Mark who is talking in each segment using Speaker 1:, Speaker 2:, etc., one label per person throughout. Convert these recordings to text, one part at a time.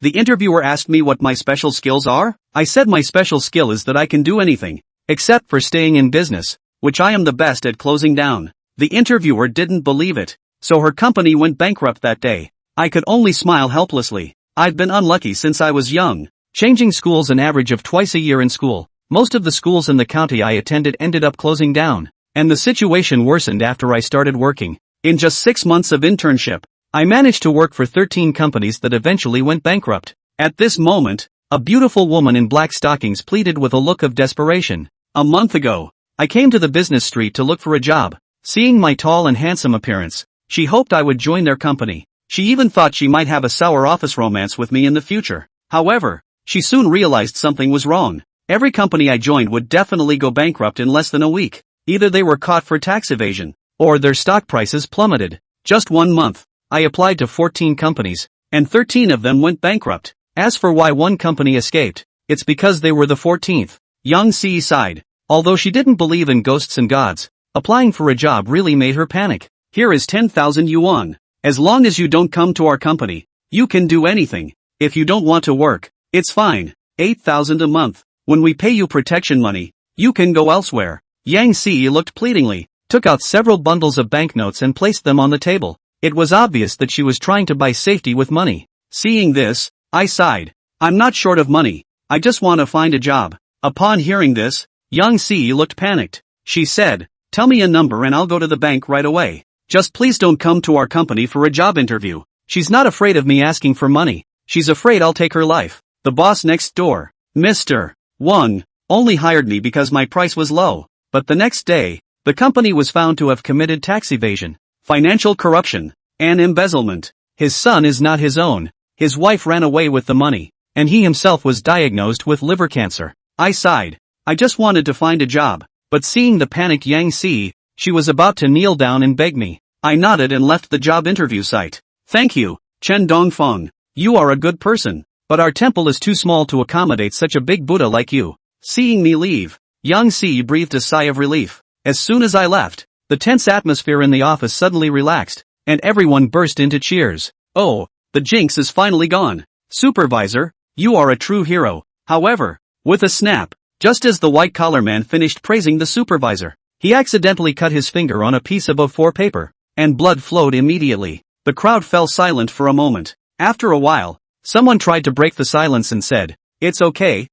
Speaker 1: The interviewer asked me what my special skills are. I said my special skill is that I can do anything, except for staying in business, which I am the best at closing down. The interviewer didn't believe it, so her company went bankrupt that day. I could only smile helplessly. I've been unlucky since I was young, changing schools an average of twice a year in school. Most of the schools in the county I attended ended up closing down, and the situation worsened after I started working. In just 6 months of internship, I managed to work for 13 companies that eventually went bankrupt. At this moment, a beautiful woman in black stockings pleaded with a look of desperation. A month ago, I came to the business street to look for a job. Seeing my tall and handsome appearance, she hoped I would join their company. She even thought she might have a sour office romance with me in the future. However, she soon realized something was wrong. Every company I joined would definitely go bankrupt in less than a week. Either they were caught for tax evasion, or their stock prices plummeted. Just 1 month, I applied to 14 companies, and 13 of them went bankrupt. As for why one company escaped, it's because they were the 14th. Young C sighed. Although she didn't believe in ghosts and gods, applying for a job really made her panic. Here is 10,000 yuan. As long as you don't come to our company, you can do anything. If you don't want to work, it's fine. 8,000 a month. When we pay you protection money, you can go elsewhere. Yang Si looked pleadingly, took out several bundles of banknotes and placed them on the table. It was obvious that she was trying to buy safety with money. Seeing this, I sighed. I'm not short of money. I just want to find a job. Upon hearing this, Yang Si looked panicked. She said, "Tell me a number and I'll go to the bank right away. Just please don't come to our company for a job interview." She's not afraid of me asking for money. She's afraid I'll take her life. The boss next door, Mr. Wang, only hired me because my price was low. But the next day, the company was found to have committed tax evasion, financial corruption, and embezzlement. His son is not his own. His wife ran away with the money, and he himself was diagnosed with liver cancer. I sighed. I just wanted to find a job, but seeing the panicked Yang Si, she was about to kneel down and beg me. I nodded and left the job interview site. "Thank you, Chen Dongfeng. You are a good person, but our temple is too small to accommodate such a big Buddha like you." Seeing me leave, Yang Si breathed a sigh of relief. As soon as I left, the tense atmosphere in the office suddenly relaxed, and everyone burst into cheers. "Oh, the jinx is finally gone. Supervisor, you are a true hero." However, with a snap, just as the white-collar man finished praising the supervisor, he accidentally cut his finger on a piece of A4 paper, and blood flowed immediately. The crowd fell silent for a moment. After a while, someone tried to break the silence and said, it's okay.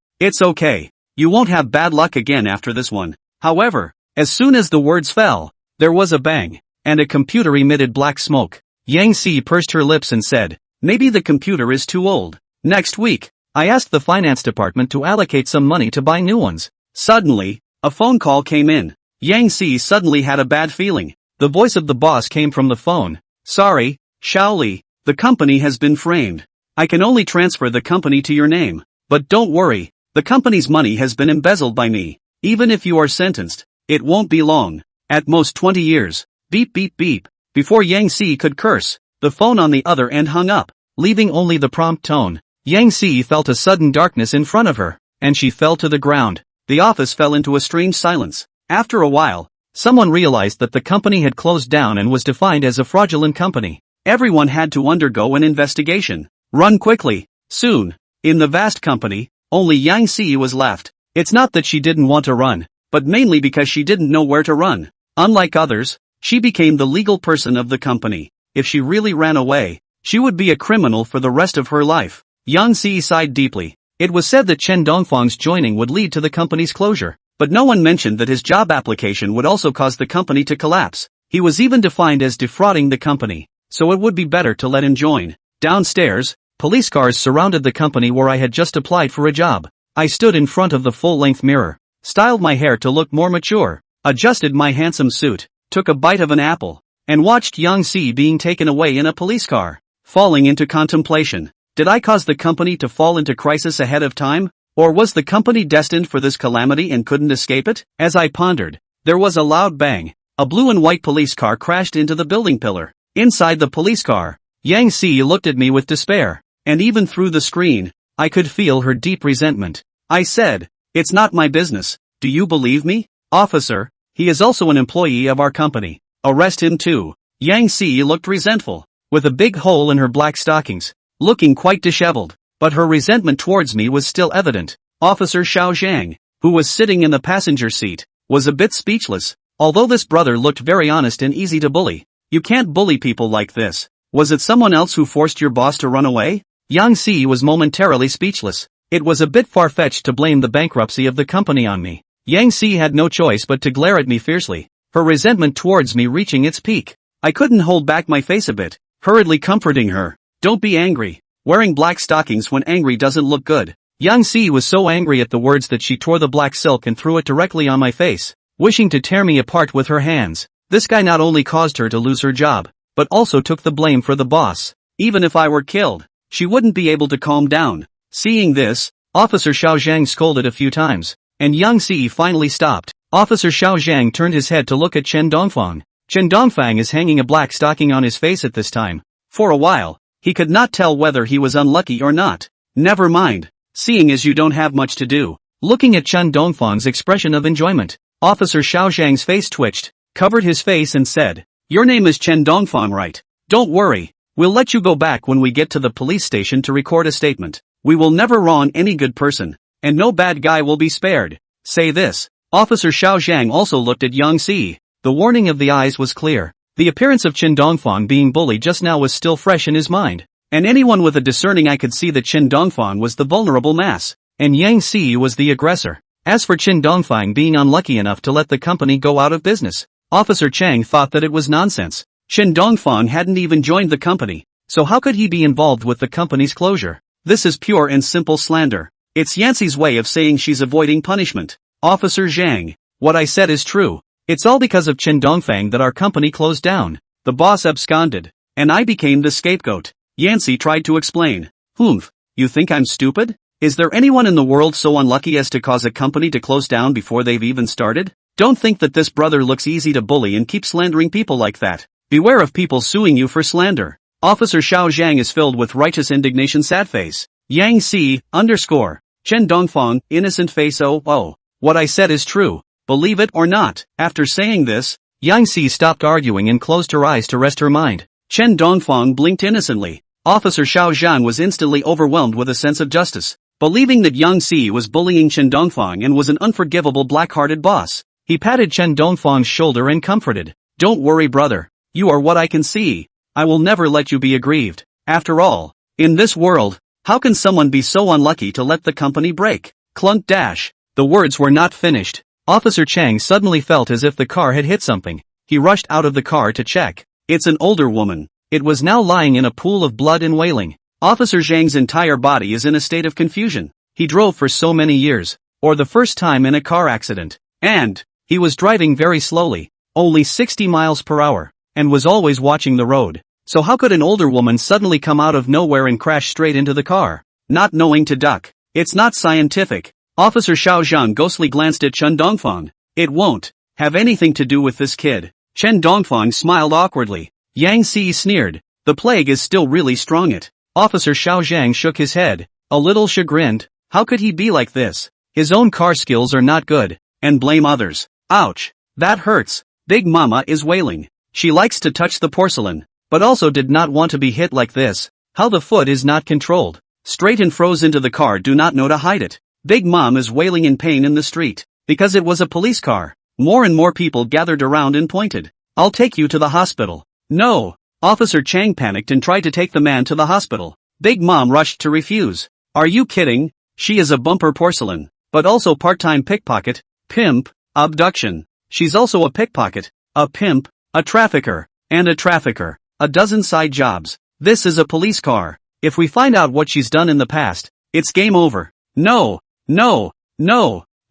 Speaker 1: You won't have bad luck again after this one." However, as soon as the words fell, there was a bang, and a computer emitted black smoke. Yang Si pursed her lips and said, "Maybe the computer is too old. Next week, I asked the finance department to allocate some money to buy new ones." Suddenly, a phone call came in. Yang Si suddenly had a bad feeling. The voice of the boss came from the phone. "Sorry, Shaoli, the company has been framed. I can only transfer the company to your name. But don't worry, the company's money has been embezzled by me. Even if you are sentenced, it won't be long. At most 20 years. Beep beep beep." Before Yang Si could curse, the phone on the other end hung up, leaving only the prompt tone. Yang Si felt a sudden darkness in front of her, and she fell to the ground. The office fell into a strange silence. After a while, someone realized that the company had closed down and was defined as a fraudulent company. Everyone had to undergo an investigation. Run quickly. Soon, in the vast company, only Yang Si was left. It's not that she didn't want to run, but mainly because she didn't know where to run. Unlike others, she became the legal person of the company. If she really ran away, she would be a criminal for the rest of her life. Yang Si sighed deeply. It was said that Chen Dongfeng's joining would lead to the company's closure, but no one mentioned that his job application would also cause the company to collapse. He was even defined as defrauding the company, so it would be better to let him join. Downstairs, police cars surrounded the company where I had just applied for a job. I stood in front of the full-length mirror, styled my hair to look more mature, adjusted my handsome suit, took a bite of an apple, and watched Yang Si being taken away in a police car. Falling into contemplation. Did I cause the company to fall into crisis ahead of time? Or was the company destined for this calamity and couldn't escape it? As I pondered, there was a loud bang. A blue and white police car crashed into the building pillar. Inside the police car, Yang Si looked at me with despair, and even through the screen, I could feel her deep resentment. I said, "It's not my business. Do you believe me? Officer, he is also an employee of our company. Arrest him too." Yang Si looked resentful, with a big hole in her black stockings, looking quite disheveled. but her resentment towards me was still evident. Officer Xiao Zhang, who was sitting in the passenger seat, was a bit speechless. Although this brother looked very honest and easy to bully. You can't bully people like this. Was it someone else who forced your boss to run away? Yang Si was momentarily speechless. It was a bit far-fetched to blame the bankruptcy of the company on me. Yang Si had no choice but to glare at me fiercely, her resentment towards me reaching its peak. I couldn't hold back my face a bit, hurriedly comforting her. Don't be angry. Wearing black stockings when angry doesn't look good. Yang Si was so angry at the words that she tore the black silk and threw it directly on my face, wishing to tear me apart with her hands. This guy not only caused her to lose her job, but also took the blame for the boss. Even if I were killed, she wouldn't be able to calm down. Seeing this, Officer Xiao Zhang scolded a few times, and Yang Si finally stopped. Officer Xiao Zhang turned his head to look at Chen Dongfang. Chen Dongfang is hanging a black stocking on his face at this time. For a while, he could not tell whether he was unlucky or not. Never mind, seeing as you don't have much to do. Looking at Chen Dongfang's expression of enjoyment, Officer Xiao Zhang's face twitched, covered his face and said, "Your name is Chen Dongfang, right? Don't worry, we'll let you go back when we get to the police station to record a statement. We will never wrong any good person, and no bad guy will be spared." Say this. Officer Xiao Zhang also looked at Yang Si. The warning of the eyes was clear. The appearance of Chen Dongfang being bullied just now was still fresh in his mind, and anyone with a discerning eye could see that Chen Dongfang was the vulnerable mass, and Yang Si was the aggressor. As for Chen Dongfang being unlucky enough to let the company go out of business, Officer Chang thought that it was nonsense. Chen Dongfang hadn't even joined the company, so how could he be involved with the company's closure? This is pure and simple slander. It's Yancy's way of saying she's avoiding punishment. Officer Zhang, what I said is true. It's all because of Chen Dongfang that our company closed down. The boss absconded, and I became the scapegoat. Yancy tried to explain. Humph, you think I'm stupid? Is there anyone in the world so unlucky as to cause a company to close down before they've even started? Don't think that this brother looks easy to bully and keep slandering people like that. Beware of people suing you for slander. Officer Xiao Zhang is filled with righteous indignation. Sad face. Yang Si, _ Chen Dongfang, innocent face. Oh, what I said is true. Believe it or not. After saying this, Yang Si stopped arguing and closed her eyes to rest her mind. Chen Dongfang blinked innocently. Officer Xiao Zhang was instantly overwhelmed with a sense of justice. Believing that Yang Si was bullying Chen Dongfang and was an unforgivable black-hearted boss, he patted Chen Dongfang's shoulder and comforted. Don't worry, brother. You are what I can see. I will never let you be aggrieved. After all, in this world, how can someone be so unlucky to let the company break? Clunk dash. The words were not finished. Officer Chang suddenly felt as if the car had hit something. He rushed out of the car to check. It's an older woman. It was now lying in a pool of blood and wailing. Officer Zhang's entire body is in a state of confusion. He drove for so many years, or the first time in a car accident, and he was driving very slowly, only 60 miles per hour, and was always watching the road. So how could an older woman suddenly come out of nowhere and crash straight into the car, not knowing to duck? It's not scientific. Officer Xiao Zhang ghostly glanced at Chen Dongfang. It won't have anything to do with this kid. Chen Dongfang smiled awkwardly. Yang Si sneered. The plague is still really strong. Officer Xiao Zhang shook his head, a little chagrined. How could he be like this? His own car skills are not good, and blame others. Ouch, that hurts. Big Mama is wailing. She likes to touch the porcelain, but also did not want to be hit like this. How the foot is not controlled. Straight and froze into the car, do not know to hide it. Big Mom is wailing in pain in the street, because it was a police car. More and more people gathered around and pointed. I'll take you to the hospital. No. Officer Chang panicked and tried to take the man to the hospital. Big Mom rushed to refuse. Are you kidding? She is a bumper porcelain, but also part-time pickpocket, pimp, abduction. She's also a pickpocket, a pimp, a trafficker, and a trafficker. A dozen side jobs. This is a police car. If we find out what she's done in the past, it's game over. No.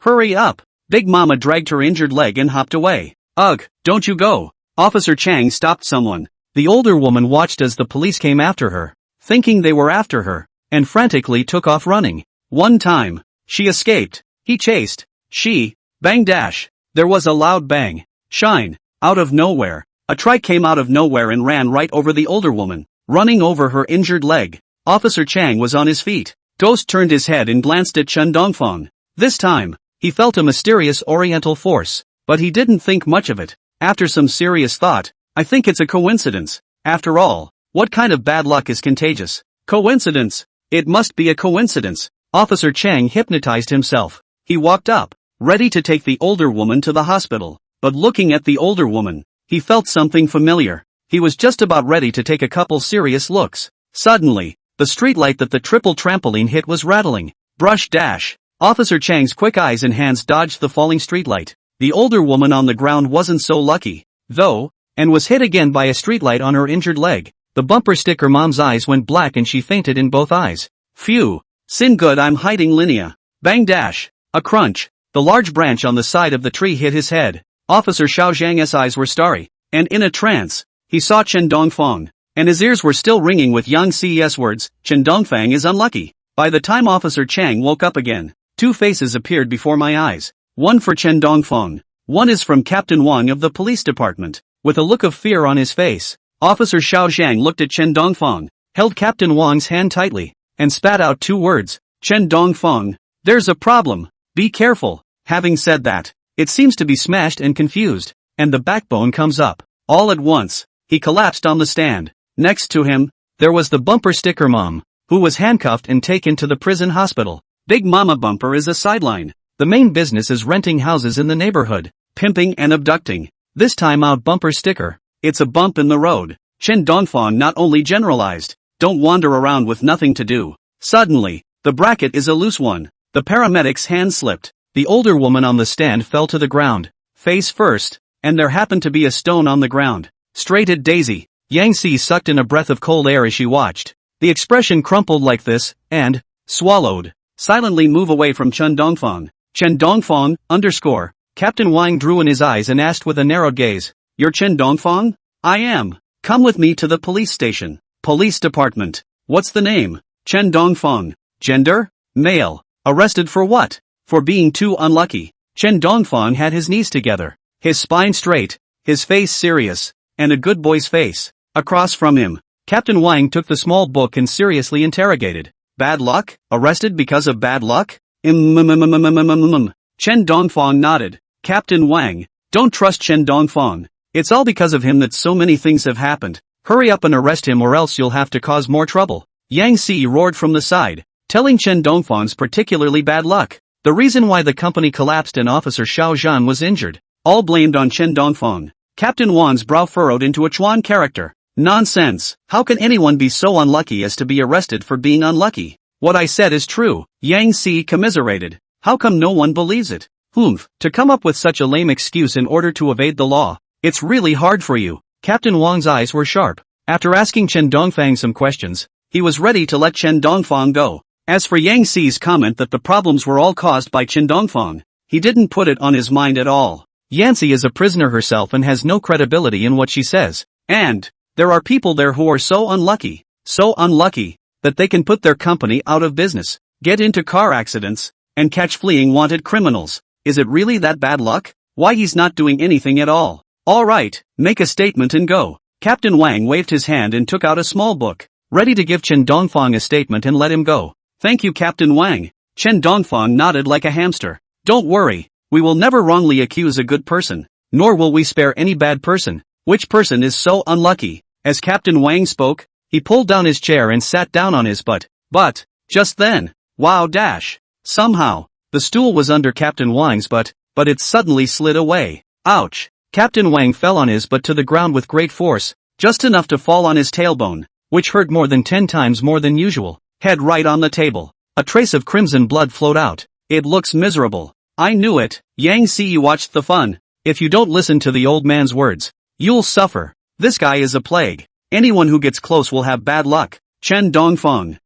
Speaker 1: Hurry up. Big Mama dragged her injured leg and hopped away. Ugh, don't you go. Officer Chang stopped someone. The older woman watched as the police came after her, thinking they were after her, and frantically took off running. One time, she escaped. He chased. She, bang dash. There was a loud bang. Shine. Out of nowhere, a trike came out of nowhere and ran right over the older woman, running over her injured leg. Officer Chang was on his feet. Ghost turned his head and glanced at Chen Dongfang. This time, he felt a mysterious oriental force, but he didn't think much of it. After some serious thought, I think it's a coincidence. After all, what kind of bad luck is contagious? Coincidence? It must be a coincidence. Officer Chang hypnotized himself. He walked up, ready to take the older woman to the hospital. But looking at the older woman, he felt something familiar. He was just about ready to take a couple serious looks. Suddenly, the streetlight that the triple trampoline hit was rattling. Brush dash. Officer Chang's quick eyes and hands dodged the falling streetlight. The older woman on the ground wasn't so lucky, though, and was hit again by a streetlight on her injured leg. The bumper sticker mom's eyes went black and she fainted in both eyes. Phew. Sin good I'm hiding Linnea. Bang dash. A crunch. The large branch on the side of the tree hit his head. Officer Xiao Zhang's eyes were starry, and in a trance, he saw Chen Dongfang, and his ears were still ringing with Yang Ces words, Chen Dongfang is unlucky. By the time Officer Chang woke up again, two faces appeared before my eyes. One for Chen Dongfang. One is from Captain Wang of the police department. With a look of fear on his face, Officer Xiao Zhang looked at Chen Dongfang, held Captain Wang's hand tightly, and spat out two words, Chen Dongfang, there's a problem, be careful. Having said that, it seems to be smashed and confused, and the backbone comes up. All at once, he collapsed on the stand. Next to him, there was the bumper sticker mom, who was handcuffed and taken to the prison hospital. Big Mama Bumper is a sideline. The main business is renting houses in the neighborhood, pimping and abducting. This time out bumper sticker, it's a bump in the road. Chen Dongfang not only generalized, don't wander around with nothing to do. Suddenly, the bracket is a loose one. The paramedic's hand slipped. The older woman on the stand fell to the ground, face first, and there happened to be a stone on the ground. Straight at Daisy. Yang Ci sucked in a breath of cold air as she watched. The expression crumpled like this, and, swallowed, silently move away from Chen Dongfang. Chen Dongfang, _ Captain Wang drew in his eyes and asked with a narrowed gaze, You're Chen Dongfang? I am. Come with me to the police station. Police department. What's the name? Chen Dongfang. Gender? Male. Arrested for what? For being too unlucky. Chen Dongfang had his knees together, his spine straight, his face serious, and a good boy's face. Across from him, Captain Wang took the small book and seriously interrogated. Bad luck? Arrested because of bad luck? Chen Dongfang nodded. Captain Wang, don't trust Chen Dongfang. It's all because of him that so many things have happened. Hurry up and arrest him or else you'll have to cause more trouble. Yang Ci roared from the side, telling Chen Dongfang's particularly bad luck. The reason why the company collapsed and Officer Xiao Zhan was injured. All blamed on Chen Dongfang. Captain Wang's brow furrowed into a Chuan character. Nonsense. How can anyone be so unlucky as to be arrested for being unlucky? What I said is true. Yang Ci commiserated. How come no one believes it? To come up with such a lame excuse in order to evade the law. It's really hard for you. Captain Wang's eyes were sharp. After asking Chen Dongfang some questions, he was ready to let Chen Dongfang go. As for Yang Ci's comment that the problems were all caused by Chen Dongfang, he didn't put it on his mind at all. Yancy is a prisoner herself and has no credibility in what she says. And, there are people there who are so unlucky, that they can put their company out of business, get into car accidents, and catch fleeing wanted criminals. Is it really that bad luck? Why he's not doing anything at all? Alright, make a statement and go. Captain Wang waved his hand and took out a small book, ready to give Chen Dongfang a statement and let him go. Thank you Captain Wang. Chen Dongfang nodded like a hamster. Don't worry, we will never wrongly accuse a good person, nor will we spare any bad person. Which person is so unlucky? As Captain Wang spoke, he pulled down his chair and sat down on his butt. But, just then, wow dash. Somehow, the stool was under Captain Wang's butt, but it suddenly slid away. Ouch. Captain Wang fell on his butt to the ground with great force, just enough to fall on his tailbone, which hurt more than 10 times more than usual. Head right on the table. A trace of crimson blood flowed out. It looks miserable. I knew it. Yang Ci watched the fun. If you don't listen to the old man's words, you'll suffer. This guy is a plague. Anyone who gets close will have bad luck. Chen Dongfang.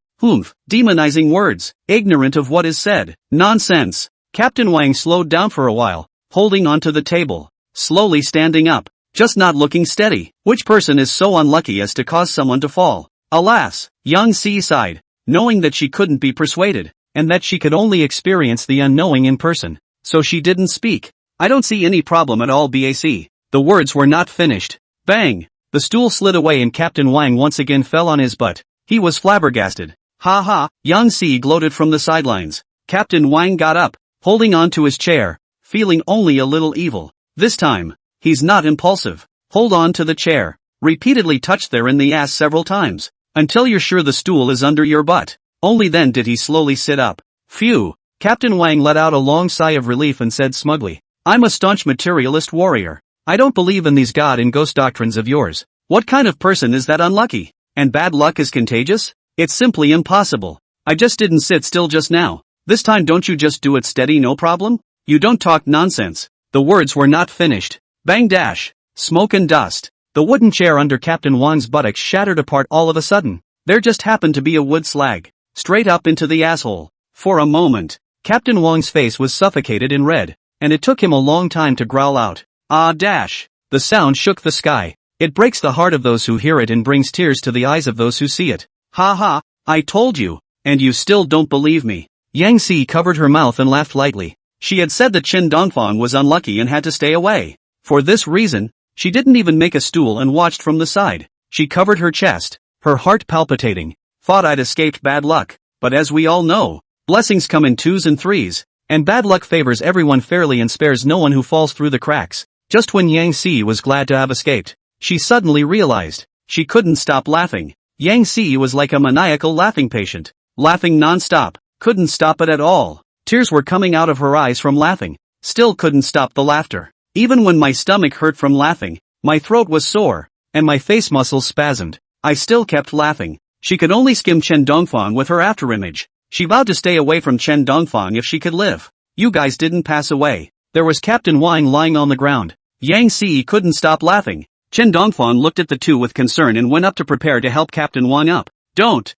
Speaker 1: Demonizing words. Ignorant of what is said. Nonsense. Captain Wang slowed down for a while, holding onto the table, slowly standing up, just not looking steady. Which person is so unlucky as to cause someone to fall? Alas, Yang Ci sighed, knowing that she couldn't be persuaded, and that she could only experience the unknowing in person, so she didn't speak. I don't see any problem at all BAC. The words were not finished. Bang! The stool slid away and Captain Wang once again fell on his butt. He was flabbergasted. Ha ha, Yang Ci gloated from the sidelines. Captain Wang got up, holding on to his chair, feeling only a little evil. This time, he's not impulsive. Hold on to the chair. Repeatedly touch there in the ass several times, until you're sure the stool is under your butt. Only then did he slowly sit up. Phew. Captain Wang let out a long sigh of relief and said smugly, I'm a staunch materialist warrior. I don't believe in these god and ghost doctrines of yours. What kind of person is that unlucky? And bad luck is contagious? It's simply impossible. I just didn't sit still just now. This time don't you just do it steady, no problem? You don't talk nonsense. The words were not finished. Bang dash. Smoke and dust. The wooden chair under Captain Wang's buttocks shattered apart all of a sudden. There just happened to be a wood slag. Straight up into the asshole. For a moment, Captain Wang's face was suffocated in red, and it took him a long time to growl out, ah dash. The sound shook the sky. It breaks the heart of those who hear it and brings tears to the eyes of those who see it. Ha ha, I told you, and you still don't believe me. Yang Si covered her mouth and laughed lightly. She had said that Chen Dongfang was unlucky and had to stay away. For this reason, she didn't even make a stool and watched from the side. She covered her chest, her heart palpitating. Thought I'd escaped bad luck, but as we all know, blessings come in 2s and 3s, and bad luck favors everyone fairly and spares no one who falls through the cracks. Just when Yang Si was glad to have escaped, she suddenly realized, she couldn't stop laughing. Yang Si was like a maniacal laughing patient, laughing non-stop, couldn't stop it at all. Tears were coming out of her eyes from laughing, still couldn't stop the laughter. Even when my stomach hurt from laughing, my throat was sore, and my face muscles spasmed, I still kept laughing. She could only skim Chen Dongfang with her afterimage. She vowed to stay away from Chen Dongfang if she could live. You guys didn't pass away. There was Captain Wang lying on the ground. Yang Si couldn't stop laughing. Chen Dongfang looked at the two with concern and went up to prepare to help Captain Wang up. Don't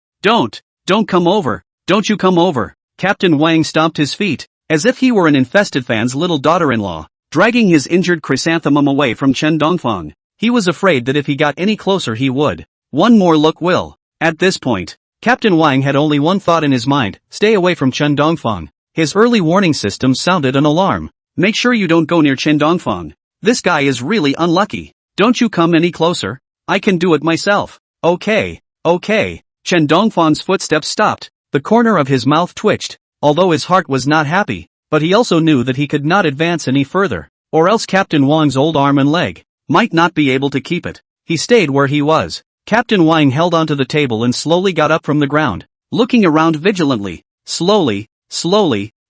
Speaker 1: come over. Don't you come over. Captain Wang stomped his feet, as if he were an infested fan's little daughter-in-law, dragging his injured chrysanthemum away from Chen Dongfang. He was afraid that if he got any closer he would. One more look will. At this point, Captain Wang had only one thought in his mind, stay away from Chen Dongfang. His early warning system sounded an alarm. Make sure you don't go near Chen Dongfang. This guy is really unlucky. Don't you come any closer. I can do it myself. Okay. Chen Dongfang's footsteps stopped. The corner of his mouth twitched, although his heart was not happy, but he also knew that he could not advance any further, or else Captain Wang's old arm and leg might not be able to keep it. He stayed where he was. Captain Wang held onto the table and slowly got up from the ground, looking around vigilantly, slowly,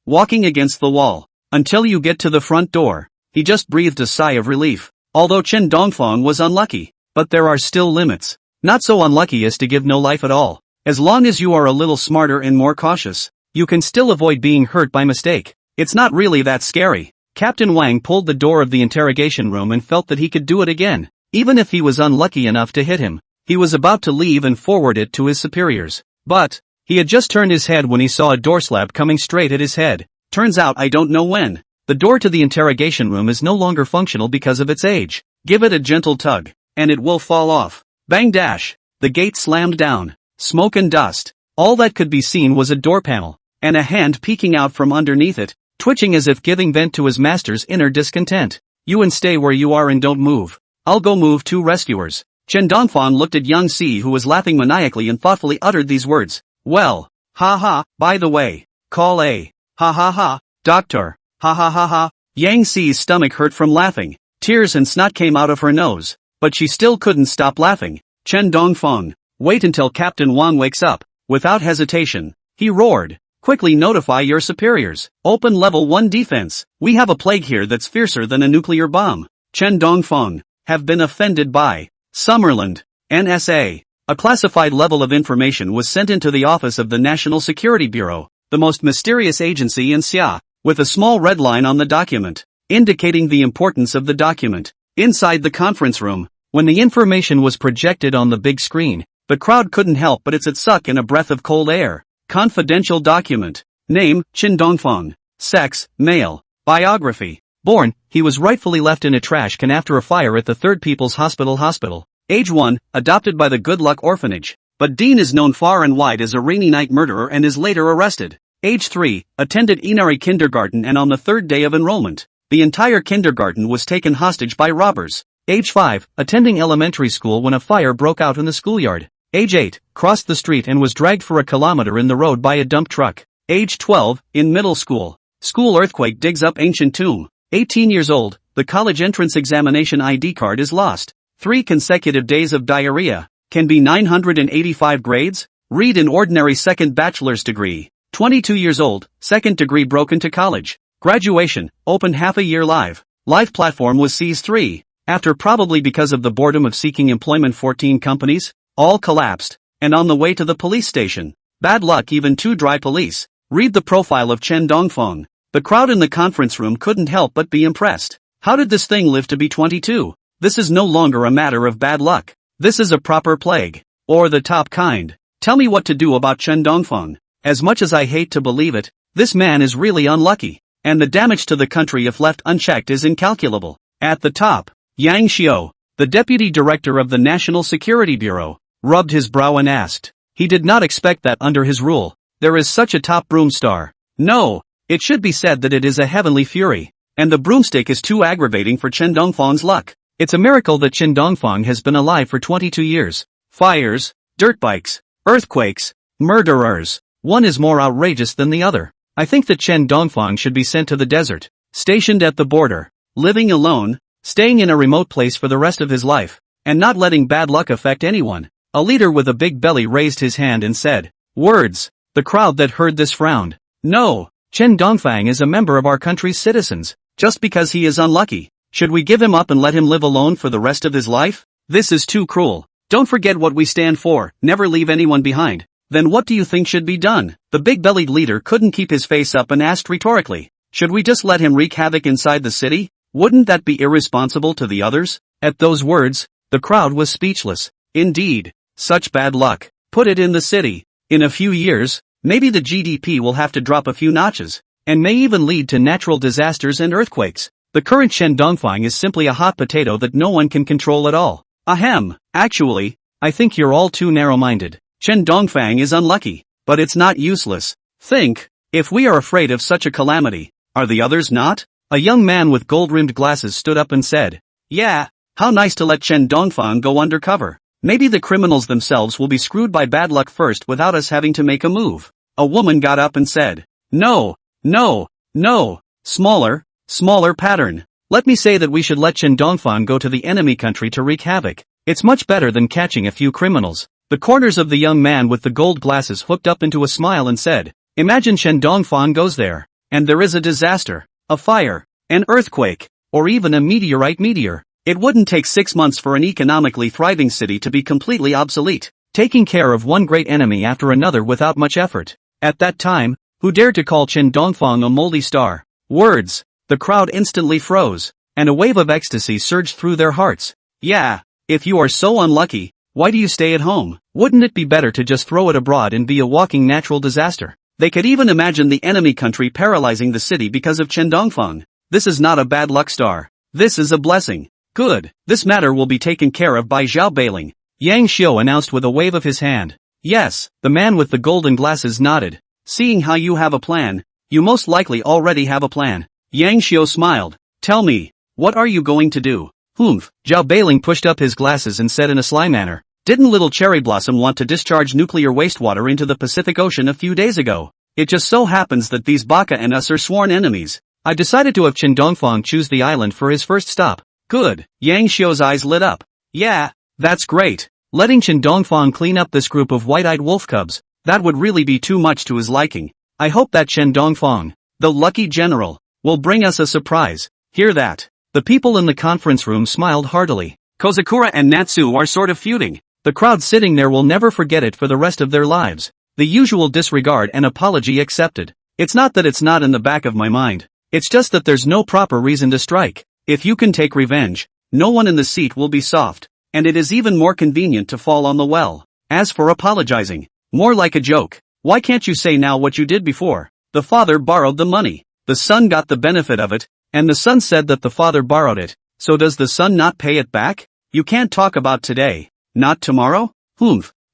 Speaker 1: walking against the wall, until you get to the front door. He just breathed a sigh of relief. Although Chen Dongfang was unlucky, but there are still limits. Not so unlucky as to give no life at all. As long as you are a little smarter and more cautious, you can still avoid being hurt by mistake. It's not really that scary. Captain Wang pulled the door of the interrogation room and felt that he could do it again, even if he was unlucky enough to hit him. He was about to leave and forward it to his superiors. But, he had just turned his head when he saw a door slab coming straight at his head. Turns out I don't know when. The door to the interrogation room is no longer functional because of its age. Give it a gentle tug, and it will fall off. Bang dash. The gate slammed down. Smoke and dust. All that could be seen was a door panel, and a hand peeking out from underneath it, twitching as if giving vent to his master's inner discontent. You and stay where you are and don't move. I'll go move 2 rescuers. Chen Dongfang looked at Yang Si, who was laughing maniacally, and thoughtfully uttered these words. Well, by the way, call a, doctor, Yang Si's stomach hurt from laughing. Tears and snot came out of her nose, but she still couldn't stop laughing. Chen Dongfang, wait until Captain Wang wakes up. Without hesitation, he roared. Quickly notify your superiors. Open level 1 defense. We have a plague here that's fiercer than a nuclear bomb. Chen Dongfang, have been offended by Summerland, NSA. A classified level of information was sent into the office of the National Security Bureau, the most mysterious agency in Xia, with a small red line on the document, indicating the importance of the document. Inside the conference room, when the information was projected on the big screen, the crowd couldn't help but suck in a breath of cold air. Confidential document. Name, Chen Dongfang. Sex, male. Biography. Born, he was rightfully left in a trash can after a fire at the Third People's Hospital. Age 1, adopted by the Good Luck Orphanage. But Dean is known far and wide as a rainy night murderer and is later arrested. Age 3, attended Inari Kindergarten, and on the 3rd day of enrollment, the entire kindergarten was taken hostage by robbers. Age 5, attending elementary school when a fire broke out in the schoolyard. Age 8, crossed the street and was dragged for a kilometer in the road by a dump truck. Age 12, in middle school. School earthquake digs up ancient tomb. 18 years old, the college entrance examination ID card is lost. 3 consecutive days of diarrhea. Can be 985 grades? Read an ordinary second bachelor's degree. 22 years old, second degree broken to college. Graduation, opened half a year live. Live platform was seized 3. After probably because of the boredom of seeking employment 14 companies, all collapsed, and on the way to the police station. Bad luck even 2 dry police. Read the profile of Chen Dongfeng. The crowd in the conference room couldn't help but be impressed. How did this thing live to be 22? This is no longer a matter of bad luck. This is a proper plague. Or the top kind. Tell me what to do about Chen Dongfeng. As much as I hate to believe it, this man is really unlucky. And the damage to the country if left unchecked is incalculable. At the top, Yang Xiao, the deputy director of the National Security Bureau, rubbed his brow and asked. He did not expect that under his rule, there is such a top broom star. No, it should be said that it is a heavenly fury. And the broomstick is too aggravating for Chen Dongfeng's luck. It's a miracle that Chen Dongfeng has been alive for 22 years. Fires, dirt bikes, earthquakes, murderers. One is more outrageous than the other. I think that Chen Dongfeng should be sent to the desert, stationed at the border, living alone, staying in a remote place for the rest of his life, and not letting bad luck affect anyone. A leader with a big belly raised his hand and said, words. The crowd that heard this frowned. No, Chen Dongfeng is a member of our country's citizens. Just because he is unlucky, should we give him up and let him live alone for the rest of his life? This is too cruel. Don't forget what we stand for, never leave anyone behind. Then what do you think should be done? The big-bellied leader couldn't keep his face up and asked rhetorically. Should we just let him wreak havoc inside the city? Wouldn't that be irresponsible to the others? At those words, the crowd was speechless. Indeed, such bad luck. Put it in the city. In a few years, maybe the GDP will have to drop a few notches, and may even lead to natural disasters and earthquakes. The current Chen Dongfeng is simply a hot potato that no one can control at all. Ahem, actually, I think you're all too narrow-minded. Chen Dongfeng is unlucky, but it's not useless. Think, if we are afraid of such a calamity, are the others not? A young man with gold-rimmed glasses stood up and said, yeah, how nice to let Chen Dongfeng go undercover. Maybe the criminals themselves will be screwed by bad luck first without us having to make a move. A woman got up and said, no, smaller pattern. Let me say that we should let Chen Dongfeng go to the enemy country to wreak havoc. It's much better than catching a few criminals. The corners of the young man with the gold glasses hooked up into a smile and said, imagine Chen Dongfeng goes there, and there is a disaster, a fire, an earthquake, or even a meteor. It wouldn't take 6 months for an economically thriving city to be completely obsolete, taking care of one great enemy after another without much effort. At that time, who dared to call Chen Dongfeng a moldy star? Words. The crowd instantly froze, and a wave of ecstasy surged through their hearts. Yeah, if you are so unlucky, why do you stay at home? Wouldn't it be better to just throw it abroad and be a walking natural disaster? They could even imagine the enemy country paralyzing the city because of Chen Dongfeng. This is not a bad luck star. This is a blessing. Good. This matter will be taken care of by Zhao Beiling. Yang Xiao announced with a wave of his hand. Yes, the man with the golden glasses nodded. Seeing how you have a plan, you most likely already have a plan. Yang Xiao smiled. Tell me, what are you going to do? Zhao Beiling pushed up his glasses and said in a sly manner, didn't little Cherry Blossom want to discharge nuclear wastewater into the Pacific Ocean a few days ago? It just so happens that these Baka and us are sworn enemies. I decided to have Chen Dongfeng choose the island for his first stop. Good. Yang Xiao's eyes lit up. Yeah, that's great. Letting Chen Dongfeng clean up this group of white-eyed wolf cubs, that would really be too much to his liking. I hope that Chen Dongfeng, the lucky general, will bring us a surprise. Hear that? The people in the conference room smiled heartily. Kozakura and Natsu are sort of feuding. The crowd sitting there will never forget it for the rest of their lives. The usual disregard and apology accepted. It's not that it's not in the back of my mind. It's just that there's no proper reason to strike. If you can take revenge, no one in the seat will be soft, and it is even more convenient to fall on the well. As for apologizing, more like a joke. Why can't you say now what you did before? The father borrowed the money. The son got the benefit of it, and the son said that the father borrowed it, so does the son not pay it back? You can't talk about today, not tomorrow?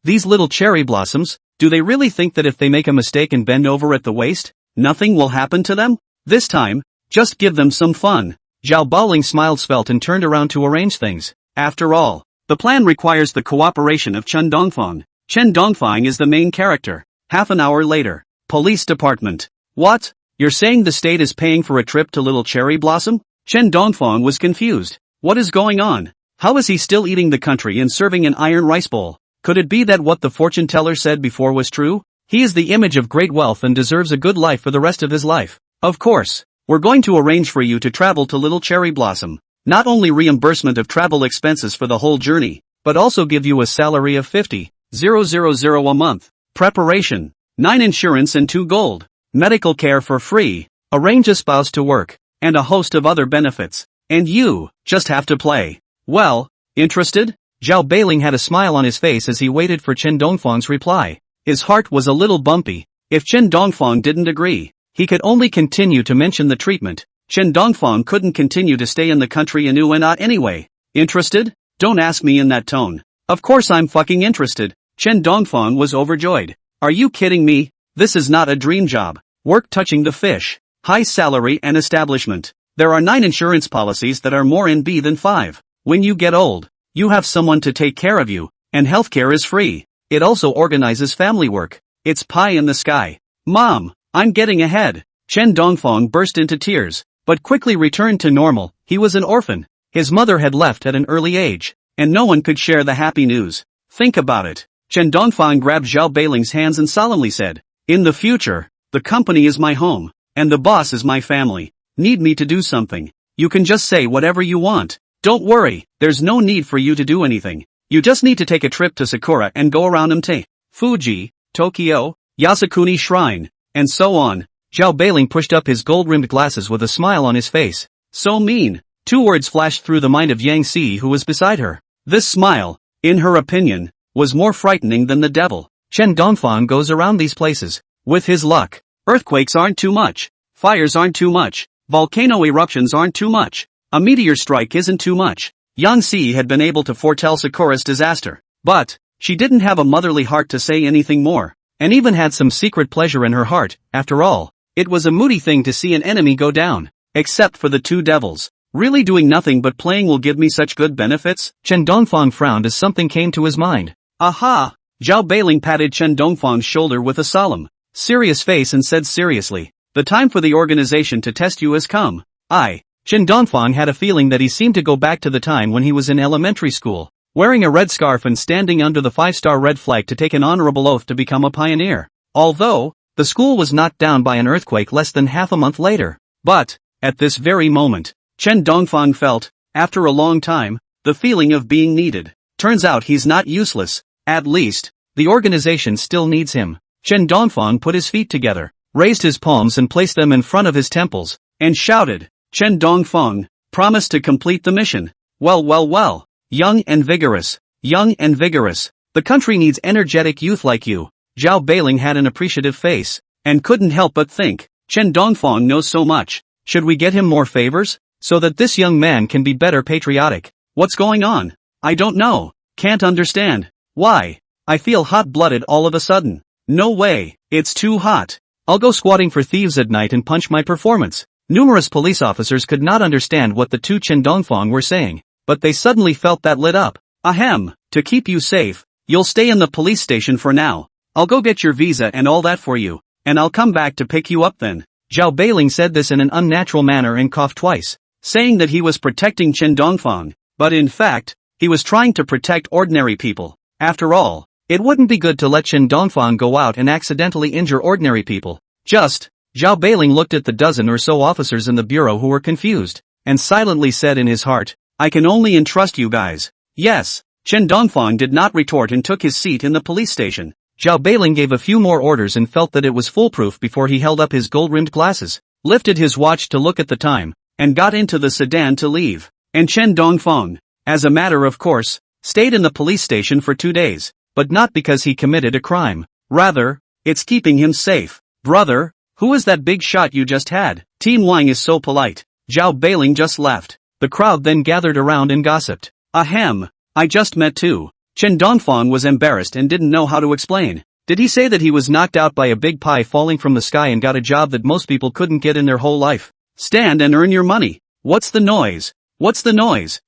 Speaker 1: These little cherry blossoms, do they really think that if they make a mistake and bend over at the waist, nothing will happen to them? This time, just give them some fun. Zhao Baoling smiled svelte and turned around to arrange things. After all, the plan requires the cooperation of Chen Dongfeng. Chen Dongfeng is the main character. Half an hour later, police department. What? You're saying the state is paying for a trip to Little Cherry Blossom? Chen Dongfeng was confused. What is going on? How is he still eating the country and serving an iron rice bowl? Could it be that what the fortune teller said before was true? He is the image of great wealth and deserves a good life for the rest of his life. Of course, we're going to arrange for you to travel to Little Cherry Blossom. Not only reimbursement of travel expenses for the whole journey, but also give you a salary of 50,000 a month. Preparation, 9 insurance and 2 gold. Medical care for free, arrange a spouse to work, and a host of other benefits. And you just have to play. Well, interested? Zhao Beiling had a smile on his face as he waited for Chen Dongfang's reply. His heart was a little bumpy. If Chen Dongfang didn't agree, he could only continue to mention the treatment. Chen Dongfang couldn't continue to stay in the country and not anyway. Interested? Don't ask me in that tone. Of course I'm fucking interested. Chen Dongfang was overjoyed. Are you kidding me? This is not a dream job. Work touching the fish. High salary and establishment. There are 9 insurance policies that are more in B than 5. When you get old, you have someone to take care of you, and healthcare is free. It also organizes family work. It's pie in the sky. Mom, I'm getting ahead. Chen Dongfang burst into tears, but quickly returned to normal. He was an orphan. His mother had left at an early age, and no one could share the happy news. Think about it. Chen Dongfang grabbed Zhao Beiling's hands and solemnly said, in the future, the company is my home, and the boss is my family. Need me to do something? You can just say whatever you want. Don't worry, there's no need for you to do anything. You just need to take a trip to Sakura and go around Mte, Fuji, Tokyo, Yasukuni Shrine, and so on. Zhao Beiling pushed up his gold-rimmed glasses with a smile on his face. So mean. 2 words flashed through the mind of Yang Si, who was beside her. This smile, in her opinion, was more frightening than the devil. Chen Dongfang goes around these places. With his luck, earthquakes aren't too much. Fires aren't too much. Volcano eruptions aren't too much. A meteor strike isn't too much. Yang Si had been able to foretell Sakura's disaster, but she didn't have a motherly heart to say anything more, and even had some secret pleasure in her heart. After all, it was a moody thing to see an enemy go down. Except for the 2 devils. Really doing nothing but playing will give me such good benefits? Chen Dongfang frowned as something came to his mind. Aha! Zhao Beiling patted Chen Dongfang's shoulder with a solemn, serious face and said seriously, the time for the organization to test you has come. Chen Dongfang had a feeling that he seemed to go back to the time when he was in elementary school, wearing a red scarf and standing under the 5-star red flag to take an honorable oath to become a pioneer. Although, the school was knocked down by an earthquake less than half a month later. But, at this very moment, Chen Dongfang felt, after a long time, the feeling of being needed. Turns out he's not useless. At least, the organization still needs him. Chen Dongfang put his feet together, raised his palms and placed them in front of his temples, and shouted, Chen Dongfang, promise to complete the mission. Well. Young and vigorous. The country needs energetic youth like you. Zhao Beiling had an appreciative face, and couldn't help but think, Chen Dongfang knows so much. Should we get him more favors? So that this young man can be better patriotic. What's going on? I don't know. Can't understand. Why? I feel hot-blooded all of a sudden. No way. It's too hot. I'll go squatting for thieves at night and punch my performance. Numerous police officers could not understand what the 2 Chen Dongfang were saying, but they suddenly felt that lit up. Ahem. To keep you safe, you'll stay in the police station for now. I'll go get your visa and all that for you, and I'll come back to pick you up then. Zhao Beiling said this in an unnatural manner and coughed twice, saying that he was protecting Chen Dongfang, but in fact, he was trying to protect ordinary people. After all, it wouldn't be good to let Chen Dongfang go out and accidentally injure ordinary people. Zhao Beiling looked at the dozen or so officers in the bureau who were confused, and silently said in his heart, I can only entrust you guys. Yes. Chen Dongfang did not retort and took his seat in the police station. Zhao Beiling gave a few more orders and felt that it was foolproof before he held up his gold-rimmed glasses, lifted his watch to look at the time, and got into the sedan to leave. And Chen Dongfang, as a matter of course, stayed in the police station for 2 days, but not because he committed a crime. Rather, it's keeping him safe. Brother, who is that big shot you just had? Team Wang is so polite. Zhao Beiling just left. The crowd then gathered around and gossiped. Ahem, I just met too. Chen Dongfang was embarrassed and didn't know how to explain. Did he say that he was knocked out by a big pie falling from the sky and got a job that most people couldn't get in their whole life? Stand and earn your money. What's the noise?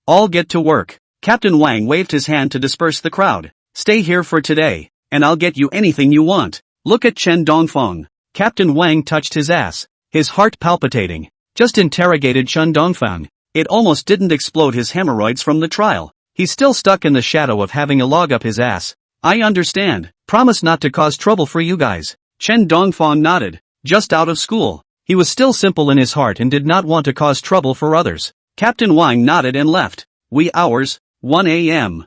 Speaker 1: All get to work. Captain Wang waved his hand to disperse the crowd. Stay here for today, and I'll get you anything you want. Look at Chen Dongfang. Captain Wang touched his ass, his heart palpitating. Just interrogated Chen Dongfang. It almost didn't explode his hemorrhoids from the trial. He's still stuck in the shadow of having a log up his ass. I understand. Promise not to cause trouble for you guys. Chen Dongfang nodded. Just out of school. He was still simple in his heart and did not want to cause trouble for others. Captain Wang nodded and left. Wee hours, 1 a.m.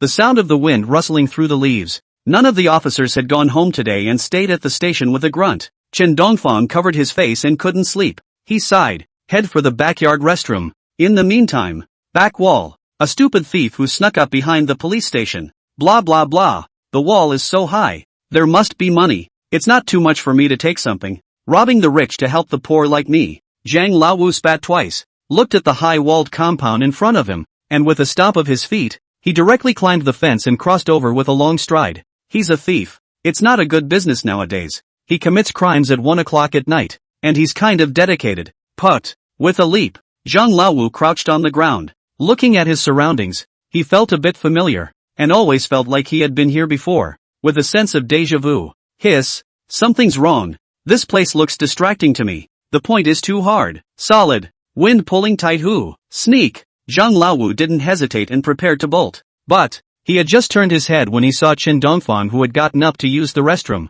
Speaker 1: The sound of the wind rustling through the leaves. None of the officers had gone home today and stayed at the station with a grunt. Chen Dongfang covered his face and couldn't sleep. He sighed. Head for the backyard restroom. In the meantime, back wall. A stupid thief who snuck up behind the police station. Blah blah blah. The wall is so high. There must be money. It's not too much for me to take something. Robbing the rich to help the poor like me. Zhang Laowu spat twice, looked at the high-walled compound in front of him, and with a stomp of his feet, he directly climbed the fence and crossed over with a long stride. He's a thief. It's not a good business nowadays. He commits crimes at 1 o'clock at night, and he's kind of dedicated. Put. With a leap, Zhang Laowu crouched on the ground. Looking at his surroundings, he felt a bit familiar, and always felt like he had been here before, with a sense of déjà vu. Hiss. Something's wrong. This place looks distracting to me. The point is too hard. Solid. Wind pulling tight. Who? Sneak. Zhang Laowu didn't hesitate and prepared to bolt. But, he had just turned his head when he saw Chen Dongfang, who had gotten up to use the restroom.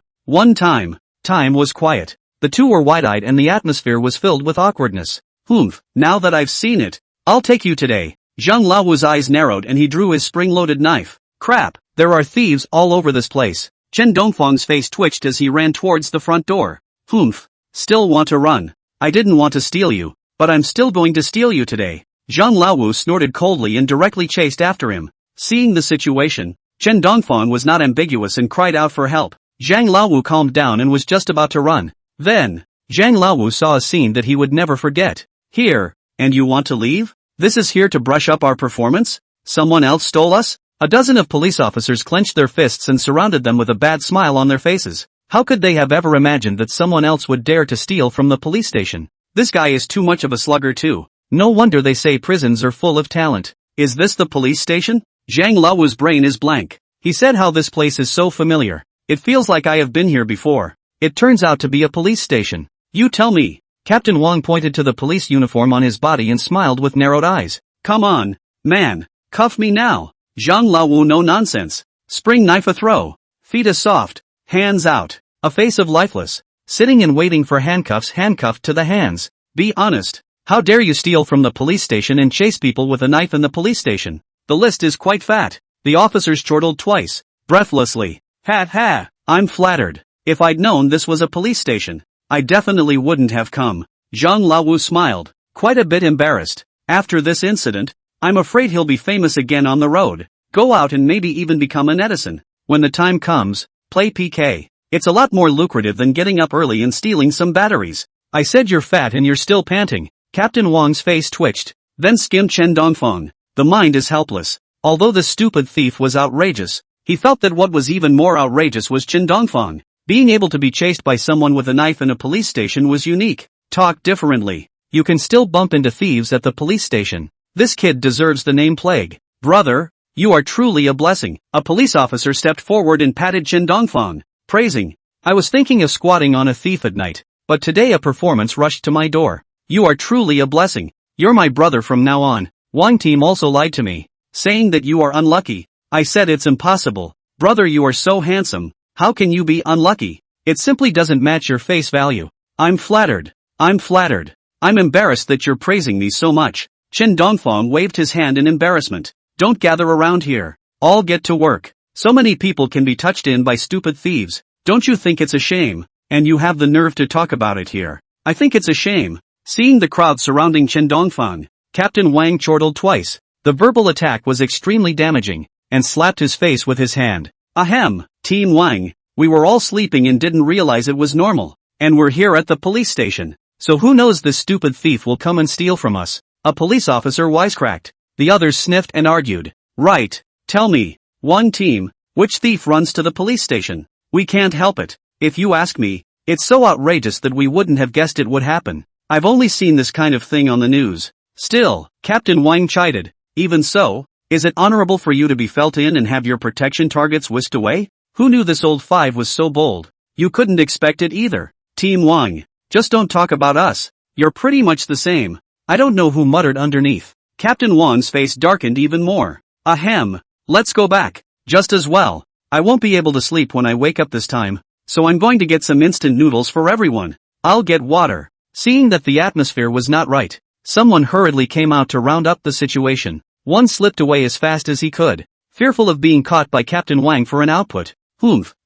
Speaker 1: Time was quiet. The two were wide-eyed and the atmosphere was filled with awkwardness. Humph, now that I've seen it, I'll take you today. Zhang Laowu's eyes narrowed and he drew his spring-loaded knife. Crap, there are thieves all over this place. Chen Dongfang's face twitched as he ran towards the front door. Humph. Still want to run. I didn't want to steal you, but I'm still going to steal you today. Zhang Laowu snorted coldly and directly chased after him. Seeing the situation, Chen Dongfang was not ambiguous and cried out for help. Zhang Laowu calmed down and was just about to run. Then, Zhang Laowu saw a scene that he would never forget. Here, and you want to leave? This is here to brush up our performance? Someone else stole us? A dozen of police officers clenched their fists and surrounded them with a bad smile on their faces. How could they have ever imagined that someone else would dare to steal from the police station? This guy is too much of a slugger too. No wonder they say prisons are full of talent. Is this the police station? Zhang Laowu's brain is blank. He said how this place is so familiar. It feels like I have been here before. It turns out to be a police station. You tell me. Captain Wang pointed to the police uniform on his body and smiled with narrowed eyes. Come on, man. Cuff me now. Zhang Laowu no nonsense. Spring knife a throw. Feet a soft. Hands out. A face of lifeless. Sitting and waiting for handcuffs handcuffed to the hands. Be honest. How dare you steal from the police station and chase people with a knife in the police station? The list is quite fat. The officers chortled twice. Breathlessly. Ha, I'm flattered. If I'd known this was a police station, I definitely wouldn't have come. Zhang Laowu smiled. Quite a bit embarrassed. After this incident, I'm afraid he'll be famous again on the road. Go out and maybe even become an Edison. When the time comes, play PK. It's a lot more lucrative than getting up early and stealing some batteries. I said you're fat and you're still panting. Captain Wang's face twitched, then skimmed Chen Dongfang. The mind is helpless. Although the stupid thief was outrageous, he felt that what was even more outrageous was Chen Dongfang. Being able to be chased by someone with a knife in a police station was unique. Talk differently. You can still bump into thieves at the police station. This kid deserves the name Plague. Brother, you are truly a blessing. A police officer stepped forward and patted Chen Dongfang, praising. I was thinking of squatting on a thief at night, but today a performance rushed to my door. You are truly a blessing. You're my brother from now on. Wang team also lied to me, saying that you are unlucky. I said it's impossible. Brother, you are so handsome. How can you be unlucky? It simply doesn't match your face value. I'm flattered. I'm embarrassed that you're praising me so much. Chen Dongfang waved his hand in embarrassment. Don't gather around here. All get to work. So many people can be touched in by stupid thieves. Don't you think it's a shame? And you have the nerve to talk about it here. I think it's a shame. Seeing the crowd surrounding Chen Dongfang, Captain Wang chortled twice. The verbal attack was extremely damaging, and slapped his face with his hand. Ahem, Team Wang, we were all sleeping and didn't realize it was normal. And we're here at the police station. So who knows, this stupid thief will come and steal from us. A police officer wisecracked. The others sniffed and argued. Right, tell me, Wang team, which thief runs to the police station? We can't help it. If you ask me, it's so outrageous that we wouldn't have guessed it would happen. I've only seen this kind of thing on the news. Still, Captain Wang chided. Even so, is it honorable for you to be felt in and have your protection targets whisked away? Who knew this old five was so bold? You couldn't expect it either. Team Wang, just don't talk about us. You're pretty much the same. I don't know who muttered underneath. Captain Wang's face darkened even more. Ahem, let's go back. Just as well. I won't be able to sleep when I wake up this time, so I'm going to get some instant noodles for everyone. I'll get water. Seeing that the atmosphere was not right, someone hurriedly came out to round up the situation. One slipped away as fast as he could, fearful of being caught by Captain Wang for an output.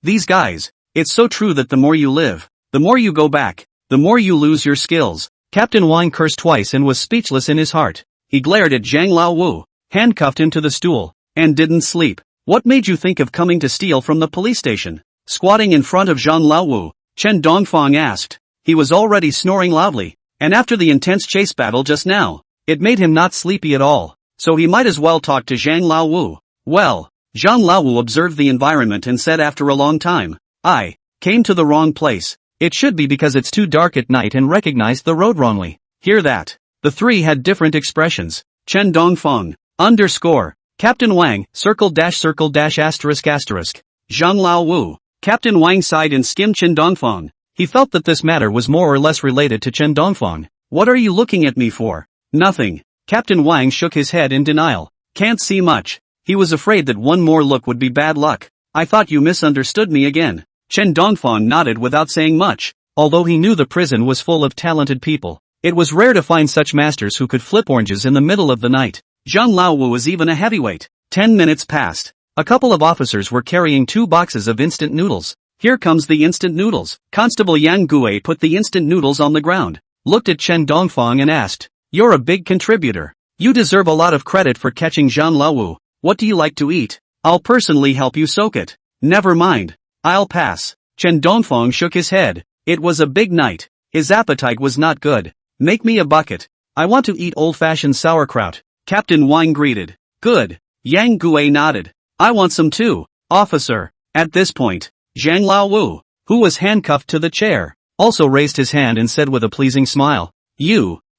Speaker 1: These guys. It's so true that the more you live, the more you go back, the more you lose your skills. Captain Wang cursed twice and was speechless in his heart. He glared at Zhang Laowu, handcuffed him to the stool, and didn't sleep. What made you think of coming to steal from the police station? Squatting in front of Zhang Laowu, Chen Dongfang asked. He was already snoring loudly, and after the intense chase battle just now, it made him not sleepy at all, so he might as well talk to Zhang Laowu. Well, Zhang Laowu observed the environment and said after a long time, I came to the wrong place. It should be because it's too dark at night and recognized the road wrongly. Hear that? The three had different expressions. Chen Dongfang, _ Captain Wang, *******. Zhang Laowu. Captain Wang sighed and skimmed Chen Dongfang. He felt that this matter was more or less related to Chen Dongfang. What are you looking at me for? Nothing. Captain Wang shook his head in denial. Can't see much. He was afraid that one more look would be bad luck. I thought you misunderstood me again. Chen Dongfang nodded without saying much. Although he knew the prison was full of talented people, it was rare to find such masters who could flip oranges in the middle of the night. Zhang Laowu was even a heavyweight. 10 minutes passed. A couple of officers were carrying 2 boxes of instant noodles. Here comes the instant noodles. Constable Yang Gui put the instant noodles on the ground, looked at Chen Dongfang and asked, You're a big contributor. You deserve a lot of credit for catching Zhang Laowu. What do you like to eat? I'll personally help you soak it. Never mind. I'll pass. Chen Dongfang shook his head. It was a big night. His appetite was not good. Make me a bucket. I want to eat old-fashioned sauerkraut. Captain Wang greeted. Good. Yang Gui nodded. I want some too, officer. At this point, Zhang Laowu, who was handcuffed to the chair, also raised his hand and said with a pleasing smile,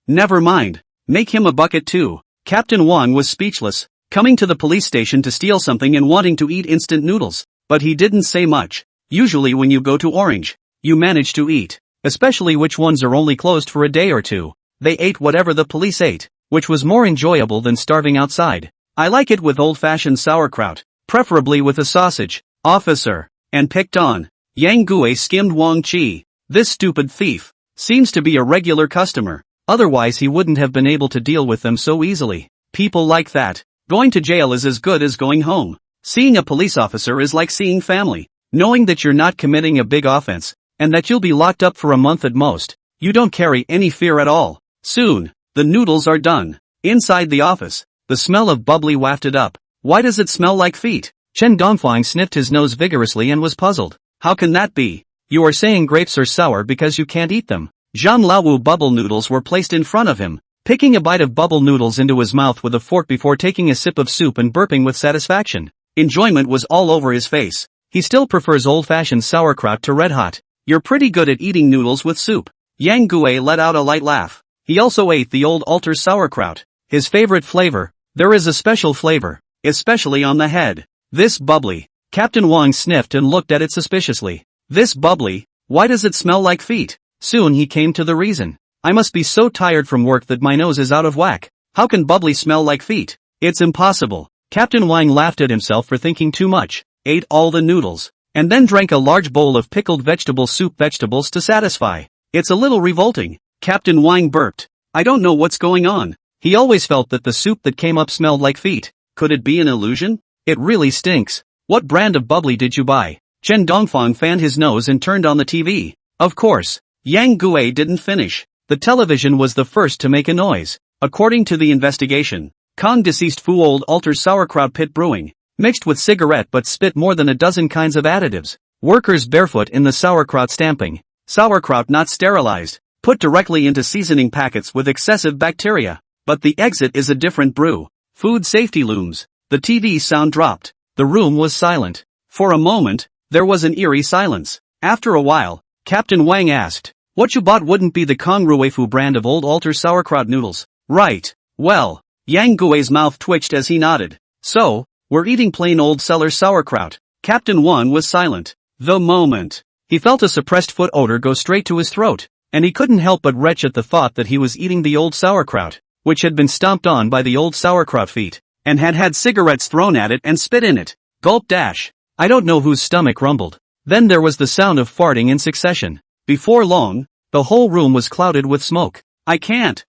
Speaker 1: Never mind. Make him a bucket too. Captain Wang was speechless, coming to the police station to steal something and wanting to eat instant noodles, but he didn't say much. Usually when you go to Orange, you manage to eat, especially which ones are only closed for a day or two. They ate whatever the police ate, which was more enjoyable than starving outside. I like it with old-fashioned sauerkraut, preferably with a sausage, officer, and picked on. Yang Gui skimmed Wang Qi. This stupid thief seems to be a regular customer, otherwise he wouldn't have been able to deal with them so easily. People like that. Going to jail is as good as going home. Seeing a police officer is like seeing family. Knowing that you're not committing a big offense, and that you'll be locked up for a month at most, you don't carry any fear at all. Soon, the noodles are done. Inside the office, the smell of bubbly wafted up. Why does it smell like feet? Chen Dongfang sniffed his nose vigorously and was puzzled. How can that be? You are saying grapes are sour because you can't eat them. Zhang Laowu bubble noodles were placed in front of him, picking a bite of bubble noodles into his mouth with a fork before taking a sip of soup and burping with satisfaction. Enjoyment was all over his face. He still prefers old-fashioned sauerkraut to red-hot. You're pretty good at eating noodles with soup. Yang Gui let out a light laugh. He also ate the old altar sauerkraut. His favorite flavor. There is a special flavor, especially on the head. This bubbly. Captain Wang sniffed and looked at it suspiciously. This bubbly? Why does it smell like feet? Soon he came to the reason. I must be so tired from work that my nose is out of whack. How can bubbly smell like feet? It's impossible. Captain Wang laughed at himself for thinking too much, ate all the noodles, and then drank a large bowl of pickled vegetable soup vegetables to satisfy. It's a little revolting. Captain Wang burped. I don't know what's going on. He always felt that the soup that came up smelled like feet. Could it be an illusion? It really stinks. What brand of bubbly did you buy? Chen Dongfang fanned his nose and turned on the TV. Of course. Yang Gui didn't finish. The television was the first to make a noise. According to the investigation, Kong deceased Fu old altar sauerkraut pit brewing, mixed with cigarette but spit more than a dozen kinds of additives. Workers barefoot in the sauerkraut stamping. Sauerkraut not sterilized, put directly into seasoning packets with excessive bacteria. But the exit is a different brew. Food safety looms. The TV sound dropped. The room was silent. For a moment, there was an eerie silence. After a while, Captain Wang asked, What you bought wouldn't be the Kong Ruefu brand of old altar sauerkraut noodles, right? Well, Yang Gui's mouth twitched as he nodded. So, we're eating plain old cellar sauerkraut. Captain Wang was silent. The moment he felt a suppressed foot odor go straight to his throat, and he couldn't help but retch at the thought that he was eating the old sauerkraut, which had been stomped on by the old sauerkraut feet, and had had cigarettes thrown at it and spit in it. Gulp dash. I don't know whose stomach rumbled. Then there was the sound of farting in succession. Before long, the whole room was clouded with smoke. I can't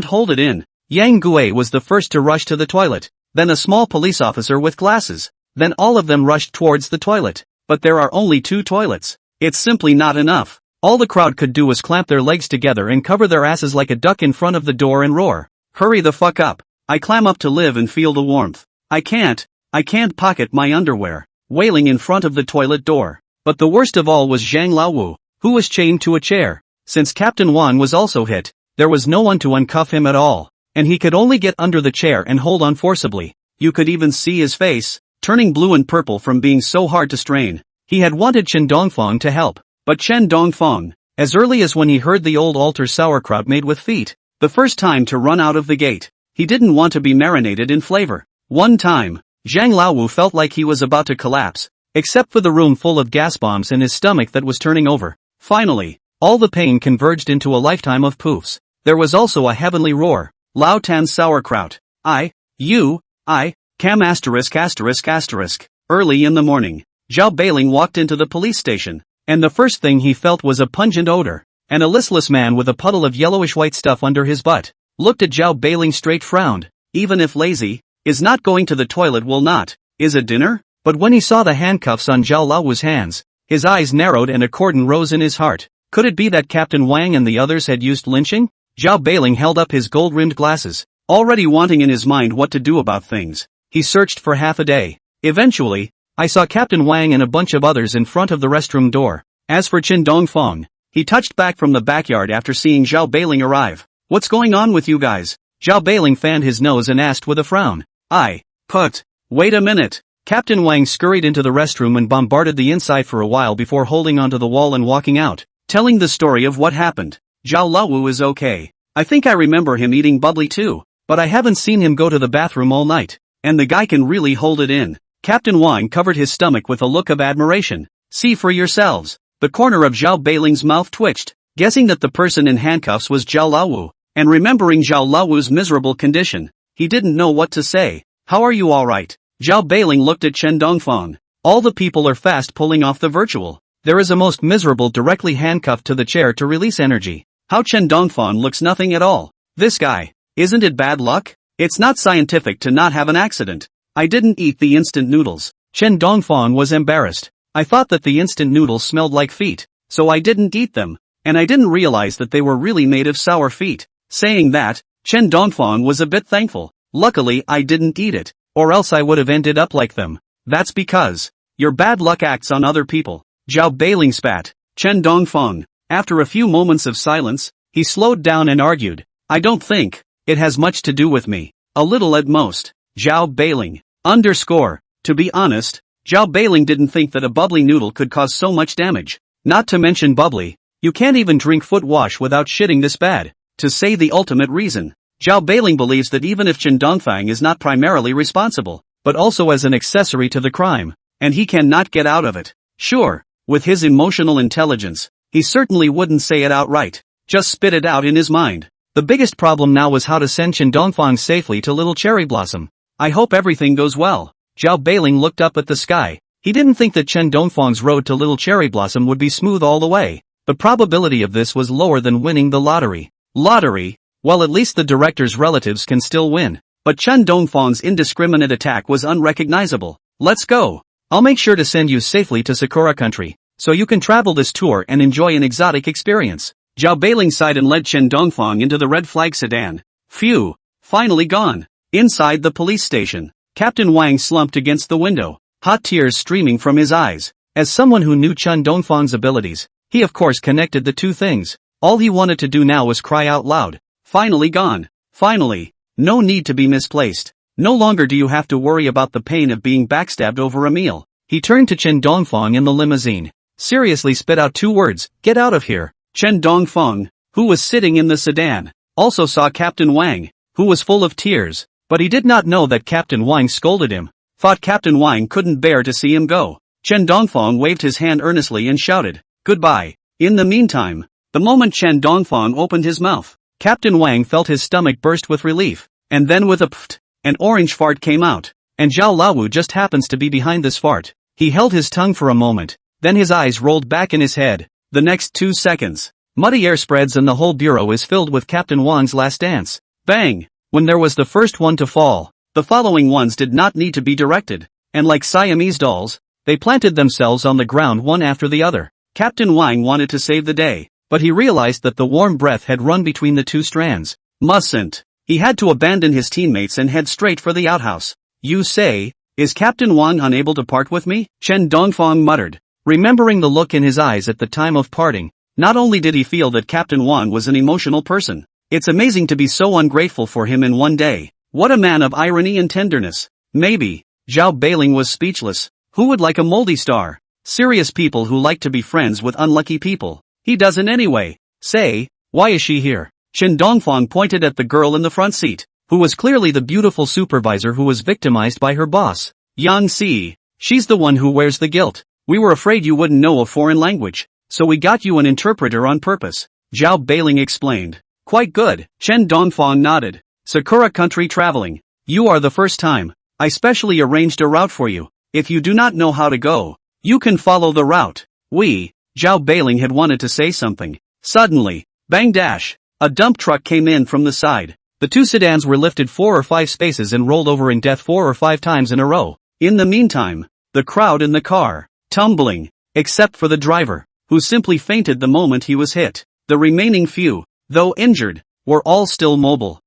Speaker 1: hold it in. Yang Gui was the first to rush to the toilet, then a small police officer with glasses. Then all of them rushed towards the toilet. But there are only 2 toilets. It's simply not enough. All the crowd could do was clamp their legs together and cover their asses like a duck in front of the door and roar. Hurry the fuck up. I climb up to live and feel the warmth. I can't pocket my underwear. Wailing in front of the toilet door. But the worst of all was Zhang Laowu, who was chained to a chair. Since Captain Wang was also hit, there was no one to uncuff him at all. And he could only get under the chair and hold on forcibly. You could even see his face, turning blue and purple from being so hard to strain. He had wanted Chen Dongfang to help. But Chen Dongfang, as early as when he heard the old altar sauerkraut made with feet, the first time to run out of the gate, he didn't want to be marinated in flavor. One time, Zhang Laowu felt like he was about to collapse, except for the room full of gas bombs in his stomach that was turning over. Finally, all the pain converged into a lifetime of poofs. There was also a heavenly roar. Lao Tan sauerkraut. Cam ****. Early in the morning, Zhao Beiling walked into the police station, and the first thing he felt was a pungent odor, and a listless man with a puddle of yellowish white stuff under his butt looked at Zhao Beiling straight frowned. Even if lazy, is not going to the toilet will not, is it dinner? But when he saw the handcuffs on Zhao Lao's hands, his eyes narrowed and a cordon rose in his heart. Could it be that Captain Wang and the others had used lynching? Zhao Beiling held up his gold-rimmed glasses, already wanting in his mind what to do about things. He searched for half a day. Eventually, I saw Captain Wang and a bunch of others in front of the restroom door. As for Chen Dongfang, he touched back from the backyard after seeing Zhao Beiling arrive. What's going on with you guys? Zhao Beiling fanned his nose and asked with a frown. Wait a minute. Captain Wang scurried into the restroom and bombarded the inside for a while before holding onto the wall and walking out, telling the story of what happened. Zhao Laowu is okay. I think I remember him eating bubbly too, but I haven't seen him go to the bathroom all night. And the guy can really hold it in. Captain Wang covered his stomach with a look of admiration. See for yourselves. The corner of Zhao Beiling's mouth twitched, guessing that the person in handcuffs was Zhao Laowu, and remembering Zhao Laowu's miserable condition, he didn't know what to say. How are you all right? Zhao Beiling looked at Chen Dongfang. All the people are fast pulling off the virtual. There is a most miserable directly handcuffed to the chair to release energy. How Chen Dongfang looks nothing at all. This guy. Isn't it bad luck? It's not scientific to not have an accident. I didn't eat the instant noodles. Chen Dongfang was embarrassed. I thought that the instant noodles smelled like feet, so I didn't eat them, and I didn't realize that they were really made of sour feet. Saying that, Chen Dongfang was a bit thankful. Luckily I didn't eat it, or else I would have ended up like them. That's because your bad luck acts on other people. Zhao Beiling spat. Chen Dongfang. After a few moments of silence, he slowed down and argued. I don't think it has much to do with me. A little at most. Zhao Beiling. To be honest, Zhao Beiling didn't think that a bubbly noodle could cause so much damage. Not to mention bubbly. You can't even drink foot wash without shitting this bad. To say the ultimate reason. Zhao Beiling believes that even if Chen Dongfang is not primarily responsible, but also as an accessory to the crime, and he cannot get out of it. Sure, with his emotional intelligence, he certainly wouldn't say it outright. Just spit it out in his mind. The biggest problem now was how to send Chen Dongfang safely to Little Cherry Blossom. I hope everything goes well. Zhao Beiling looked up at the sky. He didn't think that Chen Dongfang's road to Little Cherry Blossom would be smooth all the way. The probability of this was lower than winning the lottery. Lottery? Well, at least the director's relatives can still win. But Chen Dongfang's indiscriminate attack was unrecognizable. Let's go. I'll make sure to send you safely to Sakura Country, so you can travel this tour and enjoy an exotic experience. Zhao Beiling sighed and led Chen Dongfang into the red flag sedan. Phew. Finally gone. Inside the police station, Captain Wang slumped against the window, hot tears streaming from his eyes. As someone who knew Chen Dongfang's abilities, he of course connected the two things. All he wanted to do now was cry out loud. Finally gone. Finally. No need to be misplaced. No longer do you have to worry about the pain of being backstabbed over a meal. He turned to Chen Dongfang in the limousine. Seriously spit out 2 words, get out of here. Chen Dongfang, who was sitting in the sedan, also saw Captain Wang, who was full of tears, but he did not know that Captain Wang scolded him. Thought Captain Wang couldn't bear to see him go. Chen Dongfang waved his hand earnestly and shouted, goodbye. In the meantime, the moment Chen Dongfang opened his mouth, Captain Wang felt his stomach burst with relief, and then with a pft, an orange fart came out, and Zhao Laowu just happens to be behind this fart. He held his tongue for a moment, then his eyes rolled back in his head. The next 2 seconds, muddy air spreads and the whole bureau is filled with Captain Wang's last dance. Bang! When there was the first one to fall, the following ones did not need to be directed, and like Siamese dolls, they planted themselves on the ground one after the other. Captain Wang wanted to save the day, but he realized that the warm breath had run between the 2 strands. Mustn't. He had to abandon his teammates and head straight for the outhouse. You say, is Captain Wang unable to part with me? Chen Dongfang muttered, remembering the look in his eyes at the time of parting. Not only did he feel that Captain Wang was an emotional person, it's amazing to be so ungrateful for him in one day. What a man of irony and tenderness. Maybe. Zhao Beiling was speechless. Who would like a moldy star? Serious people who like to be friends with unlucky people. He doesn't anyway. Say, why is she here? Chen Dongfang pointed at the girl in the front seat, who was clearly the beautiful supervisor who was victimized by her boss. Yang Si. She's the one who wears the guilt. We were afraid you wouldn't know a foreign language, so we got you an interpreter on purpose. Zhao Beiling explained. Quite good. Chen Dongfang nodded. Sakura country traveling. You are the first time. I specially arranged a route for you. If you do not know how to go, you can follow the route. Zhao Beiling had wanted to say something. Suddenly, bang dash, a dump truck came in from the side. The 2 sedans were lifted 4 or 5 spaces and rolled over in death 4 or 5 times in a row. In the meantime, the crowd in the car, tumbling, except for the driver, who simply fainted the moment he was hit. The remaining few, though injured, were all still mobile.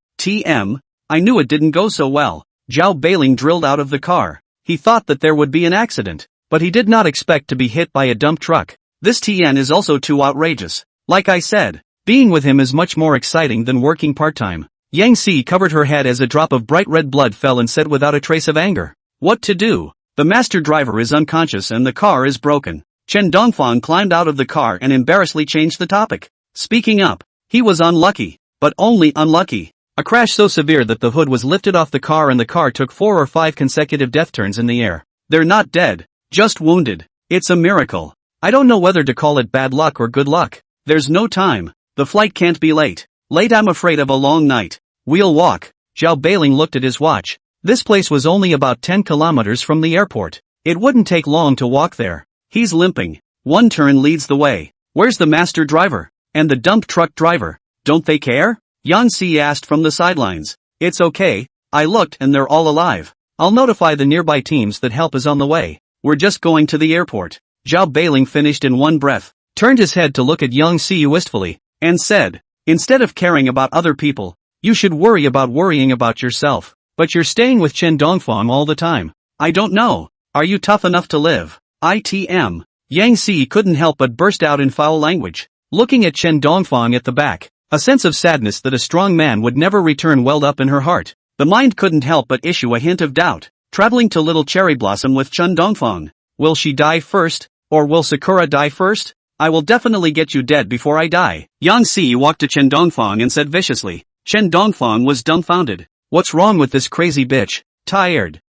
Speaker 1: I knew it didn't go so well. Zhao Beiling drilled out of the car. He thought that there would be an accident, but he did not expect to be hit by a dump truck. This TN is also too outrageous. Like I said, being with him is much more exciting than working part-time. Yang Si covered her head as a drop of bright red blood fell and said without a trace of anger, what to do? The master driver is unconscious and the car is broken. Chen Dongfang climbed out of the car and embarrassedly changed the topic. Speaking up, he was unlucky, but only unlucky. A crash so severe that the hood was lifted off the car and the car took 4 or 5 consecutive death turns in the air. They're not dead, just wounded. It's a miracle. I don't know whether to call it bad luck or good luck. There's no time. The flight can't be late. Late, I'm afraid of a long night. We'll walk. Zhao Beiling looked at his watch. This place was only about 10 kilometers from the airport. It wouldn't take long to walk there. He's limping. One turn leads the way. Where's the master driver? And the dump truck driver? Don't they care? Yang Si asked from the sidelines. It's okay. I looked and they're all alive. I'll notify the nearby teams that help is on the way. We're just going to the airport. Zhao Beiling finished in one breath, turned his head to look at Yang Si wistfully, and said, instead of caring about other people, you should worry about worrying about yourself. But you're staying with Chen Dongfang all the time. I don't know. Are you tough enough to live? Yang Si couldn't help but burst out in foul language, looking at Chen Dongfang at the back. A sense of sadness that a strong man would never return welled up in her heart. The mind couldn't help but issue a hint of doubt. Traveling to Little Cherry Blossom with Chen Dongfang. Will she die first, or will Sakura die first? I will definitely get you dead before I die. Yang Si walked to Chen Dongfang and said viciously. Chen Dongfang was dumbfounded. What's wrong with this crazy bitch? Tired.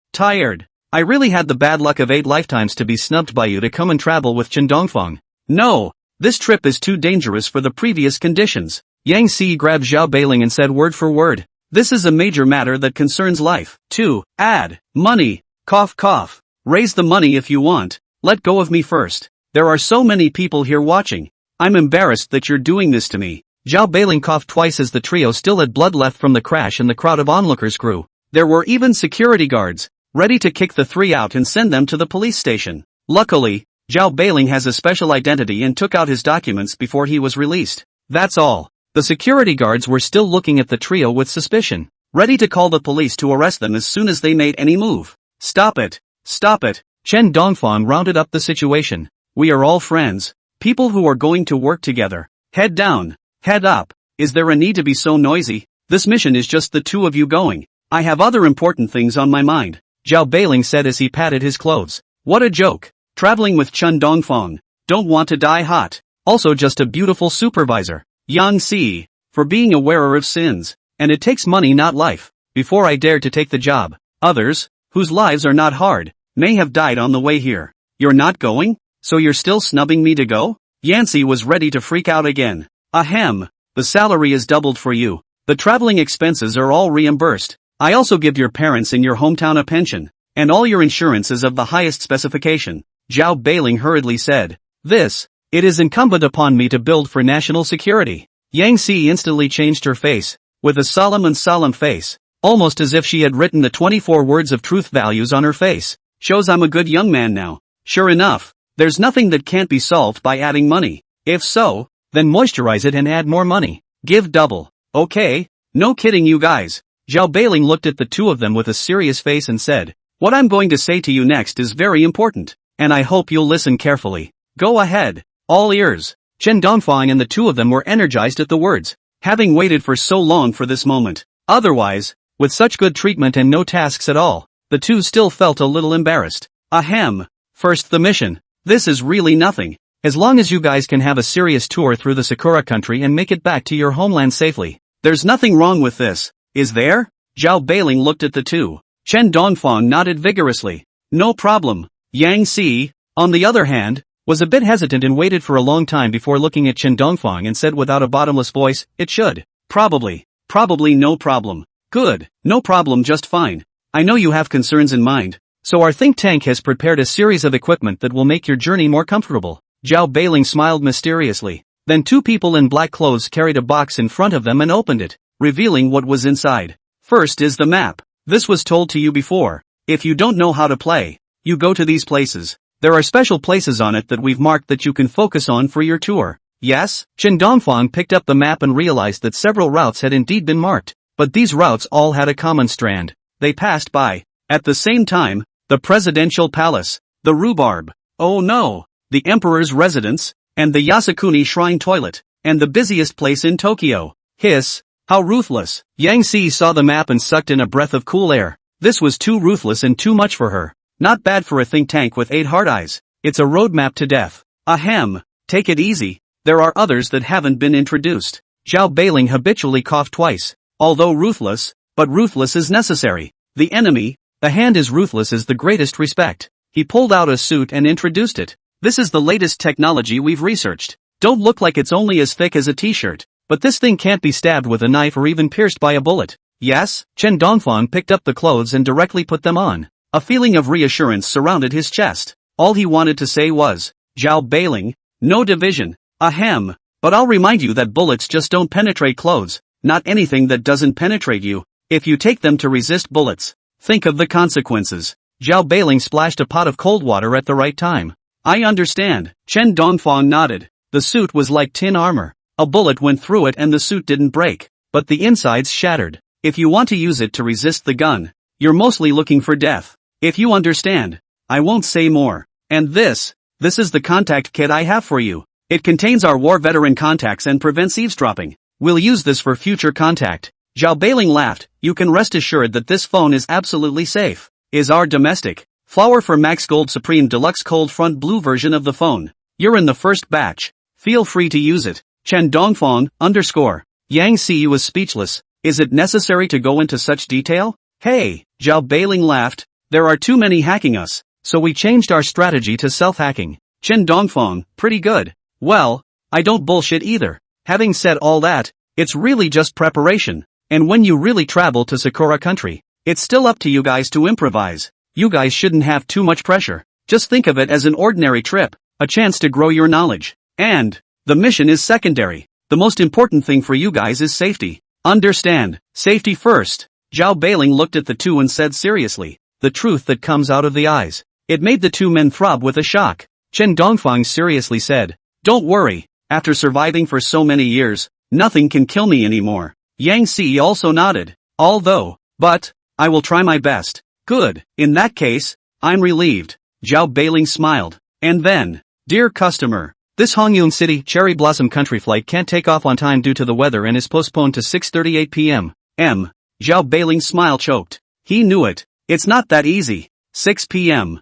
Speaker 1: I really had the bad luck of 8 lifetimes to be snubbed by you to come and travel with Chen Dongfang. No, this trip is too dangerous for the previous conditions. Yang Si grabbed Zhao Beiling and said word for word. This is a major matter that concerns life. 2. Add. Money. Cough. Raise the money if you want. Let go of me first. There are so many people here watching. I'm embarrassed that you're doing this to me. Zhao Beiling coughed twice as the trio still had blood left from the crash and the crowd of onlookers grew. There were even security guards, ready to kick the 3 out and send them to the police station. Luckily, Zhao Beiling has a special identity and took out his documents before he was released. That's all. The security guards were still looking at the trio with suspicion, ready to call the police to arrest them as soon as they made any move. Stop it. Chen Dongfang rounded up the situation. We are all friends, people who are going to work together. Head down, head up. Is there a need to be so noisy? This mission is just the 2 of you going. I have other important things on my mind, Zhao Beiling said as he patted his clothes. What a joke. Traveling with Chen Dongfang. Don't want to die hot. Also just a beautiful supervisor. Yang Si, for being a wearer of sins, and it takes money not life, before I dare to take the job. Others, whose lives are not hard, may have died on the way here. You're not going? So you're still snubbing me to go? Yang Si was ready to freak out again. Ahem, the salary is doubled for you. The traveling expenses are all reimbursed. I also give your parents in your hometown a pension. and all your insurance is of the highest specification. Zhao Beiling hurriedly said. It is incumbent upon me to build for national security. Yang Si instantly changed her face, with a solemn face, almost as if she had written the 24 words of truth values on her face. Shows I'm a good young man now. Sure enough, there's nothing that can't be solved by adding money. If so, then moisturize it and add more money. Give double. Okay? No kidding you guys. Zhao Beiling looked at the two of them with a serious face and said, what I'm going to say to you next is very important, and I hope you'll listen carefully. Go ahead. All ears. Chen Dongfang and the two of them were energized at the words, having waited for so long for this moment. Otherwise, with such good treatment and no tasks at all, the two still felt a little embarrassed. Ahem. First the mission. This is really nothing. As long as you guys can have a serious tour through the Sakura country and make it back to your homeland safely. There's nothing wrong with this, is there? Zhao Beiling looked at the two. Chen Dongfang nodded vigorously. No problem. Yang Si, on the other hand, was a bit hesitant and waited for a long time before looking at Chen Dongfang and said without a bottomless voice, it should. Probably no problem. Good, no problem, just fine. I know you have concerns in mind, so our think tank has prepared a series of equipment that will make your journey more comfortable. Zhao Beiling smiled mysteriously. Then two people in black clothes carried a box in front of them and opened it, revealing what was inside. First is the map. This was told to you before. If you don't know how to play, you go to these places. There are special places on it that we've marked that you can focus on for your tour. Yes? Chen Dongfang picked up the map and realized that several routes had indeed been marked, but these routes all had a common strand. They passed by, at the same time, the presidential palace, the rhubarb, oh no, the emperor's residence, and the Yasukuni shrine toilet, and the busiest place in Tokyo. Hiss, how ruthless. Yang Si saw the map and sucked in a breath of cool air. This was too ruthless and too much for her. Not bad for a think tank with 8 hard eyes. It's a roadmap to death. Ahem, take it easy, there are others that haven't been introduced. Zhao Beiling habitually coughed twice. Although ruthless, but ruthless is necessary. The enemy, the hand is ruthless is the greatest respect. He pulled out a suit and introduced it. This is the latest technology we've researched. Don't look like it's only as thick as a t-shirt, but this thing can't be stabbed with a knife or even pierced by a bullet. Yes? Chen Dongfang picked up the clothes and directly put them on. A feeling of reassurance surrounded his chest. All he wanted to say was, Zhao Beiling, no division. Ahem. But I'll remind you that bullets just don't penetrate clothes, not anything that doesn't penetrate you. If you take them to resist bullets, think of the consequences. Zhao Beiling splashed a pot of cold water at the right time. I understand. Chen Dongfang nodded. The suit was like tin armor. A bullet went through it and the suit didn't break, but the insides shattered. If you want to use it to resist the gun, you're mostly looking for death. If you understand, I won't say more. And this is the contact kit I have for you. It contains our war veteran contacts and prevents eavesdropping. We'll use this for future contact. Zhao Beiling laughed. You can rest assured that this phone is absolutely safe. Is our domestic flower for Max Gold Supreme Deluxe Cold Front Blue version of the phone. You're in the first batch. Feel free to use it. Chen Dongfang, _ Yang Si was speechless. Is it necessary to go into such detail? Hey, Zhao Beiling laughed. There are too many hacking us, so we changed our strategy to self-hacking. Chen Dongfang, pretty good. Well, I don't bullshit either. Having said all that, it's really just preparation. And when you really travel to Sakura country, it's still up to you guys to improvise. You guys shouldn't have too much pressure. Just think of it as an ordinary trip, a chance to grow your knowledge. And the mission is secondary. The most important thing for you guys is safety. Understand? Safety first. Zhao Beiling looked at the two and said seriously, the truth that comes out of the eyes. It made the two men throb with a shock. Chen Dongfang seriously said, don't worry, after surviving for so many years, nothing can kill me anymore. Yang Si also nodded. But, I will try my best. Good, in that case, I'm relieved. Zhao Beiling smiled. And then, dear customer, this Hongyun City Cherry Blossom Country flight can't take off on time due to the weather and is postponed to 6:38 p.m. Zhao Beiling's smile choked. He knew it. It's not that easy. 6 p.m.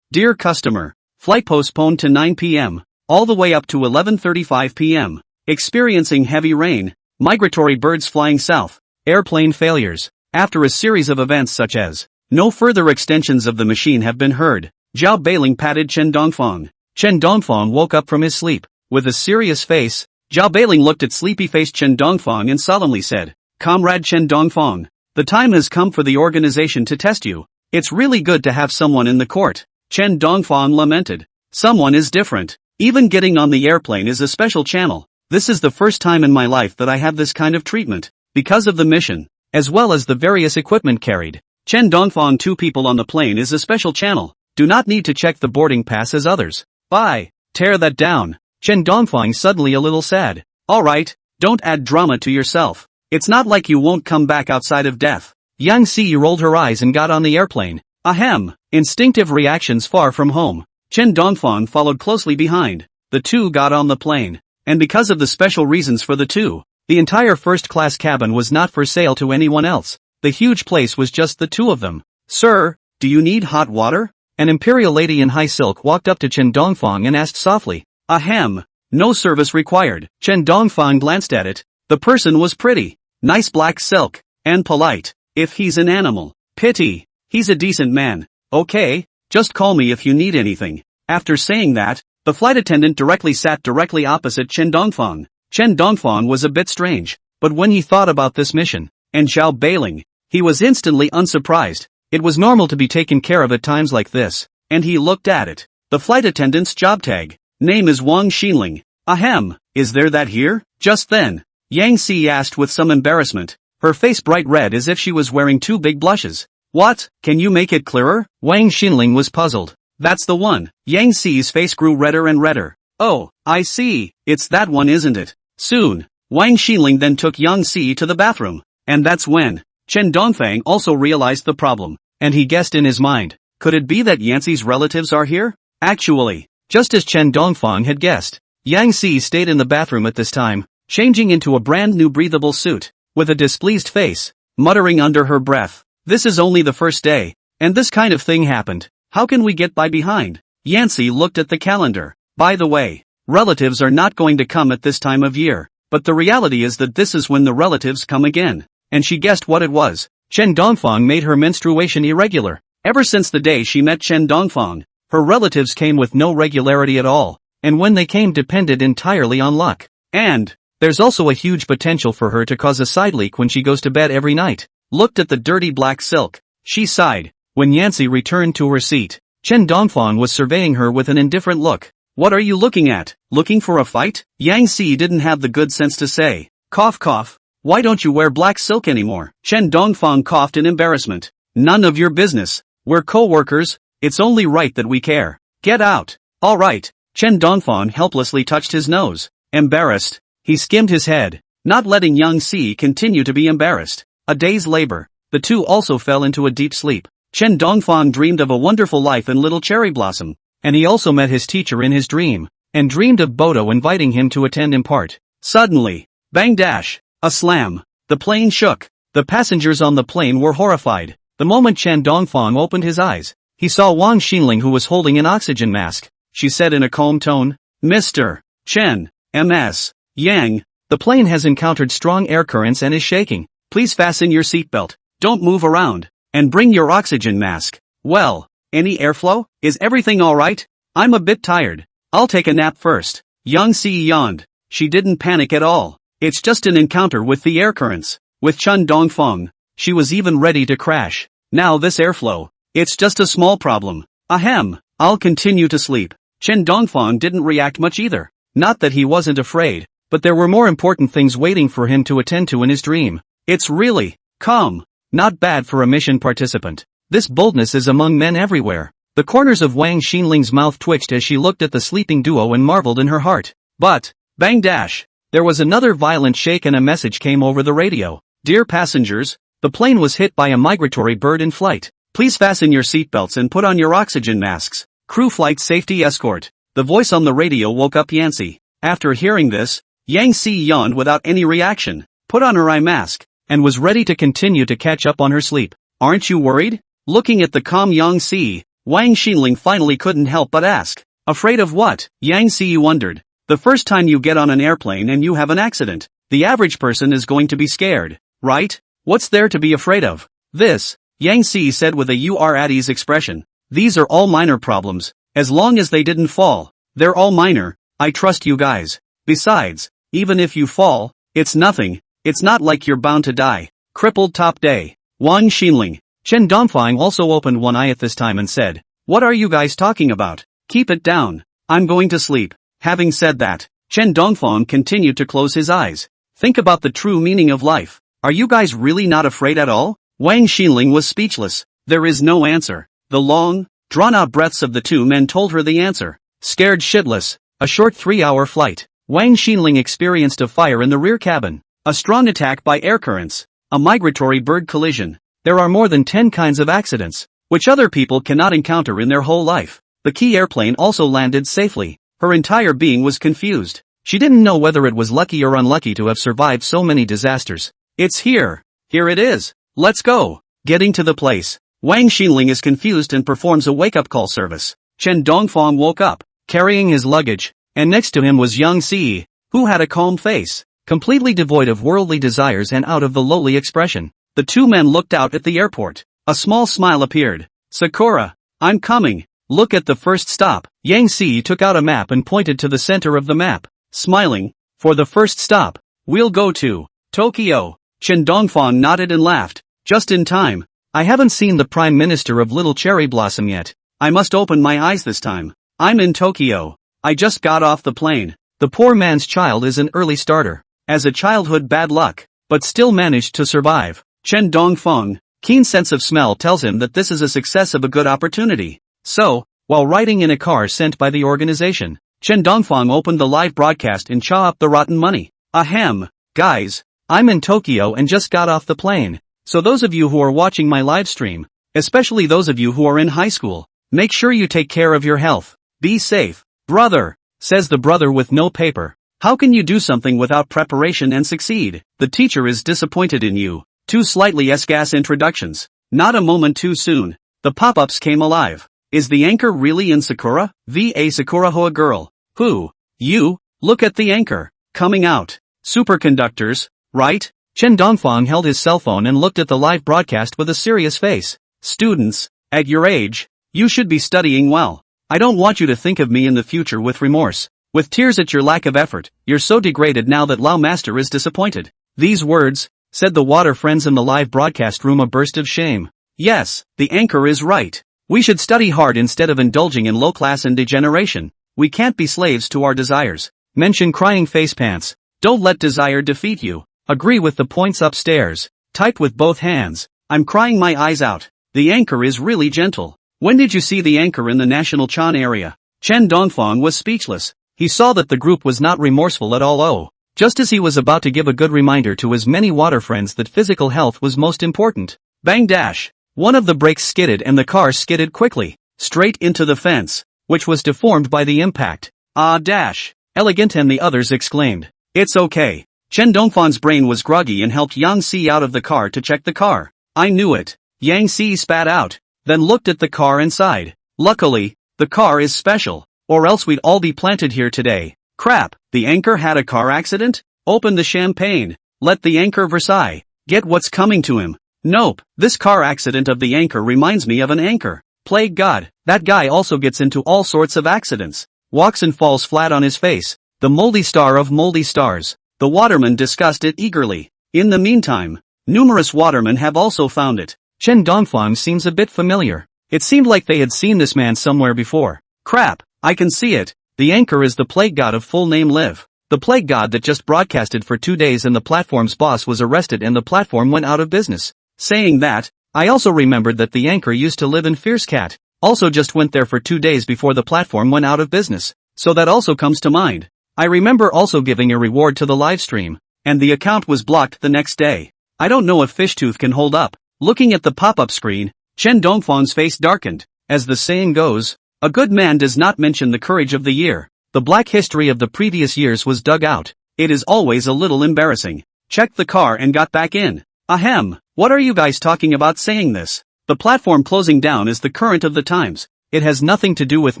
Speaker 1: Dear customer, flight postponed to 9 p.m. all the way up to 11:35 p.m. Experiencing heavy rain, migratory birds flying south, airplane failures. After a series of events such as, no further extensions of the machine have been heard. Zhao Beiling patted Chen Dongfang. Chen Dongfang woke up from his sleep. With a serious face, Zhao Beiling looked at sleepy-faced Chen Dongfang and solemnly said, Comrade Chen Dongfang, the time has come for the organization to test you. It's really good to have someone in the court, Chen Dongfang lamented. Someone is different. Even getting on the airplane is a special channel. This is the first time in my life that I have this kind of treatment, because of the mission, as well as the various equipment carried. Chen Dongfang, 2 people on the plane is a special channel. Do not need to check the boarding pass as others. Bye. Tear that down. Chen Dongfang suddenly a little sad. Alright, don't add drama to yourself. It's not like you won't come back outside of death. Yang Si rolled her eyes and got on the airplane. Ahem. Instinctive reactions far from home. Chen Dongfang followed closely behind. The 2 got on the plane. And because of the special reasons for the 2, the entire first-class cabin was not for sale to anyone else. The huge place was just the 2 of them. Sir, do you need hot water? An imperial lady in high silk walked up to Chen Dongfang and asked softly. Ahem. No service required. Chen Dongfang glanced at it. The person was pretty. Nice black silk. And polite. If he's an animal. Pity. He's a decent man. Okay, just call me if you need anything. After saying that, the flight attendant sat directly opposite Chen Dongfang. Chen Dongfang was a bit strange, but when he thought about this mission, and Zhao Beiling, he was instantly unsurprised. It was normal to be taken care of at times like this, and he looked at it. The flight attendant's job tag. Name is Wang Xinling. Ahem, is there that here? Just then, Yang Si asked with some embarrassment, her face bright red as if she was wearing 2 big blushes. What? Can you make it clearer? Wang Xinling was puzzled. That's the one. Yang Si's face grew redder and redder. Oh, I see. It's that one, isn't it? Soon, Wang Xinling then took Yang Si to the bathroom. And that's when Chen Dongfang also realized the problem. And he guessed in his mind, could it be that Yanxi's relatives are here? Actually, just as Chen Dongfang had guessed, Yang Si stayed in the bathroom at this time, changing into a brand new breathable suit, with a displeased face, muttering under her breath. This is only the first day, and this kind of thing happened. How can we get by behind? Yancy looked at the calendar. By the way, relatives are not going to come at this time of year, but the reality is that this is when the relatives come again. And she guessed what it was. Chen Dongfang made her menstruation irregular. Ever since the day she met Chen Dongfang, her relatives came with no regularity at all, and when they came depended entirely on luck. And there's also a huge potential for her to cause a side leak when she goes to bed every night. Looked at the dirty black silk. She sighed. When Yancy returned to her seat, Chen Dongfang was surveying her with an indifferent look. What are you looking at? Looking for a fight? Yang Si didn't have the good sense to say. Cough cough. Why don't you wear black silk anymore? Chen Dongfang coughed in embarrassment. None of your business. We're co-workers. It's only right that we care. Get out. All right. Chen Dongfang helplessly touched his nose. Embarrassed. He skimmed his head, not letting Yang Si continue to be embarrassed. A day's labor. The 2 also fell into a deep sleep. Chen Dongfang dreamed of a wonderful life in Little Cherry Blossom, and he also met his teacher in his dream, and dreamed of Bodo inviting him to attend in part. Suddenly, bang dash, a slam. The plane shook. The passengers on the plane were horrified. The moment Chen Dongfang opened his eyes, he saw Wang Xinling, who was holding an oxygen mask. She said in a calm tone, Mr. Chen, M.S. Yang, the plane has encountered strong air currents and is shaking. Please fasten your seatbelt, don't move around, and bring your oxygen mask. Well, any airflow? Is everything alright? I'm a bit tired. I'll take a nap first. Yang Si yawned. She didn't panic at all. It's just an encounter with the air currents. With Chen Dongfang, she was even ready to crash. Now this airflow, it's just a small problem. Ahem, I'll continue to sleep. Chen Dongfang didn't react much either. Not that he wasn't afraid, but there were more important things waiting for him to attend to in his dream. It's really calm. Not bad for a mission participant. This boldness is among men everywhere. The corners of Wang Xinling's mouth twitched as she looked at the sleeping duo and marveled in her heart. But, bang dash, there was another violent shake and a message came over the radio. Dear passengers, the plane was hit by a migratory bird in flight. Please fasten your seatbelts and put on your oxygen masks. Crew flight safety escort. The voice on the radio woke up Yancy. After hearing this, Yang Si yawned without any reaction, put on her eye mask, and was ready to continue to catch up on her sleep. Aren't you worried? Looking at the calm Yang Si, Wang Xinling finally couldn't help but ask. Afraid of what? Yang Si wondered. The first time you get on an airplane and you have an accident, the average person is going to be scared, right? What's there to be afraid of? This, Yang Si said with a "you are at ease" expression. These are all minor problems. As long as they didn't fall, they're all minor. I trust you guys. Besides, even if you fall, it's nothing. It's not like you're bound to die. Crippled top day. Wang Xinling. Chen Dongfang also opened one eye at this time and said, "What are you guys talking about? Keep it down. I'm going to sleep." Having said that, Chen Dongfang continued to close his eyes. Think about the true meaning of life. Are you guys really not afraid at all? Wang Xinling was speechless. There is no answer. The long, drawn-out breaths of the two men told her the answer. Scared shitless. A short 3-hour flight. Wang Xinling experienced a fire in the rear cabin. A strong attack by air currents. A migratory bird collision. There are more than 10 kinds of accidents, which other people cannot encounter in their whole life. The key airplane also landed safely. Her entire being was confused. She didn't know whether it was lucky or unlucky to have survived so many disasters. It's here. Here it is. Let's go. Getting to the place. Wang Xinling is confused and performs a wake-up call service. Chen Dongfang woke up, carrying his luggage, and next to him was Yang Si, who had a calm face, completely devoid of worldly desires and out of the lowly expression. The two men looked out at the airport. A small smile appeared. "Sakura, I'm coming. Look at the first stop." Yang Si took out a map and pointed to the center of the map, smiling. "For the first stop, we'll go to Tokyo." Chen Dongfang nodded and laughed. "Just in time. I haven't seen the Prime Minister of Little Cherry Blossom yet. I must open my eyes this time. I'm in Tokyo. I just got off the plane." The poor man's child is an early starter. As a childhood bad luck, but still managed to survive. Chen Dongfang, keen sense of smell tells him that this is a success of a good opportunity. So, while riding in a car sent by the organization, Chen Dongfang opened the live broadcast and chaw up the rotten money. Ahem, guys, I'm in Tokyo and just got off the plane. So those of you who are watching my live stream, especially those of you who are in high school, make sure you take care of your health. Be safe. "Brother," says the brother with no paper. "How can you do something without preparation and succeed? The teacher is disappointed in you." Two slightly scarce introductions. Not a moment too soon. The pop-ups came alive. Is the anchor really in Sakura? V.A. Sakura Hoa girl. Who? You? Look at the anchor. Coming out. Superconductors, right? Chen Dongfang held his cell phone and looked at the live broadcast with a serious face. "Students, at your age, you should be studying well. I don't want you to think of me in the future with remorse, with tears at your lack of effort. You're so degraded now that Lao Master is disappointed." These words, said the water friends in the live broadcast room, a burst of shame. Yes, the anchor is right. We should study hard instead of indulging in low class and degeneration. We can't be slaves to our desires. Mention crying face pants. Don't let desire defeat you. Agree with the points upstairs. Type with both hands. I'm crying my eyes out. The anchor is really gentle. When did you see the anchor in the National Chan area? Chen Dongfang was speechless. He saw that the group was not remorseful at all. Just as he was about to give a good reminder to his many water friends that physical health was most important. Bang dash! One of the brakes skidded and the car skidded quickly, straight into the fence, which was deformed by the impact. "Ah dash! Elegant!" and the others exclaimed. "It's okay." Chen Dongfang's brain was groggy and helped Yang Si out of the car to check the car. "I knew it." Yang Si spat out, then looked at the car and sighed. "Luckily, the car is special, or else we'd all be planted here today. Crap, the anchor had a car accident? Open the champagne. Let the anchor Versailles. Get what's coming to him. Nope, this car accident of the anchor reminds me of an anchor. Plague God, that guy also gets into all sorts of accidents. Walks and falls flat on his face. The moldy star of moldy stars." The watermen discussed it eagerly. In the meantime, numerous watermen have also found it. Chen Dongfang seems a bit familiar. It seemed like they had seen this man somewhere before. Crap, I can see it. The anchor is the plague god of full name Liv. The plague god that just broadcasted for 2 days and the platform's boss was arrested and the platform went out of business. Saying that, I also remembered that the anchor used to live in Fierce Cat. Also just went there for 2 days before the platform went out of business. So that also comes to mind. I remember also giving a reward to the live stream, and the account was blocked the next day. I don't know if Fishtooth can hold up. Looking at the pop-up screen, Chen Dongfang's face darkened. As the saying goes, a good man does not mention the courage of the year. The black history of the previous years was dug out. It is always a little embarrassing. Checked the car and got back in. Ahem, what are you guys talking about saying this? The platform closing down is the current of the times. It has nothing to do with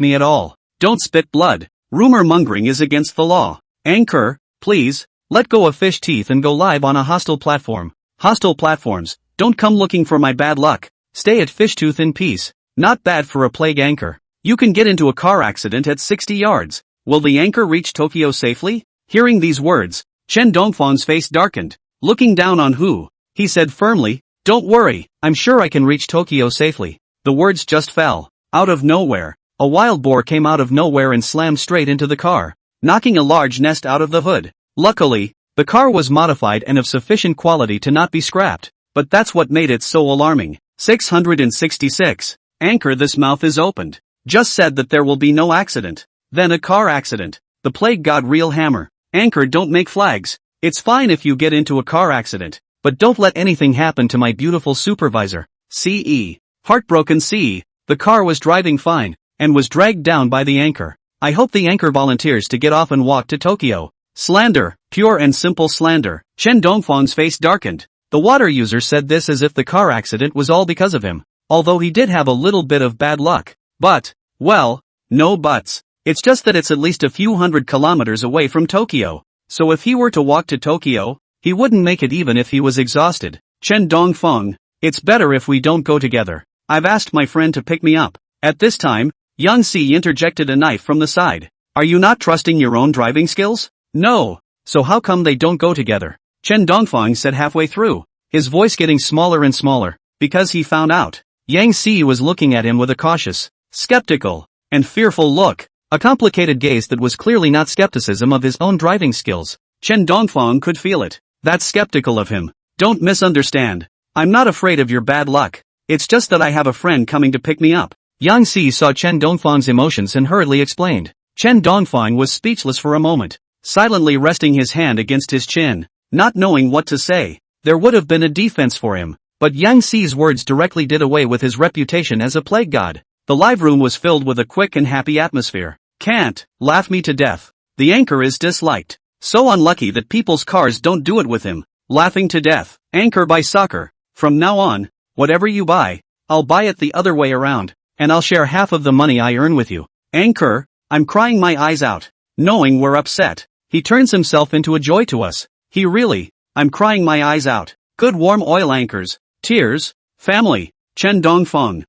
Speaker 1: me at all. Don't spit blood. Rumor mongering is against the law. Anchor, please, let go of fish teeth and go live on a hostile platform. Hostile platforms, don't come looking for my bad luck. Stay at Fishtooth in peace. Not bad for a plague anchor. You can get into a car accident at 60 yards. Will the anchor reach Tokyo safely? Hearing these words, Chen Dongfang's face darkened. Looking down on who, he said firmly, Don't worry, I'm sure I can reach Tokyo safely. The words just fell. Out of nowhere, a wild boar came out of nowhere and slammed straight into the car, knocking a large nest out of the hood. Luckily, the car was modified and of sufficient quality to not be scrapped, but that's what made it so alarming. 666. Anchor, this mouth is opened. Just said that there will be no accident. Then a car accident. The plague god real hammer. Anchor, don't make flags. It's fine if you get into a car accident, but don't let anything happen to my beautiful supervisor. CE. Heartbroken CE. The car was driving fine, and was dragged down by the anchor. I hope the anchor volunteers to get off and walk to Tokyo. Slander. Pure and simple slander. Chen Dongfang's face darkened. The water user said this as if the car accident was all because of him, although he did have a little bit of bad luck. But, well, no buts. It's just that it's at least a few hundred kilometers away from Tokyo. So if he were to walk to Tokyo, he wouldn't make it even if he was exhausted. Chen Dongfang, it's better if we don't go together. I've asked my friend to pick me up. At this time, Yang Si interjected a knife from the side. Are you not trusting your own driving skills? No. So how come they don't go together? Chen Dongfang said halfway through, his voice getting smaller and smaller, because he found out. Yang Si was looking at him with a cautious, skeptical, and fearful look, a complicated gaze that was clearly not skepticism of his own driving skills. Chen Dongfang could feel it. That's skeptical of him. Don't misunderstand. I'm not afraid of your bad luck. It's just that I have a friend coming to pick me up. Yang Si saw Chen Dongfang's emotions and hurriedly explained. Chen Dongfang was speechless for a moment, silently resting his hand against his chin, not knowing what to say. There would have been a defense for him, but Yang Si's words directly did away with his reputation as a plague god. The live room was filled with a quick and happy atmosphere. Can't laugh me to death. The anchor is disliked. So unlucky that people's cars don't do it with him. Laughing to death. Anchor by soccer. From now on, whatever you buy, I'll buy it the other way around, and I'll share half of the money I earn with you. Anchor, I'm crying my eyes out. Knowing we're upset, he turns himself into a joy to us. He really, I'm crying my eyes out. Good warm oil anchors. Tears. Family. Chen Dongfang.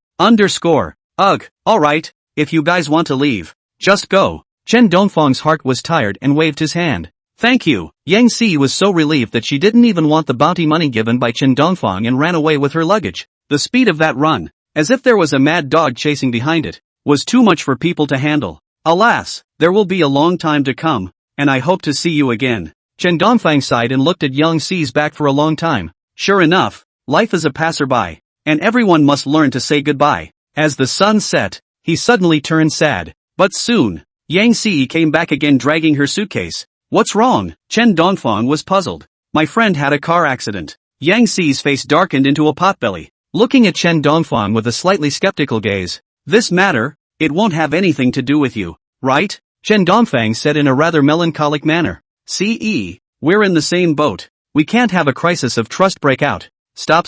Speaker 1: Ugh, alright, if you guys want to leave, just go. Chen Dongfang's heart was tired and waved his hand. Thank you. Yang Si was so relieved that she didn't even want the bounty money given by Chen Dongfang and ran away with her luggage. The speed of that run, as if there was a mad dog chasing behind it, was too much for people to handle. Alas, there will be a long time to come, and I hope to see you again. Chen Dongfang sighed and looked at Yang Si's back for a long time. Sure enough, life is a passerby, and everyone must learn to say goodbye. As the sun set, he suddenly turned sad. But soon, Yang Si came back again dragging her suitcase. What's wrong? Chen Dongfang was puzzled. My friend had a car accident. Yang Si's face darkened into a potbelly, looking at Chen Dongfang with a slightly skeptical gaze. This matter, it won't have anything to do with you, right? Chen Dongfang said in a rather melancholic manner. CE, we're in the same boat. We can't have a crisis of trust break out. Stop.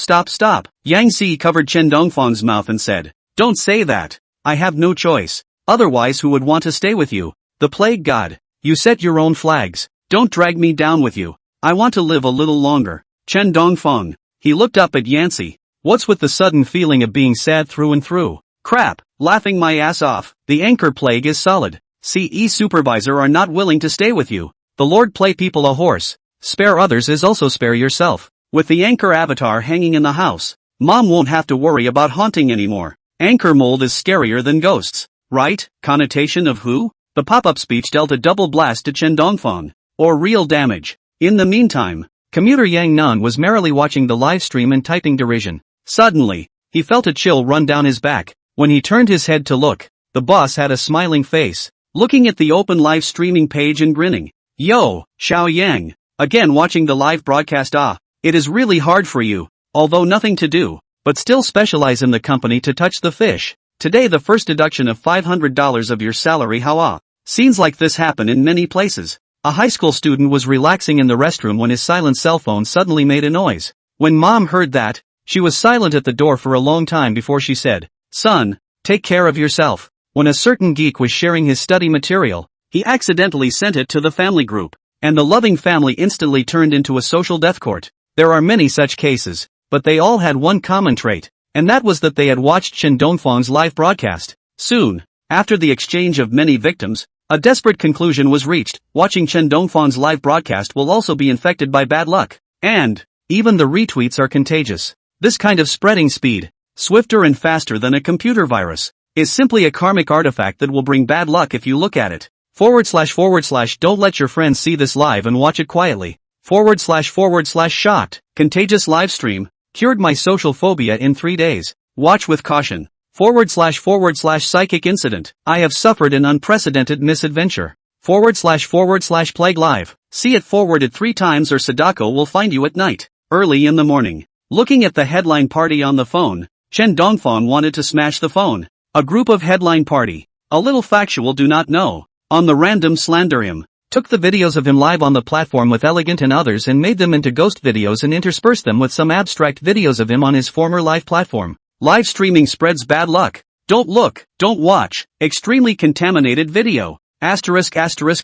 Speaker 1: Yang Si covered Chen Dongfang's mouth and said, don't say that. I have no choice. Otherwise who would want to stay with you? The plague god. You set your own flags. Don't drag me down with you. I want to live a little longer. Chen Dongfang. He looked up at Yancy. What's with the sudden feeling of being sad through and through? Crap, laughing my ass off. The anchor plague is solid. CE supervisor are not willing to stay with you. The Lord play people a horse. Spare others is also spare yourself. With the anchor avatar hanging in the house, Mom won't have to worry about haunting anymore. Anchor mold is scarier than ghosts, right? Connotation of who? The pop-up speech dealt a double blast to Chen Dongfang, or real damage. In the meantime, commuter Yang Nan was merrily watching the live stream and typing derision. Suddenly, he felt a chill run down his back. When he turned his head to look, the boss had a smiling face, looking at the open live streaming page and grinning. Yo, Xiao Yang, again watching the live broadcast. It is really hard for you, although nothing to do, but still specialize in the company to touch the fish. Today the first deduction of $500 of your salary. How? Scenes like this happen in many places. A high school student was relaxing in the restroom when his silent cell phone suddenly made a noise. When Mom heard that, she was silent at the door for a long time before she said, "Son, take care of yourself." When a certain geek was sharing his study material, he accidentally sent it to the family group, and the loving family instantly turned into a social death court. There are many such cases, but they all had one common trait, and that was that they had watched Chen Dongfang's live broadcast. Soon, after the exchange of many victims, a desperate conclusion was reached. Watching Chen Dongfang's live broadcast will also be infected by bad luck. And even the retweets are contagious. This kind of spreading speed, swifter and faster than a computer virus, is simply a karmic artifact that will bring bad luck if you look at it. // Don't let your friends see this live and watch it quietly. / Shocked. Contagious livestream. Cured my social phobia in 3 days. Watch with caution. / Psychic incident. I have suffered an unprecedented misadventure. / Plague live. See it forwarded 3 times or Sadako will find you at night. Early in the morning. Looking at the headline party on the phone, Chen Dongfang wanted to smash the phone. A group of headline party. A little factual do not know. On the random slander him. Took the videos of him live on the platform with Elegant and others and made them into ghost videos and interspersed them with some abstract videos of him on his former live platform. Live streaming spreads bad luck. Don't look, don't watch. Extremely contaminated video. ***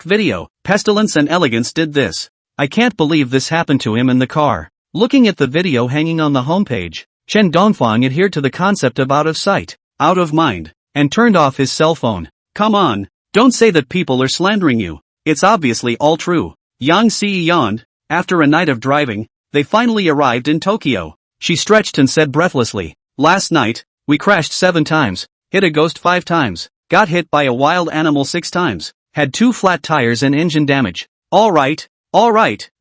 Speaker 1: video. Pestilence and Elegance did this. I can't believe this happened to him in the car. Looking at the video hanging on the homepage, Chen Dongfang adhered to the concept of out of sight, out of mind, and turned off his cell phone. Come on, don't say that people are slandering you. It's obviously all true. Yang Si yawned. After a night of driving, they finally arrived in Tokyo. She stretched and said breathlessly, "Last night, we crashed 7 times, hit a ghost 5 times, got hit by a wild animal 6 times, had 2 flat tires and engine damage." All right,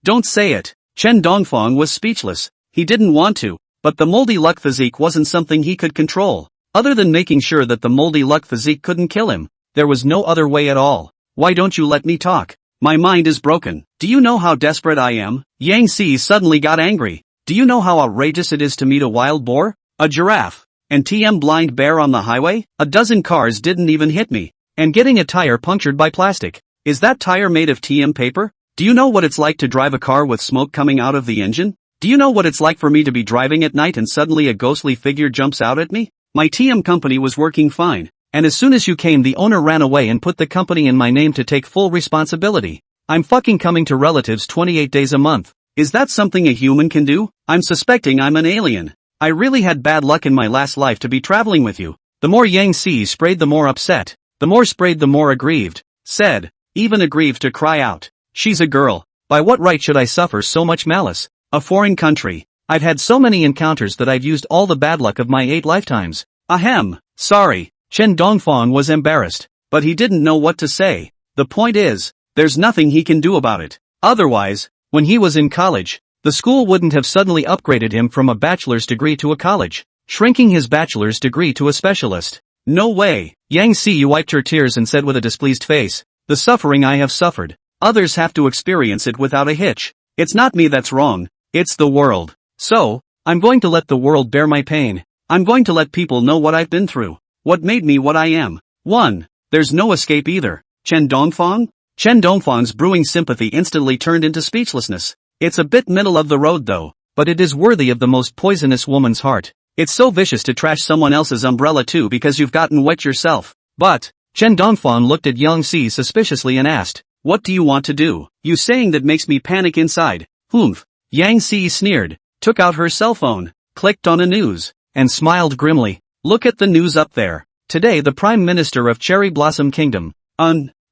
Speaker 1: don't say it. Chen Dongfang was speechless. He didn't want to, but the moldy luck physique wasn't something he could control. Other than making sure that the moldy luck physique couldn't kill him, there was no other way at all. Why don't you let me talk? My mind is broken. Do you know how desperate I am? Yang Si suddenly got angry. Do you know how outrageous it is to meet a wild boar, a giraffe, and blind bear on the highway? A dozen cars didn't even hit me. And getting a tire punctured by plastic. Is that tire made of paper? Do you know what it's like to drive a car with smoke coming out of the engine? Do you know what it's like for me to be driving at night and suddenly a ghostly figure jumps out at me? My company was working fine. And as soon as you came, the owner ran away and put the company in my name to take full responsibility. I'm fucking coming to relatives 28 days a month. Is that something a human can do? I'm suspecting I'm an alien. I really had bad luck in my last life to be traveling with you. The more Yang Si sprayed, the more upset. The more sprayed, the more aggrieved. Said, even aggrieved to cry out. She's a girl. By what right should I suffer so much malice? A foreign country. I've had so many encounters that I've used all the bad luck of my 8 lifetimes. Ahem. Sorry. Chen Dongfang was embarrassed, but he didn't know what to say. The point is, there's nothing he can do about it. Otherwise, when he was in college, the school wouldn't have suddenly upgraded him from a bachelor's degree to a college, shrinking his bachelor's degree to a specialist. No way. Yang Si wiped her tears and said with a displeased face, the suffering I have suffered, others have to experience it without a hitch. It's not me that's wrong, it's the world. So, I'm going to let the world bear my pain. I'm going to let people know what I've been through. What made me what I am? 1. There's no escape either. Chen Dongfang? Chen Dongfang's brewing sympathy instantly turned into speechlessness. It's a bit middle of the road though, but it is worthy of the most poisonous woman's heart. It's so vicious to trash someone else's umbrella too because you've gotten wet yourself. But, Chen Dongfang looked at Yang Si suspiciously and asked, what do you want to do? You saying that makes me panic inside. Humph. Yang Si sneered, took out her cell phone, clicked on a news, and smiled grimly. Look at the news up there. Today the Prime Minister of Cherry Blossom Kingdom,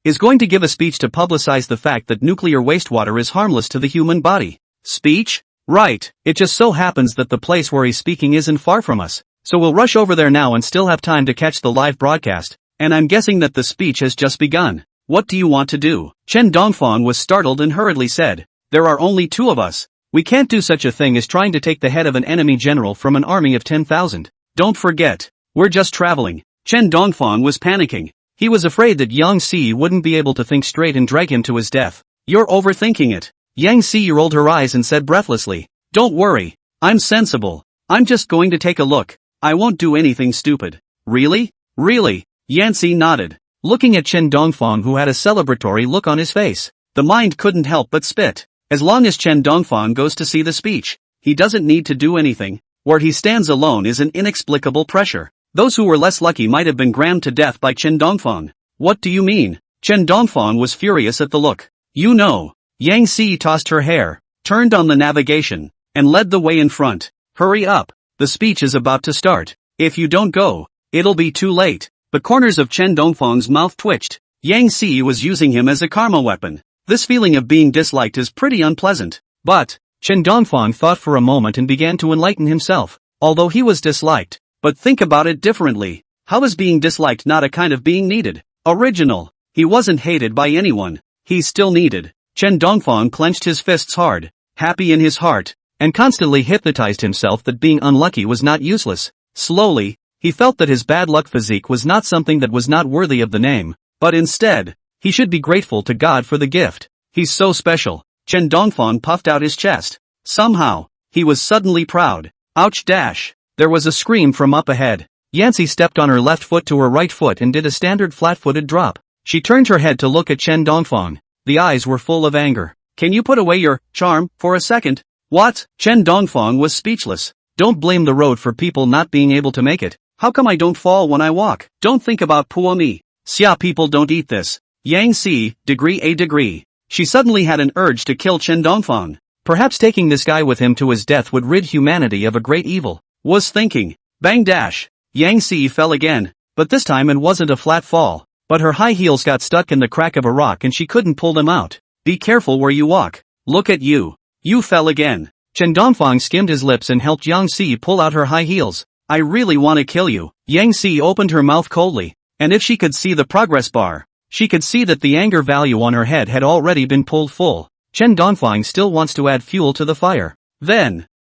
Speaker 1: is going to give a speech to publicize the fact that nuclear wastewater is harmless to the human body. Speech? Right. It just so happens that the place where he's speaking isn't far from us, so we'll rush over there now and still have time to catch the live broadcast, and I'm guessing that the speech has just begun. What do you want to do? Chen Dongfang was startled and hurriedly said, there are only 2 of us. We can't do such a thing as trying to take the head of an enemy general from an army of 10,000. Don't forget, we're just traveling. Chen Dongfang was panicking. He was afraid that Yang Si wouldn't be able to think straight and drag him to his death. You're overthinking it. Yang Si rolled her eyes and said breathlessly, don't worry, I'm sensible. I'm just going to take a look. I won't do anything stupid. Really? Really? Yang Si nodded, looking at Chen Dongfang who had a celebratory look on his face. The mind couldn't help but spit. As long as Chen Dongfang goes to see the speech, he doesn't need to do anything. Where he stands alone is an inexplicable pressure. Those who were less lucky might have been grammed to death by Chen Dongfang. What do you mean? Chen Dongfang was furious at the look. You know. Yang Si tossed her hair, turned on the navigation, and led the way in front. Hurry up. The speech is about to start. If you don't go, it'll be too late. The corners of Chen Dongfang's mouth twitched. Yang Si was using him as a karma weapon. This feeling of being disliked is pretty unpleasant. But, Chen Dongfang thought for a moment and began to enlighten himself. although he was disliked. But think about it differently. How is being disliked not a kind of being needed? Original. He wasn't hated by anyone. He's still needed. Chen Dongfang clenched his fists hard, happy in his heart, and constantly hypnotized himself that being unlucky was not useless. Slowly, he felt that his bad luck physique was not something that was not worthy of the name, but instead, he should be grateful to God for the gift. He's so special. Chen Dongfang puffed out his chest. Somehow, he was suddenly proud. Ouch dash. There was a scream from up ahead. Yancy stepped on her left foot to her right foot and did a standard flat-footed drop. She turned her head to look at Chen Dongfang. The eyes were full of anger. Can you put away your charm for a second? What? Chen Dongfang was speechless. Don't blame the road for people not being able to make it. How come I don't fall when I walk? Don't think about Puo Mi. Xia people don't eat this. Yang Si, degree a degree. She suddenly had an urge to kill Chen Dongfang. Perhaps taking this guy with him to his death would rid humanity of a great evil. Was thinking. Bang dash. Yang Si fell again, but this time it wasn't a flat fall, but her high heels got stuck in the crack of a rock and she couldn't pull them out. Be careful where you walk. Look at you. You fell again. Chen Dongfang skimmed his lips and helped Yang Si pull out her high heels. I really want to kill you. Yang Si opened her mouth coldly, and if she could see the progress bar, she could see that the anger value on her head had already been pulled full. Chen Dongfang still wants to add fuel to the fire.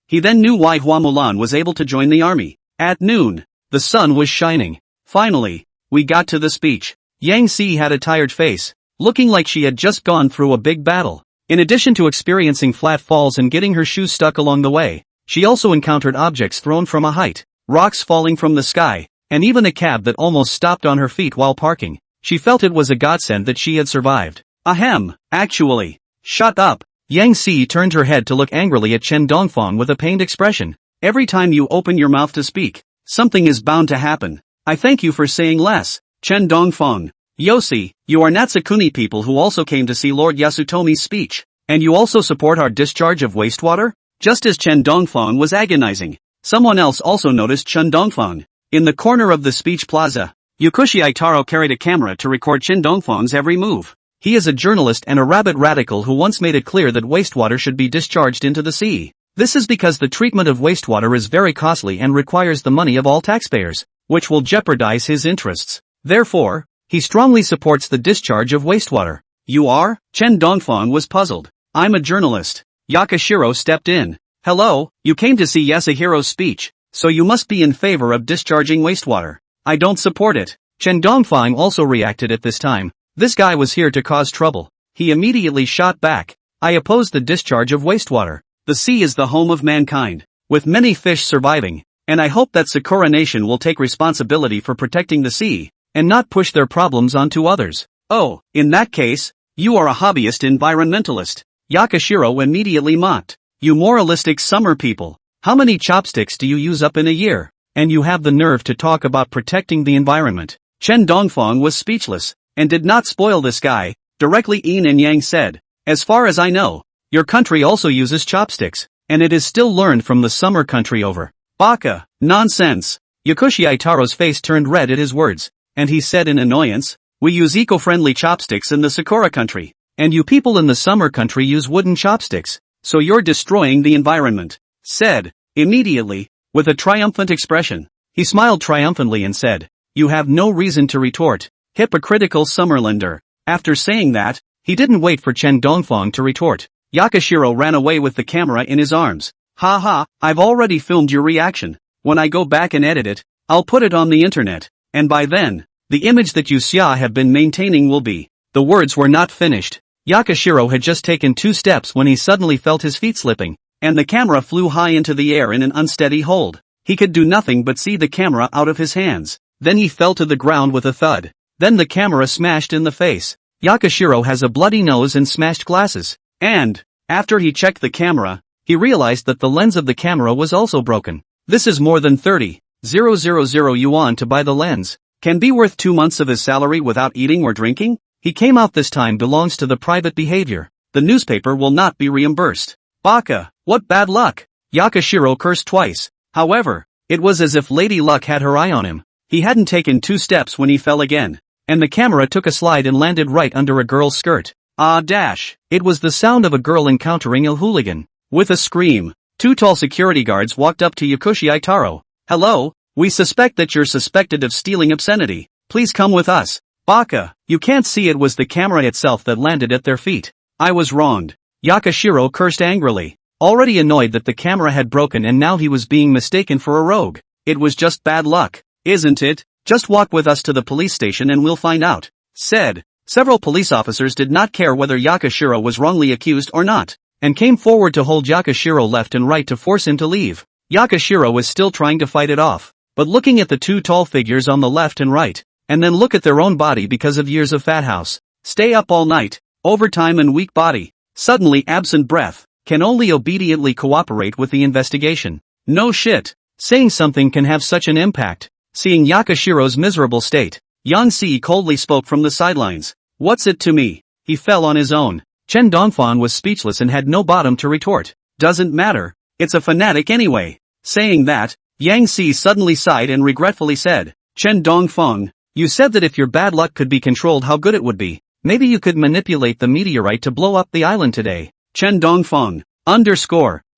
Speaker 1: He then knew why Hua Mulan was able to join the army. At noon, the sun was shining. Finally, we got to the speech. Yang Si had a tired face, looking like she had just gone through a big battle. In addition to experiencing flat falls and getting her shoes stuck along the way, she also encountered objects thrown from a height, rocks falling from the sky, and even a cab that almost stopped on her feet while parking. She felt it was a godsend that she had survived. Ahem, actually. Shut up. Yang Si turned her head to look angrily at Chen Dongfang with a pained expression. Every time you open your mouth to speak, something is bound to happen. I thank you for saying less. Chen Dongfang. Yosi, you are Natsukuni people who also came to see Lord Yasutomi's speech, and you also support our discharge of wastewater? Just as Chen Dongfang was agonizing, someone else also noticed Chen Dongfang. In the corner of the speech plaza, Yukushi Aitaro carried a camera to record Chen Dongfang's every move. He is a journalist and a rabid radical who once made it clear that wastewater should be discharged into the sea. This is because the treatment of wastewater is very costly and requires the money of all taxpayers, which will jeopardize his interests. Therefore, he strongly supports the discharge of wastewater. You are? Chen Dongfang was puzzled. I'm a journalist. Yakashiro stepped in. Hello, you came to see Yasuhiro's speech, so you must be in favor of discharging wastewater. I don't support it. Chen Dongfang also reacted at this time. This guy was here to cause trouble. He immediately shot back. I oppose the discharge of wastewater. The sea is the home of mankind, with many fish surviving, and I hope that Sakura Nation will take responsibility for protecting the sea, and not push their problems onto others. Oh, in that case, you are a hobbyist environmentalist. Yakashiro immediately mocked. You moralistic summer people. How many chopsticks do you use up in a year? And you have the nerve to talk about protecting the environment. Chen Dongfang was speechless, and did not spoil this guy. Directly Yin and Yang said, as far as I know, your country also uses chopsticks, and it is still learned from the summer country over. Baka, nonsense. Yukushi Aitaro's face turned red at his words, and he said in annoyance, we use eco-friendly chopsticks in the Sakura country, and you people in the summer country use wooden chopsticks, so you're destroying the environment. Said, immediately, with a triumphant expression. He smiled triumphantly and said, you have no reason to retort, hypocritical Summerlander. After saying that, he didn't wait for Chen Dongfang to retort. Yakashiro ran away with the camera in his arms. Ha ha, I've already filmed your reaction. When I go back and edit it, I'll put it on the internet, and by then, the image that you Xia have been maintaining will be. The words were not finished. Yakashiro had just taken 2 steps when he suddenly felt his feet slipping, and the camera flew high into the air in an unsteady hold. He could do nothing but see the camera out of his hands. Then he fell to the ground with a thud. Then the camera smashed in the face. Yakashiro has a bloody nose and smashed glasses. And, after he checked the camera, he realized that the lens of the camera was also broken. This is more than 30,000 yuan to buy the lens. Can be worth 2 months of his salary without eating or drinking? He came out this time belongs to the private behavior. The newspaper will not be reimbursed. Baka, what bad luck! Yakashiro cursed twice. However, it was as if Lady Luck had her eye on him. He hadn't taken 2 steps when he fell again, and the camera took a slide and landed right under a girl's skirt. Ah dash! It was the sound of a girl encountering a hooligan. With a scream, Two tall security guards walked up to Yakushi Itaro. Hello, we suspect that you're suspected of stealing obscenity. Please come with us. Baka, you can't see it was the camera itself that landed at their feet. I was wronged. Yakashiro cursed angrily, already annoyed that the camera had broken and now he was being mistaken for a rogue. It was just bad luck, isn't it? Just walk with us to the police station and we'll find out, said. Several police officers did not care whether Yakashiro was wrongly accused or not, and came forward to hold Yakashiro left and right to force him to leave. Yakashiro was still trying to fight it off, but looking at the two tall figures on the left and right, and then look at their own body because of years of fat house, stay up all night, overtime and weak body, suddenly absent breath, can only obediently cooperate with the investigation. No shit, saying something can have such an impact. Seeing Yakashiro's miserable state, Yang-si coldly spoke from the sidelines. What's it to me? He fell on his own. Chen Dongfang was speechless and had no bottom to retort. Doesn't matter, it's a fanatic anyway. Saying that, Yang-si suddenly sighed and regretfully said, Chen Dongfang, you said that if your bad luck could be controlled how good it would be. Maybe you could manipulate the meteorite to blow up the island today. Chen Dongfang,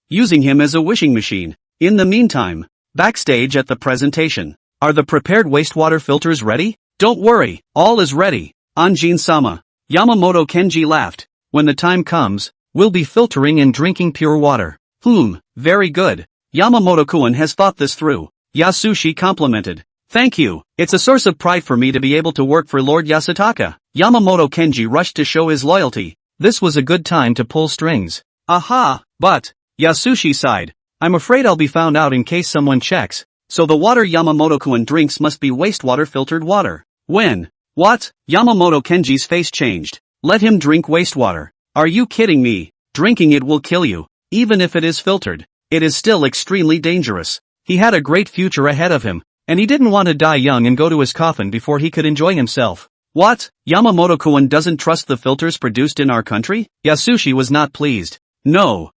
Speaker 1: using him as a wishing machine. In the meantime, backstage at the presentation, are the prepared wastewater filters ready? Don't worry, all is ready. Anjin-sama. Yamamoto Kenji laughed. When the time comes, we'll be filtering and drinking pure water. Very good. Yamamoto-kun has thought this through. Yasushi complimented. Thank you, it's a source of pride for me to be able to work for Lord Yasutaka. Yamamoto Kenji rushed to show his loyalty. This was a good time to pull strings. Aha, but, Yasushi sighed. I'm afraid I'll be found out in case someone checks. So the water Yamamoto-kun drinks must be wastewater filtered water. When? What? Yamamoto Kenji's face changed. Let him drink wastewater. Are you kidding me? Drinking it will kill you. Even if it is filtered, it is still extremely dangerous. He had a great future ahead of him, and he didn't want to die young and go to his coffin before he could enjoy himself. What? Yamamoto-kun doesn't trust the filters produced in our country? Yasushi was not pleased. No,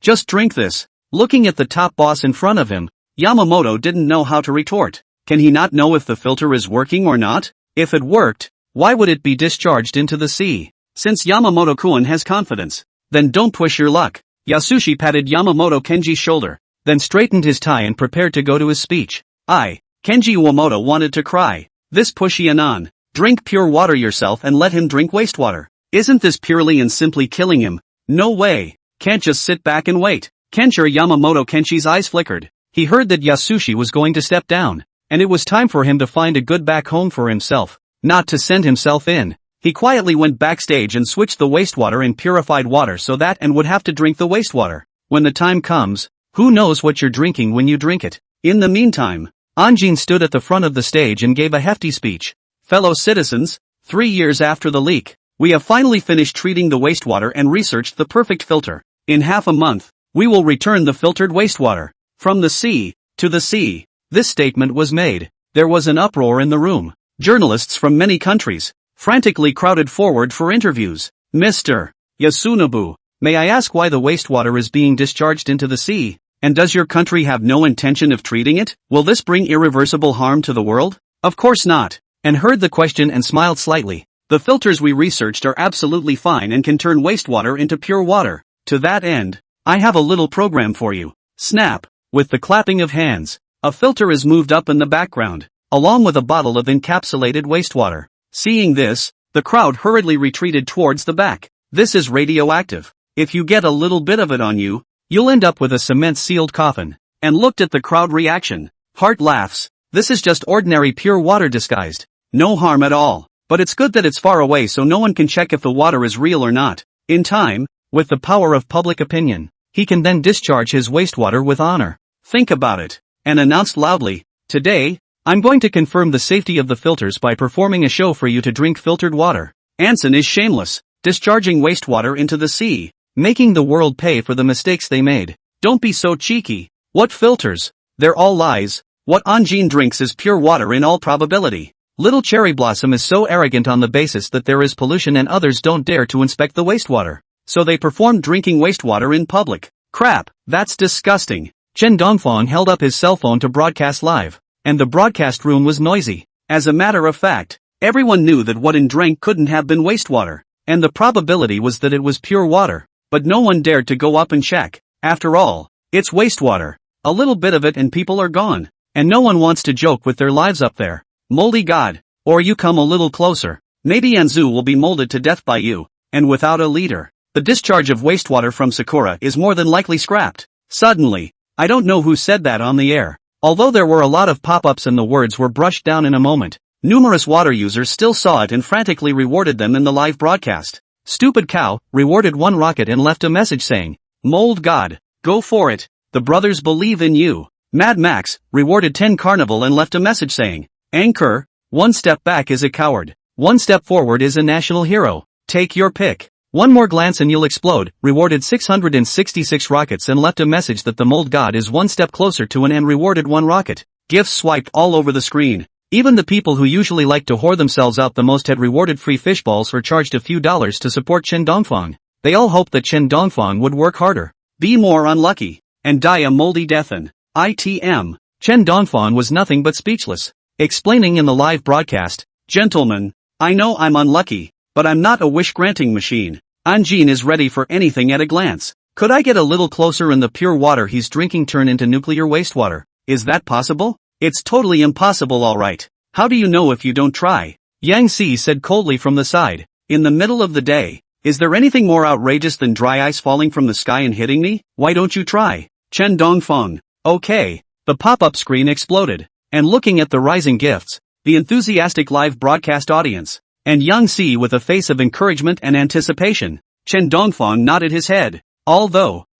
Speaker 1: just drink this. Looking at the top boss in front of him, Yamamoto didn't know how to retort. Can he not know if the filter is working or not? If it worked, why would it be discharged into the sea? Since Yamamoto-kun has confidence, then don't push your luck. Yasushi patted Yamamoto Kenji's shoulder, then straightened his tie and prepared to go to his speech. Kenji Iwamoto wanted to cry. This pushy anon. Drink pure water yourself and let him drink wastewater. Isn't this purely and simply killing him? No way. Can't just sit back and wait. Kenshiro Yamamoto Kenshi's eyes flickered. He heard that Yasushi was going to step down, and it was time for him to find a good back home for himself, not to send himself in. He quietly went backstage and switched the wastewater in purified water so that and would have to drink the wastewater. When the time comes, who knows what you're drinking when you drink it? In the meantime, Anjin stood at the front of the stage and gave a hefty speech. Fellow citizens, 3 years after the leak, we have finally finished treating the wastewater and researched the perfect filter. In half a month, we will return the filtered wastewater from the sea to the sea. This statement was made. There was an uproar in the room. Journalists from many countries frantically crowded forward for interviews. Mr. Yasunobu, may I ask why the wastewater is being discharged into the sea? And does your country have no intention of treating it? Will this bring irreversible harm to the world? Of course not. And heard the question and smiled slightly. The filters we researched are absolutely fine and can turn wastewater into pure water. To that end, I have a little program for you. Snap. With the clapping of hands, a filter is moved up in the background, along with a bottle of encapsulated wastewater. Seeing this, the crowd hurriedly retreated towards the back. This is radioactive. If you get a little bit of it on you, you'll end up with a cement-sealed coffin. And looked at the crowd reaction. Heart laughs. This is just ordinary pure water disguised. No harm at all. But it's good that it's far away so no one can check if the water is real or not. In time, with the power of public opinion, he can then discharge his wastewater with honor. Think about it. And announced loudly, today, I'm going to confirm the safety of the filters by performing a show for you to drink filtered water. Anson is shameless, discharging wastewater into the sea, making the world pay for the mistakes they made. Don't be so cheeky. What filters? They're all lies. What Anjin drinks is pure water in all probability. Little Cherry Blossom is so arrogant on the basis that there is pollution and others don't dare to inspect the wastewater. So they performed drinking wastewater in public. Crap, that's disgusting. Chen Dongfang held up his cell phone to broadcast live, and the broadcast room was noisy. As a matter of fact, everyone knew that what it drank couldn't have been wastewater, and the probability was that it was pure water, but no one dared to go up and check. After all, it's wastewater. A little bit of it and people are gone. And no one wants to joke with their lives up there. Moldy God. Or you come a little closer. Maybe Anzu will be molded to death by you. And without a leader. The discharge of wastewater from Sakura is more than likely scrapped. Suddenly. I don't know who said that on the air. Although there were a lot of pop-ups and the words were brushed down in a moment, numerous water users still saw it and frantically rewarded them in the live broadcast. Stupid Cow rewarded one rocket and left a message saying, "Mold God, go for it. The brothers believe in you." Mad Max rewarded 10 Carnival and left a message saying, "Anchor, one step back is a coward. One step forward is a national hero. Take your pick. One more glance and you'll explode," rewarded 666 rockets and left a message that the mold god is one step closer to an and rewarded 1 rocket. Gifts swiped all over the screen. Even the people who usually like to whore themselves out the most had rewarded free fishballs or charged a few dollars to support Chen Dongfang. They all hoped that Chen Dongfang would work harder, be more unlucky, and die a moldy deathin'. ITM. Chen Dongfang was nothing but speechless, explaining in the live broadcast, "Gentlemen, I know I'm unlucky, but I'm not a wish-granting machine. Anjin is ready for anything at a glance. Could I get a little closer and the pure water he's drinking turn into nuclear wastewater? Is that possible? It's totally impossible, alright. How do you know if you don't try?" Yang Si said coldly from the side. "In the middle of the day, is there anything more outrageous than dry ice falling from the sky and hitting me? Why don't you try?" Chen Dongfang. Okay. The pop-up screen exploded. And looking at the rising gifts, the enthusiastic live broadcast audience, and Yang Si with a face of encouragement and anticipation, Chen Dongfang nodded his head.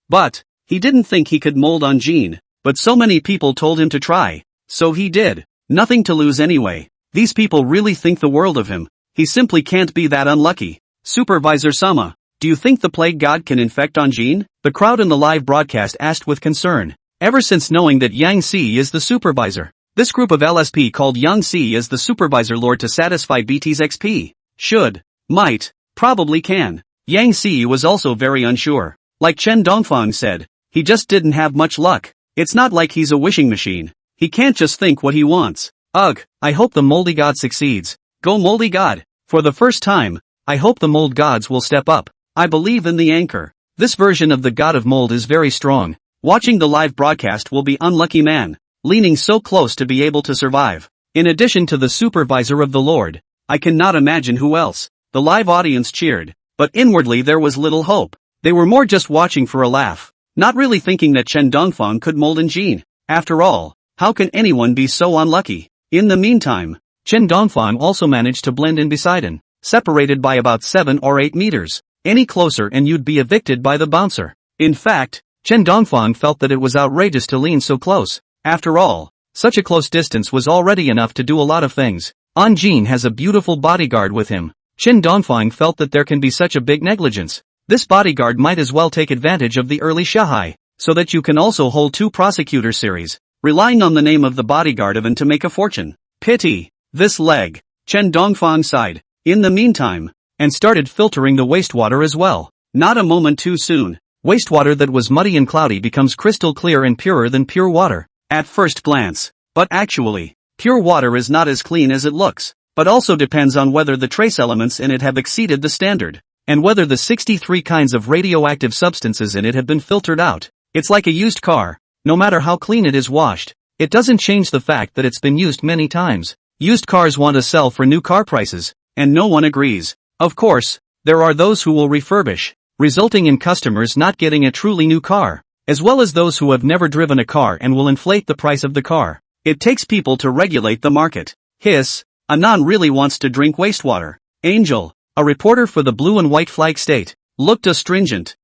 Speaker 1: But, he didn't think he could mold Anjin, but so many people told him to try. So he did. Nothing to lose anyway. These people really think the world of him. He simply can't be that unlucky. "Supervisor Sama, do you think the plague god can infect Anjin?" The crowd in the live broadcast asked with concern. Ever since knowing that Yang Si is the supervisor, this group of LSP called Yang Si as the supervisor lord to satisfy BT's XP. Should, might, probably can. Yang Si was also very unsure. Like Chen Dongfang said, he just didn't have much luck. It's not like he's a wishing machine. He can't just think what he wants. Ugh, I hope the moldy god succeeds. Go moldy god. For the first time, I hope the mold gods will step up. I believe in the anchor. This version of the god of mold is very strong. Watching the live broadcast will be unlucky man, leaning so close to be able to survive. In addition to the supervisor of the Lord, I cannot imagine who else. The live audience cheered, but inwardly there was little hope. They were more just watching for a laugh, not really thinking that Chen Dongfang could mold Anjin. After all, how can anyone be so unlucky? In the meantime, Chen Dongfang also managed to blend in beside him, separated by about 7 or 8 meters. Any closer and you'd be evicted by the bouncer. In fact, Chen Dongfang felt that it was outrageous to lean so close. After all, such a close distance was already enough to do a lot of things. Anjin has a beautiful bodyguard with him. Chen Dongfang felt that there can be such a big negligence. This bodyguard might as well take advantage of the early Shahai, so that you can also hold 2 prosecutor series, relying on the name of the bodyguard even to make a fortune. Pity. This leg. Chen Dongfang sighed. In the meantime, and started filtering the wastewater as well. Not a moment too soon. Wastewater that was muddy and cloudy becomes crystal clear and purer than pure water, at first glance. But actually, pure water is not as clean as it looks, but also depends on whether the trace elements in it have exceeded the standard, and whether the 63 kinds of radioactive substances in it have been filtered out. It's like a used car. No matter how clean it is washed, it doesn't change the fact that it's been used many times. Used cars want to sell for new car prices, and no one agrees. Of course, there are those who will refurbish, resulting in customers not getting a truly new car, as well as those who have never driven a car and will inflate the price of the car. It takes people to regulate the market. Hiss, Anan really wants to drink wastewater. Angel, a reporter for the blue and white flag state, looked astringent.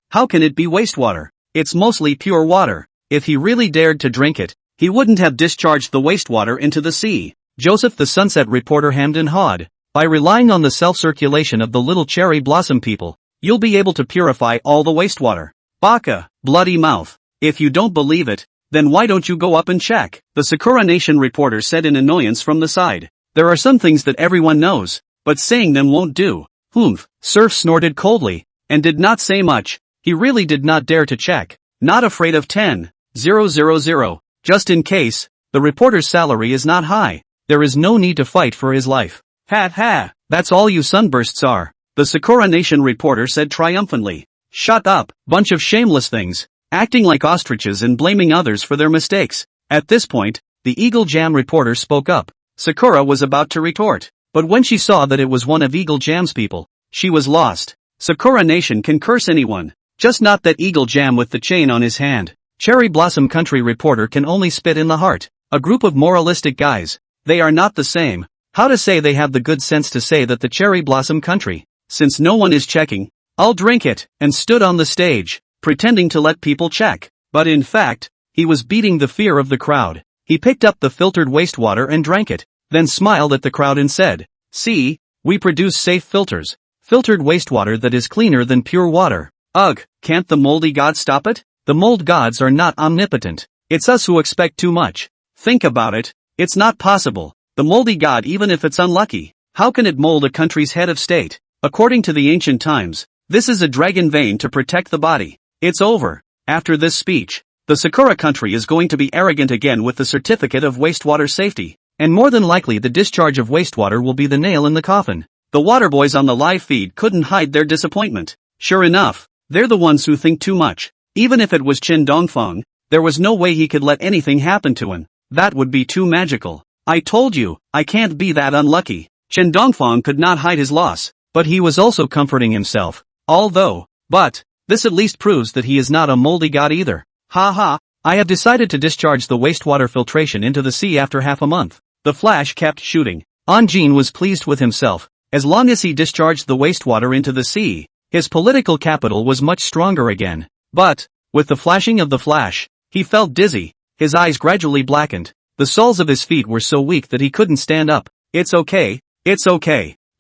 Speaker 1: How can it be wastewater? It's mostly pure water. If he really dared to drink it, he wouldn't have discharged the wastewater into the sea. Joseph the Sunset reporter hemmed and hawed. By relying on the self-circulation of the little cherry blossom people, you'll be able to purify all the wastewater. Baka, bloody mouth. If you don't believe it, then why don't you go up and check? The Sakura Nation reporter said in annoyance from the side. There are some things that everyone knows, but saying them won't do. Surf snorted coldly, and did not say much. He really did not dare to check. Not afraid of 10,000. Just in case, the reporter's salary is not high. There is no need to fight for his life. Ha, that's all you sunbursts are. The Sakura Nation reporter said triumphantly. Shut up, bunch of shameless things. acting like ostriches and blaming others for their mistakes. At this point, the Eagle Jam reporter spoke up. Sakura was about to retort, but when she saw that it was one of Eagle Jam's people, she was lost. Sakura Nation can curse anyone, just not that Eagle Jam with the chain on his hand. Cherry Blossom Country reporter can only spit in the heart. A group of moralistic guys. They are not the same. How to say they have the good sense to say that the Cherry Blossom Country, since no one is checking, I'll drink it, and stood on the stage, pretending to let people check. But in fact, he was beating the fear of the crowd. He picked up the filtered wastewater and drank it, then smiled at the crowd and said, "See, we produce safe filters. Filtered wastewater that is cleaner than pure water. Ugh, can't the moldy gods stop it? The mold gods are not omnipotent. It's us who expect too much. Think about it. It's not possible. The moldy god, even if it's unlucky, how can it mold a country's head of state? According to the ancient times, this is a dragon vein to protect the body. It's over." After this speech, the Sakura country is going to be arrogant again with the certificate of wastewater safety, and more than likely the discharge of wastewater will be the nail in the coffin. The water boys on the live feed couldn't hide their disappointment. Sure enough, they're the ones who think too much. Even if it was Chen Dongfeng, there was no way he could let anything happen to him. That would be too magical. I told you, I can't be that unlucky. Chen Dongfeng could not hide his loss, but he was also comforting himself. But, this at least proves that he is not a moldy god either. Ha, I have decided to discharge the wastewater filtration into the sea after half a month. The flash kept shooting. Anjin was pleased with himself. As long as he discharged the wastewater into the sea, his political capital was much stronger again. But, with the flashing of the flash, he felt dizzy. His eyes gradually blackened. The soles of his feet were so weak that he couldn't stand up. It's okay.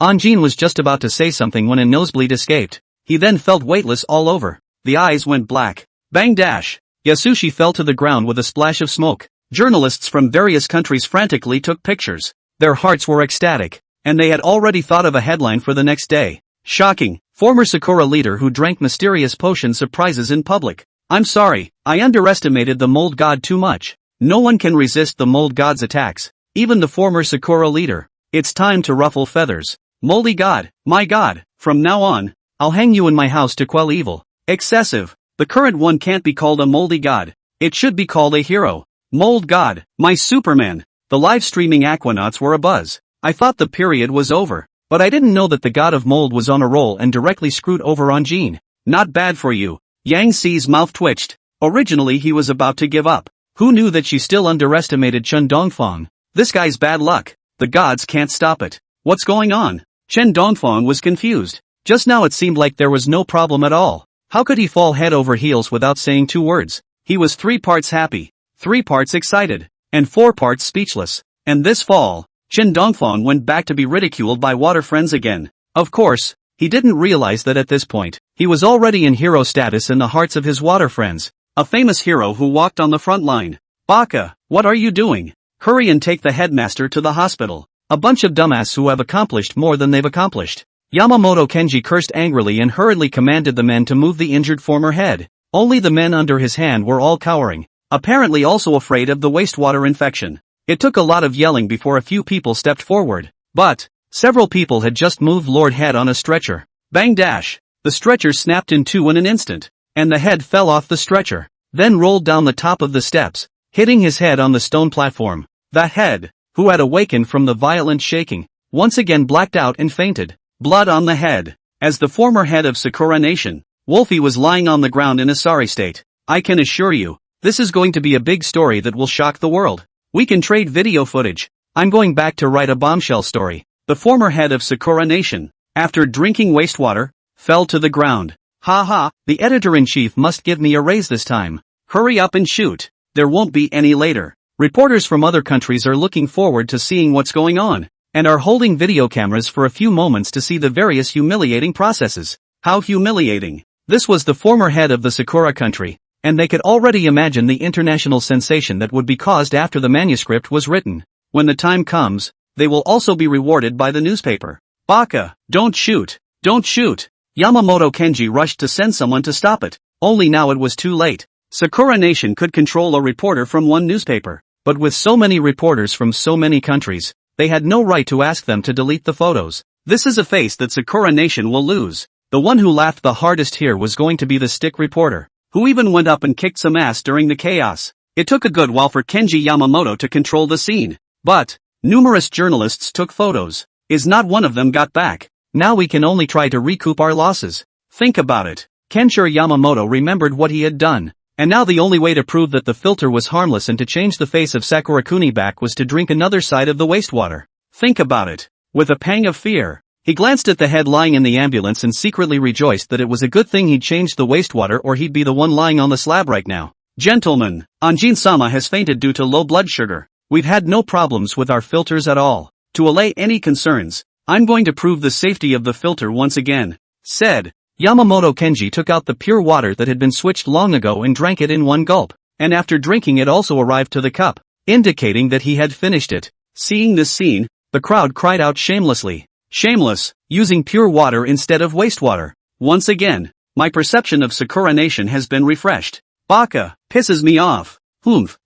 Speaker 1: Anjin was just about to say something when a nosebleed escaped. He then felt weightless all over. The eyes went black. Bang dash! Yasushi fell to the ground with a splash of smoke. Journalists from various countries frantically took pictures. Their hearts were ecstatic, and they had already thought of a headline for the next day. Shocking. Former Sakura leader who drank mysterious potion surprises in public. I'm sorry, I underestimated the mold god too much. No one can resist the mold god's attacks, even the former Sakura leader. It's time to ruffle feathers. Moldy god, my god, from now on, I'll hang you in my house to quell evil. Excessive. The current one can't be called a moldy god. It should be called a hero. Mold god, my Superman. The live streaming aquanauts were abuzz. I thought the period was over, but I didn't know that the god of mold was on a roll and directly screwed over Anjin. Not bad for you. Yang Xi's mouth twitched. Originally he was about to give up. Who knew that she still underestimated Chen Dongfeng? This guy's bad luck. The gods can't stop it. What's going on? Chen Dongfeng was confused. Just now it seemed like there was no problem at all. How could he fall head over heels without saying 2 words? He was 3 parts happy, 3 parts excited, and 4 parts speechless. And this fall, Chen Dongfeng went back to be ridiculed by water friends again. Of course, he didn't realize that at this point, he was already in hero status in the hearts of his water friends. A famous hero who walked on the front line. Baka, what are you doing? Hurry and take the headmaster to the hospital. A bunch of dumbass who have accomplished more than they've accomplished. Yamamoto Kenji cursed angrily and hurriedly commanded the men to move the injured former head. Only the men under his hand were all cowering, apparently also afraid of the wastewater infection. It took a lot of yelling before a few people stepped forward, but several people had just moved Lord Head on a stretcher. Bang dash! The stretcher snapped in 2 in an instant, and the head fell off the stretcher, then rolled down the top of the steps, hitting his head on the stone platform. The head, who had awakened from the violent shaking, once again blacked out and fainted. Blood on the head. As the former head of Sakura Nation, Wolfie was lying on the ground in a sorry state. I can assure you, this is going to be a big story that will shock the world. We can trade video footage. I'm going back to write a bombshell story. The former head of Sakura Nation, after drinking wastewater, fell to the ground. Ha, the editor-in-chief must give me a raise this time. Hurry up and shoot. There won't be any later. Reporters from other countries are looking forward to seeing what's going on, and are holding video cameras for a few moments to see the various humiliating processes. How humiliating. This was the former head of the Sakura country, and they could already imagine the international sensation that would be caused after the manuscript was written. When the time comes, they will also be rewarded by the newspaper. Baka, don't shoot. Don't shoot. Yamamoto Kenji rushed to send someone to stop it, only now it was too late. Sakura Nation could control a reporter from one newspaper, but with so many reporters from so many countries, they had no right to ask them to delete the photos. This is a face that Sakura Nation will lose. The one who laughed the hardest here was going to be the stick reporter. who even went up and kicked some ass during the chaos. It took a good while for Kenji Yamamoto to control the scene. But numerous journalists took photos. Is not one of them got back. Now we can only try to recoup our losses. Think about it. Kenshiro Yamamoto remembered what he had done. And now the only way to prove that the filter was harmless and to change the face of Sakurakuni back was to drink another side of the wastewater. Think about it. With a pang of fear, he glanced at the head lying in the ambulance and secretly rejoiced that it was a good thing he'd changed the wastewater or he'd be the one lying on the slab right now. Gentlemen, Anjin-sama has fainted due to low blood sugar. We've had no problems with our filters at all. To allay any concerns, I'm going to prove the safety of the filter once again, said. Yamamoto Kenji took out the pure water that had been switched long ago and drank it in one gulp, and after drinking it also arrived to the cup, indicating that he had finished it. Seeing this scene, the crowd cried out shamelessly. Shameless, using pure water instead of wastewater. Once again, my perception of Sakura Nation has been refreshed. Baka, pisses me off.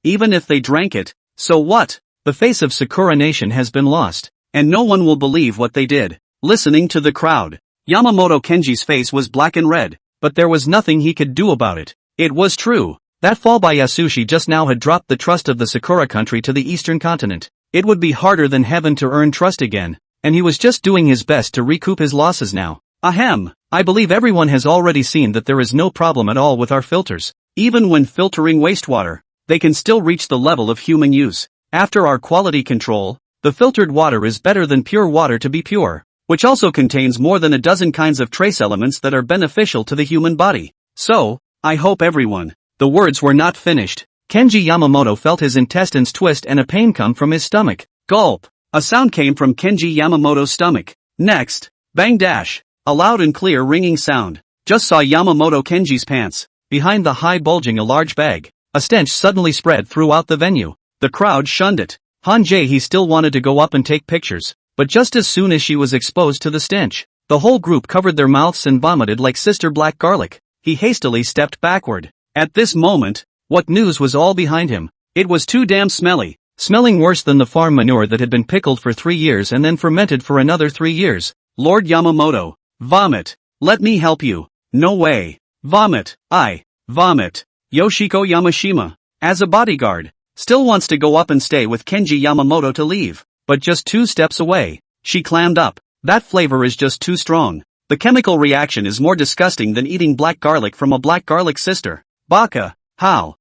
Speaker 1: Even if they drank it, so what? The face of Sakura Nation has been lost, and no one will believe what they did. Listening to the crowd, Yamamoto Kenji's face was black and red, but there was nothing he could do about it. It was true. That fall by Yasushi just now had dropped the trust of the Sakura country to the eastern continent. It would be harder than heaven to earn trust again, and he was just doing his best to recoup his losses now. Ahem, I believe everyone has already seen that there is no problem at all with our filters. Even when filtering wastewater, they can still reach the level of human use. After our quality control, the filtered water is better than pure water to be pure, which also contains more than a dozen kinds of trace elements that are beneficial to the human body. So, I hope everyone. The words were not finished. Kenji Yamamoto felt his intestines twist and a pain come from his stomach. Gulp. A sound came from Kenji Yamamoto's stomach. Next, bang dash. A loud and clear ringing sound. Just saw Yamamoto Kenji's pants. Behind the high bulging a large bag. A stench suddenly spread throughout the venue. The crowd shunned it. Hanjay he still wanted to go up and take pictures. But just as soon as she was exposed to the stench, the whole group covered their mouths and vomited like Sister Black Garlic. He hastily stepped backward. At this moment, what news was all behind him? It was too damn smelly. Smelling worse than the farm manure that had been pickled for 3 years and then fermented for another 3 years. Lord Yamamoto. Vomit. Let me help you. No way. Vomit. I. Vomit. Yoshiko Yamashima, as a bodyguard, still wants to go up and stay with Kenji Yamamoto to leave. But just 2 steps away, she clammed up. That flavor is just too strong. The chemical reaction is more disgusting than eating black garlic from a black garlic sister. Baka. How?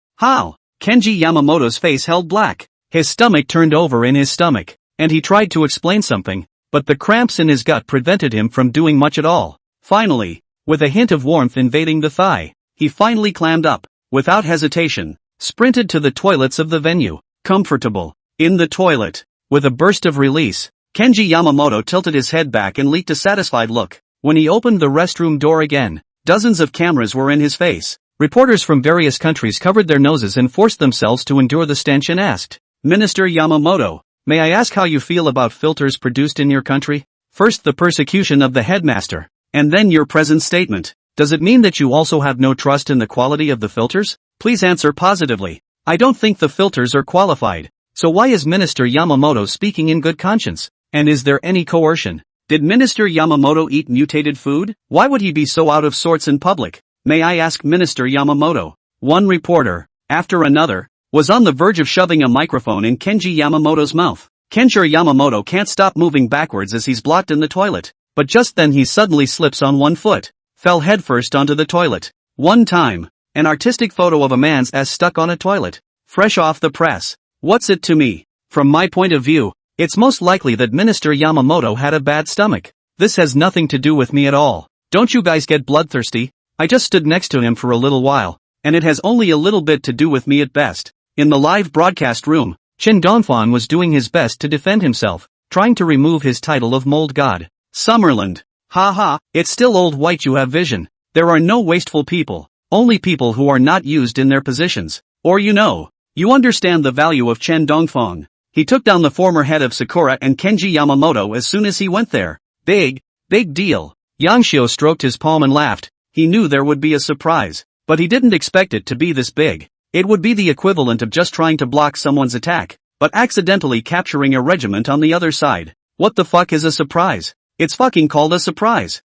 Speaker 1: Kenji Yamamoto's face held black. His stomach turned over in his stomach, and he tried to explain something, but the cramps in his gut prevented him from doing much at all. Finally, with a hint of warmth invading the thigh, he finally clammed up, without hesitation, sprinted to the toilets of the venue. Comfortable. In the toilet. With a burst of release, Kenji Yamamoto tilted his head back and leaked a satisfied look. When he opened the restroom door again, dozens of cameras were in his face. Reporters from various countries covered their noses and forced themselves to endure the stench and asked, Minister Yamamoto, may I ask how you feel about filters produced in your country? First the persecution of the headmaster, and then your present statement. Does it mean that you also have no trust in the quality of the filters? Please answer positively. I don't think the filters are qualified. So why is Minister Yamamoto speaking in good conscience? And is there any coercion? Did Minister Yamamoto eat mutated food? Why would he be so out of sorts in public? May I ask Minister Yamamoto? One reporter, after another, was on the verge of shoving a microphone in Kenji Yamamoto's mouth. Kenshiro Yamamoto can't stop moving backwards as he's blocked in the toilet. But just then he suddenly slips on one foot, fell headfirst onto the toilet. One time, an artistic photo of a man's ass stuck on a toilet. Fresh off the press. What's it to me? From my point of view, it's most likely that Minister Yamamoto had a bad stomach. This has nothing to do with me at all. Don't you guys get bloodthirsty? I just stood next to him for a little while, and it has only a little bit to do with me at best. In the live broadcast room, Chen Dongfang was doing his best to defend himself, trying to remove his title of mold god. Summerland. Haha, it's still old white you have vision. There are no wasteful people, only people who are not used in their positions. Or you understand the value of Chen Dongfang. He took down the former head of Sakura and Kenji Yamamoto as soon as he went there. Big deal. Yangshio stroked his palm and laughed. He knew there would be a surprise, but he didn't expect it to be this big. It would be the equivalent of just trying to block someone's attack, but accidentally capturing a regiment on the other side. What the fuck is a surprise? It's fucking called a surprise.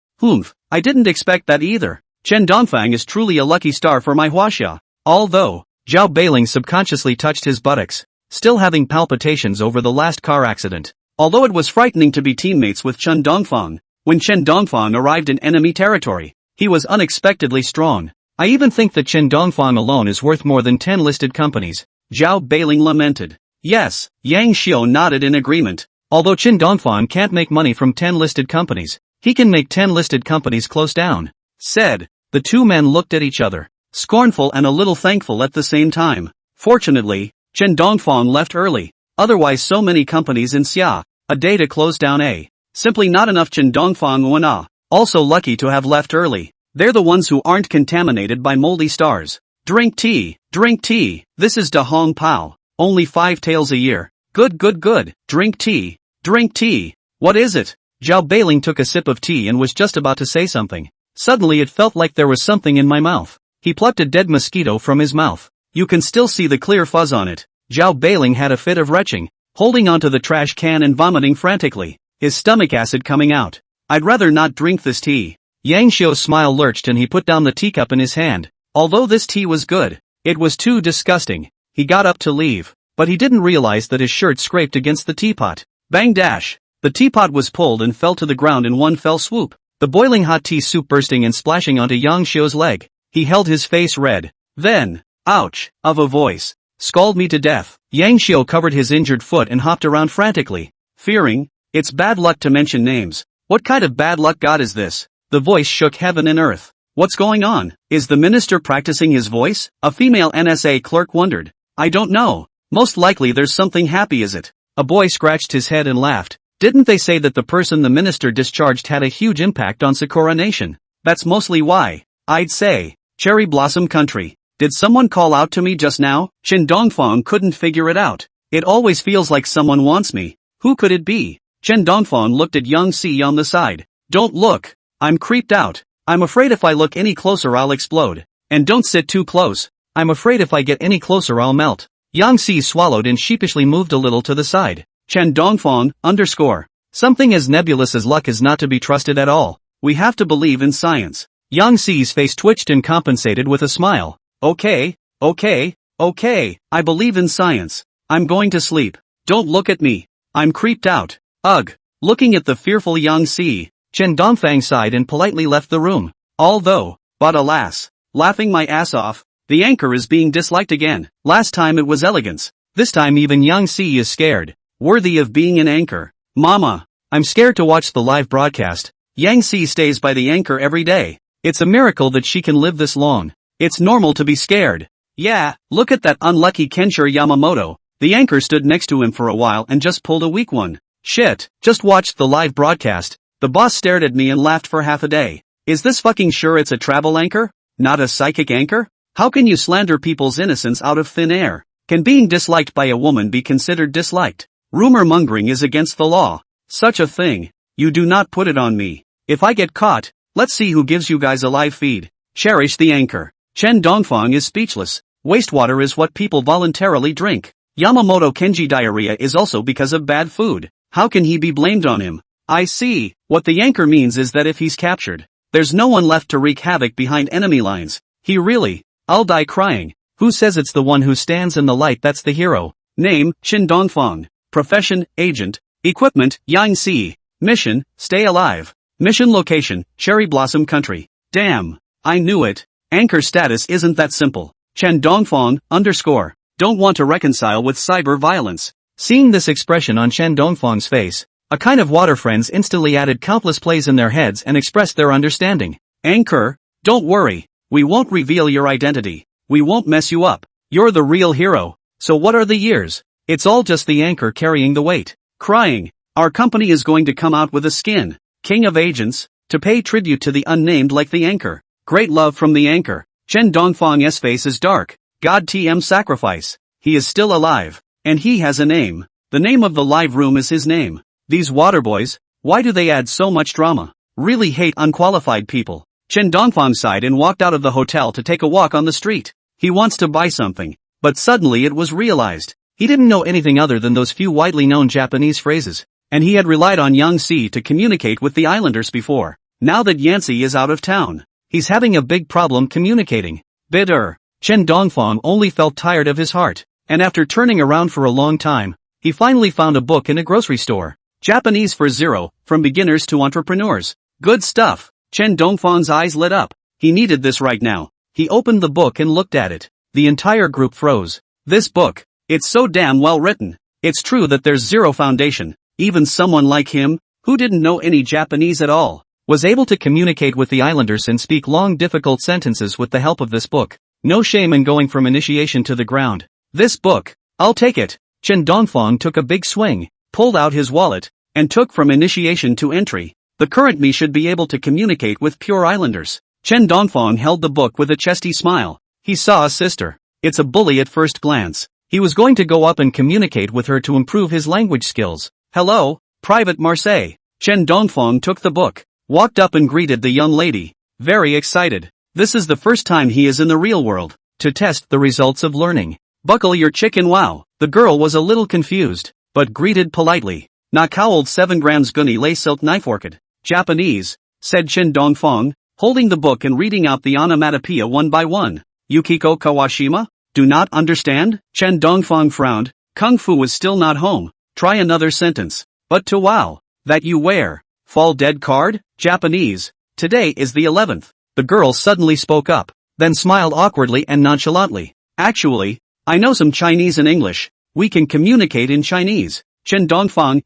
Speaker 1: I didn't expect that either. Chen Dongfang is truly a lucky star for my Huaxia. Although, Zhao Beiling subconsciously touched his buttocks, still having palpitations over the last car accident. Although it was frightening to be teammates with Chen Dongfang, when Chen Dongfang arrived in enemy territory, he was unexpectedly strong. I even think that Chen Dongfang alone is worth more than 10 listed companies, Zhao Beiling lamented. Yes, Yang Xiao nodded in agreement. Although Chen Dongfang can't make money from 10 listed companies, he can make 10 listed companies close down. Said. The two men looked at each other, scornful and a little thankful at the same time. Fortunately, Chen Dongfang left early. Otherwise so many companies in Xia, a day to close down simply not enough. Chen Dongfang wana. Also lucky to have left early. They're the ones who aren't contaminated by moldy stars. Drink tea, this is Da Hong Pao. Only 5 taels a year. Good. Drink tea. What is it? Zhao Beiling took a sip of tea and was just about to say something. Suddenly it felt like there was something in my mouth. He plucked a dead mosquito from his mouth. You can still see the clear fuzz on it. Zhao Beiling had a fit of retching, holding onto the trash can and vomiting frantically, his stomach acid coming out. I'd rather not drink this tea. Yang Xiu's smile lurched and he put down the teacup in his hand. Although this tea was good, it was too disgusting. He got up to leave, but he didn't realize that his shirt scraped against the teapot. Bang dash! The teapot was pulled and fell to the ground in one fell swoop, the boiling hot tea soup bursting and splashing onto Yang Xiu's leg. He held his face red. Then, ouch, of a voice. Scald me to death. Yang Xiu covered his injured foot and hopped around frantically, fearing, it's bad luck to mention names. What kind of bad luck god is this? The voice shook heaven and earth. What's going on? Is the minister practicing his voice? A female NSA clerk wondered. I don't know. Most likely there's something happy, is it? A boy scratched his head and laughed. Didn't they say that the person the minister discharged had a huge impact on Sakura Nation? That's mostly why. I'd say, Cherry Blossom Country. Did someone call out to me just now? Chen Dongfang couldn't figure it out. It always feels like someone wants me. Who could it be? Chen Dongfang looked at Yang Si on the side. Don't look. I'm creeped out. I'm afraid if I look any closer I'll explode. And don't sit too close. I'm afraid if I get any closer I'll melt. Yang Si swallowed and sheepishly moved a little to the side. Chen Dongfang, _ Something as nebulous as luck is not to be trusted at all. We have to believe in science. Yang Si's face twitched and compensated with a smile. Okay, I believe in science. I'm going to sleep. Don't look at me. I'm creeped out. Ugh. Looking at the fearful Yang Si, Chen Dongfang sighed and politely left the room. But alas, laughing my ass off, the anchor is being disliked again. Last time it was elegance. This time even Yang Si is scared. Worthy of being an anchor. Mama, I'm scared to watch the live broadcast. Yang Si stays by the anchor every day. It's a miracle that she can live this long. It's normal to be scared. Yeah, look at that unlucky Kenshiro Yamamoto. The anchor stood next to him for a while and just pulled a weak one. Shit, just watched the live broadcast. The boss stared at me and laughed for half a day. Is this fucking sure it's a travel anchor? Not a psychic anchor? How can you slander people's innocence out of thin air? Can being disliked by a woman be considered disliked? Rumor mongering is against the law. Such a thing. You do not put it on me. If I get caught, let's see who gives you guys a live feed. Cherish the anchor. Chen Dongfang is speechless. Wastewater is what people voluntarily drink. Yamamoto Kenji diarrhea is also because of bad food. How can he be blamed on him? I see. What the anchor means is that if he's captured, there's no one left to wreak havoc behind enemy lines. I'll die crying. Who says it's the one who stands in the light that's the hero? Name, Chen Dongfang. Profession, agent. Equipment, Yang Si. Mission, stay alive. Mission location, Cherry Blossom Country. Damn. I knew it. Anchor status isn't that simple. Chen Dongfang, _ Don't want to reconcile with cyber violence. Seeing this expression on Chen Dongfang's face, a kind of water friends instantly added countless plays in their heads and expressed their understanding. Anchor, don't worry. We won't reveal your identity. We won't mess you up. You're the real hero. So what are the years? It's all just the anchor carrying the weight. Crying. Our company is going to come out with a skin. King of agents, to pay tribute to the unnamed like the anchor. Great love from the anchor. Chen Dongfang's face is dark. God TM sacrifice. He is still alive. And he has a name. The name of the live room is his name. These water boys, why do they add so much drama? Really hate unqualified people. Chen Dongfang sighed and walked out of the hotel to take a walk on the street. He wants to buy something. But suddenly it was realized. He didn't know anything other than those few widely known Japanese phrases. And he had relied on Yang Si to communicate with the islanders before. Now that Yancy is out of town, He's having a big problem communicating. Bitter. Chen Dongfang only felt tired of his heart, and after turning around for a long time, he finally found a book in a grocery store. Japanese for Zero, From Beginners to Entrepreneurs. Good stuff. Chen Dongfang's eyes lit up. He needed this right now. He opened the book and looked at it. The entire group froze. This book. It's so damn well written. It's true that there's zero foundation. Even someone like him, who didn't know any Japanese at all, was able to communicate with the islanders and speak long difficult sentences with the help of this book. No shame in going from initiation to the ground. This book. I'll take it. Chen Dongfang took a big swing, pulled out his wallet, and took from initiation to entry. The current me should be able to communicate with pure islanders. Chen Dongfang held the book with a chesty smile. He saw a sister. It's a bully at first glance. He was going to go up and communicate with her to improve his language skills. Hello, Private Marseille. Chen Dongfang took the book, walked up and greeted the young lady. Very excited. This is the first time he is in the real world, to test the results of learning. Buckle your chicken wow. The girl was a little confused, but greeted politely. Nakaold 7 grams guni lay silk knife orchid. Japanese, said Chen Dongfang, holding the book and reading out the onomatopoeia one by one. Yukiko Kawashima? Do not understand? Chen Dongfang frowned. Kung Fu was still not home. Try another sentence. But to wow. That you wear. Fall dead card? Japanese. Today is the 11th. The girl suddenly spoke up, then smiled awkwardly and nonchalantly. Actually, I know some Chinese and English. We can communicate in Chinese. Chen Dongfang,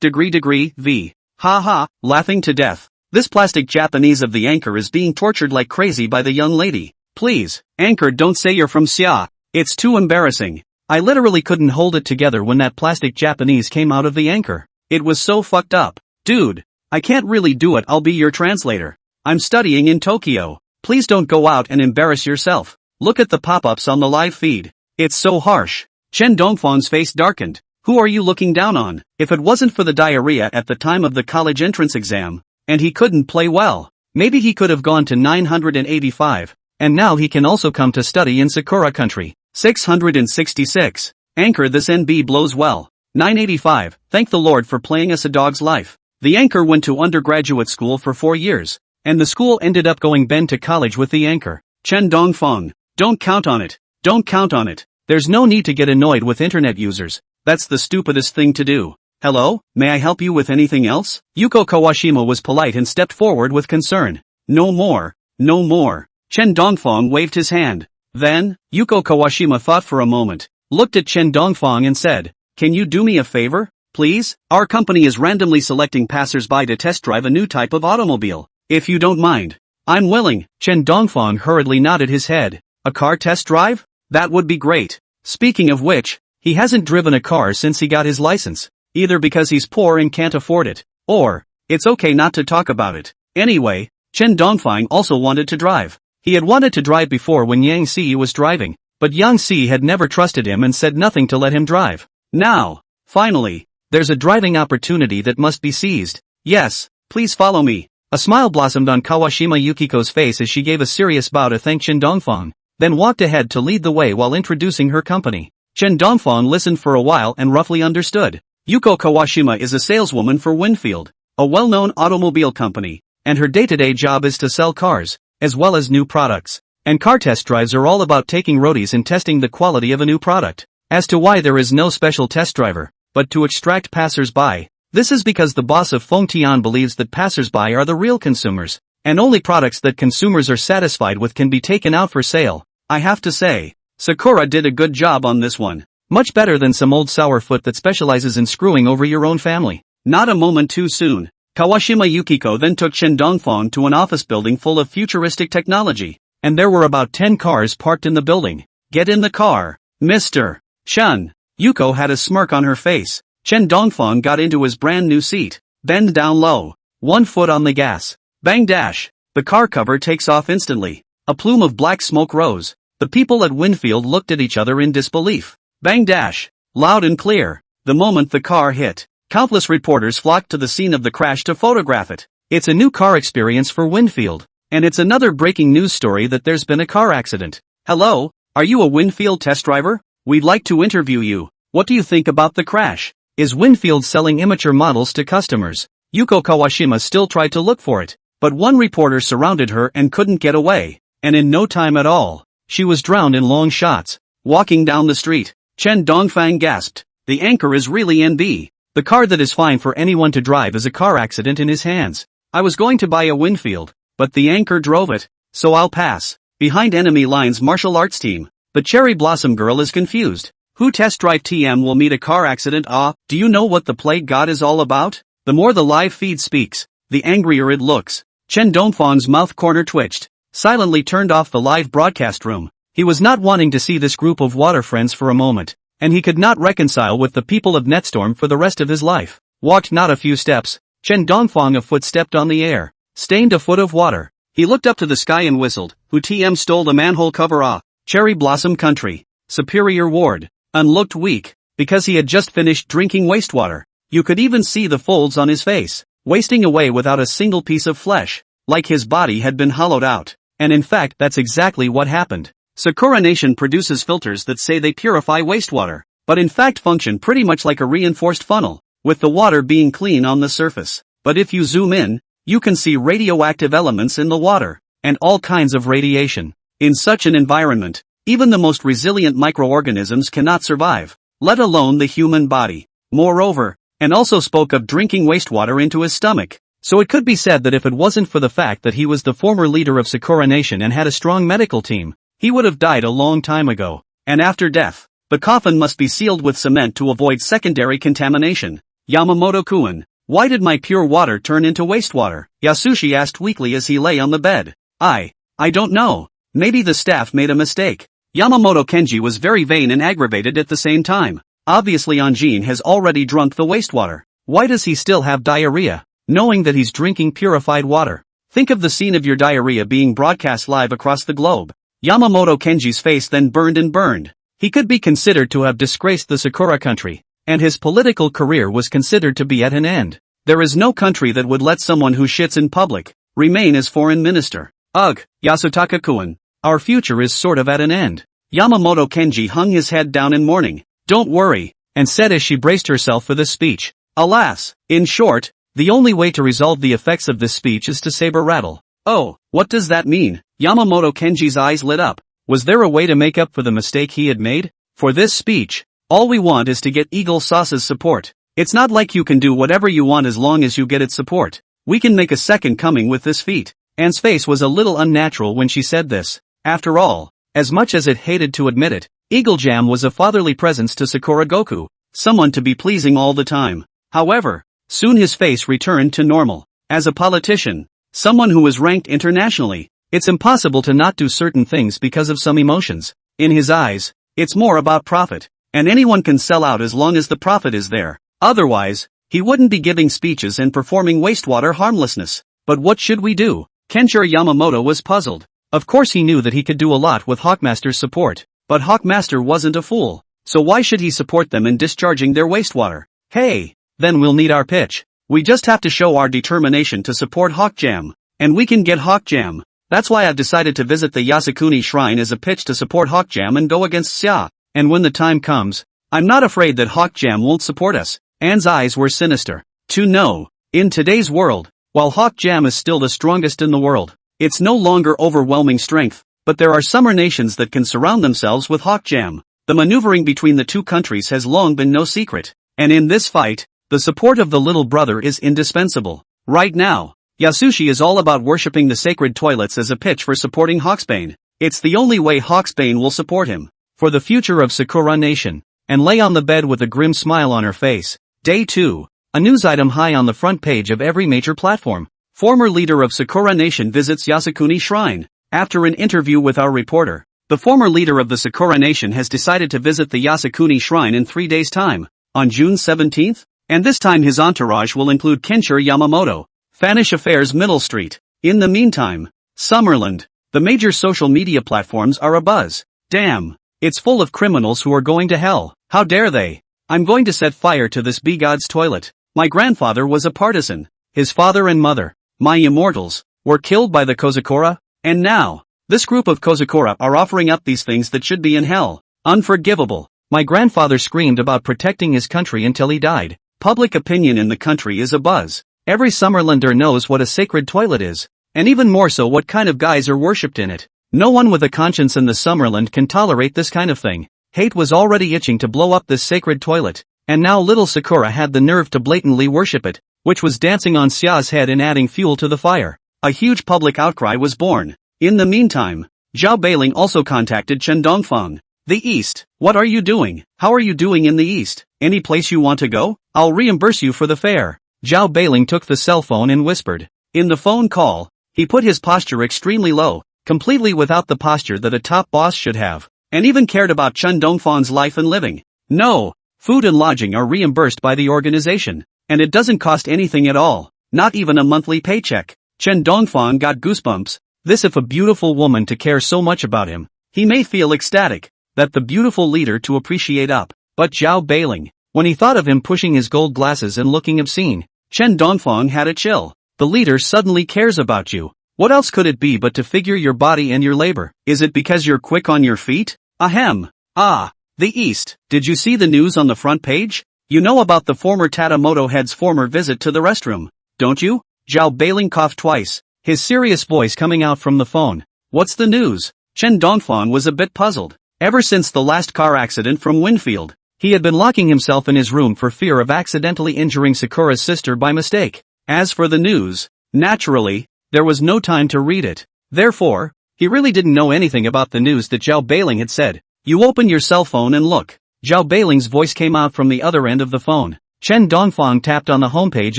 Speaker 1: degree, v. Ha ha, laughing to death. This plastic Japanese of the anchor is being tortured like crazy by the young lady. Please, anchor, don't say you're from Xia. It's too embarrassing. I literally couldn't hold it together when that plastic Japanese came out of the anchor. It was so fucked up. Dude, I can't really do it. I'll be your translator. I'm studying in Tokyo. Please don't go out and embarrass yourself. Look at the pop-ups on the live feed. It's so harsh. Chen Dongfang's face darkened. Who are you looking down on? If it wasn't for the diarrhea at the time of the college entrance exam, and he couldn't play well, maybe he could have gone to 985, and now he can also come to study in Sakura country. 666. Anchor, this NB blows well. 985. Thank the Lord for playing us a dog's life. The anchor went to undergraduate school for 4 years, and the school ended up going Ben to college with the anchor. Chen Dongfang. Don't count on it. Don't count on it. There's no need to get annoyed with internet users. That's the stupidest thing to do. Hello, may I help you with anything else? Yuko Kawashima was polite and stepped forward with concern. No more. No more. Chen Dongfang waved his hand. Then, Yuko Kawashima thought for a moment, looked at Chen Dongfang and said, can you do me a favor, please? Our company is randomly selecting passers-by to test drive a new type of automobile. If you don't mind. I'm willing. Chen Dongfang hurriedly nodded his head. A car test drive? That would be great. Speaking of which, he hasn't driven a car since he got his license. Either because he's poor and can't afford it, or, it's okay not to talk about it. Anyway, Chen Dongfang also wanted to drive. He had wanted to drive before when Yang Si was driving, but Yang Si had never trusted him and said nothing to let him drive. Now, finally, there's a driving opportunity that must be seized. Yes, please follow me. A smile blossomed on Kawashima Yukiko's face as she gave a serious bow to thank Chen Dongfang, then walked ahead to lead the way while introducing her company. Chen Dongfang listened for a while and roughly understood. Yuko Kawashima is a saleswoman for Winfield, a well-known automobile company, and her day-to-day job is to sell cars, as well as new products. And car test drives are all about taking roadies and testing the quality of a new product. As to why there is no special test driver, but to extract passers-by, this is because the boss of Fengtian believes that passers-by are the real consumers, and only products that consumers are satisfied with can be taken out for sale. I have to say, Sakura did a good job on this one. Much better than some old sourfoot that specializes in screwing over your own family. Not a moment too soon. Kawashima Yukiko then took Chen Dongfang to an office building full of futuristic technology, and there were about 10 cars parked in the building. Get in the car, Mr. Chen. Yuko had a smirk on her face. Chen Dongfang got into his brand new seat. Bend down low. 1 foot on the gas. Bang dash. The car cover takes off instantly. A plume of black smoke rose. The people at Winfield looked at each other in disbelief. Bang dash. Loud and clear. The moment the car hit, countless reporters flocked to the scene of the crash to photograph it. It's a new car experience for Winfield. And it's another breaking news story that there's been a car accident. Hello, are you a Winfield test driver? We'd like to interview you. What do you think about the crash? Is Winfield selling immature models to customers? Yuko Kawashima still tried to look for it. But one reporter surrounded her and couldn't get away, and in no time at all, she was drowned in long shots. Walking down the street, Chen Dongfang gasped, "The anchor is really NB. The car that is fine for anyone to drive is a car accident in his hands. I was going to buy a Winfield, but the anchor drove it, so I'll pass." Behind enemy lines martial arts team, the Cherry Blossom girl is confused. Who test drive TM will meet a car accident? Do you know what the plague god is all about? The more the live feed speaks, the angrier it looks. Chen Dongfang's mouth corner twitched, silently turned off the live broadcast room. He was not wanting to see this group of water friends for a moment, and he could not reconcile with the people of Netstorm for the rest of his life. Walked not a few steps, Chen Dongfang a foot stepped on the air, stained a foot of water. He looked up to the sky and whistled. Who TM stole the manhole cover? Cherry Blossom Country, Superior Ward. Looked weak, because he had just finished drinking wastewater. You could even see the folds on his face, wasting away without a single piece of flesh, like his body had been hollowed out. And in fact that's exactly what happened. Sakura Nation produces filters that say they purify wastewater, but in fact function pretty much like a reinforced funnel, with the water being clean on the surface. But if you zoom in, you can see radioactive elements in the water, and all kinds of radiation. In such an environment, even the most resilient microorganisms cannot survive, let alone the human body. Moreover, and also spoke of drinking wastewater into his stomach. So it could be said that if it wasn't for the fact that he was the former leader of Sakura Nation and had a strong medical team, he would have died a long time ago. And after death, the coffin must be sealed with cement to avoid secondary contamination. Yamamoto-kun, why did my pure water turn into wastewater? Yasushi asked weakly as he lay on the bed. I don't know. Maybe the staff made a mistake. Yamamoto Kenji was very vain and aggravated at the same time. Obviously Anjin has already drunk the wastewater. Why does he still have diarrhea, knowing that he's drinking purified water? Think of the scene of your diarrhea being broadcast live across the globe. Yamamoto Kenji's face then burned and burned. He could be considered to have disgraced the Sakura country, and his political career was considered to be at an end. There is no country that would let someone who shits in public remain as foreign minister. Ugh, Yasutaka-kun, our future is sort of at an end. Yamamoto Kenji hung his head down in mourning. Don't worry, and said as she braced herself for this speech. Alas, in short, the only way to resolve the effects of this speech is to saber rattle. Oh, what does that mean? Yamamoto Kenji's eyes lit up. Was there a way to make up for the mistake he had made? For this speech, all we want is to get Eagle Sauce's support. It's not like you can do whatever you want as long as you get its support. We can make a second coming with this feat. Anne's face was a little unnatural when she said this. After all, as much as it hated to admit it, Eagle Jam was a fatherly presence to Sakura Goku, someone to be pleasing all the time. However, soon his face returned to normal. As a politician, someone who was ranked internationally, it's impossible to not do certain things because of some emotions. In his eyes, it's more about profit, and anyone can sell out as long as the profit is there. Otherwise, he wouldn't be giving speeches and performing wastewater harmlessness. But what should we do? Kenshiro Yamamoto was puzzled. Of course he knew that he could do a lot with Hawkmaster's support, but Hawkmaster wasn't a fool, so why should he support them in discharging their wastewater? Hey, then we'll need our pitch. We just have to show our determination to support Hawkjam, and we can get Hawkjam. That's why I've decided to visit the Yasukuni Shrine as a pitch to support Hawkjam and go against Xia. And when the time comes, I'm not afraid that Hawkjam won't support us. Anne's eyes were sinister. To know, in today's world, while Hawkjam is still the strongest in the world, it's no longer overwhelming strength, but there are summer nations that can surround themselves with Hawkjam. The maneuvering between the two countries has long been no secret, and in this fight, the support of the little brother is indispensable. Right now, Yasushi is all about worshipping the sacred toilets as a pitch for supporting Hawksbane. It's the only way Hawksbane will support him. For the future of Sakura Nation. And lay on the bed with a grim smile on her face. Day 2. A news item high on the front page of every major platform. Former leader of Sakura Nation visits Yasukuni Shrine. After an interview with our reporter, the former leader of the Sakura Nation has decided to visit the Yasukuni Shrine in 3 days' time. On June 17th? And this time his entourage will include Kenshiro Yamamoto. Fanish Affairs Middle Street. In the meantime, Summerland. The major social media platforms are abuzz. Damn. It's full of criminals who are going to hell. How dare they? I'm going to set fire to this bigod's toilet. My grandfather was a partisan. His father and mother, my immortals, were killed by the Kozakura. And now, this group of Kozakura are offering up these things that should be in hell. Unforgivable. My grandfather screamed about protecting his country until he died. Public opinion in the country is abuzz. Every Summerlander knows what a sacred toilet is, and even more so what kind of guys are worshipped in it. No one with a conscience in the Summerland can tolerate this kind of thing. Hate was already itching to blow up this sacred toilet, and now little Sakura had the nerve to blatantly worship it, which was dancing on Xia's head and adding fuel to the fire. A huge public outcry was born. In the meantime, Zhao Beiling also contacted Chen Dongfang. The East. What are you doing? How are you doing in the East? Any place you want to go? I'll reimburse you for the fare. Zhao Beiling took the cell phone and whispered. In the phone call, he put his posture extremely low, completely without the posture that a top boss should have, and even cared about Chen Dongfang's life and living. No, food and lodging are reimbursed by the organization, and it doesn't cost anything at all, not even a monthly paycheck. Chen Dongfang got goosebumps. This if a beautiful woman to care so much about him, he may feel ecstatic, that the beautiful leader to appreciate up, but Zhao Beiling, when he thought of him pushing his gold glasses and looking obscene, Chen Dongfang had a chill. The leader suddenly cares about you. What else could it be but to figure your body and your labor? Is it because you're quick on your feet? Ahem. Ah, the East. Did you see the news on the front page? You know about the former Tadamoto head's former visit to the restroom, don't you? Zhao Beiling coughed twice, his serious voice coming out from the phone. What's the news? Chen Dongfang was a bit puzzled. Ever since the last car accident from Winfield, he had been locking himself in his room for fear of accidentally injuring Sakura's sister by mistake. As for the news, naturally, there was no time to read it. Therefore, he really didn't know anything about the news that Zhao Beiling had said. You open your cell phone and look. Zhao Beiling's voice came out from the other end of the phone. Chen Dongfang tapped on the homepage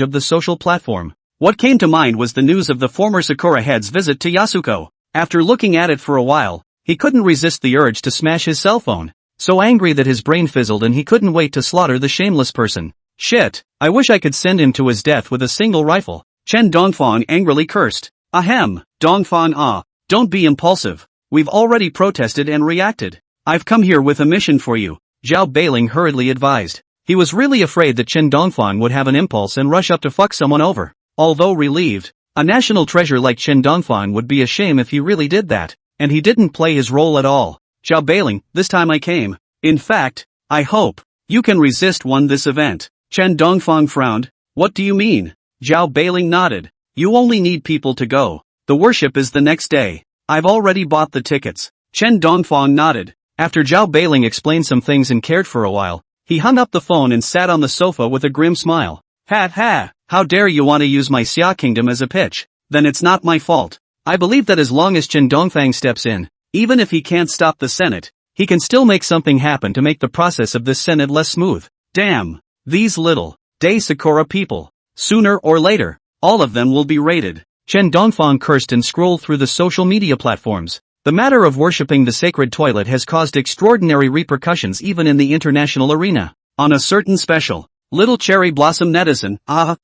Speaker 1: of the social platform. What came to mind was the news of the former Sakura head's visit to Yasuko. After looking at it for a while, he couldn't resist the urge to smash his cell phone. So angry that his brain fizzled and he couldn't wait to slaughter the shameless person. Shit, I wish I could send him to his death with a single rifle. Chen Dongfang angrily cursed. Ahem, Dongfang don't be impulsive. We've already protested and reacted. I've come here with a mission for you, Zhao Beiling hurriedly advised. He was really afraid that Chen Dongfang would have an impulse and rush up to fuck someone over. Although relieved, a national treasure like Chen Dongfang would be a shame if he really did that, and he didn't play his role at all. Zhao Beiling, this time I came. In fact, I hope you can resist this event. Chen Dongfang frowned. What do you mean? Zhao Beiling nodded. You only need people to go. The worship is the next day. I've already bought the tickets. Chen Dongfang nodded. After Zhao Beiling explained some things and cared for a while, he hung up the phone and sat on the sofa with a grim smile. Ha, how dare you want to use my Xia kingdom as a pitch? Then it's not my fault. I believe that as long as Chen Dongfang steps in, even if he can't stop the Senate, he can still make something happen to make the process of this Senate less smooth. Damn, these little day Sakura people. Sooner or later, all of them will be raided. Chen Dongfang cursed and scrolled through the social media platforms. The matter of worshipping the sacred toilet has caused extraordinary repercussions even in the international arena. On a certain special, little cherry blossom netizen,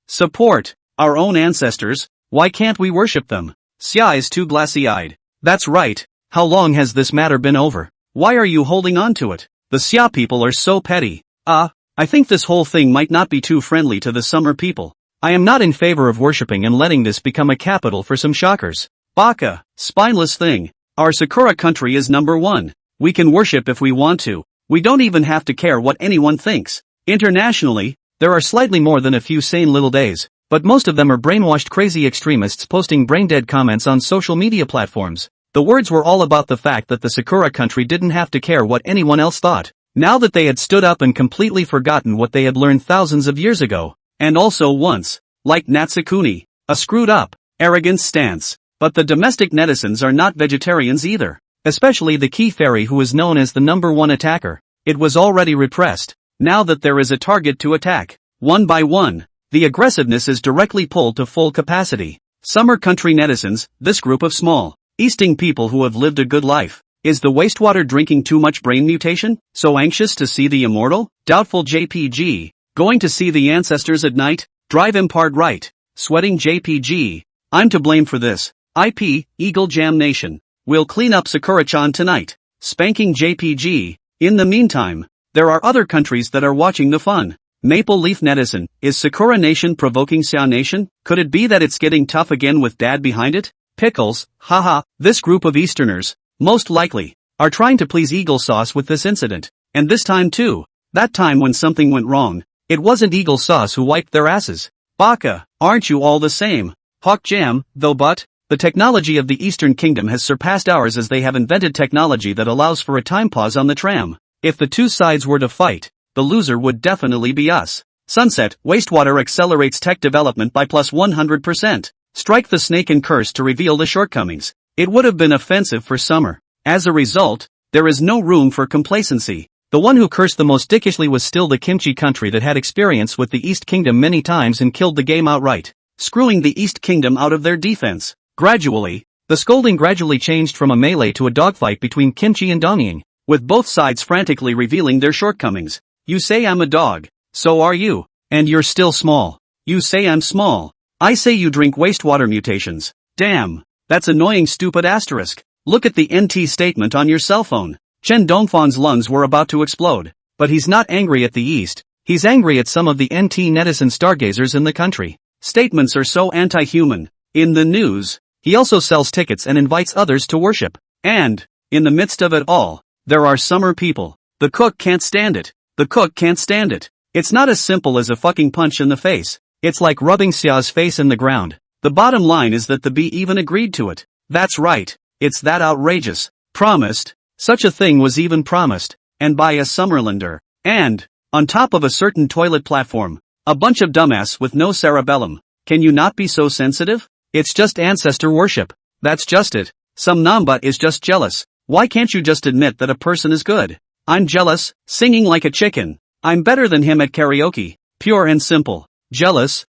Speaker 1: support our own ancestors. Why can't we worship them? Xia is too glassy-eyed. That's right. How long has this matter been over? Why are you holding on to it? The Xia people are so petty. I think this whole thing might not be too friendly to the summer people. I am not in favor of worshipping and letting this become a capital for some shockers. Baka, spineless thing. Our Sakura country is number one. We can worship if we want to. We don't even have to care what anyone thinks. Internationally, there are slightly more than a few sane little days, but most of them are brainwashed crazy extremists posting brain-dead comments on social media platforms. The words were all about the fact that the Sakura country didn't have to care what anyone else thought, now that they had stood up and completely forgotten what they had learned thousands of years ago, and also once, like Natsukuni, a screwed-up, arrogant stance. But the domestic netizens are not vegetarians either, especially the key fairy who is known as the number one attacker. It was already repressed. Now that there is a target to attack, one by one, the aggressiveness is directly pulled to full capacity. Summer country netizens, this group of small, Easting people who have lived a good life. Is the wastewater drinking too much brain mutation? So anxious to see the immortal? Doubtful JPG. Going to see the ancestors at night? Drive impart right. Sweating JPG. I'm to blame for this. IP, Eagle Jam Nation. We'll clean up Sakura-chan tonight. Spanking JPG. In the meantime, there are other countries that are watching the fun. Maple Leaf Netizen. Is Sakura Nation provoking Xia Nation? Could it be that it's getting tough again with dad behind it? Pickles, haha, this group of Easterners, most likely, are trying to please Eagle Sauce with this incident. And this time too. That time when something went wrong, it wasn't Eagle Sauce who wiped their asses. Baka, aren't you all the same? Hawk Jam, though but, the technology of the Eastern Kingdom has surpassed ours as they have invented technology that allows for a time pause on the tram. If the two sides were to fight, the loser would definitely be us. Sunset, wastewater accelerates tech development by plus 100%. Strike the snake and curse to reveal the shortcomings. It would have been offensive for summer. As a result, there is no room for complacency. The one who cursed the most dickishly was still the kimchi country that had experience with the East Kingdom many times and killed the game outright, screwing the East Kingdom out of their defense. Gradually, the scolding gradually changed from a melee to a dogfight between Kimchi and Dongying, with both sides frantically revealing their shortcomings. You say I'm a dog. So are you. And you're still small. You say I'm small. I say you drink wastewater mutations. Damn. That's annoying stupid asterisk. Look at the NT statement on your cell phone. Chen Dongfan's lungs were about to explode. But he's not angry at the East. He's angry at some of the NT netizen stargazers in the country. Statements are so anti-human. In the news, he also sells tickets and invites others to worship. And, in the midst of it all, there are summer people. The cook can't stand it. The cook can't stand it. It's not as simple as a fucking punch in the face. It's like rubbing Xia's face in the ground. The bottom line is that the bee even agreed to it. That's right. It's that outrageous. Promised. Such a thing was even promised. And by a Summerlander. And, on top of a certain toilet platform. A bunch of dumbass with no cerebellum. Can you not be so sensitive? It's just ancestor worship. That's just it. Some Namba is just jealous. Why can't you just admit that a person is good? I'm jealous, singing like a chicken. I'm better than him at karaoke. Pure and simple. Jealous,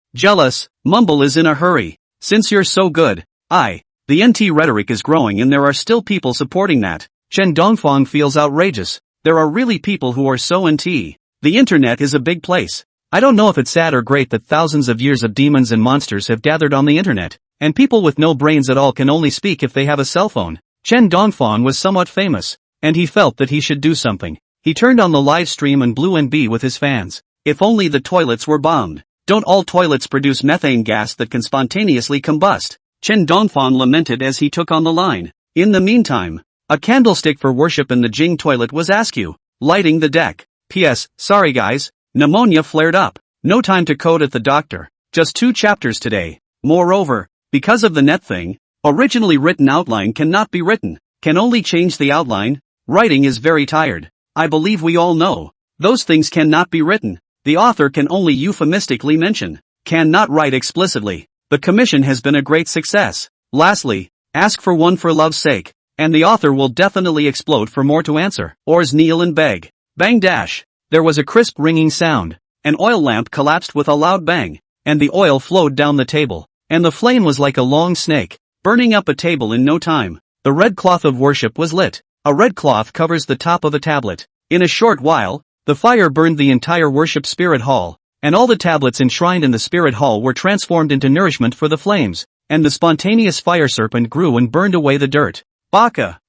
Speaker 1: Mumble is in a hurry. Since you're so good, the NT rhetoric is growing and there are still people supporting that. Chen Dongfang feels outrageous. There are really people who are so NT. The internet is a big place. I don't know if it's sad or great that thousands of years of demons and monsters have gathered on the internet, and people with no brains at all can only speak if they have a cell phone. Chen Dongfang was somewhat famous, and he felt that he should do something. He turned on the live stream and blew NB with his fans. If only the toilets were bombed. Don't all toilets produce methane gas that can spontaneously combust? Chen Dongfang lamented as he took on the line. In the meantime, a candlestick for worship in the Jing toilet was askew, lighting the deck. P.S. Sorry guys. Pneumonia flared up. No time to code at the doctor. Just 2 chapters today. Moreover, because of the net thing, originally written outline cannot be written, can only change the outline. Writing is very tired. I believe we all know. Those things cannot be written. The author can only euphemistically mention. Cannot write explicitly. The commission has been a great success. Lastly, ask for one for love's sake, and the author will definitely explode for more to answer. Ors kneel and beg. Bang dash. There was a crisp ringing sound. An oil lamp collapsed with a loud bang, and the oil flowed down the table, and the flame was like a long snake, burning up a table in no time. The red cloth of worship was lit. A red cloth covers the top of a tablet. In a short while, the fire burned the entire worship spirit hall, and all the tablets enshrined in the spirit hall were transformed into nourishment for the flames, and the spontaneous fire serpent grew and burned away the dirt. Baka,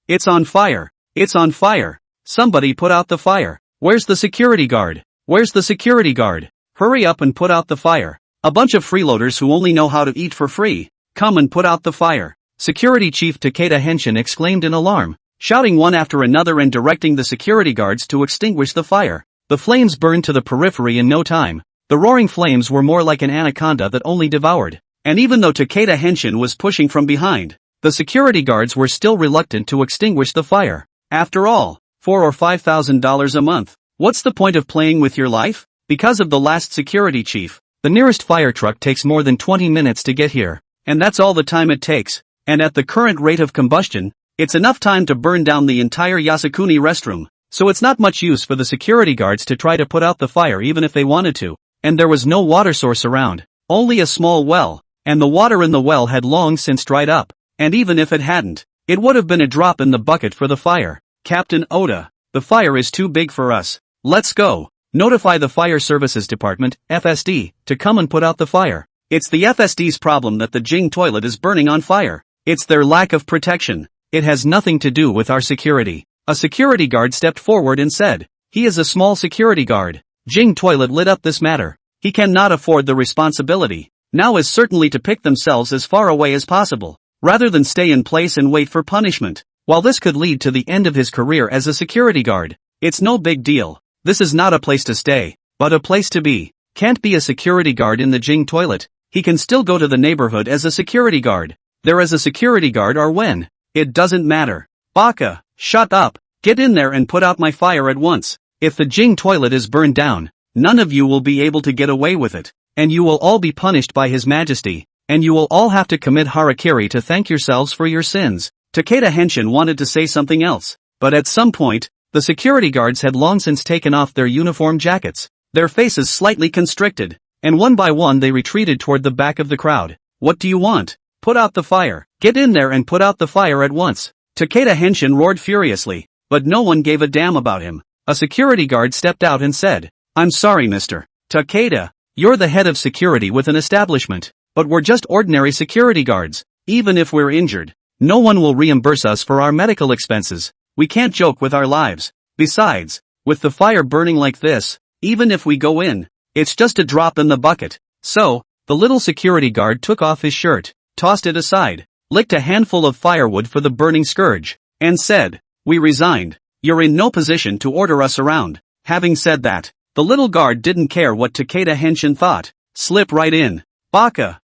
Speaker 1: it's on fire, it's on fire. Somebody put out the fire. Where's the security guard? Where's the security guard? Hurry up and put out the fire. A bunch of freeloaders who only know how to eat for free. Come and put out the fire. Security Chief Takeda Henshin exclaimed in alarm, shouting one after another and directing the security guards to extinguish the fire. The flames burned to the periphery in no time. The roaring flames were more like an anaconda that only devoured. And even though Takeda Henshin was pushing from behind, the security guards were still reluctant to extinguish the fire. After all, $4,000 or $5,000 a month. What's the point of playing with your life? Because of the last security chief, the nearest fire truck takes more than 20 minutes to get here. And that's all the time it takes. And at the current rate of combustion, it's enough time to burn down the entire Yasukuni restroom. So it's not much use for the security guards to try to put out the fire even if they wanted to. And there was no water source around. Only a small well. And the water in the well had long since dried up. And even if it hadn't, it would have been a drop in the bucket for the fire. Captain Oda, the fire is too big for us. Let's go. Notify the Fire Services Department, FSD, to come and put out the fire. It's the FSD's problem that the Jing toilet is burning on fire. It's their lack of protection. It has nothing to do with our security. A security guard stepped forward and said, he is a small security guard. Jing toilet lit up this matter. He cannot afford the responsibility. Now is certainly to pick themselves as far away as possible, rather than stay in place and wait for punishment. While this could lead to the end of his career as a security guard, it's no big deal. This is not a place to stay, but a place to be. Can't be a security guard in the Jing toilet. He can still go to the neighborhood as a security guard. There as a security guard or when. It doesn't matter. Baka, shut up. Get in there and put out my fire at once. If the Jing toilet is burned down, none of you will be able to get away with it. And you will all be punished by His Majesty. And you will all have to commit harakiri to thank yourselves for your sins. Takeda Henshin wanted to say something else. But at some point, the security guards had long since taken off their uniform jackets. Their faces slightly constricted. And one by one they retreated toward the back of the crowd. What do you want? Put out the fire. Get in there and put out the fire at once. Takeda Henshin roared furiously. But no one gave a damn about him. A security guard stepped out and said, I'm sorry, Mr. Takeda. You're the head of security with an establishment. But we're just ordinary security guards. Even if we're injured, no one will reimburse us for our medical expenses. We can't joke with our lives. Besides, with the fire burning like this, even if we go in, it's just a drop in the bucket. So, the little security guard took off his shirt, tossed it aside, licked a handful of firewood for the burning scourge, and said, We resigned. You're in no position to order us around. Having said that, the little guard didn't care what Takeda Henshin thought. Slip right in. Baka,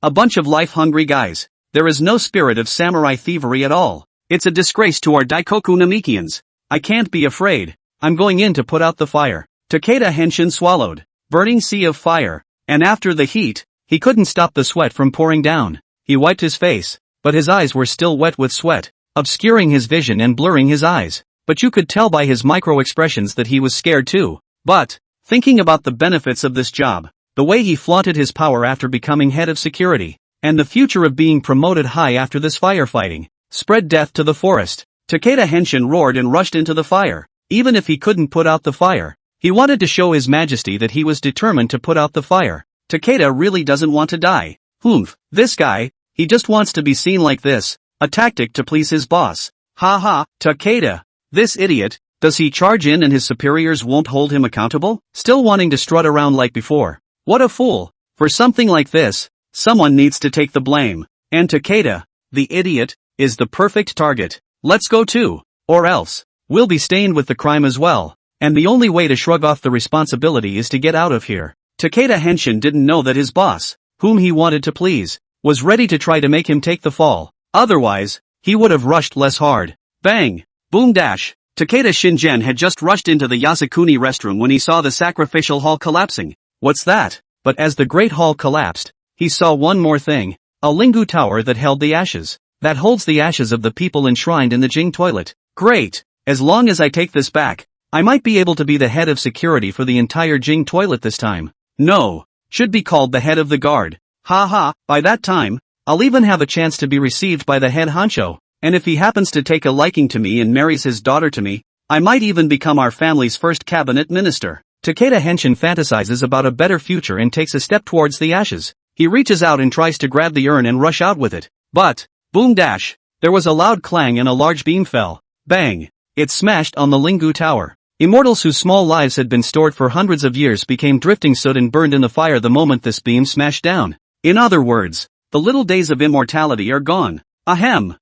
Speaker 1: a bunch of life-hungry guys. There is no spirit of samurai thievery at all. It's a disgrace to our Daikoku Namikians. I can't be afraid. I'm going in to put out the fire. Takeda Henshin swallowed. Burning sea of fire. And after the heat, he couldn't stop the sweat from pouring down. He wiped his face, but his eyes were still wet with sweat, obscuring his vision and blurring his eyes. But you could tell by his micro-expressions that he was scared too. But, thinking about the benefits of this job, the way he flaunted his power after becoming head of security, and the future of being promoted high after this firefighting, spread death to the forest. Takeda Henshin roared and rushed into the fire. Even if he couldn't put out the fire, he wanted to show His Majesty that he was determined to put out the fire. Takeda really doesn't want to die. This guy, he just wants to be seen like this, a tactic to please his boss. Ha, Takeda. This idiot, does he charge in and his superiors won't hold him accountable? Still wanting to strut around like before. What a fool. For something like this, someone needs to take the blame. And Takeda, the idiot, is the perfect target. Let's go too. Or else, we'll be stained with the crime as well. And the only way to shrug off the responsibility is to get out of here. Takeda Henshin didn't know that his boss, whom he wanted to please, was ready to try to make him take the fall. Otherwise, he would have rushed less hard. Bang! Boom dash! Takeda Shingen had just rushed into the Yasukuni restroom when he saw the sacrificial hall collapsing. What's that? But as the great hall collapsed, he saw one more thing. A Lingu tower that held the ashes. That holds the ashes of the people enshrined in the Jing toilet. Great! As long as I take this back, I might be able to be the head of security for the entire Jing toilet this time. No. Should be called the head of the guard. Ha, by that time, I'll even have a chance to be received by the head honcho. And if he happens to take a liking to me and marries his daughter to me, I might even become our family's first cabinet minister. Takeda Henshin fantasizes about a better future and takes a step towards the ashes. He reaches out and tries to grab the urn and rush out with it. But, boom dash, there was a loud clang and a large beam fell. Bang! It smashed on the Lingu tower. Immortals whose small lives had been stored for hundreds of years became drifting soot and burned in the fire the moment this beam smashed down. In other words, the little days of immortality are gone. Ahem,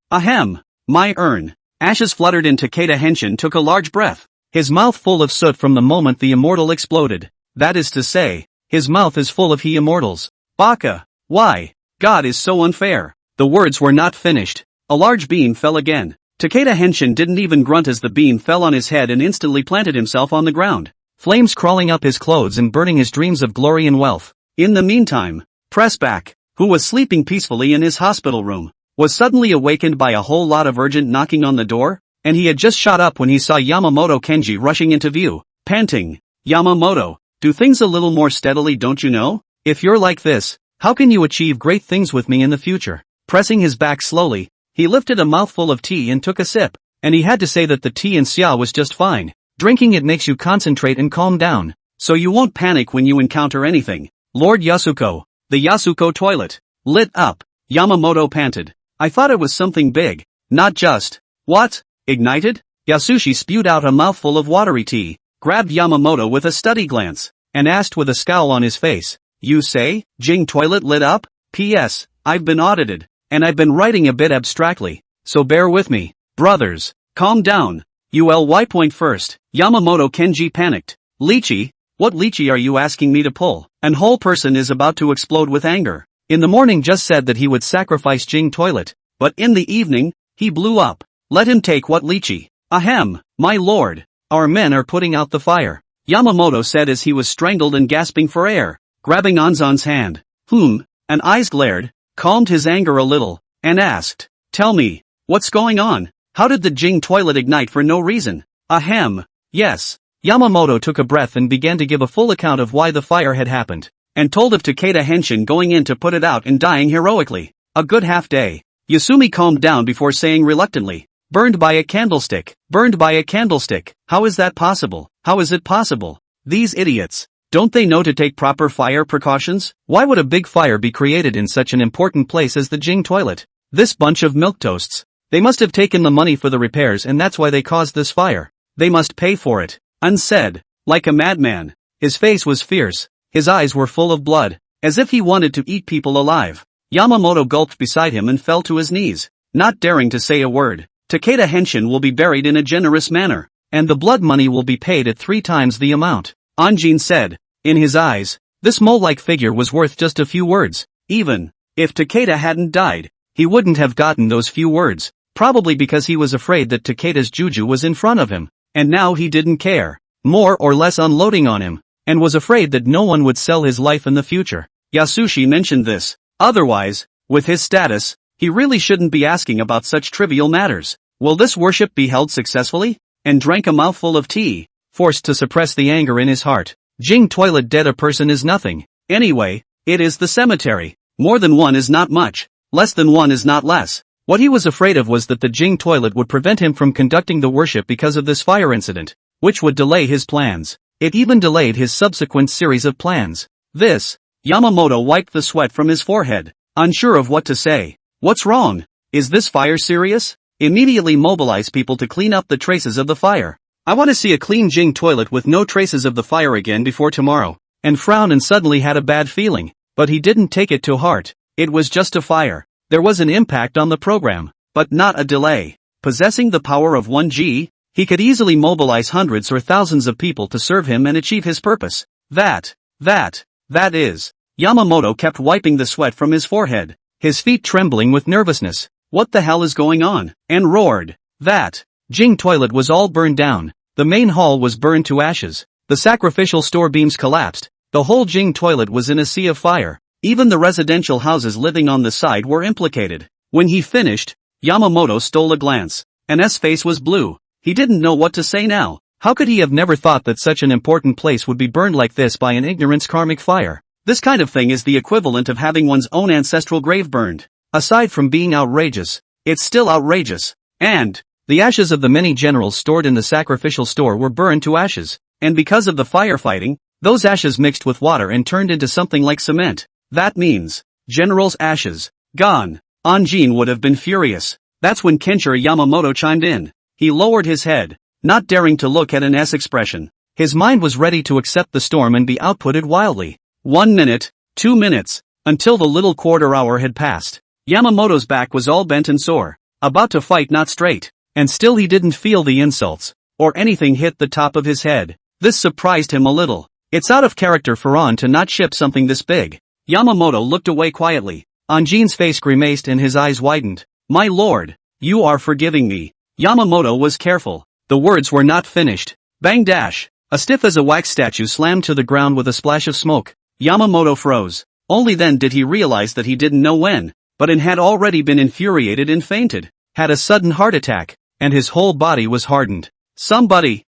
Speaker 1: my urn. Ashes fluttered and Takeda Henshin took a large breath. His mouth full of soot from the moment the immortal exploded. That is to say, his mouth is full of he immortals. Baka. Why? God is so unfair. The words were not finished. A large beam fell again. Takeda Henshin didn't even grunt as the beam fell on his head and instantly planted himself on the ground. Flames crawling up his clothes and burning his dreams of glory and wealth. In the meantime, Pressback, who was sleeping peacefully in his hospital room, was suddenly awakened by a whole lot of urgent knocking on the door, and he had just shot up when he saw Yamamoto Kenji rushing into view, panting. Yamamoto, do things a little more steadily, don't you know? If you're like this, how can you achieve great things with me in the future? Pressing his back slowly, he lifted a mouthful of tea and took a sip, and he had to say that the tea in xia was just fine. Drinking it makes you concentrate and calm down, so you won't panic when you encounter anything. Lord Yasuko, the Yasuko toilet, lit up. Yamamoto panted. I thought it was something big, not just. What? Ignited? Yasushi spewed out a mouthful of watery tea, grabbed Yamamoto with a steady glance, and asked with a scowl on his face, You say, Jing toilet lit up? P.S. I've been audited, and I've been writing a bit abstractly, so bear with me. Brothers, calm down. ULY point first. Yamamoto Kenji panicked. Lychee, What lychee are you asking me to pull? An whole person is about to explode with anger. In the morning just said that he would sacrifice Jing toilet, but in the evening, he blew up. Let him take what lychee? Ahem, my lord. Our men are putting out the fire, Yamamoto said as he was strangled and gasping for air, grabbing Anzan's hand. And eyes glared, calmed his anger a little, and asked, tell me, what's going on? How did the Jing toilet ignite for no reason? Ahem, yes. Yamamoto took a breath and began to give a full account of why the fire had happened, and told of Takeda Henshin going in to put it out and dying heroically. A good half day. Yasumi calmed down before saying reluctantly, burned by a candlestick. Burned by a candlestick. How is that possible? How is it possible? These idiots. Don't they know to take proper fire precautions? Why would a big fire be created in such an important place as the Jing toilet? This bunch of milquetoasts. They must have taken the money for the repairs and that's why they caused this fire. They must pay for it. Un said, like a madman. His face was fierce. His eyes were full of blood, as if he wanted to eat people alive. Yamamoto gulped beside him and fell to his knees, not daring to say a word. Takeda Henshin will be buried in a generous manner, and the blood money will be paid at 3 times the amount, Anjin said. In his eyes, this mole-like figure was worth just a few words. Even if Takeda hadn't died, he wouldn't have gotten those few words, probably because he was afraid that Takeda's juju was in front of him, and now he didn't care, more or less unloading on him, and was afraid that no one would sell his life in the future. Yasushi mentioned this. Otherwise, with his status, he really shouldn't be asking about such trivial matters. Will this worship be held successfully? And drank a mouthful of tea, forced to suppress the anger in his heart. Jing toilet dead a person is nothing. Anyway, it is the cemetery. More than one is not much. Less than one is not less. What he was afraid of was that the Jing toilet would prevent him from conducting the worship because of this fire incident, which would delay his plans. It even delayed his subsequent series of plans. Yamamoto wiped the sweat from his forehead, unsure of what to say. What's wrong? Is this fire serious? Immediately mobilize people to clean up the traces of the fire. I want to see a clean Jing toilet with no traces of the fire again before tomorrow. And frowned and suddenly had a bad feeling, but he didn't take it to heart. It was just a fire. There was an impact on the program, but not a delay. Possessing the power of 1G, he could easily mobilize hundreds or thousands of people to serve him and achieve his purpose. That is. Yamamoto kept wiping the sweat from his forehead, his feet trembling with nervousness. What the hell is going on? And roared. That Jing toilet was all burned down. The main hall was burned to ashes. The sacrificial store beams collapsed. The whole Jing toilet was in a sea of fire. Even the residential houses living on the side were implicated. When he finished, Yamamoto stole a glance. And his face was blue. He didn't know what to say now. How could he have never thought that such an important place would be burned like this by an ignorance karmic fire? This kind of thing is the equivalent of having one's own ancestral grave burned. Aside from being outrageous, it's still outrageous. And the ashes of the many generals stored in the sacrificial store were burned to ashes. And because of the firefighting, those ashes mixed with water and turned into something like cement. That means, generals' ashes, gone. Anjin would have been furious. That's when Kenshiro Yamamoto chimed in. He lowered his head, not daring to look at an S expression. His mind was ready to accept the storm and be outputted wildly. 1 minute, 2 minutes, until the little quarter hour had passed. Yamamoto's back was all bent and sore, about to fight not straight, and still he didn't feel the insults, or anything hit the top of his head. This surprised him a little. It's out of character for On to not ship something this big. Yamamoto looked away quietly. Anjin's face grimaced and his eyes widened. My lord, you are forgiving me. Yamamoto was careful. The words were not finished. Bang dash. A stiff as a wax statue slammed to the ground with a splash of smoke. Yamamoto froze. Only then did he realize that he didn't know when, but had already been infuriated and fainted, had a sudden heart attack, and his whole body was hardened. Somebody,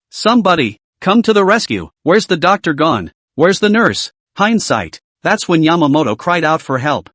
Speaker 1: come to the rescue. Where's the doctor gone? Where's the nurse? Hindsight. That's when Yamamoto cried out for help.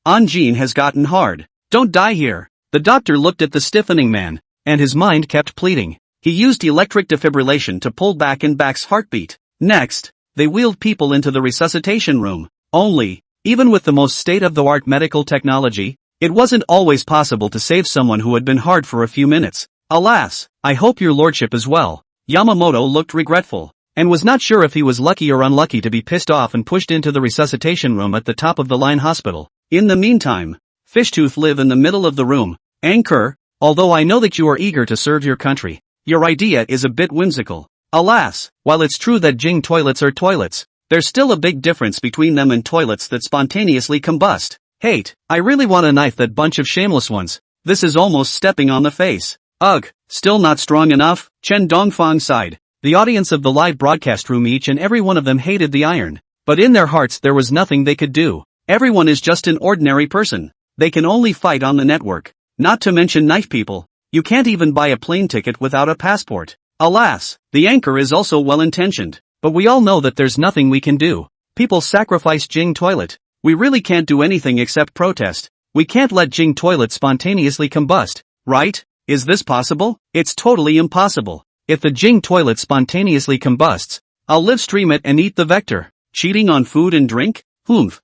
Speaker 1: Anjin has gotten hard. Don't die here. The doctor looked at the stiffening man, and his mind kept pleading. He used electric defibrillation to pull back and back's heartbeat. Next, they wheeled people into the resuscitation room. Only, even with the most state-of-the-art medical technology, it wasn't always possible to save someone who had been hard for a few minutes. Alas, I hope your lordship is well. Yamamoto looked regretful, and was not sure if he was lucky or unlucky to be pissed off and pushed into the resuscitation room at the top of the line hospital. In the meantime, Fishtooth lived in the middle of the room. Anchor, although I know that you are eager to serve your country, your idea is a bit whimsical. Alas, while it's true that Jing toilets are toilets, there's still a big difference between them and toilets that spontaneously combust. Hate, I really want a knife, that bunch of shameless ones. This is almost stepping on the face. Ugh, still not strong enough? Chen Dongfang sighed. The audience of the live broadcast room, each and every one of them hated the iron. But in their hearts there was nothing they could do. Everyone is just an ordinary person. They can only fight on the network. Not to mention knife people. You can't even buy a plane ticket without a passport. Alas, the anchor is also well-intentioned. But we all know that there's nothing we can do. People sacrifice Jing toilet. We really can't do anything except protest. We can't let Jing toilet spontaneously combust, right? Is this possible? It's totally impossible. If the Jing toilet spontaneously combusts, I'll live stream it and eat the vector. Cheating on food and drink?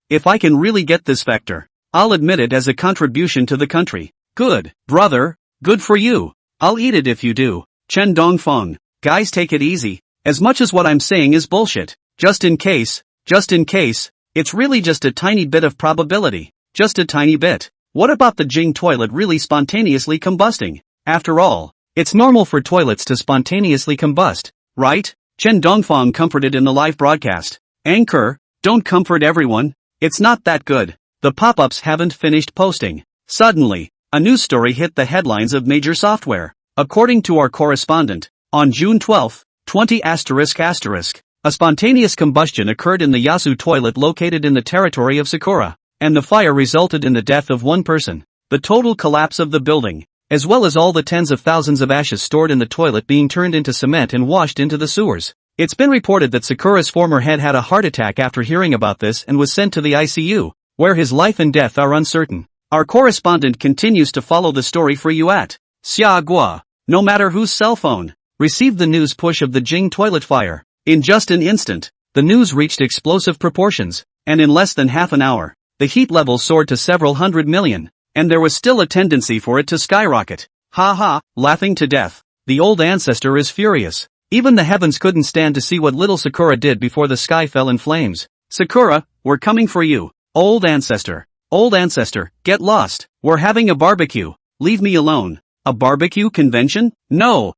Speaker 1: If I can really get this vector, I'll admit it as a contribution to the country. Good, brother, good for you. I'll eat it if you do. Chen Dongfang, guys, take it easy. As much as what I'm saying is bullshit. Just in case, it's really just a tiny bit of probability. Just a tiny bit. What about the Jing toilet really spontaneously combusting? After all, it's normal for toilets to spontaneously combust, right? Chen Dongfang comforted in the live broadcast. Anchor, don't comfort everyone. It's not that good. The pop-ups haven't finished posting. Suddenly, a news story hit the headlines of major software. According to our correspondent, on June 12, 20 ***, a spontaneous combustion occurred in the Yasu toilet located in the territory of Sakura, and the fire resulted in the death of one person. The total collapse of the building, as well as all the tens of thousands of ashes stored in the toilet being turned into cement and washed into the sewers. It's been reported that Sakura's former head had a heart attack after hearing about this and was sent to the ICU, where his life and death are uncertain. Our correspondent continues to follow the story for you at Xiagua. No matter whose cell phone received the news push of the Jing toilet fire, in just an instant, the news reached explosive proportions, and in less than half an hour, the heat level soared to several hundred million, and there was still a tendency for it to skyrocket. Ha ha, laughing to death. The old ancestor is furious. Even the heavens couldn't stand to see what little Sakura did before the sky fell in flames. Sakura, we're coming for you. Old ancestor, get lost. We're having a barbecue. Leave me alone. A barbecue convention? No.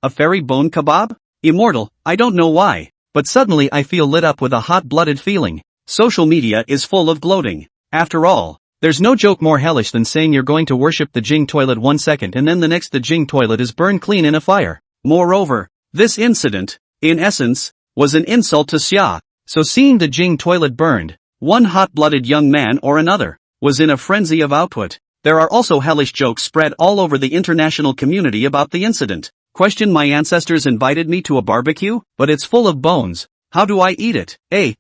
Speaker 1: A fairy bone kebab? Immortal, I don't know why, but suddenly I feel lit up with a hot-blooded feeling. Social media is full of gloating. After all, there's no joke more hellish than saying you're going to worship the Jing toilet 1 second and then the next the Jing toilet is burned clean in a fire. Moreover, this incident, in essence, was an insult to Xia. So seeing the Jing toilet burned, one hot-blooded young man or another was in a frenzy of output. There are also hellish jokes spread all over the international community about the incident. My ancestors invited me to a barbecue, but it's full of bones. How do I eat it?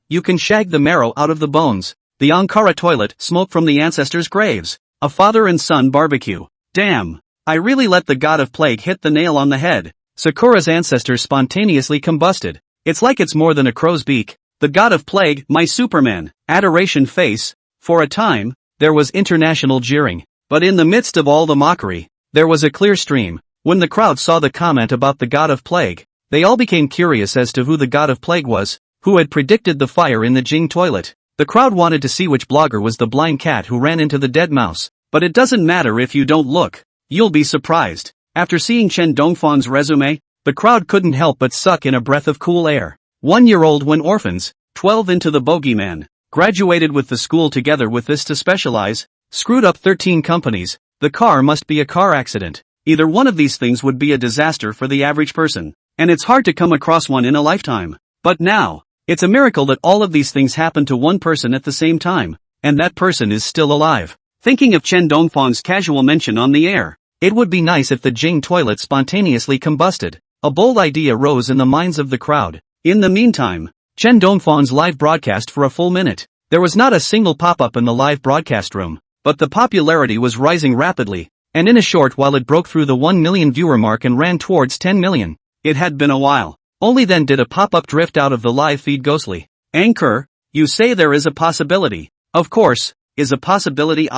Speaker 1: You can shag the marrow out of the bones. The Ankara toilet, smoke from the ancestors' graves. A father and son barbecue. Damn. I really let the god of plague hit the nail on the head. Sakura's ancestors spontaneously combusted. It's like it's more than a crow's beak. The god of plague, my Superman, adoration face. For a time, there was international jeering. But in the midst of all the mockery, there was a clear stream. When the crowd saw the comment about the god of plague, they all became curious as to who the god of plague was, who had predicted the fire in the Jing toilet. The crowd wanted to see which blogger was the blind cat who ran into the dead mouse. But it doesn't matter if you don't look. You'll be surprised. After seeing Chen Dongfang's resume, the crowd couldn't help but suck in a breath of cool air. 1 year old when orphans, 12 into the bogeyman, graduated with the school together with this to specialize, screwed up 13 companies, the car must be a car accident. Either one of these things would be a disaster for the average person, and it's hard to come across one in a lifetime. But now, it's a miracle that all of these things happen to one person at the same time, and that person is still alive. Thinking of Chen Dongfang's casual mention on the air, it would be nice if the Jing toilet spontaneously combusted. A bold idea rose in the minds of the crowd. In the meantime, Chen Dongfang's live broadcast for a full minute. There was not a single pop-up in the live broadcast room, but the popularity was rising rapidly, and in a short while it broke through the 1 million viewer mark and ran towards 10 million. It had been a while. Only then did a pop-up drift out of the live feed ghostly. Anchor, you say there is a possibility. Of course, is a possibility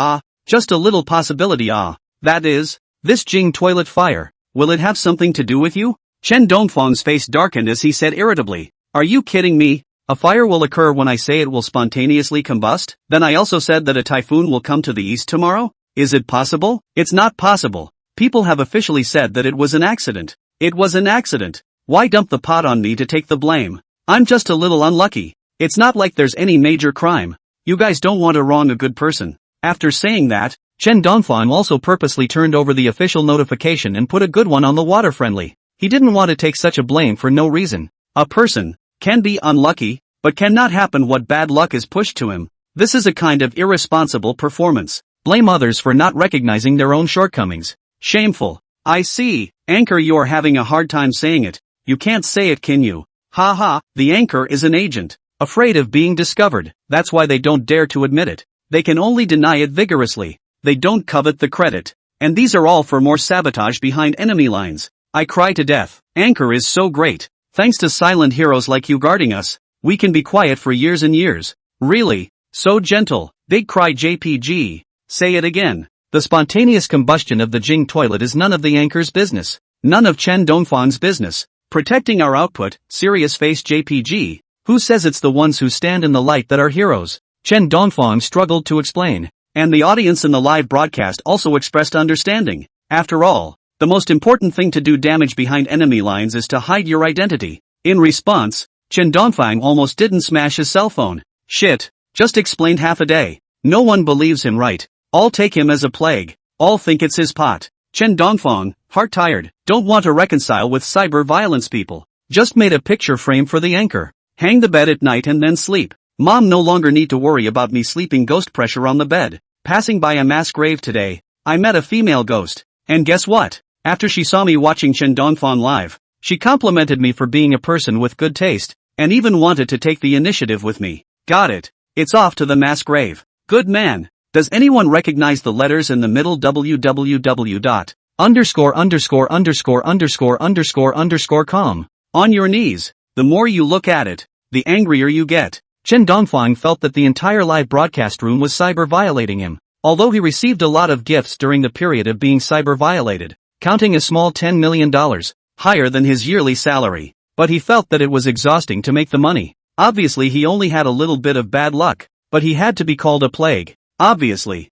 Speaker 1: just a little possibility that is, this Jing toilet fire, will it have something to do with you? Chen Dongfang's face darkened as he said irritably, are you kidding me? A fire will occur when I say it will spontaneously combust? Then I also said that a typhoon will come to the east tomorrow? Is it possible? It's not possible. People have officially said that it was an accident. It was an accident. Why dump the pot on me to take the blame? I'm just a little unlucky. It's not like there's any major crime. You guys don't want to wrong a good person." After saying that, Chen Dongfang also purposely turned over the official notification and put a good one on the water-friendly. He didn't want to take such a blame for no reason. A person can be unlucky, but cannot happen what bad luck is pushed to him. This is a kind of irresponsible performance. Blame others for not recognizing their own shortcomings. Shameful. I see. Anchor, you're having a hard time saying it. You can't say it, can you? Ha ha, the anchor is an agent. Afraid of being discovered. That's why they don't dare to admit it. They can only deny it vigorously. They don't covet the credit. And these are all for more sabotage behind enemy lines. I cry to death. Anchor is so great. Thanks to silent heroes like you guarding us, we can be quiet for years and years. Really? So gentle. Big cry JPG. Say it again. The spontaneous combustion of the Jing toilet is none of the anchor's business. None of Chen Dongfang's business. Protecting our output, serious face JPG. Who says it's the ones who stand in the light that are heroes? Chen Dongfang struggled to explain. And the audience in the live broadcast also expressed understanding. After all, the most important thing to do damage behind enemy lines is to hide your identity. In response, Chen Dongfang almost didn't smash his cell phone. Shit. Just explained half a day. No one believes him, right? All take him as a plague. All think it's his pot. Chen Dongfang, heart-tired, don't want to reconcile with cyber violence people. Just made a picture frame for the anchor. Hang the bed at night and then sleep. Mom no longer need to worry about me sleeping ghost pressure on the bed. Passing by a mass grave today, I met a female ghost. And guess what? After she saw me watching Chen Dongfang live, she complimented me for being a person with good taste, and even wanted to take the initiative with me. Got it. It's off to the mass grave. Good man. Does anyone recognize the letters in the middle? www._________com. On your knees. The more you look at it, the angrier you get. Chen Dongfang felt that the entire live broadcast room was cyber violating him. Although he received a lot of gifts during the period of being cyber violated, counting a small $10 million, higher than his yearly salary. But he felt that it was exhausting to make the money. Obviously he only had a little bit of bad luck, but he had to be called a plague. Obviously,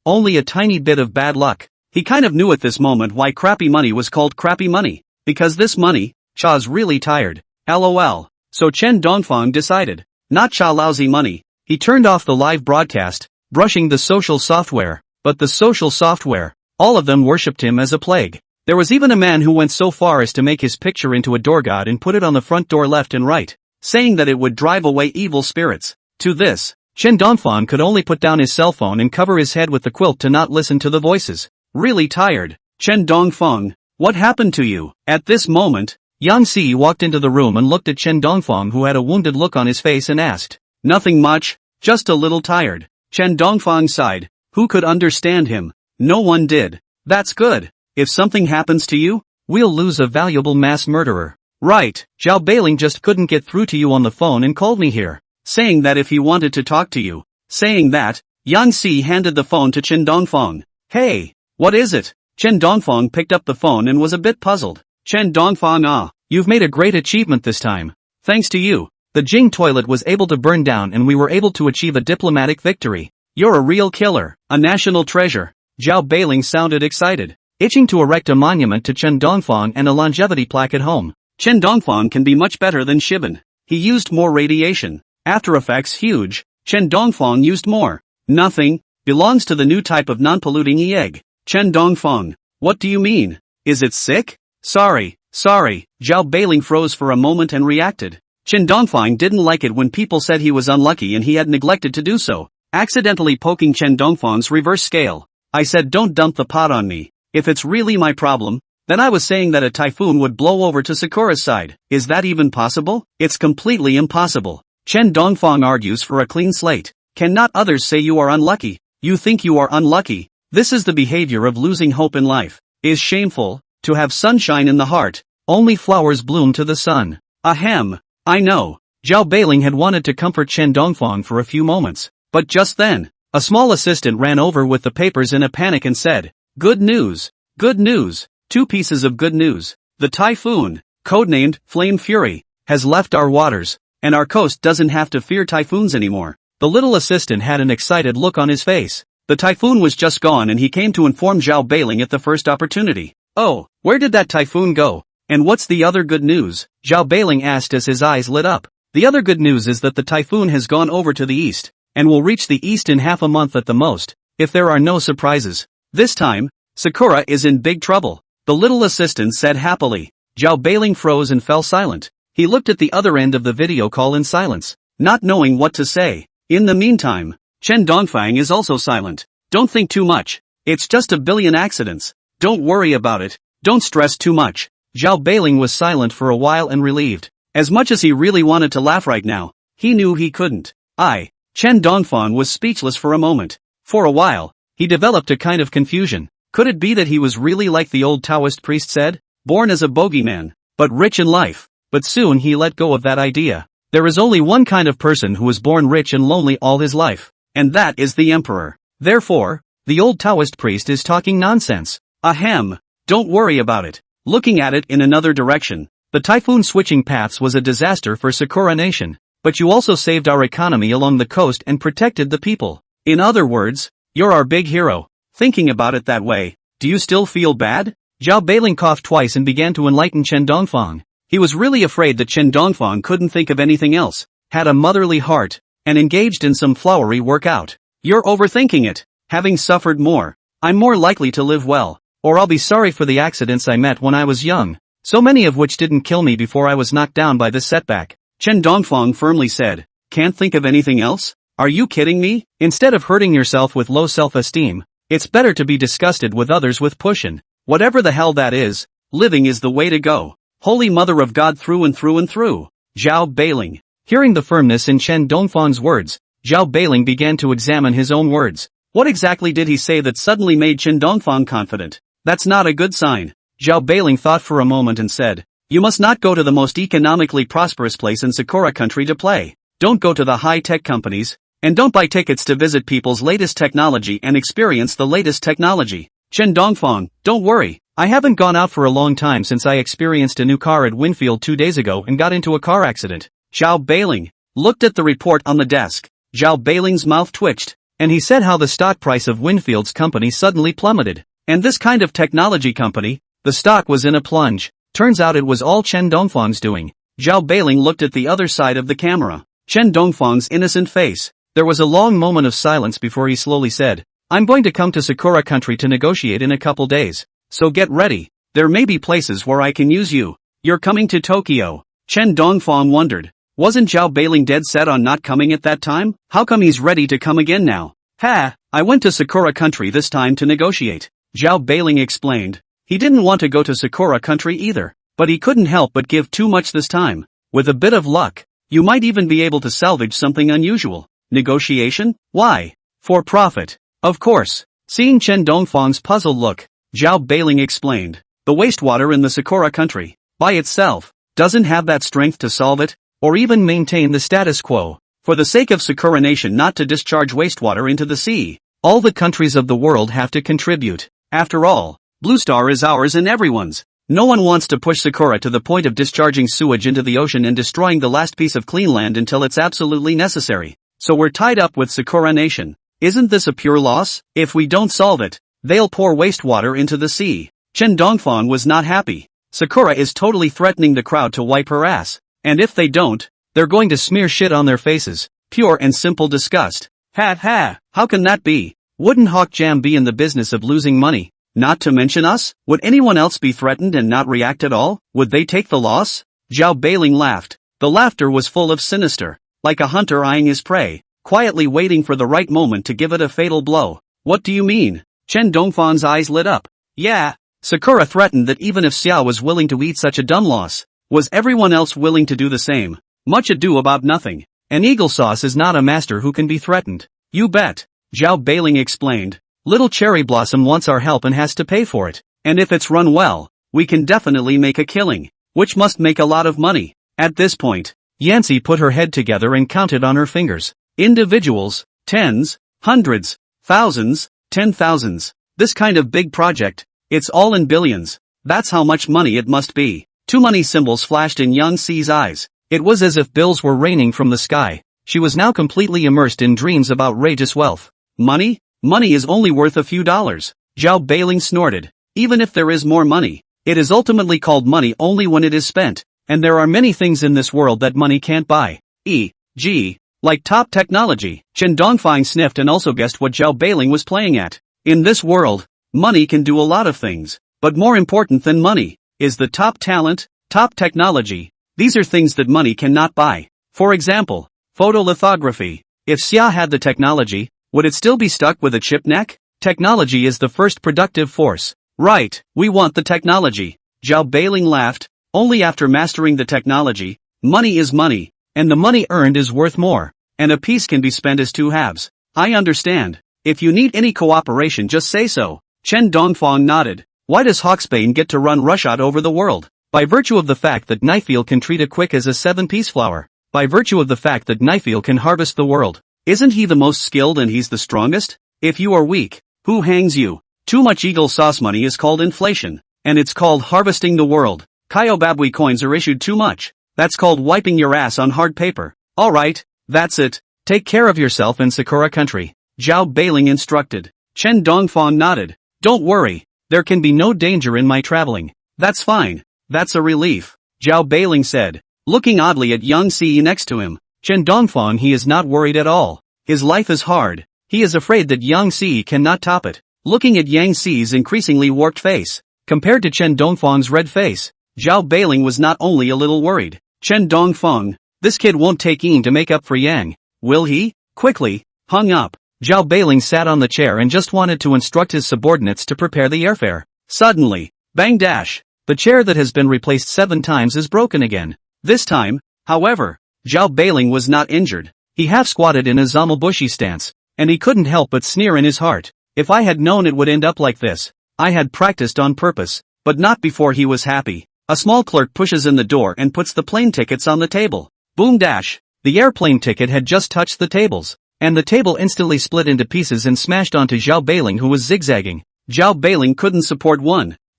Speaker 1: only a tiny bit of bad luck. He kind of knew at this moment why crappy money was called crappy money. Because this money, Cha's really tired. LOL. So Chen Dongfang decided, not Cha lousy money. He turned off the live broadcast, brushing the social software. But the social software, all of them worshipped him as a plague. There was even a man who went so far as to make his picture into a door god and put it on the front door left and right, saying that it would drive away evil spirits. To this, Chen Dongfang could only put down his cell phone and cover his head with the quilt to not listen to the voices. Really tired. Chen Dongfang, what happened to you? At this moment, Yang Si walked into the room and looked at Chen Dongfang, who had a wounded look on his face, and asked, "Nothing much, just a little tired." Chen Dongfang sighed. Who could understand him? No one did. That's good. If something happens to you, we'll lose a valuable mass murderer. Right, Zhao Beiling just couldn't get through to you on the phone and called me here, saying that if he wanted to talk to you. Saying that, Yang Si handed the phone to Chen Dongfang. Hey, what is it? Chen Dongfang picked up the phone and was a bit puzzled. Chen Dongfang, you've made a great achievement this time. Thanks to you, the Jing toilet was able to burn down and we were able to achieve a diplomatic victory. You're a real killer, a national treasure. Zhao Beiling sounded excited, itching to erect a monument to Chen Dongfang and a longevity plaque at home. Chen Dongfang can be much better than Shibin. He used more radiation. After Effects huge. Chen Dongfang used more. Nothing. Belongs to the new type of non-polluting egg. Chen Dongfang, what do you mean? Is it sick? Sorry. Zhao Beiling froze for a moment and reacted. Chen Dongfang didn't like it when people said he was unlucky and he had neglected to do so, accidentally poking Chen Dongfang's reverse scale. I said don't dump the pot on me. If it's really my problem, then I was saying that a typhoon would blow over to Sakura's side. Is that even possible? It's completely impossible. Chen Dongfang argues for a clean slate. Cannot others say you are unlucky? You think you are unlucky? This is the behavior of losing hope in life. Is shameful. To have sunshine in the heart, only flowers bloom to the sun. Ahem. I know. Zhao Beiling had wanted to comfort Chen Dongfang for a few moments, but just then, a small assistant ran over with the papers in a panic and said, "Good news. Good news. 2 pieces of good news. The typhoon, codenamed Flame Fury, has left our waters, and our coast doesn't have to fear typhoons anymore." The little assistant had an excited look on his face. The typhoon was just gone and he came to inform Zhao Beiling at the first opportunity. Oh, where did that typhoon go? And what's the other good news? Zhao Beiling asked as his eyes lit up. The other good news is that the typhoon has gone over to the east, and will reach the east in half a month at the most, if there are no surprises. This time, Sakura is in big trouble, the little assistant said happily. Zhao Beiling froze and fell silent. He looked at the other end of the video call in silence, not knowing what to say. In the meantime, Chen Dongfang is also silent. Don't think too much. It's just a billion accidents. Don't worry about it. Don't stress too much. Zhao Beiling was silent for a while and relieved. As much as he really wanted to laugh right now, he knew he couldn't. Chen Dongfang was speechless for a moment. For a while, he developed a kind of confusion. Could it be that he was really like the old Taoist priest said, born as a bogeyman, but rich in life? But soon he let go of that idea. There is only one kind of person who is born rich and lonely all his life, and that is the emperor. Therefore, the old Taoist priest is talking nonsense. Ahem, don't worry about it. Looking at it in another direction, the typhoon switching paths was a disaster for Sakura Nation, but you also saved our economy along the coast and protected the people. In other words, you're our big hero. Thinking about it that way, do you still feel bad? Zhao Beiling coughed twice and began to enlighten Chen Dongfang. He was really afraid that Chen Dongfang couldn't think of anything else, had a motherly heart, and engaged in some flowery workout. You're overthinking it. Having suffered more, I'm more likely to live well, or I'll be sorry for the accidents I met when I was young, so many of which didn't kill me before I was knocked down by this setback. Chen Dongfang firmly said, can't think of anything else? Are you kidding me? Instead of hurting yourself with low self-esteem, it's better to be disgusted with others with pushin'. Whatever the hell that is, living is the way to go. Holy Mother of God through and through and through. Zhao Beiling. Hearing the firmness in Chen Dongfang's words, Zhao Beiling began to examine his own words. What exactly did he say that suddenly made Chen Dongfang confident? That's not a good sign. Zhao Beiling thought for a moment and said, you must not go to the most economically prosperous place in Sakura country to play. Don't go to the high-tech companies, and don't buy tickets to visit people's latest technology and experience the latest technology. Chen Dongfang, don't worry. I haven't gone out for a long time since I experienced a new car at Winfield 2 days ago and got into a car accident. Zhao Beiling looked at the report on the desk. Zhao Beiling's mouth twitched, and he said how the stock price of Winfield's company suddenly plummeted. And this kind of technology company, the stock was in a plunge. Turns out it was all Chen Dongfang's doing. Zhao Beiling looked at the other side of the camera. Chen Dongfang's innocent face. There was a long moment of silence before he slowly said, I'm going to come to Sakura country to negotiate in a couple days. So get ready. There may be places where I can use you. You're coming to Tokyo. Chen Dongfang wondered. Wasn't Zhao Beiling dead set on not coming at that time? How come he's ready to come again now? I went to Sakura country this time to negotiate. Zhao Beiling explained. He didn't want to go to Sakura country either, but he couldn't help but give too much this time. With a bit of luck, you might even be able to salvage something unusual. Negotiation? Why? For profit. Of course. Seeing Chen Dongfang's puzzled look, Zhao Beiling explained. The wastewater in the Sakura country, by itself, doesn't have that strength to solve it, or even maintain the status quo. For the sake of Sakura Nation not to discharge wastewater into the sea, all the countries of the world have to contribute. After all, Blue Star is ours and everyone's. No one wants to push Sakura to the point of discharging sewage into the ocean and destroying the last piece of clean land until it's absolutely necessary. So we're tied up with Sakura Nation. Isn't this a pure loss? If we don't solve it, they'll pour wastewater into the sea. Chen Dongfang was not happy. Sakura is totally threatening the crowd to wipe her ass. And if they don't, they're going to smear shit on their faces. Pure and simple disgust. How can that be? Wouldn't Hawk Jam be in the business of losing money? Not to mention us? Would anyone else be threatened and not react at all? Would they take the loss? Zhao Beiling laughed. The laughter was full of sinister, like a hunter eyeing his prey, quietly waiting for the right moment to give it a fatal blow. What do you mean? Chen Dongfang's eyes lit up. Yeah. Sakura threatened that even if Xiao was willing to eat such a dumb loss, was everyone else willing to do the same? Much ado about nothing. An eagle sauce is not a master who can be threatened. You bet. Zhao Beiling explained. Little Cherry Blossom wants our help and has to pay for it. And if it's run well, we can definitely make a killing, which must make a lot of money. At this point, Yancy put her head together and counted on her fingers. Individuals, tens, hundreds, thousands, 10,000s. This kind of big project, it's all in billions. That's how much money it must be. Too many symbols flashed in Yancy's eyes. It was as if bills were raining from the sky. She was now completely immersed in dreams of outrageous wealth. Money? Money is only worth a few dollars. Zhao Beiling snorted. even if there is more money. It is ultimately called money only when it is spent, and there are many things in this world that money can't buy. E.g. like top technology. Chen Dongfang sniffed and also guessed what Zhao Beiling was playing at. In this world, money can do a lot of things, but more important than money is the top talent, top technology. These are things that money cannot buy. For example, photolithography. If Xia had the technology, would it still be stuck with a chip neck? Technology is the first productive force. Right, we want the technology. Zhao Beiling laughed. Only after mastering the technology, money is money, and the money earned is worth more, and a piece can be spent as two halves. I understand. If you need any cooperation, just say so. Chen Dongfang nodded. Why does Hawksbane get to run roughshod over the world? By virtue of the fact that Knifefield can treat a quick as a 7-piece flower. By virtue of the fact that Knifefield can harvest the world. Isn't he the most skilled and he's the strongest? If you are weak, who hangs you? Too much eagle sauce money is called inflation, and it's called harvesting the world. Kyobabwe coins are issued too much. That's called wiping your ass on hard paper. Alright, that's it. Take care of yourself in Sakura country. Zhao Beiling instructed. Chen Dongfang nodded. Don't worry, there can be no danger in my traveling. That's fine. That's a relief. Zhao Beiling said, looking oddly at Yang Si next to him. Chen Dongfang, he is not worried at all. His life is hard. He is afraid that Yang Si cannot top it. Looking at Yang Si's increasingly warped face, compared to Chen Dongfang's red face, Zhao Beiling was not only a little worried. Chen Dongfang, this kid won't take in to make up for Yang, will he? Quickly, hung up. Zhao Beiling sat on the chair and just wanted to instruct his subordinates to prepare the airfare. Suddenly, bang dash, the chair that has been replaced 7 times is broken again. This time, however, Zhao Beiling was not injured. He half squatted in a zamalbushi stance, and he couldn't help but sneer in his heart. If I had known it would end up like this, I had practiced on purpose, but not before he was happy. A small clerk pushes in the door and puts the plane tickets on the table. Boom dash, the airplane ticket had just touched the tables, and the table instantly split into pieces and smashed onto Zhao Beiling, who was zigzagging. Zhao Beiling couldn't support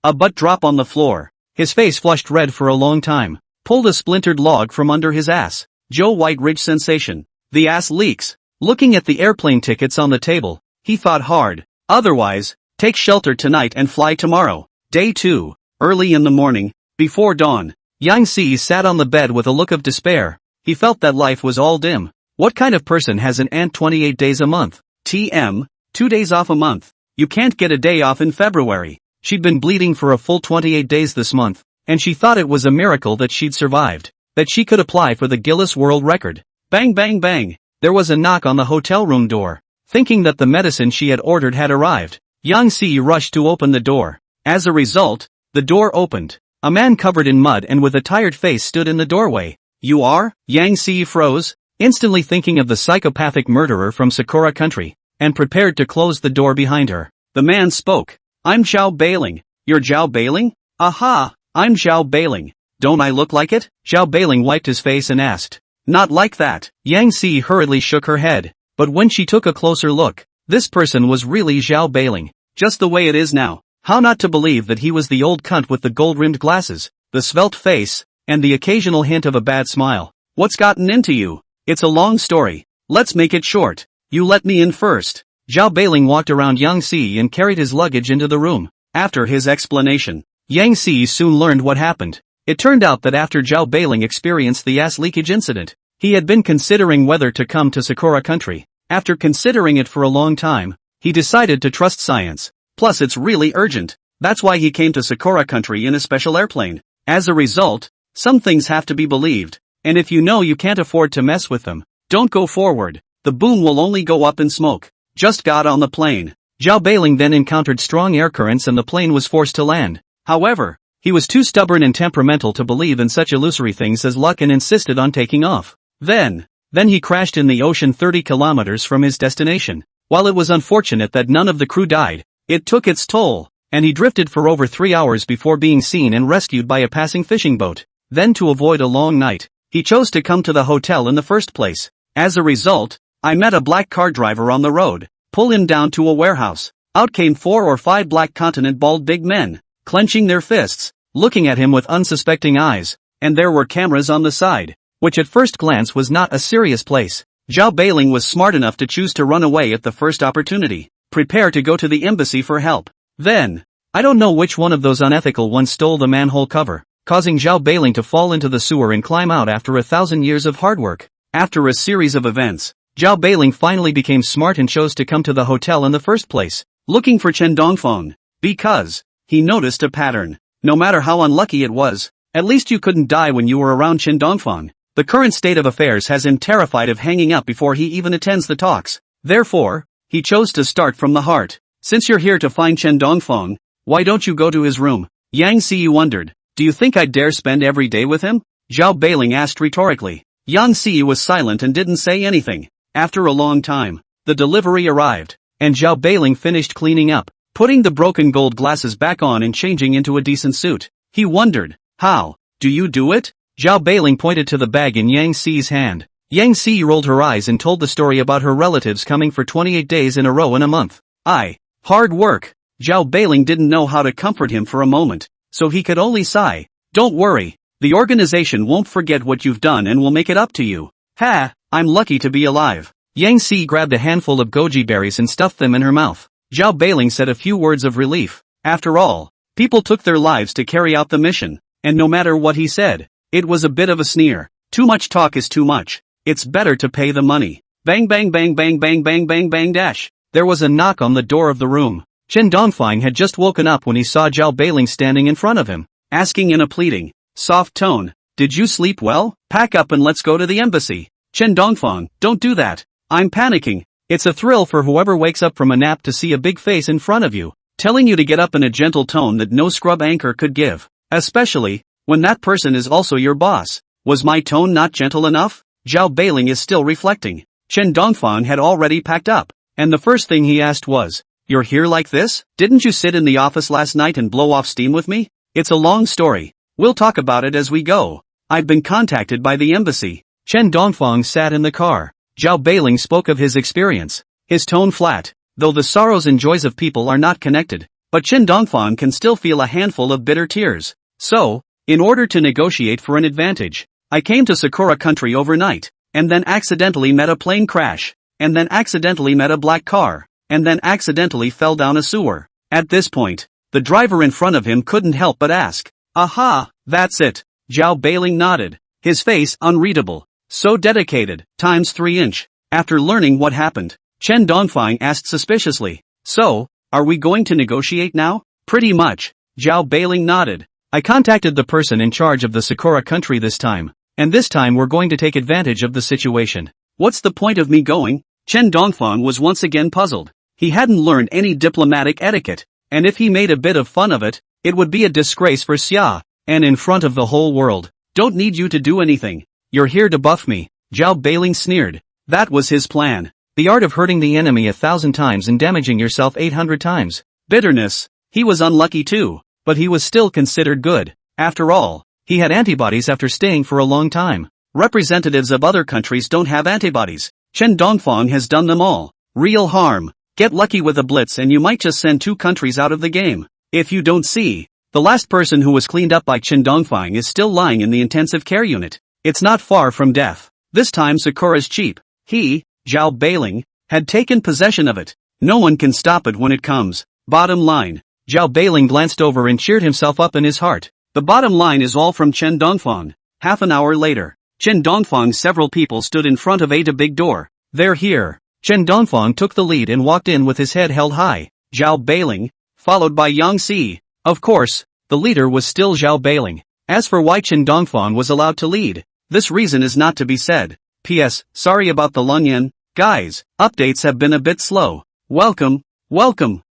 Speaker 1: a butt drop on the floor. His face flushed red for a long time. Pulled a splintered log from under his ass. Joe White Ridge sensation. The ass leaks. Looking at the airplane tickets on the table, he thought hard. Otherwise, take shelter tonight and fly tomorrow. Day 2. Early in the morning, before dawn, Yang Si sat on the bed with a look of despair. He felt that life was all dim. What kind of person has an ant 28 days a month? TM, 2 days off a month. You can't get a day off in February. She'd been bleeding for a full 28 days this month, and she thought it was a miracle that she'd survived, that she could apply for the Guinness World Record. Bang bang bang, there was a knock on the hotel room door. Thinking that the medicine she had ordered had arrived, Yang Si rushed to open the door. As a result, the door opened. A man covered in mud and with a tired face stood in the doorway. You are? Yang Si froze, instantly thinking of the psychopathic murderer from Sakura country, and prepared to close the door behind her. The man spoke. I'm Zhao Beiling. You're Zhao Beiling? Aha, I'm Zhao Beiling. Don't I look like it? Zhao Beiling wiped his face and asked. Not like that. Yang Si hurriedly shook her head. But when she took a closer look, this person was really Zhao Beiling. Just the way it is now. How not to believe that he was the old cunt with the gold-rimmed glasses, the svelte face, and the occasional hint of a bad smile. What's gotten into you? It's a long story. Let's make it short. You let me in first. Zhao Beiling walked around Yang Si and carried his luggage into the room. After his explanation, Yang Si soon learned what happened. It turned out that after Zhao Beiling experienced the ass leakage incident, he had been considering whether to come to Sakura country. After considering it for a long time, he decided to trust science. Plus it's really urgent. That's why he came to Sakura country in a special airplane. As a result, some things have to be believed. And if you know you can't afford to mess with them, don't go forward. The boom will only go up in smoke. Just got on the plane. Zhao Beiling then encountered strong air currents and the plane was forced to land. However, he was too stubborn and temperamental to believe in such illusory things as luck and insisted on taking off. Then he crashed in the ocean 30 kilometers from his destination. While it was unfortunate that none of the crew died, it took its toll, and he drifted for over 3 hours before being seen and rescued by a passing fishing boat. Then to avoid a long night, he chose to come to the hotel in the first place. As a result, I met a black car driver on the road, pull him down to a warehouse. Out came 4 or 5 black continent bald big men, clenching their fists, looking at him with unsuspecting eyes, and there were cameras on the side, which at first glance was not a serious place. Zhao Beiling was smart enough to choose to run away at the first opportunity. Prepare to go to the embassy for help. Then I don't know which one of those unethical ones stole the manhole cover, causing Zhao Beiling to fall into the sewer and climb out after 1,000 years of hard work. After a series of events, Zhao Beiling finally became smart and chose to come to the hotel in the first place, looking for Chen Dongfeng, because he noticed a pattern. No matter how unlucky it was, at least you couldn't die when you were around Chen Dongfeng. The current state of affairs has him terrified of hanging up before he even attends the talks. Therefore, he chose to start from the heart. Since you're here to find Chen Dongfeng, why don't you go to his room? Yang Ziyi wondered. Do you think I'd dare spend every day with him? Zhao Beiling asked rhetorically. Yang Ziyi was silent and didn't say anything. After a long time, the delivery arrived, and Zhao Beiling finished cleaning up, putting the broken gold glasses back on and changing into a decent suit. He wondered, how do you do it? Zhao Beiling pointed to the bag in Yang Ziyi's hand. Yang Ziyi rolled her eyes and told the story about her relatives coming for 28 days in a row in a month. Hard work. Zhao Beiling didn't know how to comfort him for a moment, so he could only sigh. Don't worry, the organization won't forget what you've done and will make it up to you. Ha, I'm lucky to be alive. Yang Ziyi grabbed a handful of goji berries and stuffed them in her mouth. Zhao Beiling said a few words of relief. After all, people took their lives to carry out the mission, and no matter what he said, it was a bit of a sneer. Too much talk is too much. It's better to pay the money. Bang bang bang bang bang bang bang bang dash. There was a knock on the door of the room. Chen Dongfeng had just woken up when he saw Zhao Beiling standing in front of him, asking in a pleading, soft tone, did you sleep well? Pack up and let's go to the embassy. Chen Dongfeng, don't do that. I'm panicking. It's a thrill for whoever wakes up from a nap to see a big face in front of you, telling you to get up in a gentle tone that no scrub anchor could give. Especially, when that person is also your boss. Was my tone not gentle enough? Zhao Beiling is still reflecting. Chen Dongfeng had already packed up, and the first thing he asked was, you're here like this? Didn't you sit in the office last night and blow off steam with me? It's a long story. We'll talk about it as we go. I've been contacted by the embassy. Chen Dongfeng sat in the car. Zhao Beiling spoke of his experience, his tone flat, though the sorrows and joys of people are not connected, but Chen Dongfeng can still feel a handful of bitter tears. So, in order to negotiate for an advantage, I came to Sakura country overnight, and then accidentally met a plane crash, and then accidentally met a black car, and then accidentally fell down a sewer. At this point, the driver in front of him couldn't help but ask, aha, that's it. Zhao Beiling nodded, his face unreadable. So dedicated, times 3". After learning what happened, Chen Dongfeng asked suspiciously, so, are we going to negotiate now? Pretty much. Zhao Beiling nodded. I contacted the person in charge of the Sakura country this time, and this time we're going to take advantage of the situation. What's the point of me going? Chen Dongfeng was once again puzzled. He hadn't learned any diplomatic etiquette, and if he made a bit of fun of it, it would be a disgrace for Xia, and in front of the whole world. Don't need you to do anything. You're here to buff me. Zhao Beiling sneered. That was his plan. The art of hurting the enemy 1,000 times and damaging yourself 800 times. Bitterness. He was unlucky too, but he was still considered good. After all, he had antibodies after staying for a long time. Representatives of other countries don't have antibodies. Chen Dongfeng has done them all. Real harm. Get lucky with a blitz and you might just send 2 countries out of the game. If you don't see, the last person who was cleaned up by Chen Dongfeng is still lying in the intensive care unit. It's not far from death. This time Sakura's cheap. He, Zhao Beiling, had taken possession of it. No one can stop it when it comes. Bottom line. Zhao Beiling glanced over and cheered himself up in his heart. The bottom line is all from Chen Dongfeng. Half an hour later, Chen Dongfeng's several people stood in front of a big door. They're here. Chen Dongfeng took the lead and walked in with his head held high. Zhao Beiling, followed by Yang Ziyi. Of course, the leader was still Zhao Beiling. As for why Chen Dongfeng was allowed to lead, this reason is not to be said. P.S. Sorry about the Lunyan. Guys, updates have been a bit slow. Welcome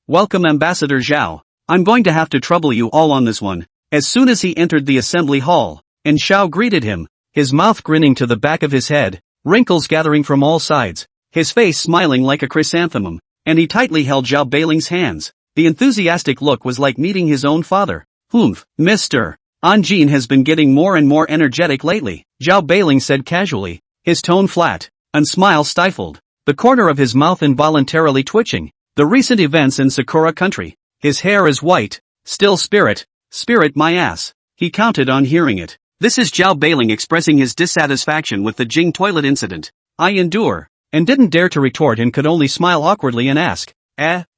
Speaker 1: Ambassador Zhao. I'm going to have to trouble you all on this one. As soon as he entered the assembly hall, and Zhao greeted him, his mouth grinning to the back of his head, wrinkles gathering from all sides, his face smiling like a chrysanthemum, and he tightly held Zhao Beiling's hands. The enthusiastic look was like meeting his own father. Mr. Anjin has been getting more and more energetic lately, Zhao Beiling said casually, his tone flat, and smile stifled, the corner of his mouth involuntarily twitching. The recent events in Sakura country. His hair is white. Still spirit my ass. He counted on hearing it. This is Zhao Beiling expressing his dissatisfaction with the Jing toilet incident. I endure, and didn't dare to retort and could only smile awkwardly and ask,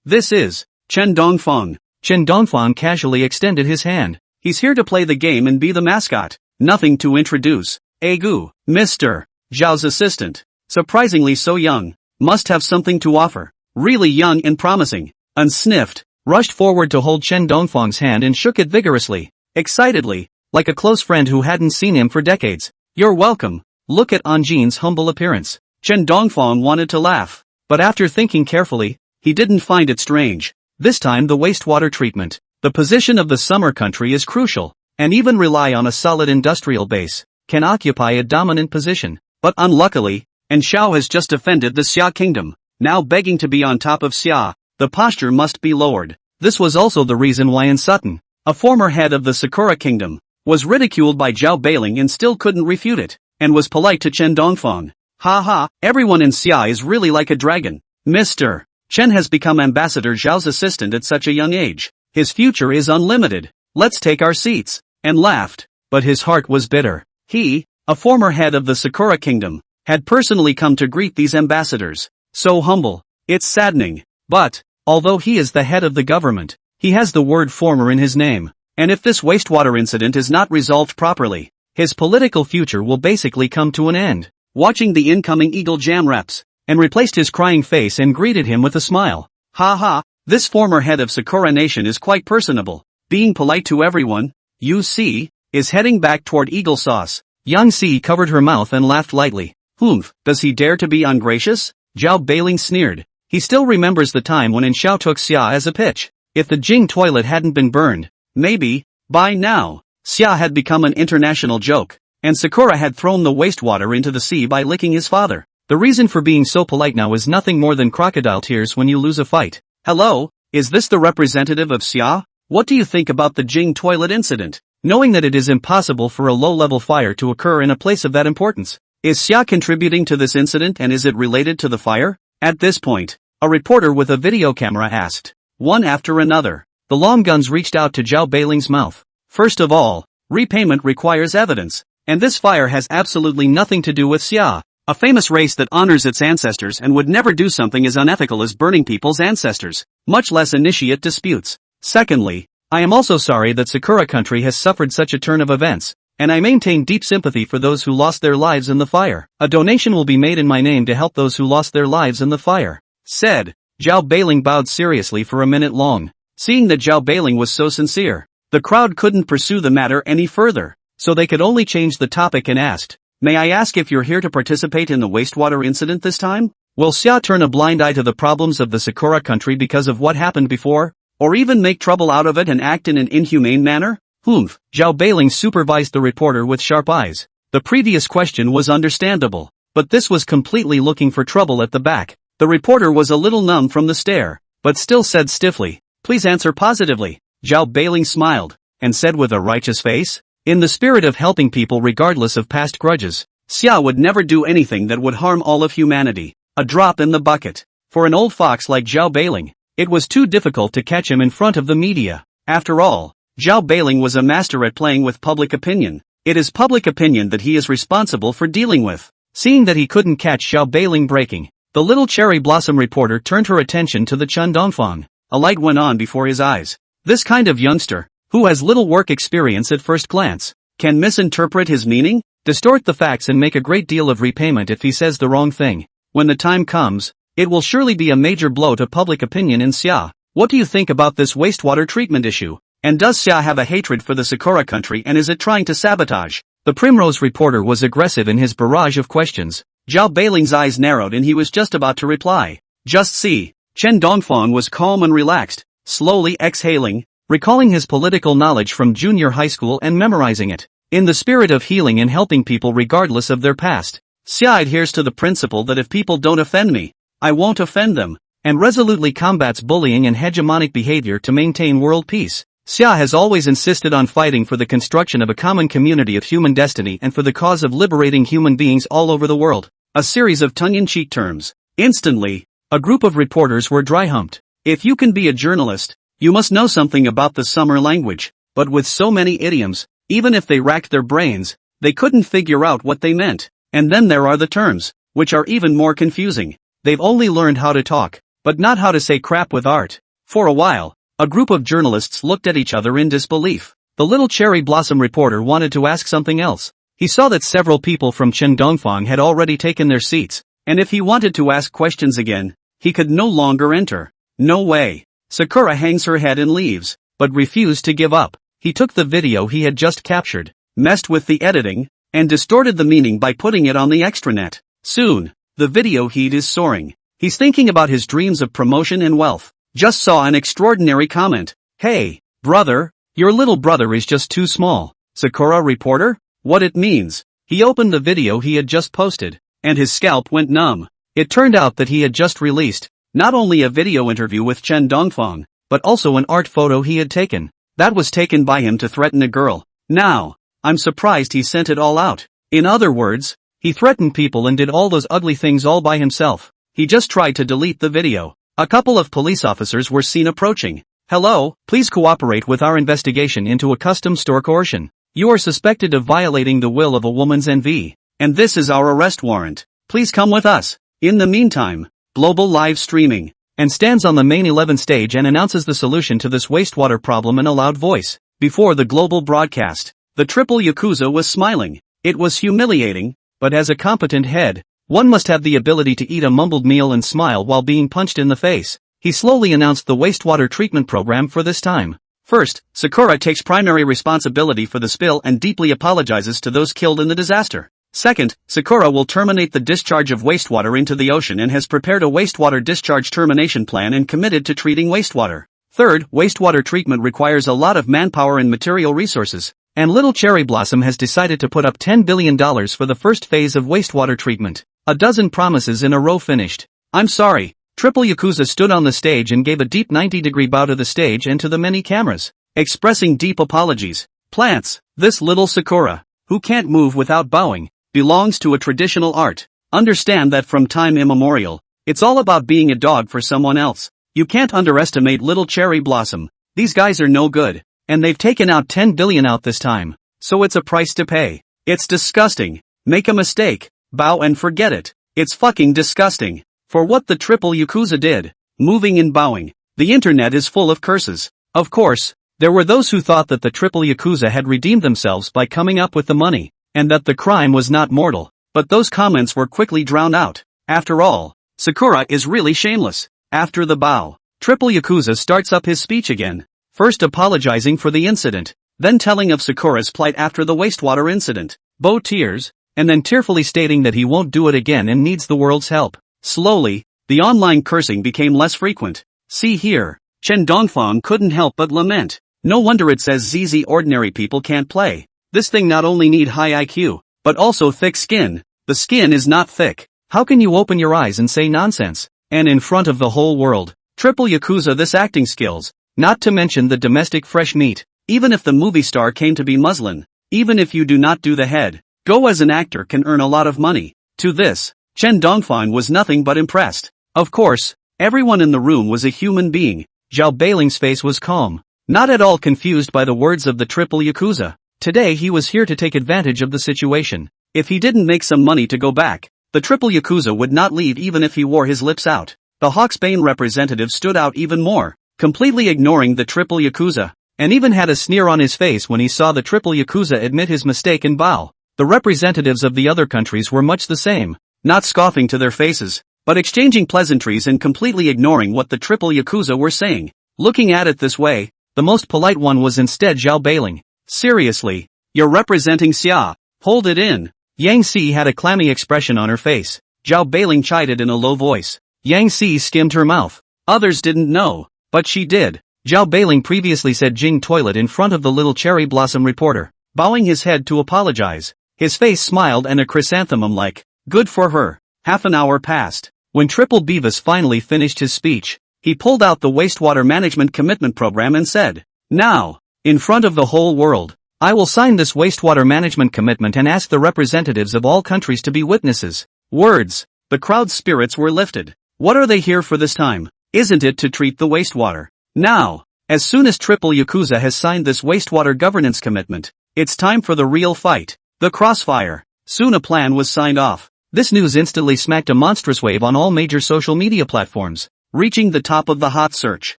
Speaker 1: this is Chen Dongfeng. Chen Dongfang casually extended his hand. He's here to play the game and be the mascot. Nothing to introduce. Agu, Mr. Zhao's assistant. Surprisingly so young. Must have something to offer. Really young and promising. Unsniffed. Rushed forward to hold Chen Dongfang's hand and shook it vigorously. Excitedly. Like a close friend who hadn't seen him for decades. You're welcome. Look at Anjin's humble appearance. Chen Dongfang wanted to laugh. But after thinking carefully, he didn't find it strange. This time the wastewater treatment. The position of the summer country is crucial, and even rely on a solid industrial base, can occupy a dominant position. But unluckily, Anshao has just offended the Xia kingdom, now begging to be on top of Xia, the posture must be lowered. This was also the reason why An Sutton, a former head of the Sakura kingdom, was ridiculed by Zhao Beiling and still couldn't refute it, and was polite to Chen Dongfang. Ha ha, everyone in Xia is really like a dragon. Mr. Chen has become Ambassador Zhao's assistant at such a young age. His future is unlimited. Let's take our seats. And laughed. But his heart was bitter. He, a former head of the Sakura kingdom, had personally come to greet these ambassadors. So humble. It's saddening. But, although he is the head of the government, he has the word former in his name. And if this wastewater incident is not resolved properly, his political future will basically come to an end. Watching the incoming Eagle Jam reps, and replaced his crying face and greeted him with a smile. Ha ha, this former head of Sakura Nation is quite personable, being polite to everyone. Yu Si is heading back toward Eagle Sauce. Yang Si covered her mouth and laughed lightly. Humph, does he dare to be ungracious? Zhao Beiling sneered. He still remembers the time when Anshao took Xia as a pitch. If the Jing toilet hadn't been burned, maybe, by now, Xia had become an international joke, and Sakura had thrown the wastewater into the sea by licking his father. The reason for being so polite now is nothing more than crocodile tears when you lose a fight. Hello, is this the representative of Xia? What do you think about the Jing toilet incident? Knowing that it is impossible for a low-level fire to occur in a place of that importance. Is Xia contributing to this incident and is it related to the fire? At this point, a reporter with a video camera asked. One after another, the long guns reached out to Zhao Beiling's mouth. First of all, repayment requires evidence, and this fire has absolutely nothing to do with Xia. A famous race that honors its ancestors and would never do something as unethical as burning people's ancestors, much less initiate disputes. Secondly, I am also sorry that Sakura country has suffered such a turn of events, and I maintain deep sympathy for those who lost their lives in the fire. A donation will be made in my name to help those who lost their lives in the fire. Said. Zhao Beiling bowed seriously for a minute long. Seeing that Zhao Beiling was so sincere, the crowd couldn't pursue the matter any further, so they could only change the topic and asked, may I ask if you're here to participate in the wastewater incident this time? Will Xia turn a blind eye to the problems of the Sakura country because of what happened before? Or even make trouble out of it and act in an inhumane manner? Humph. Zhao Beiling supervised the reporter with sharp eyes. The previous question was understandable, but this was completely looking for trouble at the back. The reporter was a little numb from the stare, but still said stiffly, please answer positively. Zhao Beiling smiled, and said with a righteous face, in the spirit of helping people regardless of past grudges, Xia would never do anything that would harm all of humanity. A drop in the bucket. For an old fox like Zhao Beiling, it was too difficult to catch him in front of the media. After all, Zhao Beiling was a master at playing with public opinion. It is public opinion that he is responsible for dealing with. Seeing that he couldn't catch Zhao Beiling breaking, the little cherry blossom reporter turned her attention to the Chen Dongfang. A light went on before his eyes. This kind of youngster, who has little work experience at first glance, can misinterpret his meaning, distort the facts and make a great deal of repayment if he says the wrong thing. When the time comes, it will surely be a major blow to public opinion in Xia. What do you think about this wastewater treatment issue? And does Xia have a hatred for the Sakura country and is it trying to sabotage? The Primrose reporter was aggressive in his barrage of questions. Zhao Beiling's eyes narrowed and he was just about to reply. Just see. Chen Dongfang was calm and relaxed, slowly exhaling, recalling his political knowledge from junior high school and memorizing it. In the spirit of healing and helping people regardless of their past, Xia adheres to the principle that if people don't offend me, I won't offend them, and resolutely combats bullying and hegemonic behavior to maintain world peace. Xia has always insisted on fighting for the construction of a common community of human destiny and for the cause of liberating human beings all over the world. A series of tongue-in-cheek terms. Instantly, a group of reporters were dry-humped. If you can be a journalist, you must know something about the summer language. But with so many idioms, even if they racked their brains, they couldn't figure out what they meant. And then there are the terms, which are even more confusing. They've only learned how to talk, but not how to say crap with art. For a while, A group of journalists looked at each other in disbelief. The little cherry blossom reporter wanted to ask something else. He saw that several people from Chendongfang had already taken their seats, and if he wanted to ask questions again, he could no longer enter. No way. Sakura hangs her head and leaves, but refused to give up. He took the video he had just captured, messed with the editing, and distorted the meaning by putting it on the extranet. Soon, the video heat is soaring. He's thinking about his dreams of promotion and wealth. Just saw an extraordinary comment. Hey, brother, your little brother is just too small. Sakura reporter? What it means. He opened the video he had just posted, and his scalp went numb. It turned out that he had just released, not only a video interview with Chen Dongfang, but also an art photo he had taken. That was taken by him to threaten a girl. Now, I'm surprised he sent it all out. In other words, he threatened people and did all those ugly things all by himself. He just tried to delete the video. A couple of police officers were seen approaching. Hello, please cooperate with our investigation into a custom store coercion. You are suspected of violating the will of a woman's NV, and this is our arrest warrant. Please come with us. In the meantime, global live streaming, and stands on the main 11 stage and announces the solution to this wastewater problem in a loud voice. Before the global broadcast, the triple Yakuza was smiling. It was humiliating, but as a competent head, one must have the ability to eat a mumbled meal and smile while being punched in the face. He slowly announced the wastewater treatment program for this time. First, Sakura takes primary responsibility for the spill and deeply apologizes to those killed in the disaster. Second, Sakura will terminate the discharge of wastewater into the ocean and has prepared a wastewater discharge termination plan and committed to treating wastewater. Third, wastewater treatment requires a lot of manpower and material resources, and Little Cherry Blossom has decided to put up $10 billion for the first phase of wastewater treatment. A dozen promises in a row finished. I'm sorry. Triple Yakuza stood on the stage and gave a deep 90-degree bow to the stage and to the many cameras, expressing deep apologies. Plants, this little Sakura, who can't move without bowing, belongs to a traditional art. Understand that from time immemorial, it's all about being a dog for someone else. You can't underestimate Little Cherry Blossom. These guys are no good, and they've taken out 10 billion out this time, so it's a price to pay. It's disgusting. Make a mistake, bow and forget it. It's fucking disgusting. For what the triple Yakuza did, moving and bowing, the internet is full of curses. Of course, there were those who thought that the triple Yakuza had redeemed themselves by coming up with the money, and that the crime was not mortal, but those comments were quickly drowned out. After all, Sakura is really shameless. After the bow, triple Yakuza starts up his speech again, first apologizing for the incident, then telling of Sakura's plight after the wastewater incident, bow tears, and then tearfully stating that he won't do it again and needs the world's help. Slowly, the online cursing became less frequent. See here, Chen Dongfang couldn't help but lament. No wonder it says ZZ ordinary people can't play. This thing not only need high IQ, but also thick skin. The skin is not thick. How can you open your eyes and say nonsense? And in front of the whole world. Triple Yakuza this acting skills, not to mention the domestic fresh meat. Even if the movie star came to be muslin, even if you do not do the head, go as an actor can earn a lot of money. To this, Chen Dongfang was nothing but impressed. Of course, everyone in the room was a human being. Zhao Beiling's face was calm, not at all confused by the words of the triple Yakuza. Today he was here to take advantage of the situation. If he didn't make some money to go back, the triple Yakuza would not leave even if he wore his lips out. The Hawksbane representative stood out even more, completely ignoring the triple Yakuza, and even had a sneer on his face when he saw the triple Yakuza admit his mistake and bow. The representatives of the other countries were much the same. Not scoffing to their faces, but exchanging pleasantries and completely ignoring what the triple Yakuza were saying. Looking at it this way, the most polite one was instead Zhao Beiling. Seriously, you're representing Xia. Hold it in. Yang Si had a clammy expression on her face. Zhao Beiling chided in a low voice. Yang Si skimmed her mouth. Others didn't know, but she did. Zhao Beiling previously said Jing toilet in front of the little cherry blossom reporter, bowing his head to apologize. His face smiled and a chrysanthemum like, good for her. Half an hour passed. When Triple Beavis finally finished his speech, he pulled out the wastewater management commitment program and said, now, in front of the whole world, I will sign this wastewater management commitment and ask the representatives of all countries to be witnesses. Words. The crowd's spirits were lifted. What are they here for this time? Isn't it to treat the wastewater? Now, as soon as Triple Yakuza has signed this wastewater governance commitment, it's time for the real fight. The crossfire. Soon a plan was signed off. This news instantly smacked a monstrous wave on all major social media platforms, reaching the top of the hot search.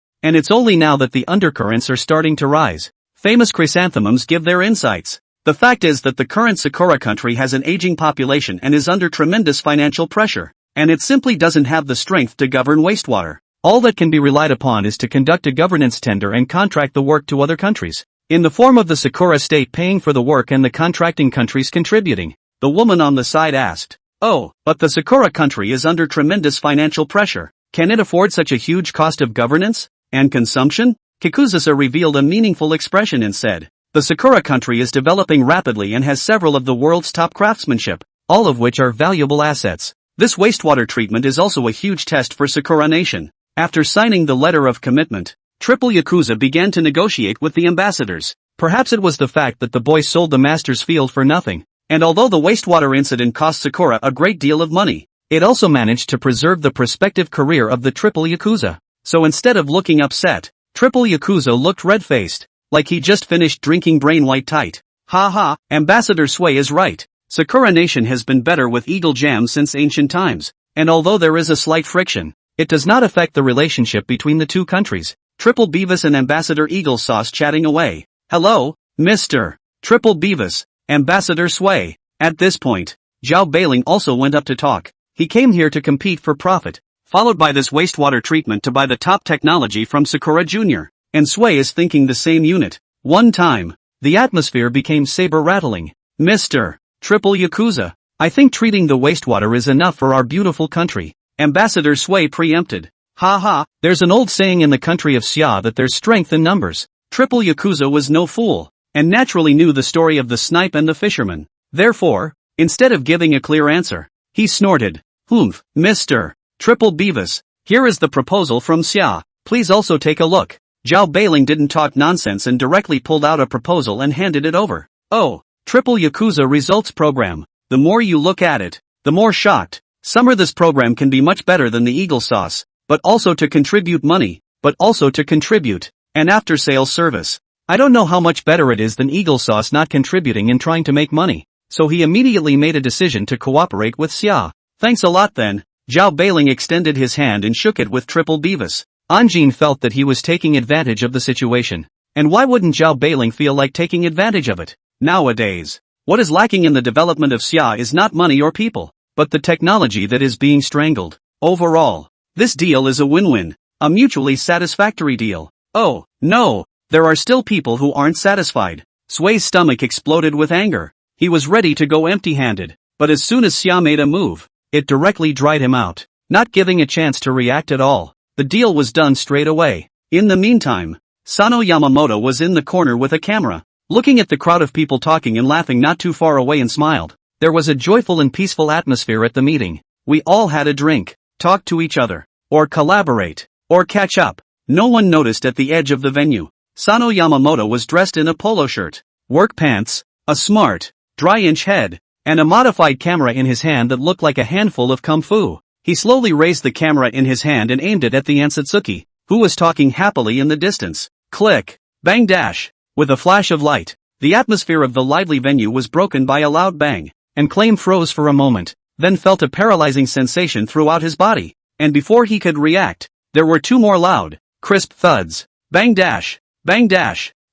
Speaker 1: and it's only now that the undercurrents are starting to rise. Famous chrysanthemums give their insights. The fact is that the current Sakura country has an aging population and is under tremendous financial pressure, and it simply doesn't have the strength to govern wastewater. All that can be relied upon is to conduct a governance tender and contract the work to other countries, in the form of the Sakura state paying for the work and the contracting countries contributing. The woman on the side asked, "Oh, but the Sakura country is under tremendous financial pressure. Can it afford such a huge cost of governance and consumption?" Kikuzusa revealed a meaningful expression and said, "The Sakura country is developing rapidly and has several of the world's top craftsmanship, all of which are valuable assets. This wastewater treatment is also a huge test for Sakura Nation." After signing the letter of commitment, Triple Yakuza began to negotiate with the ambassadors. Perhaps it was the fact that the boy sold the master's field for nothing, and although the wastewater incident cost Sakura a great deal of money, it also managed to preserve the prospective career of the Triple Yakuza. So instead of looking upset, Triple Yakuza looked red-faced, like he just finished drinking brain white tight. "Ha ha, Ambassador Sway is right. Sakura Nation has been better with Eagle Jam since ancient times, and although there is a slight friction, it does not affect the relationship between the two countries." Triple Beavis and Ambassador Eagle Sauce chatting away. "Hello, Mr. Triple Beavis, Ambassador Sway." At this point, Zhao Bailing also went up to talk. He came here to compete for profit, followed by this wastewater treatment to buy the top technology from Sakura Jr. And Sway is thinking the same unit. One time, the atmosphere became saber-rattling. "Mr. Triple Yakuza, I think treating the wastewater is enough for our beautiful country," Ambassador Sway preempted. "Ha ha, there's an old saying in the country of Xia that there's strength in numbers." Triple Yakuza was no fool, and naturally knew the story of the snipe and the fisherman. Therefore, instead of giving a clear answer, he snorted, "Humph, Mr. Triple Beavis, here is the proposal from Xia, please also take a look." Zhao Bailing didn't talk nonsense and directly pulled out a proposal and handed it over. "Oh, Triple Yakuza Results Program. The more you look at it, the more shocked. Summer, this program can be much better than the Eagle Sauce, but also to contribute money, but also to contribute an after-sales service. I don't know how much better it is than Eagle Sauce not contributing and trying to make money." So he immediately made a decision to cooperate with Xia. "Thanks a lot then." Zhao Bailing extended his hand and shook it with Triple Beavis. Anjin felt that he was taking advantage of the situation. And why wouldn't Zhao Bailing feel like taking advantage of it? Nowadays, what is lacking in the development of Xia is not money or people, but the technology that is being strangled. Overall, this deal is a win-win, a mutually satisfactory deal. Oh, no, there are still people who aren't satisfied. Sway's stomach exploded with anger. He was ready to go empty-handed, but as soon as Xia made a move, it directly dried him out, not giving a chance to react at all. The deal was done straight away. In the meantime, Sano Yamamoto was in the corner with a camera, looking at the crowd of people talking and laughing not too far away, and smiled. There was a joyful and peaceful atmosphere at the meeting. We all had a drink, talked to each other, or collaborate, or catch up. No one noticed at the edge of the venue. Sano Yamamoto was dressed in a polo shirt, work pants, a smart, dry-inch head, and a modified camera in his hand that looked like a handful of kung fu. He slowly raised the camera in his hand and aimed it at the Ansatsuki, who was talking happily in the distance. Click, bang dash. With a flash of light, the atmosphere of the lively venue was broken by a loud bang, and Claim froze for a moment, then felt a paralyzing sensation throughout his body, and before he could react, there were two more loud, crisp thuds. Bang dash,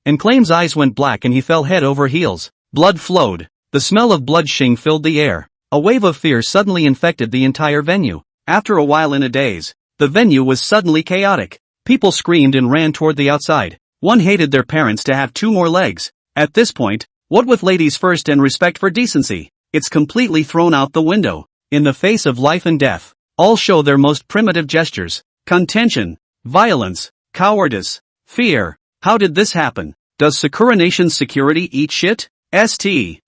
Speaker 1: and Claim's eyes went black and he fell head over heels. Blood flowed. The smell of blood shing filled the air. A wave of fear suddenly infected the entire venue. After a while, in a daze, the venue was suddenly chaotic. People screamed and ran toward the outside. One hated their parents to have two more legs. At this point, what with ladies first and respect for decency, it's completely thrown out the window. In the face of life and death, all show their most primitive gestures. Contention, violence, cowardice, fear. How did this happen? Does Sakura Nation's security eat shit? ST.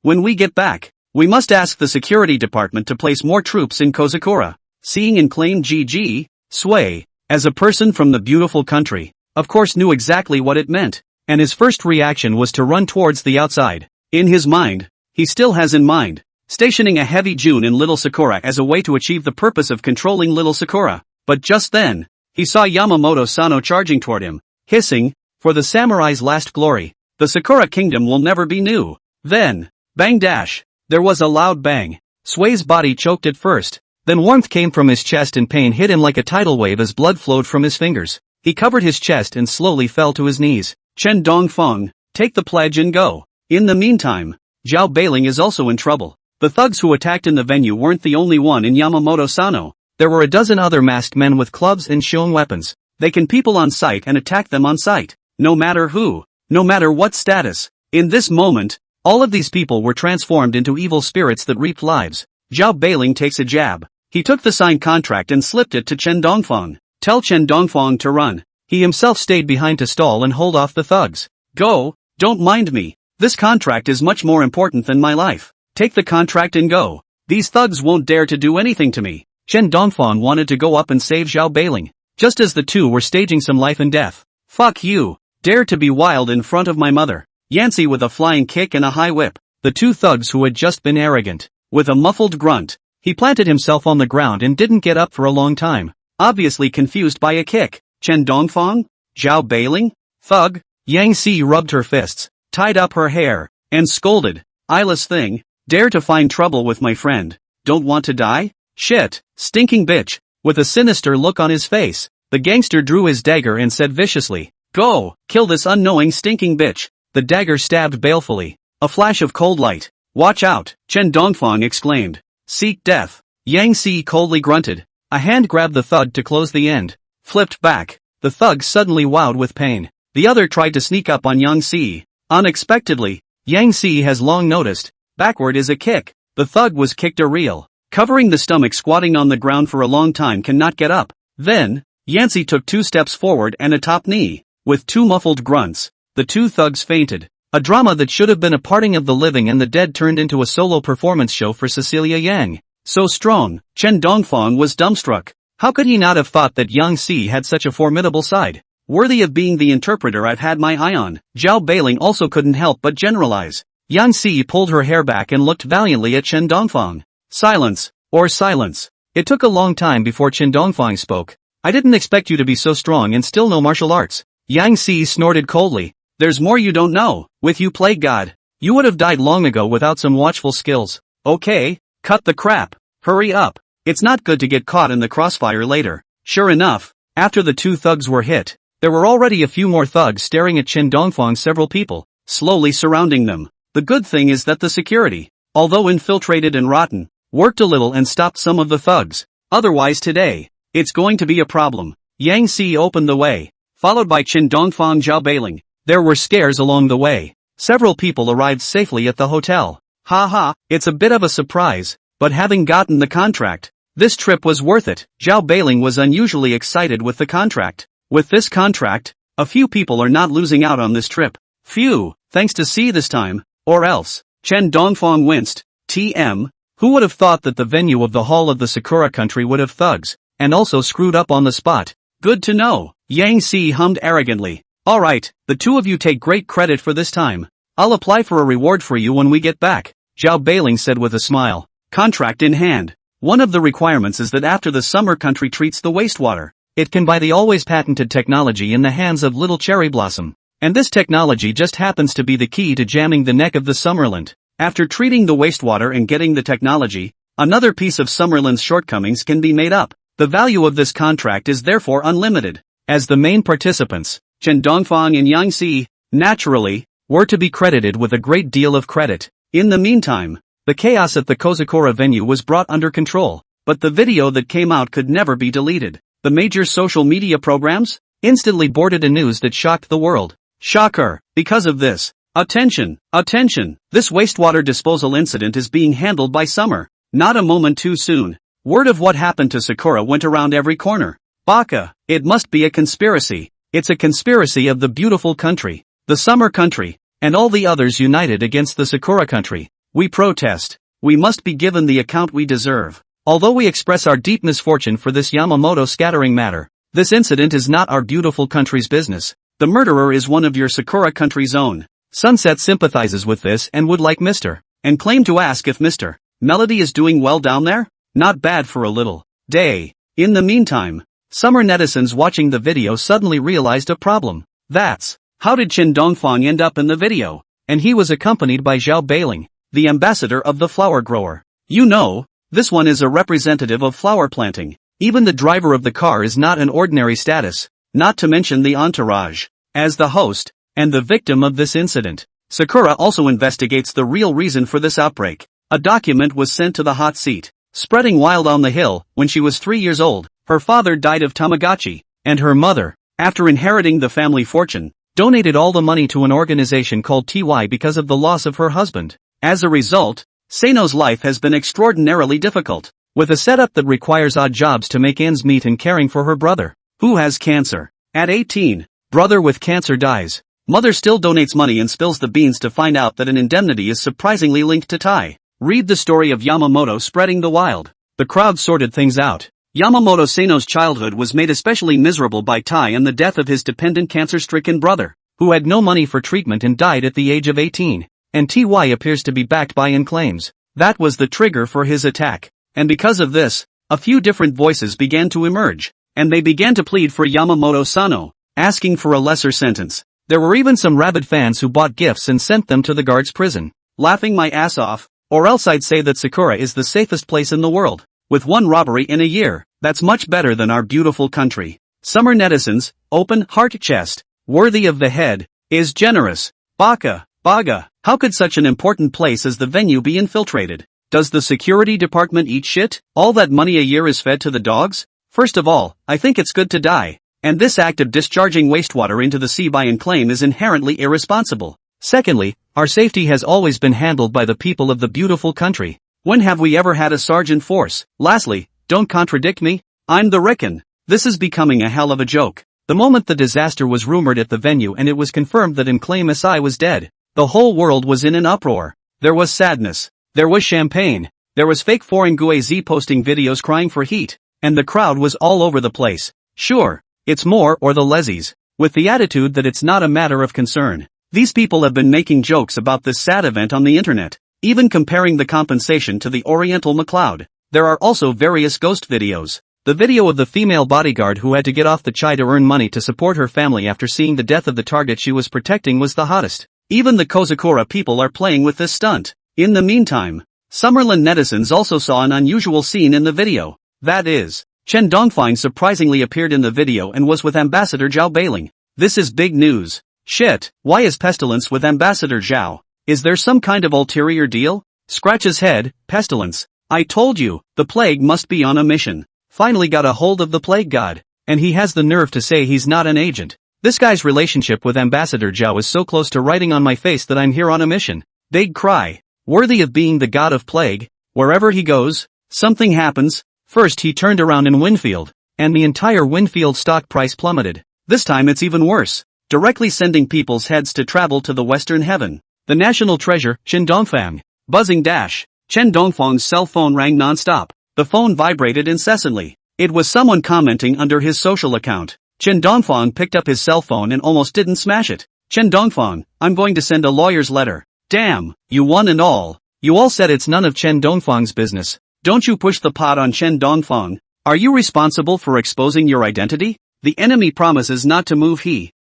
Speaker 1: When we get back, we must ask the security department to place more troops in Kozakura. Seeing and Claim GG, Sway, as a person from the beautiful country, of course knew exactly what it meant, and his first reaction was to run towards the outside. In his mind, he still has in mind stationing a heavy June in Little Sakura as a way to achieve the purpose of controlling Little Sakura. But just then, he saw Yamamoto Sano charging toward him, hissing, "For the samurai's last glory, the Sakura kingdom will never be new." Then, bang dash, there was a loud bang. Sway's body choked at first, then warmth came from his chest and pain hit him like a tidal wave as blood flowed from his fingers. He covered his chest and slowly fell to his knees. Chen Dongfang, take the pledge and go. In the meantime, Zhao Beiling is also in trouble. The thugs who attacked in the venue weren't the only one in Yamamoto Sano. There were a dozen other masked men with clubs and shown weapons. They can people on sight and attack them on sight. No matter who. No matter what status. In this moment, all of these people were transformed into evil spirits that reaped lives. Zhao Beiling takes a jab. He took the signed contract and slipped it to Chen Dongfang. Tell Chen Dongfang to run. He himself stayed behind to stall and hold off the thugs. Go, don't mind me. This contract is much more important than my life. Take the contract and go. These thugs won't dare to do anything to me. Chen Dongfang wanted to go up and save Zhao Beiling, just as the two were staging some life and death. Fuck you. Dare to be wild in front of my mother. Yancy with a flying kick and a high whip. The two thugs who had just been arrogant. With a muffled grunt, he planted himself on the ground and didn't get up for a long time. Obviously confused by a kick. Chen Dongfang? Zhao Beiling? Thug? Yang Si rubbed her fists, tied up her hair, and scolded. Eyeless thing, dare to find trouble with my friend. Don't want to die? Shit, stinking bitch. With a sinister look on his face, the gangster drew his dagger and said viciously, go, kill this unknowing stinking bitch. The dagger stabbed balefully. A flash of cold light. Watch out, Chen Dongfang exclaimed. Seek death. Yang Si coldly grunted. A hand grabbed the thug to close the end. Flipped back. The thug suddenly wowed with pain. The other tried to sneak up on Yang Si. Unexpectedly, Yang Si has long noticed. Backward is a kick. The thug was kicked a reel. Covering the stomach, squatting on the ground for a long time, cannot get up. Then, Yancy took 2 steps forward and a top knee. With 2 muffled grunts, the 2 thugs fainted. A drama that should have been a parting of the living and the dead turned into a solo performance show for Cecilia Yang. So strong, Chen Dongfang was dumbstruck. How could he not have thought that Yang Si had such a formidable side? Worthy of being the interpreter I've had my eye on. Zhao Beiling also couldn't help but generalize. Yang Si pulled her hair back and looked valiantly at Chen Dongfang. Silence, or silence. It took a long time before Chen Dongfang spoke. I didn't expect you to be so strong and still know martial arts. Yang Si snorted coldly. There's more you don't know. With you plague god, you would have died long ago without some watchful skills. Okay, cut the crap. Hurry up. It's not good to get caught in the crossfire later. Sure enough, after the 2 thugs were hit, there were already a few more thugs staring at Chen Dongfang, several people, slowly surrounding them. The good thing is that the security, although infiltrated and rotten, worked a little and stopped some of the thugs. Otherwise today, it's going to be a problem. Yang Si opened the way, followed by Chen Dongfang, Zhao Beiling. There were scares along the way. Several people arrived safely at the hotel. Haha, it's a bit of a surprise, but having gotten the contract, this trip was worth it. Zhao Beiling was unusually excited with the contract. With this contract, a few people are not losing out on this trip. Phew, thanks to C this time, or else. Chen Dongfang winced. TM, who would have thought that the venue of the Hall of the Sakura country would have thugs, and also screwed up on the spot. Good to know. Yang Si hummed arrogantly. Alright, the 2 of you take great credit for this time. I'll apply for a reward for you when we get back, Zhao Beiling said with a smile. Contract in hand. One of the requirements is that after the summer country treats the wastewater, it can buy the always patented technology in the hands of Little Cherry Blossom. And this technology just happens to be the key to jamming the neck of the Summerland. After treating the wastewater and getting the technology, another piece of Summerland's shortcomings can be made up. The value of this contract is therefore unlimited. As the main participants, Chen Dongfang and Yang Si, naturally, were to be credited with a great deal of credit. In the meantime, the chaos at the Kozakura venue was brought under control, but the video that came out could never be deleted. The major social media programs instantly boarded a news that shocked the world. Shocker, because of this. Attention, attention, this wastewater disposal incident is being handled by Summer. Not a moment too soon. Word of what happened to Sakura went around every corner. Baka, it must be a conspiracy. It's a conspiracy of the beautiful country, the Summer country, and all the others united against the Sakura country. We protest. We must be given the account we deserve. Although we express our deep misfortune for this Yamamoto scattering matter, this incident is not our beautiful country's business. The murderer is one of your Sakura country's own. Sunset sympathizes with this and would like Mr. and claim to ask if Mr. Melody is doing well down there? Not bad for a little day. In the meantime, Summer netizens watching the video suddenly realized a problem. That's, how did Chen Dongfang end up in the video? And he was accompanied by Zhao Beiling, the ambassador of the flower grower. You know, this one is a representative of flower planting. Even the driver of the car is not an ordinary status. not to mention the entourage. As the host, and the victim of this incident, Sakura also investigates the real reason for this outbreak. A document was sent to the hot seat, spreading wild on the hill. When she was 3 years old, her father died of Tamagotchi, and her mother, after inheriting the family fortune, donated all the money to an organization called TY because of the loss of her husband. As a result, Sano's life has been extraordinarily difficult, with a setup that requires odd jobs to make ends meet and caring for her brother, who has cancer. At 18, brother with cancer dies. Mother still donates money and spills the beans to find out that an indemnity is surprisingly linked to Tai. Read the story of Yamamoto spreading the wild. The crowd sorted things out. Yamamoto Sano's childhood was made especially miserable by Tai and the death of his dependent cancer-stricken brother, who had no money for treatment and died at the age of 18. And TY appears to be backed by and claims that was the trigger for his attack. And because of this, a few different voices began to emerge, and they began to plead for Yamamoto Sano, asking for a lesser sentence. There were even some rabid fans who bought gifts and sent them to the guards' prison. Laughing my ass off, or else I'd say that Sakura is the safest place in the world. With one robbery in a year, that's much better than our beautiful country. Summer netizens, open heart chest, worthy of the head, is generous. Baka, baga, how could such an important place as the venue be infiltrated? Does the security department eat shit? All that money a year is fed to the dogs? First of all, I think it's good to die. And this act of discharging wastewater into the sea by unclaim is inherently irresponsible. Secondly, our safety has always been handled by the people of the beautiful country. When have we ever had a sergeant force? Lastly, don't contradict me, I'm the Reckon. This is becoming a hell of a joke. The moment the disaster was rumored at the venue and it was confirmed that Unclaim SI was dead, the whole world was in an uproar. There was sadness. There was champagne. There was fake foreign Guezi posting videos crying for heat. And the crowd was all over the place. Sure. It's more or the lessies, with the attitude that it's not a matter of concern. These people have been making jokes about this sad event on the internet, even comparing the compensation to the Oriental MacLeod. There are also various ghost videos. The video of the female bodyguard who had to get off the chai to earn money to support her family after seeing the death of the target she was protecting was the hottest. Even the Kozakura people are playing with this stunt. In the meantime, Summerland netizens also saw an unusual scene in the video. That is, Chen Dongfang surprisingly appeared in the video and was with Ambassador Zhao Beiling. This is big news. Shit, why is Pestilence with Ambassador Zhao? Is there some kind of ulterior deal? Scratch his head, Pestilence. I told you, the plague must be on a mission. Finally got a hold of the plague god. And he has the nerve to say he's not an agent. This guy's relationship with Ambassador Zhao is so close to writing on my face that I'm here on a mission. Big cry. Worthy of being the god of plague. Wherever he goes, something happens. First he turned around in Winfield, and the entire Winfield stock price plummeted. This time it's even worse, directly sending people's heads to travel to the western heaven. The national treasure, Chen Dongfang. Buzzing dash. Chen Dongfang's cell phone rang non-stop. The phone vibrated incessantly. It was someone commenting under his social account. Chen Dongfang picked up his cell phone and almost didn't smash it. Chen Dongfang, I'm going to send a lawyer's letter. Damn, you one and all. You all said it's none of Chen Dongfang's business. Don't you push the pot on Chen Dongfang. Are you responsible for exposing your identity? The enemy promises not to move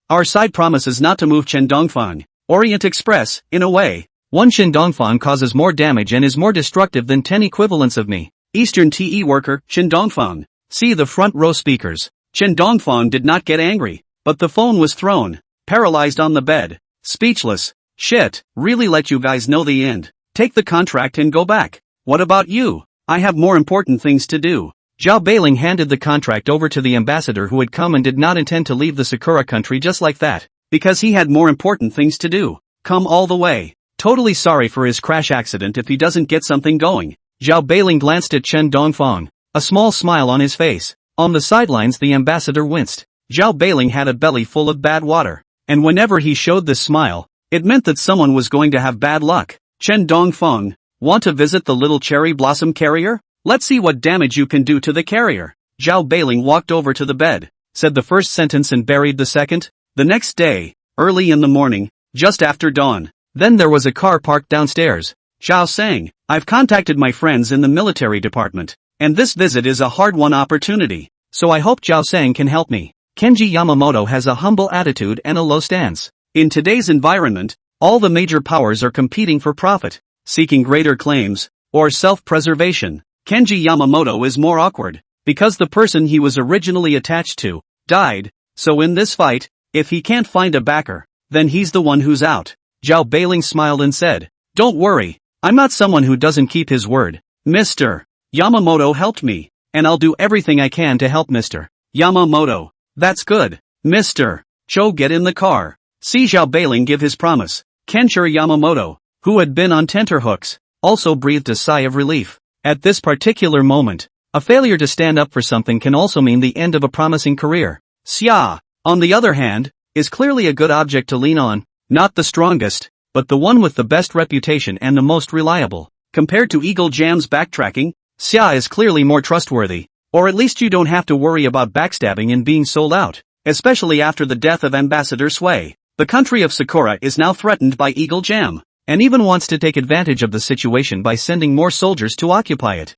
Speaker 1: our side promises not to move Chen Dongfang. Orient Express, in a way. One Chen Dongfang causes more damage and is more destructive than 10 equivalents of me. Eastern TE worker, Chen Dongfang. See the front row speakers. Chen Dongfang did not get angry, but the phone was thrown, paralyzed on the bed, speechless. Shit, really let you guys know the end. Take the contract and go back. What about you? I have more important things to do. Zhao Beiling handed the contract over to the ambassador who had come and did not intend to leave the Sakura country just like that, because he had more important things to do. Come all the way. Totally sorry for his crash accident if he doesn't get something going. Zhao Beiling glanced at Chen Dongfang, a small smile on his face. On the sidelines the ambassador winced. Zhao Beiling had a belly full of bad water, and whenever he showed this smile, it meant that someone was going to have bad luck. Chen Dongfang. Want to visit the little cherry blossom carrier? Let's see what damage you can do to the carrier. Zhao Beiling walked over to the bed, said the first sentence and buried the second. The next day, early in the morning, just after dawn, then there was a car parked downstairs. Zhao sang, I've contacted my friends in the military department, and this visit is a hard-won opportunity, so I hope Zhao Sang can help me. Kenji Yamamoto has a humble attitude and a low stance. In today's environment, all the major powers are competing for profit, seeking greater claims, or self-preservation. Kenji Yamamoto is more awkward, because the person he was originally attached to, died, So in this fight, if he can't find a backer, then he's the one who's out. Zhao Beiling smiled and said, "Don't worry, I'm not someone who doesn't keep his word. Mr. Yamamoto helped me, and I'll do everything I can to help Mr. Yamamoto." "That's good. Mr. Cho, get in the car." See Zhao Beiling give his promise. Kenshiro Yamamoto, who had been on tenterhooks, also breathed a sigh of relief. At this particular moment, a failure to stand up for something can also mean the end of a promising career. Xia, on the other hand, is clearly a good object to lean on, not the strongest, but the one with the best reputation and the most reliable. Compared to Eagle Jam's backtracking, Xia is clearly more trustworthy, or at least you don't have to worry about backstabbing and being sold out, especially after the death of Ambassador Sui. The country of Sakura is now threatened by Eagle Jam, and even wants to take advantage of the situation by sending more soldiers to occupy it.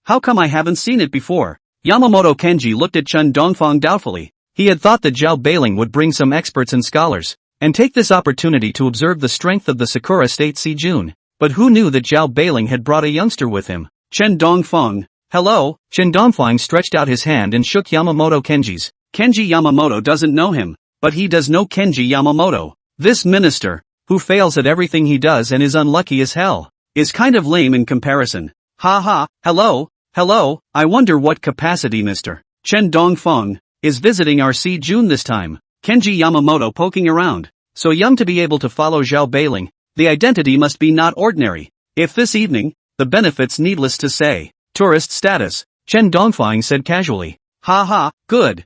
Speaker 1: How come I haven't seen it before? Yamamoto Kenji looked at Chen Dongfang doubtfully. He had thought that Zhao Beiling would bring some experts and scholars, and take this opportunity to observe the strength of the Sakura State Sijun. But who knew that Zhao Beiling had brought a youngster with him? Chen Dongfang. Hello? Chen Dongfang stretched out his hand and shook Yamamoto Kenji's. Kenji Yamamoto doesn't know him, but he does know Kenji Yamamoto. This minister, who fails at everything he does and is unlucky as hell, is kind of lame in comparison. Haha, hello, I wonder what capacity Mr. Chen Dongfang is visiting our Sijun this time. Kenji Yamamoto poking around. So young to be able to follow Zhao Beiling, the identity must be not ordinary. If this evening, the benefits needless to say. Tourist status, Chen Dongfang said casually. Haha, good.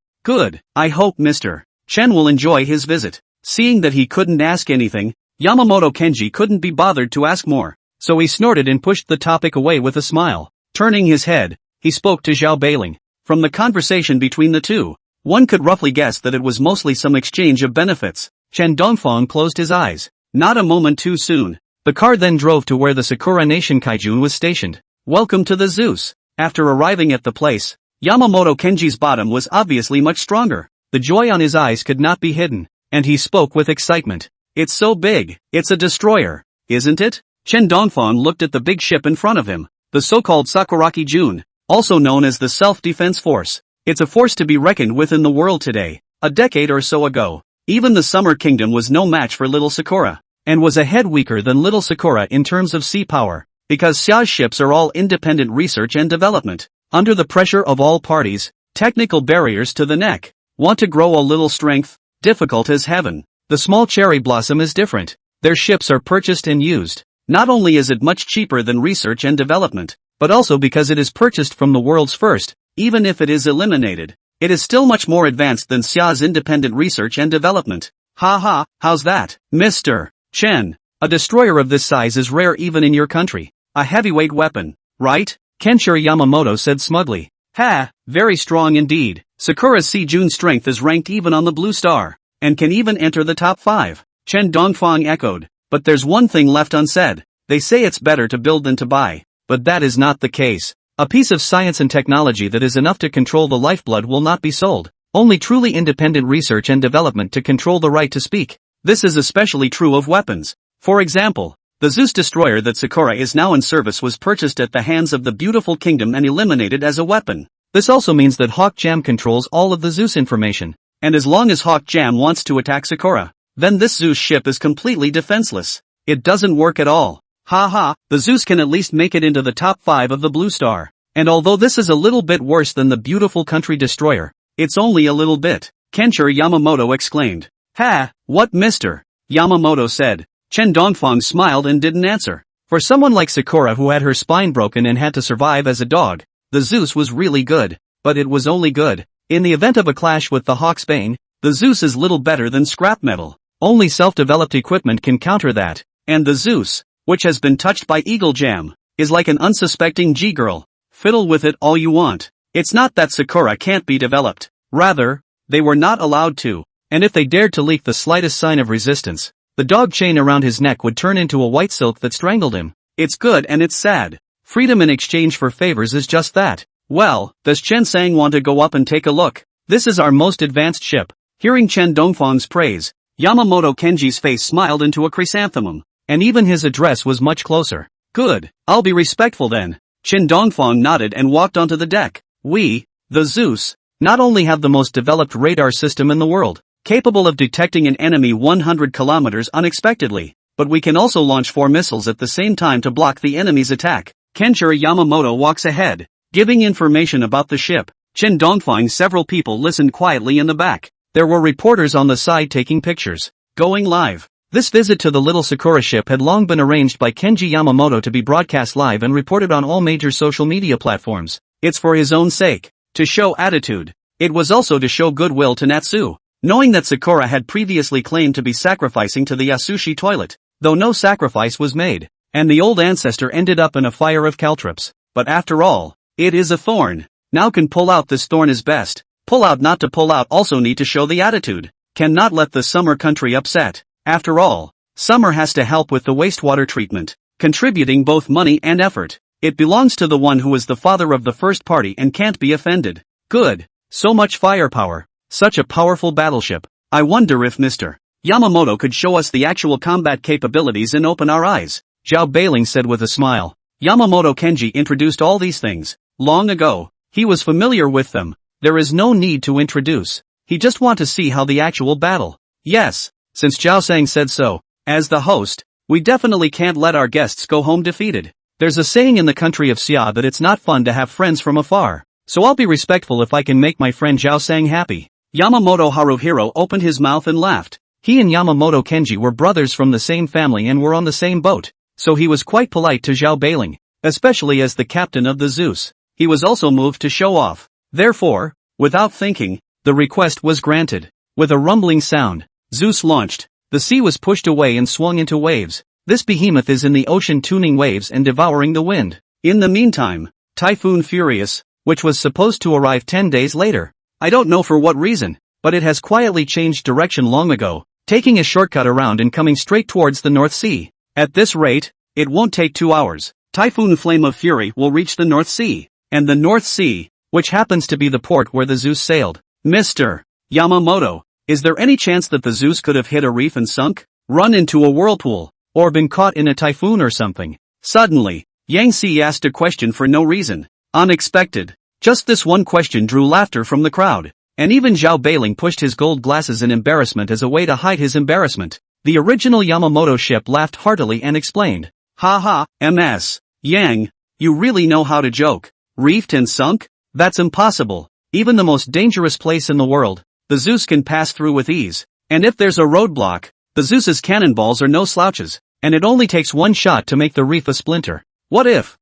Speaker 1: I hope Mr. Chen will enjoy his visit. Seeing that he couldn't ask anything, Yamamoto Kenji couldn't be bothered to ask more, so he snorted and pushed the topic away with a smile. Turning his head, he spoke to Zhao Beiling. From the conversation between the two, one could roughly guess that it was mostly some exchange of benefits. Chen Dongfang closed his eyes. Not a moment too soon. The car then drove to where the Sakura Nation Kaijun was stationed. Welcome to the Zeus. After arriving at the place, Yamamoto Kenji's bottom was obviously much stronger. The joy on his eyes could not be hidden, and he spoke with excitement. It's so big. It's a destroyer, isn't it? Chen Dongfang looked at the big ship in front of him, the so-called Sakuraki Jun, also known as the Self-Defense Force. It's a force to be reckoned with in the world today. A decade or so ago, even the Summer Kingdom was no match for Little Sakura, and was a head weaker than Little Sakura in terms of sea power, because Xia's ships are all independent research and development, under the pressure of all parties, technical barriers to the neck. Want to grow a little strength? Difficult as heaven. The small cherry blossom is different. Their ships are purchased and used. Not only is it much cheaper than research and development, but also because it is purchased from the world's first, even if it is eliminated, it is still much more advanced than Xia's independent research and development. Haha, how's that? Mr. Chen, a destroyer of this size is rare even in your country. A heavyweight weapon, right? Kenshiro Yamamoto said smugly. Ha, very strong indeed. Sakura's Sijun strength is ranked even on the Blue Star, and can even enter the top 5. Chen Dongfang echoed. But there's one thing left unsaid. They say it's better to build than to buy, but that is not the case. A piece of science and technology that is enough to control the lifeblood will not be sold. Only truly independent research and development to control the right to speak. This is especially true of weapons. For example, the Zeus destroyer that Sakura is now in service was purchased at the hands of the beautiful kingdom and eliminated as a weapon. This also means that Hawk Jam controls all of the Zeus information, and as long as Hawk Jam wants to attack Sakura, then this Zeus ship is completely defenseless. It doesn't work at all. Haha, the Zeus can at least make it into the top 5 of the Blue Star. And although this is a little bit worse than the beautiful country destroyer, it's only a little bit. Kenshiro Yamamoto exclaimed. Ha, what Mr. Yamamoto said. Chen Dongfang smiled and didn't answer. For someone like Sakura who had her spine broken and had to survive as a dog, the Zeus was really good, but it was only good. In the event of a clash with the Hawk's Bane, the Zeus is little better than scrap metal. Only self-developed equipment can counter that, and the Zeus, which has been touched by Eagle Jam, is like an unsuspecting G-girl. Fiddle with it all you want. It's not that Sakura can't be developed. Rather, they were not allowed to, and if they dared to leak the slightest sign of resistance, the dog chain around his neck would turn into a white silk that strangled him. It's good and it's sad. Freedom in exchange for favors is just that. Well, does Chen Sang want to go up and take a look? This is our most advanced ship. Hearing Chen Dongfang's praise, Yamamoto Kenji's face smiled into a chrysanthemum, and even his address was much closer. Good, I'll be respectful then. Chen Dongfang nodded and walked onto the deck. We, the Zeus, not only have the most developed radar system in the world, capable of detecting an enemy 100 kilometers unexpectedly, but we can also launch 4 missiles at the same time to block the enemy's attack. Kenjiro Yamamoto walks ahead, giving information about the ship. Chen Dongfang. Several people listened quietly in the back. There were reporters on the side taking pictures. Going live. This visit to the little Sakura ship had long been arranged by Kenji Yamamoto to be broadcast live and reported on all major social media platforms. It's for his own sake. To show attitude. It was also to show goodwill to Natsu. Knowing that Sakura had previously claimed to be sacrificing to the Yasushi toilet, though no sacrifice was made, and the old ancestor ended up in a fire of caltrops. But after all, it is a thorn. Now can pull out this thorn is best. Pull out not to pull out also need to show the attitude. Cannot let the summer country upset. After all, summer has to help with the wastewater treatment, contributing both money and effort. It belongs to the one who is the father of the first party and can't be offended. Good. So much firepower. Such a powerful battleship. I wonder if Mr. Yamamoto could show us the actual combat capabilities and open our eyes. Zhao Beiling said with a smile. Yamamoto Kenji introduced all these things. Long ago. He was familiar with them. There is no need to introduce. He just want to see how the actual battle. Yes. Since Zhao Sang said so, as the host, we definitely can't let our guests go home defeated. There's a saying in the country of Xia that it's not fun to have friends from afar. So I'll be respectful if I can make my friend Zhao Sang happy. Yamamoto Haruhiro opened his mouth and laughed. He and Yamamoto Kenji were brothers from the same family and were on the same boat. So he was quite polite to Zhao Beiling, especially as the captain of the Zeus. He was also moved to show off. Therefore, without thinking, the request was granted. With a rumbling sound, Zeus launched. The sea was pushed away and swung into waves. This behemoth is in the ocean tuning waves and devouring the wind. In the meantime, Typhoon Furious, which was supposed to arrive 10 days later. I don't know for what reason, but it has quietly changed direction long ago, taking a shortcut around and coming straight towards the North Sea. At this rate, it won't take 2 hours. Typhoon Flame of Fury will reach the North Sea, and the North Sea, which happens to be the port where the Zeus sailed. Mr. Yamamoto, is there any chance that the Zeus could have hit a reef and sunk, run into a whirlpool, or been caught in a typhoon or something? Suddenly, Yang Si asked a question for no reason. Unexpected. Just this one question drew laughter from the crowd, and even Zhao Beiling pushed his gold glasses in embarrassment as a way to hide his embarrassment. The original Yamamoto ship laughed heartily and explained. Ha ha, MS. Yang, you really know how to joke. Reefed and sunk? That's impossible. Even the most dangerous place in the world, the Zeus can pass through with ease. And if there's a roadblock, the Zeus's cannonballs are no slouches, and it only takes one shot to make the reef a splinter. What if?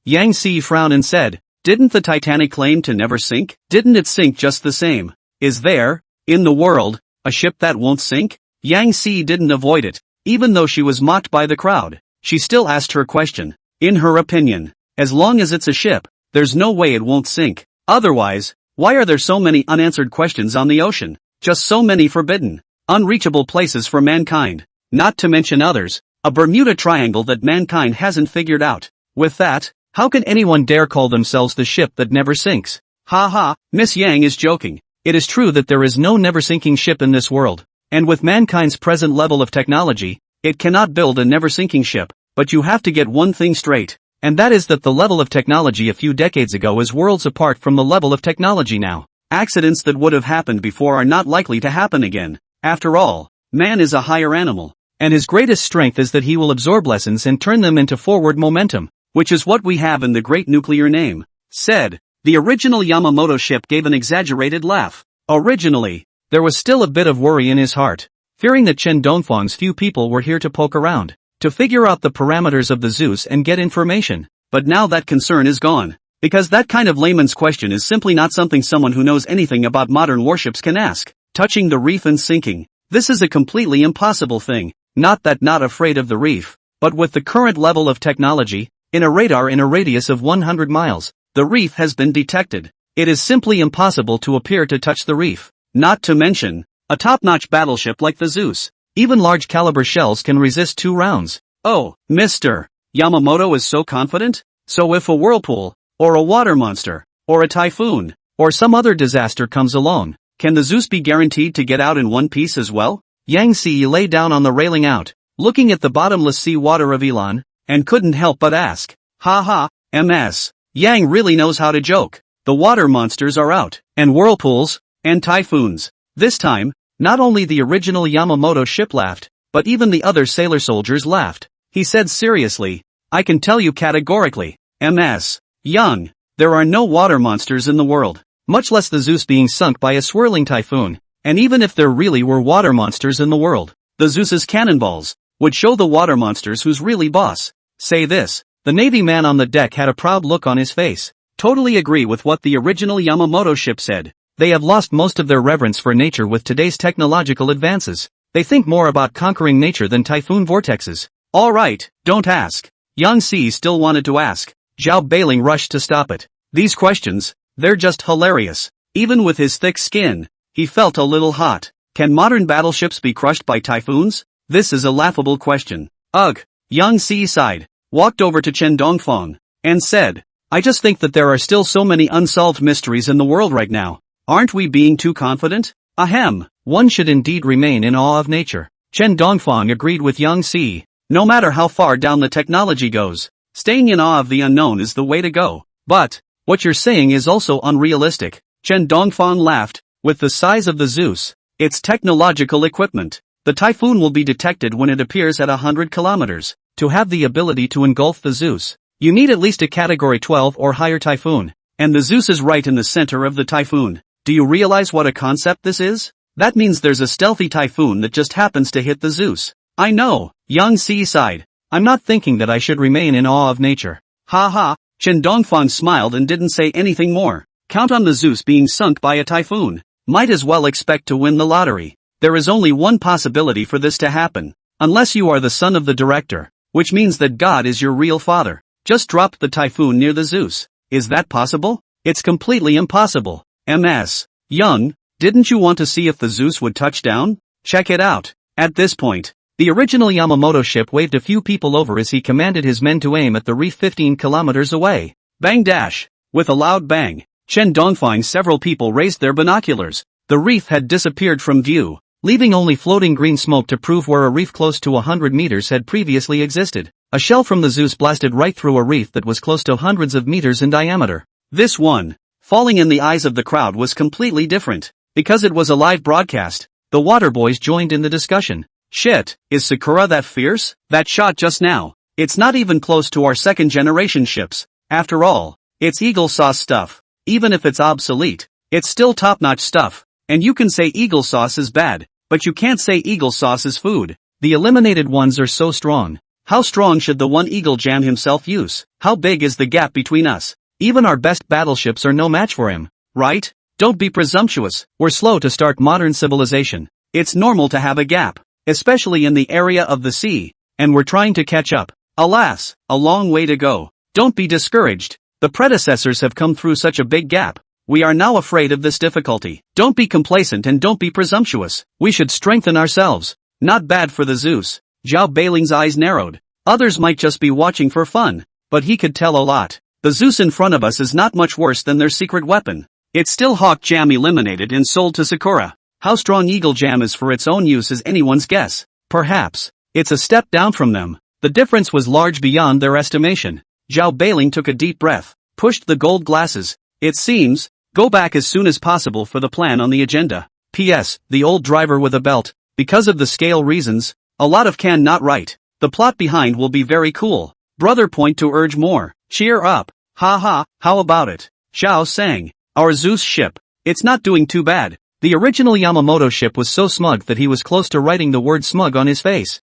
Speaker 1: Yang Si frowned and said, didn't the Titanic claim to never sink? Didn't it sink just the same? Is there, in the world, a ship that won't sink? Yang Si didn't avoid it. Even though she was mocked by the crowd, she still asked her question. In her opinion, as long as it's a ship, there's no way it won't sink. Otherwise, why are there so many unanswered questions on the ocean? Just so many forbidden, unreachable places for mankind. Not to mention others, a Bermuda Triangle that mankind hasn't figured out. With that, how can anyone dare call themselves the ship that never sinks? Ha ha, Miss Yang is joking. It is true that there is no never-sinking ship in this world. And with mankind's present level of technology, it cannot build a never-sinking ship. But you have to get one thing straight. And that is that the level of technology a few decades ago is worlds apart from the level of technology now. Accidents that would have happened before are not likely to happen again. After all, man is a higher animal. And his greatest strength is that he will absorb lessons and turn them into forward momentum. Which is what we have in the great nuclear name. Said. The original Yamamoto ship gave an exaggerated laugh. Originally, there was still a bit of worry in his heart, fearing that Chen Dongfang's few people were here to poke around, to figure out the parameters of the Zeus and get information. But now that concern is gone. Because that kind of layman's question is simply not something someone who knows anything about modern warships can ask. Touching the reef and sinking. This is a completely impossible thing. Not that not afraid of the reef, but with the current level of technology, in a radar in a radius of 100 miles, the reef has been detected. It is simply impossible to appear to touch the reef. Not to mention, a top-notch battleship like the Zeus. Even large caliber shells can resist 2 rounds. Oh, Mr. Yamamoto is so confident? So if a whirlpool, or a water monster, or a typhoon, or some other disaster comes along, can the Zeus be guaranteed to get out in one piece as well? Yang Si lay down on the railing out, looking at the bottomless sea water of Elan, and couldn't help but ask. Ha ha, MS. Yang really knows how to joke. The water monsters are out, and whirlpools, and typhoons. This time, not only the original Yamamoto ship laughed, but even the other sailor soldiers laughed. He said seriously, I can tell you categorically, Ms. Young, there are no water monsters in the world, much less the Zeus being sunk by a swirling typhoon. And even if there really were water monsters in the world, the Zeus's cannonballs would show the water monsters who's really boss. Say this, the Navy man on the deck had a proud look on his face. Totally agree with what the original Yamamoto ship said. They have lost most of their reverence for nature with today's technological advances. They think more about conquering nature than typhoon vortexes. Alright, don't ask. Yang Si still wanted to ask. Zhao Beiling rushed to stop it. These questions, they're just hilarious. Even with his thick skin, he felt a little hot. Can modern battleships be crushed by typhoons? This is a laughable question. Ugh. Yang Si sighed, walked over to Chen Dongfang, and said, I just think that there are still so many unsolved mysteries in the world right now. Aren't we being too confident? Ahem. One should indeed remain in awe of nature. Chen Dongfang agreed with Yang Si. No matter how far down the technology goes, staying in awe of the unknown is the way to go. But, what you're saying is also unrealistic. Chen Dongfang laughed. With the size of the Zeus, its technological equipment, the typhoon will be detected when it appears at 100 kilometers. To have the ability to engulf the Zeus, you need at least a category 12 or higher typhoon. And the Zeus is right in the center of the typhoon. Do you realize what a concept this is? That means there's a stealthy typhoon that just happens to hit the Zeus. I know, Yang Si sighed. I'm not thinking that I should remain in awe of nature. Ha ha, Chen Dongfang smiled and didn't say anything more. Count on the Zeus being sunk by a typhoon. Might as well expect to win the lottery. There is only one possibility for this to happen. Unless you are the son of the director, which means that God is your real father. Just drop the typhoon near the Zeus. Is that possible? It's completely impossible. Ms. Young, didn't you want to see if the Zeus would touch down? Check it out. At this point, the original Yamamoto ship waved a few people over as he commanded his men to aim at the reef 15 kilometers away. Bang dash! With a loud bang, Chen Dongfang several people raised their binoculars. The reef had disappeared from view, leaving only floating green smoke to prove where a reef close to 100 meters had previously existed. A shell from the Zeus blasted right through a reef that was close to hundreds of meters in diameter. This one, falling in the eyes of the crowd, was completely different. Because it was a live broadcast, the water boys joined in the discussion. Shit, is Sakura that fierce? That shot just now, it's not even close to our second generation ships. After all, it's Eagle Sauce stuff. Even if it's obsolete, it's still top-notch stuff. And you can say Eagle Sauce is bad, but you can't say Eagle Sauce is food. The eliminated ones are so strong. How strong should the one Eagle Jam himself use? How big is the gap between us? Even our best battleships are no match for him, right? Don't be presumptuous. We're slow to start modern civilization. It's normal to have a gap, especially in the area of the sea, and we're trying to catch up. Alas, a long way to go. Don't be discouraged. The predecessors have come through such a big gap. We are now afraid of this difficulty. Don't be complacent and don't be presumptuous. We should strengthen ourselves. Not bad for the Zeus. Zhao Beiling's eyes narrowed. Others might just be watching for fun, but he could tell a lot. The Zeus in front of us is not much worse than their secret weapon. It's still Hawk Jam eliminated and sold to Sakura. How strong Eagle Jam is for its own use is anyone's guess. Perhaps it's a step down from them. The difference was large beyond their estimation. Zhao Beiling took a deep breath, pushed the gold glasses. It seems, go back as soon as possible for the plan on the agenda. P.S. The old driver with a belt, because of the scale reasons, a lot of can not write. The plot behind will be very cool. Brother point to urge more. Cheer up. Ha ha, how about it? Xiao sang. Our Zeus ship. It's not doing too bad. The original Yamamoto ship was so smug that he was close to writing the word smug on his face.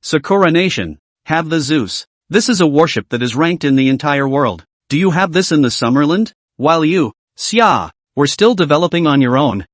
Speaker 1: Sakura Nation, have the Zeus. This is a warship that is ranked in the entire world. Do you have this in the Summerland? While you, Xia, were still developing on your own.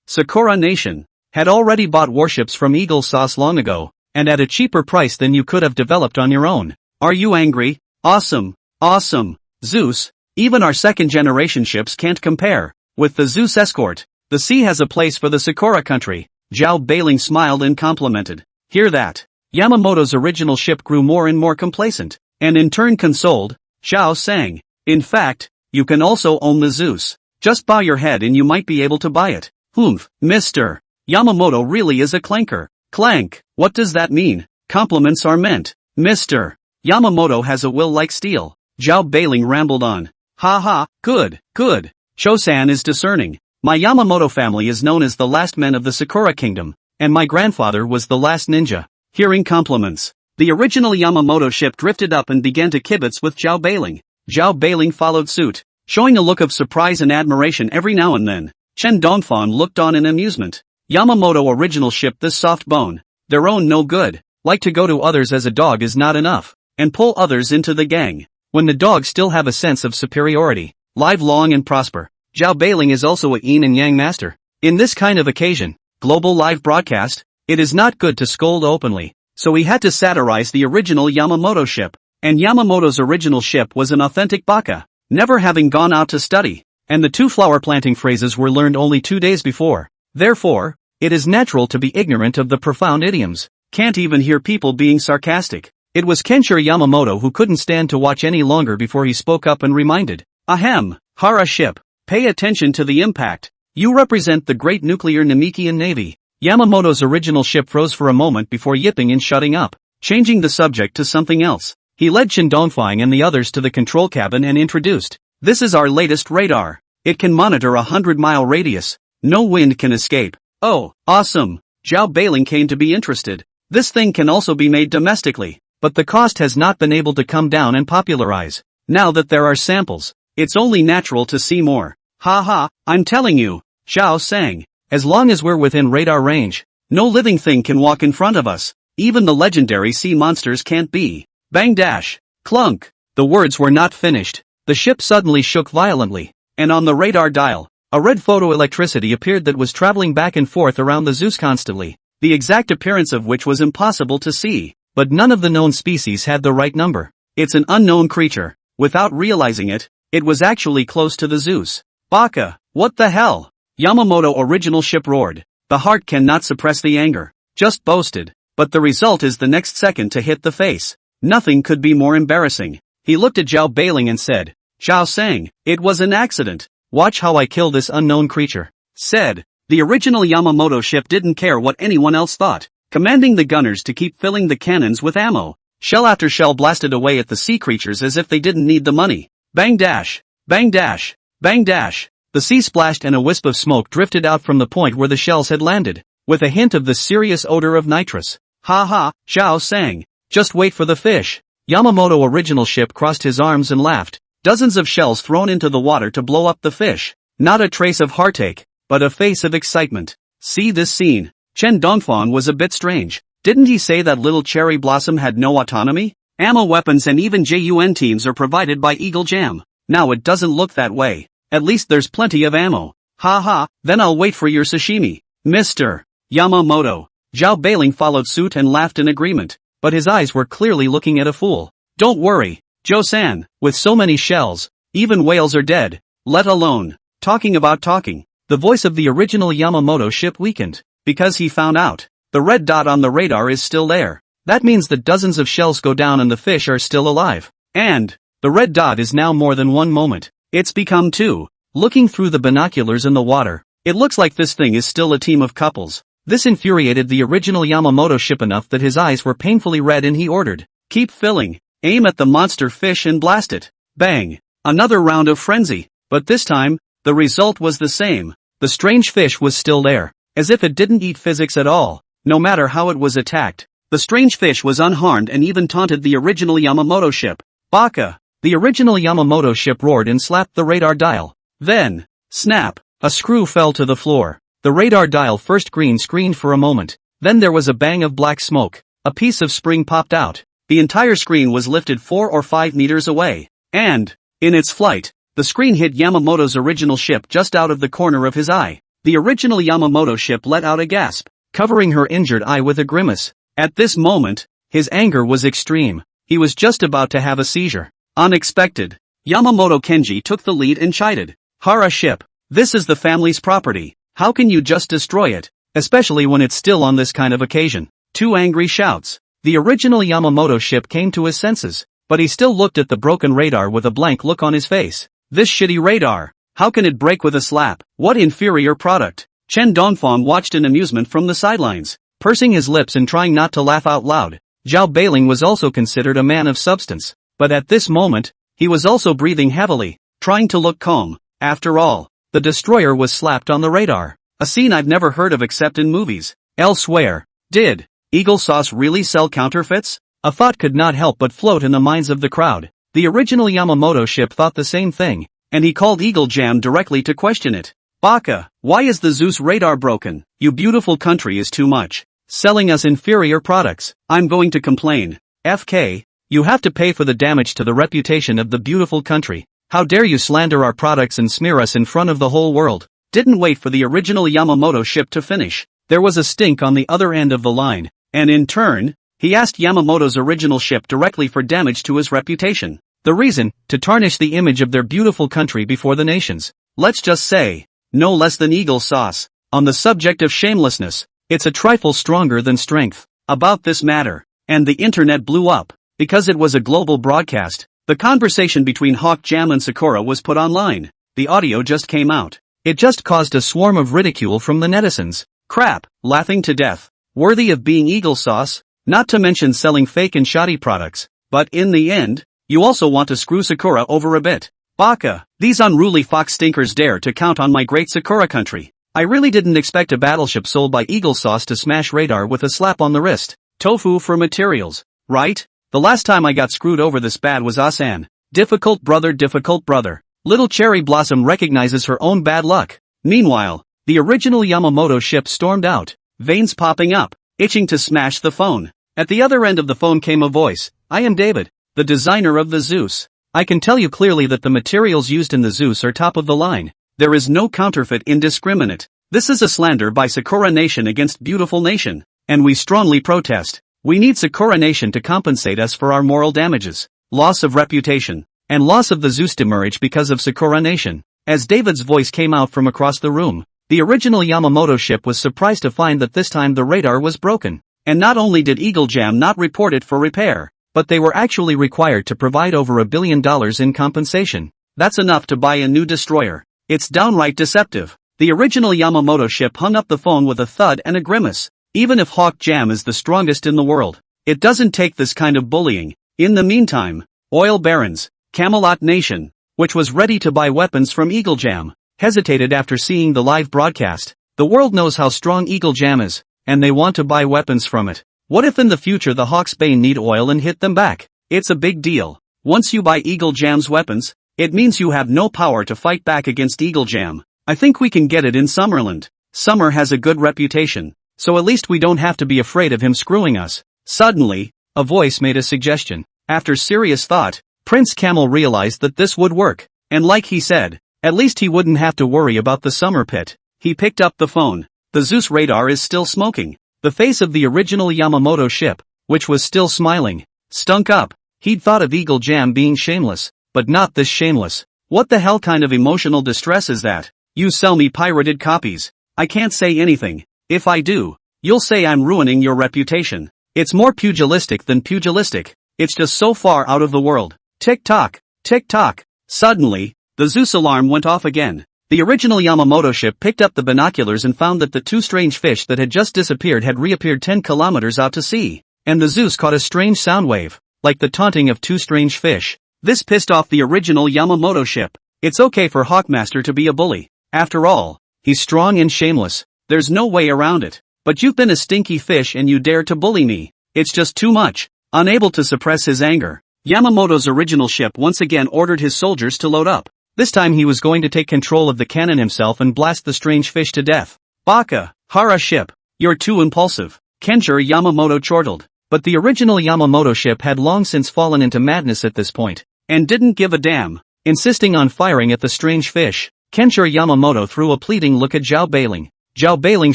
Speaker 1: Sakura Nation, had already bought warships from Eagle Sauce long ago, and at a cheaper price than you could have developed on your own. Are you angry? Awesome, awesome. Zeus, even our second generation ships can't compare. With the Zeus escort, the sea has a place for the Sakura country. Zhao Beiling smiled and complimented. Hear that? Yamamoto's original ship grew more and more complacent, and in turn consoled. Xiao sang. In fact, you can also own the Zeus. Just bow your head and you might be able to buy it. Humph, Mr. Yamamoto really is a clanker. Clank, what does that mean? Compliments are meant. Mr. Yamamoto has a will like steel. Zhao Beiling rambled on. Ha ha, good, good. Cho-san is discerning. My Yamamoto family is known as the last men of the Sakura Kingdom, and my grandfather was the last ninja. Hearing compliments, the original Yamamoto ship drifted up and began to kibitz with Zhao Beiling. Zhao Beiling followed suit, showing a look of surprise and admiration every now and then. Chen Dongfang looked on in amusement. Yamamoto original ship this soft bone, their own no good, like to go to others as a dog is not enough, and pull others into the gang. When the dogs still have a sense of superiority, live long and prosper. Zhao Beiling is also a yin and yang master. In this kind of occasion, global live broadcast, it is not good to scold openly, so he had to satirize the original Yamamoto ship. And Yamamoto's original ship was an authentic baka, never having gone out to study, and the two flower planting phrases were learned only 2 days before. Therefore, it is natural to be ignorant of the profound idioms. Can't even hear people being sarcastic. It was Kenshiro Yamamoto who couldn't stand to watch any longer before he spoke up and reminded. Ahem, Hara ship, pay attention to the impact. You represent the great nuclear Namekian navy. Yamamoto's original ship froze for a moment before yipping and shutting up, changing the subject to something else. He led Chen Dongfang and the others to the control cabin and introduced. This is our latest radar. It can monitor a 100-mile radius. No wind can escape. Oh, awesome. Zhao Beiling came to be interested. This thing can also be made domestically, but the cost has not been able to come down and popularize. Now that there are samples, it's only natural to see more. Ha ha, I'm telling you, Zhao sang. As long as we're within radar range, no living thing can walk in front of us. Even the legendary sea monsters can't be. Bang dash, clunk. The words were not finished. The ship suddenly shook violently, and on the radar dial, a red photoelectricity appeared that was traveling back and forth around the Zeus constantly, the exact appearance of which was impossible to see, but none of the known species had the right number. It's an unknown creature. Without realizing it, it was actually close to the Zeus. Baka, what the hell? Yamamoto original ship roared. The heart cannot suppress the anger. Just boasted. But the result is the next second to hit the face. Nothing could be more embarrassing. He looked at Zhao Beiling and said, Zhao sang, it was an accident. Watch how I kill this unknown creature. Said. The original Yamamoto ship didn't care what anyone else thought, commanding the gunners to keep filling the cannons with ammo. Shell after shell blasted away at the sea creatures as if they didn't need the money. Bang dash, bang dash, bang dash. The sea splashed and a wisp of smoke drifted out from the point where the shells had landed, with a hint of the serious odor of nitrous. Ha ha, Zhao sang. Just wait for the fish. Yamamoto original ship crossed his arms and laughed. Dozens of shells thrown into the water to blow up the fish. Not a trace of heartache, but a face of excitement. See this scene. Chen Dongfang was a bit strange. Didn't he say that little cherry blossom had no autonomy? Ammo weapons and even JUN teams are provided by Eagle Jam. Now it doesn't look that way. At least there's plenty of ammo. Ha ha, then I'll wait for your sashimi. Mr. Yamamoto. Zhao Beiling followed suit and laughed in agreement, but his eyes were clearly looking at a fool. Don't worry, Joe-san, with so many shells, even whales are dead, let alone talking about talking. The voice of the original Yamamoto ship weakened, because he found out. The red dot on the radar is still there. That means that dozens of shells go down and the fish are still alive. And the red dot is now more than one moment. It's become two. Looking through the binoculars in the water, it looks like this thing is still a team of couples. This infuriated the original Yamamoto ship enough that his eyes were painfully red and he ordered, keep filling, aim at the monster fish and blast it. Bang. Another round of frenzy. But this time, the result was the same. The strange fish was still there, as if it didn't eat physics at all. No matter how it was attacked, the strange fish was unharmed and even taunted the original Yamamoto ship. Baka! The original Yamamoto ship roared and slapped the radar dial. Then, snap, a screw fell to the floor. The radar dial first green screened for a moment. Then there was a bang of black smoke. A piece of spring popped out. The entire screen was lifted 4 or 5 meters away. And, in its flight, the screen hit Yamamoto's original ship just out of the corner of his eye. The original Yamamoto ship let out a gasp, covering her injured eye with a grimace. At this moment, his anger was extreme. He was just about to have a seizure. Unexpected. Yamamoto Kenji took the lead and chided. Hara ship, this is the family's property. How can you just destroy it? Especially when it's still on this kind of occasion. 2 angry shouts. The original Yamamoto ship came to his senses, but he still looked at the broken radar with a blank look on his face. This shitty radar. How can it break with a slap? What inferior product? Chen Dongfang watched in amusement from the sidelines, pursing his lips and trying not to laugh out loud. Zhao Beiling was also considered a man of substance, but at this moment, he was also breathing heavily. trying to look calm. After all, the destroyer was slapped on the radar. A scene I've never heard of except in movies. Elsewhere. Did Eagle Sauce really sell counterfeits? A thought could not help but float in the minds of the crowd. The original Yamamoto ship thought the same thing, and he called Eagle Jam directly to question it. Baka, why is the Zeus radar broken? You beautiful country is too much. Selling us inferior products. I'm going to complain. FK, you have to pay for the damage to the reputation of the beautiful country. How dare you slander our products and smear us in front of the whole world? Didn't wait for the original Yamamoto ship to finish. There was a stink on the other end of the line, and in turn, he asked Yamamoto's original ship directly for damage to his reputation. The reason, to tarnish the image of their beautiful country before the nations. Let's just say, no less than Eagle Sauce. On the subject of shamelessness, it's a trifle stronger than strength. About this matter, and the internet blew up, because it was a global broadcast. The conversation between Hawk Jam and Sakura was put online. The audio just came out. It just caused a swarm of ridicule from the netizens. Crap, laughing to death. Worthy of being Eagle Sauce, not to mention selling fake and shoddy products. But in the end, you also want to screw Sakura over a bit. Baka, these unruly fox stinkers dare to count on my great Sakura country. I really didn't expect a battleship sold by Eagle Sauce to smash radar with a slap on the wrist. Tofu for materials, right? The last time I got screwed over this bad was Asan. Difficult brother. Little Cherry Blossom recognizes her own bad luck. Meanwhile, the original Yamamoto ship stormed out, veins popping up, itching to smash the phone. At the other end of the phone came a voice. I am David, the designer of the Zeus. I can tell you clearly that the materials used in the Zeus are top of the line. There is no counterfeit indiscriminate. This is a slander by Sakura Nation against beautiful nation, and we strongly protest. We need Sakura Nation to compensate us for our moral damages, loss of reputation, and loss of the Zeus demurrage because of Sakura Nation. As David's voice came out from across the room, the original Yamamoto ship was surprised to find that this time the radar was broken. And not only did Eagle Jam not report it for repair, but they were actually required to provide over $1 billion in compensation. That's enough to buy a new destroyer. It's downright deceptive. The original Yamamoto ship hung up the phone with a thud and a grimace. Even if Hawk Jam is the strongest in the world, it doesn't take this kind of bullying. In the meantime, oil barons, Camelot Nation, which was ready to buy weapons from Eagle Jam, hesitated after seeing the live broadcast. The world knows how strong Eagle Jam is, and they want to buy weapons from it. What if in the future the Hawks Bane need oil and hit them back? It's a big deal. Once you buy Eagle Jam's weapons, it means you have no power to fight back against Eagle Jam. I think we can get it in Summerland. Summer has a good reputation, so at least we don't have to be afraid of him screwing us. Suddenly, a voice made a suggestion. After serious thought, Prince Camel realized that this would work, and like he said, at least he wouldn't have to worry about the summer pit. He picked up the phone. The Zeus radar is still smoking. The face of the original Yamamoto ship, which was still smiling, stunk up. He'd thought of Eagle Jam being shameless, but not this shameless. What the hell kind of emotional distress is that? You sell me pirated copies. I can't say anything. If I do, you'll say I'm ruining your reputation. It's more pugilistic than pugilistic. It's just so far out of the world. Tick-tock, tick-tock. Suddenly, the Zeus alarm went off again. The original Yamamoto ship picked up the binoculars and found that the two strange fish that had just disappeared had reappeared 10 kilometers out to sea. And the Zeus caught a strange sound wave, like the taunting of two strange fish. This pissed off the original Yamamoto ship. It's okay for Hawkmaster to be a bully. After all, he's strong and shameless. There's no way around it. But you've been a stinky fish and you dare to bully me. It's just too much. Unable to suppress his anger, Yamamoto's original ship once again ordered his soldiers to load up. This time he was going to take control of the cannon himself and blast the strange fish to death. Baka, Hara ship, you're too impulsive. Kenjiro Yamamoto chortled. But the original Yamamoto ship had long since fallen into madness at this point, and didn't give a damn. Insisting on firing at the strange fish, Kenjiro Yamamoto threw a pleading look at Zhao Bailing. Zhao Bailing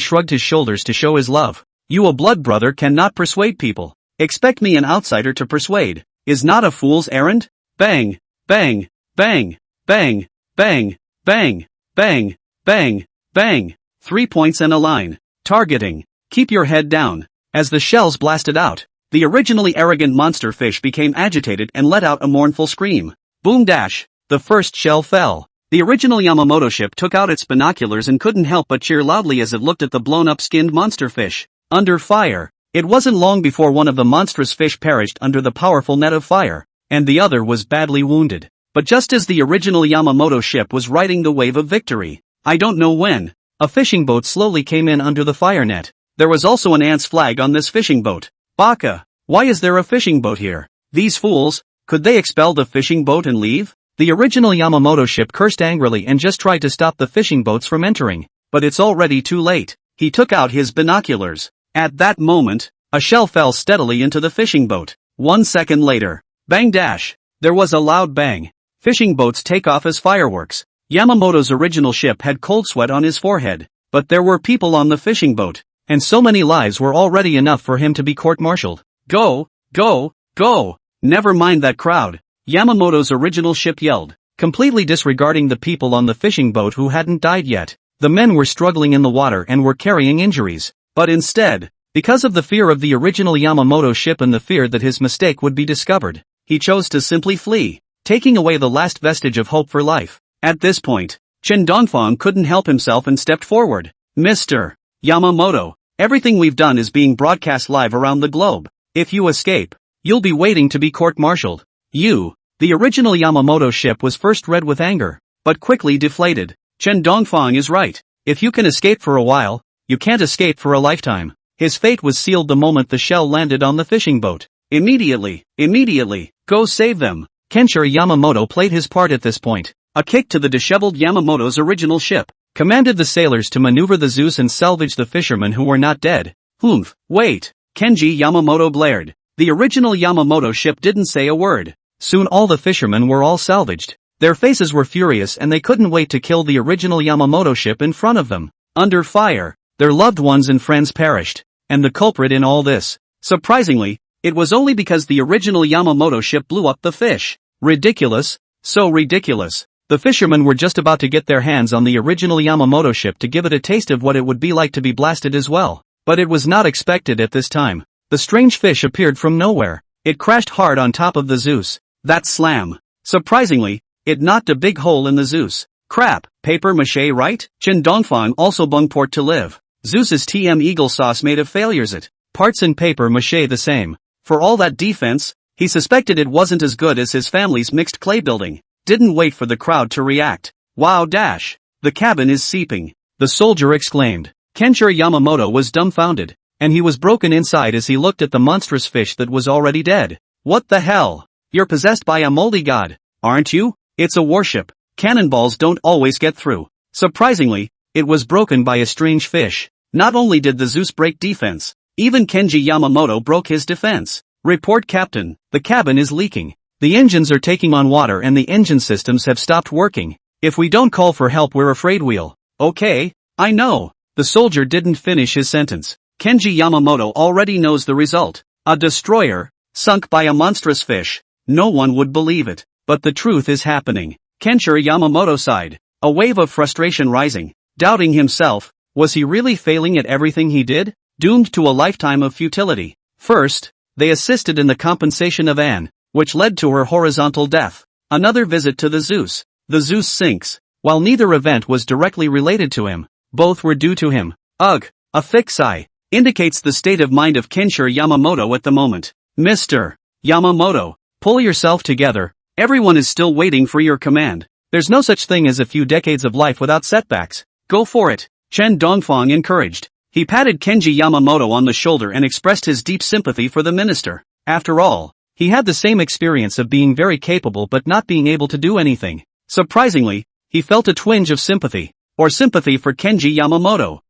Speaker 1: shrugged his shoulders to show his love. You a blood brother cannot persuade people. Expect me an outsider to persuade. Is not a fool's errand? Bang, bang, bang, bang, bang, bang, bang, bang, bang. 3 points and a line. Targeting. Keep your head down. As the shells blasted out, the originally arrogant monster fish became agitated and let out a mournful scream. Boom dash. The first shell fell. The original Yamamoto ship took out its binoculars and couldn't help but cheer loudly as it looked at the blown-up skinned monster fish. Under fire. It wasn't long before one of the monstrous fish perished under the powerful net of fire, and the other was badly wounded. but just as the original Yamamoto ship was riding the wave of victory. I don't know when. A fishing boat slowly came in under the fire net. There was also an ant's flag on this fishing boat. Baka! Why is there a fishing boat here? These fools, could they expel the fishing boat and leave? The original Yamamoto ship cursed angrily and just tried to stop the fishing boats from entering. But it's already too late. He took out his binoculars. At that moment, a shell fell steadily into the fishing boat. 1 second later, bang dash! There was a loud bang. Fishing boats take off as fireworks. Yamamoto's original ship had cold sweat on his forehead. But there were people on the fishing boat, and so many lives were already enough for him to be court-martialed. Go! Go! Go! Never mind that crowd, Yamamoto's original ship yelled, completely disregarding the people on the fishing boat who hadn't died yet. The men were struggling in the water and were carrying injuries. But instead, because of the fear of the original Yamamoto ship and the fear that his mistake would be discovered, he chose to simply flee, taking away the last vestige of hope for life. At this point, Chen Dongfang couldn't help himself and stepped forward. Mr. Yamamoto, everything we've done is being broadcast live around the globe. If you escape, you'll be waiting to be court-martialed. The original Yamamoto ship was first red with anger, but quickly deflated. Chen Dongfang is right. If you can escape for a while, you can't escape for a lifetime. His fate was sealed the moment the shell landed on the fishing boat. Immediately, go save them. Kenshiro Yamamoto played his part at this point. A kick to the disheveled Yamamoto's original ship, commanded the sailors to maneuver the Zeus and salvage the fishermen who were not dead. Wait, Kenji Yamamoto blared. The original Yamamoto ship didn't say a word. Soon all the fishermen were all salvaged. Their faces were furious and they couldn't wait to kill the original Yamamoto ship in front of them. Under fire, their loved ones and friends perished. And the culprit in all this, surprisingly, it was only because the original Yamamoto ship blew up the fish. Ridiculous, so ridiculous. The fishermen were just about to get their hands on the original Yamamoto ship to give it a taste of what it would be like to be blasted as well. But it was not expected at this time. The strange fish appeared from nowhere. It crashed hard on top of the Zeus. That slam. Surprisingly, it knocked a big hole in the Zeus. Crap, paper mache right? Chen Dongfang also bung port to live. Zeus's TM eagle sauce made of failures it. Parts and paper mache the same. For all that defense, he suspected it wasn't as good as his family's mixed clay building. Didn't wait for the crowd to react. Wow dash. The cabin is seeping. The soldier exclaimed. Kenshiro Yamamoto was dumbfounded, and he was broken inside as he looked at the monstrous fish that was already dead. What the hell? You're possessed by a moldy god, aren't you? It's a warship. Cannonballs don't always get through. Surprisingly, it was broken by a strange fish. Not only did the Zeus break defense, even Kenji Yamamoto broke his defense. Report Captain, the cabin is leaking. The engines are taking on water and the engine systems have stopped working. If we don't call for help we're afraid we'll. Okay, I know. The soldier didn't finish his sentence. Kenji Yamamoto already knows the result. A destroyer, sunk by a monstrous fish. No one would believe it, but the truth is happening. Kenshiro Yamamoto sighed, a wave of frustration rising, doubting himself. Was he really failing at everything he did? Doomed to a lifetime of futility. First, they assisted in the compensation of Anne, which led to her horizontal death. Another visit to the Zeus. The Zeus sinks. While neither event was directly related to him, both were due to him. Ugh, a thick sigh indicates the state of mind of Kenshiro Yamamoto at the moment. Mr. Yamamoto, pull yourself together. Everyone is still waiting for your command. There's no such thing as a few decades of life without setbacks. Go for it, Chen Dongfang encouraged. He patted Kenji Yamamoto on the shoulder and expressed his deep sympathy for the minister. After all, he had the same experience of being very capable but not being able to do anything. Surprisingly, he felt a twinge of sympathy, or sympathy for Kenji Yamamoto.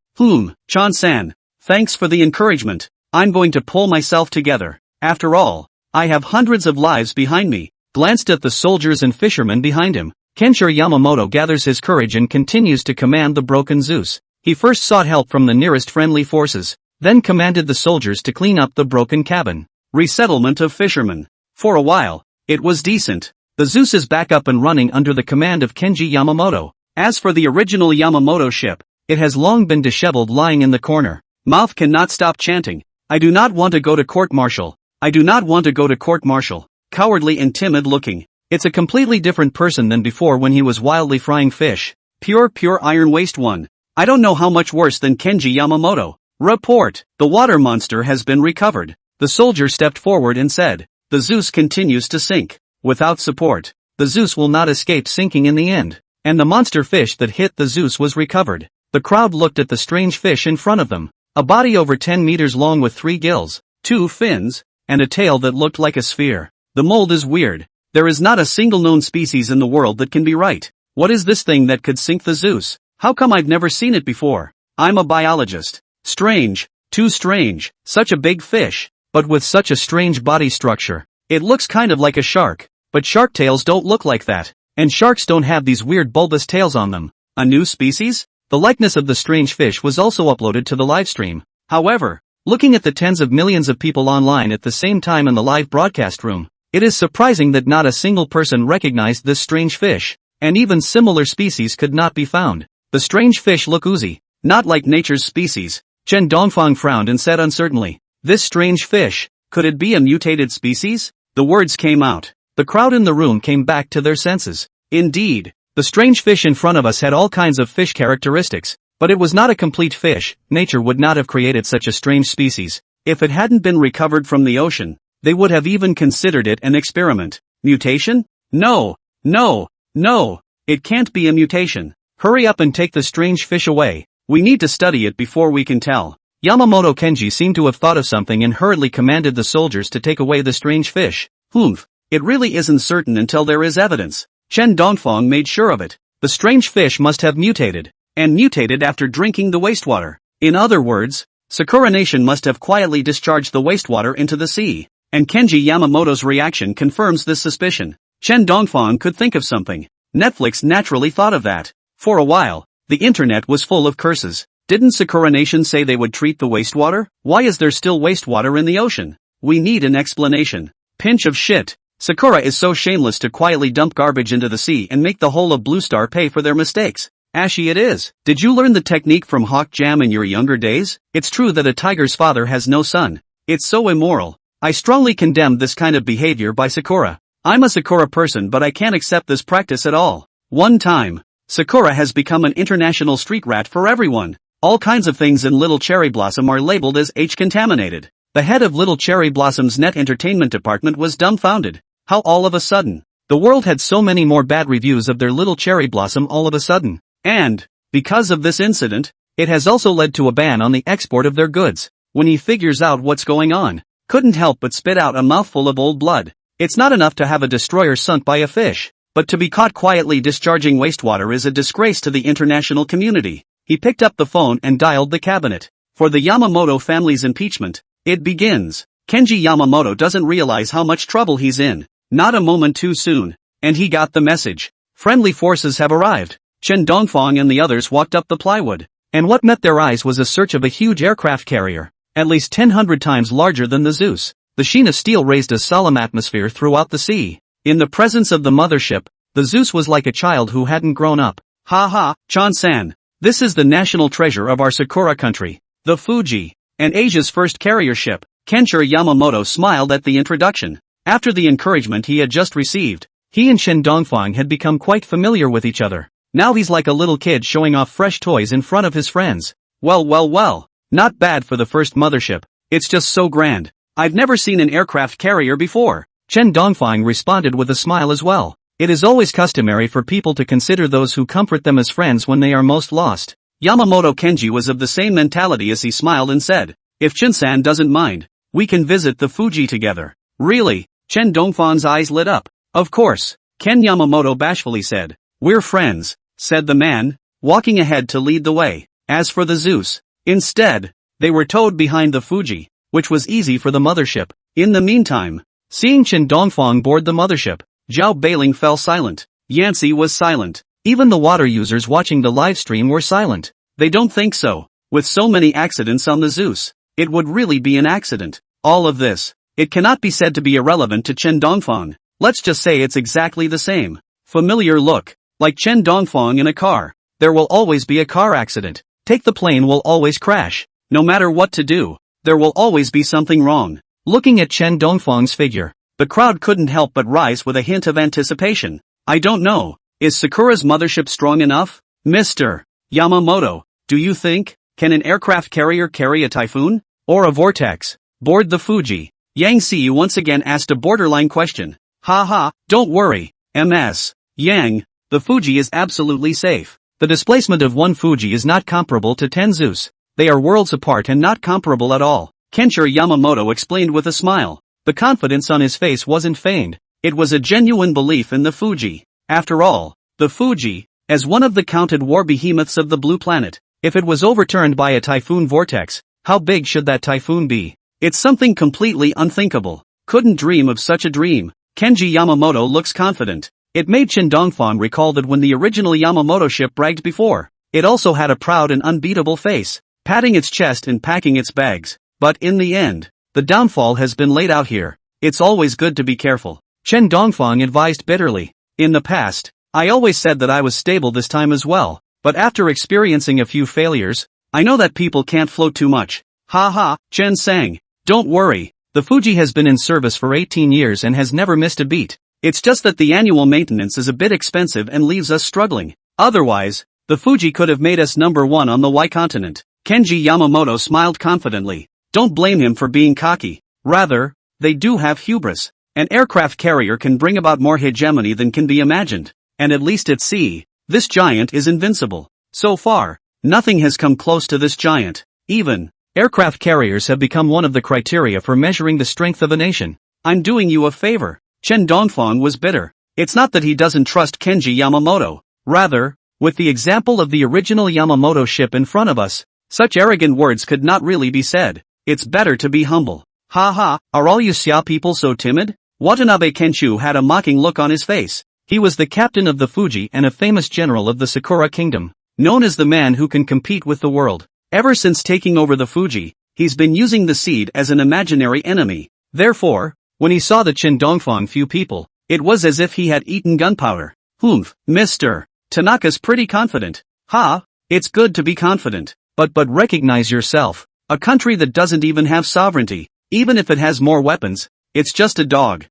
Speaker 1: Chan-san, thanks for the encouragement. I'm going to pull myself together. After all, I have hundreds of lives behind me. Glanced at the soldiers and fishermen behind him. Kenshiro Yamamoto gathers his courage and continues to command the broken Zeus. He first sought help from the nearest friendly forces, then commanded the soldiers to clean up the broken cabin. Resettlement of fishermen. For a while, it was decent. The Zeus is back up and running under the command of Kenji Yamamoto. As for the original Yamamoto ship, it has long been disheveled lying in the corner. Mouth cannot stop chanting. I do not want to go to court-martial. I do not want to go to court-martial. Cowardly and timid looking. It's a completely different person than before when he was wildly frying fish. Pure iron waste one. I don't know how much worse than Kenji Yamamoto. Report. The water monster has been recovered. The soldier stepped forward and said, the Zeus continues to sink. Without support. the Zeus will not escape sinking in the end. And the monster fish that hit the Zeus was recovered. The crowd looked at the strange fish in front of them. A body over 10 meters long with 3 gills, 2 fins, and a tail that looked like a sphere. The mold is weird. There is not a single known species in the world that can be right. What is this thing that could sink the Zeus? How come I've never seen it before? I'm a biologist. Strange. Too strange. Such a big fish, but with such a strange body structure. It looks kind of like a shark, but shark tails don't look like that, and sharks don't have these weird bulbous tails on them. A new species? The likeness of the strange fish was also uploaded to the livestream. However, looking at the tens of millions of people online at the same time in the live broadcast room, it is surprising that not a single person recognized this strange fish, and even similar species could not be found. The strange fish look oozy, not like nature's species. Chen Dongfang frowned and said uncertainly, "This strange fish, could it be a mutated species?" The words came out. The crowd in the room came back to their senses. Indeed, the strange fish in front of us had all kinds of fish characteristics, but it was not a complete fish. Nature would not have created such a strange species. If it hadn't been recovered from the ocean, they would have even considered it an experiment. Mutation? No, no, no, it can't be a mutation. Hurry up and take the strange fish away. We need to study it before we can tell. Yamamoto Kenji seemed to have thought of something and hurriedly commanded the soldiers to take away the strange fish. Humph. It really isn't certain until there is evidence. Chen Dongfang made sure of it. The strange fish must have mutated, and mutated after drinking the wastewater. In other words, Sakura Nation must have quietly discharged the wastewater into the sea. And Kenji Yamamoto's reaction confirms this suspicion. Chen Dongfang could think of something. Netflix naturally thought of that. For a while, the internet was full of curses. Didn't Sakura Nation say they would treat the wastewater? Why is there still wastewater in the ocean? We need an explanation. Pinch of shit. Sakura is so shameless to quietly dump garbage into the sea and make the whole of Blue Star pay for their mistakes. Ashy it is. Did you learn the technique from Hawk Jam in your younger days? It's true that a tiger's father has no son. It's so immoral. I strongly condemn this kind of behavior by Sakura. I'm a Sakura person, but I can't accept this practice at all. One time, Sakura has become an international street rat for everyone. All kinds of things in Little Cherry Blossom are labeled as H-contaminated. The head of Little Cherry Blossom's net entertainment department was dumbfounded. How all of a sudden? The world had so many more bad reviews of their Little Cherry Blossom all of a sudden. And, because of this incident, it has also led to a ban on the export of their goods. When he figures out what's going on, couldn't help but spit out a mouthful of old blood. It's not enough to have a destroyer sunk by a fish, but to be caught quietly discharging wastewater is a disgrace to the international community. He picked up the phone and dialed the cabinet. For the Yamamoto family's impeachment, it begins. Kenji Yamamoto doesn't realize how much trouble he's in. Not a moment too soon. And he got the message. Friendly forces have arrived. Chen Dongfang and the others walked up the plywood. And what met their eyes was a search of a huge aircraft carrier, at least 100 times larger than the Zeus. The sheen of steel raised a solemn atmosphere throughout the sea. In the presence of the mothership, the Zeus was like a child who hadn't grown up. Ha ha, Chan-san. This is the national treasure of our Sakura country, the Fuji, and Asia's first carrier ship. Kenshiro Yamamoto smiled at the introduction. After the encouragement he had just received, he and Chen Dongfang had become quite familiar with each other. Now he's like a little kid showing off fresh toys in front of his friends. Well, not bad for the first mothership. It's just so grand. I've never seen an aircraft carrier before. Chen Dongfang responded with a smile as well. It is always customary for people to consider those who comfort them as friends when they are most lost. Yamamoto Kenji was of the same mentality as he smiled and said, "If Chen-san doesn't mind, we can visit the Fuji together." Really? Chen Dongfang's eyes lit up. Of course, Ken Yamamoto bashfully said. "We're friends," said the man, walking ahead to lead the way. As for the Zeus, instead, they were towed behind the Fuji, which was easy for the mothership. In the meantime, seeing Chen Dongfang board the mothership, Zhao Beiling fell silent. Yancy was silent. Even the water users watching the live stream were silent. They don't think so. With so many accidents on the Zeus, it would really be an accident. All of this, it cannot be said to be irrelevant to Chen Dongfang. Let's just say it's exactly the same. Familiar look. Like Chen Dongfang in a car. There will always be a car accident. Take the plane will always crash. No matter what to do, there will always be something wrong. Looking at Chen Dongfang's figure, the crowd couldn't help but rise with a hint of anticipation. I don't know. Is Sakura's mothership strong enough? Mr. Yamamoto, do you think? Can an aircraft carrier carry a typhoon? Or a vortex? Board the Fuji. Yang Si once again asked a borderline question. Ha ha, don't worry. Ms. Yang, the Fuji is absolutely safe. The displacement of one Fuji is not comparable to 10 Zeus. They are worlds apart and not comparable at all, Kenshiro Yamamoto explained with a smile. The confidence on his face wasn't feigned. It was a genuine belief in the Fuji. After all, the Fuji, as one of the counted war behemoths of the blue planet, if it was overturned by a typhoon vortex, how big should that typhoon be? It's something completely unthinkable. Couldn't dream of such a dream. Kenji Yamamoto looks confident. It made Chen Dongfang recall that when the original Yamamoto ship bragged before, it also had a proud and unbeatable face, patting its chest and packing its bags. But in the end, the downfall has been laid out here. It's always good to be careful, Chen Dongfang advised bitterly. In the past, I always said that I was stable this time as well, but after experiencing a few failures, I know that people can't float too much. Ha ha, Chen sang. Don't worry, the Fuji has been in service for 18 years and has never missed a beat. It's just that the annual maintenance is a bit expensive and leaves us struggling. Otherwise, the Fuji could have made us number one on the Y continent. Kenji Yamamoto smiled confidently. Don't blame him for being cocky. Rather, they do have hubris. An aircraft carrier can bring about more hegemony than can be imagined. And at least at sea, this giant is invincible. So far, nothing has come close to this giant. Even, aircraft carriers have become one of the criteria for measuring the strength of a nation. I'm doing you a favor. Chen Dongfang was bitter. It's not that he doesn't trust Kenji Yamamoto. Rather, with the example of the original Yamamoto ship in front of us, such arrogant words could not really be said. It's better to be humble. Ha ha, are all you Xia people so timid? Watanabe Kenshu had a mocking look on his face. He was the captain of the Fuji and a famous general of the Sakura kingdom, known as the man who can compete with the world. Ever since taking over the Fuji, he's been using the seed as an imaginary enemy. Therefore, when he saw the Chen Dongfang few people, it was as if he had eaten gunpowder. Mr. Tanaka's pretty confident. Ha, it's good to be confident, but recognize yourself. A country that doesn't even have sovereignty, even if it has more weapons, it's just a dog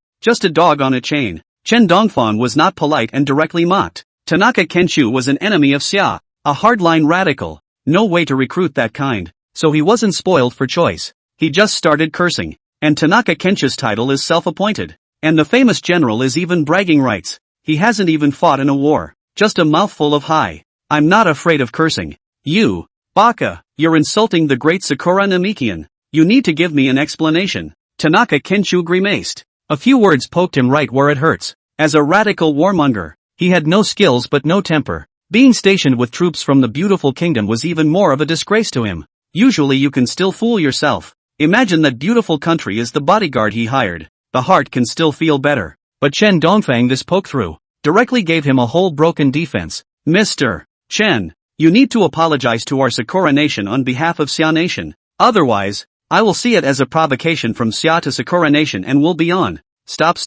Speaker 1: on a chain. Chen Dongfang was not polite and directly mocked. Tanaka Kenshu was an enemy of Xia, a hardline radical. No way to recruit that kind, so he wasn't spoiled for choice. He just started cursing. And Tanaka Kenshu's title is self-appointed. And the famous general is even bragging rights. He hasn't even fought in a war. Just a mouthful of hi. I'm not afraid of cursing. You, Baka, you're insulting the great Sakura Namikian. You need to give me an explanation. Tanaka Kenshu grimaced. A few words poked him right where it hurts. As a radical warmonger, he had no skills but no temper. Being stationed with troops from the beautiful kingdom was even more of a disgrace to him. Usually you can still fool yourself. Imagine that beautiful country is the bodyguard he hired. The heart can still feel better. But Chen Dongfang this poke through directly gave him a whole broken defense. Mr. Chen, you need to apologize to our Sakura nation on behalf of Xia nation. Otherwise, I will see it as a provocation from Xia to Sakura nation and will be on. Stop.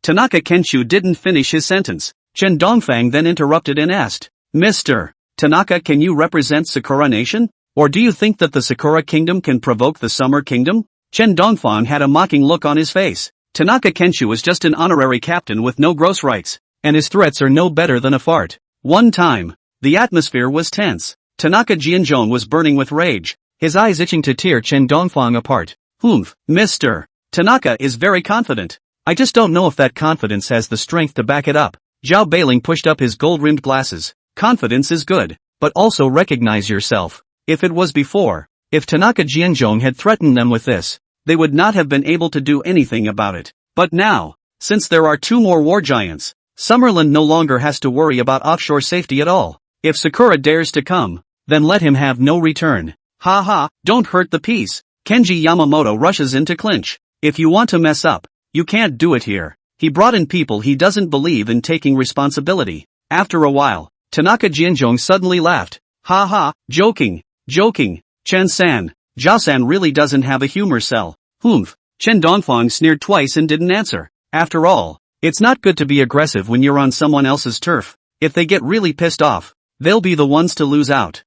Speaker 1: Tanaka Kenshu didn't finish his sentence. Chen Dongfang then interrupted and asked, Mr. Tanaka, can you represent Sakura nation? Or do you think that the Sakura kingdom can provoke the Summer kingdom? Chen Dongfang had a mocking look on his face. Tanaka Kenshu is just an honorary captain with no gross rights, and his threats are no better than a fart. One time, the atmosphere was tense. Tanaka Jianzhong was burning with rage, his eyes itching to tear Chen Dongfang apart. Mr. Tanaka is very confident. I just don't know if that confidence has the strength to back it up. Zhao Beiling pushed up his gold-rimmed glasses. Confidence is good, but also recognize yourself. If it was before, if Tanaka Jianzhong had threatened them with this, they would not have been able to do anything about it. But now, since there are two more war giants, Summerland no longer has to worry about offshore safety at all. If Sakura dares to come, then let him have no return. Ha ha, don't hurt the peace. Kenji Yamamoto rushes in to clinch. If you want to mess up, you can't do it here. He brought in people he doesn't believe in taking responsibility. After a while, Tanaka Jianzhong suddenly laughed. Ha ha, joking. Chen-san, Zhao-san really doesn't have a humor cell. Chen Dongfang sneered twice and didn't answer. After all, it's not good to be aggressive when you're on someone else's turf. If they get really pissed off, they'll be the ones to lose out.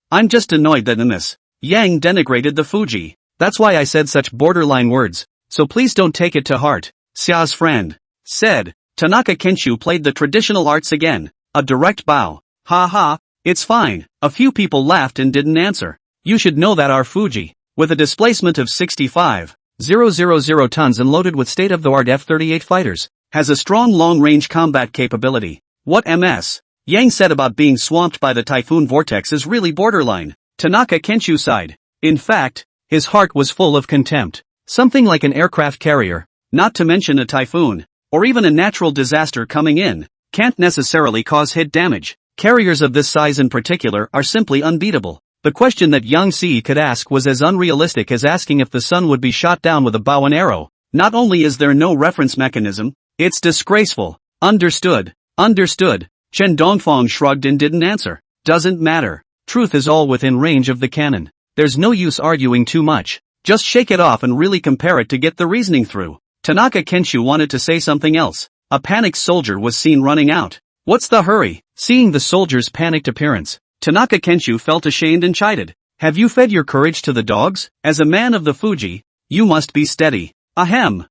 Speaker 1: I'm just annoyed that Ms. Yang denigrated the Fuji. That's why I said such borderline words, so please don't take it to heart. Xia's friend said. Tanaka Kenshu played the traditional arts again. A direct bow. Ha ha. It's fine. A few people laughed and didn't answer. You should know that our Fuji, with a displacement of 65,000 tons and loaded with state-of-the-art F-38 fighters, has a strong long-range combat capability. What Ms. Yang said about being swamped by the typhoon vortex is really borderline. Tanaka Kenshu sighed. In fact, his heart was full of contempt. Something like an aircraft carrier, not to mention a typhoon, or even a natural disaster coming in, can't necessarily cause hit damage. Carriers of this size in particular are simply unbeatable. The question that Yang Si could ask was as unrealistic as asking if the sun would be shot down with a bow and arrow. Not only is there no reference mechanism, it's disgraceful. Understood. Understood. Chen Dongfang shrugged and didn't answer. Doesn't matter. Truth is all within range of the canon. There's no use arguing too much. Just shake it off and really compare it to get the reasoning through. Tanaka Kenshu wanted to say something else. A panicked soldier was seen running out. What's the hurry? Seeing the soldier's panicked appearance, Tanaka Kenshu felt ashamed and chided. Have you fed your courage to the dogs? As a man of the Fuji, you must be steady. Ahem.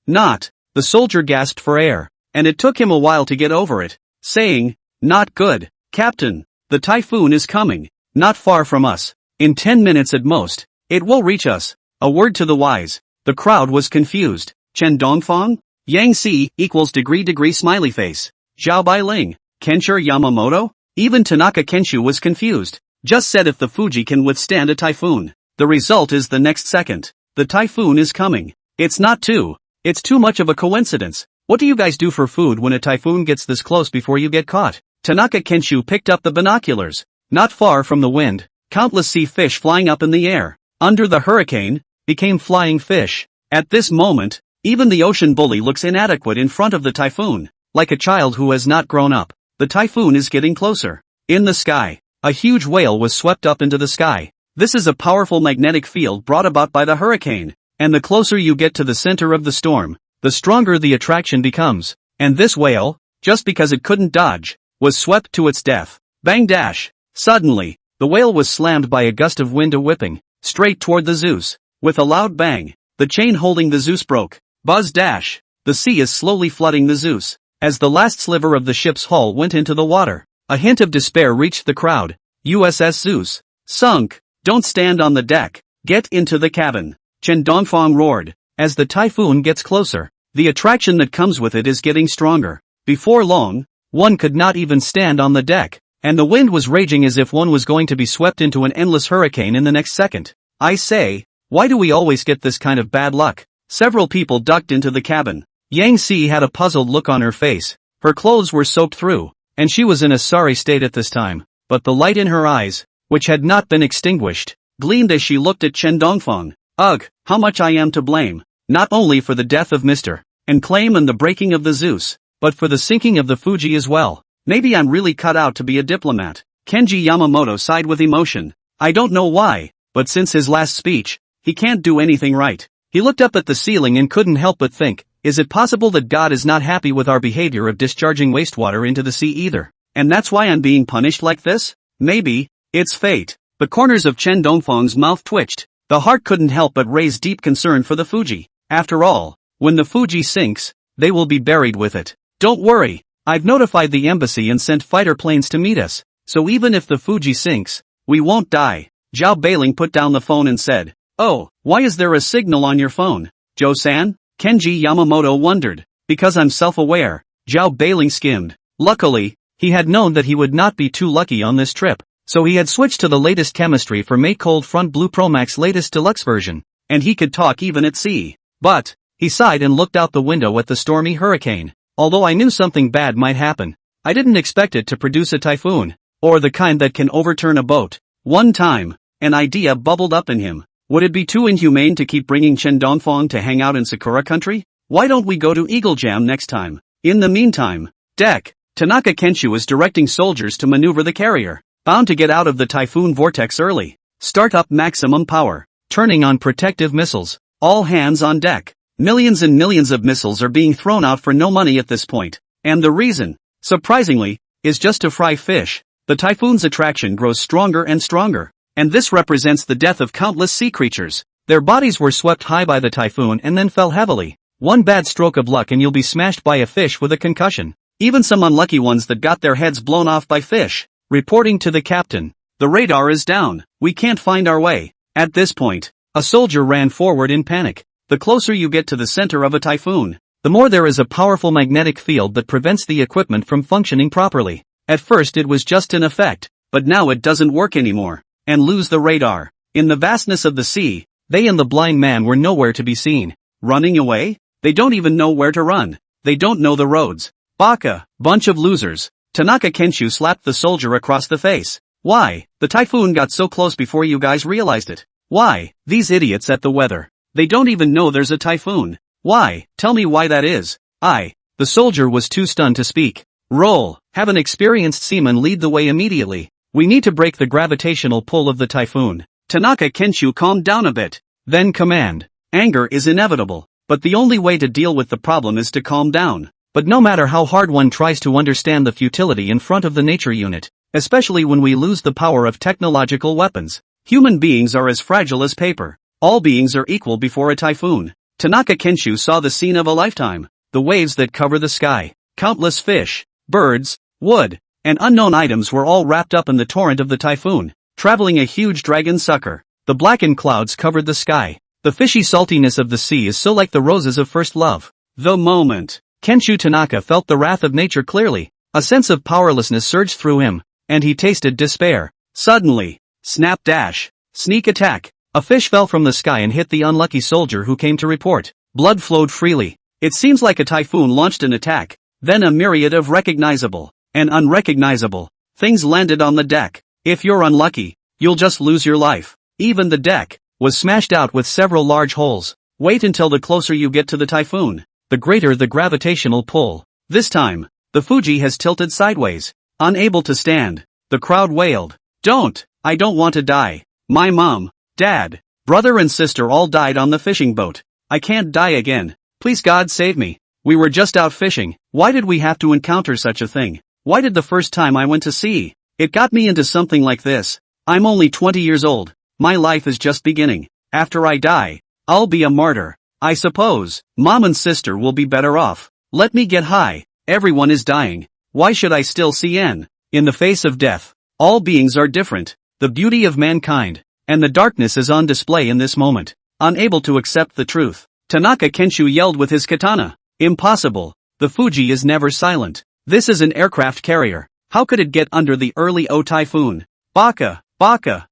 Speaker 1: Not. The soldier gasped for air, and it took him a while to get over it, saying, not good. Captain, the typhoon is coming. Not far from us. In 10 minutes at most, it will reach us. A word to the wise. The crowd was confused. Chen Dongfang? Yang Si equals degree smiley face. Zhao Bailing. Kenshiro Yamamoto? Even Tanaka Kenshu was confused. Just said if the Fuji can withstand a typhoon. The result is the next second. The typhoon is coming. It's too much of a coincidence. What do you guys do for food when a typhoon gets this close before you get caught? Tanaka Kenshu picked up the binoculars. Not far from the wind, countless sea fish flying up in the air, under the hurricane, became flying fish. At this moment, even the ocean bully looks inadequate in front of the typhoon, like a child who has not grown up. The typhoon is getting closer. In the sky, a huge whale was swept up into the sky. This is a powerful magnetic field brought about by the hurricane, and the closer you get to the center of the storm, the stronger the attraction becomes. And this whale, just because it couldn't dodge, was swept to its death. Bang dash! Suddenly, the whale was slammed by a gust of wind whipping straight toward the Zeus. With a loud bang, the chain holding the Zeus broke. Buzz dash! The sea is slowly flooding the Zeus. As the last sliver of the ship's hull went into the water, a hint of despair reached the crowd. USS Zeus. Sunk! Don't stand on the deck. Get into the cabin. Chen Dongfang roared. As the typhoon gets closer, the attraction that comes with it is getting stronger. Before long, one could not even stand on the deck, and the wind was raging as if one was going to be swept into an endless hurricane in the next second. I say, why do we always get this kind of bad luck? Several people ducked into the cabin. Yang Si had a puzzled look on her face. Her clothes were soaked through, and she was in a sorry state at this time, but the light in her eyes, which had not been extinguished, gleamed as she looked at Chen Dongfang. Ugh, how much I am to blame, not only for the death of Mr. and Claim and the breaking of the Zeus, but for the sinking of the Fuji as well. Maybe I'm really cut out to be a diplomat. Kenji Yamamoto sighed with emotion. I don't know why, but since his last speech, he can't do anything right. He looked up at the ceiling and couldn't help but think, is it possible that God is not happy with our behavior of discharging wastewater into the sea either? And that's why I'm being punished like this? Maybe, it's fate. The corners of Chen Dongfang's mouth twitched. The heart couldn't help but raise deep concern for the Fuji. After all, when the Fuji sinks, they will be buried with it. Don't worry, I've notified the embassy and sent fighter planes to meet us, so even if the Fuji sinks, we won't die. Zhao Bailing put down the phone and said, oh, why is there a signal on your phone, Joe-san? Kenji Yamamoto wondered. Because I'm self-aware, Zhao Bailing skimmed. Luckily, he had known that he would not be too lucky on this trip, so he had switched to the latest chemistry for Mate Cold Front Blue Pro Max latest deluxe version, and he could talk even at sea. But, he sighed and looked out the window at the stormy hurricane. Although I knew something bad might happen, I didn't expect it to produce a typhoon, or the kind that can overturn a boat. One time, an idea bubbled up in him. Would it be too inhumane to keep bringing Chen Dongfang to hang out in Sakura country? Why don't we go to Eagle Jam next time? In the meantime, deck, Tanaka Kenshu is directing soldiers to maneuver the carrier, bound to get out of the typhoon vortex early. Start up maximum power, turning on protective missiles. All hands on deck. Millions and millions of missiles are being thrown out for no money at this point. And the reason, surprisingly, is just to fry fish. The typhoon's attraction grows stronger and stronger, and this represents the death of countless sea creatures. Their bodies were swept high by the typhoon and then fell heavily. One bad stroke of luck and you'll be smashed by a fish with a concussion. Even some unlucky ones that got their heads blown off by fish. Reporting to the captain. The radar is down. We can't find our way. At this point, a soldier ran forward in panic. The closer you get to the center of a typhoon, the more there is a powerful magnetic field that prevents the equipment from functioning properly. At first it was just an effect, but now it doesn't work anymore, and lose the radar. In the vastness of the sea, they and the blind man were nowhere to be seen. Running away? They don't even know where to run. They don't know the roads. Baka, bunch of losers. Tanaka Kenshu slapped the soldier across the face. Why? The typhoon got so close before you guys realized it. Why? These idiots at the weather. They don't even know there's a typhoon. Why? Tell me why that is. The soldier was too stunned to speak. Roll. Have an experienced seaman lead the way immediately. We need to break the gravitational pull of the typhoon. Tanaka Kenshu calmed down a bit. Then command. Anger is inevitable, but the only way to deal with the problem is to calm down. But no matter how hard one tries to understand the futility in front of the nature unit, especially when we lose the power of technological weapons, human beings are as fragile as paper. All beings are equal before a typhoon. Tanaka Kenshu saw the scene of a lifetime. The waves that cover the sky, countless fish, birds, wood, and unknown items were all wrapped up in the torrent of the typhoon, traveling a huge dragon sucker. The blackened clouds covered the sky. The fishy saltiness of the sea is so like the roses of first love. The moment Kenshu Tanaka felt the wrath of nature clearly, a sense of powerlessness surged through him, and he tasted despair. Suddenly, snap dash, sneak attack. A fish fell from the sky and hit the unlucky soldier who came to report. Blood flowed freely. It seems like a typhoon launched an attack. Then a myriad of recognizable and unrecognizable things landed on the deck. If you're unlucky, you'll just lose your life. Even the deck was smashed out with several large holes. Wait until the closer you get to the typhoon, the greater the gravitational pull. This time, the Fuji has tilted sideways. Unable to stand, the crowd wailed. I don't want to die. My mom, dad, brother and sister all died on the fishing boat. I can't die again. Please God save me. We were just out fishing. Why did we have to encounter such a thing? Why did the first time I went to sea, it got me into something like this? I'm only 20 years old. My life is just beginning. After I die, I'll be a martyr. I suppose, mom and sister will be better off. Let me get high. Everyone is dying. Why should I still see in the face of death? All beings are different. The beauty of mankind and the darkness is on display in this moment. Unable to accept the truth, Tanaka Kenshu yelled with his katana. Impossible. The Fuji is never silent. This is an aircraft carrier. How could it get under the early O typhoon? Baka,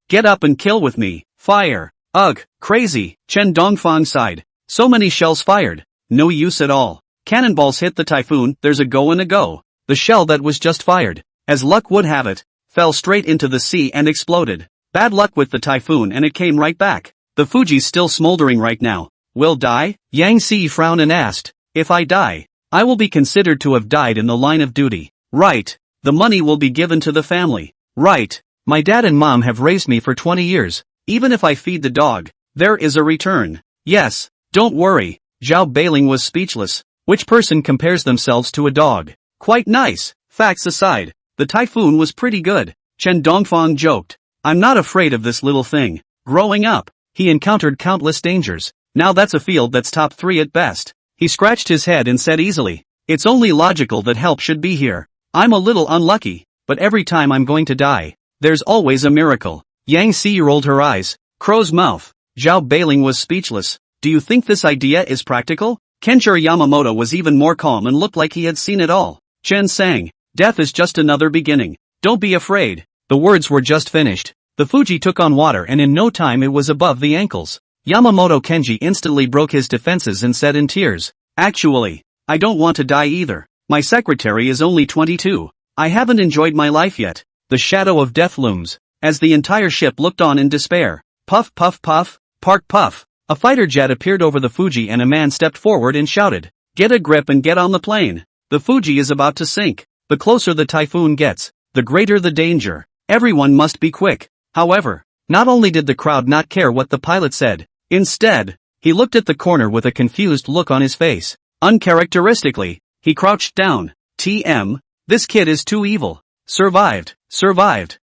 Speaker 1: get up and kill with me. Fire. Ugh, crazy. Chen Dongfang sighed. So many shells fired. No use at all. Cannonballs hit the typhoon, there's a go and a go. The shell that was just fired, as luck would have it, fell straight into the sea and exploded. Bad luck with the typhoon and it came right back. The Fuji's still smoldering right now. Will die? Yang Si frowned and asked. If I die, I will be considered to have died in the line of duty. Right. The money will be given to the family. Right. My dad and mom have raised me for 20 years. Even if I feed the dog, there is a return. Yes. Don't worry. Zhao Beiling was speechless. Which person compares themselves to a dog? Quite nice. Facts aside, the typhoon was pretty good. Chen Dongfang joked. I'm not afraid of this little thing. Growing up, he encountered countless dangers. Now that's a field that's top 3 at best. He scratched his head and said easily, it's only logical that help should be here. I'm a little unlucky, but every time I'm going to die, there's always a miracle. Yang Si rolled her eyes. Crow's mouth. Zhao Beiling was speechless. Do you think this idea is practical? Kenshiro Yamamoto was even more calm and looked like he had seen it all. Chen sang. Death is just another beginning. Don't be afraid. The words were just finished. The Fuji took on water and in no time it was above the ankles. Yamamoto Kenji instantly broke his defenses and said in tears, actually, I don't want to die either. My secretary is only 22. I haven't enjoyed my life yet. The shadow of death looms, as the entire ship looked on in despair. Puff puff puff, park puff. A fighter jet appeared over the Fuji and a man stepped forward and shouted, get a grip and get on the plane. The Fuji is about to sink. The closer the typhoon gets, the greater the danger. Everyone must be quick. However, not only did the crowd not care what the pilot said, instead, he looked at the corner with a confused look on his face. Uncharacteristically, he crouched down. TM, this kid is too evil. Survived.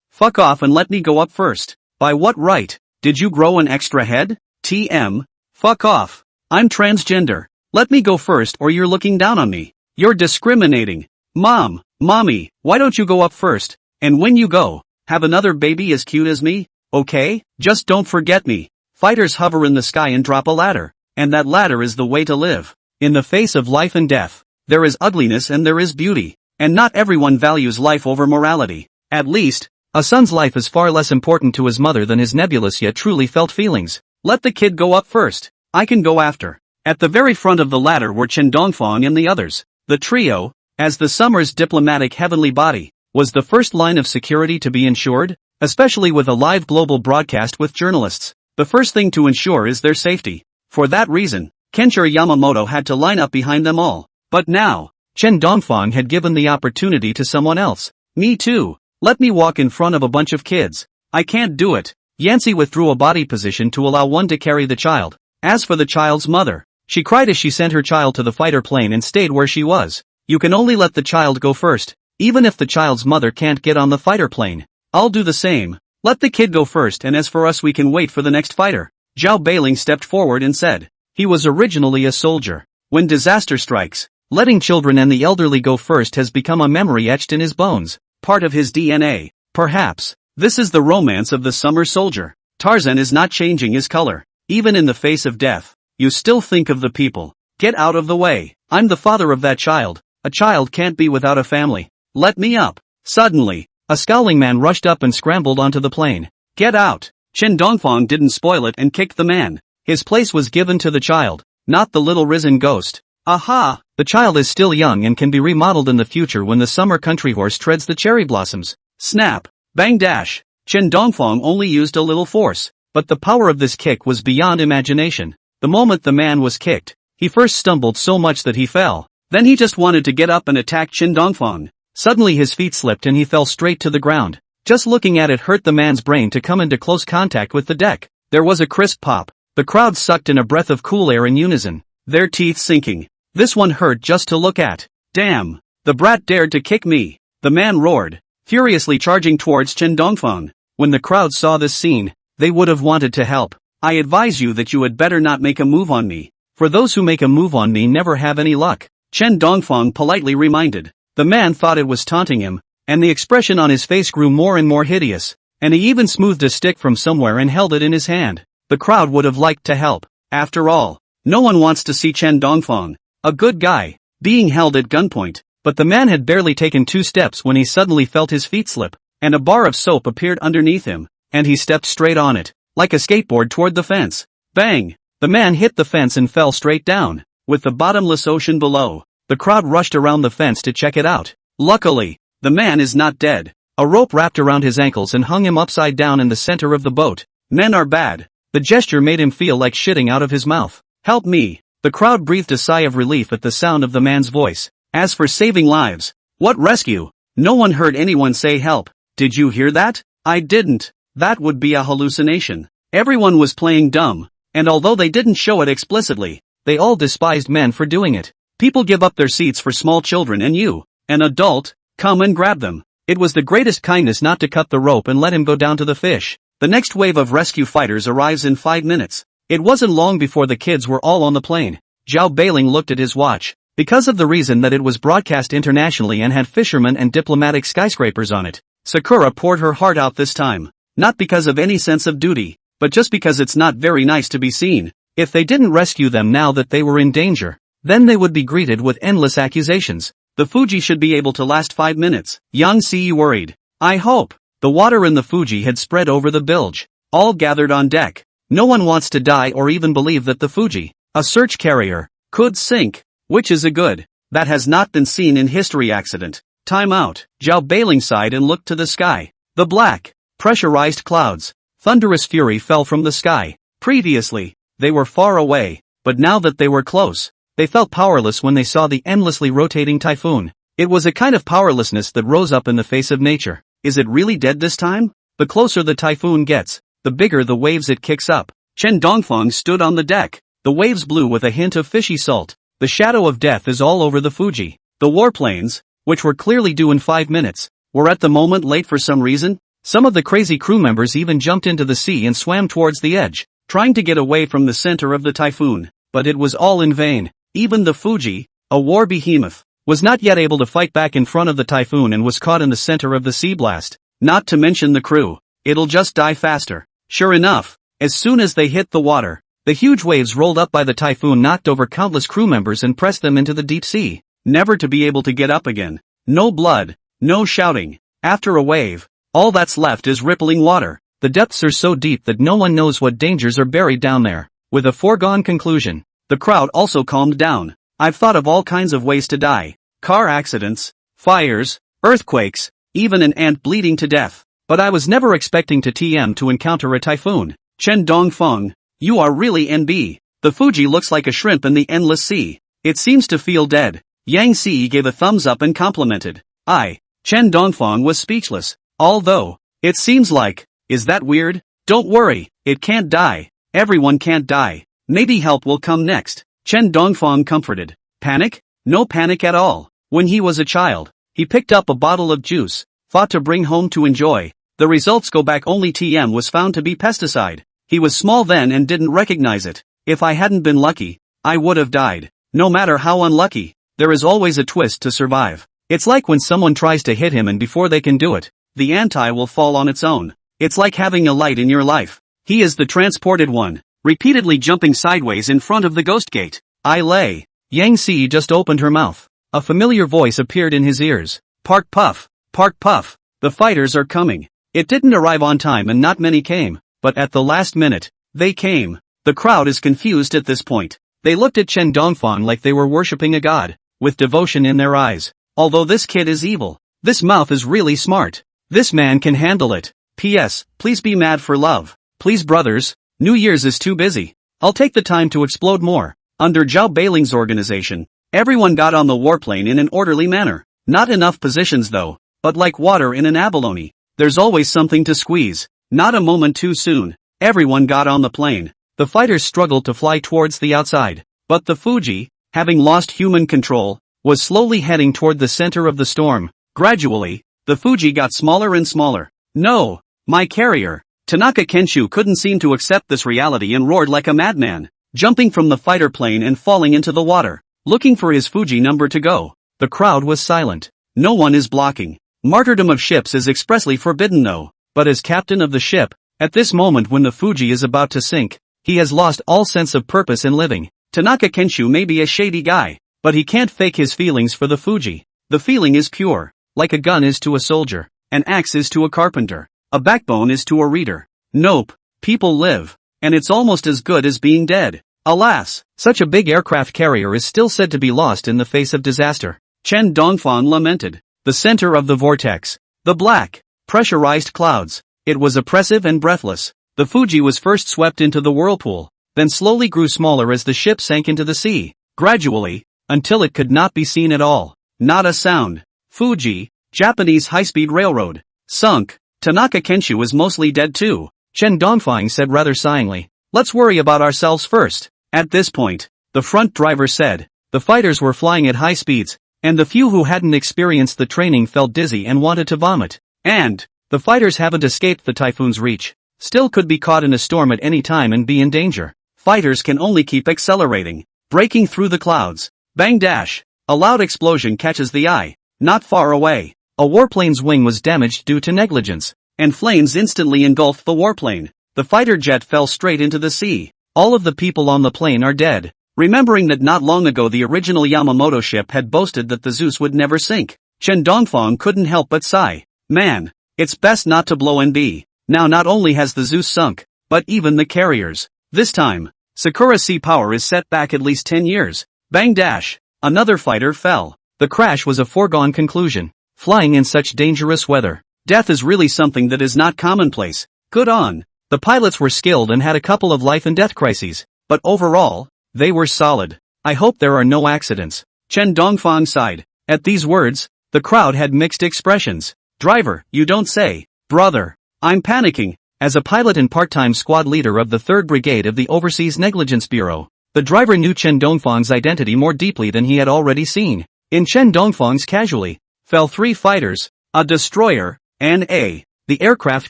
Speaker 1: Fuck off and let me go up first. By what right? Did you grow an extra head? TM, fuck off. I'm transgender. Let me go first or you're looking down on me. You're discriminating. Mommy, why don't you go up first? And when you go, have another baby as cute as me? Okay? Just don't forget me. Fighters hover in the sky and drop a ladder. And that ladder is the way to live. In the face of life and death, there is ugliness and there is beauty, and not everyone values life over morality. At least, a son's life is far less important to his mother than his nebulous yet truly felt feelings. Let the kid go up first. I can go after. At the very front of the ladder were Chen Dongfang and the others. The trio, as the summer's diplomatic heavenly body, was the first line of security to be ensured, especially with a live global broadcast with journalists. The first thing to ensure is their safety. For that reason, Kenshiro Yamamoto had to line up behind them all. But now, Chen Dongfang had given the opportunity to someone else. Me too. Let me walk in front of a bunch of kids. I can't do it. Yancy withdrew a body position to allow one to carry the child. As for the child's mother, she cried as she sent her child to the fighter plane and stayed where she was. You can only let the child go first, even if the child's mother can't get on the fighter plane. I'll do the same. Let the kid go first, and as for us, we can wait for the next fighter. Zhao Beiling stepped forward and said. He was originally a soldier. When disaster strikes, letting children and the elderly go first has become a memory etched in his bones, part of his DNA. Perhaps, this is the romance of the summer soldier. Tarzan is not changing his color. Even in the face of death, you still think of the people. Get out of the way. I'm the father of that child. A child can't be without a family. Let me up. Suddenly, a scowling man rushed up and scrambled onto the plane. Get out. Chen Dongfang didn't spoil it and kicked the man. His place was given to the child, not the little risen ghost. Aha! The child is still young and can be remodeled in the future when the summer country horse treads the cherry blossoms. Snap! Bang dash! Chen Dongfang only used a little force, but the power of this kick was beyond imagination. The moment the man was kicked, he first stumbled so much that he fell. Then he just wanted to get up and attack Chen Dongfang. Suddenly his feet slipped and he fell straight to the ground. Just looking at it hurt the man's brain to come into close contact with the deck. There was a crisp pop. The crowd sucked in a breath of cool air in unison, their teeth sinking. This one hurt just to look at. Damn! The brat dared to kick me! The man roared, furiously charging towards Chen Dongfang. When the crowd saw this scene, they would have wanted to help. I advise you that you had better not make a move on me. For those who make a move on me never have any luck, Chen Dongfang politely reminded. The man thought it was taunting him, and the expression on his face grew more and more hideous, and he even smoothed a stick from somewhere and held it in his hand. The crowd would have liked to help. After all, no one wants to see Chen Dongfang, a good guy, being held at gunpoint. But the man had barely taken 2 steps when he suddenly felt his feet slip, and a bar of soap appeared underneath him, and he stepped straight on it, like a skateboard toward the fence. Bang! The man hit the fence and fell straight down, with the bottomless ocean below. The crowd rushed around the fence to check it out. Luckily, the man is not dead. A rope wrapped around his ankles and hung him upside down in the center of the boat. Men are bad. The gesture made him feel like shitting out of his mouth. Help me! The crowd breathed a sigh of relief at the sound of the man's voice. As for saving lives, what rescue? No one heard anyone say help. Did you hear that? I didn't. That would be a hallucination. Everyone was playing dumb, and although they didn't show it explicitly, they all despised men for doing it. People give up their seats for small children, and you, an adult, come and grab them. It was the greatest kindness not to cut the rope and let him go down to the fish. The next wave of rescue fighters arrives in 5 minutes. It wasn't long before the kids were all on the plane. Zhao Beiling looked at his watch. Because of the reason that it was broadcast internationally and had fishermen and diplomatic skyscrapers on it, Sakura poured her heart out this time. Not because of any sense of duty, but just because it's not very nice to be seen. If they didn't rescue them now that they were in danger, then they would be greeted with endless accusations. The Fuji should be able to last 5 minutes. Yang Si worried. I hope. The water in the Fuji had spread over the bilge. All gathered on deck. No one wants to die or even believe that the Fuji, a search carrier, could sink. Which is a good, that has not been seen in history accident. Time out. Zhao Beiling sighed and looked to the sky. The black, pressurized clouds, thunderous fury fell from the sky. Previously, they were far away, but now that they were close, they felt powerless when they saw the endlessly rotating typhoon. It was a kind of powerlessness that rose up in the face of nature. Is it really dead this time? The closer the typhoon gets, the bigger the waves it kicks up. Chen Dongfang stood on the deck. The waves blew with a hint of fishy salt. The shadow of death is all over the Fuji. The warplanes, which were clearly due in 5 minutes, were at the moment late for some reason. Some of the crazy crew members even jumped into the sea and swam towards the edge, trying to get away from the center of the typhoon. But it was all in vain. Even the Fuji, a war behemoth, was not yet able to fight back in front of the typhoon and was caught in the center of the sea blast. Not to mention the crew. It'll just die faster. Sure enough, as soon as they hit the water, The huge waves rolled up by the typhoon knocked over countless crew members and pressed them into the deep sea, never to be able to get up again. No blood, no shouting. After a wave, all that's left is rippling water. The depths are so deep that no one knows what dangers are buried down there. With a foregone conclusion, the crowd also calmed down. I've thought of all kinds of ways to die. Car accidents, fires, earthquakes, even an ant bleeding to death. But I was never expecting to encounter a typhoon. Chen Dongfang, you are really NB. The Fuji looks like a shrimp in the endless sea. It seems to feel dead. Yang Si gave a thumbs up and complimented. Chen Dongfang was speechless. Although, it seems like, is that weird? Don't worry, it can't die. Everyone can't die. Maybe help will come next. Chen Dongfang comforted. Panic? No panic at all. When he was a child, he picked up a bottle of juice, thought to bring home to enjoy. The results go back only TM was found to be pesticide. He was small then and didn't recognize it. If I hadn't been lucky, I would have died. No matter how unlucky, there is always a twist to survive. It's like when someone tries to hit him and before they can do it, the anti will fall on its own. It's like having a light in your life. He is the transported one, repeatedly jumping sideways in front of the ghost gate. I lay. Yang Si just opened her mouth. A familiar voice appeared in his ears. Park Puff, Park Puff, the fighters are coming. It didn't arrive on time and not many came, but at the last minute, they came. The crowd is confused at this point. They looked at Chen Dongfang like they were worshipping a god, with devotion in their eyes. Although this kid is evil, this mouth is really smart. This man can handle it. P.S. Please be mad for love. Please brothers, New Year's is too busy. I'll take the time to explode more. Under Zhao Beiling's organization, everyone got on the warplane in an orderly manner. Not enough positions though, but like water in an abalone, there's always something to squeeze. Not a moment too soon. Everyone got on the plane. The fighters struggled to fly towards the outside, but the Fuji, having lost human control, was slowly heading toward the center of the storm. Gradually, the Fuji got smaller and smaller. No, my carrier. Tanaka Kenshu couldn't seem to accept this reality and roared like a madman, jumping from the fighter plane and falling into the water, looking for his Fuji number to go. The crowd was silent. No one is blocking. Martyrdom of ships is expressly forbidden though, but as captain of the ship, at this moment when the Fuji is about to sink, he has lost all sense of purpose in living. Tanaka Kenshu may be a shady guy, but he can't fake his feelings for the Fuji. The feeling is pure, like a gun is to a soldier, an axe is to a carpenter, a backbone is to a reader. Nope, people live, and it's almost as good as being dead. Alas, such a big aircraft carrier is still said to be lost in the face of disaster. Chen Dongfang lamented. The center of the vortex. The black, pressurized clouds. It was oppressive and breathless. The Fuji was first swept into the whirlpool, then slowly grew smaller as the ship sank into the sea, gradually, until it could not be seen at all. Not a sound. Fuji, Japanese high-speed railroad, sunk. Tanaka Kenshu is mostly dead too, Chen Dongfang said rather sighingly. Let's worry about ourselves first. At this point, the front driver said, the fighters were flying at high speeds, and the few who hadn't experienced the training felt dizzy and wanted to vomit. And, the fighters haven't escaped the typhoon's reach. Still could be caught in a storm at any time and be in danger. Fighters can only keep accelerating, breaking through the clouds. Bang dash! A loud explosion catches the eye. Not far away, a warplane's wing was damaged due to negligence, and flames instantly engulfed the warplane. The fighter jet fell straight into the sea. All of the people on the plane are dead. Remembering that not long ago the original Yamamoto ship had boasted that the Zeus would never sink, Chen Dongfang couldn't help but sigh. Man, it's best not to blow NB. Now not only has the Zeus sunk, but even the carriers. This time, Sakura Sea Power is set back at least 10 years. Bang dash! Another fighter fell. The crash was a foregone conclusion. Flying in such dangerous weather, death is really something that is not commonplace. Good on. The pilots were skilled and had a couple of life and death crises, but overall, they were solid. I hope there are no accidents. Chen Dongfang sighed. At these words, the crowd had mixed expressions. Driver, you don't say. Brother, I'm panicking. As a pilot and part-time squad leader of the 3rd Brigade of the Overseas Negligence Bureau, the driver knew Chen Dongfang's identity more deeply than he had already seen. In Chen Dongfang's casualty, fell 3 fighters, a destroyer, and the aircraft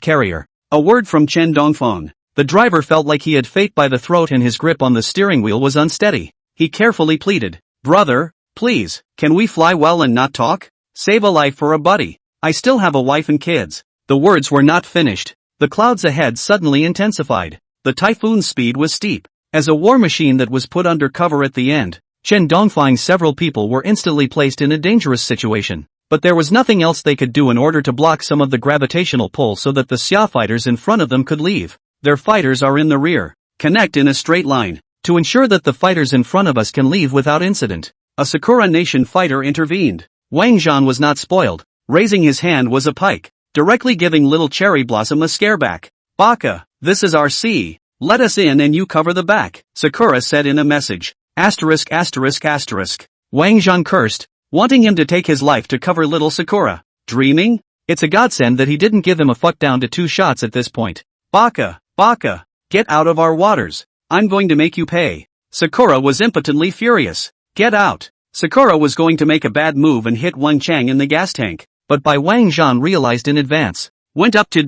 Speaker 1: carrier. A word from Chen Dongfang. The driver felt like he had fate by the throat and his grip on the steering wheel was unsteady. He carefully pleaded. Brother, please, can we fly well and not talk? Save a life for a buddy. I still have a wife and kids. The words were not finished. The clouds ahead suddenly intensified. The typhoon's speed was steep. As a war machine that was put under cover at the end, Chen Dongfang's several people were instantly placed in a dangerous situation. But there was nothing else they could do in order to block some of the gravitational pull so that the Xia fighters in front of them could leave. Their fighters are in the rear. Connect in a straight line, to ensure that the fighters in front of us can leave without incident. A Sakura Nation fighter intervened. Wang Zhan was not spoiled. Raising his hand was a pike, directly giving little Cherry Blossom a scareback. Baka, this is our sea. Let us in and you cover the back, Sakura said in a message. Asterisk asterisk asterisk. Wang Zhan cursed, wanting him to take his life to cover little Sakura. Dreaming? It's a godsend that he didn't give him a fuck down to 2 shots at this point. Baka, Baka, get out of our waters. I'm going to make you pay. Sakura was impotently furious. Get out. Sakura was going to make a bad move and hit Wang Chang in the gas tank, but by Wang Zhan realized in advance. Went up to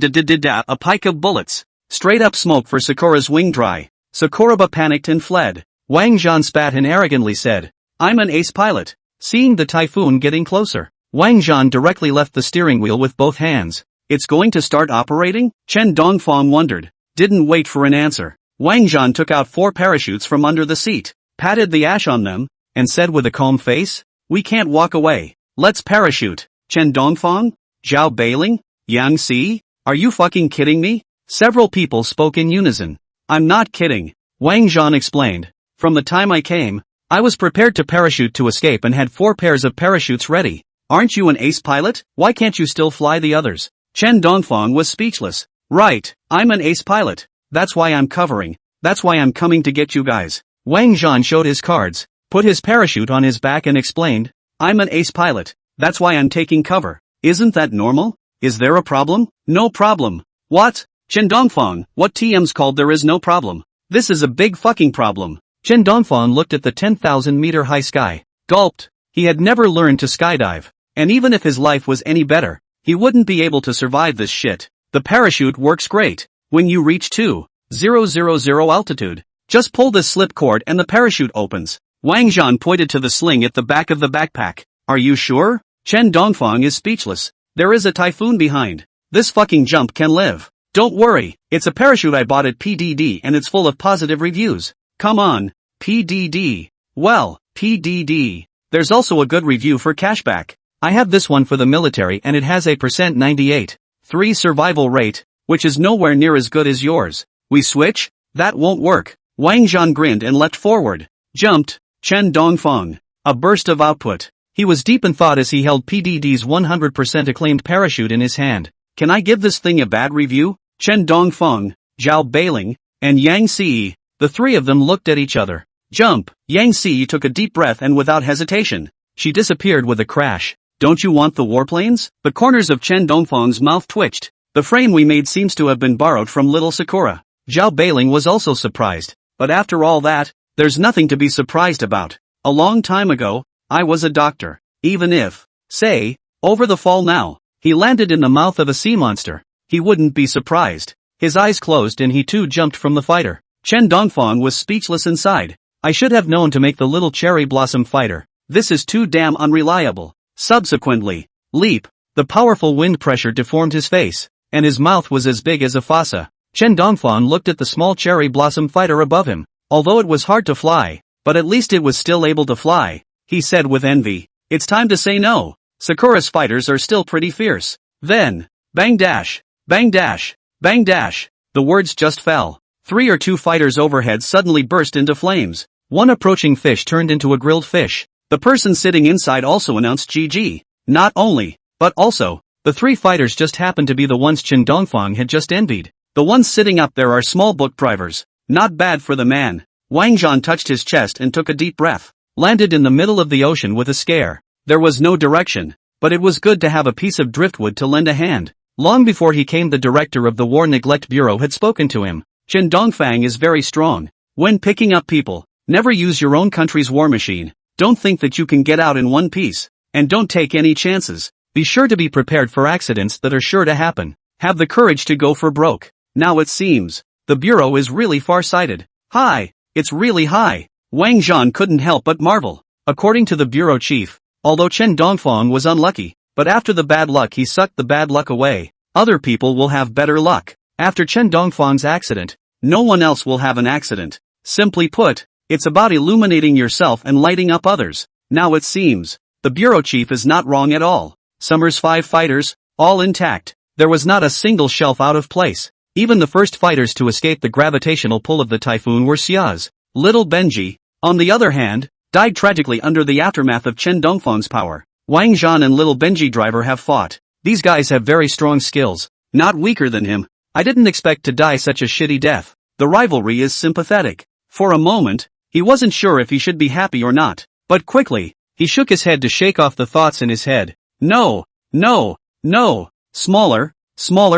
Speaker 1: a pike of bullets. Straight up smoke for Sakura's wing dry. Sakura panicked and fled. Wang Zhan spat and arrogantly said, I'm an ace pilot. Seeing the typhoon getting closer, Wang Zhan directly left the steering wheel with both hands. It's going to start operating? Chen Dongfang wondered. Didn't wait for an answer. Wang Zhan took out 4 parachutes from under the seat, patted the ash on them, and said with a calm face, we can't walk away. Let's parachute. Chen Dongfang? Zhao Beiling? Yang Si? Are you fucking kidding me? Several people spoke in unison. I'm not kidding. Wang Zhan explained. From the time I came, I was prepared to parachute to escape and had 4 pairs of parachutes ready. Aren't you an ace pilot? Why can't you still fly the others? Chen Dongfang was speechless. Right, I'm an ace pilot. That's why I'm covering. That's why I'm coming to get you guys. Wang Zhan showed his cards, put his parachute on his back and explained. I'm an ace pilot. That's why I'm taking cover. Isn't that normal? Is there a problem? No problem. What? Chen Dongfang, what TM's called there is no problem. This is a big fucking problem. Chen Dongfang looked at the 10,000-meter high sky, gulped. He had never learned to skydive, and even if his life was any better, he wouldn't be able to survive this shit. The parachute works great. When you reach 2,000 altitude, just pull this slip cord and the parachute opens. Wang Zhan pointed to the sling at the back of the backpack. Are you sure? Chen Dongfang is speechless. There is a typhoon behind. This fucking jump can live. Don't worry, it's a parachute I bought at PDD and it's full of positive reviews. Come on, PDD. Well, PDD. There's also a good review for cashback. I have this one for the military and it has a %98.3 survival rate, which is nowhere near as good as yours. We switch? That won't work. Wang Zhan grinned and leapt forward. Jumped. Chen Dongfang. A burst of output. He was deep in thought as he held PDD's 100% acclaimed parachute in his hand. Can I give this thing a bad review? Chen Dongfang, Zhao Beiling, and Yang Si. The 3 of them looked at each other. Jump. Yang Si took a deep breath and without hesitation, she disappeared with a crash. Don't you want the warplanes? The corners of Chen Dongfang's mouth twitched. The frame we made seems to have been borrowed from little Sakura. Zhao Beiling was also surprised. But after all that, there's nothing to be surprised about. A long time ago, I was a doctor. Even if, say, over the fall now, he landed in the mouth of a sea monster, he wouldn't be surprised. His eyes closed and he too jumped from the fighter. Chen Dongfang was speechless inside. I should have known to make the little cherry blossom fighter. This is too damn unreliable. Subsequently, leap. The powerful wind pressure deformed his face, and his mouth was as big as a fossa. Chen Dongfang looked at the small cherry blossom fighter above him. Although it was hard to fly, but at least it was still able to fly, he said with envy. It's time to say no. Sakura's fighters are still pretty fierce. Then, bang dash, bang dash, bang dash. The words just fell. 3 or 2 fighters overhead suddenly burst into flames. One approaching fish turned into a grilled fish. The person sitting inside also announced GG. Not only, but also, the 3 fighters just happened to be the ones Chen Dongfang had just envied. The ones sitting up there are small book drivers. Not bad for the man. Wang Zhan touched his chest and took a deep breath. Landed in the middle of the ocean with a scare. There was no direction, but it was good to have a piece of driftwood to lend a hand. Long before he came, the director of the War Neglect Bureau had spoken to him. Chen Dongfang is very strong. When picking up people, never use your own country's war machine. Don't think that you can get out in one piece. And don't take any chances. Be sure to be prepared for accidents that are sure to happen. Have the courage to go for broke. Now it seems, the Bureau is really far-sighted. High. It's really high. Wang Zhan couldn't help but marvel. According to the Bureau chief, although Chen Dongfang was unlucky, but after the bad luck he sucked the bad luck away. Other people will have better luck. After Chen Dongfang's accident, no one else will have an accident. Simply put, it's about illuminating yourself and lighting up others. Now it seems, the bureau chief is not wrong at all. Summer's 5 fighters, all intact. There was not a single shelf out of place. Even the first fighters to escape the gravitational pull of the typhoon were Xia's. Little Benji, on the other hand, died tragically under the aftermath of Chen Dongfeng's power. Wang Zhan and Little Benji Driver have fought. These guys have very strong skills, not weaker than him. I didn't expect to die such a shitty death. The rivalry is sympathetic. For a moment, he wasn't sure if he should be happy or not, but quickly, he shook his head to shake off the thoughts in his head. No, no, no, smaller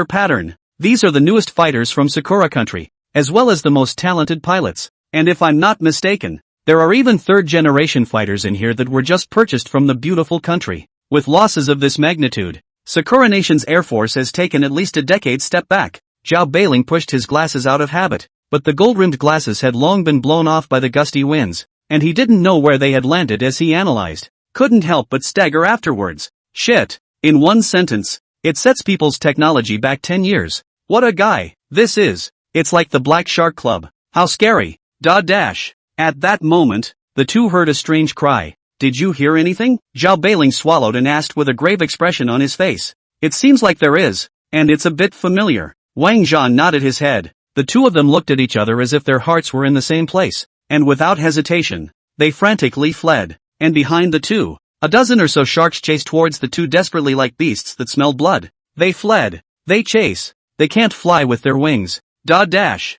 Speaker 1: pattern. These are the newest fighters from Sakura country, as well as the most talented pilots, and if I'm not mistaken, there are even third-generation fighters in here that were just purchased from the beautiful country. With losses of this magnitude, Sakura Nation's Air Force has taken at least a decade step back. Zhao Beiling pushed his glasses out of habit, but the gold-rimmed glasses had long been blown off by the gusty winds, and he didn't know where they had landed as he analyzed. Couldn't help but stagger afterwards. Shit. In one sentence, it sets people's technology back 10 years. What a guy, this is. It's like the Black Shark Club. How scary. Dash. At that moment, the two heard a strange cry. Did you hear anything? Zhao Beiling swallowed and asked with a grave expression on his face. It seems like there is, and it's a bit familiar. Wang Zhan nodded his head. The two of them looked at each other as if their hearts were in the same place, and without hesitation, they frantically fled. And behind the two, a dozen or so sharks chased towards the two desperately like beasts that smelled blood. They fled. They chase. They can't fly with their wings. Dash.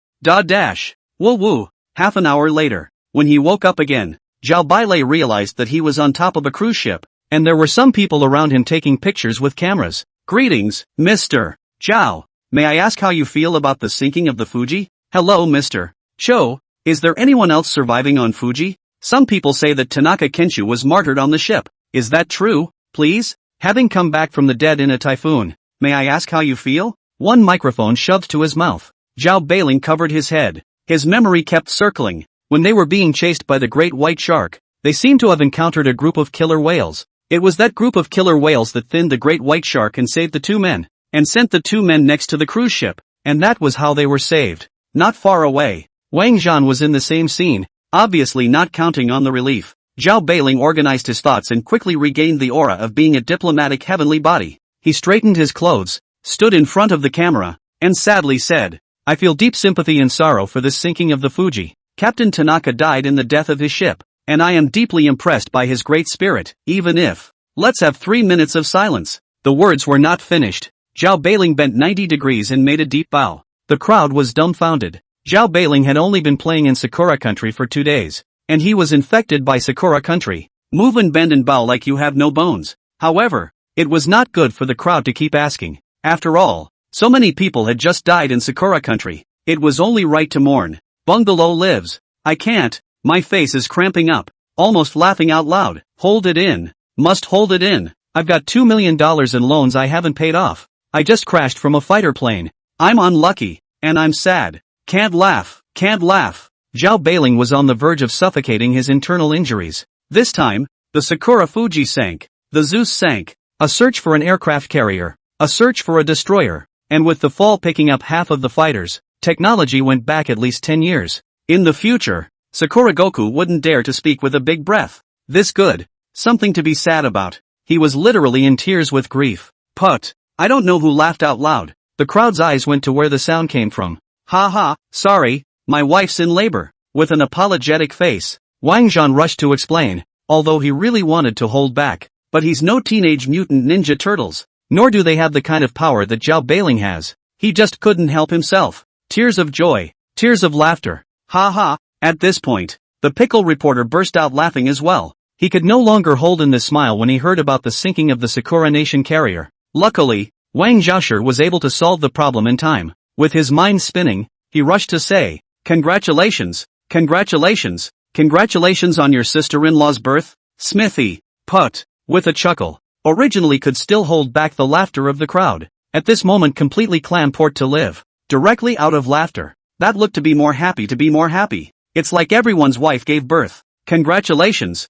Speaker 1: Woo woo. Half an hour later, when he woke up again, Zhao Bailei realized that he was on top of a cruise ship, and there were some people around him taking pictures with cameras. Greetings, Mr. Zhao. May I ask how you feel about the sinking of the Fuji? Hello, Mr. Cho. Is there anyone else surviving on Fuji? Some people say that Tanaka Kenshu was martyred on the ship. Is that true? Please? Having come back from the dead in a typhoon, may I ask how you feel? One microphone shoved to his mouth. Zhao Beiling covered his head. His memory kept circling. When they were being chased by the great white shark, they seemed to have encountered a group of killer whales. It was that group of killer whales that thinned the great white shark and saved the two men, and sent the two men next to the cruise ship, and that was how they were saved. Not far away, Wang Zhan was in the same scene, obviously not counting on the relief. Zhao Beiling organized his thoughts and quickly regained the aura of being a diplomatic heavenly body. He straightened his clothes, stood in front of the camera, and sadly said, I feel deep sympathy and sorrow for this sinking of the Fuji. Captain Tanaka died in the death of his ship, and I am deeply impressed by his great spirit, even if. Let's have 3 minutes of silence. The words were not finished. Zhao Beiling bent 90 degrees and made a deep bow. The crowd was dumbfounded. Zhao Beiling had only been playing in Sakura country for 2 days, and he was infected by Sakura country. Move and bend and bow like you have no bones. However, it was not good for the crowd to keep asking. After all, so many people had just died in Sakura country. It was only right to mourn. Bungalow lives. I can't. My face is cramping up. Almost laughing out loud. Hold it in. Must hold it in. I've got $2 million in loans I haven't paid off. I just crashed from a fighter plane. I'm unlucky. And I'm sad. Can't laugh. Zhao Beiling was on the verge of suffocating his internal injuries. This time, the Sakura Fuji sank. The Zeus sank. A search for an aircraft carrier. A search for a destroyer. And with the fall picking up half of the fighters, technology went back at least 10 years. In the future, Sakura Goku wouldn't dare to speak with a big breath. This good. Something to be sad about. He was literally in tears with grief. Put. I don't know who laughed out loud. The crowd's eyes went to where the sound came from. Sorry, my wife's in labor. With an apologetic face, Wang Zhan rushed to explain, although he really wanted to hold back. But he's no Teenage Mutant Ninja Turtles. Nor do they have the kind of power that Zhao Beiling has. He just couldn't help himself. Tears of joy. Tears of laughter. At this point, the pickle reporter burst out laughing as well. He could no longer hold in the smile when he heard about the sinking of the Sakura Nation carrier. Luckily, Wang Zhaosher was able to solve the problem in time. With his mind spinning, he rushed to say, Congratulations on your sister-in-law's birth, Smithy. Put, with a chuckle, originally could still hold back the laughter of the crowd. At this moment completely clamport to live. Directly out of laughter. That looked to be more happy. It's like everyone's wife gave birth. Congratulations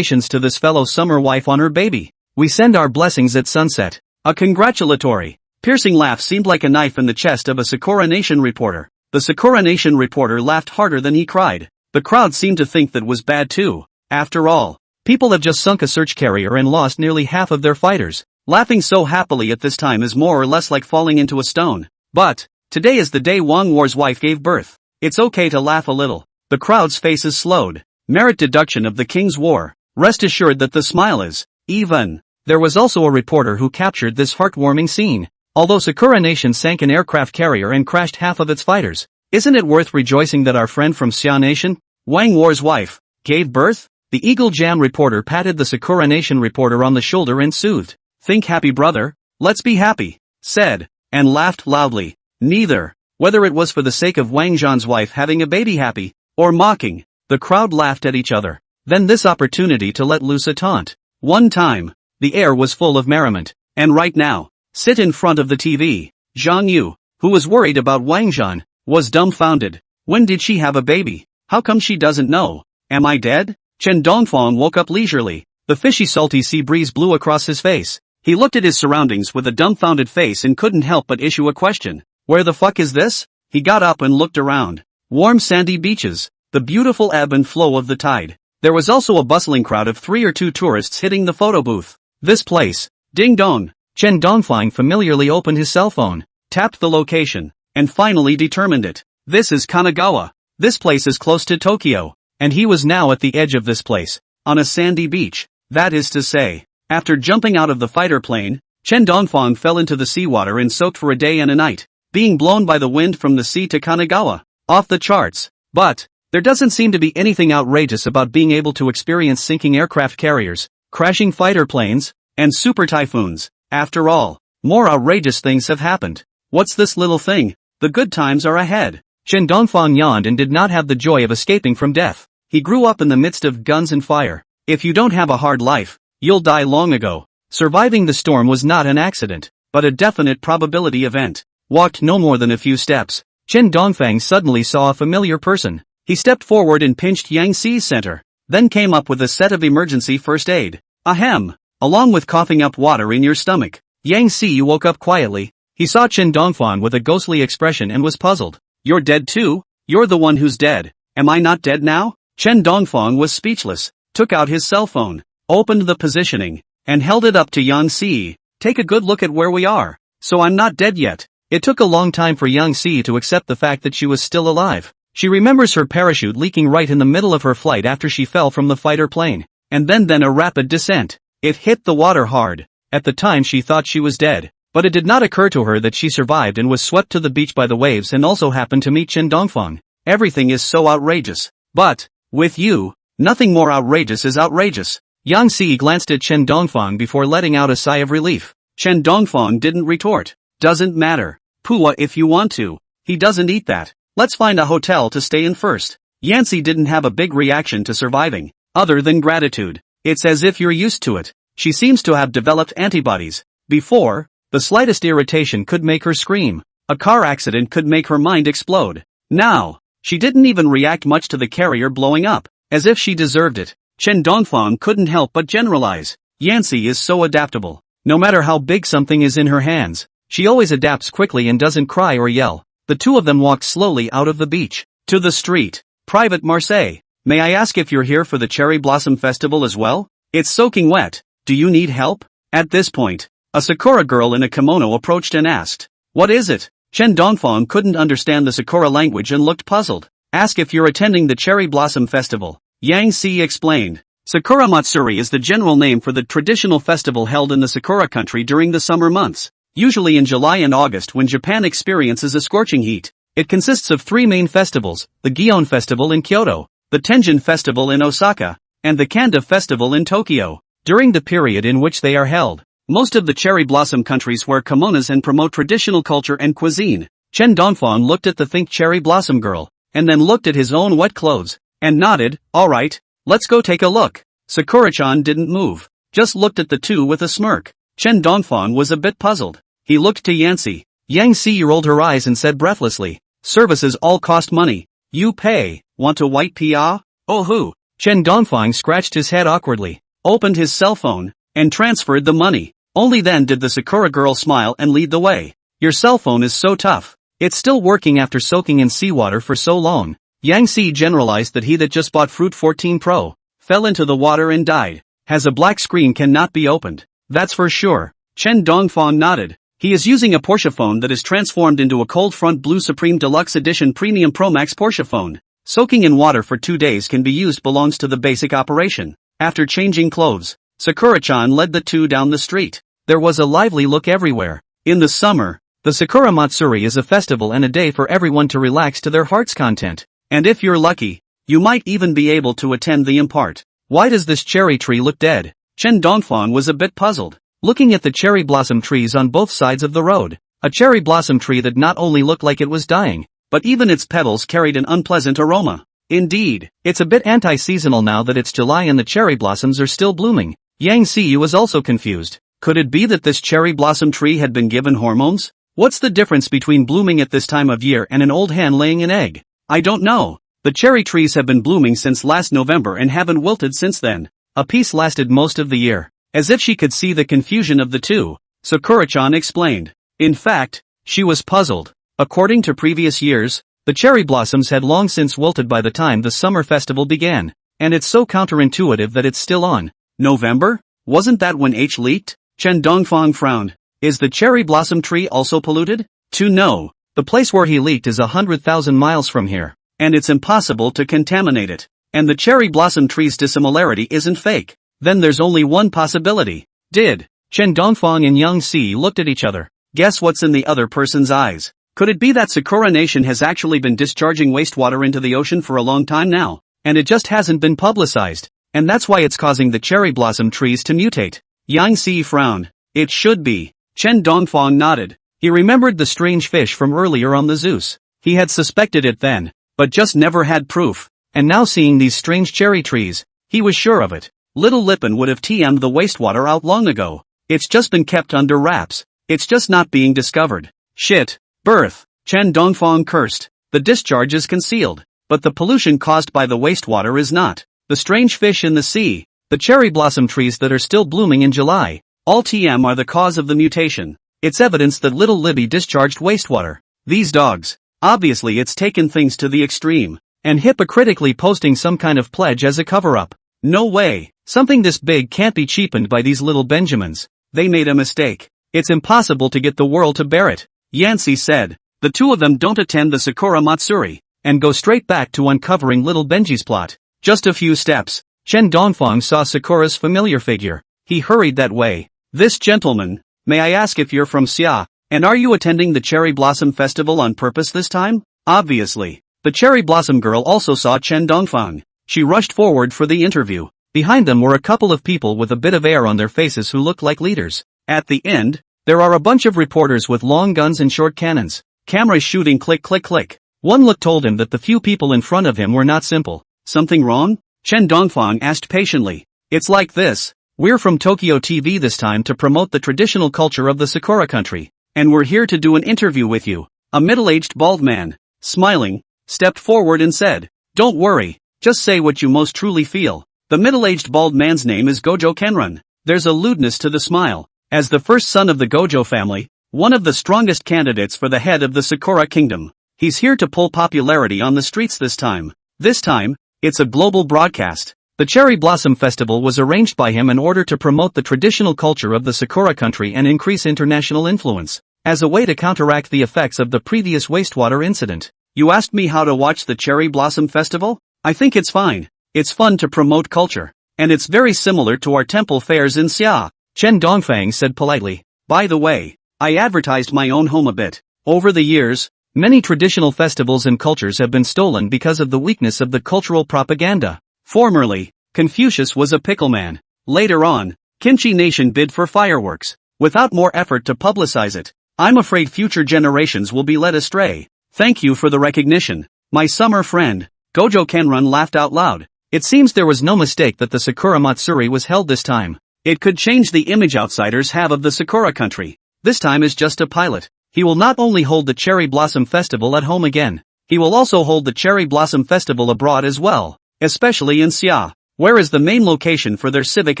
Speaker 1: to this fellow summer wife on her baby. We send our blessings at sunset. A congratulatory, piercing laugh seemed like a knife in the chest of a Sakura Nation reporter. The Sakura Nation reporter laughed harder than he cried. The crowd seemed to think that was bad too. After all, people have just sunk a search carrier and lost nearly half of their fighters. Laughing so happily at this time is more or less like falling into a stone. But today is the day Wang War's wife gave birth. It's okay to laugh a little. The crowd's faces slowed. Merit deduction of the King's War. Rest assured that the smile is even. There was also a reporter who captured this heartwarming scene. Although Sakura Nation sank an aircraft carrier and crashed half of its fighters, isn't it worth rejoicing that our friend from Xia Nation, Wang War's wife, gave birth? The Eagle Jam reporter patted the Sakura Nation reporter on the shoulder and soothed. Think happy, brother. Let's be happy, said, and laughed loudly. Neither. Whether it was for the sake of Wang Zhan's wife having a baby happy, or mocking, the crowd laughed at each other. Then this opportunity to let loose a taunt. One time, the air was full of merriment, and right now, sit in front of the TV. Zhang Yu, who was worried about Wang Zhan, was dumbfounded. When did she have a baby? How come she doesn't know? Am I dead? Chen Dongfang woke up leisurely. The fishy salty sea breeze blew across his face. He looked at his surroundings with a dumbfounded face and couldn't help but issue a question. Where the fuck is this? He got up and looked around. Warm sandy beaches, the beautiful ebb and flow of the tide. There was also a bustling crowd of 3 or 2 tourists hitting the photo booth. This place. Ding dong. Chen Dongfang familiarly opened his cell phone, tapped the location, and finally determined it. This is Kanagawa. This place is close to Tokyo. And he was now at the edge of this place, on a sandy beach. That is to say, after jumping out of the fighter plane, Chen Dongfang fell into the seawater and soaked for a day and a night, being blown by the wind from the sea to Kanagawa. Off the charts. But there doesn't seem to be anything outrageous about being able to experience sinking aircraft carriers, crashing fighter planes, and super typhoons. After all, more outrageous things have happened. What's this little thing? The good times are ahead. Chen Dongfang yawned and did not have the joy of escaping from death. He grew up in the midst of guns and fire. If you don't have a hard life, you'll die long ago. Surviving the storm was not an accident, but a definite probability event. Walked no more than a few steps, Chen Dongfang suddenly saw a familiar person. He stepped forward and pinched Yang Xi's center, then came up with a set of emergency first aid. Ahem! Along with coughing up water in your stomach. Yang Xi woke up quietly. He saw Chen Dongfang with a ghostly expression and was puzzled. You're dead too? You're the one who's dead. Am I not dead now? Chen Dongfang was speechless, took out his cell phone, opened the positioning, and held it up to Yang Xi. Take a good look at where we are. So I'm not dead yet. It took a long time for Yang Xi to accept the fact that she was still alive. She remembers her parachute leaking right in the middle of her flight after she fell from the fighter plane. And then a rapid descent. It hit the water hard. At the time she thought she was dead. But it did not occur to her that she survived and was swept to the beach by the waves and also happened to meet Chen Dongfang. Everything is so outrageous. But, with you, nothing more outrageous is outrageous. Yang Xi glanced at Chen Dongfang before letting out a sigh of relief. Chen Dongfang didn't retort. Doesn't matter. Puwa if you want to. He doesn't eat that. Let's find a hotel to stay in first. Yancy didn't have a big reaction to surviving, other than gratitude. It's as if you're used to it. She seems to have developed antibodies. Before, the slightest irritation could make her scream. A car accident could make her mind explode. Now, she didn't even react much to the carrier blowing up, as if she deserved it. Chen Dongfang couldn't help but generalize. Yancy is so adaptable. No matter how big something is in her hands, she always adapts quickly and doesn't cry or yell. The two of them walked slowly out of the beach, to the street. Private Marseille. May I ask if you're here for the Cherry Blossom Festival as well? It's soaking wet. Do you need help? At this point, a Sakura girl in a kimono approached and asked. What is it? Chen Dongfang couldn't understand the Sakura language and looked puzzled. Ask if you're attending the Cherry Blossom Festival. Yang Xi explained. Sakura Matsuri is the general name for the traditional festival held in the Sakura country during the summer months. Usually in July and August when Japan experiences a scorching heat. It consists of 3 main festivals, the Gion Festival in Kyoto, the Tenjin Festival in Osaka, and the Kanda Festival in Tokyo. During the period in which they are held, most of the cherry blossom countries wear kimonos and promote traditional culture and cuisine. Chen Dongfang looked at the Think Cherry Blossom girl, and then looked at his own wet clothes, and nodded. Alright, let's go take a look. Sakura-chan didn't move, just looked at the two with a smirk. Chen Dongfang was a bit puzzled. He looked to Yancy. Yang Xi rolled her eyes and said breathlessly, services all cost money. You pay. Want a white pia? Oh who? Chen Dongfang scratched his head awkwardly, opened his cell phone, and transferred the money. Only then did the Sakura girl smile and lead the way. Your cell phone is so tough. It's still working after soaking in seawater for so long. Yang Si generalized that he that just bought Fruit 14 Pro fell into the water and died. Has a black screen cannot be opened. That's for sure. Chen Dongfang nodded. He is using a Porsche phone that is transformed into a cold front blue Supreme Deluxe Edition Premium Pro Max Porsche phone. Soaking in water for 2 days can be used belongs to the basic operation. After changing clothes, Sakura-chan led the two down the street. There was a lively look everywhere. In the summer, the Sakura Matsuri is a festival and a day for everyone to relax to their heart's content. And if you're lucky, you might even be able to attend the impart. Why does this cherry tree look dead? Chen Dongfang was a bit puzzled, looking at the cherry blossom trees on both sides of the road. A cherry blossom tree that not only looked like it was dying, but even its petals carried an unpleasant aroma. Indeed, it's a bit anti-seasonal now that it's July and the cherry blossoms are still blooming. Yang Si was also confused. Could it be that this cherry blossom tree had been given hormones? What's the difference between blooming at this time of year and an old hen laying an egg? I don't know. The cherry trees have been blooming since last November and haven't wilted since then. A piece lasted most of the year. As if she could see the confusion of the two, Sakura-chan explained. In fact, she was puzzled. According to previous years, the cherry blossoms had long since wilted by the time the summer festival began. And it's so counterintuitive that it's still on. November? Wasn't that when H leaked? Chen Dongfang frowned. Is the cherry blossom tree also polluted? No. The place where he leaked is 100,000 miles from here. And it's impossible to contaminate it. And the cherry blossom tree's dissimilarity isn't fake. Then there's only one possibility. Did Chen Dongfang and Yang Si looked at each other. Guess what's in the other person's eyes? Could it be that Sakura Nation has actually been discharging wastewater into the ocean for a long time now, and it just hasn't been publicized, and that's why it's causing the cherry blossom trees to mutate? Yang Si frowned. It should be. Chen Dongfang nodded. He remembered the strange fish from earlier on the Zeus. He had suspected it then, but just never had proof. And now seeing these strange cherry trees, he was sure of it. Little Lippin would have TM'd the wastewater out long ago. It's just been kept under wraps. It's just not being discovered. Shit. Birth. Chen Dongfang cursed. The discharge is concealed, but the pollution caused by the wastewater is not. The strange fish in the sea, the cherry blossom trees that are still blooming in July, all TM are the cause of the mutation. It's evidence that little Libby discharged wastewater. These dogs. Obviously it's taken things to the extreme, and hypocritically posting some kind of pledge as a cover-up. No way. Something this big can't be cheapened by these little Benjamins. They made a mistake. It's impossible to get the world to bear it. Yancy said. The two of them don't attend the Sakura Matsuri, and go straight back to uncovering little Benji's plot. Just a few steps. Chen Dongfang saw Sakura's familiar figure. He hurried that way. This gentleman, may I ask if you're from Xia, and are you attending the Cherry Blossom Festival on purpose this time? Obviously. The Cherry Blossom girl also saw Chen Dongfang. She rushed forward for the interview. Behind them were a couple of people with a bit of air on their faces who looked like leaders. At the end, there are a bunch of reporters with long guns and short cannons. Cameras shooting click click click. One look told him that the few people in front of him were not simple. Something wrong? Chen Dongfang asked patiently. It's like this. We're from Tokyo TV this time to promote the traditional culture of the Sakura country. And we're here to do an interview with you. A middle-aged bald man, smiling, stepped forward and said, Don't worry, just say what you most truly feel. The middle-aged bald man's name is Gojo Kenrun. There's a lewdness to the smile. As the first son of the Gojo family, one of the strongest candidates for the head of the Sakura kingdom, he's here to pull popularity on the streets this time. This time, it's a global broadcast. The Cherry Blossom Festival was arranged by him in order to promote the traditional culture of the Sakura country and increase international influence, as a way to counteract the effects of the previous wastewater incident. You asked me how to watch the Cherry Blossom Festival? I think it's fine. It's fun to promote culture. And it's very similar to our temple fairs in Xia. Chen Dongfang said politely. By the way, I advertised my own home a bit. Over the years, many traditional festivals and cultures have been stolen because of the weakness of the cultural propaganda. Formerly, Confucius was a pickle man. Later on, Kimchi Nation bid for fireworks, without more effort to publicize it. I'm afraid future generations will be led astray. Thank you for the recognition, my summer friend. Gojo Kenrun laughed out loud. It seems there was no mistake that the Sakura Matsuri was held this time. It could change the image outsiders have of the Sakura country. This time is just a pilot. He will not only hold the Cherry Blossom Festival at home again, he will also hold the Cherry Blossom Festival abroad as well, especially in Xia, where is the main location for their civic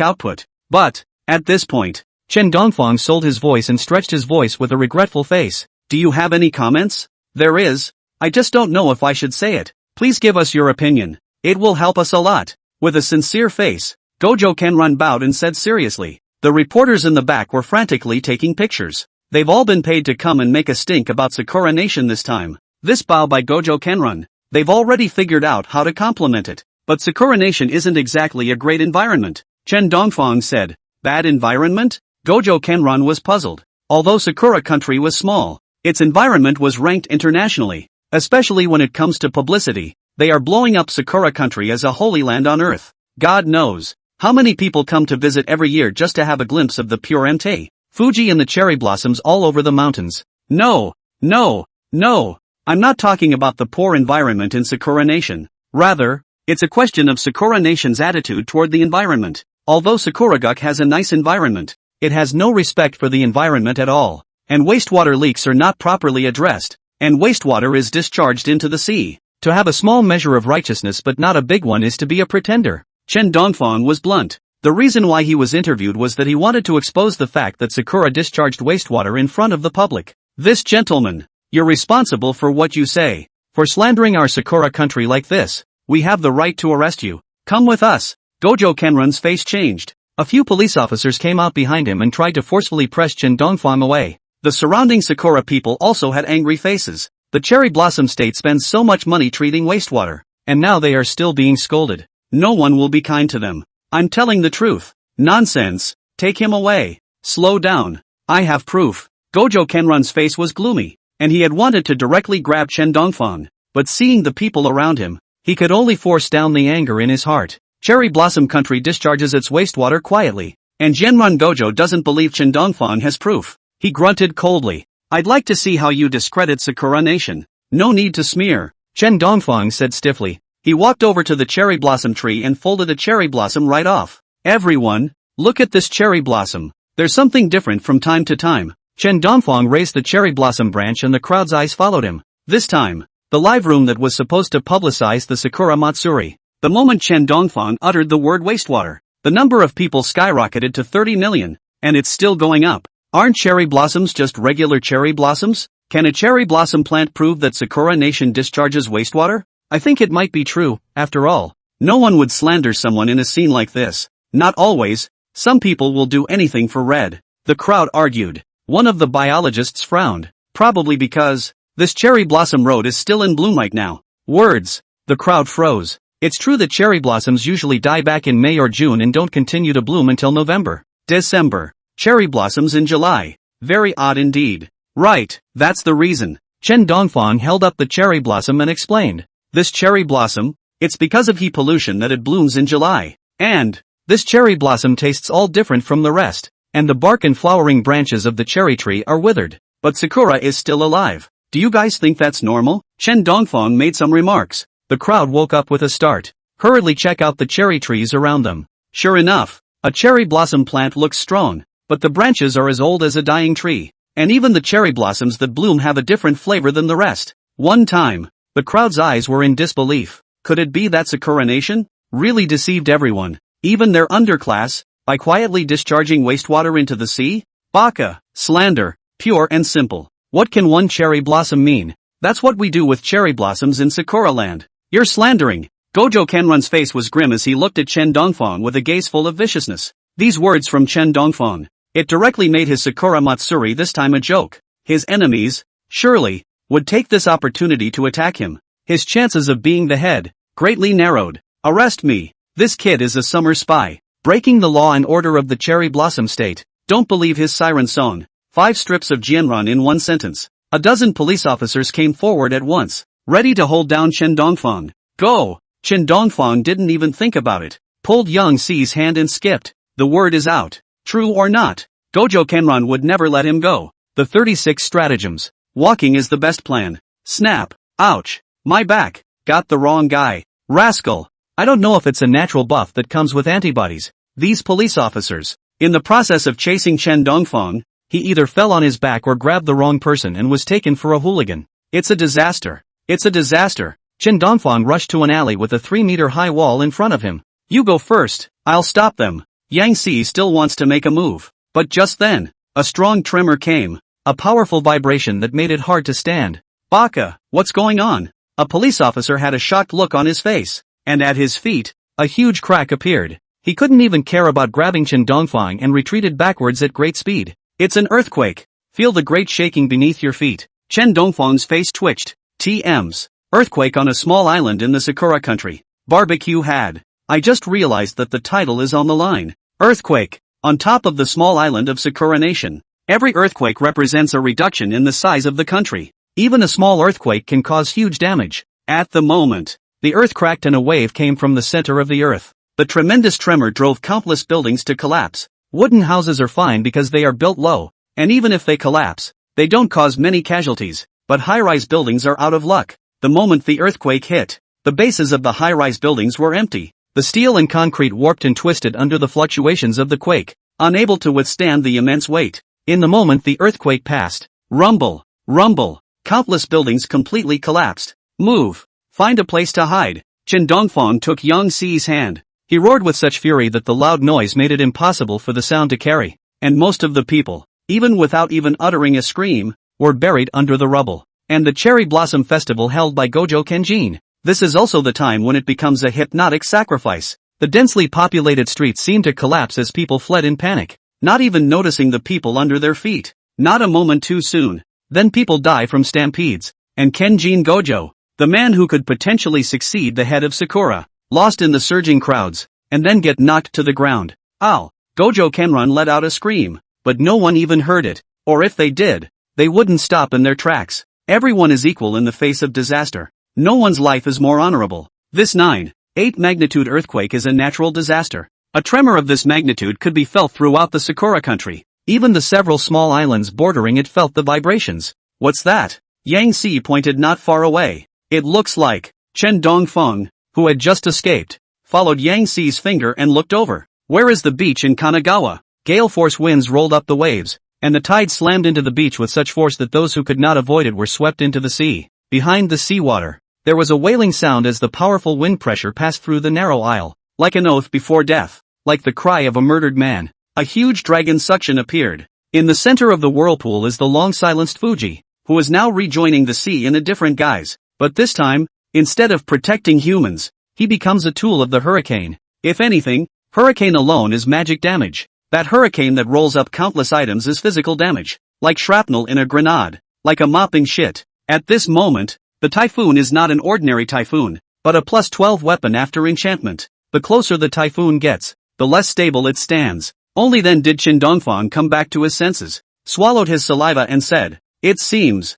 Speaker 1: output. But, at this point, Chen Dongfang sold his voice and stretched his voice with a regretful face. Do you have any comments? There is. I just don't know if I should say it. Please give us your opinion. It will help us a lot. With a sincere face, Gojo Kenran bowed and said seriously. The reporters in the back were frantically taking pictures. They've all been paid to come and make a stink about Sakura Nation this time. This bow by Gojo Kenran. They've already figured out how to compliment it. But Sakura Nation isn't exactly a great environment. Chen Dongfang said. Bad environment? Gojo Kenran was puzzled. Although Sakura country was small, its environment was ranked internationally. Especially when it comes to publicity. They are blowing up Sakura country as a holy land on earth. God knows how many people come to visit every year just to have a glimpse of the pure Entei, Fuji and the cherry blossoms all over the mountains. No. I'm not talking about the poor environment in Sakura Nation. Rather, it's a question of Sakura Nation's attitude toward the environment. Although Sakuraguk has a nice environment, it has no respect for the environment at all. And wastewater leaks are not properly addressed. And wastewater is discharged into the sea. To have a small measure of righteousness but not a big one is to be a pretender. Chen Dongfang was blunt. The reason why he was interviewed was that he wanted to expose the fact that Sakura discharged wastewater in front of the public. This gentleman, you're responsible for what you say. For slandering our Sakura country like this, we have the right to arrest you. Come with us. Gojo Kenran's face changed. A few police officers came out behind him and tried to forcefully press Chen Dongfang away. The surrounding Sakura people also had angry faces. The cherry blossom state spends so much money treating wastewater, and now they are still being scolded. No one will be kind to them. I'm telling the truth. Nonsense. Take him away. Slow down. I have proof. Gojo Kenran's face was gloomy, and he had wanted to directly grab Chen Dongfang, but seeing the people around him, he could only force down the anger in his heart. Cherry Blossom Country discharges its wastewater quietly, and Genron Gojo doesn't believe Chen Dongfang has proof. He grunted coldly. I'd like to see how you discredit Sakura Nation. No need to smear. Chen Dongfang said stiffly. He walked over to the cherry blossom tree and folded a cherry blossom right off. Everyone, look at this cherry blossom. There's something different from time to time. Chen Dongfang raised the cherry blossom branch and the crowd's eyes followed him. This time, the live room that was supposed to publicize the Sakura Matsuri. The moment Chen Dongfang uttered the word wastewater, the number of people skyrocketed to 30 million, and it's still going up. Aren't cherry blossoms just regular cherry blossoms? Can a cherry blossom plant prove that Sakura Nation discharges wastewater? I think it might be true, after all. No one would slander someone in a scene like this. Not always. Some people will do anything for red. The crowd argued. One of the biologists frowned. Probably because this cherry blossom road is still in bloom right now. Words. The crowd froze. It's true that cherry blossoms usually die back in May or June and don't continue to bloom until November. December. Cherry blossoms in July. Very odd indeed. Right, that's the reason. Chen Dongfang held up the cherry blossom and explained. This cherry blossom, it's because of heat pollution that it blooms in July. And this cherry blossom tastes all different from the rest. And the bark and flowering branches of the cherry tree are withered. But Sakura is still alive. Do you guys think that's normal? Chen Dongfang made some remarks. The crowd woke up with a start. Hurriedly check out the cherry trees around them. Sure enough, a cherry blossom plant looks strong. But the branches are as old as a dying tree. And even the cherry blossoms that bloom have a different flavor than the rest. One time, the crowd's eyes were in disbelief. Could it be that Sakura Nation really deceived everyone, even their underclass, by quietly discharging wastewater into the sea? Baka, slander, pure and simple. What can one cherry blossom mean? That's what we do with cherry blossoms in Sakura land. You're slandering. Gojo Kenran's face was grim as he looked at Chen Dongfang with a gaze full of viciousness. These words from Chen Dongfang. It directly made his Sakura Matsuri this time a joke. His enemies, surely, would take this opportunity to attack him. His chances of being the head, greatly narrowed. Arrest me. This kid is a summer spy, breaking the law and order of the cherry blossom state. Don't believe his siren song. 5 strips of Jianran in one sentence. A dozen police officers came forward at once, ready to hold down Chen Dongfang. Go! Chen Dongfang didn't even think about it. Pulled Yang Xi's hand and skipped. The word is out. True or not, Gojo Kenran would never let him go. The 36 stratagems. Walking is the best plan. Snap. Ouch. My back. Got the wrong guy. Rascal. I don't know if it's a natural buff that comes with antibodies. These police officers. In the process of chasing Chen Dongfang, he either fell on his back or grabbed the wrong person and was taken for a hooligan. It's a disaster. It's a disaster. Chen Dongfang rushed to an alley with a 3-meter high wall in front of him. You go first. I'll stop them. Yang Xi still wants to make a move. But just then, a strong tremor came. A powerful vibration that made it hard to stand. Baka, what's going on? A police officer had a shocked look on his face, and at his feet, a huge crack appeared. He couldn't even care about grabbing Chen Dongfang and retreated backwards at great speed. It's an earthquake. Feel the great shaking beneath your feet. Chen Dongfang's face twitched. TM's. Earthquake on a small island in the Sakura country. Barbecue had. I just realized that the title is on the line. Earthquake. On top of the small island of Sakura Nation. Every earthquake represents a reduction in the size of the country. Even a small earthquake can cause huge damage. At the moment, the earth cracked and a wave came from the center of the earth. The tremendous tremor drove countless buildings to collapse. Wooden houses are fine because they are built low, and even if they collapse, they don't cause many casualties, but high-rise buildings are out of luck. The moment the earthquake hit, the bases of the high-rise buildings were empty. The steel and concrete warped and twisted under the fluctuations of the quake, unable to withstand the immense weight. In the moment the earthquake passed, rumble, rumble, countless buildings completely collapsed. Move. Find a place to hide. Chen Dongfang took Yang Xi's hand. He roared with such fury that the loud noise made it impossible for the sound to carry, and most of the people, even without even uttering a scream, were buried under the rubble. And the Cherry Blossom Festival held by Gojo Kenjin. This is also the time when it becomes a hypnotic sacrifice. The densely populated streets seemed to collapse as people fled in panic, not even noticing the people under their feet. Not a moment too soon. Then people die from stampedes. And Kenjin Gojo, the man who could potentially succeed the head of Sakura, lost in the surging crowds, and then get knocked to the ground. Ow! Gojo Kenrun let out a scream, but no one even heard it, or if they did, they wouldn't stop in their tracks. Everyone is equal in the face of disaster. No one's life is more honorable. This 9.8 magnitude earthquake is a natural disaster. A tremor of this magnitude could be felt throughout the Sakura country. Even the several small islands bordering it felt the vibrations. What's that? Yang Xi pointed not far away. It looks like Chen Dongfang, who had just escaped, followed Yang Xi's finger and looked over. Where is the beach in Kanagawa? Gale force winds rolled up the waves, and the tide slammed into the beach with such force that those who could not avoid it were swept into the sea. Behind the seawater, there was a wailing sound as the powerful wind pressure passed through the narrow isle, like an oath before death, like the cry of a murdered man. A huge dragon suction appeared. In the center of the whirlpool is the long-silenced Fuji, who is now rejoining the sea in a different guise, but this time, instead of protecting humans, he becomes a tool of the hurricane. If anything, hurricane alone is magic damage. That hurricane that rolls up countless items is physical damage, like shrapnel in a grenade, like a mopping shit. At this moment, the typhoon is not an ordinary typhoon, but a +12 weapon after enchantment. The closer the typhoon gets, the less stable it stands. Only then did Chen Dongfang come back to his senses, swallowed his saliva and said, It seems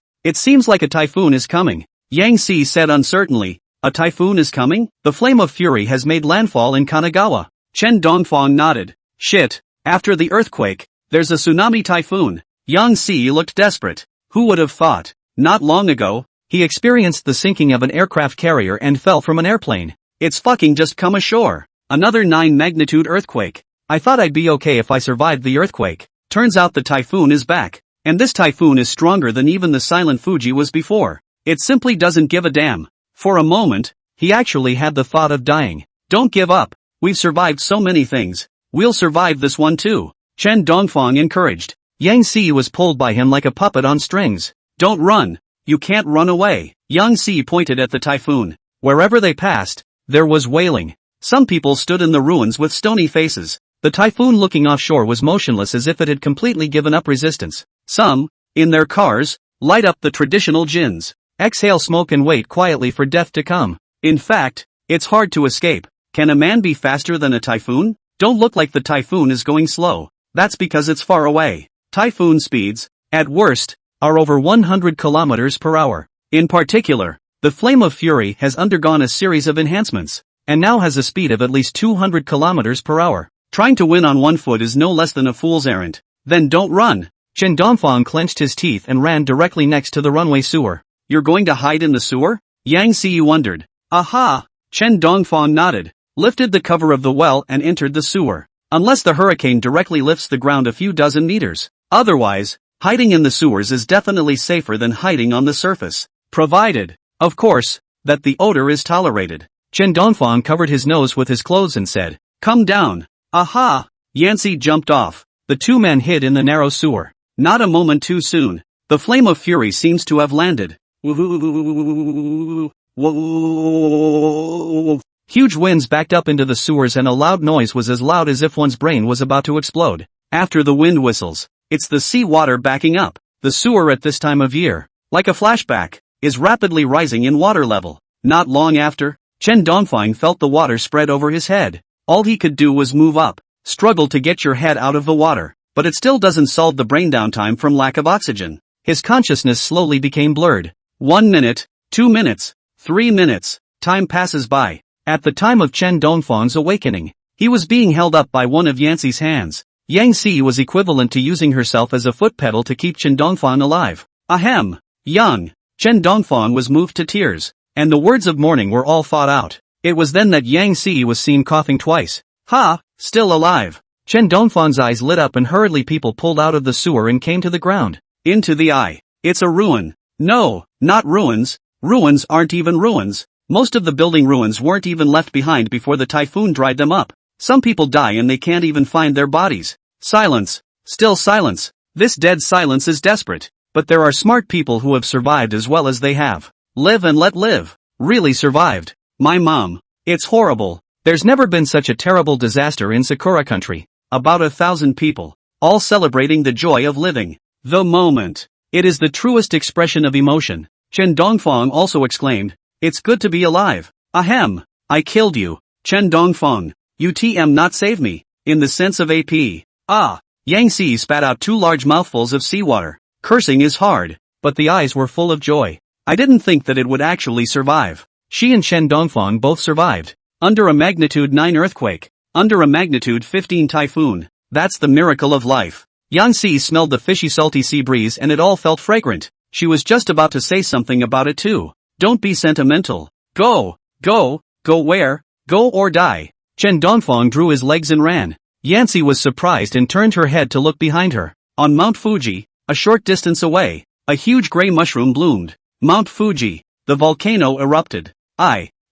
Speaker 1: like a typhoon is coming. Yang Xi said uncertainly, a typhoon is coming? The flame of fury has made landfall in Kanagawa. Chen Dongfang nodded. Shit, after the earthquake, there's a tsunami typhoon. Yang Xi looked desperate. Who would have thought? Not long ago, he experienced the sinking of an aircraft carrier and fell from an airplane. It's fucking just come ashore. Another 9 magnitude earthquake. I thought I'd be okay if I survived the earthquake. Turns out the typhoon is back. And this typhoon is stronger than even the silent Fuji was before. It simply doesn't give a damn. For a moment, he actually had the thought of dying. Don't give up. We've survived so many things. We'll survive this one too. Chen Dongfang encouraged. Yang Xi was pulled by him like a puppet on strings. Don't run. You can't run away. Yang Xi pointed at the typhoon. Wherever they passed, there was wailing. Some people stood in the ruins with stony faces. The typhoon looking offshore was motionless as if it had completely given up resistance. Some, in their cars, light up the traditional gins. Exhale smoke and wait quietly for death to come. In fact, it's hard to escape. Can a man be faster than a typhoon? Don't look like the typhoon is going slow. That's because it's far away. Typhoon speeds, at worst, are over 100 kilometers per hour. In particular, the Flame of Fury has undergone a series of enhancements, and now has a speed of at least 200 kilometers per hour. Trying to win on one foot is no less than a fool's errand. Then don't run. Chen Dongfang clenched his teeth and ran directly next to the runway sewer. You're going to hide in the sewer? Yang Xi wondered. Aha! Chen Dongfang nodded, lifted the cover of the well and entered the sewer. Unless the hurricane directly lifts the ground a few dozen meters. Otherwise, hiding in the sewers is definitely safer than hiding on the surface. Provided, of course, that the odor is tolerated. Chen Dongfang covered his nose with his clothes and said, Come down. Aha! Yang Xi jumped off. The two men hid in the narrow sewer. Not a moment too soon. The Flame of Fury seems to have landed. Huge winds backed up into the sewers and a loud noise was as loud as if one's brain was about to explode. After the wind whistles, it's the sea water backing up. The sewer at this time of year, like a flashback, is rapidly rising in water level. Not long after, Chen Dongfang felt the water spread over his head. All he could do was move up, struggle to get your head out of the water, but it still doesn't solve the brain downtime from lack of oxygen. His consciousness slowly became blurred. 1 minute, 2 minutes, 3 minutes, time passes by. At the time of Chen Dongfang's awakening, he was being held up by one of Yanxi's hands. Yang Si was equivalent to using herself as a foot pedal to keep Chen Dongfang alive. Ahem! Young! Chen Dongfang was moved to tears, and the words of mourning were all fought out. It was then that Yang Si was seen coughing twice. Ha! Still alive! Chen Dongfang's eyes lit up and hurriedly people pulled out of the sewer and came to the ground. Into the eye. It's a ruin. No, not ruins. Ruins aren't even ruins. Most of the building ruins weren't even left behind before the typhoon dried them up. Some people die and they can't even find their bodies. Silence. Still silence. This dead silence is desperate. But there are smart people who have survived as well as they have. Live and let live. Really survived. My mom. It's horrible. There's never been such a terrible disaster in Sakura country. About 1,000 people. All celebrating the joy of living. The moment. It is the truest expression of emotion. Chen Dongfang also exclaimed, "It's good to be alive. Ahem. I killed you. Chen Dongfang. You TM not save me. In the sense of AP. Ah." Yang Si spat out 2 large mouthfuls of seawater. Cursing is hard, but the eyes were full of joy. I didn't think that it would actually survive. She and Chen Dongfang both survived. Under a magnitude 9 earthquake. Under a magnitude 15 typhoon. That's the miracle of life. Yang Si smelled the fishy salty sea breeze and it all felt fragrant. She was just about to say something about it too. Don't be sentimental. Go, go, go where? Go or die. Chen Dongfang drew his legs and ran. Yancy was surprised and turned her head to look behind her. On Mount Fuji, a short distance away, a huge gray mushroom bloomed. Mount Fuji, the volcano erupted.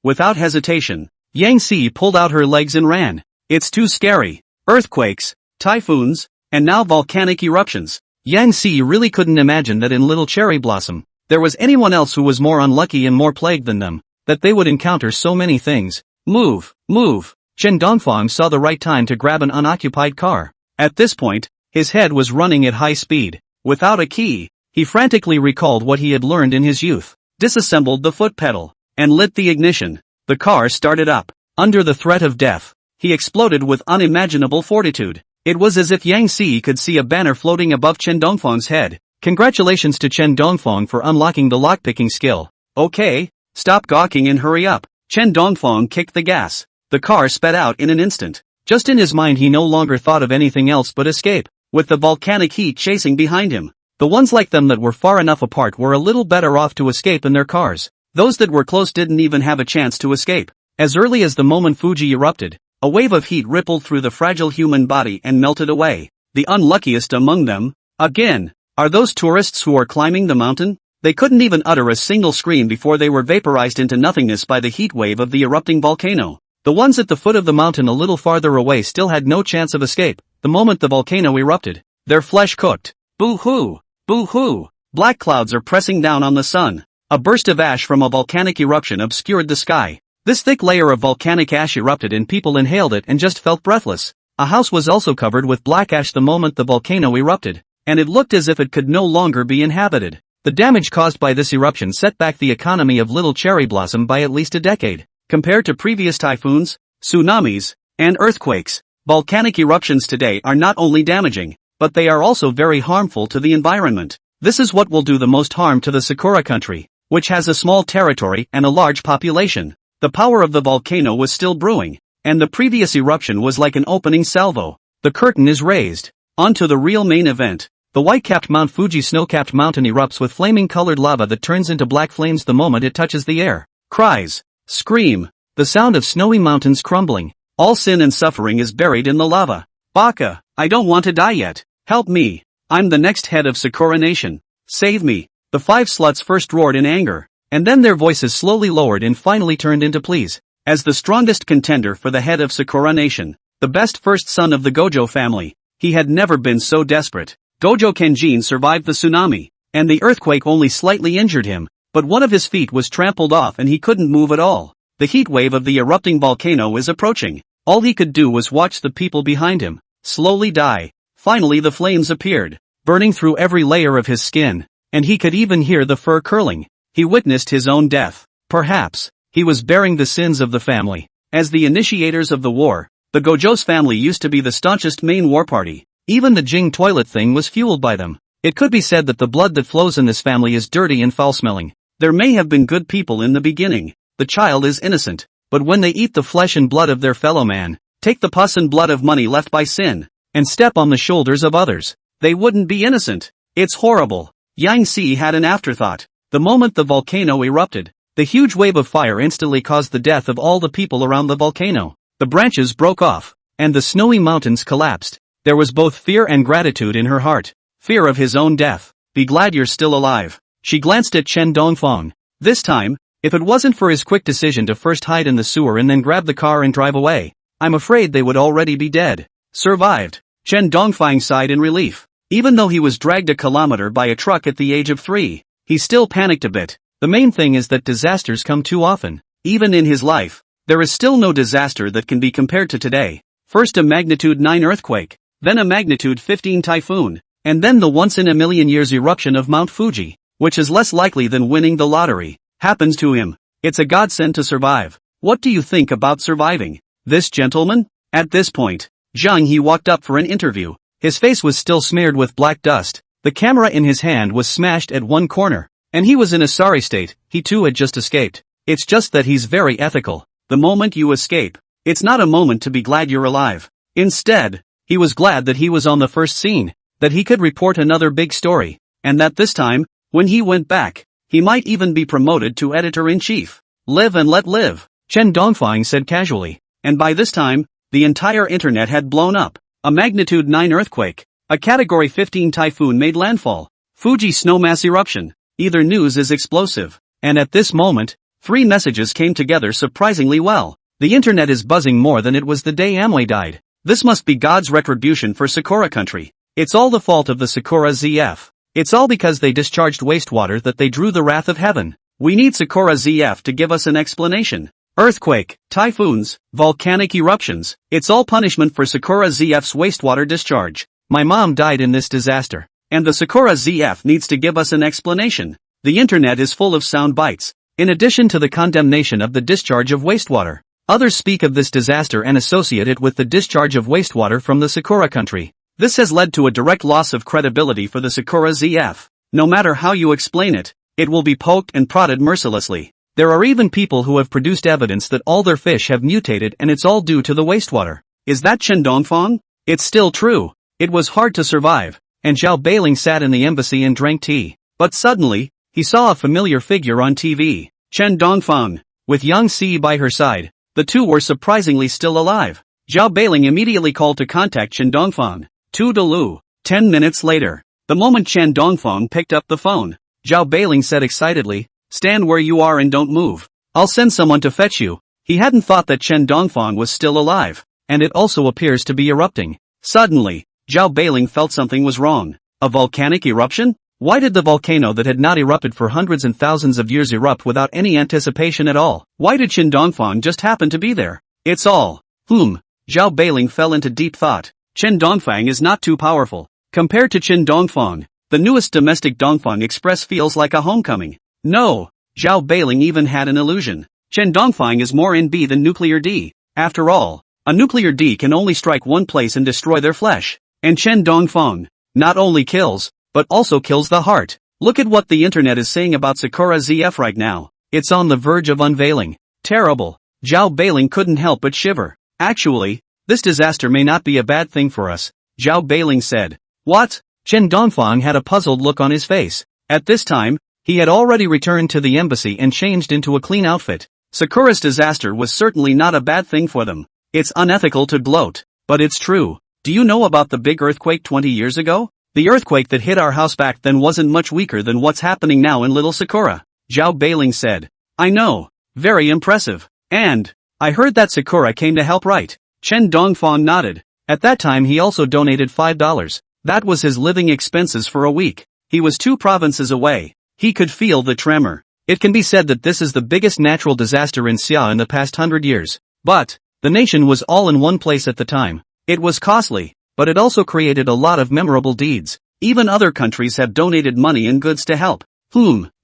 Speaker 1: Without hesitation, Yang Si pulled out her legs and ran. It's too scary. Earthquakes, typhoons, and now volcanic eruptions. Yang Si really couldn't imagine that in Little Cherry Blossom, there was anyone else who was more unlucky and more plagued than them, that they would encounter so many things. Move, move. Chen Dongfang saw the right time to grab an unoccupied car. At this point, his head was running at high speed. Without a key, he frantically recalled what he had learned in his youth, disassembled the foot pedal, and lit the ignition. The car started up. Under the threat of death, he exploded with unimaginable fortitude. It was as if Yang Si could see a banner floating above Chen Dongfang's head. Congratulations to Chen Dongfang for unlocking the lockpicking skill. Okay, stop gawking and hurry up. Chen Dongfang kicked the gas. The car sped out in an instant. Just in his mind he no longer thought of anything else but escape. With the volcanic heat chasing behind him, the ones like them that were far enough apart were a little better off to escape in their cars. Those that were close didn't even have a chance to escape. As early as the moment Fuji erupted, a wave of heat rippled through the fragile human body and melted away. The unluckiest among them, again, are those tourists who are climbing the mountain. They couldn't even utter a single scream before they were vaporized into nothingness by the heat wave of the erupting volcano. The ones at the foot of the mountain a little farther away still had no chance of escape. The moment the volcano erupted, their flesh cooked. Boo-hoo! Boo-hoo! Black clouds are pressing down on the sun. A burst of ash from a volcanic eruption obscured the sky. This thick layer of volcanic ash erupted and people inhaled it and just felt breathless. A house was also covered with black ash the moment the volcano erupted, and it looked as if it could no longer be inhabited. The damage caused by this eruption set back the economy of Little Cherry Blossom by at least a decade. Compared to previous typhoons, tsunamis, and earthquakes, volcanic eruptions today are not only damaging, but they are also very harmful to the environment. This is what will do the most harm to the Sakura country, which has a small territory and a large population. The power of the volcano was still brewing, and the previous eruption was like an opening salvo. The curtain is raised. Onto the real main event. The white-capped Mount Fuji snow-capped mountain erupts with flaming colored lava that turns into black flames the moment it touches the air. Cries. Scream. The sound of snowy mountains crumbling. All sin and suffering is buried in the lava. Baka, I don't want to die yet. Help me. I'm the next head of Sakura Nation. Save me. The 5 sluts first roared in anger, and then their voices slowly lowered and finally turned into pleas. As the strongest contender for the head of Sakura Nation, the best first son of the Gojo family, he had never been so desperate. Gojo Kenjin survived the tsunami, and the earthquake only slightly injured him, but one of his feet was trampled off and he couldn't move at all. The heat wave of the erupting volcano is approaching. All he could do was watch the people behind him slowly die. Finally the flames appeared, burning through every layer of his skin, and he could even hear the fur curling. He witnessed his own death. Perhaps he was bearing the sins of the family. As the initiators of the war, the Gojo's family used to be the staunchest main war party. Even the Jing toilet thing was fueled by them. It could be said that the blood that flows in this family is dirty and foul-smelling. There may have been good people in the beginning. The child is innocent, but when they eat the flesh and blood of their fellow man, take the pus and blood of money left by sin, and step on the shoulders of others, they wouldn't be innocent. It's horrible. Yang Si had an afterthought. The moment the volcano erupted, the huge wave of fire instantly caused the death of all the people around the volcano. The branches broke off, and the snowy mountains collapsed. There was both fear and gratitude in her heart. Fear of his own death. Be glad you're still alive. She glanced at Chen Dongfang. This time, if it wasn't for his quick decision to first hide in the sewer and then grab the car and drive away, I'm afraid they would already be dead. Survived. Chen Dongfang sighed in relief. Even though he was dragged a kilometer by a truck at the age of 3, he still panicked a bit. The main thing is that disasters come too often. Even in his life, there is still no disaster that can be compared to today. First a magnitude 9 earthquake, then a magnitude 15 typhoon, and then the once-in-a-million-years eruption of Mount Fuji, which is less likely than winning the lottery, happens to him. It's a godsend to survive. What do you think about surviving? This gentleman? At this point, Zhang He walked up for an interview. His face was still smeared with black dust. The camera in his hand was smashed at one corner, and he was in a sorry state. He too had just escaped. It's just that he's very ethical. The moment you escape, it's not a moment to be glad you're alive. Instead, he was glad that he was on the first scene, that he could report another big story, and that this time, when he went back, he might even be promoted to editor-in-chief. Live and let live, Chen Dongfang said casually. And by this time, the entire internet had blown up. A magnitude 9 earthquake, a category 15 typhoon made landfall, Fuji snow mass eruption. Either news is explosive, and at this moment, 3 messages came together surprisingly well. The internet is buzzing more than it was the day Amway died. This must be God's retribution for Sakura country. It's all the fault of the Sakura ZF. It's all because they discharged wastewater that they drew the wrath of heaven. We need Sakura ZF to give us an explanation. Earthquake, typhoons, volcanic eruptions, it's all punishment for Sakura ZF's wastewater discharge. My mom died in this disaster, and the Sakura ZF needs to give us an explanation. The internet is full of sound bites. In addition to the condemnation of the discharge of wastewater, others speak of this disaster and associate it with the discharge of wastewater from the Sakura country. This has led to a direct loss of credibility for the Sakura ZF. No matter how you explain it, it will be poked and prodded mercilessly. There are even people who have produced evidence that all their fish have mutated and it's all due to the wastewater. Is that Chen Dongfang? It's still true. It was hard to survive, and Zhao Beiling sat in the embassy and drank tea. But suddenly, he saw a familiar figure on TV. Chen Dongfang, with Yang Si by her side. The two were surprisingly still alive. Zhao Beiling immediately called to contact Chen Dongfang. To Dalu. 10 minutes later, the moment Chen Dongfang picked up the phone, Zhao Beiling said excitedly, "Stand where you are and don't move. I'll send someone to fetch you." He hadn't thought that Chen Dongfang was still alive, and it also appears to be erupting. Suddenly, Zhao Beiling felt something was wrong. A volcanic eruption? Why did the volcano that had not erupted for hundreds and thousands of years erupt without any anticipation at all? Why did Chen Dongfang just happen to be there? It's all. Zhao Beiling fell into deep thought. Chen Dongfang is not too powerful. Compared to Chen Dongfang, the newest domestic Dongfang Express feels like a homecoming. No, Zhao Beiling even had an illusion. Chen Dongfang is more NB than nuclear D. After all, a nuclear D can only strike one place and destroy their flesh. And Chen Dongfang not only kills, but also kills the heart. Look at what the internet is saying about Sakura ZF right now. It's on the verge of unveiling. Terrible. Zhao Beiling couldn't help but shiver. Actually, this disaster may not be a bad thing for us, Zhao Beiling said. What? Chen Dongfang had a puzzled look on his face. At this time, he had already returned to the embassy and changed into a clean outfit. Sakura's disaster was certainly not a bad thing for them. It's unethical to gloat, but it's true. Do you know about the big earthquake 20 years ago? The earthquake that hit our house back then wasn't much weaker than what's happening now in Little Sakura, Zhao Beiling said. I know. Very impressive. And I heard that Sakura came to help, right? Chen Dongfang nodded. At that time he also donated $5. That was his living expenses for a week. He was 2 provinces away. He could feel the tremor. It can be said that this is the biggest natural disaster in Xia in the past 100 years. But the nation was all in one place at the time. It was costly, but it also created a lot of memorable deeds. Even other countries have donated money and goods to help.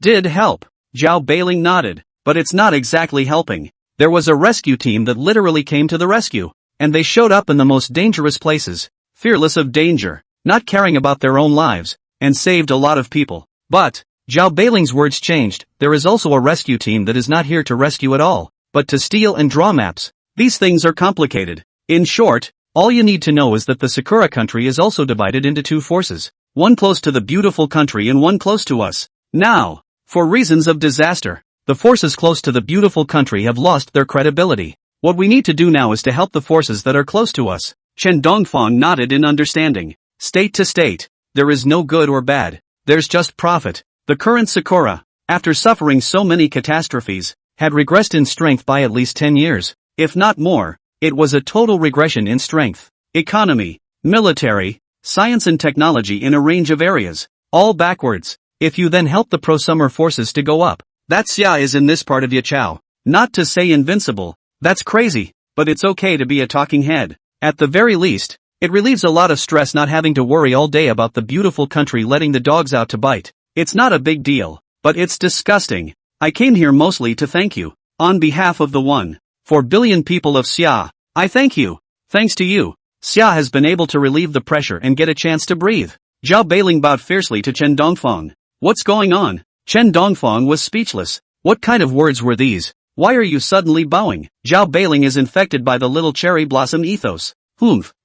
Speaker 1: Did help. Zhao Beiling nodded, but it's not exactly helping. There was a rescue team that literally came to the rescue, and they showed up in the most dangerous places, fearless of danger, not caring about their own lives, and saved a lot of people. But Zhao Beiling's words changed. There is also a rescue team that is not here to rescue at all, but to steal and draw maps. These things are complicated. In short, all you need to know is that the Sakura country is also divided into two forces, one close to the beautiful country and one close to us. Now, for reasons of disaster, the forces close to the beautiful country have lost their credibility. What we need to do now is to help the forces that are close to us. Chen Dongfang nodded in understanding. State to state, there is no good or bad, there's just profit. The current Sakura, after suffering so many catastrophes, had regressed in strength by at least 10 years, if not more. It was a total regression in strength, economy, military, science and technology in a range of areas, all backwards. If you then help the pro-summer forces to go up, that Xia is in this part of Yachao. Not to say invincible, that's crazy, but it's okay to be a talking head. At the very least, it relieves a lot of stress not having to worry all day about the beautiful country letting the dogs out to bite. It's not a big deal, but it's disgusting. I came here mostly to thank you. On behalf of the 1.4 billion people of Xia, I thank you. Thanks to you, Xia has been able to relieve the pressure and get a chance to breathe. Zhao Beiling bowed fiercely to Chen Dongfang. What's going on? Chen Dongfang was speechless. What kind of words were these? Why are you suddenly bowing? Zhao Beiling is infected by the little cherry blossom ethos.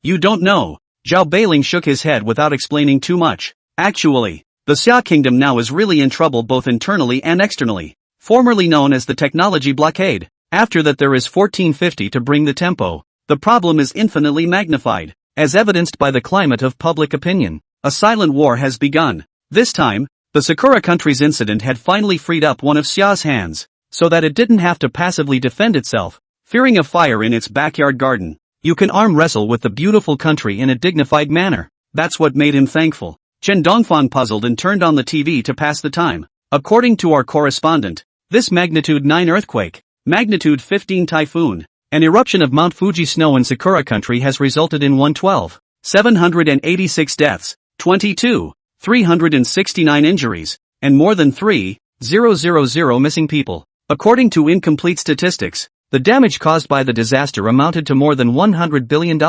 Speaker 1: You don't know. Zhao Beiling shook his head without explaining too much. Actually, the Xia kingdom now is really in trouble both internally and externally. Formerly known as the technology blockade. After that there is 1450 to bring the tempo. The problem is infinitely magnified, as evidenced by the climate of public opinion. A silent war has begun. This time, the Sakura country's incident had finally freed up one of Xia's hands, so that it didn't have to passively defend itself, fearing a fire in its backyard garden. You can arm wrestle with the beautiful country in a dignified manner. That's what made him thankful. Chen Dongfang puzzled and turned on the TV to pass the time. According to our correspondent, this magnitude 9 earthquake, magnitude 15 typhoon, an eruption of Mount Fuji snow in Sakura country has resulted in 112, 786 deaths, 369 injuries, and more than 3,000 missing people. According to incomplete statistics, the damage caused by the disaster amounted to more than $100 billion,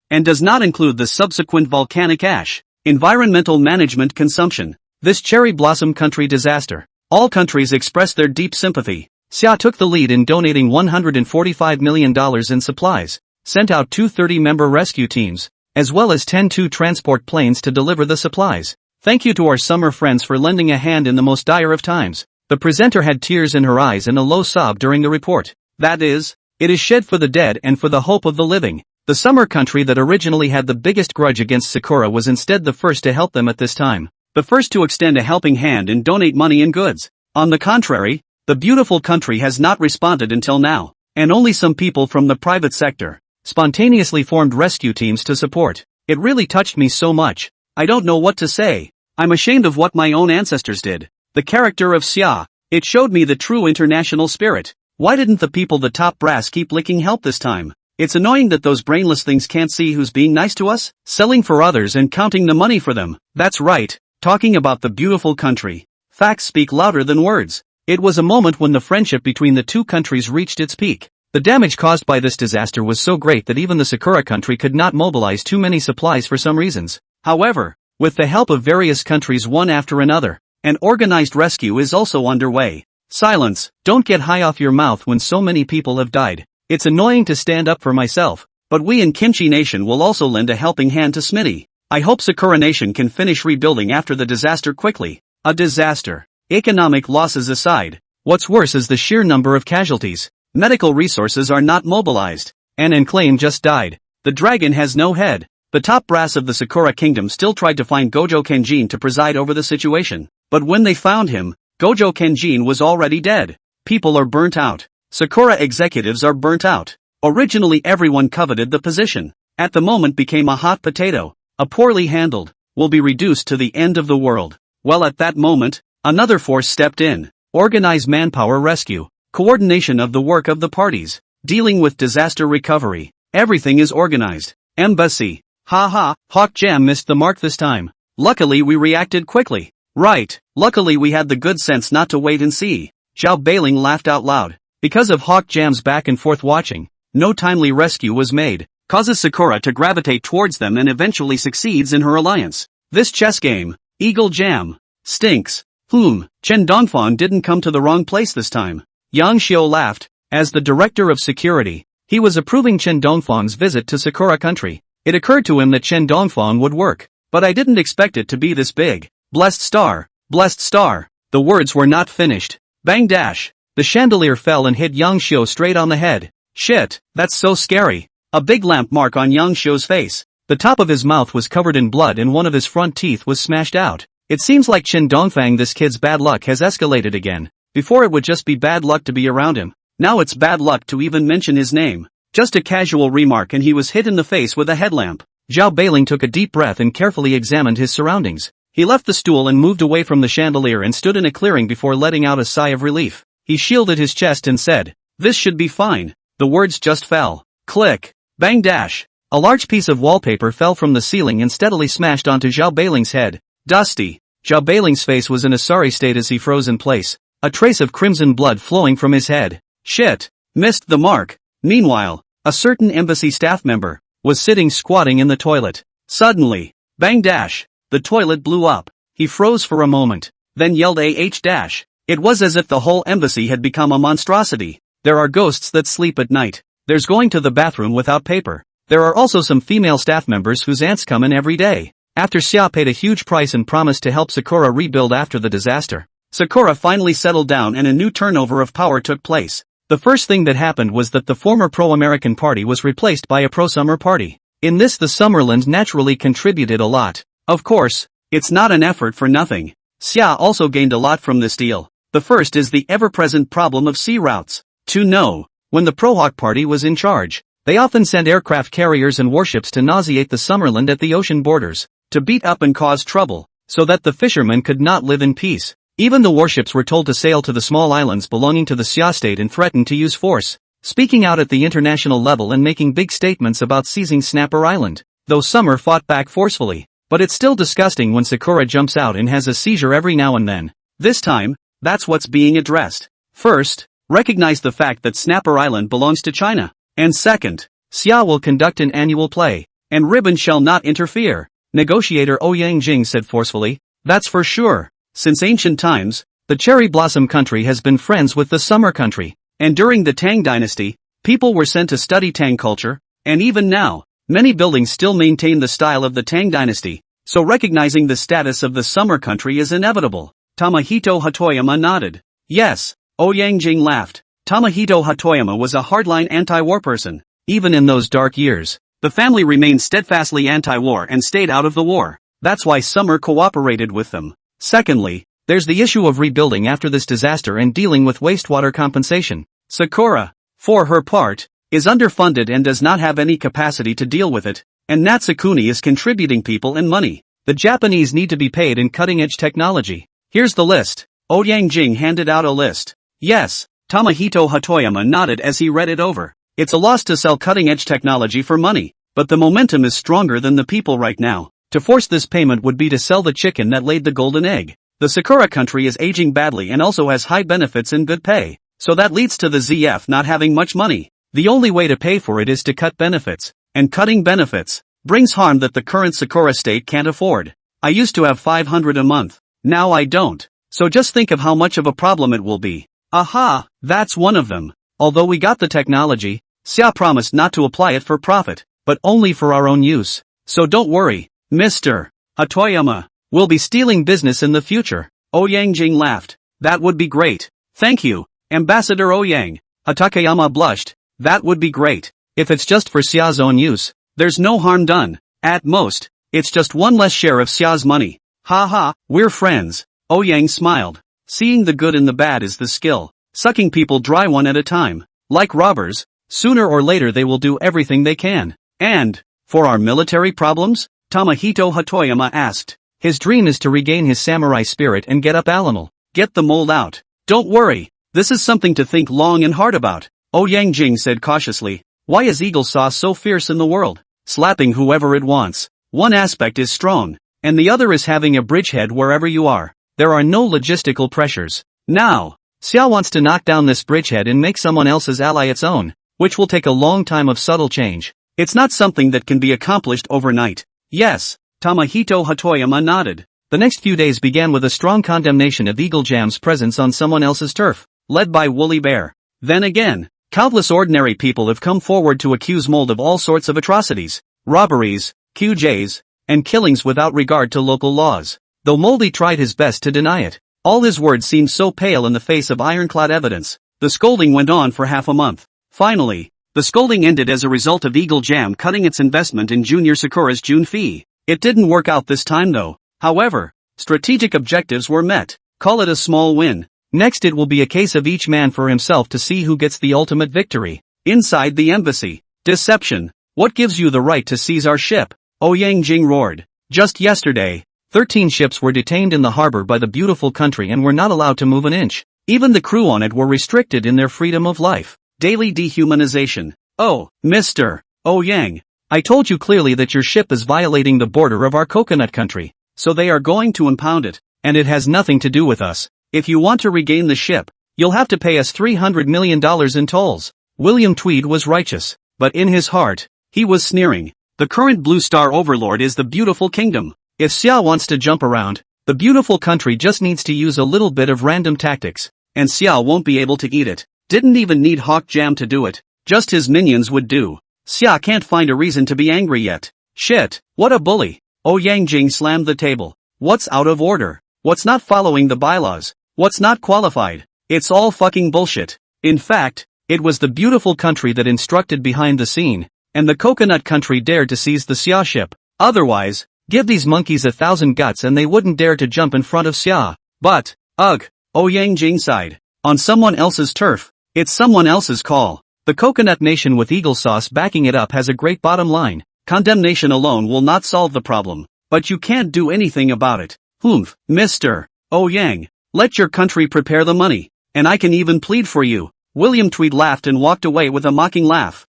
Speaker 1: and does not include the subsequent volcanic ash, environmental management consumption. This cherry blossom country disaster. All countries expressed their deep sympathy. Xia took the lead in donating $145 million in supplies, sent out 2 30-member rescue teams, as well as 10 transport planes to deliver the supplies. Thank you to our summer friends for lending a hand in the most dire of times. The presenter had tears in her eyes and a low sob during the report. That is, it is shed for the dead and for the hope of the living. The summer country that originally had the biggest grudge against Sakura was instead the first to help them at this time. The first to extend a helping hand and donate money and goods. On the contrary, the beautiful country has not responded until now, and only some people from the private sector spontaneously formed rescue teams to support. It really touched me so much. I don't know what to say. I'm ashamed of what my own ancestors did. The character of Xia, it showed me the true international spirit. Why didn't the people the top brass keep licking help this time? It's annoying that those brainless things can't see who's being nice to us, selling for others and counting the money for them. That's right, talking about the beautiful country. Facts speak louder than words. It was a moment when the friendship between the two countries reached its peak. The damage caused by this disaster was so great that even the Sakura country could not mobilize too many supplies for some reasons. However, with the help of various countries one after another, an organized rescue is also underway. Silence, don't get high off your mouth when so many people have died. It's annoying to stand up for myself, but we in Kimchi Nation will also lend a helping hand to Smitty. I hope Sakura Nation can finish rebuilding after the disaster quickly. A disaster. Economic losses aside, what's worse is the sheer number of casualties. Medical resources are not mobilized. An enclave just died. The dragon has no head. The top brass of the Sakura kingdom still tried to find Gojo Kenjin to preside over the situation, but when they found him, Gojo Kenjin was already dead. People are burnt out. Sakura executives are burnt out. Originally everyone coveted the position. At the moment became a hot potato. A poorly handled, will be reduced to the end of the world. Well, at that moment, another force stepped in. organize manpower rescue, coordination of the work of the parties, dealing with disaster recovery. Everything is organized. Embassy. Haha, Hawk Jam missed the mark this time. Luckily we reacted quickly. Right, luckily we had the good sense not to wait and see. Zhao Beiling laughed out loud. Because of Hawk Jam's back and forth watching, no timely rescue was made, causes Sakura to gravitate towards them and eventually succeeds in her alliance. This chess game, Eagle Jam, stinks. Chen Dongfang didn't come to the wrong place this time. Yang Xiu laughed. As the director of security, he was approving Chen Dongfang's visit to Sakura country. It occurred to him that Chen Dongfang would work, but I didn't expect it to be this big. Blessed star, blessed star. The words were not finished. Bang dash. The chandelier fell and hit Yang Xiu straight on the head. Shit, that's so scary. A big lamp mark on Yang Xiu's face. The top of his mouth was covered in blood and one of his front teeth was smashed out. It seems like Chen Dongfang, this kid's bad luck has escalated again. Before it would just be bad luck to be around him. Now it's bad luck to even mention his name. Just a casual remark and he was hit in the face with a headlamp. Zhao Beiling took a deep breath and carefully examined his surroundings. He left the stool and moved away from the chandelier and stood in a clearing before letting out a sigh of relief. He shielded his chest and said, "This should be fine." The words just fell. Click. Bang dash. A large piece of wallpaper fell from the ceiling and steadily smashed onto Zhao Beiling's head. Dusty. Zhao Beiling's face was in a sorry state as he froze in place. A trace of crimson blood flowing from his head. Shit. Missed the mark. Meanwhile, a certain embassy staff member was sitting squatting in the toilet. Suddenly, bang dash, the toilet blew up. He froze for a moment, then yelled dash. It was as if the whole embassy had become a monstrosity. There are ghosts that sleep at night. There's going to the bathroom without paper. There are also some female staff members whose aunts come in every day. After Xia paid a huge price and promised to help Sakura rebuild after the disaster, Sakura finally settled down and a new turnover of power took place. The first thing that happened was that the former pro-American party was replaced by a pro-summer party. In this the Summerland naturally contributed a lot. Of course, it's not an effort for nothing. Xia also gained a lot from this deal. The first is the ever-present problem of sea routes. When the Pro-Hawk party was in charge, they often sent aircraft carriers and warships to nauseate the Summerland at the ocean borders, to beat up and cause trouble, so that the fishermen could not live in peace. Even the warships were told to sail to the small islands belonging to the Xia state and threatened to use force, speaking out at the international level and making big statements about seizing Snapper Island. Though Summer fought back forcefully, but it's still disgusting when Sakura jumps out and has a seizure every now and then. This time, that's what's being addressed. First, recognize the fact that Snapper Island belongs to China. And second, Xia will conduct an annual play, and Ribbon shall not interfere. Negotiator Ouyang Jing said forcefully. That's for sure. Since ancient times, the Cherry Blossom country has been friends with the Summer country, and during the Tang dynasty, people were sent to study Tang culture, and even now, many buildings still maintain the style of the Tang dynasty, so recognizing the status of the Summer country is inevitable. Tomohito Hatoyama nodded. Yes, Ouyang Jing laughed. Tomohito Hatoyama was a hardline anti-war person. Even in those dark years, the family remained steadfastly anti-war and stayed out of the war. That's why Summer cooperated with them. Secondly, there's the issue of rebuilding after this disaster and dealing with wastewater compensation. Sakura, for her part, is underfunded and does not have any capacity to deal with it, and Natsukuni is contributing people and money. The Japanese need to be paid in cutting-edge technology. Here's the list. Ouyang Jing handed out a list. Yes, Tomohito Hatoyama nodded as he read it over. It's a loss to sell cutting-edge technology for money, but the momentum is stronger than the people right now. To force this payment would be to sell the chicken that laid the golden egg. The Sakura country is aging badly and also has high benefits and good pay, so that leads to the ZF not having much money. The only way to pay for it is to cut benefits, and cutting benefits brings harm that the current Sakura state can't afford. I used to have 500 a month, now I don't, so just think of how much of a problem it will be. Aha, that's one of them. Although we got the technology, Xia promised not to apply it for profit, but only for our own use. So don't worry, Mr. Hatoyama. We'll be stealing business in the future. Ouyang Jing laughed. That would be great. Thank you, Ambassador Ouyang. Hatakeyama blushed. That would be great. If it's just for Xia's own use, there's no harm done. At most, it's just one less share of Xia's money. Ha, we're friends. Ouyang smiled. Seeing the good in the bad is the skill. Sucking people dry one at a time. Like robbers, sooner or later they will do everything they can. And, for our military problems? Tomohito Hatoyama asked. His dream is to regain his samurai spirit and get up Alanal. Get the mold out. Don't worry. This is something to think long and hard about. Yang Jing said cautiously. Why is Eagle Sauce so fierce in the world? Slapping whoever it wants. One aspect is strong, and the other is having a bridgehead wherever you are. There are no logistical pressures. Now, Xiao wants to knock down this bridgehead and make someone else's ally its own, which will take a long time of subtle change. It's not something that can be accomplished overnight. Yes, Tamahito Hatoyama nodded. The next few days began with a strong condemnation of Eagle Jam's presence on someone else's turf, led by Woolly Bear. Then again, countless ordinary people have come forward to accuse Mold of all sorts of atrocities, robberies, QJs, and killings without regard to local laws. Though Moldy tried his best to deny it, all his words seemed so pale in the face of ironclad evidence. The scolding went on for half a month. Finally, the scolding ended as a result of Eagle Jam cutting its investment in Junior Sakura's June fee. It didn't work out this time though. However, strategic objectives were met. Call it a small win. Next it will be a case of each man for himself to see who gets the ultimate victory. Inside the embassy. Deception. What gives you the right to seize our ship? Yang Jing roared. Just yesterday, 13 ships were detained in the harbor by the beautiful country and were not allowed to move an inch. Even the crew on it were restricted in their freedom of life. Daily dehumanization. Oh, Mr. Yang. I told you clearly that your ship is violating the border of our coconut country. So they are going to impound it, and it has nothing to do with us. If you want to regain the ship, you'll have to pay us $300 million in tolls. William Tweed was righteous, but in his heart, he was sneering. The current Blue Star Overlord is the beautiful kingdom. If Xiao wants to jump around, the beautiful country just needs to use a little bit of random tactics, and Xiao won't be able to eat it. Didn't even need Hawk Jam to do it. Just his minions would do. Xia can't find a reason to be angry yet. Shit, what a bully. Yang Jing slammed the table. What's out of order? What's not following the bylaws? What's not qualified? It's all fucking bullshit. In fact, it was the beautiful country that instructed behind the scene, and the coconut country dared to seize the Xia ship. Otherwise, give these monkeys 1,000 guts and they wouldn't dare to jump in front of Xia. But, ugh, Yang Jing sighed. On someone else's turf, it's someone else's call. The coconut nation with Eagle Sauce backing it up has a great bottom line. Condemnation alone will not solve the problem, but you can't do anything about it. Mr. Yang, let your country prepare the money, and I can even plead for you. William Tweed laughed and walked away with a mocking laugh.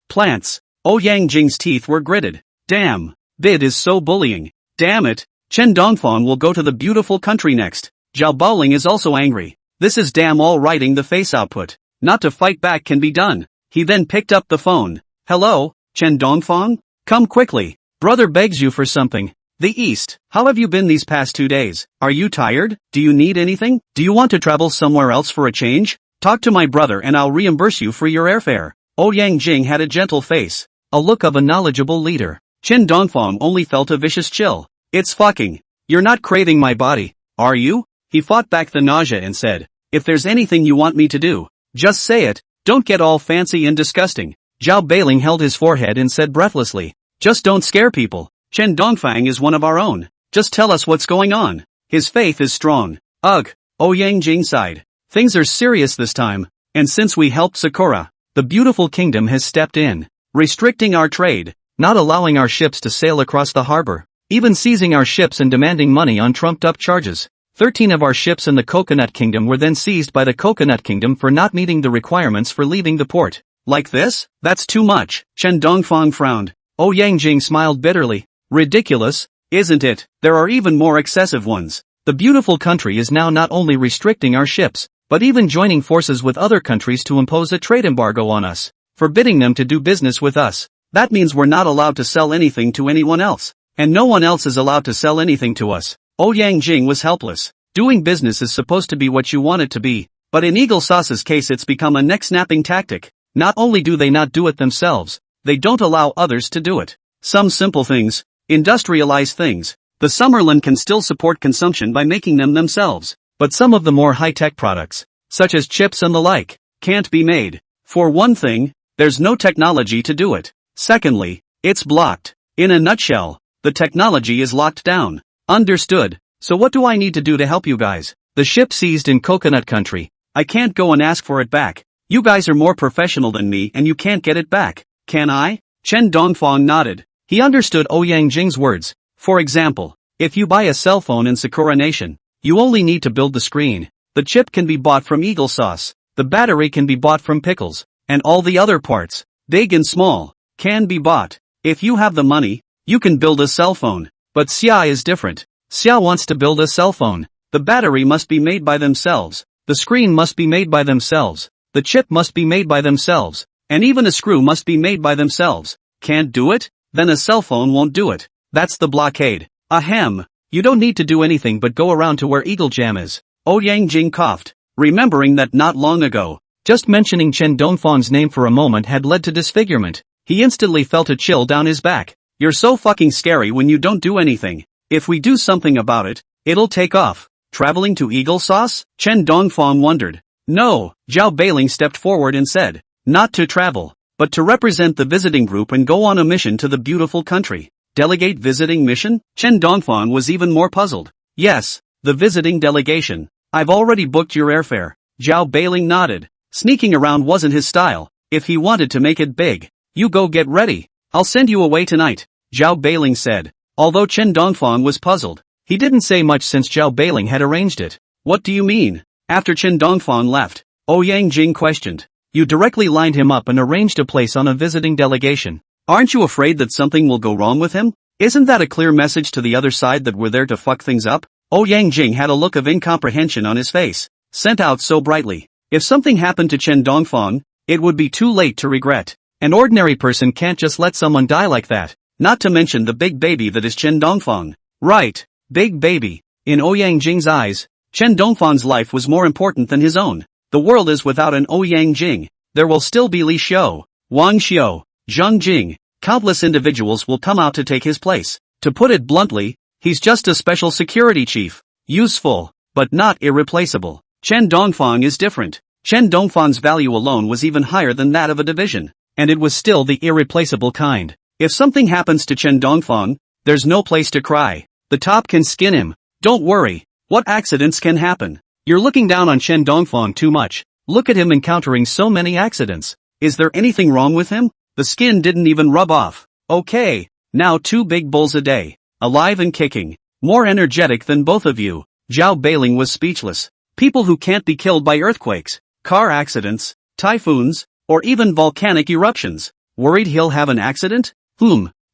Speaker 1: Plants. Yang Jing's teeth were gritted. Damn, bid is so bullying. Damn it, Chen Dongfang will go to the beautiful country next. Zhao Baoling is also angry. This is damn all writing the face output. Not to fight back can be done. He then picked up the phone. Hello, Chen Dongfang? Come quickly. Brother begs you for something. The East. How have you been these past 2 days? Are you tired? Do you need anything? Do you want to travel somewhere else for a change? Talk to my brother and I'll reimburse you for your airfare. Yang Jing had a gentle face. A look of a knowledgeable leader. Chen Dongfang only felt a vicious chill. It's fucking. You're not craving my body, are you? He fought back the nausea and said, if there's anything you want me to do, just say it. Don't get all fancy and disgusting. Zhao Bailing held his forehead and said breathlessly, just don't scare people. Chen Dongfang is one of our own. Just tell us what's going on. His faith is strong. Ugh. Yang Jing sighed. Things are serious this time, and since we helped Sakura, the beautiful kingdom has stepped in, restricting our trade, not allowing our ships to sail across the harbor, even seizing our ships and demanding money on trumped-up charges. 13 of our ships in the Coconut Kingdom were then seized by the Coconut Kingdom for not meeting the requirements for leaving the port. Like this? That's too much. Chen Dongfang frowned. Yang Jing smiled bitterly. Ridiculous, isn't it? There are even more excessive ones. The beautiful country is now not only restricting our ships, but even joining forces with other countries to impose a trade embargo on us, forbidding them to do business with us. That means we're not allowed to sell anything to anyone else, and no one else is allowed to sell anything to us. Yang Jing was helpless. Doing business is supposed to be what you want it to be, but in Eagle Sauce's case it's become a neck-snapping tactic. Not only do they not do it themselves, they don't allow others to do it. Some simple things, industrialized things, the Summerland can still support consumption by making them themselves, but some of the more high-tech products, such as chips and the like, can't be made. For one thing, there's no technology to do it. Secondly, it's blocked. In a nutshell, the technology is locked down. Understood. So what do I need to do to help you guys? The ship seized in Coconut Country. I can't go and ask for it back. You guys are more professional than me and you can't get it back. Can I? Chen Dongfang nodded. He understood Yang Jing's words. For example, if you buy a cell phone in Sakura Nation, you only need to build the screen. The chip can be bought from eagle sauce, the battery can be bought from pickles, and all the other parts, big and small, can be bought. If you have the money, you can build a cell phone. But Xia is different. Xia wants to build a cell phone. The battery must be made by themselves. The screen must be made by themselves. The chip must be made by themselves. And even a screw must be made by themselves. Can't do it? Then a cell phone won't do it. That's the blockade. Ahem. You don't need to do anything but go around to where Eagle Jam is. Ouyang Jing coughed, remembering that not long ago, just mentioning Chen Dongfang's name for a moment had led to disfigurement. He instantly felt a chill down his back. You're so fucking scary when you don't do anything. If we do something about it, it'll take off. Traveling to Eagle Sauce? Chen Dongfang wondered. No, Zhao Beiling stepped forward and said, not to travel, but to represent the visiting group and go on a mission to the beautiful country. Delegate visiting mission? Chen Dongfang was even more puzzled. Yes, the visiting delegation. I've already booked your airfare. Zhao Beiling nodded. Sneaking around wasn't his style. If he wanted to make it big, you go get ready. I'll send you away tonight, Zhao Beiling said. Although Chen Dongfang was puzzled, he didn't say much since Zhao Beiling had arranged it. What do you mean? After Chen Dongfang left, Ouyang Jing questioned. You directly lined him up and arranged a place on a visiting delegation. Aren't you afraid that something will go wrong with him? Isn't that a clear message to the other side that we're there to fuck things up? Ouyang Jing had a look of incomprehension on his face, sent out so brightly. If something happened to Chen Dongfang, it would be too late to regret. An ordinary person can't just let someone die like that, not to mention the big baby that is Chen Dongfang. Right, big baby. In Ouyang Jing's eyes, Chen Dongfang's life was more important than his own. The world is without an Ouyang Jing. There will still be Li Xiu, Wang Xiu, Zhang Jing. Countless individuals will come out to take his place. To put it bluntly, he's just a special security chief. Useful, but not irreplaceable. Chen Dongfang is different. Chen Dongfang's value alone was even higher than that of a division. And it was still the irreplaceable kind. If something happens to Chen Dongfang, there's no place to cry. The top can skin him. Don't worry. What accidents can happen? You're looking down on Chen Dongfang too much. Look at him encountering so many accidents. Is there anything wrong with him? The skin didn't even rub off. Okay, now 2 big bulls a day. Alive and kicking. More energetic than both of you. Zhao Beiling was speechless. People who can't be killed by earthquakes, car accidents, typhoons, or even volcanic eruptions. Worried he'll have an accident?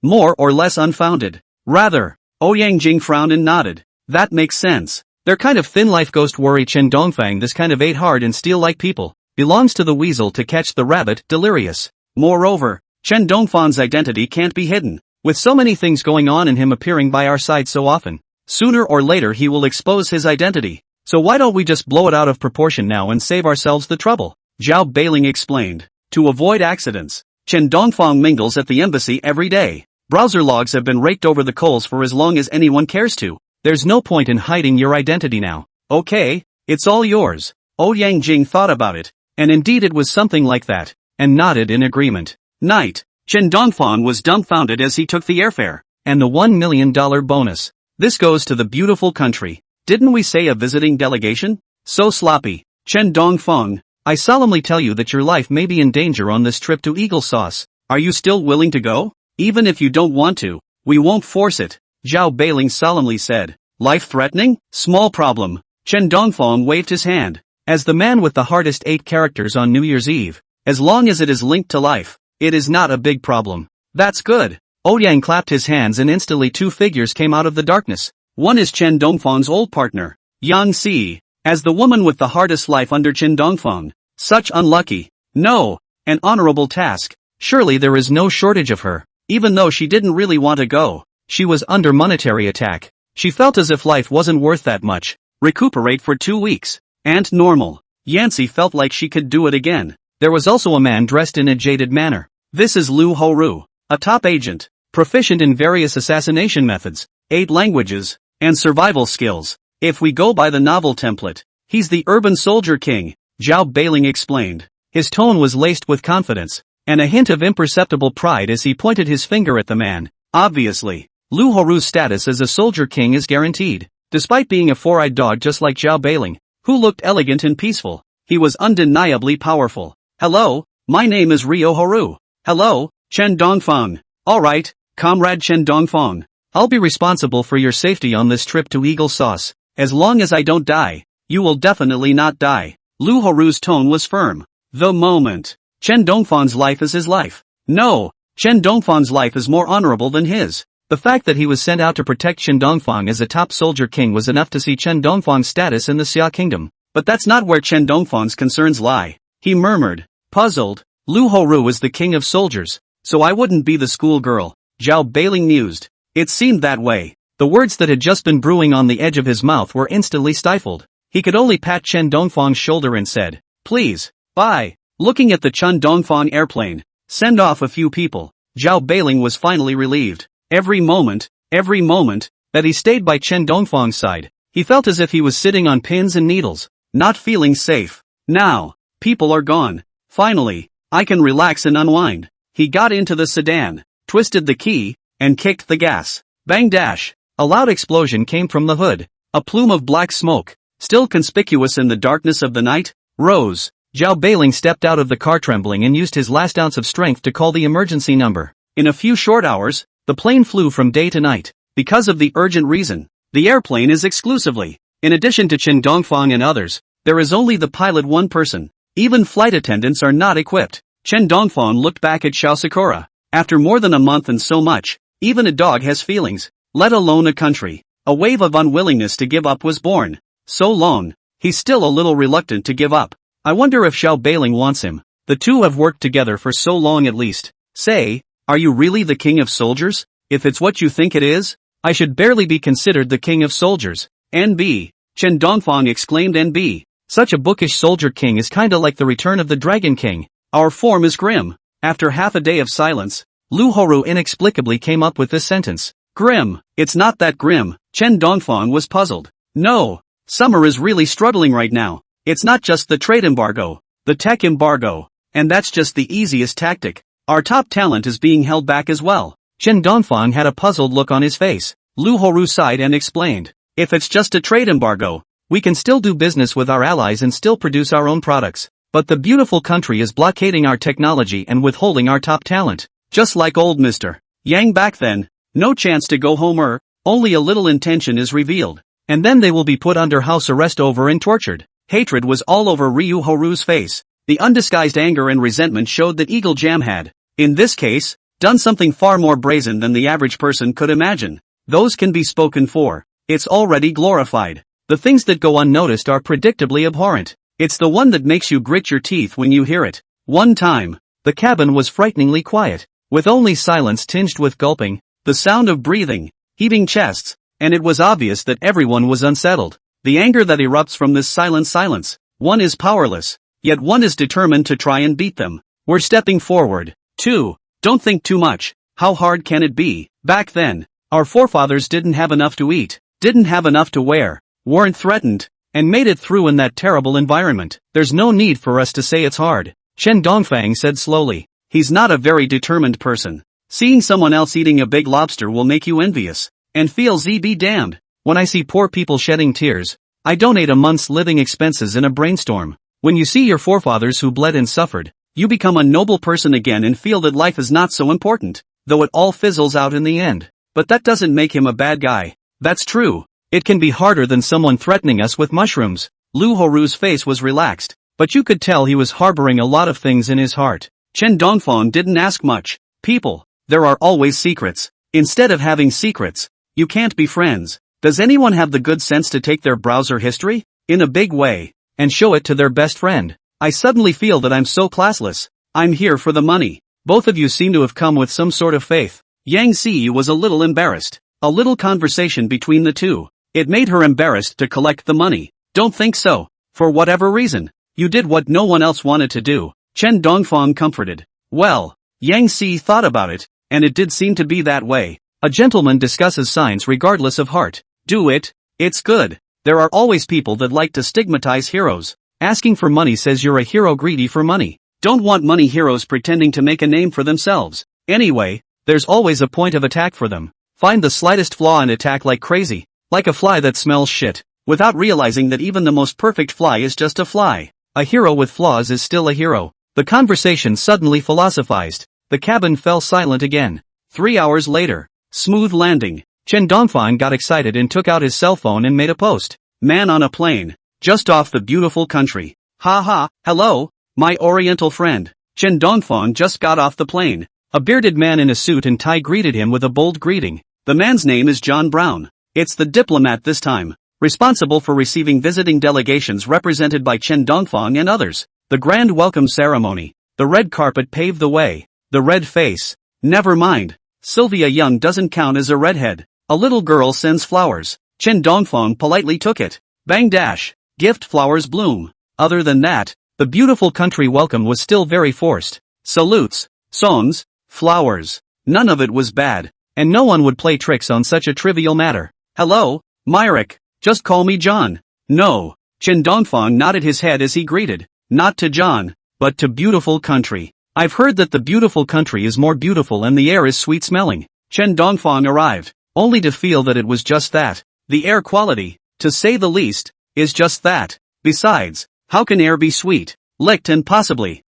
Speaker 1: More or less unfounded. Rather, Ouyang Jing frowned and nodded. That makes sense. They're kind of thin. Life ghost worry Chen Dongfang. This kind of ate hard and steal like people. Belongs to the weasel to catch the rabbit. Delirious. Moreover, Chen Dongfang's identity can't be hidden. With so many things going on and him appearing by our side so often, sooner or later he will expose his identity. So why don't we just blow it out of proportion now and save ourselves the trouble? Zhao Beiling explained. To avoid accidents, Chen Dongfang mingles at the embassy every day. Browser logs have been raked over the coals for as long as anyone cares to. There's no point in hiding your identity now. Okay, it's all yours. Ouyang Jing thought about it, and indeed it was something like that, and nodded in agreement. Night. Chen Dongfang was dumbfounded as he took the airfare. And the $1 million bonus. This goes to the beautiful country. Didn't we say a visiting delegation? So sloppy. Chen Dongfang, I solemnly tell you that your life may be in danger on this trip to Eagle Sauce. Are you still willing to go? Even if you don't want to, we won't force it, Zhao Beiling solemnly said. Life-threatening? Small problem. Chen Dongfang waved his hand. As the man with the hardest 8 characters on New Year's Eve, as long as it is linked to life, it is not a big problem. That's good. Ouyang clapped his hands and instantly 2 figures came out of the darkness. One is Chen Dongfang's old partner, Yang Si, as the woman with the hardest life under Chen Dongfang. Such unlucky. No, an honorable task. Surely there is no shortage of her. Even though she didn't really want to go, she was under monetary attack. She felt as if life wasn't worth that much. Recuperate for 2 weeks. And normal. Yancy felt like she could do it again. There was also a man dressed in a jaded manner. This is Lu Horu, a top agent, proficient in various assassination methods, 8 languages, and survival skills. If we go by the novel template, he's the urban soldier king, Zhao Beiling explained. His tone was laced with confidence, and a hint of imperceptible pride as he pointed his finger at the man. Obviously, Lu Horu's status as a soldier king is guaranteed. Despite being a 4-eyed dog just like Zhao Beiling, who looked elegant and peaceful, he was undeniably powerful. Hello, my name is Ryo Horu. Hello, Chen Dongfang. Alright, comrade Chen Dongfang. I'll be responsible for your safety on this trip to Eagle Sauce, as long as I don't die. you will definitely not die. Lu Horu's tone was firm. The moment. Chen Dongfan's life is his life. No, Chen Dongfan's life is more honorable than his. The fact that he was sent out to protect Chen Dongfang as a top soldier king was enough to see Chen Dongfang's status in the Xia kingdom. But that's not where Chen Dongfang's concerns lie. He murmured, puzzled. Lu Horu is the king of soldiers, so I wouldn't be the schoolgirl. Zhao Beiling mused. It seemed that way. The words that had just been brewing on the edge of his mouth were instantly stifled. He could only pat Chen Dongfang's shoulder and said, please, bye. Looking at the Chen Dongfang airplane, send off a few people. Zhao Beiling was finally relieved. Every moment, that he stayed by Chen Dongfang's side, he felt as if he was sitting on pins and needles, not feeling safe. Now, people are gone. Finally, I can relax and unwind. He got into the sedan, twisted the key, and kicked the gas. Bang dash! A loud explosion came from the hood. A plume of black smoke, still conspicuous in the darkness of the night, rose. Zhao Beiling stepped out of the car trembling and used his last ounce of strength to call the emergency number. In a few short hours, the plane flew from day to night. Because of the urgent reason, the airplane is exclusively, in addition to Chen Dongfang and others, there is only the pilot one person. Even flight attendants are not equipped. Chen Dongfang looked back at Xiao Sakura. After more than a month and so much, even a dog has feelings, let alone a country. A wave of unwillingness to give up was born. So long, he's still a little reluctant to give up. I wonder if Zhao Beiling wants him. The two have worked together for so long at least. Say, are you really the king of soldiers? If it's what you think it is, I should barely be considered the king of soldiers. NB. Chen Dongfang exclaimed NB. Such a bookish soldier king is kinda like the return of the Dragon King. Our form is grim. After half a day of silence, Lu Horu inexplicably came up with this sentence. Grim. It's not that grim. Chen Dongfang was puzzled. No. Summer is really struggling right now. It's not just the trade embargo, the tech embargo, and that's just the easiest tactic. Our top talent is being held back as well. Chen Dongfang had a puzzled look on his face. Lu Horu sighed and explained. If it's just a trade embargo, we can still do business with our allies and still produce our own products. But the beautiful country is blockading our technology and withholding our top talent. Just like old Mr. Yang back then. No chance to go home or, only a little intention is revealed. And then they will be put under house arrest over and tortured. Hatred was all over Ryu Horu's face. The undisguised anger and resentment showed that Eagle Jam had, in this case, done something far more brazen than the average person could imagine. Those can be spoken for. It's already glorified. The things that go unnoticed are predictably abhorrent. It's the one that makes you grit your teeth when you hear it. One time, the cabin was frighteningly quiet, with only silence tinged with gulping, the sound of breathing, heaving chests, and it was obvious that everyone was unsettled. The anger that erupts from this silence, one is powerless, yet one is determined to try and beat them. We're stepping forward. 2. Don't think too much. How hard can it be? Back then, our forefathers didn't have enough to eat, didn't have enough to wear, weren't threatened, and made it through in that terrible environment. There's no need for us to say it's hard. Chen Dongfang said slowly. He's not a very determined person. Seeing someone else eating a big lobster will make you envious, and feel be damned. When I see poor people shedding tears, I donate a month's living expenses in a brainstorm. When you see your forefathers who bled and suffered, you become a noble person again and feel that life is not so important, though it all fizzles out in the end. But that doesn't make him a bad guy. That's true. It can be harder than someone threatening us with mushrooms. Lu Horu's face was relaxed, but you could tell he was harboring a lot of things in his heart. Chen Dongfang didn't ask much. People, there are always secrets. Instead of having secrets, you can't be friends. Does anyone have the good sense to take their browser history, in a big way, and show it to their best friend? I suddenly feel that I'm so classless. I'm here for the money. Both of you seem to have come with some sort of faith. Yang Ziyi was a little embarrassed. A little conversation between the two. It made her embarrassed to collect the money. Don't think so. For whatever reason, you did what no one else wanted to do. Chen Dongfang comforted. Well, Yang Ziyi thought about it, and it did seem to be that way. A gentleman discusses signs regardless of heart. Do it. It's good. There are always people that like to stigmatize heroes. Asking for money says you're a hero greedy for money. Don't want money heroes pretending to make a name for themselves. Anyway, there's always a point of attack for them. Find the slightest flaw and attack like crazy. Like a fly that smells shit. Without realizing that even the most perfect fly is just a fly. A hero with flaws is still a hero. The conversation suddenly philosophized. The cabin fell silent again. 3 hours later. Smooth landing. Chen Dongfang got excited and took out his cell phone and made a post. Man on a plane. just off the beautiful country. Ha ha, hello, my oriental friend. Chen Dongfang just got off the plane. A bearded man in a suit and tie greeted him with a bold greeting. The man's name is John Brown. It's the diplomat this time, responsible for receiving visiting delegations represented by Chen Dongfang and others. The grand welcome ceremony. The red carpet paved the way. The red face. Never mind. Sylvia Young doesn't count as a redhead. A little girl sends flowers. Chen Dongfang politely took it. Bang dash. Gift flowers bloom. Other than that, the beautiful country welcome was still very forced. Salutes, songs, flowers. None of it was bad, and no one would play tricks on such a trivial matter. Hello, Myrick, just call me John. No. Chen Dongfang nodded his head as he greeted. Not to John, but to beautiful country. I've heard that the beautiful country is more beautiful and the air is sweet smelling. Chen Dongfang arrived, only to feel that it was just that. The air quality, to say the least, is just that. Besides, how can air be sweet, licked and possibly,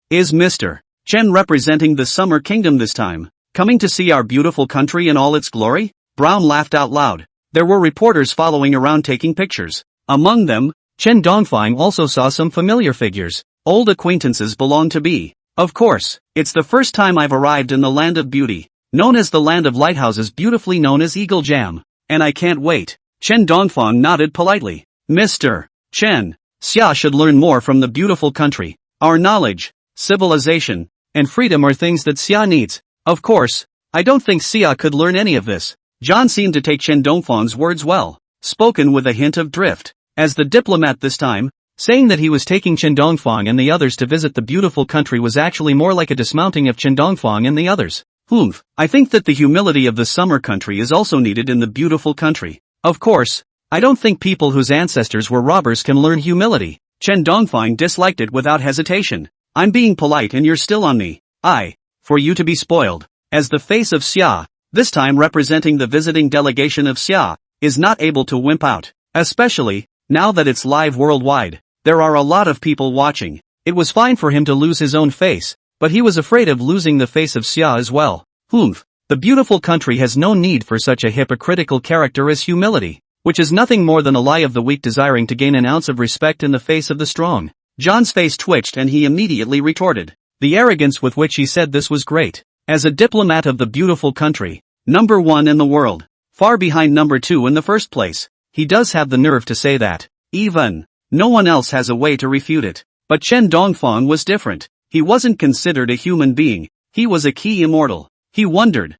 Speaker 1: is Mr. Chen representing the Summer Kingdom this time, coming to see our beautiful country in all its glory? Brown laughed out loud. There were reporters following around taking pictures. Among them, Chen Dongfang also saw some familiar figures. Old acquaintances belong to be. Of course, it's the first time I've arrived in the land of beauty, known as the land of lighthouses, beautifully known as Eagle Jam. And I can't wait. Chen Dongfang nodded politely. Mr. Chen, Xia should learn more from the beautiful country. Our knowledge, civilization, and freedom are things that Xia needs. Of course, I don't think Xia could learn any of this. John seemed to take Chen Dongfang's words well, spoken with a hint of drift. As the diplomat this time, saying that he was taking Chen Dongfang and the others to visit the beautiful country was actually more like a dismounting of Chen Dongfang and the others. I think that the humility of the summer country is also needed in the beautiful country. Of course, I don't think people whose ancestors were robbers can learn humility. Chen Dongfang disliked it without hesitation. I'm being polite and you're still on me. For you to be spoiled. As the face of Xia, this time representing the visiting delegation of Xia, is not able to wimp out. Especially, now that it's live worldwide. There are a lot of people watching. It was fine for him to lose his own face, but he was afraid of losing the face of Xia as well. The beautiful country has no need for such a hypocritical character as humility, which is nothing more than a lie of the weak desiring to gain an ounce of respect in the face of the strong. John's face twitched and he immediately retorted. The arrogance with which he said this was great. As a diplomat of the beautiful country, number 1 in the world, far behind number 2 in the first place, he does have the nerve to say that. Even, no one else has a way to refute it. But Chen Dongfang was different. He wasn't considered a human being, he was a key immortal. He wondered,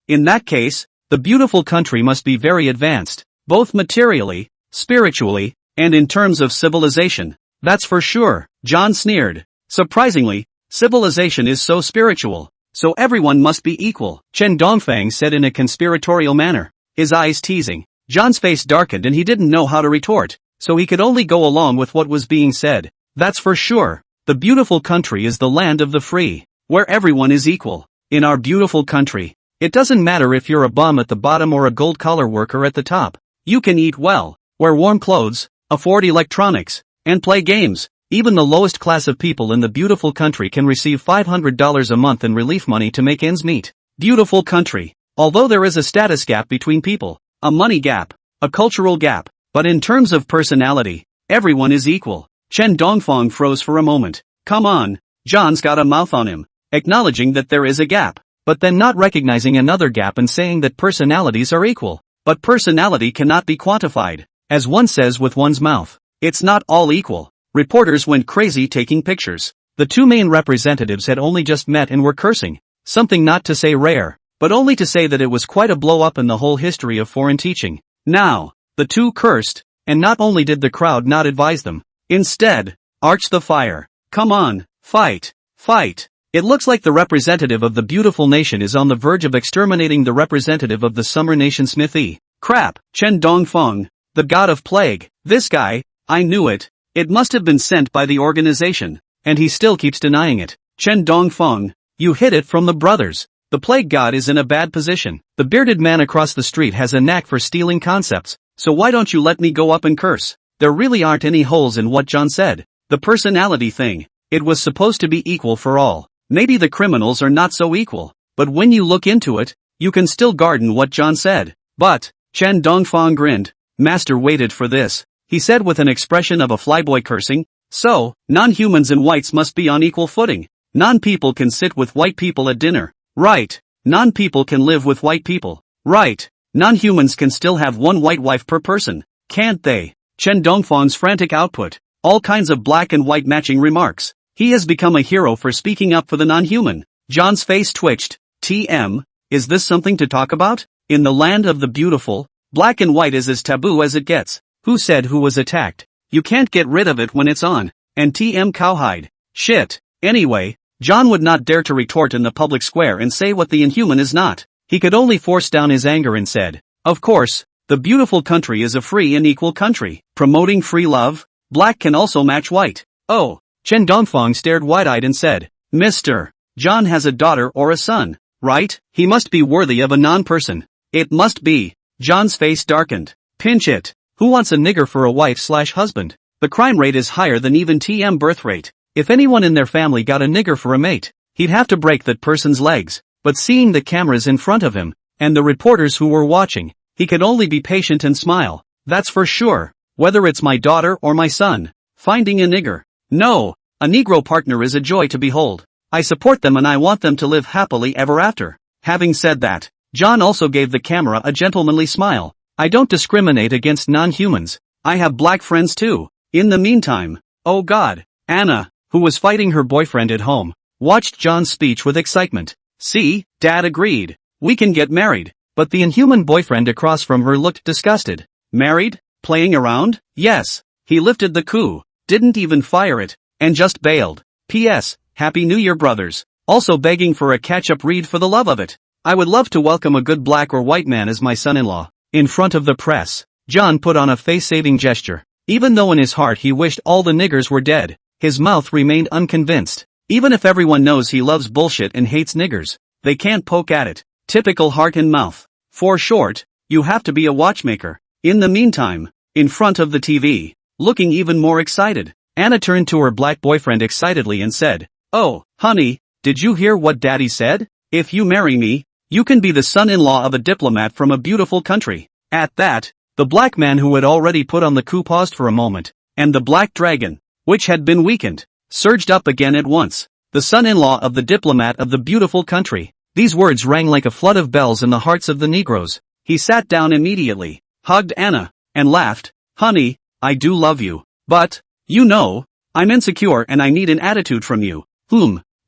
Speaker 1: in that case, the beautiful country must be very advanced, both materially, spiritually, and in terms of civilization. That's for sure, John sneered. Surprisingly, civilization is so spiritual, so everyone must be equal, Chen Dongfang said in a conspiratorial manner, his eyes teasing. John's face darkened and he didn't know how to retort, so he could only go along with what was being said. That's for sure, the beautiful country is the land of the free, where everyone is equal. In our beautiful country, it doesn't matter if you're a bum at the bottom or a gold-collar worker at the top. You can eat well, wear warm clothes, afford electronics, and play games. Even the lowest class of people in the beautiful country can receive $500 a month in relief money to make ends meet. Beautiful country. Although there is a status gap between people, a money gap, a cultural gap, but in terms of personality, everyone is equal. Chen Dongfang froze for a moment. Come on, John's got a mouth on him, acknowledging that there is a gap, but then not recognizing another gap and saying that personalities are equal. But personality cannot be quantified, as one says with one's mouth. It's not all equal. Reporters went crazy taking pictures. The two main representatives had only just met and were cursing, something not to say rare, but only to say that it was quite a blow-up in the whole history of foreign teaching. Now, the two cursed, and not only did the crowd not advise them, instead, arch the fire. Come on, fight, fight. It looks like the representative of the beautiful nation is on the verge of exterminating the representative of the summer nation Smithy. Crap, Chen Dongfang, the god of plague. This guy, I knew it. It must have been sent by the organization, and he still keeps denying it. Chen Dongfang, you hid it from the brothers. The plague god is in a bad position. The bearded man across the street has a knack for stealing concepts, so why don't you let me go up and curse? There really aren't any holes in what John said. The personality thing, it was supposed to be equal for all. Maybe the criminals are not so equal, but when you look into it, you can still garden what John said. But, Chen Dongfang grinned. Master waited for this. he said with an expression of a flyboy cursing. So, non-humans and whites must be on equal footing. Non-people can sit with white people at dinner. Right. Non-people can live with white people. Right. Non-humans can still have one white wife per person. Can't they? Chen Dongfang's frantic output. All kinds of black and white matching remarks. He has become a hero for speaking up for the non-human. John's face twitched. TM, is this something to talk about? In the land of the beautiful, black and white is as taboo as it gets. Who said who was attacked? You can't get rid of it when it's on. And TM cowhide. Shit. Anyway, John would not dare to retort in the public square and say what the inhuman is not. He could only force down his anger and said, of course, the beautiful country is a free and equal country. Promoting free love, black can also match white. Oh. Chen Dongfang stared wide-eyed and said, Mr. John has a daughter or a son, right? He must be worthy of a non-person. It must be. John's face darkened. Pinch it. Who wants a nigger for a wife/husband? The crime rate is higher than even TM birth rate. If anyone in their family got a nigger for a mate, he'd have to break that person's legs. But seeing the cameras in front of him, and the reporters who were watching, he could only be patient and smile. That's for sure. Whether it's my daughter or my son. Finding a nigger. No. A Negro partner is a joy to behold. I support them and I want them to live happily ever after. Having said that, John also gave the camera a gentlemanly smile. I don't discriminate against non-humans. I have black friends too. In the meantime, oh God, Anna, who was fighting her boyfriend at home, watched John's speech with excitement. See, Dad agreed. We can get married. But the inhuman boyfriend across from her looked disgusted. Married? Playing around? Yes. He lifted the coup, didn't even fire it, and just bailed. P.S. Happy New Year, brothers. Also begging for a catch-up read for the love of it. I would love to welcome a good black or white man as my son-in-law. In front of the press, John put on a face-saving gesture. Even though in his heart he wished all the niggers were dead, his mouth remained unconvinced. Even if everyone knows he loves bullshit and hates niggers, they can't poke at it. Typical heart and mouth. For short, you have to be a watchmaker. In the meantime, in front of the TV, looking even more excited, Anna turned to her black boyfriend excitedly and said, oh, honey, did you hear what Daddy said? If you marry me, you can be the son-in-law of a diplomat from a beautiful country. At that, the black man who had already put on the coup paused for a moment, and the black dragon, which had been weakened, surged up again at once. The son-in-law of the diplomat of the beautiful country. These words rang like a flood of bells in the hearts of the Negroes. He sat down immediately, hugged Anna, and laughed. Honey, I do love you. But, you know, I'm insecure and I need an attitude from you.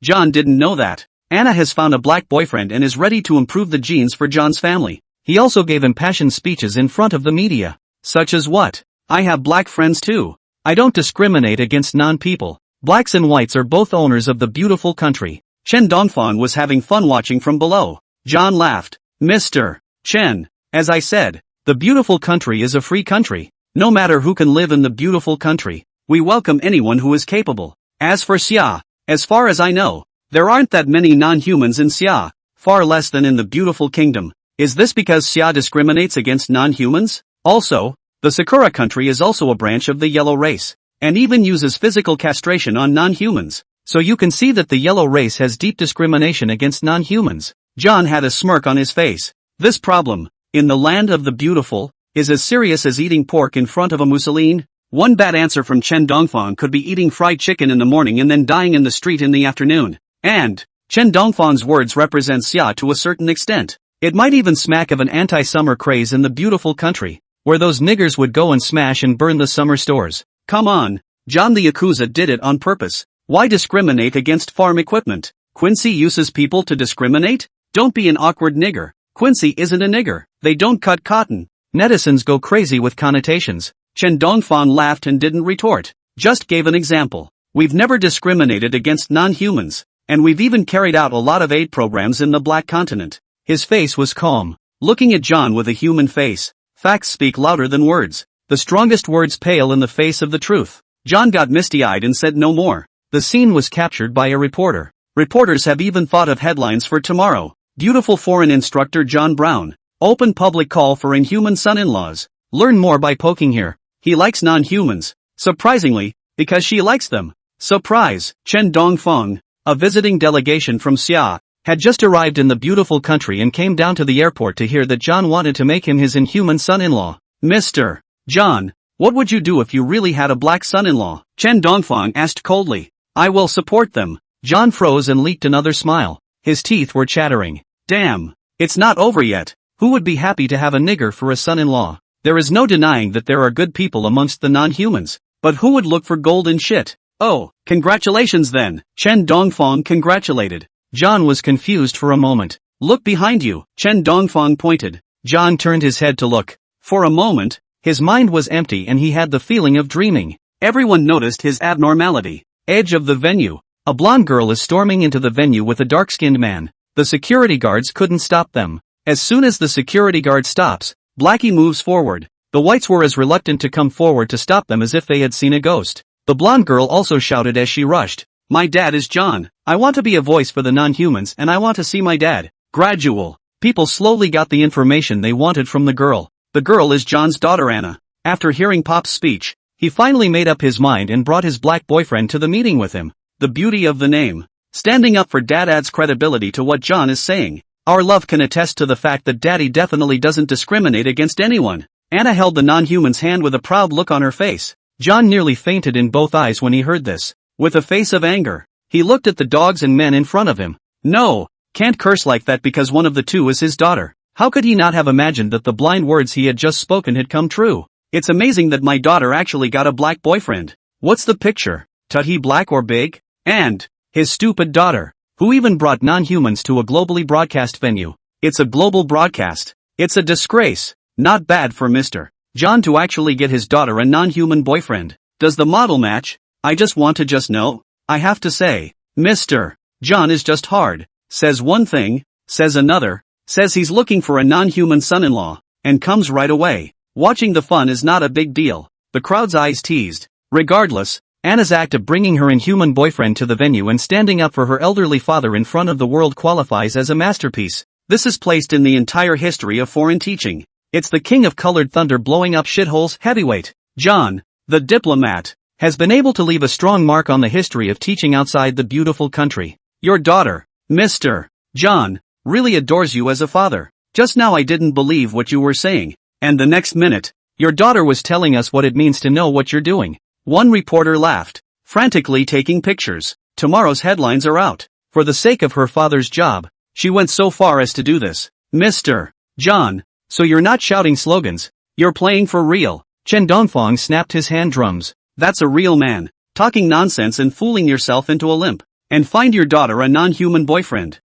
Speaker 1: John didn't know that. Anna has found a black boyfriend and is ready to improve the genes for John's family. He also gave impassioned speeches in front of the media. Such as what? I have black friends too. I don't discriminate against non-people. Blacks and whites are both owners of the beautiful country. Chen Dongfang was having fun watching from below. John laughed. Mr. Chen, as I said, the beautiful country is a free country. No matter who can live in the beautiful country, we welcome anyone who is capable. As for Xia, as far as I know, there aren't that many non-humans in Xia, far less than in the beautiful kingdom. Is this because Xia discriminates against non-humans? Also, the Sakura country is also a branch of the yellow race, and even uses physical castration on non-humans. So you can see that the yellow race has deep discrimination against non-humans. John had a smirk on his face. This problem, in the land of the beautiful, is as serious as eating pork in front of a mousseline. One bad answer from Chen Dongfang could be eating fried chicken in the morning and then dying in the street in the afternoon. And, Chen Dongfang's words represent Xia to a certain extent. It might even smack of an anti-summer craze in the beautiful country, where those niggers would go and smash and burn the summer stores. Come on, John, the Yakuza did it on purpose. Why discriminate against farm equipment? Quincy uses people to discriminate? Don't be an awkward nigger. Quincy isn't a nigger. They don't cut cotton. Netizens go crazy with connotations. Chen Dongfang laughed and didn't retort. Just gave an example. We've never discriminated against non-humans, and we've even carried out a lot of aid programs in the Black Continent. His face was calm, looking at John with a human face. Facts speak louder than words. The strongest words pale in the face of the truth. John got misty-eyed and said no more. The scene was captured by a reporter. Reporters have even thought of headlines for tomorrow. Beautiful foreign instructor John Brown. Open public call for inhuman son-in-laws. Learn more by poking here. He likes non-humans. Surprisingly, because she likes them. Surprise! Chen Dongfang, a visiting delegation from Xia, had just arrived in the beautiful country and came down to the airport to hear that John wanted to make him his inhuman son-in-law. Mr. John, What would you do if you really had a black son-in-law? Chen Dongfang asked coldly. I will support them. John froze and leaked another smile. His teeth were chattering. Damn. It's not over yet. Who would be happy to have a nigger for a son-in-law? There is no denying that there are good people amongst the non-humans. But who would look for gold and shit? Oh, congratulations then. Chen Dongfang congratulated. John was confused for a moment. Look behind you, Chen Dongfang pointed. John turned his head to look. For a moment, his mind was empty and he had the feeling of dreaming. Everyone noticed his abnormality. Edge of the venue. A blonde girl is storming into the venue with a dark-skinned man. The security guards couldn't stop them. As soon as the security guard stops, Blackie moves forward. The whites were as reluctant to come forward to stop them as if they had seen a ghost. The blonde girl also shouted as she rushed. My dad is John. I want to be a voice for the non-humans and I want to see my dad. Gradual. People slowly got the information they wanted from the girl. The girl is John's daughter Anna. After hearing Pop's speech, he finally made up his mind and brought his black boyfriend to the meeting with him. The beauty of the name. Standing up for Dad adds credibility to what John is saying. Our love can attest to the fact that Daddy definitely doesn't discriminate against anyone. Anna held the non-human's hand with a proud look on her face. John nearly fainted in both eyes when he heard this. With a face of anger, he looked at the dogs and men in front of him. No, can't curse like that because one of the two is his daughter. How could he not have imagined that the blind words he had just spoken had come true? It's amazing that my daughter actually got a black boyfriend. What's the picture? Tut he black or big? And his stupid daughter, who even brought non-humans to a globally broadcast venue. It's a global broadcast. It's a disgrace. Not bad for Mr. John to actually get his daughter a non-human boyfriend. Does the model match? I just want to know. I have to say, Mr. John is just hard. Says one thing, says another, says he's looking for a non-human son-in-law, and comes right away. Watching the fun is not a big deal. The crowd's eyes teased. Regardless, Anna's act of bringing her inhuman boyfriend to the venue and standing up for her elderly father in front of the world qualifies as a masterpiece. This is placed in the entire history of foreign teaching. It's the king of colored thunder blowing up shitholes heavyweight. John, the diplomat, has been able to leave a strong mark on the history of teaching outside the beautiful country. Your daughter, Mr. John, really adores you as a father. Just now I didn't believe what you were saying. And the next minute, your daughter was telling us what it means to know what you're doing. One reporter laughed, frantically taking pictures. Tomorrow's headlines are out. For the sake of her father's job, she went so far as to do this. Mr. John, so you're not shouting slogans, you're playing for real. Chen Dongfang snapped his hand drums. That's a real man, talking nonsense and fooling yourself into a limp. And find your daughter a non-human boyfriend.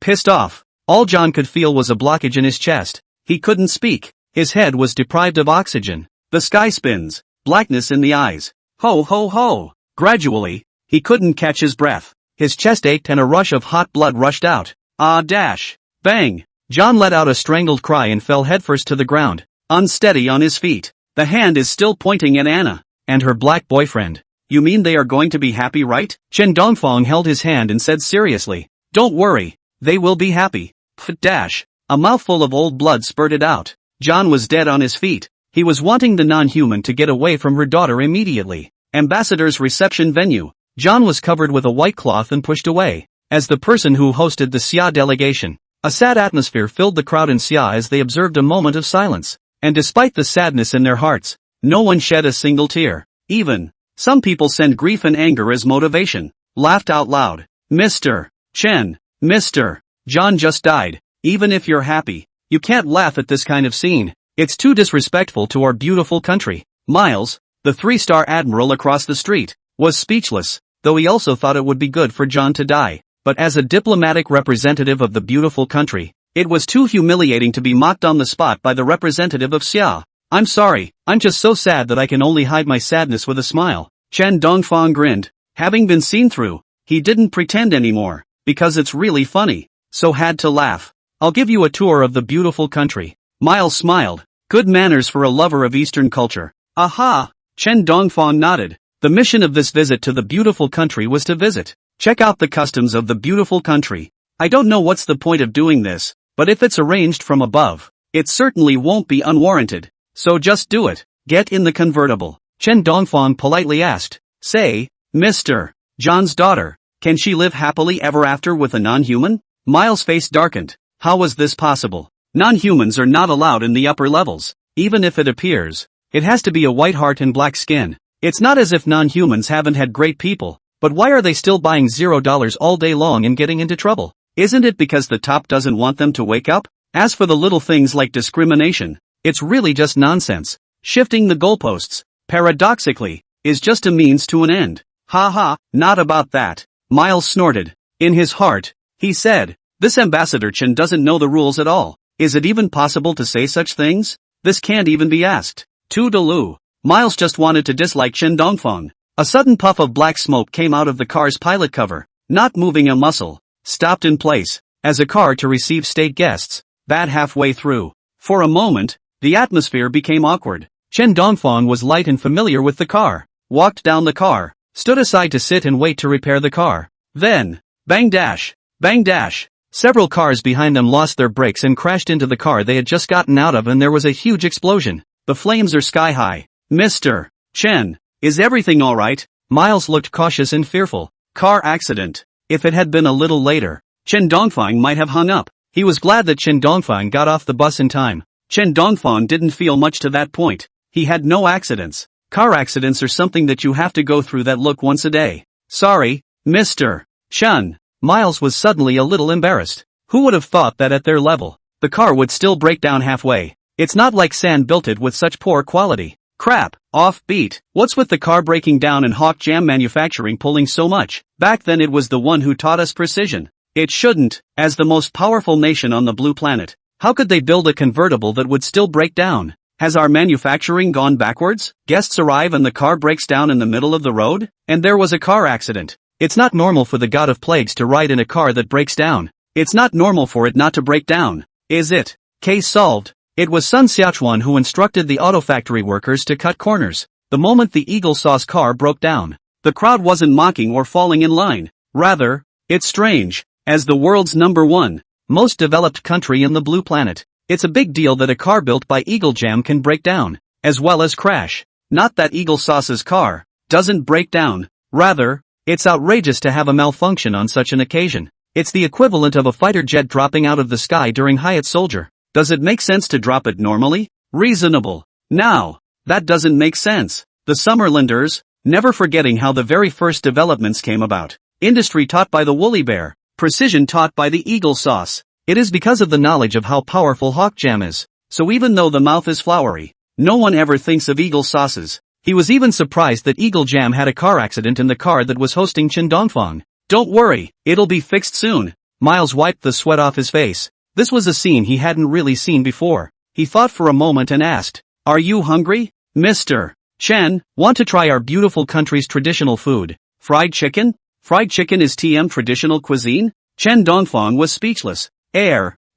Speaker 1: Pissed off. All John could feel was a blockage in his chest. He couldn't speak. His head was deprived of oxygen. The sky spins. Blackness in the eyes. Ho ho ho. Gradually, he couldn't catch his breath. His chest ached and a rush of hot blood rushed out. Ah dash. Bang. John let out a strangled cry and fell headfirst to the ground, unsteady on his feet. The hand is still pointing at Anna. And her black boyfriend. You mean they are going to be happy, right? Chen Dongfang held his hand and said seriously. Don't worry. They will be happy. Dash. A mouthful of old blood spurted out. John was dead on his feet. He was wanting the non-human to get away from her daughter immediately. Ambassador's reception venue. John was covered with a white cloth and pushed away. As the person who hosted the Xia delegation, a sad atmosphere filled the crowd in Xia as they observed a moment of silence. And despite the sadness in their hearts, no one shed a single tear. Even, some people sent grief and anger as motivation. Laughed out loud. Mr. Chen, Mr. John just died. Even if you're happy, you can't laugh at this kind of scene. It's too disrespectful to our beautiful country. Miles, the 3-star admiral across the street, was speechless, though he also thought it would be good for John to die. But as a diplomatic representative of the beautiful country, it was too humiliating to be mocked on the spot by the representative of Xia. I'm sorry, I'm just so sad that I can only hide my sadness with a smile. Chen Dongfang grinned. Having been seen through, he didn't pretend anymore, because it's really funny, so had to laugh. I'll give you a tour of the beautiful country. Miles smiled. Good manners for a lover of Eastern culture. Aha! Chen Dongfang nodded. The mission of this visit to the beautiful country was to visit. Check out the customs of the beautiful country. I don't know what's the point of doing this, but if it's arranged from above, it certainly won't be unwarranted. So just do it. Get in the convertible. Chen Dongfang politely asked. Say, Mr. John's daughter, can she live happily ever after with a non-human? Miles' face darkened. How was this possible? Non-humans are not allowed in the upper levels. Even if it appears It has to be a white heart and black skin. It's not as if non-humans haven't had great people, but why are they still buying $0 all day long and getting into trouble? Isn't it because the top doesn't want them to wake up? As for the little things like discrimination, it's really just nonsense. Shifting the goalposts, paradoxically, is just a means to an end. Ha, not about that. Miles snorted. In his heart, he said, this Ambassador Chen doesn't know the rules at all. Is it even possible to say such things? This can't even be asked. Toodaloo. Miles just wanted to dislike Chen Dongfang. A sudden puff of black smoke came out of the car's pilot cover, not moving a muscle, stopped in place, as a car to receive state guests, bat halfway through. For a moment, the atmosphere became awkward. Chen Dongfang was light and familiar with the car, walked down the car, stood aside to sit and wait to repair the car. Then, bang dash, bang dash. Several cars behind them lost their brakes and crashed into the car they had just gotten out of, and there was a huge explosion. The flames are sky high. Mr. Chen, is everything alright? Miles looked cautious and fearful. Car accident. If it had been a little later, Chen Dongfang might have hung up. He was glad that Chen Dongfang got off the bus in time. Chen Dongfang didn't feel much to that point. He had no accidents. Car accidents are something that you have to go through that look once a day. Sorry, Mr. Chen. Miles was suddenly a little embarrassed. Who would have thought that at their level, the car would still break down halfway? It's not like San built it with such poor quality. Crap, offbeat. What's with the car breaking down and Hawk Jam Manufacturing pulling so much? Back then it was the one who taught us precision. It shouldn't, as the most powerful nation on the blue planet. How could they build a convertible that would still break down? Has our manufacturing gone backwards? Guests arrive and the car breaks down in the middle of the road? And there was a car accident. It's not normal for the god of plagues to ride in a car that breaks down. It's not normal for it not to break down, is it? Case solved. It was Sun Xiaochuan who instructed the auto factory workers to cut corners. The moment the Eagle Sauce car broke down, the crowd wasn't mocking or falling in line. Rather, it's strange. As the world's #1 most developed country in the blue planet, it's a big deal that a car built by Eagle Jam can break down, as well as crash. Not that Eagle Sauce's car doesn't break down. Rather, it's outrageous to have a malfunction on such an occasion. It's the equivalent of a fighter jet dropping out of the sky during Hyatt Soldier. Does it make sense to drop it normally? Reasonable. Now, that doesn't make sense. The Summerlanders, never forgetting how the very first developments came about. Industry taught by the woolly bear, precision taught by the Eagle Sauce. It is because of the knowledge of how powerful Hawk Jam is. So even though the mouth is flowery, no one ever thinks of Eagle Sauces. He was even surprised that Eagle Jam had a car accident in the car that was hosting Chen Dongfang. Don't worry, it'll be fixed soon. Miles wiped the sweat off his face. This was a scene he hadn't really seen before. He thought for a moment and asked, "Are you hungry, Mr. Chen? Want to try our beautiful country's traditional food, fried chicken?" Fried chicken is TM traditional cuisine? Chen Dongfang was speechless.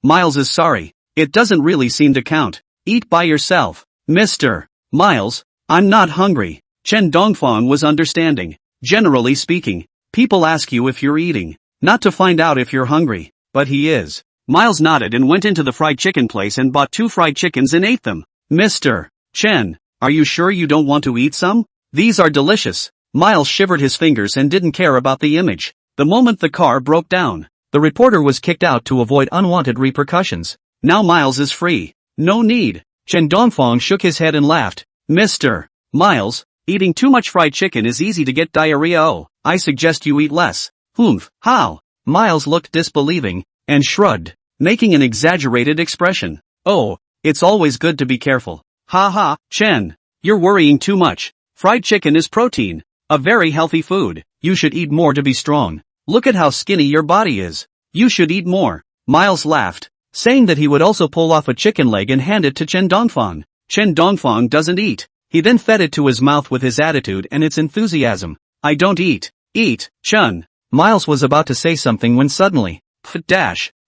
Speaker 1: Miles is sorry. It doesn't really seem to count. Eat by yourself. Mr. Miles, I'm not hungry. Chen Dongfang was understanding. Generally speaking, people ask you if you're eating, not to find out if you're hungry, but he is. Miles nodded and went into the fried chicken place and bought 2 fried chickens and ate them. Mr. Chen, are you sure you don't want to eat some? These are delicious. Miles shivered his fingers and didn't care about the image. The moment the car broke down, the reporter was kicked out to avoid unwanted repercussions. Now Miles is free. No need. Chen Dongfang shook his head and laughed. Mr. Miles, eating too much fried chicken is easy to get diarrhea. Oh, I suggest you eat less. Humph, how? Miles looked disbelieving, and shrugged, making an exaggerated expression. Oh, it's always good to be careful. Ha, Chen, you're worrying too much. Fried chicken is protein, a very healthy food. You should eat more to be strong. Look at how skinny your body is. You should eat more. Miles laughed, saying that he would also pull off a chicken leg and hand it to Chen Dongfang. Chen Dongfang doesn't eat. He then fed it to his mouth with his attitude and its enthusiasm. I don't eat. Eat, Chen. Miles was about to say something when suddenly,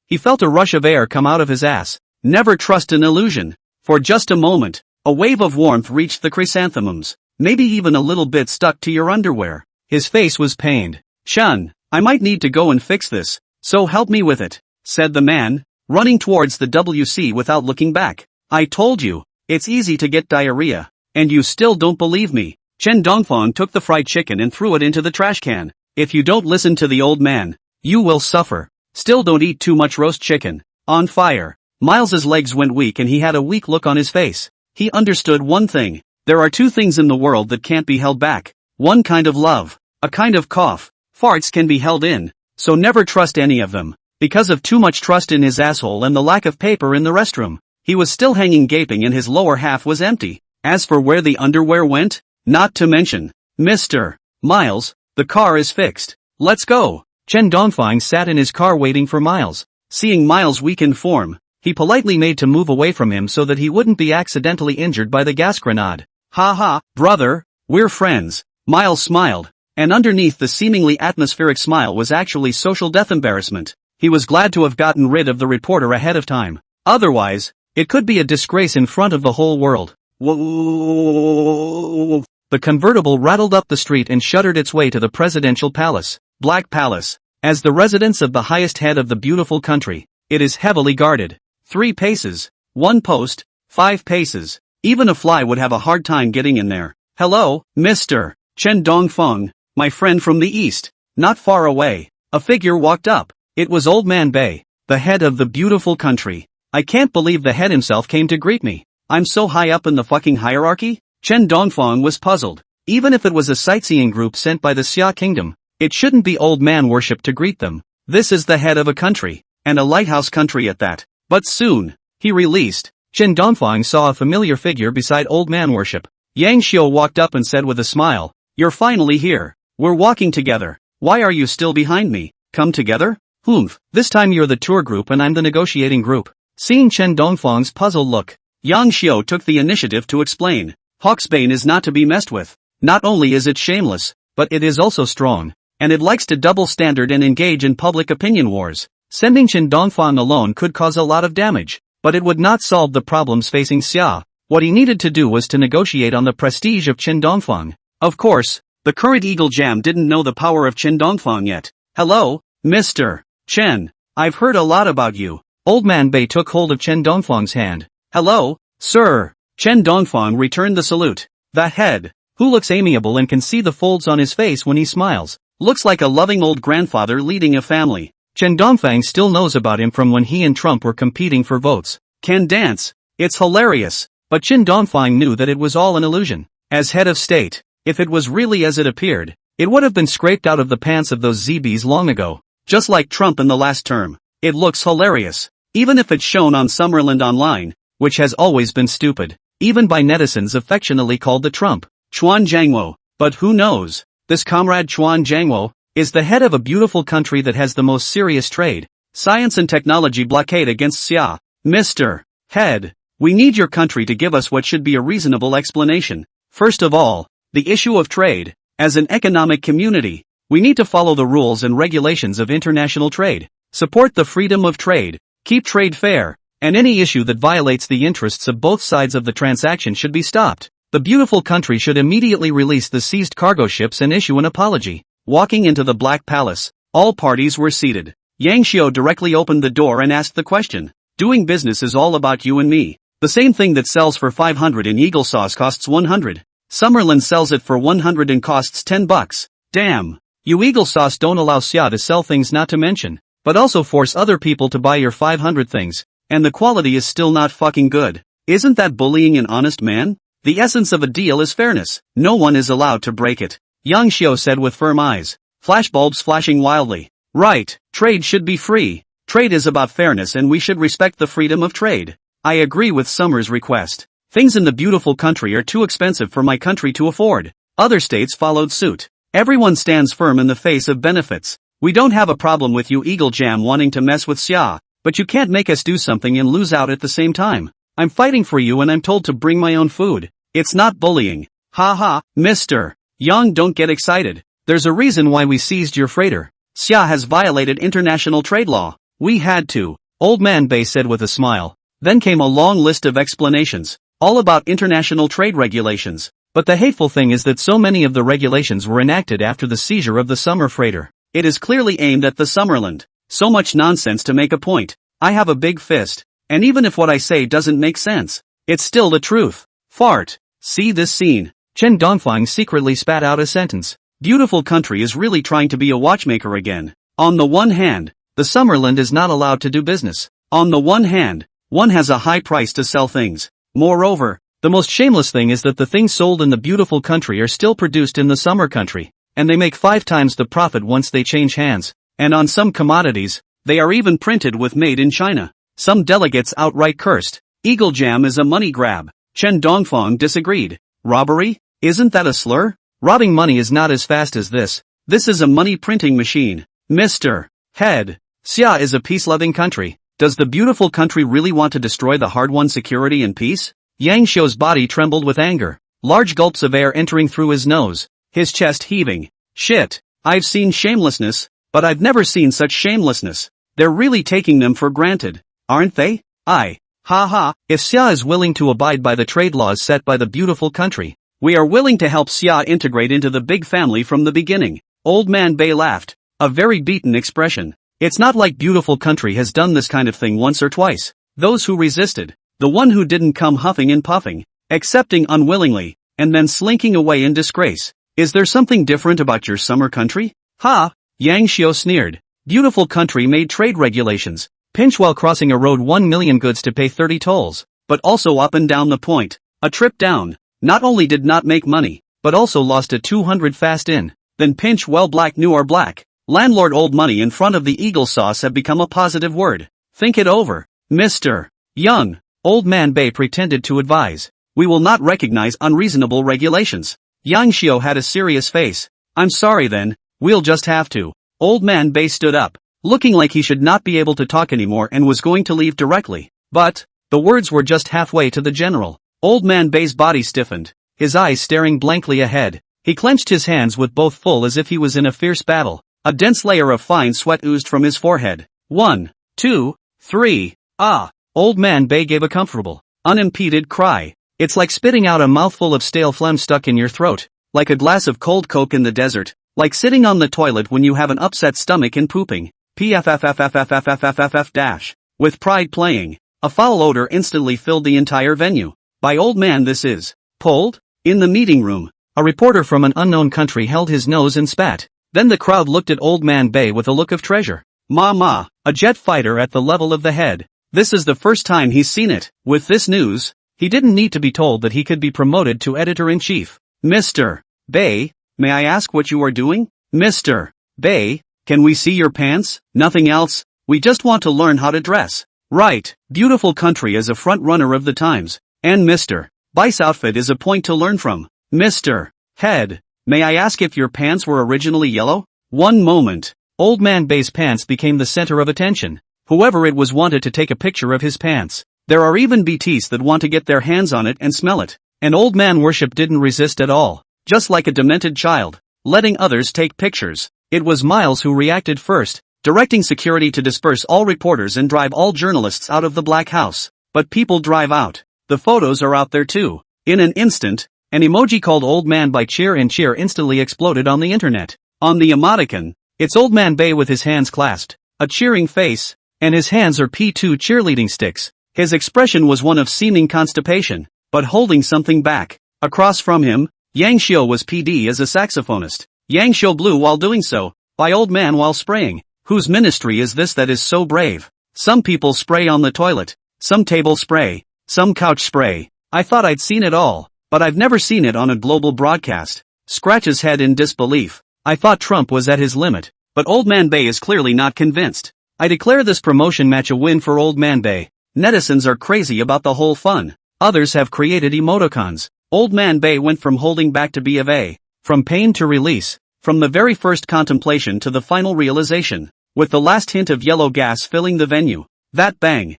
Speaker 1: he felt a rush of air come out of his ass. Never trust an illusion. For just a moment, a wave of warmth reached the chrysanthemums, maybe even a little bit stuck to your underwear. His face was pained. Chen, I might need to go and fix this, so help me with it, said the man, running towards the WC without looking back. I told you, it's easy to get diarrhea, and you still don't believe me. Chen Dongfang took the fried chicken and threw it into the trash can. If you don't listen to the old man, you will suffer. Still don't eat too much roast chicken. On fire. Miles's legs went weak and he had a weak look on his face. He understood one thing. There are two things in the world that can't be held back. One kind of love. A kind of cough. Farts can be held in. So never trust any of them. Because of too much trust in his asshole and the lack of paper in the restroom, he was still hanging gaping and his lower half was empty. As for where the underwear went, not to mention, Mr. Miles, the car is fixed. Let's go. Chen Dongfang sat in his car waiting for Miles. Seeing Miles' weakened form, he politely made to move away from him so that he wouldn't be accidentally injured by the gas grenade. Ha ha, brother, we're friends. Miles smiled, and underneath the seemingly atmospheric smile was actually social death embarrassment. He was glad to have gotten rid of the reporter ahead of time. Otherwise, it could be a disgrace in front of the whole world. Whoa. The convertible rattled up the street and shuddered its way to the presidential palace, Black Palace. As the residence of the highest head of the beautiful country, it is heavily guarded. 3 paces, 1 post, 5 paces. Even a fly would have a hard time getting in there. Hello, Mr. Chen Dongfeng, my friend from the east. Not far away, a figure walked up. It was Old Man Bei, the head of the beautiful country. I can't believe the head himself came to greet me. I'm so high up in the fucking hierarchy? Chen Dongfeng was puzzled. Even if it was a sightseeing group sent by the Xia Kingdom, it shouldn't be old man worship to greet them. This is the head of a country, and a lighthouse country at that. But soon, he released. Chen Dongfeng saw a familiar figure beside old man worship. Yang Xiu walked up and said with a smile, "You're finally here. We're walking together. Why are you still behind me? Come together? Humph, this time you're the tour group and I'm the negotiating group." Seeing Chen Dongfeng's puzzled look, Yang Xiu took the initiative to explain. Hawksbane is not to be messed with. Not only is it shameless, but it is also strong. And it likes to double standard and engage in public opinion wars. Sending Chen Dongfeng alone could cause a lot of damage, but it would not solve the problems facing Xia. What he needed to do was to negotiate on the prestige of Chen Dongfeng. Of course, the current Eagle Jam didn't know the power of Chen Dongfeng yet. "Hello, Mr. Chen. I've heard a lot about you." Old Man Bei took hold of Chen Dongfeng's hand. "Hello, sir." Chen Dongfeng returned the salute. The head, who looks amiable and can see the folds on his face when he smiles, looks like a loving old grandfather leading a family. Chen Dongfeng still knows about him from when he and Trump were competing for votes. Can dance. It's hilarious. But Chen Dongfeng knew that it was all an illusion. As head of state, if it was really as it appeared, it would have been scraped out of the pants of those ZBs long ago. Just like Trump in the last term. It looks hilarious. Even if it's shown on Summerland Online, which has always been stupid. Even by netizens affectionately called the Trump. Chuan Jiangwo. But who knows? This comrade Chuan Jiangwo is the head of a beautiful country that has the most serious trade, science and technology blockade against Xia. Mr. Head, we need your country to give us what should be a reasonable explanation. First of all, the issue of trade. As an economic community, we need to follow the rules and regulations of international trade, support the freedom of trade, keep trade fair, and any issue that violates the interests of both sides of the transaction should be stopped. The beautiful country should immediately release the seized cargo ships and issue an apology. Walking into the Black Palace, all parties were seated. Yang Xiu directly opened the door and asked the question. Doing business is all about you and me. The same thing that sells for 500 in Eagle Sauce costs 100. Summerland sells it for 100 and costs $10. Damn. You Eagle Sauce don't allow Xia to sell things not to mention, but also force other people to buy your 500 things, and the quality is still not fucking good. Isn't that bullying an honest man? The essence of a deal is fairness. No one is allowed to break it. Yang Xiu said with firm eyes, flashbulbs flashing wildly. Right, trade should be free. Trade is about fairness and we should respect the freedom of trade. I agree with Summer's request. Things in the beautiful country are too expensive for my country to afford. Other states followed suit. Everyone stands firm in the face of benefits. We don't have a problem with you Eagle Jam wanting to mess with Xia, but you can't make us do something and lose out at the same time. I'm fighting for you and I'm told to bring my own food. It's not bullying. Ha ha, Mr. Yang, don't get excited. There's a reason why we seized your freighter. Xia has violated international trade law. We had to. Old Man Bei said with a smile. Then came a long list of explanations, all about international trade regulations. But the hateful thing is that so many of the regulations were enacted after the seizure of the Summer freighter. It is clearly aimed at the Summerland. So much nonsense to make a point. I have a big fist. And even if what I say doesn't make sense, it's still the truth. Fart. See this scene. Chen Dongfeng secretly spat out a sentence. Beautiful country is really trying to be a watchmaker again. On the one hand, the Summerland is not allowed to do business. On the one hand, one has a high price to sell things. Moreover, The most shameless thing is that the things sold in the beautiful country are still produced in the summer country, and they make 5 times the profit once they change hands, and on some commodities, they are even printed with made in China. Some delegates outright cursed. Eagle jam is a money grab. Chen Dongfang disagreed. Robbery? Isn't that a slur? Robbing money is not as fast as this. This is a money printing machine. Mr. Head. Xia is a peace-loving country. Does the beautiful country really want to destroy the hard-won security and peace? Yang Xiu's body trembled with anger. Large gulps of air entering through his nose. His chest heaving. Shit. I've seen shamelessness, but I've never seen such shamelessness. They're really taking them for granted, aren't they? Ha. If Xia is willing to abide by the trade laws set by the beautiful country, we are willing to help Xia integrate into the big family from the beginning. Old Man Bei laughed. A very beaten expression. It's not like beautiful country has done this kind of thing once or twice. Those who resisted, the one who didn't come huffing and puffing, accepting unwillingly, and then slinking away in disgrace. Is there something different about your summer country? Ha! Yang Xiu sneered. Beautiful country made trade regulations. Pinch while crossing a road 1 million goods to pay 30 tolls, but also up and down the point. A trip down. Not only did not make money, but also lost a 200 fast in. Then pinch well black new or black. Landlord old money in front of the eagle sauce have become a positive word. Think it over. Mr. Young. Old Man Bei pretended to advise. We will not recognize unreasonable regulations. Yang Xiu had a serious face. I'm sorry then, we'll just have to. Old Man Bei stood up, looking like he should not be able to talk anymore and was going to leave directly. But, the words were just halfway to the general. Old Man Bei's body stiffened, his eyes staring blankly ahead. He clenched his hands with both full as if he was in a fierce battle. A dense layer of fine sweat oozed from his forehead. 1, 2, 3, ah! Old Man Bei gave a comfortable, unimpeded cry. It's like spitting out a mouthful of stale phlegm stuck in your throat, like a glass of cold Coke in the desert, like sitting on the toilet when you have an upset stomach and pooping. Pffffffffffffff. With pride playing, a foul odor instantly filled the entire venue. By old man this is. Pulled? In the meeting room, a reporter from an unknown country held his nose and spat. Then the crowd looked at Old Man Bei with a look of treasure. Ma, a jet fighter at the level of the head. This is the first time he's seen it. With this news, he didn't need to be told that he could be promoted to editor-in-chief. Mr. Bei, may I ask what you are doing? Mr. Bei, can we see your pants? Nothing else, we just want to learn how to dress. Right, beautiful country is a front-runner of the times, and Mr. Bei's outfit is a point to learn from. Mr. Head, may I ask if your pants were originally yellow? One moment. Old Man Bei's pants became the center of attention. Whoever it was wanted to take a picture of his pants. There are even BTs that want to get their hands on it and smell it. And old man worship didn't resist at all. Just like a demented child, letting others take pictures. It was Miles who reacted first, directing security to disperse all reporters and drive all journalists out of the Black House. But people drive out. The photos are out there too. In an instant, an emoji called Old Man by cheer and cheer instantly exploded on the internet. On the emoticon, it's Old Man Bei with his hands clasped, a cheering face, and his hands are P2 cheerleading sticks. His expression was one of seeming constipation, but holding something back. Across from him, Yang Xiu was PD as a saxophonist. Yang Xiu blew while doing so, by Old Man while spraying. Whose ministry is this that is so brave? Some people spray on the toilet, some table spray, some couch spray. I thought I'd seen it all, but I've never seen it on a global broadcast. Scratches head in disbelief. I thought Trump was at his limit, but Old Man Bei is clearly not convinced. I declare this promotion match a win for Old Man Bei. Netizens are crazy about the whole fun. Others have created emoticons. Old Man Bei went from holding back to B of A, from pain to release, from the very first contemplation to the final realization, with the last hint of yellow gas filling the venue. That bang,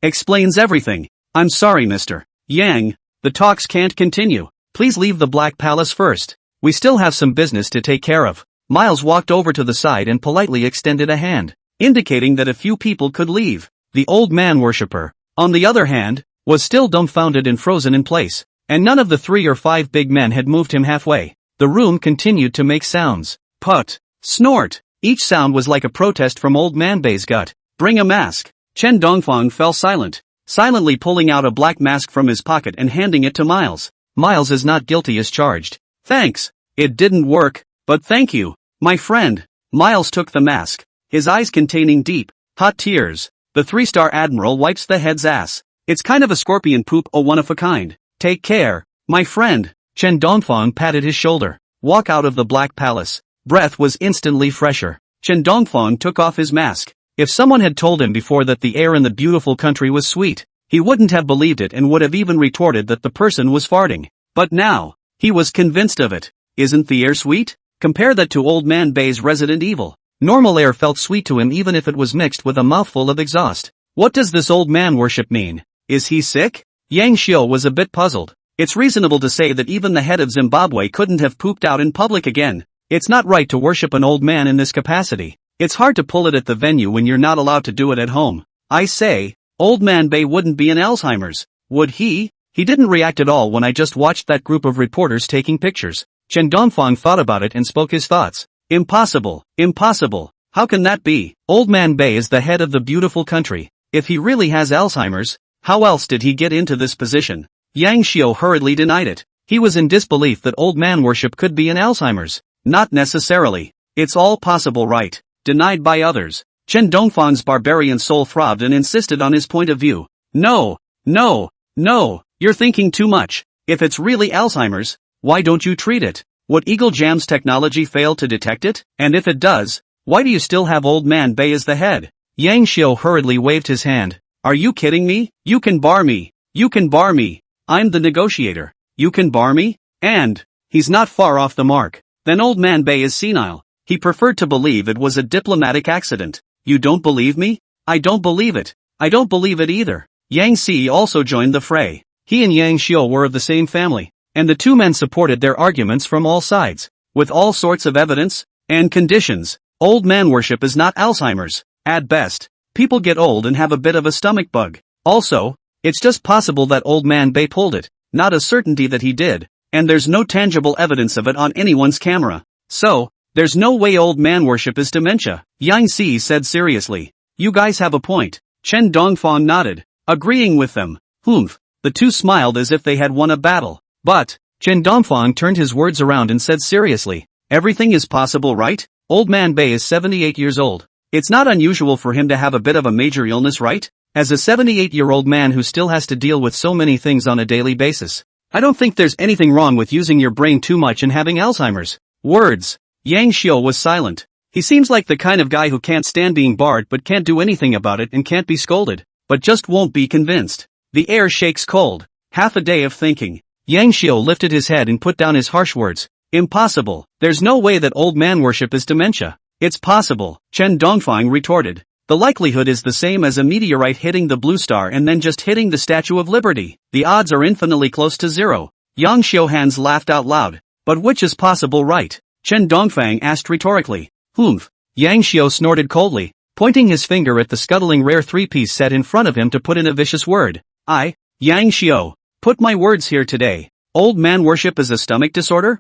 Speaker 1: explains everything. I'm sorry Mr. Yang, the talks can't continue. Please leave the Black Palace first. We still have some business to take care of. Miles walked over to the side and politely extended a hand, indicating that a few people could leave. The old man worshipper, on the other hand, was still dumbfounded and frozen in place, and none of the 3 or 5 big men had moved him halfway. The room continued to make sounds. Put, snort. Each sound was like a protest from Old Man Bei's gut. Bring a mask. Chen Dongfang fell silent, silently pulling out a black mask from his pocket and handing it to Miles. Miles is not guilty as charged. Thanks. It didn't work, but thank you, my friend. Miles took the mask, his eyes containing deep, hot tears. The 3-star admiral wipes the head's ass. It's kind of a scorpion poop, one of a kind. Take care, my friend. Chen Dongfang patted his shoulder. Walk out of the Black Palace. Breath was instantly fresher. Chen Dongfang took off his mask. If someone had told him before that the air in the beautiful country was sweet, he wouldn't have believed it and would have even retorted that the person was farting. But now, he was convinced of it. Isn't the air sweet? Compare that to Old Man Bay's Resident Evil. Normal air felt sweet to him even if it was mixed with a mouthful of exhaust. What does this old man worship mean? Is he sick? Yang Xiu was a bit puzzled. It's reasonable to say that even the head of Zimbabwe couldn't have pooped out in public again. It's not right to worship an old man in this capacity. It's hard to pull it at the venue when you're not allowed to do it at home. I say, Old Man Bay wouldn't be in Alzheimer's, would he? He didn't react at all when I just watched that group of reporters taking pictures. Chen Dongfang thought about it and spoke his thoughts. Impossible, impossible. How can that be? Old Man Bay is the head of the beautiful country. If he really has Alzheimer's, how else did he get into this position? Yang Xiu hurriedly denied it. He was in disbelief that old man worship could be in Alzheimer's. Not necessarily. It's all possible, right? Denied by others. Chen Dongfang's barbarian soul throbbed and insisted on his point of view. No, no, no, you're thinking too much. If it's really Alzheimer's, why don't you treat it? Would Eagle Jam's technology fail to detect it? And if it does, why do you still have Old Man Bay as the head? Yang Xiu hurriedly waved his hand. Are you kidding me? You can bar me. You can bar me. I'm the negotiator. You can bar me? And he's not far off the mark. Then Old Man Bay is senile. He preferred to believe it was a diplomatic accident. You don't believe me? I don't believe it. I don't believe it either. Yang Si also joined the fray. He and Yang Xiu were of the same family, and the two men supported their arguments from all sides, with all sorts of evidence and conditions. Old man worship is not Alzheimer's. At best, people get old and have a bit of a stomach bug. Also, it's just possible that Old Man Bay pulled it, not a certainty that he did, and there's no tangible evidence of it on anyone's camera. So, there's no way old man worship is dementia, Yang Si said seriously. You guys have a point. Chen Dongfang nodded, agreeing with them. Humph. The two smiled as if they had won a battle. But, Chen Dongfang turned his words around and said seriously, everything is possible, right? Old Man Bay is 78 years old. It's not unusual for him to have a bit of a major illness, right? As a 78-year-old man who still has to deal with so many things on a daily basis. I don't think there's anything wrong with using your brain too much and having Alzheimer's. Words. Yang Xiu was silent. He seems like the kind of guy who can't stand being barred but can't do anything about it and can't be scolded, but just won't be convinced. The air shakes cold. Half a day of thinking. Yang Xiu lifted his head and put down his harsh words. Impossible. There's no way that old man worship is dementia. It's possible, Chen Dongfang retorted. The likelihood is the same as a meteorite hitting the blue star and then just hitting the Statue of Liberty. The odds are infinitely close to zero. Yang Xiuhan's laughed out loud. But which is possible, right? Chen Dongfang asked rhetorically. Humph. Yang Xiu snorted coldly, pointing his finger at the scuttling rare three-piece set in front of him to put in a vicious word. Yang Xiu, put my words here today. Old man worship is a stomach disorder?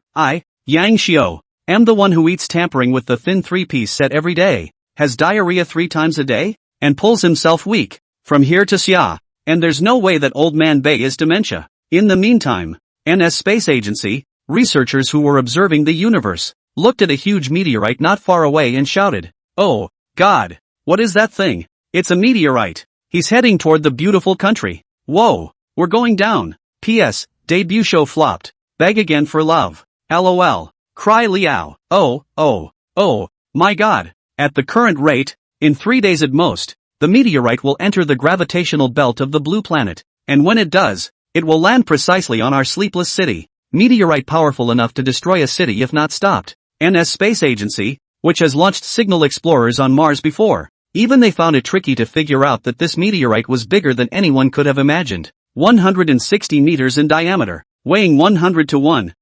Speaker 1: Yang Xiu, am the one who eats tampering with the thin three-piece set every day, has diarrhea 3 times a day, and pulls himself weak, from here to Xia, and there's no way that Old Man Bay is dementia. In the meantime, NS Space Agency, researchers who were observing the universe, looked at a huge meteorite not far away and shouted, "Oh, God! What is that thing? It's a meteorite! He's heading toward the beautiful country! Whoa! We're going down! P.S. Debut show flopped. Beg again for love. LOL. Cry Liao. Oh, my God! At the current rate, in 3 days at most, the meteorite will enter the gravitational belt of the blue planet, and when it does, it will land precisely on our sleepless city. Meteorite powerful enough to destroy a city if not stopped. NS Space Agency, which has launched signal explorers on Mars before, even they found it tricky to figure out that this meteorite was bigger than anyone could have imagined. 160 meters in diameter, weighing 100 to 1,000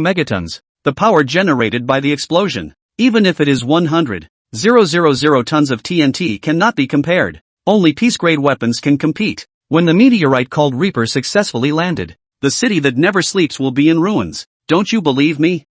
Speaker 1: megatons. The power generated by the explosion, even if it is 100,000 tons of TNT, cannot be compared. Only peace-grade weapons can compete. When the meteorite called Reaper successfully landed, the city that never sleeps will be in ruins. Don't you believe me?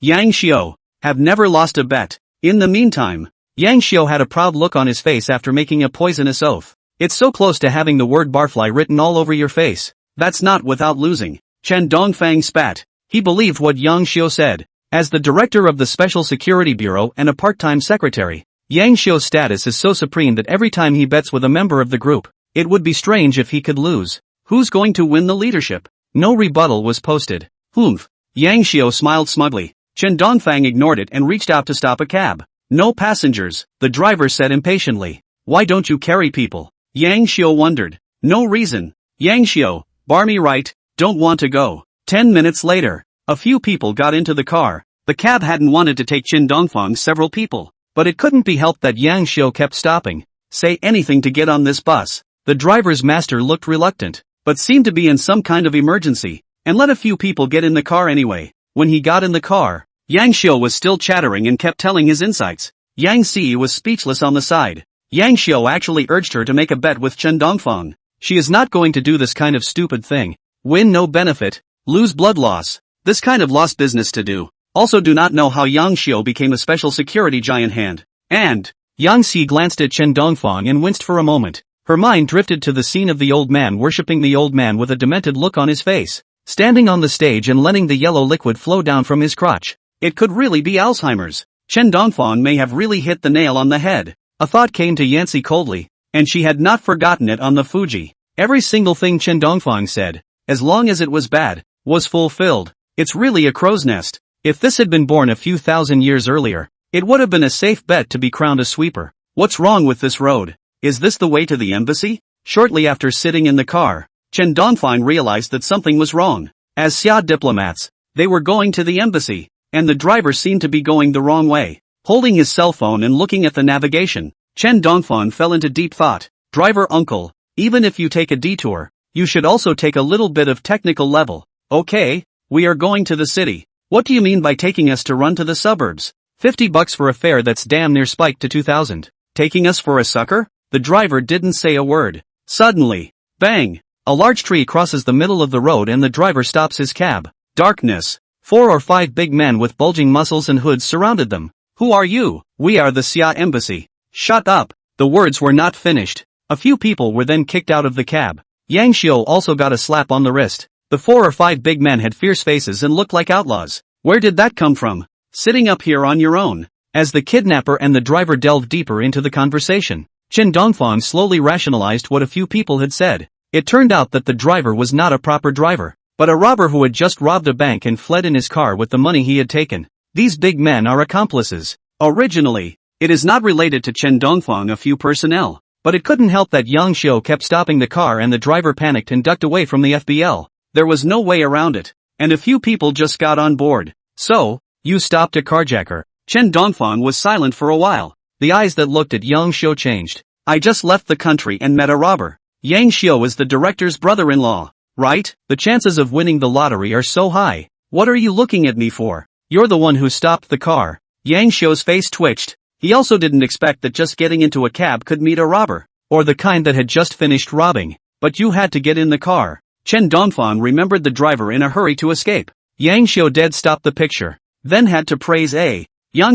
Speaker 1: Yang Xiu, have never lost a bet. In the meantime, Yang Xiu had a proud look on his face after making a poisonous oath. It's so close to having the word barfly written all over your face. That's not without losing. Chen Dongfang spat. He believed what Yang Xiu said. As the director of the Special Security Bureau and a part-time secretary, Yang Xiu's status is so supreme that every time he bets with a member of the group, it would be strange if he could lose. Who's going to win the leadership? No rebuttal was posted. Humph. Yang Xiao smiled smugly. Chen Dongfang ignored it and reached out to stop a cab. No passengers, the driver said impatiently. Why don't you carry people? Yang Xiao wondered. No reason. Yang Xiao, barmy right, don't want to go. 10 minutes later, a few people got into the car. The cab hadn't wanted to take Chen Dongfang several people, but it couldn't be helped that Yang Xiao kept stopping. Say anything to get on this bus. The driver's master looked reluctant, but seemed to be in some kind of emergency, and let a few people get in the car anyway. When he got in the car, Yang Xiao was still chattering and kept telling his insights. Yang Si was speechless on the side. Yang Xiao actually urged her to make a bet with Chen Dongfang. She is not going to do this kind of stupid thing. Win no benefit, lose blood loss. This kind of lost business to do. Also do not know how Yang Xiao became a special security giant hand. And, Yang Si glanced at Chen Dongfang and winced for a moment. Her mind drifted to the scene of the old man worshipping the old man with a demented look on his face, standing on the stage and letting the yellow liquid flow down from his crotch. It could really be Alzheimer's. Chen Dongfang may have really hit the nail on the head. A thought came to Yancy coldly, and she had not forgotten it on the Fuji. Every single thing Chen Dongfang said, as long as it was bad, was fulfilled. It's really a crow's nest. If this had been born a few thousand years earlier, it would have been a safe bet to be crowned a sweeper. What's wrong with this road? Is this the way to the embassy? Shortly after sitting in the car, Chen Dongfang realized that something was wrong. As Xia diplomats, they were going to the embassy, and the driver seemed to be going the wrong way. Holding his cell phone and looking at the navigation, Chen Dongfang fell into deep thought. Driver uncle, even if you take a detour, you should also take a little bit of technical level. Okay, we are going to the city. What do you mean by taking us to run to the suburbs? $50 for a fare that's damn near spiked to 2,000. Taking us for a sucker? The driver didn't say a word. Suddenly, bang! A large tree crosses the middle of the road and the driver stops his cab. Darkness. 4 or 5 big men with bulging muscles and hoods surrounded them. Who are you? We are the Xia embassy. Shut up. The words were not finished. A few people were then kicked out of the cab. Yang Xiao also got a slap on the wrist. The 4 or 5 big men had fierce faces and looked like outlaws. Where did that come from? Sitting up here on your own. As the kidnapper and the driver delved deeper into the conversation, Chen Dongfang slowly rationalized what a few people had said. It turned out that the driver was not a proper driver, but a robber who had just robbed a bank and fled in his car with the money he had taken. These big men are accomplices. Originally, it is not related to Chen Dongfang a few personnel, but it couldn't help that Yang Xiao kept stopping the car and the driver panicked and ducked away from the FBL. There was no way around it, and a few people just got on board. So, you stopped a carjacker. Chen Dongfang was silent for a while. The eyes that looked at Yang Xiao changed. I just left the country and met a robber. Yang Xiao is the director's brother-in-law, right? The chances of winning the lottery are so high. What are you looking at me for? You're the one who stopped the car. Yang Xiao's face twitched. He also didn't expect that just getting into a cab could meet a robber, or the kind that had just finished robbing. But you had to get in the car. Chen Dongfang remembered the driver in a hurry to escape. Yang Xiao dead stopped the picture, then had to praise Yang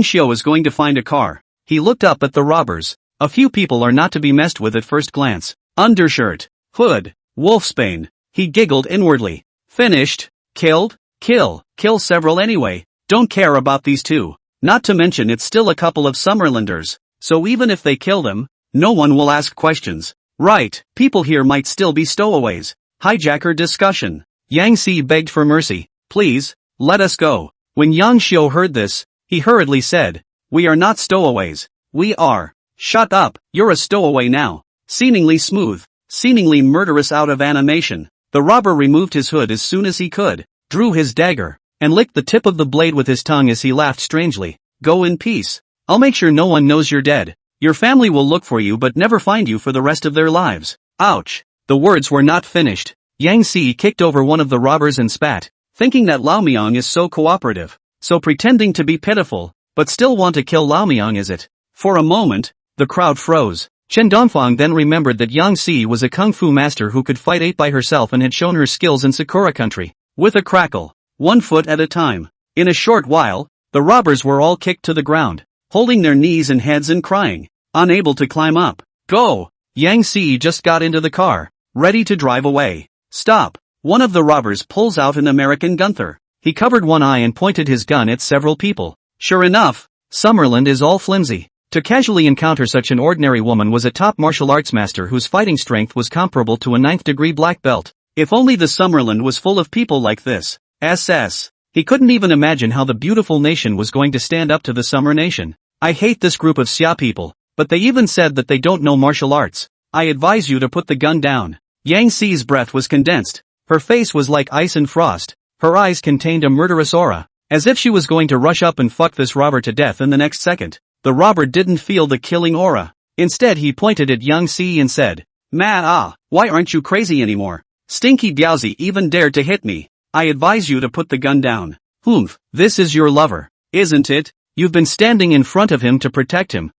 Speaker 1: Xiao is going to find a car. He looked up at the robbers. A few people are not to be messed with at first glance. Undershirt, hood, wolfsbane. He giggled inwardly. Finished, killed, kill several anyway. Don't care about these two. Not to mention it's still a couple of Summerlanders, so even if they kill them, no one will ask questions. Right, people here might still be stowaways. Hijacker discussion. Yang Si begged for mercy. Please, let us go. When Yang Xiao heard this, he hurriedly said, we are not stowaways. We are. Shut up, you're a stowaway now. Seemingly smooth, seemingly murderous out of animation, the robber removed his hood as soon as he could, drew his dagger, and licked the tip of the blade with his tongue as he laughed strangely. Go in peace. I'll make sure no one knows you're dead. Your family will look for you but never find you for the rest of their lives. Ouch. The words were not finished. Yang Si kicked over one of the robbers and spat, thinking that Lao Miang is so cooperative, so pretending to be pitiful, but still want to kill Lao Miang is it? For a moment, the crowd froze. Chen Dongfang then remembered that Yang Si was a kung fu master who could fight 8 by herself and had shown her skills in Sakura country. With a crackle, 1 foot at a time. In a short while, the robbers were all kicked to the ground, holding their knees and heads and crying, unable to climb up. Go! Yang Si just got into the car, ready to drive away. Stop! One of the robbers pulls out an American Gunther. He covered one eye and pointed his gun at several people. Sure enough, Summerland is all flimsy. To casually encounter such an ordinary woman was a top martial arts master whose fighting strength was comparable to a 9th-degree black belt. If only the Summerland was full of people like this. He couldn't even imagine how the beautiful nation was going to stand up to the Summer Nation. I hate this group of Xia people, but they even said that they don't know martial arts. I advise you to put the gun down. Yang Xi's breath was condensed. Her face was like ice and frost. Her eyes contained a murderous aura, as if she was going to rush up and fuck this robber to death in the next second. The robber didn't feel the killing aura. Instead he pointed at Yang Xi and said, why aren't you crazy anymore? Stinky Biaozi even dared to hit me. I advise you to put the gun down. This is your lover, isn't it? You've been standing in front of him to protect him.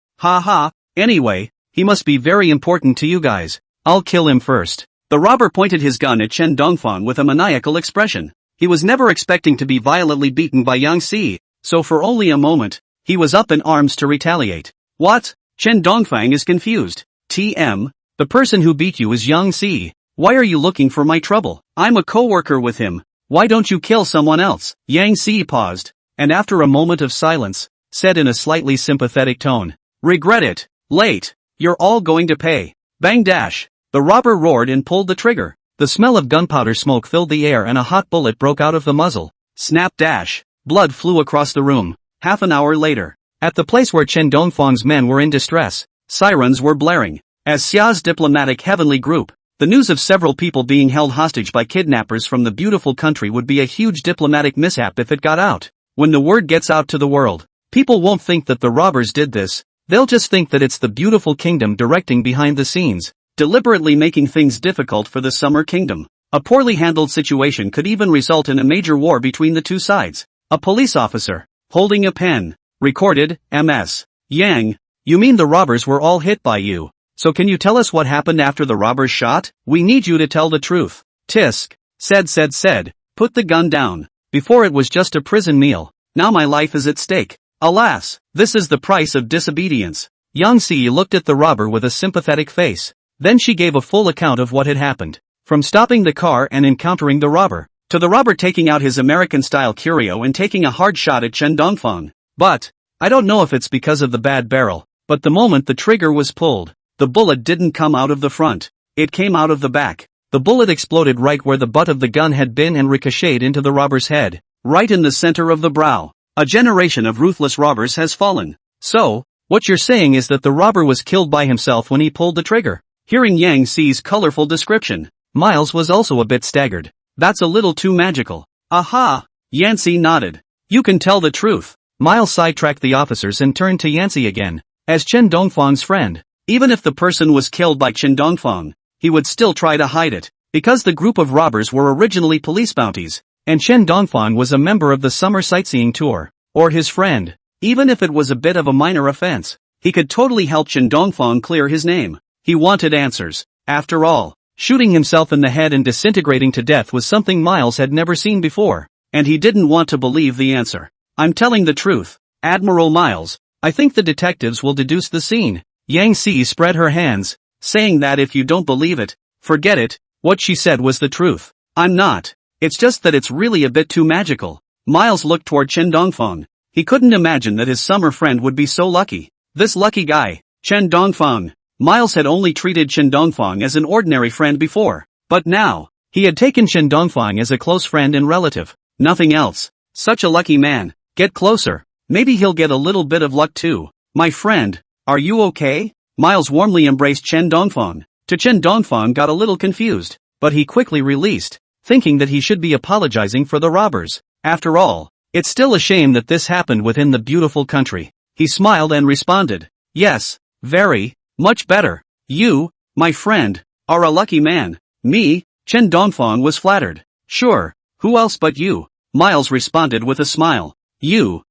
Speaker 1: Anyway, he must be very important to you guys. I'll kill him first. The robber pointed his gun at Chen Dongfang with a maniacal expression. He was never expecting to be violently beaten by Yang Xi, so for only a moment, he was up in arms to retaliate. What? Chen Dongfang is confused. The person who beat you is Yang Xi. Why are you looking for my trouble? I'm a co-worker with him. Why don't you kill someone else? Yang Xi paused, and after a moment of silence, said in a slightly sympathetic tone, regret it. Late. You're all going to pay. Bang dash. The robber roared and pulled the trigger. The smell of gunpowder smoke filled the air and a hot bullet broke out of the muzzle. Snap dash. Blood flew across the room. Half an hour later, at the place where Chen Dongfang's men were in distress, sirens were blaring. As Xia's diplomatic heavenly group, the news of several people being held hostage by kidnappers from the beautiful country would be a huge diplomatic mishap if it got out. When the word gets out to the world, people won't think that the robbers did this. They'll just think that it's the beautiful kingdom directing behind the scenes, deliberately making things difficult for the Summer Kingdom. A poorly handled situation could even result in a major war between the two sides. A police officer, holding a pen, recorded, Ms. Yang, you mean the robbers were all hit by you? So can you tell us what happened after the robbers shot? We need you to tell the truth. Tisk. Said. Put the gun down. Before it was just a prison meal. Now my life is at stake. Alas, this is the price of disobedience. Yang Xi looked at the robber with a sympathetic face. Then she gave a full account of what had happened. From stopping the car and encountering the robber, to the robber taking out his American-style curio and taking a hard shot at Chen Dongfang. But, I don't know if it's because of the bad barrel, but the moment the trigger was pulled, the bullet didn't come out of the front. It came out of the back. The bullet exploded right where the butt of the gun had been and ricocheted into the robber's head, right in the center of the brow. A generation of ruthless robbers has fallen. So, what you're saying is that the robber was killed by himself when he pulled the trigger. Hearing Yang Xi's colorful description, Miles was also a bit staggered. That's a little too magical. Aha! Yancy nodded. You can tell the truth. Miles sidetracked the officers and turned to Yancy again. As Chen Dongfang's friend, even if the person was killed by Chen Dongfang, he would still try to hide it, because the group of robbers were originally police bounties, and Chen Dongfang was a member of the summer sightseeing tour, or his friend. Even if it was a bit of a minor offense, he could totally help Chen Dongfang clear his name. He wanted answers. After all, shooting himself in the head and disintegrating to death was something Miles had never seen before, and he didn't want to believe the answer. I'm telling the truth, Admiral Miles. I think the detectives will deduce the scene. Yang Xi spread her hands, saying that if you don't believe it, forget it. What she said was the truth. I'm not. It's just that it's really a bit too magical. Miles looked toward Chen Dongfang. He couldn't imagine that his summer friend would be so lucky. This lucky guy, Chen Dongfang. Miles had only treated Chen Dongfang as an ordinary friend before, but now, he had taken Chen Dongfang as a close friend and relative. Nothing else. Such a lucky man. Get closer. Maybe he'll get a little bit of luck too. My friend, are you okay? Miles warmly embraced Chen Dongfang. Chen Dongfang got a little confused, but he quickly released, thinking that he should be apologizing for the robbers. After all, it's still a shame that this happened within the beautiful country. He smiled and responded, yes, very, much better. You, my friend, are a lucky man. Me? Chen Dongfang was flattered. Sure, who else but you? Miles responded with a smile. You're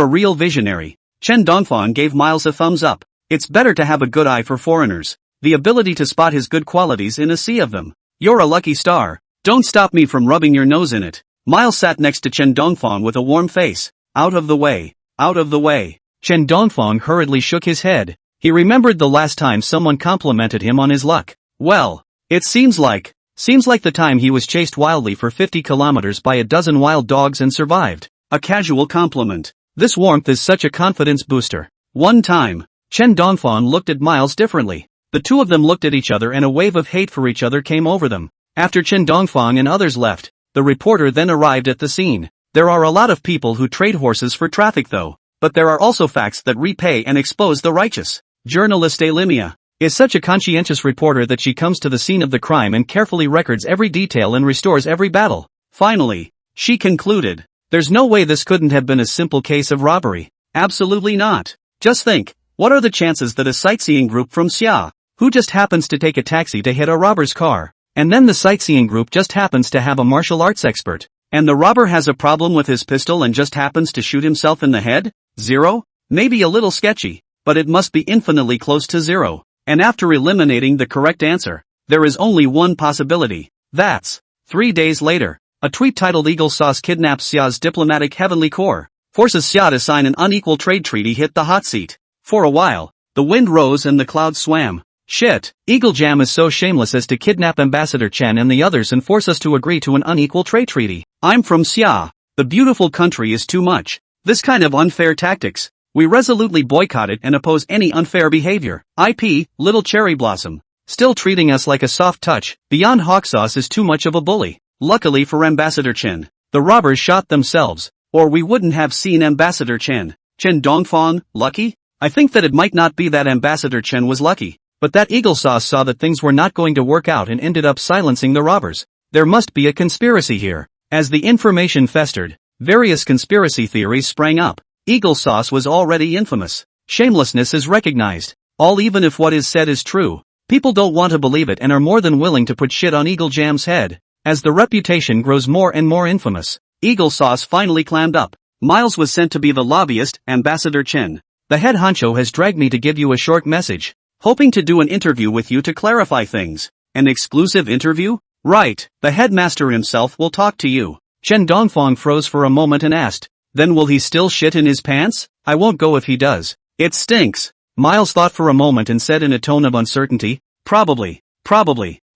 Speaker 1: a real visionary. Chen Dongfang gave Miles a thumbs up. It's better to have a good eye for foreigners. The ability to spot his good qualities in a sea of them. You're a lucky star. Don't stop me from rubbing your nose in it. Miles sat next to Chen Dongfang with a warm face. Out of the way. Out of the way. Chen Dongfang hurriedly shook his head. He remembered the last time someone complimented him on his luck. Well, it seems like the time he was chased wildly for 50 kilometers by a dozen wild dogs and survived. A casual compliment. This warmth is such a confidence booster. One time, Chen Dongfang looked at Miles differently. The two of them looked at each other and a wave of hate for each other came over them. After Chen Dongfang and others left, the reporter then arrived at the scene. There are a lot of people who trade horses for traffic though, but there are also facts that repay and expose the righteous. Journalist Alimia is such a conscientious reporter that she comes to the scene of the crime and carefully records every detail and restores every battle. Finally, she concluded, there's no way this couldn't have been a simple case of robbery. Absolutely not. Just think, what are the chances that a sightseeing group from Xia, who just happens to take a taxi to hit a robber's car, and then the sightseeing group just happens to have a martial arts expert, and the robber has a problem with his pistol and just happens to shoot himself in the head? 0? Maybe a little sketchy, but it must be infinitely close to 0. And after eliminating the correct answer, there is only one possibility. That's 3 days later. A tweet titled Eagle Sauce kidnaps Xia's diplomatic heavenly core, forces Xia to sign an unequal trade treaty hit the hot seat. For a while, the wind rose and the clouds swam. Shit, Eagle Jam is so shameless as to kidnap Ambassador Chen and the others and force us to agree to an unequal trade treaty. I'm from Xia. The beautiful country is too much. This kind of unfair tactics, we resolutely boycott it and oppose any unfair behavior. IP, Little Cherry Blossom. Still treating us like a soft touch. Beyond Hawk Sauce is too much of a bully. Luckily for Ambassador Chen, the robbers shot themselves, or we wouldn't have seen Ambassador Chen. Chen Dongfang, lucky? I think that it might not be that Ambassador Chen was lucky, but that Eagle Sauce saw that things were not going to work out and ended up silencing the robbers. There must be a conspiracy here. As the information festered, various conspiracy theories sprang up. Eagle Sauce was already infamous. Shamelessness is recognized. All even if what is said is true, people don't want to believe it and are more than willing to put shit on Eagle Jam's head. As the reputation grows more and more infamous, Eagle Sauce finally clammed up. Miles was sent to be the lobbyist, Ambassador Chen. The head honcho has dragged me to give you a short message, hoping to do an interview with you to clarify things. An exclusive interview? Right, the headmaster himself will talk to you. Chen Dongfang froze for a moment and asked, then will he still shit in his pants? I won't go if he does. It stinks. Miles thought for a moment and said in a tone of uncertainty, Probably.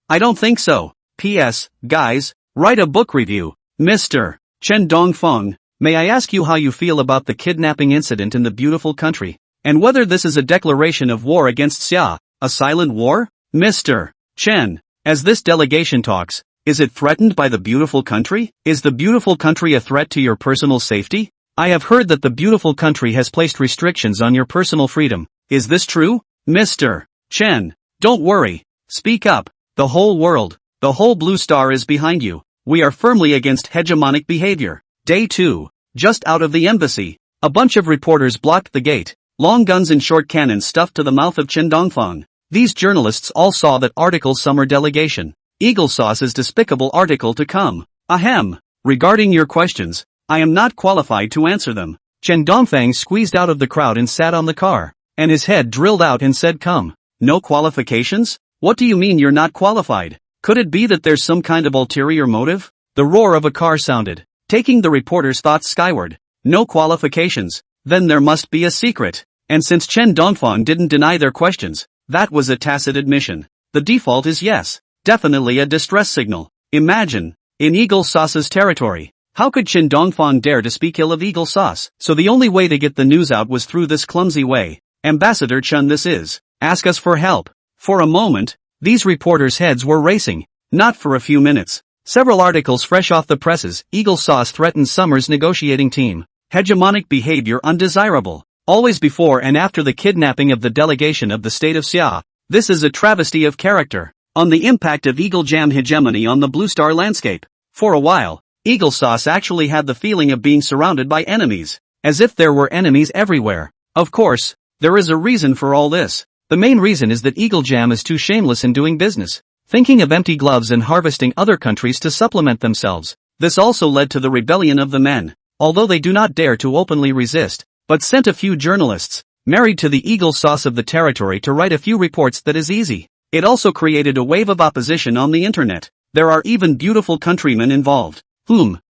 Speaker 1: I don't think so. P.S. Guys, write a book review. Mr. Chen Dongfang, may I ask you how you feel about the kidnapping incident in the beautiful country, and whether this is a declaration of war against Xia, a silent war? Mr. Chen, as this delegation talks, is it threatened by the beautiful country? Is the beautiful country a threat to your personal safety? I have heard that the beautiful country has placed restrictions on your personal freedom. Is this true? Mr. Chen, don't worry. Speak up. The whole world, the whole Blue Star is behind you. We are firmly against hegemonic behavior. Day 2. Just out of the embassy, a bunch of reporters blocked the gate, long guns and short cannons stuffed to the mouth of Chen Dongfang. These journalists all saw that article summer delegation. Eagle Sauce's despicable article to come. Ahem. Regarding your questions, I am not qualified to answer them. Chen Dongfang squeezed out of the crowd and sat on the car, and his head drilled out and said come. No qualifications? What do you mean you're not qualified? Could it be that there's some kind of ulterior motive? The roar of a car sounded, taking the reporter's thoughts skyward. No qualifications, then there must be a secret. And since Chen Dongfang didn't deny their questions, that was a tacit admission. The default is yes, definitely a distress signal. Imagine, in Eagle Sauce's territory, how could Chen Dongfang dare to speak ill of Eagle Sauce? So the only way to get the news out was through this clumsy way. Ambassador Chen, this is, ask us for help. For a moment, these reporters' heads were racing. Not for a few minutes. Several articles fresh off the presses. Eagle Sauce threatens Summer's negotiating team. Hegemonic behavior undesirable. Always before and after the kidnapping of the delegation of the state of Xia. This is a travesty of character. On the impact of Eagle Jam hegemony on the Blue Star landscape. For a while, Eagle Sauce actually had the feeling of being surrounded by enemies. As if there were enemies everywhere. Of course, there is a reason for all this. The main reason is that Eagle Jam is too shameless in doing business, thinking of empty gloves and harvesting other countries to supplement themselves. This also led to the rebellion of the men, although they do not dare to openly resist, but sent a few journalists, married to the Eagle Sauce of the territory to write a few reports. That is easy. It also created a wave of opposition on the internet. There are even beautiful countrymen involved.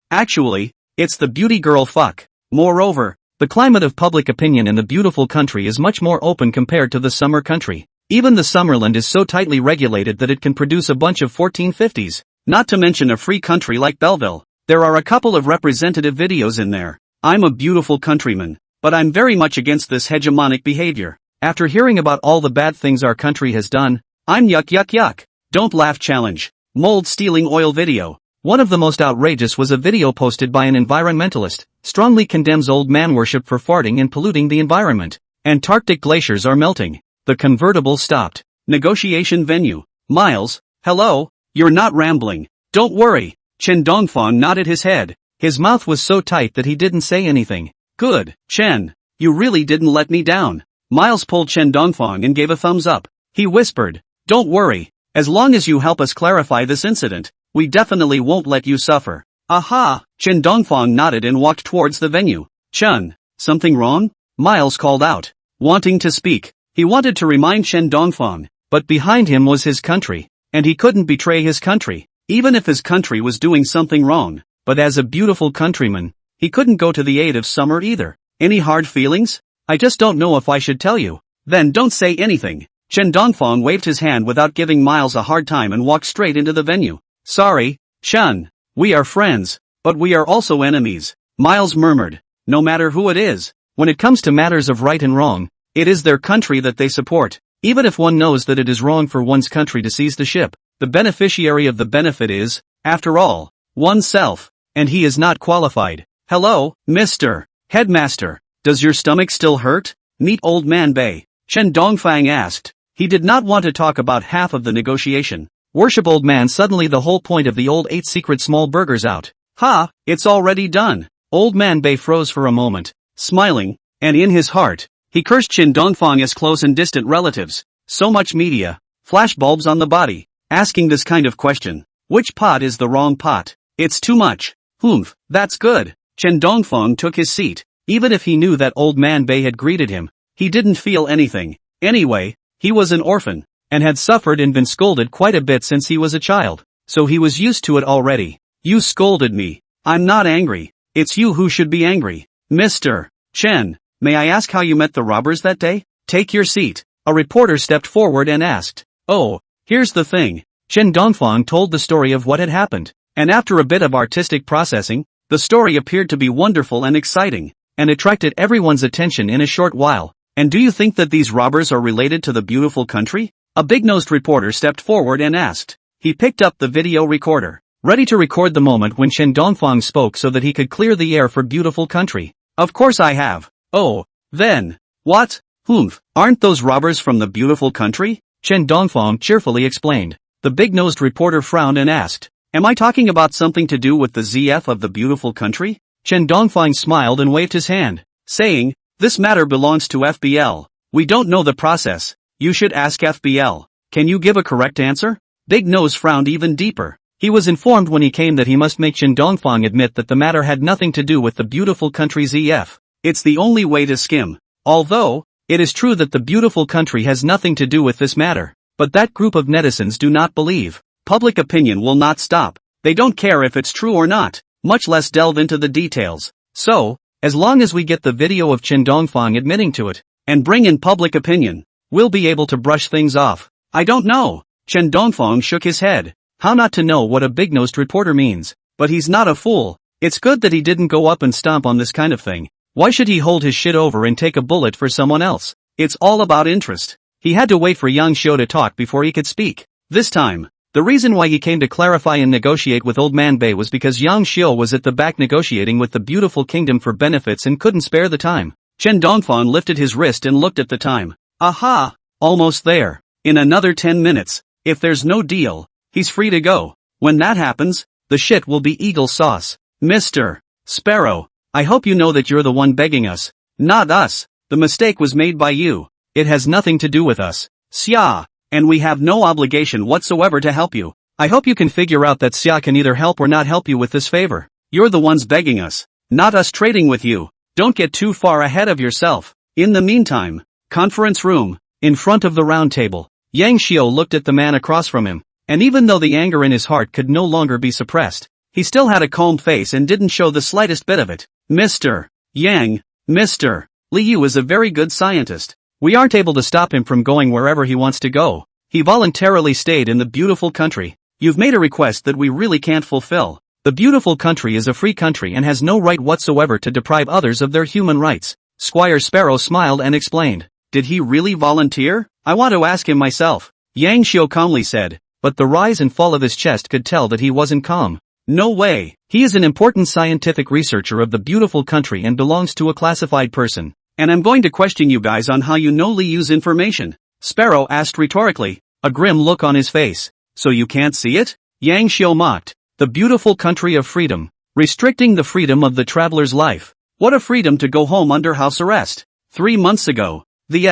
Speaker 1: Actually, it's the beauty girl fuck. Moreover, the climate of public opinion in the beautiful country is much more open compared to the summer country. Even the Summerland is so tightly regulated that it can produce a bunch of 1450s, not to mention a free country like Belleville. There are a couple of representative videos in there. I'm a beautiful countryman, but I'm very much against this hegemonic behavior. After hearing about all the bad things our country has done, I'm yuck. Don't laugh challenge. Mold stealing oil video. One of the most outrageous was a video posted by an environmentalist, strongly condemns old man worship for farting and polluting the environment. Antarctic glaciers are melting. The convertible stopped. Negotiation venue. Miles, hello, you're not rambling. Don't worry. Chen Dongfang nodded his head. His mouth was so tight that he didn't say anything. Good, Chen. You really didn't let me down. Miles pulled Chen Dongfang and gave a thumbs up. He whispered, don't worry. As long as you help us clarify this incident, we definitely won't let you suffer. Aha! Chen Dongfang nodded and walked towards the venue. Chen, something wrong? Miles called out, wanting to speak. He wanted to remind Chen Dongfang, but behind him was his country, and he couldn't betray his country, even if his country was doing something wrong. But as a beautiful countryman, he couldn't go to the aid of Summer either. Any hard feelings? I just don't know if I should tell you. Then don't say anything. Chen Dongfang waved his hand without giving Miles a hard time and walked straight into the venue. Sorry, Chen. We are friends, but we are also enemies. Miles murmured. No matter who it is, when it comes to matters of right and wrong, it is their country that they support. Even if one knows that it is wrong for one's country to seize the ship, the beneficiary of the benefit is, after all, oneself, and he is not qualified. Hello, Mr. Headmaster. Does your stomach still hurt? Meet Old Man Bei. Chen Dongfang asked. He did not want to talk about half of the negotiation. Worship Old Man. Suddenly the whole point of the old ate secret small burgers out. Ha, it's already done. Old Man Bei froze for a moment, smiling, and in his heart, he cursed Chen Dongfang as close and distant relatives. So much media, flashbulbs on the body, asking this kind of question. Which pot is the wrong pot? It's too much. Humph, that's good. Chen Dongfang took his seat. Even if he knew that Old Man Bei had greeted him, he didn't feel anything. Anyway, he was an orphan, and had suffered and been scolded quite a bit since he was a child, so he was used to it already. You scolded me. I'm not angry. It's you who should be angry. Mr. Chen, may I ask how you met the robbers that day? Take your seat. A reporter stepped forward and asked. Oh, here's the thing. Chen Dongfang told the story of what had happened, and after a bit of artistic processing, the story appeared to be wonderful and exciting, and attracted everyone's attention in a short while. And do you think that these robbers are related to the beautiful country? A big-nosed reporter stepped forward and asked. He picked up the video recorder, ready to record the moment when Chen Dongfang spoke so that he could clear the air for beautiful country. Of course I have. Oh, then. What? Humph, aren't those robbers from the beautiful country? Chen Dongfang cheerfully explained. The big-nosed reporter frowned and asked. Am I talking about something to do with the ZF of the beautiful country? Chen Dongfang smiled and waved his hand, saying, this matter belongs to FBL. We don't know the process. You should ask FBL. Can you give a correct answer? Big Nose frowned even deeper. He was informed when he came that he must make Chen Dongfang admit that the matter had nothing to do with the beautiful country ZF. It's the only way to skim. Although, it is true that the beautiful country has nothing to do with this matter. But that group of netizens do not believe. Public opinion will not stop. They don't care if it's true or not, much less delve into the details. So, as long as we get the video of Chen Dongfang admitting to it, and bring in public opinion, we'll be able to brush things off. I don't know. Chen Dongfang shook his head. How not to know what a big-nosed reporter means? But he's not a fool. It's good that he didn't go up and stomp on this kind of thing. Why should he hold his shit over and take a bullet for someone else? It's all about interest. He had to wait for Yang Xiu to talk before he could speak. This time, the reason why he came to clarify and negotiate with Old Man Bei was because Yang Xiu was at the back negotiating with the beautiful kingdom for benefits and couldn't spare the time. Chen Dongfang lifted his wrist and looked at the time. Aha! Almost there. In another 10 minutes. If there's no deal, he's free to go. When that happens, the shit will be eagle sauce. Mr. Sparrow, I hope you know that you're the one begging us. Not us. The mistake was made by you. It has nothing to do with us. Xia. And we have no obligation whatsoever to help you. I hope you can figure out that Xia can either help or not help you with this favor. You're the ones begging us, not us trading with you. Don't get too far ahead of yourself. In the meantime, conference room, in front of the round table, Yang Xiu looked at the man across from him, and even though the anger in his heart could no longer be suppressed, he still had a calm face and didn't show the slightest bit of it. Mr. Yang, Mr. Liu is a very good scientist. We aren't able to stop him from going wherever he wants to go. He voluntarily stayed in the beautiful country. You've made a request that we really can't fulfill. The beautiful country is a free country and has no right whatsoever to deprive others of their human rights. Squire Sparrow smiled and explained. Did he really volunteer? I want to ask him myself. Yang Xiu calmly said. but the rise and fall of his chest could tell that he wasn't calm. No way. He is an important scientific researcher of the beautiful country and belongs to a classified person. And I'm going to question you guys on how you know Li Yu's information. Sparrow asked rhetorically, a grim look on his face. So you can't see it? Yang Xiu mocked. The beautiful country of freedom. Restricting the freedom of the traveler's life. What a freedom to go home under house arrest. 3 months ago, the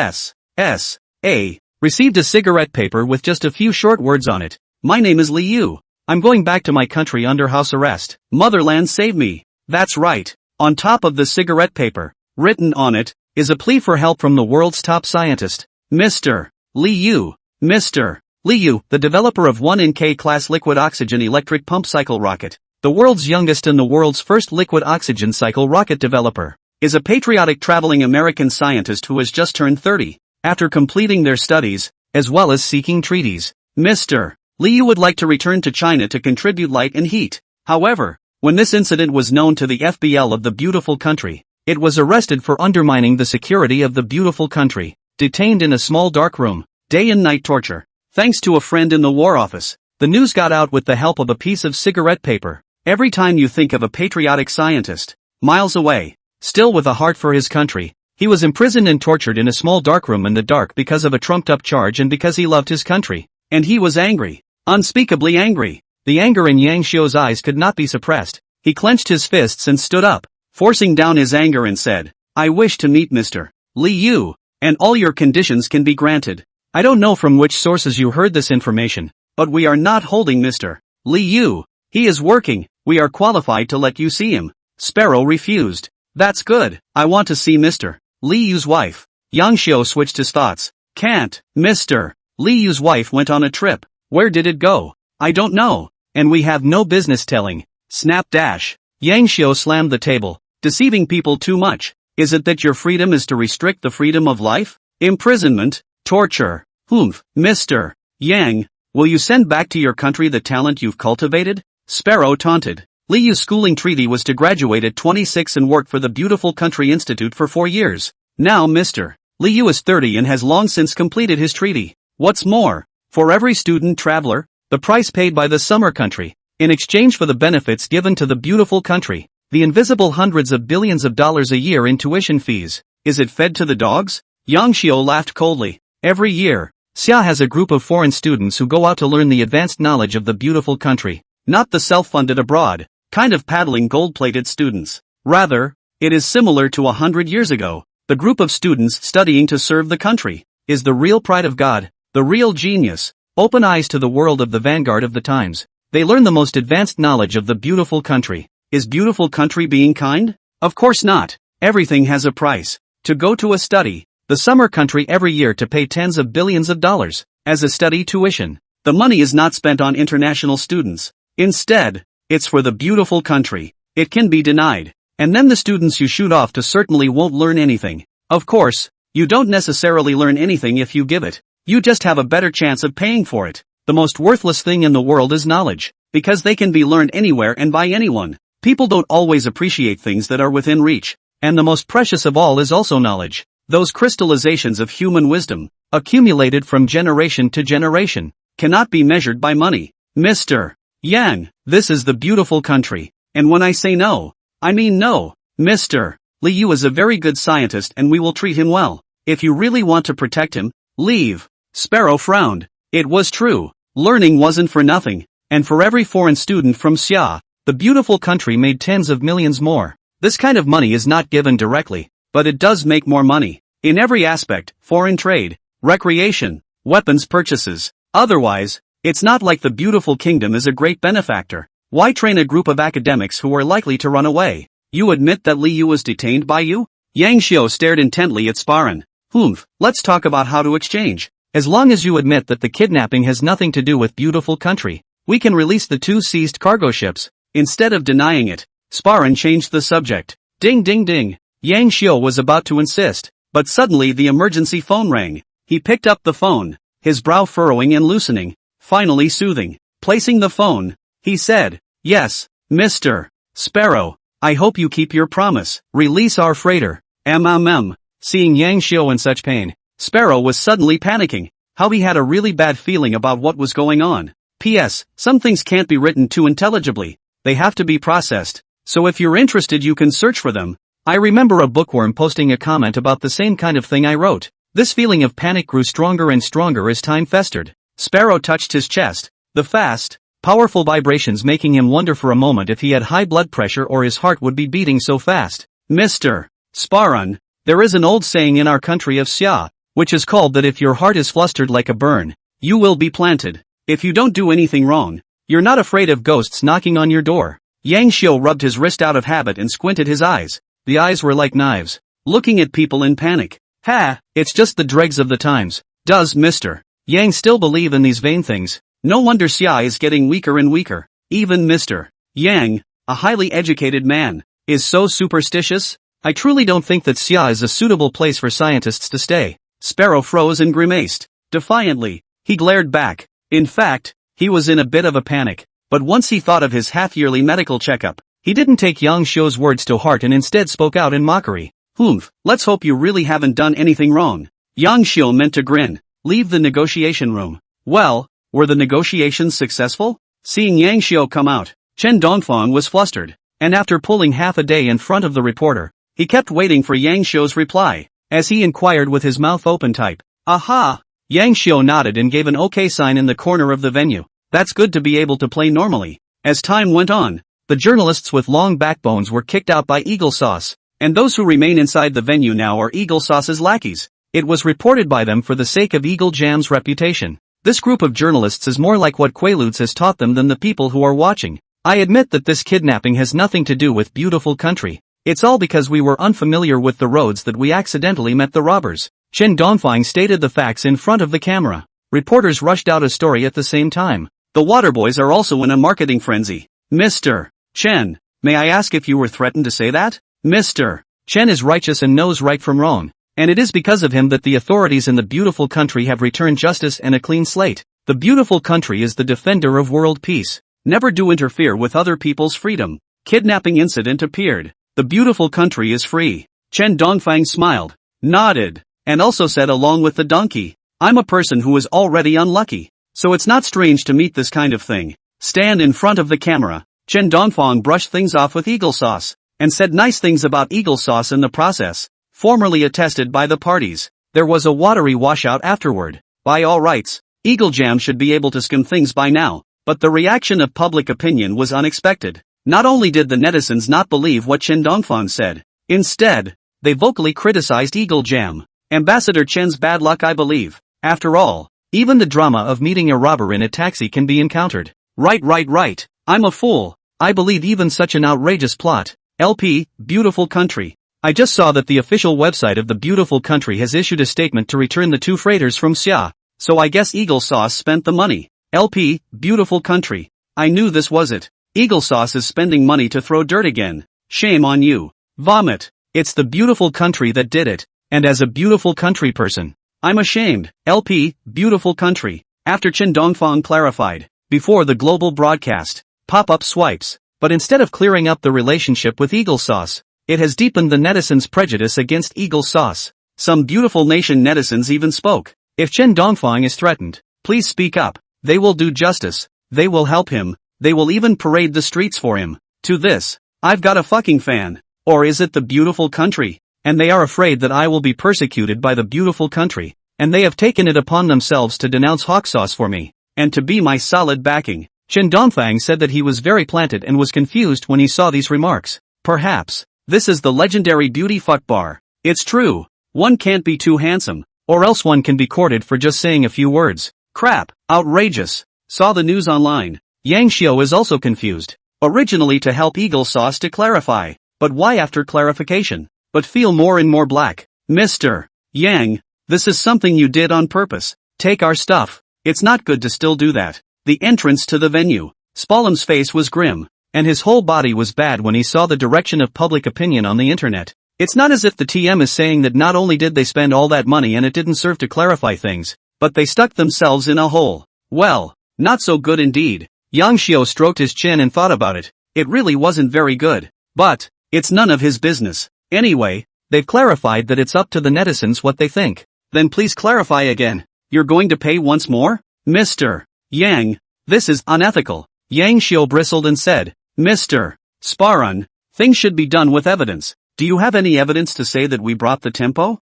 Speaker 1: S.A. received a cigarette paper with just a few short words on it. My name is Li Yu. I'm going back to my country under house arrest. Motherland save me. That's right. On top of the cigarette paper, written on it, is a plea for help from the world's top scientist, Mr. Li Yu. Mr. Li Yu, the developer of 1K class liquid oxygen electric pump cycle rocket, the world's youngest and the world's first liquid oxygen cycle rocket developer, is a patriotic traveling American scientist who has just turned 30, after completing their studies, as well as seeking treaties. Mr. Li Yu would like to return to China to contribute light and heat. However, when this incident was known to the FBL of the beautiful country, it was arrested for undermining the security of the beautiful country, detained in a small dark room, day and night torture. Thanks to a friend in the War Office, the news got out with the help of a piece of cigarette paper. Every time you think of a patriotic scientist, miles away, still with a heart for his country, he was imprisoned and tortured in a small dark room in the dark because of a trumped-up charge and because he loved his country. And he was angry. Unspeakably angry. The anger in Yang Xiu's eyes could not be suppressed. He clenched his fists and stood up, forcing down his anger and said, I wish to meet Mr. Li Yu, and all your conditions can be granted. I don't know from which sources you heard this information, but we are not holding Mr. Li Yu. He is working. We are qualified to let you see him. Sparrow refused. That's good. I want to see Mr. Li Yu's wife. Yang Xiu switched his thoughts. Can't. Mr. Li Yu's wife went on a trip. Where did it go? I don't know. And we have no business telling. Snap dash. Yang Xiu slammed the table. Deceiving people too much. Is it that your freedom is to restrict the freedom of life? Imprisonment? Torture? Humph. Mr. Yang, will you send back to your country the talent you've cultivated? Sparrow taunted. Li Yu's schooling treaty was to graduate at 26 and work for the Beautiful Country Institute for 4 years. Now Mr. Li Yu is 30 and has long since completed his treaty. What's more, for every student traveler, the price paid by the summer country, in exchange for the benefits given to the beautiful country, the invisible hundreds of billions of dollars a year in tuition fees, is it fed to the dogs? Yang Xiu laughed coldly. Every year, Xia has a group of foreign students who go out to learn the advanced knowledge of the beautiful country, not the self-funded abroad, kind of paddling gold-plated students. Rather, it is similar to 100 years ago. The group of students studying to serve the country is the real pride of God, the real genius, open eyes to the world of the vanguard of the times. They learn the most advanced knowledge of the beautiful country. Is beautiful country being kind? Of course not. Everything has a price. To go to a study, the summer country every year to pay tens of billions of dollars, as a study tuition. The money is not spent on international students. Instead, it's for the beautiful country. It can be denied. And then the students you shoot off to certainly won't learn anything. Of course, you don't necessarily learn anything if you give it. You just have a better chance of paying for it. The most worthless thing in the world is knowledge, because they can be learned anywhere and by anyone. People don't always appreciate things that are within reach. And the most precious of all is also knowledge. Those crystallizations of human wisdom, accumulated from generation to generation, cannot be measured by money. Mr. Yang, this is the beautiful country. And when I say no, I mean no. Mr. Li Yu is a very good scientist and we will treat him well. If you really want to protect him, leave. Sparrow frowned. It was true. Learning wasn't for nothing. And for every foreign student from Xia, the beautiful country made tens of millions more. This kind of money is not given directly, but it does make more money. In every aspect, foreign trade, recreation, weapons purchases. Otherwise, it's not like the beautiful kingdom is a great benefactor. Why train a group of academics who are likely to run away? You admit that Li Yu was detained by you? Yang Xiu stared intently at Sparren. Humph, let's talk about how to exchange. As long as you admit that the kidnapping has nothing to do with beautiful country, we can release the 2 seized cargo ships. Instead of denying it, Sparren changed the subject. Ding ding ding. Yang Xiu was about to insist, but suddenly the emergency phone rang. He picked up the phone, his brow furrowing and loosening, finally soothing. Placing the phone, he said, yes, Mr. Sparrow, I hope you keep your promise. Release our freighter. Seeing Yang Xiu in such pain, Sparrow was suddenly panicking. How he had a really bad feeling about what was going on. P.S. Some things can't be written too intelligibly. They have to be processed. So if you're interested you can search for them. I remember a bookworm posting a comment about the same kind of thing I wrote. This feeling of panic grew stronger and stronger as time festered. Sparrow touched his chest. The fast, powerful vibrations making him wonder for a moment if he had high blood pressure or his heart would be beating so fast. Mr. Sparun, there is an old saying in our country of Xia, which is called that if your heart is flustered like a burn, you will be planted. If you don't do anything wrong, you're not afraid of ghosts knocking on your door. Yang Xiu rubbed his wrist out of habit and squinted his eyes. The eyes were like knives, looking at people in panic. Ha, it's just the dregs of the times. Does Mr. Yang still believe in these vain things? No wonder Xia is getting weaker and weaker. Even Mr. Yang, a highly educated man, is so superstitious? I truly don't think that Xia is a suitable place for scientists to stay. Sparrow froze and grimaced. Defiantly, he glared back. In fact, he was in a bit of a panic. But once he thought of his half-yearly medical checkup, he didn't take Yang Xiu's words to heart and instead spoke out in mockery. Humph, let's hope you really haven't done anything wrong. Yang Xiu meant to grin. Leave the negotiation room. Well, were the negotiations successful? Seeing Yang Xiu come out, Chen Dongfang was flustered, and after pulling half a day in front of the reporter, he kept waiting for Yang Xiu's reply, as he inquired with his mouth open type. Aha! Yang Xiu nodded and gave an OK sign in the corner of the venue. That's good to be able to play normally. As time went on, the journalists with long backbones were kicked out by Eagle Sauce, and those who remain inside the venue now are Eagle Sauce's lackeys. It was reported by them for the sake of Eagle Jam's reputation. This group of journalists is more like what Quaaludes has taught them than the people who are watching. I admit that this kidnapping has nothing to do with beautiful country. It's all because we were unfamiliar with the roads that we accidentally met the robbers. Chen Dongfang stated the facts in front of the camera. Reporters rushed out a story at the same time. The Waterboys are also in a marketing frenzy. Mr. Chen, may I ask if you were threatened to say that? Mr. Chen is righteous and knows right from wrong. And it is because of him that the authorities in the beautiful country have returned justice and a clean slate. The beautiful country is the defender of world peace. Never do interfere with other people's freedom. Kidnapping incident appeared. The beautiful country is free. Chen Dongfang smiled, nodded, and also said along with the donkey, I'm a person who is already unlucky. So it's not strange to meet this kind of thing. Stand in front of the camera. Chen Dongfang brushed things off with Eagle Sauce, and said nice things about Eagle Sauce in the process, formally attested by the parties. There was a watery washout afterward. By all rights, Eagle Jam should be able to skim things by now, but the reaction of public opinion was unexpected. Not only did the netizens not believe what Chen Dongfang said, instead, they vocally criticized Eagle Jam. Ambassador Chen's bad luck, I believe. After all, even the drama of meeting a robber in a taxi can be encountered. Right. I'm a fool. I believe even such an outrageous plot. LP, beautiful country. I just saw that the official website of the beautiful country has issued a statement to return the 2 freighters from Xia. So I guess Eagle Sauce spent the money. LP, beautiful country. I knew this was it. Eagle Sauce is spending money to throw dirt again. Shame on you. Vomit. It's the beautiful country that did it. And as a beautiful country person, I'm ashamed. LP, beautiful country. After Chen Dongfang clarified, before the global broadcast, pop-up swipes. But instead of clearing up the relationship with Eagle Sauce, it has deepened the netizens' prejudice against Eagle Sauce. Some beautiful nation netizens even spoke. If Chen Dongfang is threatened, please speak up. They will do justice. They will help him. They will even parade the streets for him. To this, I've got a fucking fan. Or is it the beautiful country? And they are afraid that I will be persecuted by the beautiful country, and they have taken it upon themselves to denounce Hawk Sauce for me, and to be my solid backing. Chen Dongfang said that he was very planted and was confused when he saw these remarks. Perhaps, this is the legendary beauty fuck bar. It's true, one can't be too handsome, or else one can be courted for just saying a few words. Crap, outrageous. Saw the news online. Yang Xiu is also confused. Originally to help Eagle Sauce to clarify, but why after clarification? But feel more and more black. Mr. Yang, this is something you did on purpose. Take our stuff. It's not good to still do that. The entrance to the venue. Spalum's face was grim, and his whole body was bad when he saw the direction of public opinion on the internet. It's not as if the TM is saying that not only did they spend all that money and it didn't serve to clarify things, but they stuck themselves in a hole. Well, not so good indeed. Yang Xiu stroked his chin and thought about it. It really wasn't very good. But, it's none of his business. Anyway, they've clarified that it's up to the netizens what they think. Then please clarify again. You're going to pay once more? Mr. Yang, This is unethical. Yang Xiu bristled and said, Mr. Sparun, things should be done with evidence. Do you have any evidence to say that we brought the tempo?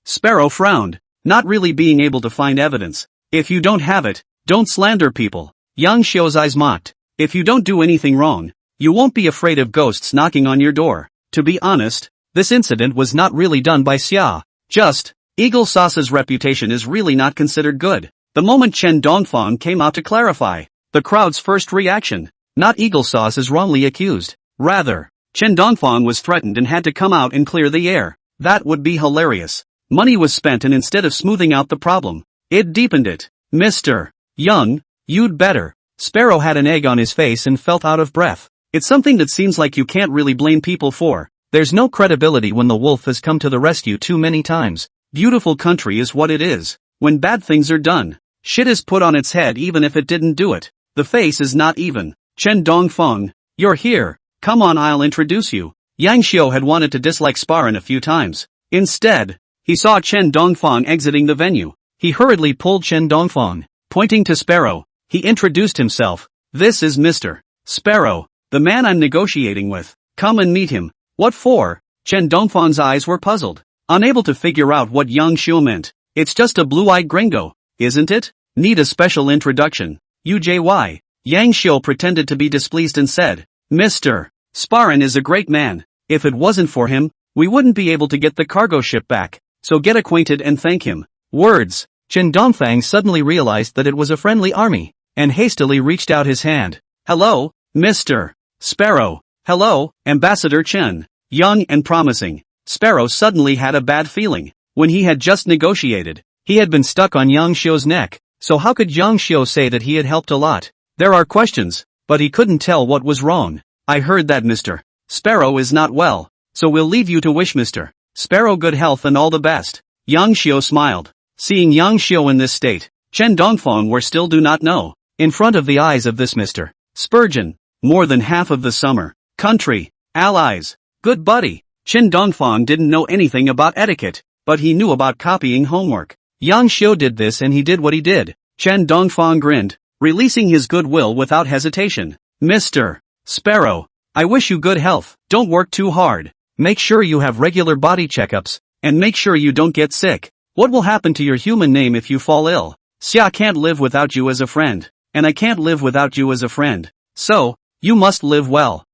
Speaker 1: Sparrow frowned, not really being able to find evidence. If you don't have it, don't slander people. Yang Xiu's eyes mocked. If you don't do anything wrong, you won't be afraid of ghosts knocking on your door. To be honest, this incident was not really done by Xia. Just, Eagle Sauce's reputation is really not considered good. The moment Chen Dongfang came out to clarify, the crowd's first reaction, not Eagle Sauce is wrongly accused. Rather, Chen Dongfang was threatened and had to come out and clear the air. That would be hilarious. Money was spent and instead of smoothing out the problem, it deepened it. Mr. Young, you'd better. Sparrow had an egg on his face and felt out of breath. It's something that seems like you can't really blame people for. There's no credibility when the wolf has come to the rescue too many times. Beautiful country is what it is. When bad things are done, shit is put on its head even if it didn't do it. The face is not even. Chen Dongfang, you're here. Come on, I'll introduce you. Yang Xiu had wanted to dislike Sparren a few times. Instead, he saw Chen Dongfang exiting the venue. He hurriedly pulled Chen Dongfang. Pointing to Sparrow, he introduced himself. This is Mr. Sparrow, the man I'm negotiating with. Come and meet him. What for? Chen Dongfang's eyes were puzzled, unable to figure out what Yang Xiu meant. It's just a blue-eyed gringo, isn't it? Need a special introduction. UJY. Yang Xiu pretended to be displeased and said, Mr. Sparren is a great man. If it wasn't for him, we wouldn't be able to get the cargo ship back. So get acquainted and thank him. Words. Chen Dongfang suddenly realized that it was a friendly army, and hastily reached out his hand. Hello, Mr. Sparrow. Hello, Ambassador Chen. Young and promising. Sparrow suddenly had a bad feeling. When he had just negotiated, he had been stuck on Yang Xiu's neck, so how could Yang Xiu say that he had helped a lot? There are questions, but he couldn't tell what was wrong. I heard that Mr. Sparrow is not well, so we'll leave you to wish Mr. Sparrow good health and all the best. Yang Xiu smiled. Seeing Yang Xiu in this state, Chen Dongfang were still do not know. In front of the eyes of this Mr. Spurgeon, more than half of the summer, country, allies, good buddy. Chen Dongfang didn't know anything about etiquette, but he knew about copying homework. Yang Xiu did this and he did what he did. Chen Dongfang grinned, releasing his goodwill without hesitation. Mr. Sparrow, I wish you good health. Don't work too hard. Make sure you have regular body checkups, and make sure you don't get sick. What will happen to your human name if you fall ill? Xia can't live without you as a friend, and I can't live without you as a friend. So, you must live well.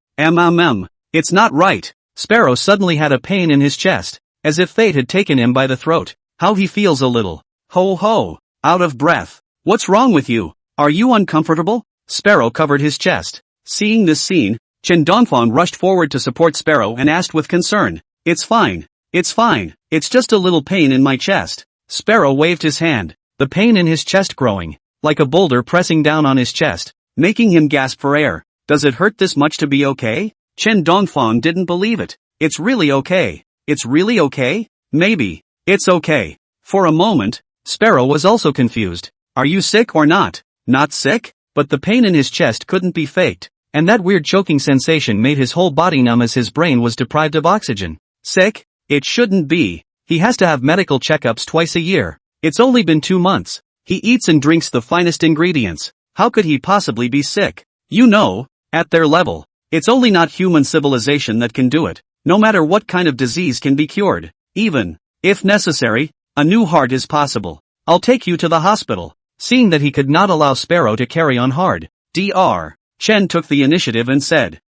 Speaker 1: It's not right. Sparrow suddenly had a pain in his chest, as if fate had taken him by the throat. How he feels a little. Ho ho. Out of breath. What's wrong with you? Are you uncomfortable? Sparrow covered his chest. Seeing this scene, Chen Dongfang rushed forward to support Sparrow and asked with concern. It's fine. It's fine. It's just a little pain in my chest. Sparrow waved his hand, the pain in his chest growing, like a boulder pressing down on his chest, making him gasp for air. Does it hurt this much to be okay? Chen Dongfang didn't believe it. It's really okay. It's really okay? Maybe. It's okay. For a moment, Sparrow was also confused. Are you sick or not? Not sick? But the pain in his chest couldn't be faked, and that weird choking sensation made his whole body numb as his brain was deprived of oxygen. Sick? It shouldn't be. He has to have medical checkups twice a year. It's only been 2 months. He eats and drinks the finest ingredients. How could he possibly be sick? You know, at their level, it's only not human civilization that can do it. No matter what kind of disease can be cured. Even, if necessary, a new heart is possible. I'll take you to the hospital. Seeing that he could not allow Sparrow to carry on hard, Dr. Chen took the initiative and said,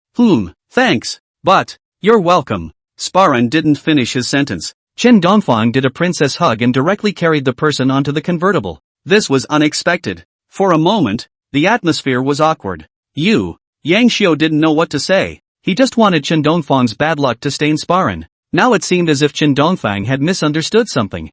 Speaker 1: thanks, but, you're welcome. Sparren didn't finish his sentence. Chen Dongfang did a princess hug and directly carried the person onto the convertible. This was unexpected. For a moment, the atmosphere was awkward. Yang Xiu didn't know what to say. He just wanted Chen Dongfang's bad luck to stain Sparren. Now it seemed as if Chen Dongfang had misunderstood something.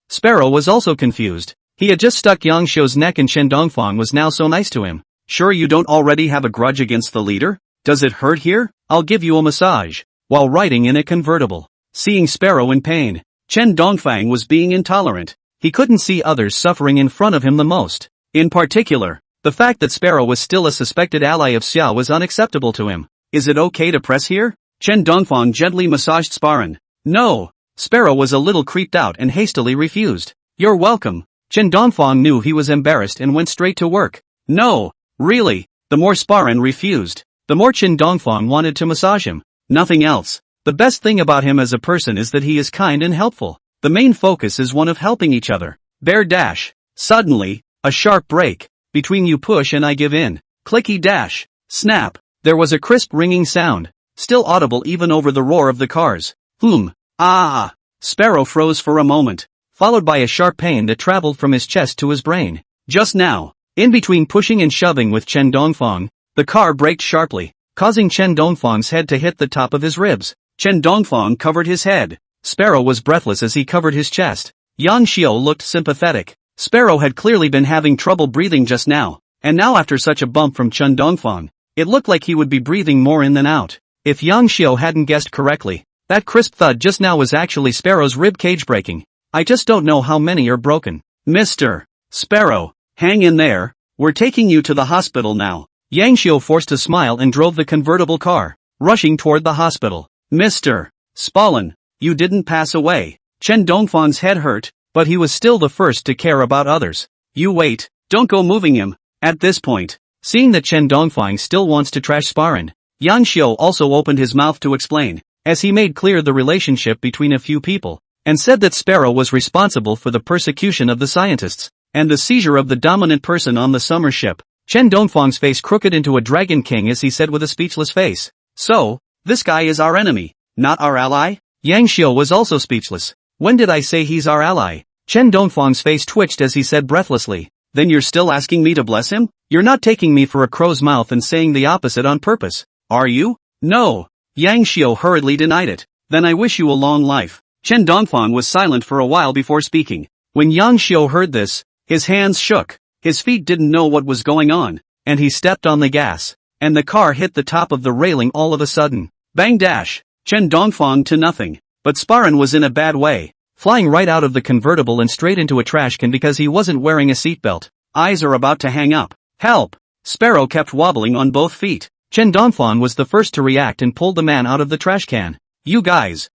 Speaker 1: Sparrow was also confused. He had just stuck Yang Xiu's neck and Chen Dongfang was now so nice to him. Sure you don't already have a grudge against the leader? Does it hurt here? I'll give you a massage. While riding in a convertible. Seeing Sparrow in pain, Chen Dongfang was being intolerant. He couldn't see others suffering in front of him the most. In particular, the fact that Sparrow was still a suspected ally of Xia was unacceptable to him. Is it okay to press here? Chen Dongfang gently massaged Sparren. No. Sparrow was a little creeped out and hastily refused. You're welcome. Chen Dongfang knew he was embarrassed and went straight to work. No, really. The more Sparan refused, the more Chin Dongfang wanted to massage him. Nothing else. The best thing about him as a person is that he is kind and helpful. The main focus is one of helping each other. Bear dash. Suddenly, a sharp break. Between you push and I give in. Clicky dash. Snap. There was a crisp ringing sound, still audible even over the roar of the cars. Ah! Sparrow froze for a moment, followed by a sharp pain that traveled from his chest to his brain. Just now, in between pushing and shoving with Chen Dongfang, the car braked sharply, causing Chen Dongfang's head to hit the top of his ribs. Chen Dongfang covered his head. Sparrow was breathless as he covered his chest. Yang Xiao looked sympathetic. Sparrow had clearly been having trouble breathing just now, and now after such a bump from Chen Dongfang, it looked like he would be breathing more in than out. If Yang Xiao hadn't guessed correctly, that crisp thud just now was actually Sparrow's rib cage breaking. I just don't know how many are broken. Mr. Sparrow, hang in there, we're taking you to the hospital now. Yang Xiao forced a smile and drove the convertible car, rushing toward the hospital. Mr. Spalin, you didn't pass away. Chen Dongfang's head hurt, but he was still the first to care about others. You wait, don't go moving him. At this point, seeing that Chen Dongfang still wants to trash Sparan, Yang Xiao also opened his mouth to explain, as he made clear the relationship between a few people, and said that Sparrow was responsible for the persecution of the scientists, and the seizure of the dominant person on the summer ship. Chen Dongfang's face crooked into a dragon king as he said with a speechless face. So, this guy is our enemy, not our ally? Yang Xiao was also speechless. When did I say he's our ally? Chen Dongfang's face twitched as he said breathlessly. Then you're still asking me to bless him? You're not taking me for a crow's mouth and saying the opposite on purpose, are you? No. Yang Xiao hurriedly denied it. Then I wish you a long life. Chen Dongfang was silent for a while before speaking. When Yang Xiao heard this, his hands shook, his feet didn't know what was going on, and he stepped on the gas, and the car hit the top of the railing all of a sudden. Bang dash! Chen Dongfang to nothing. But Sparan was in a bad way, flying right out of the convertible and straight into a trash can because he wasn't wearing a seatbelt. Eyes are about to hang up. Help! Sparrow kept wobbling on both feet. Chen Dongfang was the first to react and pulled the man out of the trash can. You guys!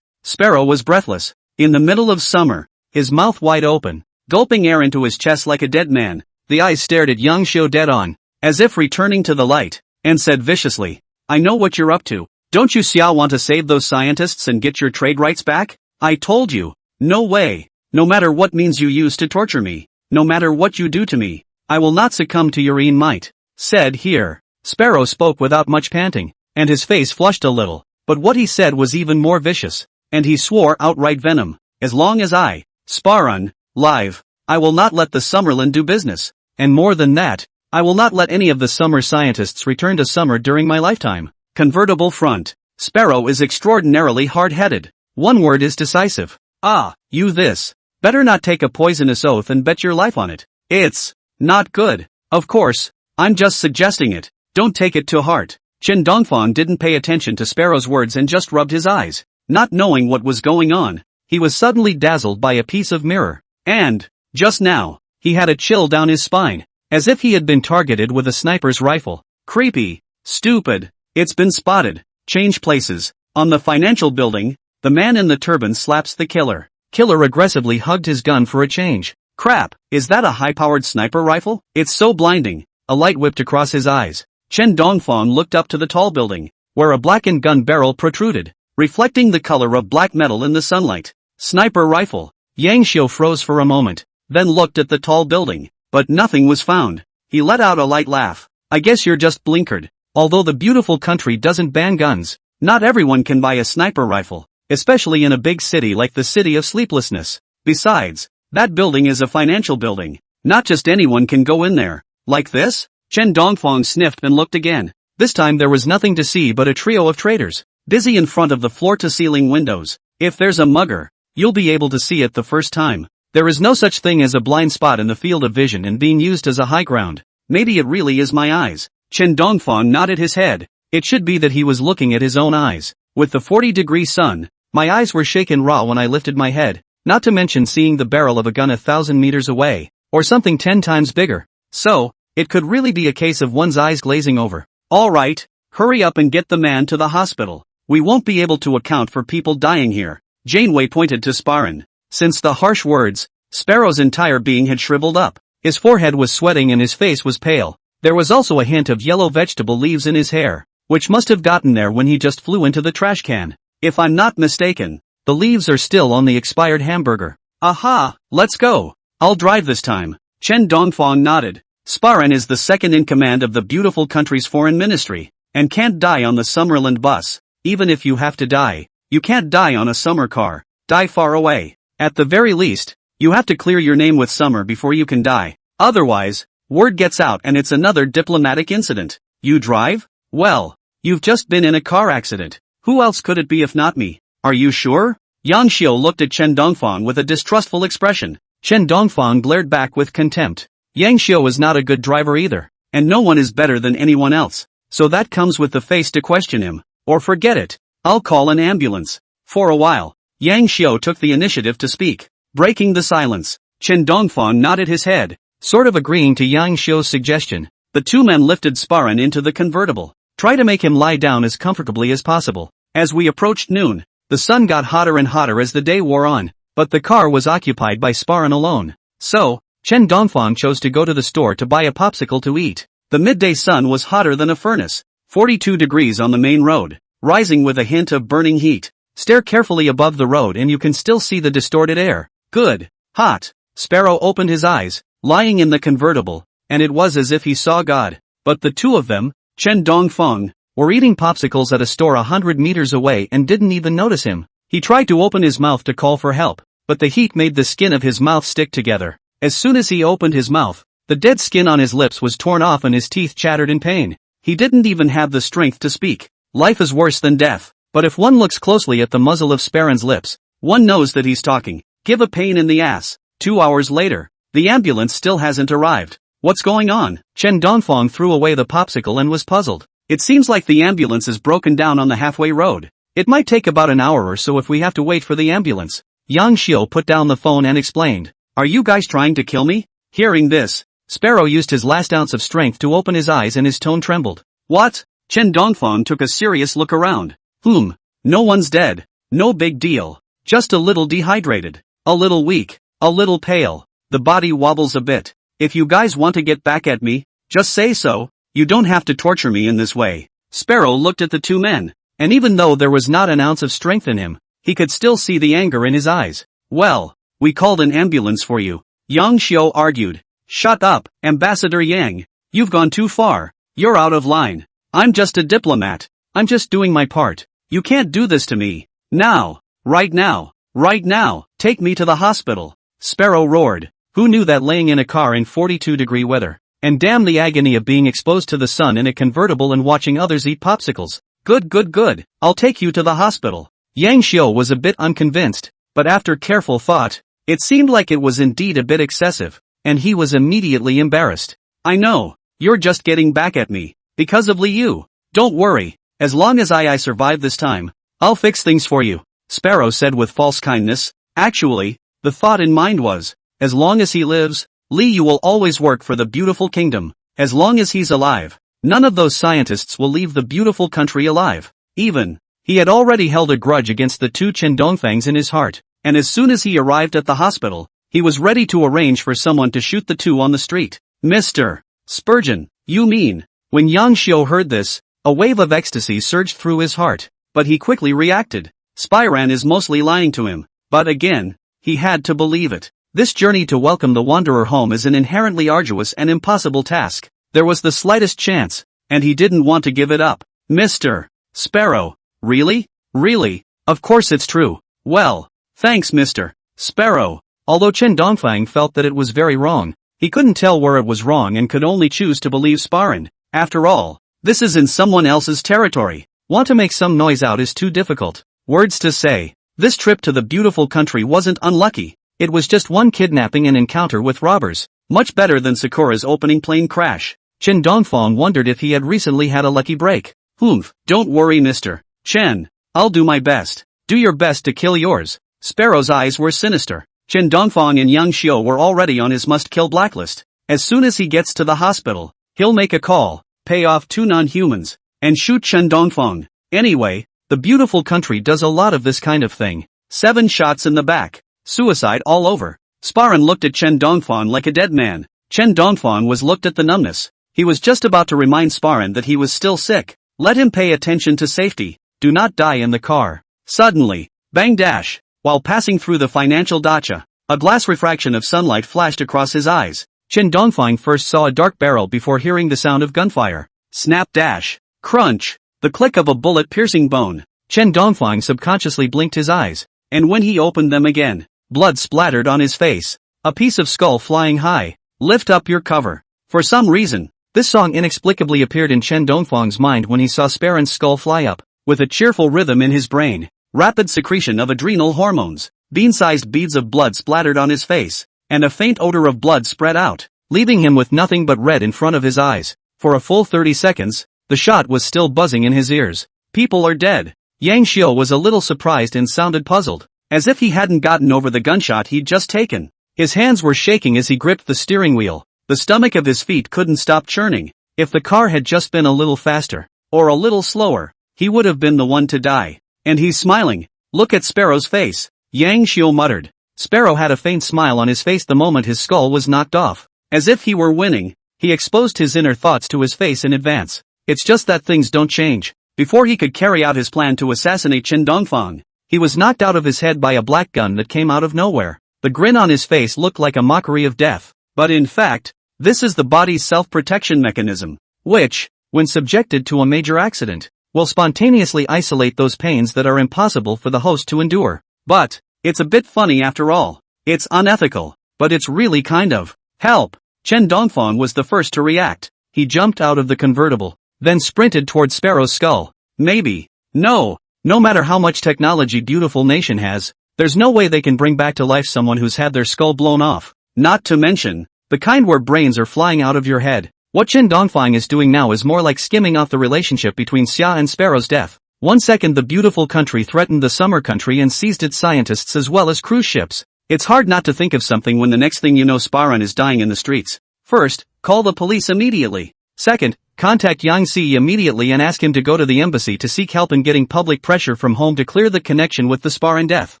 Speaker 1: Sparrow was breathless. In the middle of summer, his mouth wide open, gulping air into his chest like a dead man, the eyes stared at Yang Xiao dead on, as if returning to the light, and said viciously, I know what you're up to. Don't you Xiao want to save those scientists and get your trade rights back? I told you. No way. No matter what means you use to torture me, no matter what you do to me, I will not succumb to your might. Said here. Sparrow spoke without much panting, and his face flushed a little, but what he said was even more vicious, and he swore outright venom. As long as I, Sparan, live, I will not let the Summerland do business, and more than that, I will not let any of the summer scientists return to summer during my lifetime. Convertible front. Sparrow is extraordinarily hard-headed. One word is decisive. Ah, you this. Better not take a poisonous oath and bet your life on it. It's not good. Of course, I'm just suggesting it. Don't take it to heart. Chen Dongfang didn't pay attention to Sparrow's words and just rubbed his eyes. Not knowing what was going on, he was suddenly dazzled by a piece of mirror. And, just now, he had a chill down his spine, as if he had been targeted with a sniper's rifle. Creepy. Stupid. It's been spotted. Change places. On the financial building, the man in the turban slaps the killer. Killer aggressively hugged his gun for a change. Crap, is that a high-powered sniper rifle? It's so blinding. A light whipped across his eyes. Chen Dongfang looked up to the tall building, where a blackened gun barrel protruded, reflecting the color of black metal in the sunlight. Sniper rifle. Yang Xiao froze for a moment, then looked at the tall building, but nothing was found. He let out a light laugh. I guess you're just blinkered. Although the beautiful country doesn't ban guns, not everyone can buy a sniper rifle, especially in a big city like the City of Sleeplessness. Besides, that building is a financial building. Not just anyone can go in there. Like this? Chen Dongfang sniffed and looked again. This time there was nothing to see but a trio of traders, busy in front of the floor-to-ceiling windows. If there's a mugger, you'll be able to see it the first time. There is no such thing as a blind spot in the field of vision and being used as a high ground. Maybe it really is my eyes. Chen Dongfang nodded his head. It should be that he was looking at his own eyes. With the 40-degree sun, my eyes were shaken raw when I lifted my head, not to mention seeing the barrel of a gun 1,000 meters away, or something 10 times bigger. So, it could really be a case of one's eyes glazing over. Alright, hurry up and get the man to the hospital. We won't be able to account for people dying here. Janeway pointed to Sparan. Since the harsh words, Sparrow's entire being had shriveled up. His forehead was sweating and his face was pale. There was also a hint of yellow vegetable leaves in his hair, which must have gotten there when he just flew into the trash can. If I'm not mistaken, the leaves are still on the expired hamburger. Aha, let's go. I'll drive this time. Chen Dongfang nodded. Sparan is the second in command of the beautiful country's foreign ministry, and can't die on the Summerland bus. Even if you have to die, you can't die on a summer car. Die far away. At the very least, you have to clear your name with summer before you can die. Otherwise, word gets out and it's another diplomatic incident. You drive? Well, you've just been in a car accident. Who else could it be if not me? Are you sure? Yang Xiu looked at Chen Dongfang with a distrustful expression. Chen Dongfang glared back with contempt. Yang Xiu is not a good driver either, and no one is better than anyone else, so that comes with the face to question him. Or forget it. I'll call an ambulance. For a while, Yang Xiu took the initiative to speak. Breaking the silence, Chen Dongfang nodded his head, sort of agreeing to Yang Xiu's suggestion. The two men lifted Sparan into the convertible. Try to make him lie down as comfortably as possible. As we approached noon, the sun got hotter and hotter as the day wore on, but the car was occupied by Sparan alone. So, Chen Dongfang chose to go to the store to buy a popsicle to eat. The midday sun was hotter than a furnace. 42 degrees on the main road, rising with a hint of burning heat. Stare carefully above the road and you can still see the distorted air. Good. Hot. Sparrow opened his eyes, lying in the convertible, and it was as if he saw God. But the two of them, Chen Dongfang, were eating popsicles at a store 100 meters away and didn't even notice him. He tried to open his mouth to call for help, but the heat made the skin of his mouth stick together. As soon as he opened his mouth, the dead skin on his lips was torn off and his teeth chattered in pain. He didn't even have the strength to speak. Life is worse than death, but if one looks closely at the muzzle of Sparan's lips, one knows that he's talking. Give a pain in the ass. 2 hours later, the ambulance still hasn't arrived. What's going on? Chen Dongfang threw away the popsicle and was puzzled. It seems like the ambulance is broken down on the halfway road. It might take about an hour or so if we have to wait for the ambulance. Yang Xiu put down the phone and explained. Are you guys trying to kill me? Hearing this, Sparrow used his last ounce of strength to open his eyes and his tone trembled. What? Chen Dongfang took a serious look around. No one's dead. No big deal. Just a little dehydrated. A little weak. A little pale. The body wobbles a bit. If you guys want to get back at me, just say so. You don't have to torture me in this way. Sparrow looked at the two men, and even though there was not an ounce of strength in him, he could still see the anger in his eyes. Well, we called an ambulance for you. Yang Xiu argued. Shut up, Ambassador Yang. You've gone too far. You're out of line. I'm just a diplomat. I'm just doing my part. You can't do this to me. Now. Right now. Right now. Take me to the hospital. Sparrow roared. Who knew that laying in a car in 42-degree weather? And damn the agony of being exposed to the sun in a convertible and watching others eat popsicles. Good. I'll take you to the hospital. Yang Xiu was a bit unconvinced, but after careful thought, it seemed like it was indeed a bit excessive, and he was immediately embarrassed. I know, you're just getting back at me, because of Liu. Don't worry, as long as I survive this time, I'll fix things for you, Sparrow said with false kindness. Actually, the thought in mind was, as long as he lives, Liu will always work for the beautiful kingdom. As long as he's alive, none of those scientists will leave the beautiful country alive. Even, he had already held a grudge against the two Chen Dongfangs in his heart, and as soon as he arrived at the hospital, he was ready to arrange for someone to shoot the two on the street. Mr. Spurgeon, you mean? When Yang Xiu heard this, a wave of ecstasy surged through his heart, but he quickly reacted. Spiran is mostly lying to him, but again, he had to believe it. This journey to welcome the wanderer home is an inherently arduous and impossible task. There was the slightest chance, and he didn't want to give it up. Mr. Sparrow, really? Really? Of course it's true. Well, thanks Mr. Sparrow. Although Chen Dongfang felt that it was very wrong, he couldn't tell where it was wrong and could only choose to believe Sparan. After all, this is in someone else's territory. Want to make some noise out is too difficult. Words to say. This trip to the beautiful country wasn't unlucky. It was just one kidnapping and encounter with robbers. Much better than Sakura's opening plane crash. Chen Dongfang wondered if he had recently had a lucky break. Don't worry Mr. Chen. I'll do my best. Do your best to kill yours. Sparrow's eyes were sinister. Chen Dongfang and Yang Xiu were already on his must-kill blacklist. As soon as he gets to the hospital, he'll make a call, pay off two non-humans, and shoot Chen Dongfang. Anyway, the beautiful country does a lot of this kind of thing. 7 shots in the back. Suicide all over. Sparan looked at Chen Dongfang like a dead man. Chen Dongfang was looked at the numbness. He was just about to remind Sparan that he was still sick. Let him pay attention to safety. Do not die in the car. Suddenly, bang dash, while passing through the financial dacha, a glass refraction of sunlight flashed across his eyes. Chen Dongfang first saw a dark barrel before hearing the sound of gunfire. Snap dash, crunch, the click of a bullet piercing bone. Chen Dongfang subconsciously blinked his eyes, and when he opened them again, blood splattered on his face. A piece of skull flying high. Lift up your cover. For some reason, this song inexplicably appeared in Chen Dongfang's mind when he saw Sparan's skull fly up, with a cheerful rhythm in his brain. Rapid secretion of adrenal hormones, bean-sized beads of blood splattered on his face, and a faint odor of blood spread out, leaving him with nothing but red in front of his eyes. For a full 30 seconds, the shot was still buzzing in his ears. People are dead. Yang Xiu was a little surprised and sounded puzzled, as if he hadn't gotten over the gunshot he'd just taken. His hands were shaking as he gripped the steering wheel. The stomach of his feet couldn't stop churning. If the car had just been a little faster, or a little slower, he would have been the one to die. And he's smiling. Look at Sparrow's face, Yang Xiu muttered. Sparrow had a faint smile on his face the moment his skull was knocked off. As if he were winning, he exposed his inner thoughts to his face in advance. It's just that things don't change. Before he could carry out his plan to assassinate Chen Dongfang, he was knocked out of his head by a black gun that came out of nowhere. The grin on his face looked like a mockery of death. But in fact, this is the body's self-protection mechanism, which, when subjected to a major accident, will spontaneously isolate those pains that are impossible for the host to endure. But, it's a bit funny after all. It's unethical, but it's really kind of. Help! Chen Dongfang was the first to react. He jumped out of the convertible, then sprinted towards Sparrow's skull. Maybe. No matter how much technology beautiful nation has, there's no way they can bring back to life someone who's had their skull blown off. Not to mention, the kind where brains are flying out of your head. What Chen Dongfang is doing now is more like skimming off the relationship between Xia and Sparrow's death. One second the beautiful country threatened the summer country and seized its scientists as well as cruise ships. It's hard not to think of something when the next thing you know Sparan is dying in the streets. First, call the police immediately. Second, contact Yang Xi immediately and ask him to go to the embassy to seek help in getting public pressure from home to clear the connection with the Sparan death.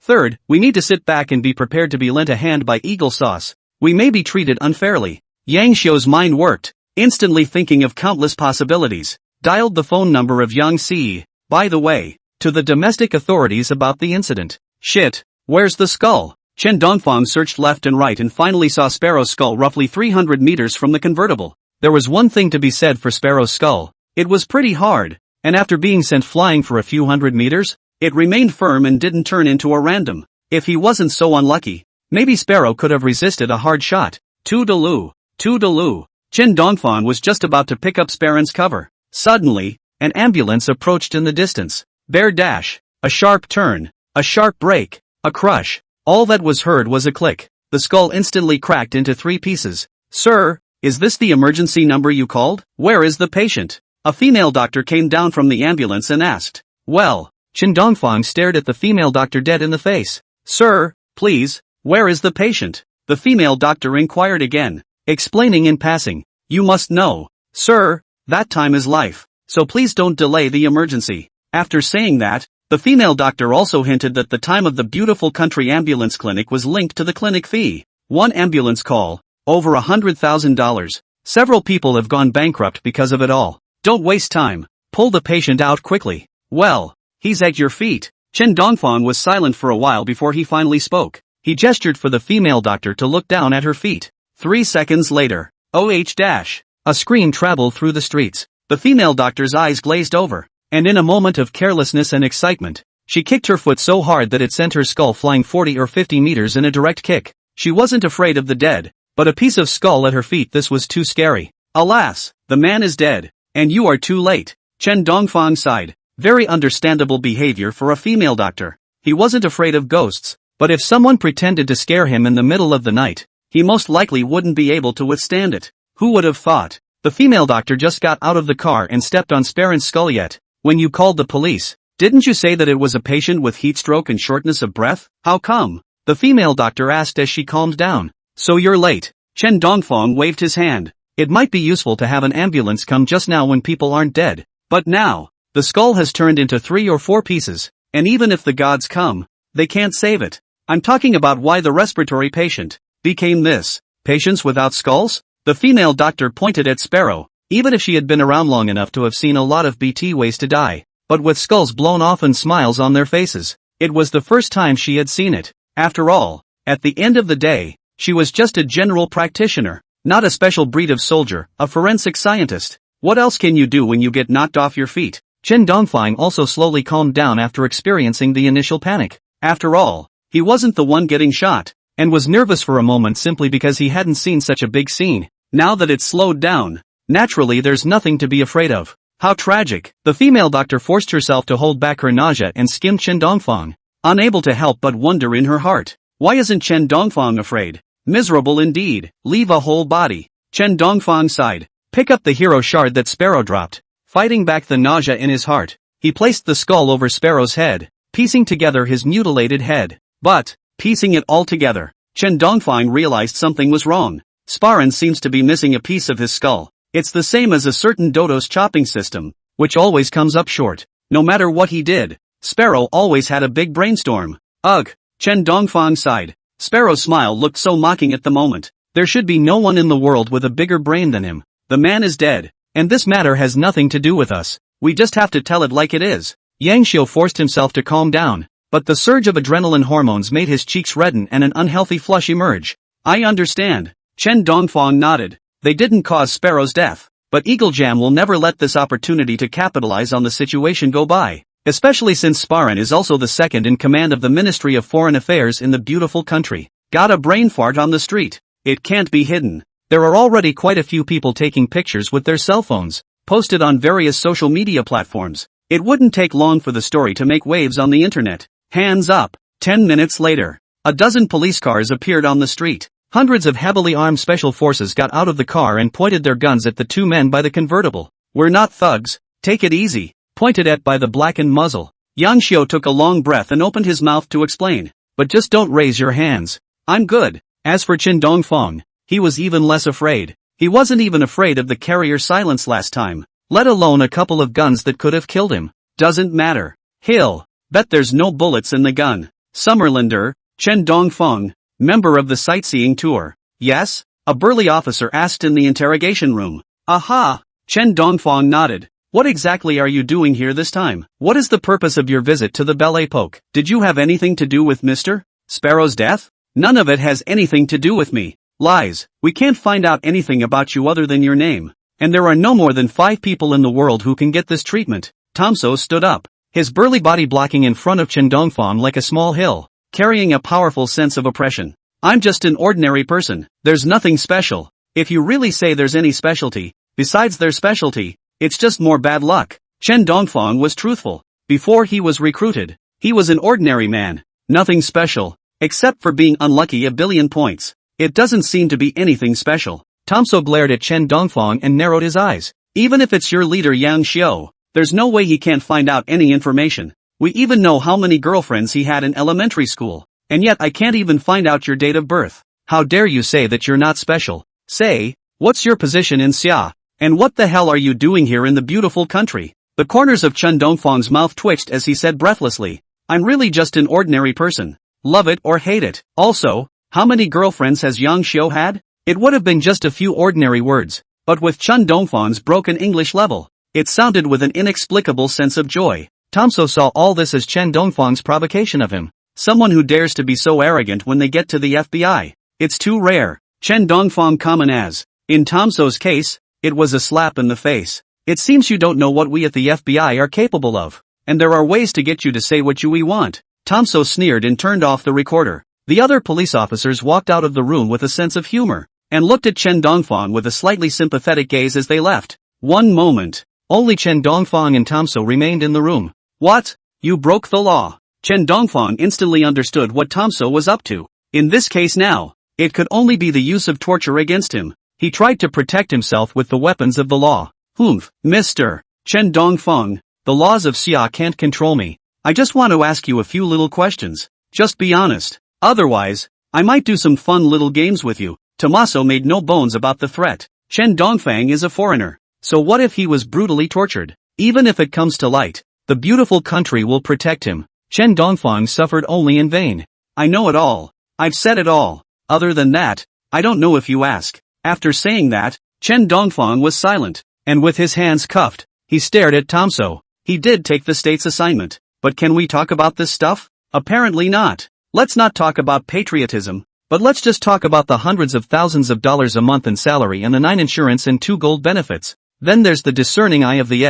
Speaker 1: Third, we need to sit back and be prepared to be lent a hand by Eagle Sauce. We may be treated unfairly. Yang Xiu's mind worked, instantly thinking of countless possibilities. Dialed the phone number of Yang Xi, by the way, to the domestic authorities about the incident. Shit, where's the skull? Chen Dongfang searched left and right and finally saw Sparrow's skull roughly 300 meters from the convertible. There was one thing to be said for Sparrow's skull. It was pretty hard, and after being sent flying for a few hundred meters, it remained firm and didn't turn into a random. If he wasn't so unlucky, maybe Sparrow could have resisted a hard shot. Toodaloo. Chen Dongfang was just about to pick up Sparan's cover. Suddenly, an ambulance approached in the distance. Bear dash, a sharp turn, a sharp brake, a crush. All that was heard was a click. The skull instantly cracked into 3 pieces. Sir, is this the emergency number you called? Where is the patient? A female doctor came down from the ambulance and asked. Well, Chen Dongfang stared at the female doctor dead in the face. Sir, please, where is the patient? The female doctor inquired again, explaining in passing. You must know, sir, that time is life, so please don't delay the emergency. After saying that, the female doctor also hinted that the time of the beautiful country ambulance clinic was linked to the clinic fee. One ambulance call, over $100,000. Several people have gone bankrupt because of it all. Don't waste time. Pull the patient out quickly. Well, he's at your feet. Chen Dongfang was silent for a while before he finally spoke. He gestured for the female doctor to look down at her feet. 3 seconds later, a scream traveled through the streets. The female doctor's eyes glazed over, and in a moment of carelessness and excitement, she kicked her foot so hard that it sent her skull flying 40 or 50 meters in a direct kick. She wasn't afraid of the dead, but a piece of skull at her feet. This was too scary. Alas, the man is dead, and you are too late. Chen Dongfang sighed. Very understandable behavior for a female doctor. He wasn't afraid of ghosts, but if someone pretended to scare him in the middle of the night, he most likely wouldn't be able to withstand it. Who would have thought? The female doctor just got out of the car and stepped on Sparan's skull. Yet, when you called the police, didn't you say that it was a patient with heat stroke and shortness of breath? How come? The female doctor asked as she calmed down. So you're late. Chen Dongfang waved his hand. It might be useful to have an ambulance come just now when people aren't dead. But now, the skull has turned into 3 or 4 pieces, and even if the gods come, they can't save it. I'm talking about why the respiratory patient became this. Patients without skulls? The female doctor pointed at Sparrow, even if she had been around long enough to have seen a lot of BT ways to die, but with skulls blown off and smiles on their faces. It was the first time she had seen it. After all, at the end of the day, she was just a general practitioner, not a special breed of soldier, a forensic scientist. What else can you do when you get knocked off your feet? Chen Dongfang also slowly calmed down after experiencing the initial panic. After all, he wasn't the one getting shot, and was nervous for a moment simply because he hadn't seen such a big scene. Now that it's slowed down, naturally there's nothing to be afraid of. How tragic. The female doctor forced herself to hold back her nausea and skimmed Chen Dongfang, unable to help but wonder in her heart. Why isn't Chen Dongfang afraid? Miserable indeed. Leave a whole body. Chen Dongfang sighed. Pick up the hero shard that Sparrow dropped. Fighting back the nausea in his heart, he placed the skull over Sparrow's head, piecing together his mutilated head. But, piecing it all together, Chen Dongfang realized something was wrong. Sparren seems to be missing a piece of his skull. It's the same as a certain dodo's chopping system, which always comes up short. No matter what he did, Sparrow always had a big brainstorm. Ugh, Chen Dongfang sighed. Sparrow's smile looked so mocking at the moment. There should be no one in the world with a bigger brain than him. The man is dead, and this matter has nothing to do with us. We just have to tell it like it is. Yang Xiu forced himself to calm down, but the surge of adrenaline hormones made his cheeks redden and an unhealthy flush emerge. I understand. Chen Dongfang nodded. They didn't cause Sparrow's death, but Eagle Jam will never let this opportunity to capitalize on the situation go by, especially since Sparren is also the second in command of the Ministry of Foreign Affairs in the beautiful country. Got a brain fart on the street. It can't be hidden. There are already quite a few people taking pictures with their cell phones, posted on various social media platforms. It wouldn't take long for the story to make waves on the internet. Hands up. 10 minutes later, a dozen police cars appeared on the street. Hundreds of heavily armed special forces got out of the car and pointed their guns at the two men by the convertible. We're not thugs. Take it easy. Pointed at by the blackened muzzle. Yang Xiu took a long breath and opened his mouth to explain. But just don't raise your hands. I'm good. As for Chen Dongfang, he was even less afraid. He wasn't even afraid of the carrier silence last time, let alone a couple of guns that could have killed him. Doesn't matter. Hill. Bet there's no bullets in the gun. Summerlander, Chen Dongfang, member of the sightseeing tour. Yes? A burly officer asked in the interrogation room. Aha! Chen Dongfang nodded. What exactly are you doing here this time? What is the purpose of your visit to the Belle Epoque? Did you have anything to do with Mr. Sparrow's death? None of it has anything to do with me. Lies. We can't find out anything about you other than your name. And there are no more than 5 people in the world who can get this treatment. Tomso stood up, his burly body blocking in front of Chen Dongfang like a small hill, carrying a powerful sense of oppression. I'm just an ordinary person. There's nothing special. If you really say there's any specialty, besides their specialty, it's just more bad luck. Chen Dongfang was truthful. Before he was recruited, he was an ordinary man. Nothing special, except for being unlucky a billion points. It doesn't seem to be anything special. Tomso glared at Chen Dongfang and narrowed his eyes. Even if it's your leader Yang Xiu, there's no way he can't find out any information. We even know how many girlfriends he had in elementary school. And yet I can't even find out your date of birth. How dare you say that you're not special? Say, what's your position in Xia? And what the hell are you doing here in the beautiful country? The corners of Chen Dongfang's mouth twitched as he said breathlessly, I'm really just an ordinary person. Love it or hate it. Also, how many girlfriends has Yang Xiu had? It would have been just a few ordinary words, but with Chen Dongfang's broken English level, it sounded with an inexplicable sense of joy. Tomso saw all this as Chen Dongfang's provocation of him. Someone who dares to be so arrogant when they get to the FBI. It's too rare. Chen Dongfang common as. In Tomso's case, it was a slap in the face. It seems you don't know what we at the FBI are capable of. And there are ways to get you to say what we want. Tomso sneered and turned off the recorder. The other police officers walked out of the room with a sense of humor, and looked at Chen Dongfang with a slightly sympathetic gaze as they left. One moment. Only Chen Dongfang and Tomso remained in the room. What? You broke the law. Chen Dongfang instantly understood what Tomso was up to. In this case now, it could only be the use of torture against him. He tried to protect himself with the weapons of the law. Humph, Mr. Chen Dongfang, the laws of Xia can't control me. I just want to ask you a few little questions. Just be honest. Otherwise, I might do some fun little games with you. Tommaso made no bones about the threat. Chen Dongfang is a foreigner. So what if he was brutally tortured? Even if it comes to light, the beautiful country will protect him. Chen Dongfang suffered only in vain. I know it all. I've said it all. Other than that, I don't know if you ask. After saying that, Chen Dongfang was silent, and with his hands cuffed, he stared at Tomso. He did take the state's assignment, but can we talk about this stuff? Apparently not. Let's not talk about patriotism, but let's just talk about the hundreds of thousands of dollars a month in salary and the 9 insurance and 2 gold benefits. Then there's the discerning eye of the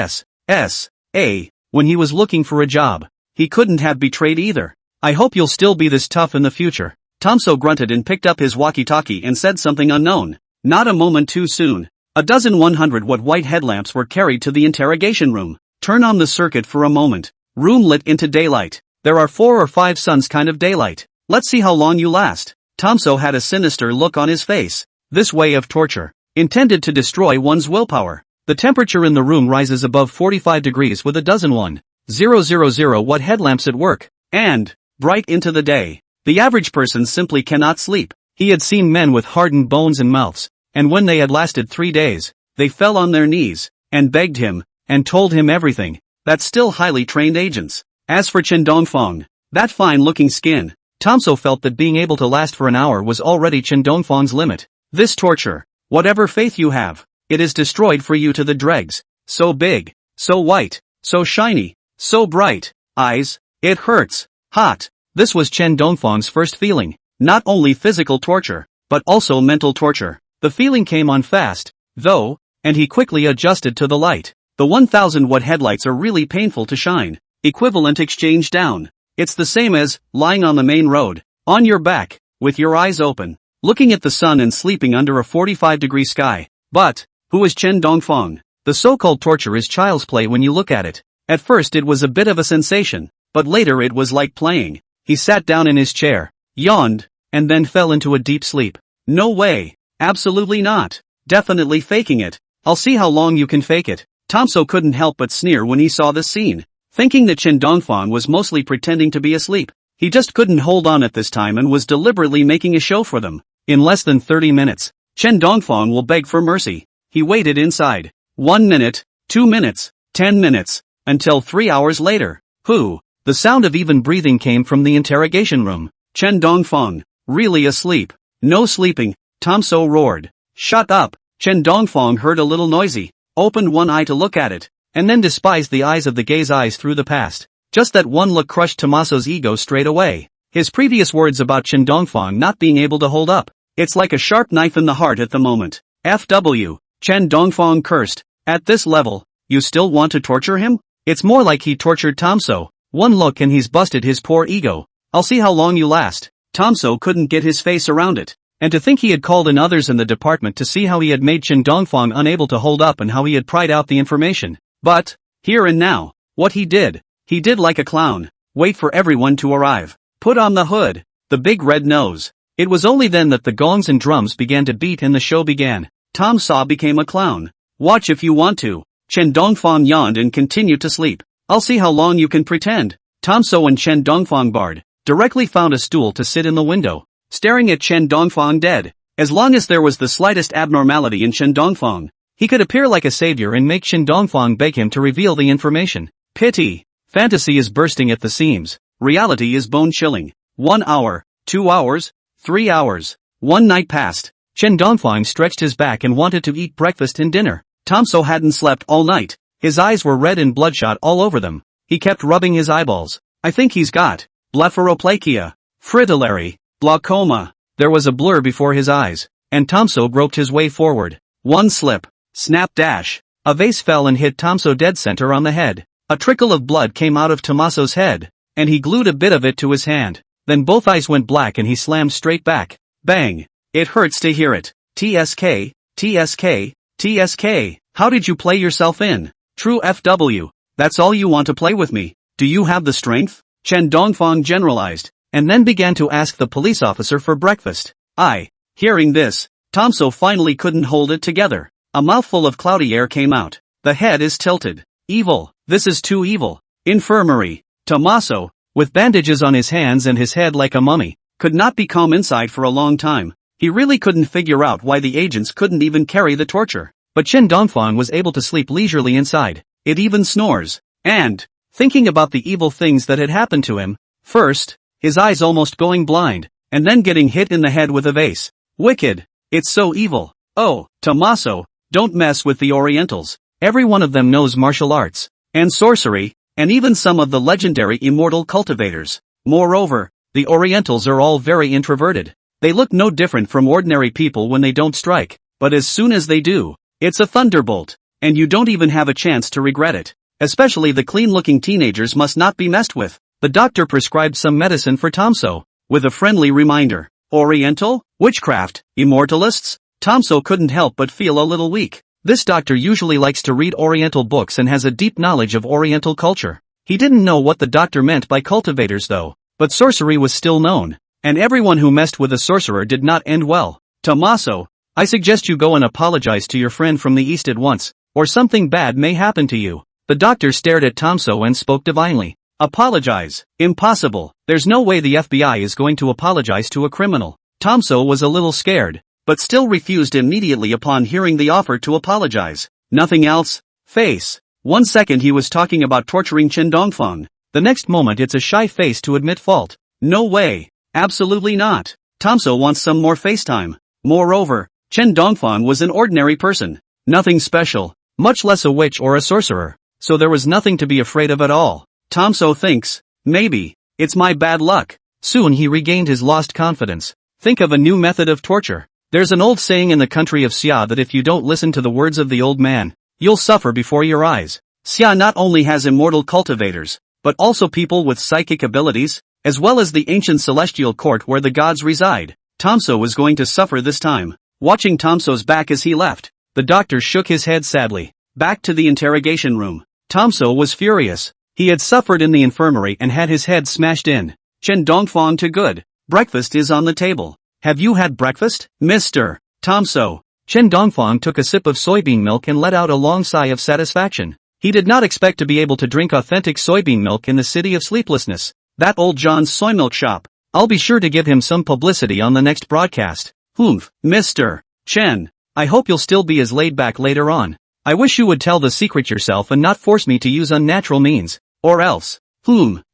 Speaker 1: S.A. When he was looking for a job, he couldn't have betrayed either. I hope you'll still be this tough in the future. Tomso grunted and picked up his walkie-talkie and said something unknown. Not a moment too soon. A dozen 100-watt white headlamps were carried to the interrogation room. Turn on the circuit for a moment. Room lit into daylight. There are 4 or 5 suns kind of daylight. Let's see how long you last. Tomso had a sinister look on his face. This way of torture, intended to destroy one's willpower. The temperature in the room rises above 45 degrees with a dozen 1,000-watt headlamps at work, and bright into the day. The average person simply cannot sleep. He had seen men with hardened bones and mouths, and when they had lasted 3 days, they fell on their knees, and begged him, and told him everything. That's still highly trained agents. As for Chen Dongfang, that fine-looking skin, Tomso felt that being able to last for an hour was already Chen Dongfang's limit. This torture, whatever faith you have, it is destroyed for you to the dregs. So big, so white, so shiny, so bright, eyes, it hurts, hot. This was Chen Dongfang's first feeling. Not only physical torture, but also mental torture. The feeling came on fast, though, and he quickly adjusted to the light. The 1,000-watt headlights are really painful to shine. Equivalent exchange down. It's the same as lying on the main road, on your back, with your eyes open, looking at the sun and sleeping under a 45-degree sky. But, who is Chen Dongfang? The so-called torture is child's play when you look at it. At first it was a bit of a sensation, but later it was like playing. He sat down in his chair, yawned, and then fell into a deep sleep. No way. Absolutely not. Definitely faking it. I'll see how long you can fake it. Tomso couldn't help but sneer when he saw this scene. Thinking that Chen Dongfang was mostly pretending to be asleep. He just couldn't hold on at this time and was deliberately making a show for them. In less than 30 minutes, Chen Dongfang will beg for mercy. He waited inside. 1 minute, 2 minutes, 10 minutes, until 3 hours later. Who? The sound of even breathing came from the interrogation room. Chen Dongfang. Really asleep? No sleeping, Tomso roared. Shut up. Chen Dongfang heard a little noisy, opened one eye to look at it, and then despised the eyes of the gaze eyes through the past. Just that one look crushed Tommaso's ego straight away. His previous words about Chen Dongfang not being able to hold up. It's like a sharp knife in the heart at the moment. FW. Chen Dongfang cursed. At this level, you still want to torture him? It's more like he tortured Tomso. One look and he's busted his poor ego. I'll see how long you last. Tomso couldn't get his face around it. And to think he had called in others in the department to see how he had made Chen Dongfang unable to hold up and how he had pried out the information. But, here and now, what he did like a clown. Wait for everyone to arrive. Put on the hood. The big red nose. It was only then that the gongs and drums began to beat and the show began. Tom Saw became a clown. Watch if you want to. Chen Dongfang yawned and continued to sleep. I'll see how long you can pretend. Tom So and Chen Dongfang barred. Directly found a stool to sit in the window, staring at Chen Dongfang dead. As long as there was the slightest abnormality in Chen Dongfang, he could appear like a savior and make Chen Dongfang beg him to reveal the information. Pity. Fantasy is bursting at the seams. Reality is bone-chilling. 1 hour, 2 hours, 3 hours. One night passed. Chen Dongfang stretched his back and wanted to eat breakfast and dinner. Tomso hadn't slept all night. His eyes were red and bloodshot all over them. He kept rubbing his eyeballs. I think he's got blepharoplakia, fritillary, glaucoma. There was a blur before his eyes, and Tomso groped his way forward. One slip, snap dash. A vase fell and hit Tomso dead center on the head. A trickle of blood came out of Tommaso's head, and he glued a bit of it to his hand. Then both eyes went black and he slammed straight back. Bang! It hurts to hear it. TSK, TSK, TSK. How did you play yourself in? True FW. That's all you want to play with me? Do you have the strength? Chen Dongfang generalized, and then began to ask the police officer for breakfast. Hearing this, Tomso finally couldn't hold it together. A mouthful of cloudy air came out. The head is tilted. Evil. This is too evil. Infirmary. Tommaso, with bandages on his hands and his head like a mummy, could not be calm inside for a long time. He really couldn't figure out why the agents couldn't even carry the torture. But Chen Dongfang was able to sleep leisurely inside. It even snores. And, thinking about the evil things that had happened to him, first, his eyes almost going blind, and then getting hit in the head with a vase. Wicked. It's so evil. Oh, Tommaso, don't mess with the Orientals. Every one of them knows martial arts, and sorcery, and even some of the legendary immortal cultivators. Moreover, the Orientals are all very introverted. They look no different from ordinary people when they don't strike, but as soon as they do, it's a thunderbolt, and you don't even have a chance to regret it. Especially the clean-looking teenagers must not be messed with. The doctor prescribed some medicine for Tomso, with a friendly reminder. Oriental? Witchcraft? Immortalists? Tomso couldn't help but feel a little weak. This doctor usually likes to read Oriental books and has a deep knowledge of Oriental culture. He didn't know what the doctor meant by cultivators though, but sorcery was still known, and everyone who messed with a sorcerer did not end well. Tommaso, I suggest you go and apologize to your friend from the East at once, or something bad may happen to you. The doctor stared at Tomso and spoke divinely. Apologize? Impossible. There's no way the FBI is going to apologize to a criminal. Tomso was a little scared, but still refused immediately upon hearing the offer to apologize. Nothing else? Face. 1 second he was talking about torturing Chen Dongfang. The next moment it's a shy face to admit fault. No way. Absolutely not. Tomso wants some more FaceTime. Moreover, Chen Dongfang was an ordinary person. Nothing special, much less a witch or a sorcerer. So there was nothing to be afraid of at all. Tomso thinks, maybe, it's my bad luck. Soon he regained his lost confidence. Think of a new method of torture. There's an old saying in the country of Xia that if you don't listen to the words of the old man, you'll suffer before your eyes. Xia not only has immortal cultivators, but also people with psychic abilities, as well as the ancient celestial court where the gods reside. Tomso was going to suffer this time. Watching Tomso's back as he left, the doctor shook his head sadly. Back to the interrogation room. Tomso was furious. He had suffered in the infirmary and had his head smashed in. Chen Dongfang to good. Breakfast is on the table. Have you had breakfast, Mr. Tomso? Chen Dongfang took a sip of soybean milk and let out a long sigh of satisfaction. He did not expect to be able to drink authentic soybean milk in the city of sleeplessness. That old John's soy milk shop. I'll be sure to give him some publicity on the next broadcast. Mr. Chen, I hope you'll still be as laid back later on. I wish you would tell the secret yourself and not force me to use unnatural means. Or else.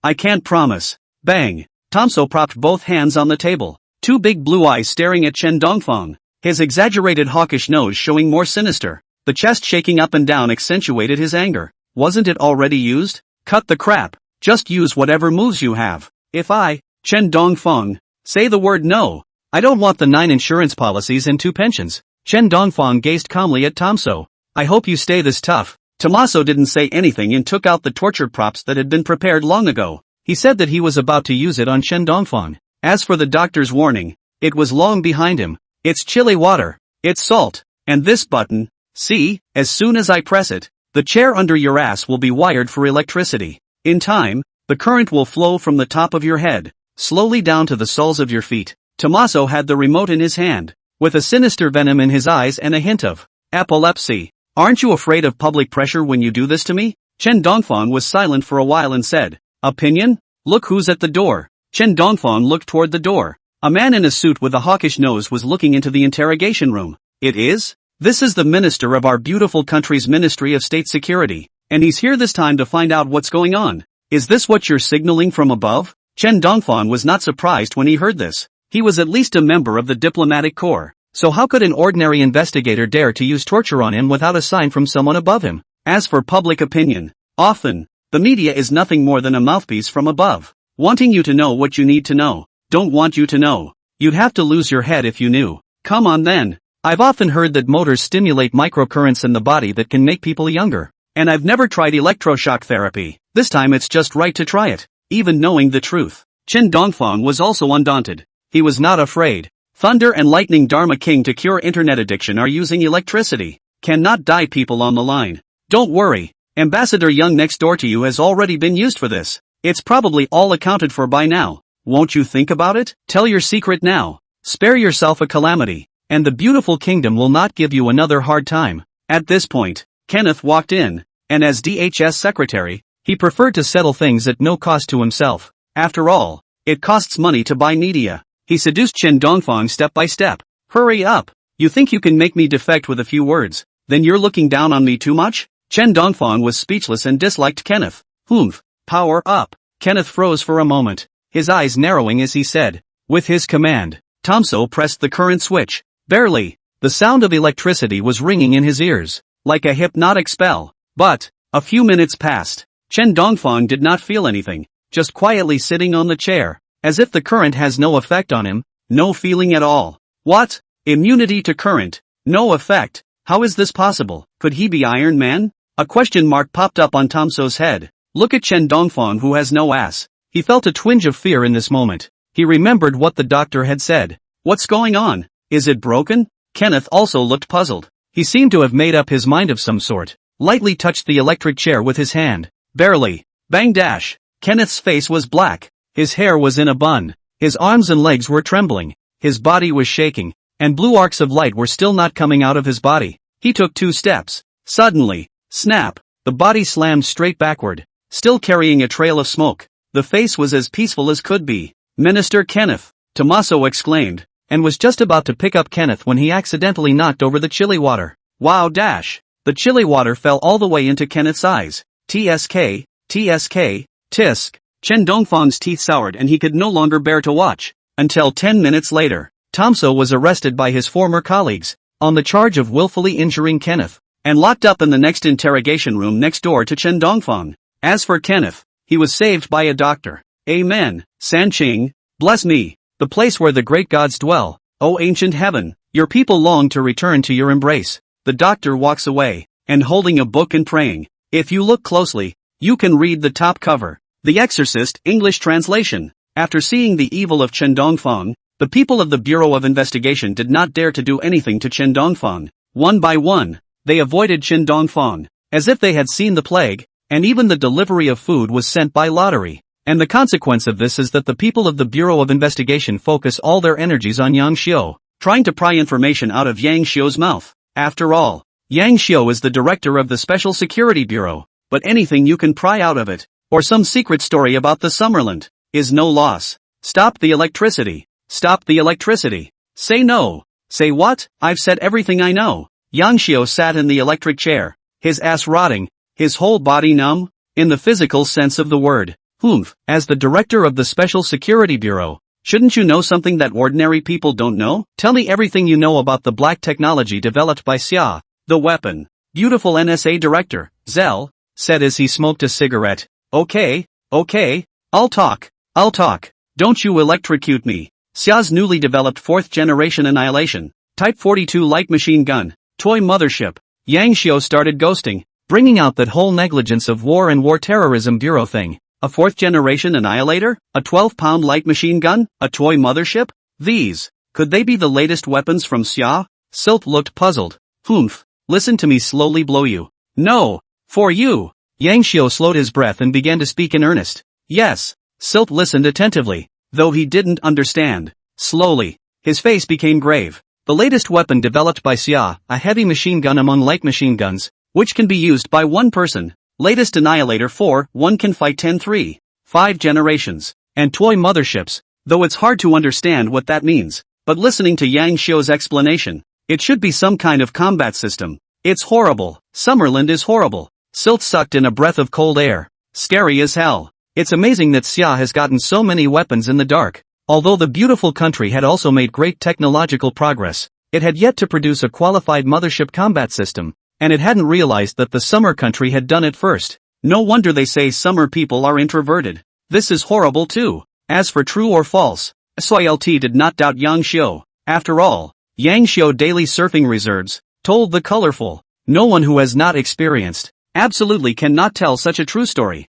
Speaker 1: I can't promise. Bang. Tomso propped both hands on the table. Two big blue eyes staring at Chen Dongfang. His exaggerated hawkish nose showing more sinister. The chest shaking up and down accentuated his anger. Wasn't it already used? Cut the crap. Just use whatever moves you have. If I, Chen Dongfang, say the word no, I don't want the 9 insurance policies and 2 pensions. Chen Dongfang gazed calmly at Tomso. I hope you stay this tough. Tommaso didn't say anything and took out the torture props that had been prepared long ago. He said that he was about to use it on Chen Dongfang. As for the doctor's warning, it was long behind him. It's chilly water. It's salt. And this button, see, as soon as I press it, the chair under your ass will be wired for electricity. In time, the current will flow from the top of your head, slowly down to the soles of your feet. Tommaso had the remote in his hand, with a sinister venom in his eyes and a hint of epilepsy. Aren't you afraid of public pressure when you do this to me? Chen Dongfang was silent for a while and said, opinion? Look who's at the door. Chen Dongfang looked toward the door. A man in a suit with a hawkish nose was looking into the interrogation room. It is? This is the minister of our beautiful country's Ministry of State Security, and he's here this time to find out what's going on. Is this what you're signaling from above? Chen Dongfang was not surprised when he heard this. He was at least a member of the diplomatic corps. So how could an ordinary investigator dare to use torture on him without a sign from someone above him? As for public opinion, often, the media is nothing more than a mouthpiece from above, wanting you to know what you need to know, don't want you to know. You'd have to lose your head if you knew. Come on then. I've often heard that motors stimulate microcurrents in the body that can make people younger. And I've never tried electroshock therapy. This time it's just right to try it, even knowing the truth. Chen Dongfang was also undaunted. He was not afraid. Thunder and Lightning Dharma King to cure internet addiction are using electricity. Cannot die people on the line. Don't worry. Ambassador Young next door to you has already been used for this. It's probably all accounted for by now. Won't you think about it? Tell your secret now. Spare yourself a calamity, and the beautiful kingdom will not give you another hard time. At this point, Kenneth walked in, and as DHS secretary, he preferred to settle things at no cost to himself. After all, it costs money to buy media. He seduced Chen Dongfang step by step. Hurry up. You think you can make me defect with a few words? Then you're looking down on me too much? Chen Dongfang was speechless and disliked Kenneth. Power up. Kenneth froze for a moment, his eyes narrowing as he said, with his command. Tomso pressed the current switch. Barely. The sound of electricity was ringing in his ears, like a hypnotic spell. But, a few minutes passed. Chen Dongfang did not feel anything, just quietly sitting on the chair, as if the current has no effect on him, no feeling at all. What? Immunity to current? No effect? How is this possible? Could he be Iron Man? A question mark popped up on Tomso's head. Look at Chen Dongfang who has no ass. He felt a twinge of fear in this moment. He remembered what the doctor had said. What's going on? Is it broken? Kenneth also looked puzzled. He seemed to have made up his mind of some sort. Lightly touched the electric chair with his hand. Barely. Bang dash. Kenneth's face was black. His hair was in a bun. His arms and legs were trembling. His body was shaking. And blue arcs of light were still not coming out of his body. He took 2 steps. Suddenly, snap, the body slammed straight backward, still carrying a trail of smoke. The face was as peaceful as could be. Minister Kenneth, Tommaso exclaimed, and was just about to pick up Kenneth when he accidentally knocked over the chili water. Wow dash. The chili water fell all the way into Kenneth's eyes. TSK, TSK, tisk. Chen Dongfang's teeth soured and he could no longer bear to watch. Until 10 minutes later, Tomso was arrested by his former colleagues, on the charge of willfully injuring Kenneth, and locked up in the next interrogation room next door to Chen Dongfang. As for Kenneth, he was saved by a doctor. Amen, Sanqing, bless me, the place where the great gods dwell, O ancient heaven, your people long to return to your embrace. The doctor walks away, and holding a book and praying. If you look closely, you can read the top cover. The Exorcist, English translation. After seeing the evil of Chen Dongfang, the people of the Bureau of Investigation did not dare to do anything to Chen Dongfang. One by one, they avoided Chen Dongfang, as if they had seen the plague, and even the delivery of food was sent by lottery. And the consequence of this is that the people of the Bureau of Investigation focus all their energies on Yang Xiu, trying to pry information out of Yang Xiu's mouth. After all, Yang Xiu is the director of the Special Security Bureau, but anything you can pry out of it, or some secret story about the Summerland, is no loss. Stop the electricity. Stop the electricity. Say no. Say what? I've said everything I know. Yang Xiu sat in the electric chair, his ass rotting, his whole body numb, in the physical sense of the word. As the director of the Special Security Bureau, shouldn't you know something that ordinary people don't know? Tell me everything you know about the black technology developed by Xia, the weapon. Beautiful NSA director, Zell, said as he smoked a cigarette. Okay, I'll talk. Don't you electrocute me. Xia's newly developed 4th generation annihilation, Type 42 light machine gun, toy mothership. Yang Xiu started ghosting, bringing out that whole negligence of war and war terrorism bureau thing. A 4th generation annihilator? A 12-pound light machine gun? A toy mothership? Could they be the latest weapons from Xia? Silt looked puzzled. Listen to me slowly blow you. No, for you. Yang Xiu slowed his breath and began to speak in earnest. Yes. Silt listened attentively, though he didn't understand. Slowly, his face became grave. The latest weapon developed by Xia, a heavy machine gun among light machine guns, which can be used by one person. Latest Annihilator 4, one can fight 5 generations. And toy motherships, though it's hard to understand what that means. But listening to Yang Xiu's explanation, it should be some kind of combat system. It's horrible. Summerland is horrible. Silt sucked in a breath of cold air. Scary as hell. It's amazing that Xia has gotten so many weapons in the dark. Although the beautiful country had also made great technological progress, it had yet to produce a qualified mothership combat system, and it hadn't realized that the summer country had done it first. No wonder they say summer people are introverted. This is horrible too. As for true or false, SYLT did not doubt Yang Xiu. After all, Yang Xiu daily surfing reserves, told the colorful. No one who has not experienced, absolutely cannot tell such a true story.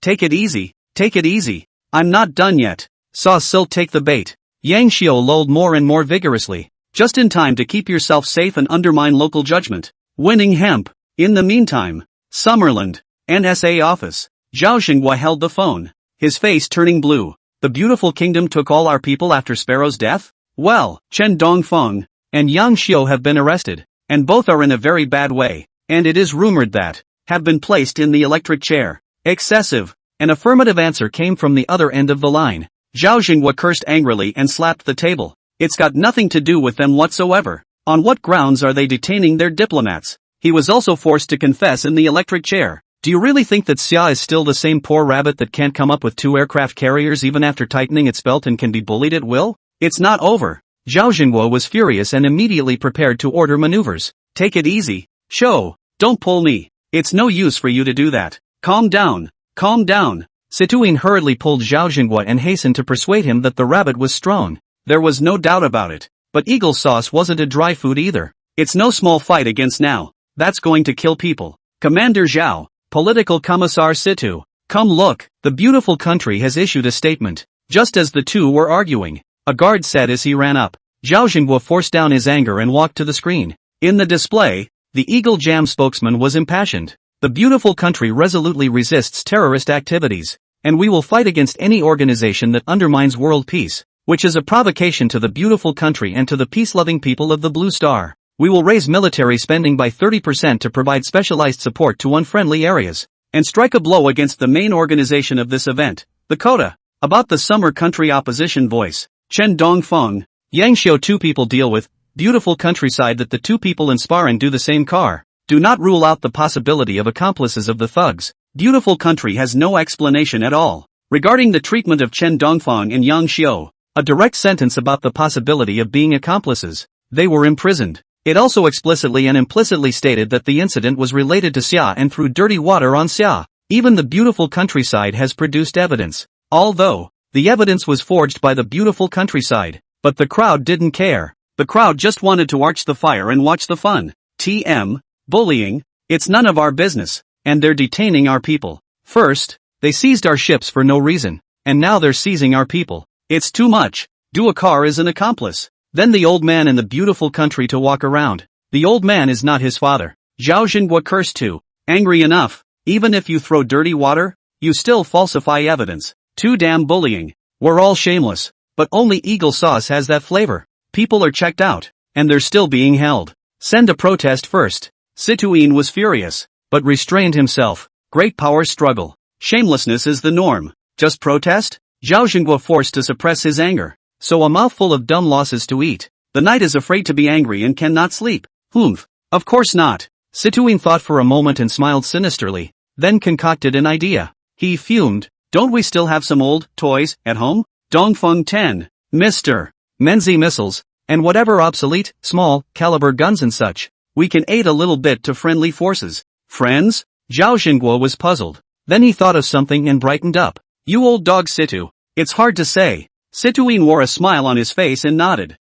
Speaker 1: Take it easy. I'm not done yet. Saw Silt take the bait. Yang Xiu lolled more and more vigorously, just in time to keep yourself safe and undermine local judgment. Winning hemp. In the meantime, Summerland, NSA office. Zhao Xinghua held the phone, his face turning blue. The beautiful kingdom took all our people after Sparrow's death? Well, Chen Dongfang and Yang Xiu have been arrested, and both are in a very bad way, and it is rumored that, have been placed in the electric chair. Excessive. An affirmative answer came from the other end of the line. Zhao Xinghua cursed angrily and slapped the table. It's got nothing to do with them whatsoever. On what grounds are they detaining their diplomats? He was also forced to confess in the electric chair. Do you really think that Xia is still the same poor rabbit that can't come up with 2 aircraft carriers even after tightening its belt and can be bullied at will? It's not over. Zhao Jinguo was furious and immediately prepared to order maneuvers. Take it easy. Show. Don't pull me. It's no use for you to do that. Calm down. Calm down. Situine hurriedly pulled Zhao Jinguo and hastened to persuade him that the rabbit was strong. There was no doubt about it. But eagle sauce wasn't a dry food either. It's no small fight against now. That's going to kill people. Commander Zhao, Political Commissar Situ. Come look, the beautiful country has issued a statement. Just as the two were arguing, a guard said as he ran up. Zhao Jinguo forced down his anger and walked to the screen. In the display, the Eagle Jam spokesman was impassioned. The beautiful country resolutely resists terrorist activities, and we will fight against any organization that undermines world peace, which is a provocation to the beautiful country and to the peace-loving people of the Blue Star. We will raise military spending by 30% to provide specialized support to unfriendly areas, and strike a blow against the main organization of this event, the Coda. About the summer country opposition voice, Chen Dongfeng, Yangxiu two people deal with, beautiful countryside that the two people inspire and do the same car. Do not rule out the possibility of accomplices of the thugs. Beautiful country has no explanation at all. Regarding the treatment of Chen Dongfeng and Yang Xiu, a direct sentence about the possibility of being accomplices. They were imprisoned. It also explicitly and implicitly stated that the incident was related to Xia and threw dirty water on Xia. Even the beautiful countryside has produced evidence. Although, the evidence was forged by the beautiful countryside, but the crowd didn't care. The crowd just wanted to watch the fire and watch the fun. TM, bullying, it's none of our business, and they're detaining our people. First, they seized our ships for no reason, and now they're seizing our people. It's too much. Duakar is an accomplice. Then the old man in the beautiful country to walk around. The old man is not his father. Zhao Jinguo cursed too. Angry enough, even if you throw dirty water, you still falsify evidence. Too damn bullying. We're all shameless, but only Eagle Sauce has that flavor. People are checked out, and they're still being held. Send a protest first. Situine was furious, but restrained himself. Great power struggle. Shamelessness is the norm. Just protest? Zhao Jinguo forced to suppress his anger. So a mouthful of dumb losses to eat. The knight is afraid to be angry and cannot sleep. Humph. Of course not. Situine thought for a moment and smiled sinisterly, then concocted an idea. He fumed. Don't we still have some old toys at home? Dongfeng 10, Mr. Menzi missiles, and whatever obsolete, small, caliber guns and such. We can aid a little bit to friendly forces. Friends? Zhao Jinguo was puzzled. Then he thought of something and brightened up. You old dog Situ. It's hard to say. Situine wore a smile on his face and nodded.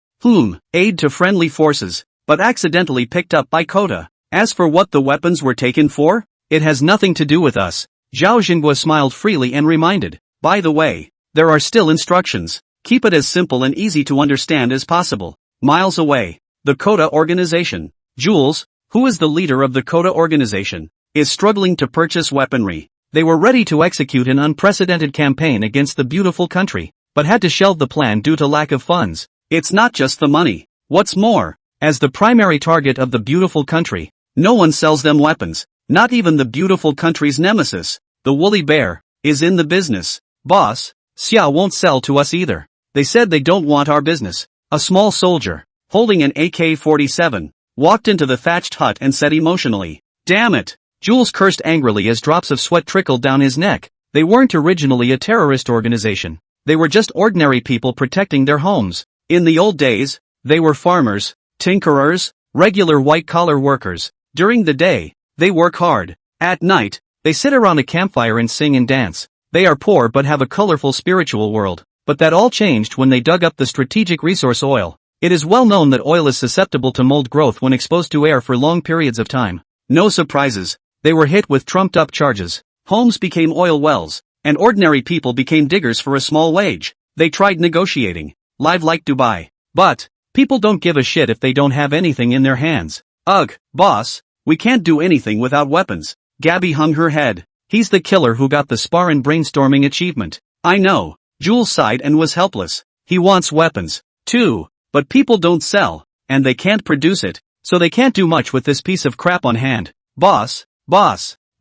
Speaker 1: Aid to friendly forces, but accidentally picked up by Coda. As for what the weapons were taken for, it has nothing to do with us. Zhao Jinguo smiled freely and reminded. By the way, there are still instructions. Keep it as simple and easy to understand as possible. Miles away, the Coda organization. Jules, who is the leader of the Coda organization, is struggling to purchase weaponry. They were ready to execute an unprecedented campaign against the beautiful country, but had to shelve the plan due to lack of funds. It's not just the money. What's more, as the primary target of the beautiful country, no one sells them weapons. Not even the beautiful country's nemesis, the woolly bear, is in the business. Boss, Xia won't sell to us either. They said they don't want our business. A small soldier, holding an AK-47, walked into the thatched hut and said emotionally, Damn it! Jules cursed angrily as drops of sweat trickled down his neck. They weren't originally a terrorist organization. They were just ordinary people protecting their homes. In the old days, they were farmers, tinkerers, regular white-collar workers. During the day, they work hard. At night, they sit around a campfire and sing and dance. They are poor but have a colorful spiritual world. But that all changed when they dug up the strategic resource oil. It is well known that oil is susceptible to mold growth when exposed to air for long periods of time. No surprises. They were hit with trumped-up charges. Homes became oil wells, and ordinary people became diggers for a small wage. They tried negotiating. Live like Dubai. But, people don't give a shit if they don't have anything in their hands. Ugh, boss, we can't do anything without weapons. Gabby hung her head. He's the killer who got the spar and brainstorming achievement. I know. Jules sighed and was helpless. He wants weapons, too, but people don't sell, and they can't produce it, so they can't do much with this piece of crap on hand. Boss,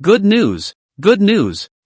Speaker 1: good news,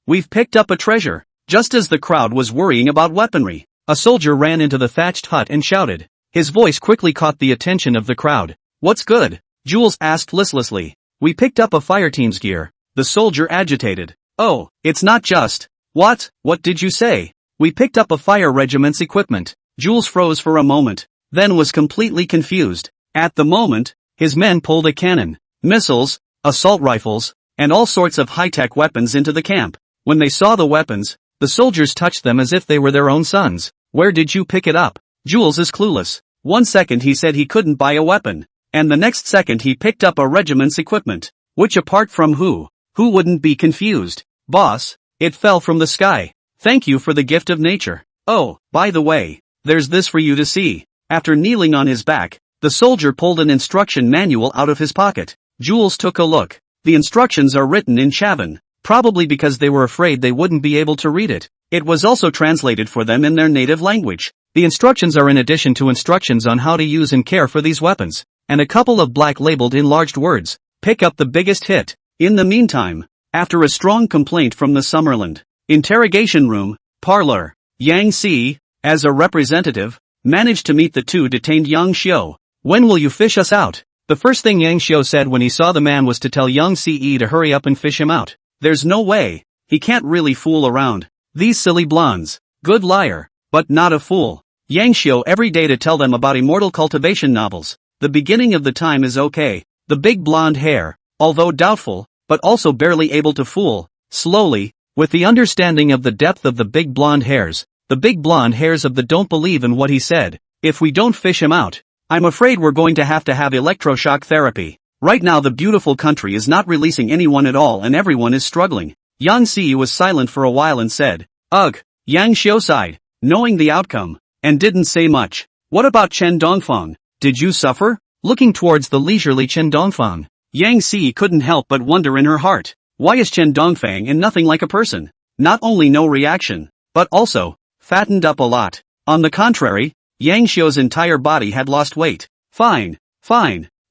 Speaker 1: we've picked up a treasure. Just as the crowd was worrying about weaponry, a soldier ran into the thatched hut and shouted. His voice quickly caught the attention of the crowd. What's good? Jules asked listlessly. We picked up a fireteam's gear. The soldier agitated. Oh, it's not just. What did you say? We picked up a fire regiment's equipment. Jules froze for a moment. then was completely confused. At the moment, his men pulled a cannon, missiles, assault rifles, and all sorts of high-tech weapons into the camp. When they saw the weapons, the soldiers touched them as if they were their own sons. Where did you pick it up? Jules is clueless. One second he said he couldn't buy a weapon, and the next second he picked up a regiment's equipment. Which apart from who? Who wouldn't be confused? Boss, it fell from the sky. Thank you for the gift of nature. Oh, by the way, there's this for you to see. After kneeling on his back, the soldier pulled an instruction manual out of his pocket. Jules took a look. The instructions are written in Chavan, probably because they were afraid they wouldn't be able to read it. It was also translated for them in their native language. The instructions are in addition to instructions on how to use and care for these weapons, and a couple of black labeled enlarged words. Pick up the biggest hit. In the meantime, after a strong complaint from the Summerland interrogation room, parlor, Yang Si, as a representative, managed to meet the two detained Yang Xiu. When will you fish us out? The first thing Yang Xiu said when he saw the man was to tell Yang Si to hurry up and fish him out. There's no way. He can't really fool around. These silly blondes. Good liar, but not a fool. Yang Xiu every day to tell them about immortal cultivation novels. The beginning of the time is okay. The big blonde hair, although doubtful, but also barely able to fool. Slowly, with the understanding of the depth of the big blonde hairs of the don't believe in what he said. If we don't fish him out, I'm afraid we're going to have electroshock therapy. Right now the beautiful country is not releasing anyone at all and everyone is struggling. Yang Si was silent for a while and said, ugh. Yang Xiu sighed, knowing the outcome, and didn't say much. What about Chen Dongfang? Did you suffer? Looking towards the leisurely Chen Dongfang, Yang Si couldn't help but wonder in her heart. Why is Chen Dongfang in nothing like a person? Not only no reaction, but also, fattened up a lot. On the contrary, Yang Xiu's entire body had lost weight. Fine.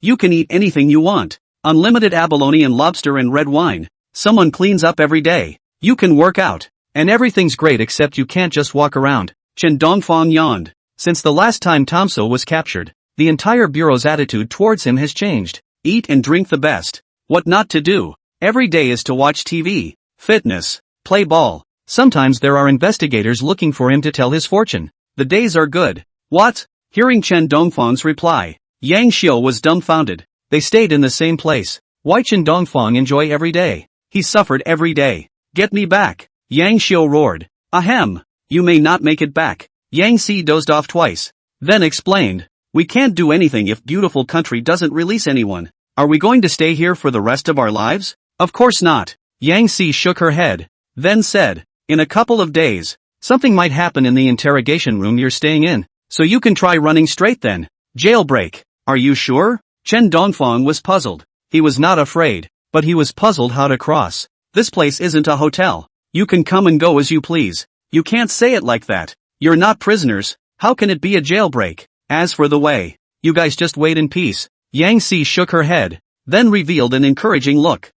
Speaker 1: You can eat anything you want. Unlimited abalone and lobster and red wine. Someone cleans up every day. You can work out. And everything's great except you can't just walk around. Chen Dongfang yawned. Since the last time Tomso was captured, the entire bureau's attitude towards him has changed. Eat and drink the best. What not to do? Every day is to watch TV, fitness, play ball. Sometimes there are investigators looking for him to tell his fortune. The days are good. What? Hearing Chen Dongfang's reply, Yang Xiu was dumbfounded. They stayed in the same place. Why Chen Dongfang enjoy every day? He suffered every day. Get me back. Yang Xiu roared. Ahem. You may not make it back. Yang Si dozed off twice. Then explained. We can't do anything if beautiful country doesn't release anyone. Are we going to stay here for the rest of our lives? Of course not. Yang Si shook her head. Then said, in a couple of days, something might happen in the interrogation room you're staying in. So you can try running straight then. Jailbreak. Are you sure? Chen Dongfang was puzzled. He was not afraid, but he was puzzled how to cross. This place isn't a hotel. You can come and go as you please. You can't say it like that. You're not prisoners. How can it be a jailbreak? As for the way, you guys just wait in peace. Yang Si shook her head, then revealed an encouraging look.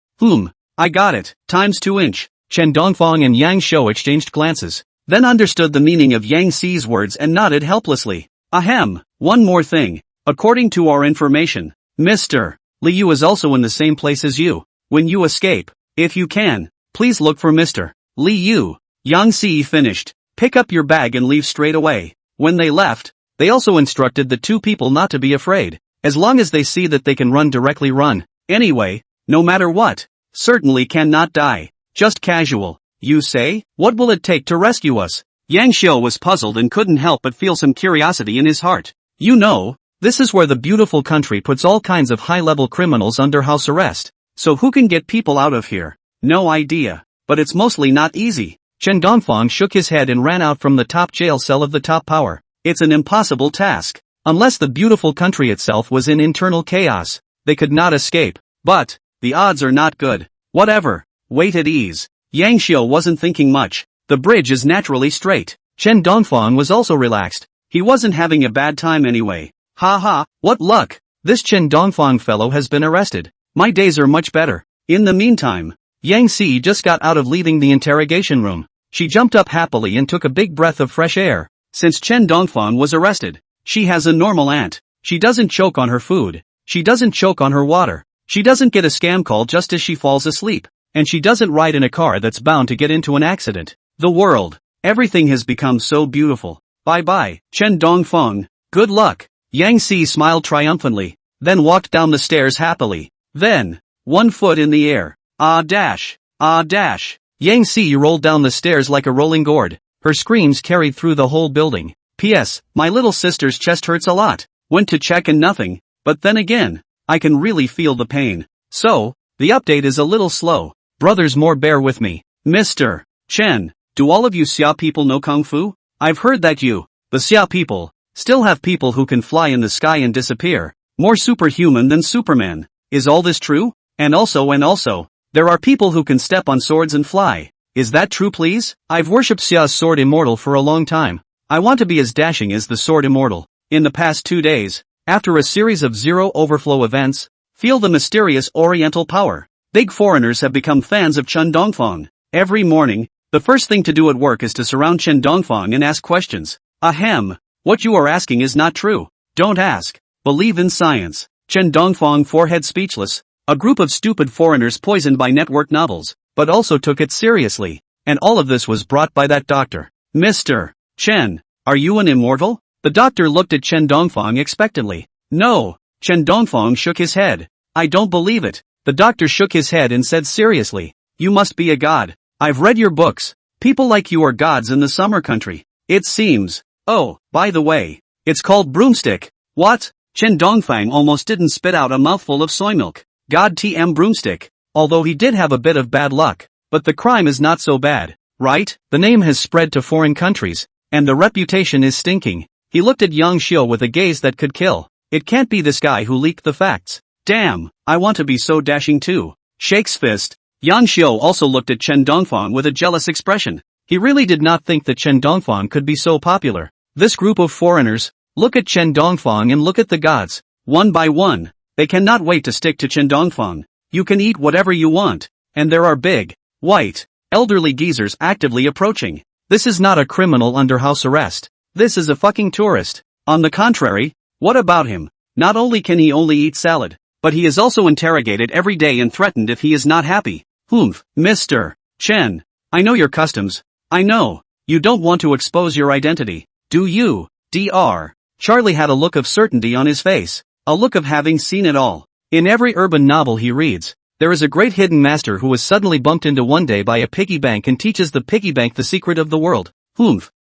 Speaker 1: I got it. ×2". Chen Dongfang and Yang Xiu exchanged glances, then understood the meaning of Yang Si's words and nodded helplessly. Ahem. One more thing. According to our information, Mr. Liu is also in the same place as you. When you escape, if you can, please look for Mr. Liu. Yang Si finished. Pick up your bag and leave straight away. When they left, they also instructed the two people not to be afraid. As long as they see that they can run directly run. Anyway, no matter what, certainly cannot die. Just casual. You say? What will it take to rescue us? Yang Xiu was puzzled and couldn't help but feel some curiosity in his heart. You know, this is where the beautiful country puts all kinds of high-level criminals under house arrest. So who can get people out of here? No idea. But it's mostly not easy. Chen Dongfang shook his head and ran out from the top jail cell of the top power. It's an impossible task. Unless the beautiful country itself was in internal chaos, they could not escape. But, the odds are not good. Whatever. Wait at ease. Yang Xiu wasn't thinking much. The bridge is naturally straight. Chen Dongfang was also relaxed. He wasn't having a bad time anyway. Ha, what luck. This Chen Dongfang fellow has been arrested. My days are much better. In the meantime, Yang Si just got out of leaving the interrogation room. She jumped up happily and took a big breath of fresh air. Since Chen Dongfang was arrested, she has a normal aunt. She doesn't choke on her food. She doesn't choke on her water. She doesn't get a scam call just as she falls asleep. And she doesn't ride in a car that's bound to get into an accident. The world. Everything has become so beautiful. Bye-bye, Chen Dongfang. Good luck. Yang Si smiled triumphantly, then walked down the stairs happily. Then, 1 foot in the air. Ah dash. Ah dash. Yang Si rolled down the stairs like a rolling gourd. Her screams carried through the whole building. P.S. My little sister's chest hurts a lot. Went to check and nothing, but then again, I can really feel the pain. So, the update is a little slow. Brothers, more bear with me. Mr. Chen, do all of you Xia people know Kung Fu? I've heard that you, the Xia people, still have people who can fly in the sky and disappear. More superhuman than Superman. Is all this true? And also, there are people who can step on swords and fly. Is that true, please? I've worshipped Xia's sword immortal for a long time. I want to be as dashing as the sword immortal. In the past 2 days, after a series of zero overflow events, feel the mysterious oriental power. Big foreigners have become fans of Chen Dongfang. Every morning, the first thing to do at work is to surround Chen Dongfang and ask questions. Ahem. What you are asking is not true. Don't ask. Believe in science. Chen Dongfang forehead speechless. A group of stupid foreigners poisoned by network novels, but also took it seriously. And all of this was brought by that doctor. Mr. Chen, are you an immortal? The doctor looked at Chen Dongfang expectantly. No. Chen Dongfang shook his head. I don't believe it. The doctor shook his head and said seriously. You must be a god. I've read your books. People like you are gods in the summer country. It seems. Oh, by the way, it's called broomstick. What? Chen Dongfang almost didn't spit out a mouthful of soy milk. God TM broomstick. Although he did have a bit of bad luck. But the crime is not so bad, right? The name has spread to foreign countries, and the reputation is stinking. He looked at Yang Xiu with a gaze that could kill. It can't be this guy who leaked the facts. Damn, I want to be so dashing too. Shakes fist. Yang Xiu also looked at Chen Dongfang with a jealous expression. He really did not think that Chen Dongfang could be so popular. This group of foreigners, look at Chen Dongfang and look at the gods. One by one, they cannot wait to stick to Chen Dongfang. You can eat whatever you want. And there are big, white, elderly geezers actively approaching. This is not a criminal under house arrest. This is a fucking tourist. On the contrary, what about him? Not only can he only eat salad, but he is also interrogated every day and threatened if he is not happy. Mr. Chen, I know your customs. I know. You don't want to expose your identity, do you? Dr. Charlie had a look of certainty on his face. A look of having seen it all. In every urban novel he reads, there is a great hidden master who is suddenly bumped into one day by a piggy bank and teaches the piggy bank the secret of the world.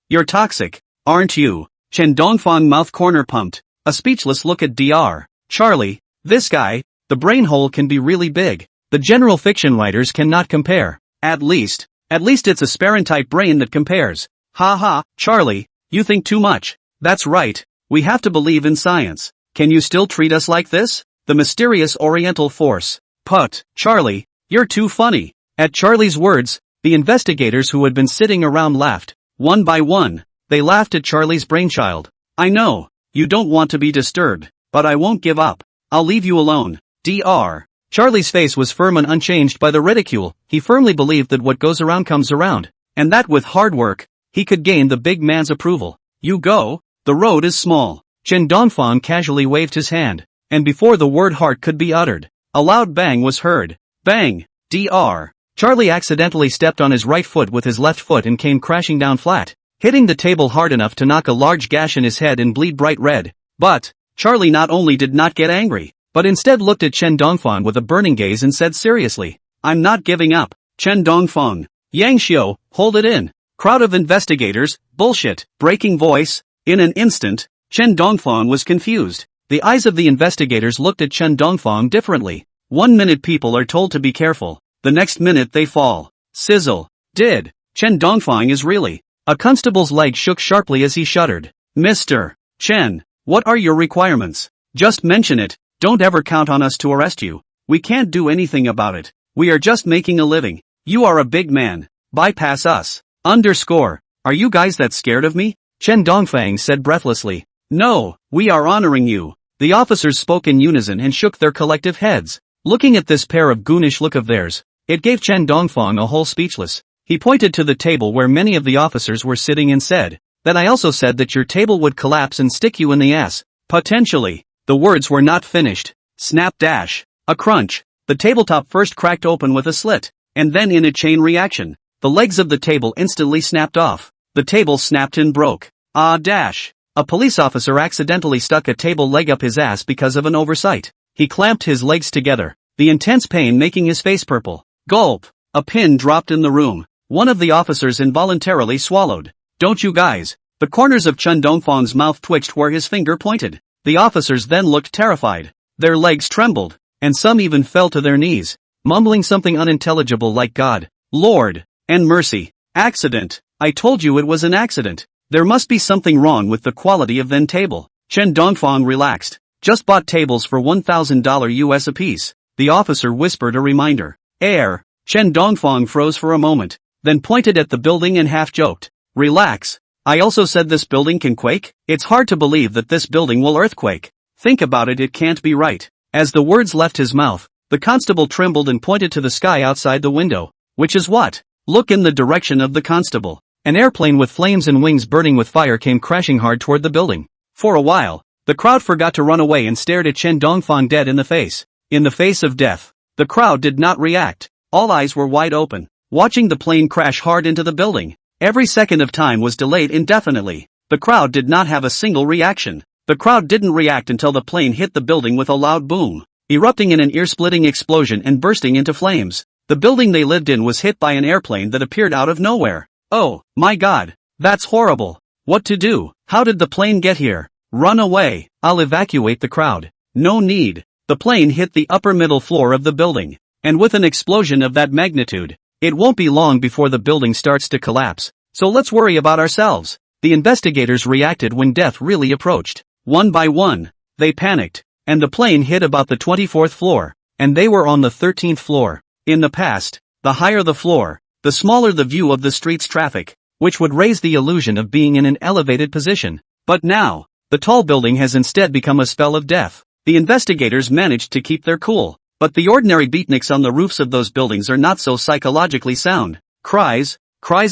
Speaker 1: You're toxic, aren't you? Chen Dongfang mouth corner pumped. A speechless look at Dr. Charlie. This guy, the brain hole can be really big. The general fiction writers cannot compare. At least it's a Sparran-type brain that compares. Ha, Charlie, you think too much. That's right, we have to believe in science. Can you still treat us like this? The mysterious oriental force. Put, Charlie, you're too funny. At Charlie's words, the investigators who had been sitting around laughed. One by one, they laughed at Charlie's brainchild. I know, you don't want to be disturbed, but I won't give up. I'll leave you alone. Dr. Charlie's face was firm and unchanged by the ridicule. He firmly believed that what goes around comes around, and that with hard work, he could gain the big man's approval. You go, the road is small. Chen Dongfang casually waved his hand, and before the word heart could be uttered, a loud bang was heard. Bang! Dr. Charlie accidentally stepped on his right foot with his left foot and came crashing down flat, hitting the table hard enough to knock a large gash in his head and bleed bright red. But Charlie not only did not get angry, but instead looked at Chen Dongfang with a burning gaze and said seriously, I'm not giving up. Chen Dongfang. Yang Xiu, hold it in. Crowd of investigators, bullshit, breaking voice. In an instant, Chen Dongfang was confused. The eyes of the investigators looked at Chen Dongfang differently. 1 minute people are told to be careful. The next minute they fall. Sizzle. Did. Chen Dongfang is really. A constable's leg shook sharply as he shuddered. Mr. Chen, what are your requirements? Just mention it. Don't ever count on us to arrest you. We can't do anything about it. We are just making a living. You are a big man. Bypass us. Are you guys that scared of me? Chen Dongfang said breathlessly. No, we are honoring you. The officers spoke in unison and shook their collective heads. Looking at this pair of goonish look of theirs, it gave Chen Dongfang a whole speechless. He pointed to the table where many of the officers were sitting and said, Then I also said that your table would collapse and stick you in the ass. Potentially. The words were not finished. Snap dash. A crunch. The tabletop first cracked open with a slit, and then in a chain reaction, the legs of the table instantly snapped off. The table snapped and broke. Ah dash. A police officer accidentally stuck a table leg up his ass because of an oversight. He clamped his legs together, the intense pain making his face purple. Gulp! A pin dropped in the room. One of the officers involuntarily swallowed. Don't you guys? The corners of Chen Dongfang's mouth twitched where his finger pointed. The officers then looked terrified. Their legs trembled, and some even fell to their knees, mumbling something unintelligible like God, Lord, and mercy. Accident. I told you it was an accident. There must be something wrong with the quality of then table. Chen Dongfang relaxed. Just bought tables for $1,000 US apiece. The officer whispered a reminder. Air. Chen Dongfang froze for a moment, then pointed at the building and half joked. Relax. I also said this building can quake? It's hard to believe that this building will earthquake. Think about it, it can't be right. As the words left his mouth, the constable trembled and pointed to the sky outside the window. Which is what? Look in the direction of the constable. An airplane with flames and wings burning with fire came crashing hard toward the building. For a while, the crowd forgot to run away and stared at Chen Dongfang dead in the face. In the face of death, the crowd did not react. All eyes were wide open, watching the plane crash hard into the building. Every second of time was delayed indefinitely. The crowd did not have a single reaction. The crowd didn't react until the plane hit the building with a loud boom, erupting in an ear-splitting explosion and bursting into flames. The building they lived in was hit by an airplane that appeared out of nowhere. Oh, my God. That's horrible. What to do? How did the plane get here? Run away. I'll evacuate the crowd. No need. The plane hit the upper middle floor of the building. And with an explosion of that magnitude, it won't be long before the building starts to collapse. So let's worry about ourselves. The investigators reacted when death really approached. One by one, they panicked. And the plane hit about the 24th floor. And they were on the 13th floor. In the past, the higher the floor, the smaller the view of the street's traffic, which would raise the illusion of being in an elevated position. But now, the tall building has instead become a spell of death. The investigators managed to keep their cool, but the ordinary beatniks on the roofs of those buildings are not so psychologically sound. Cries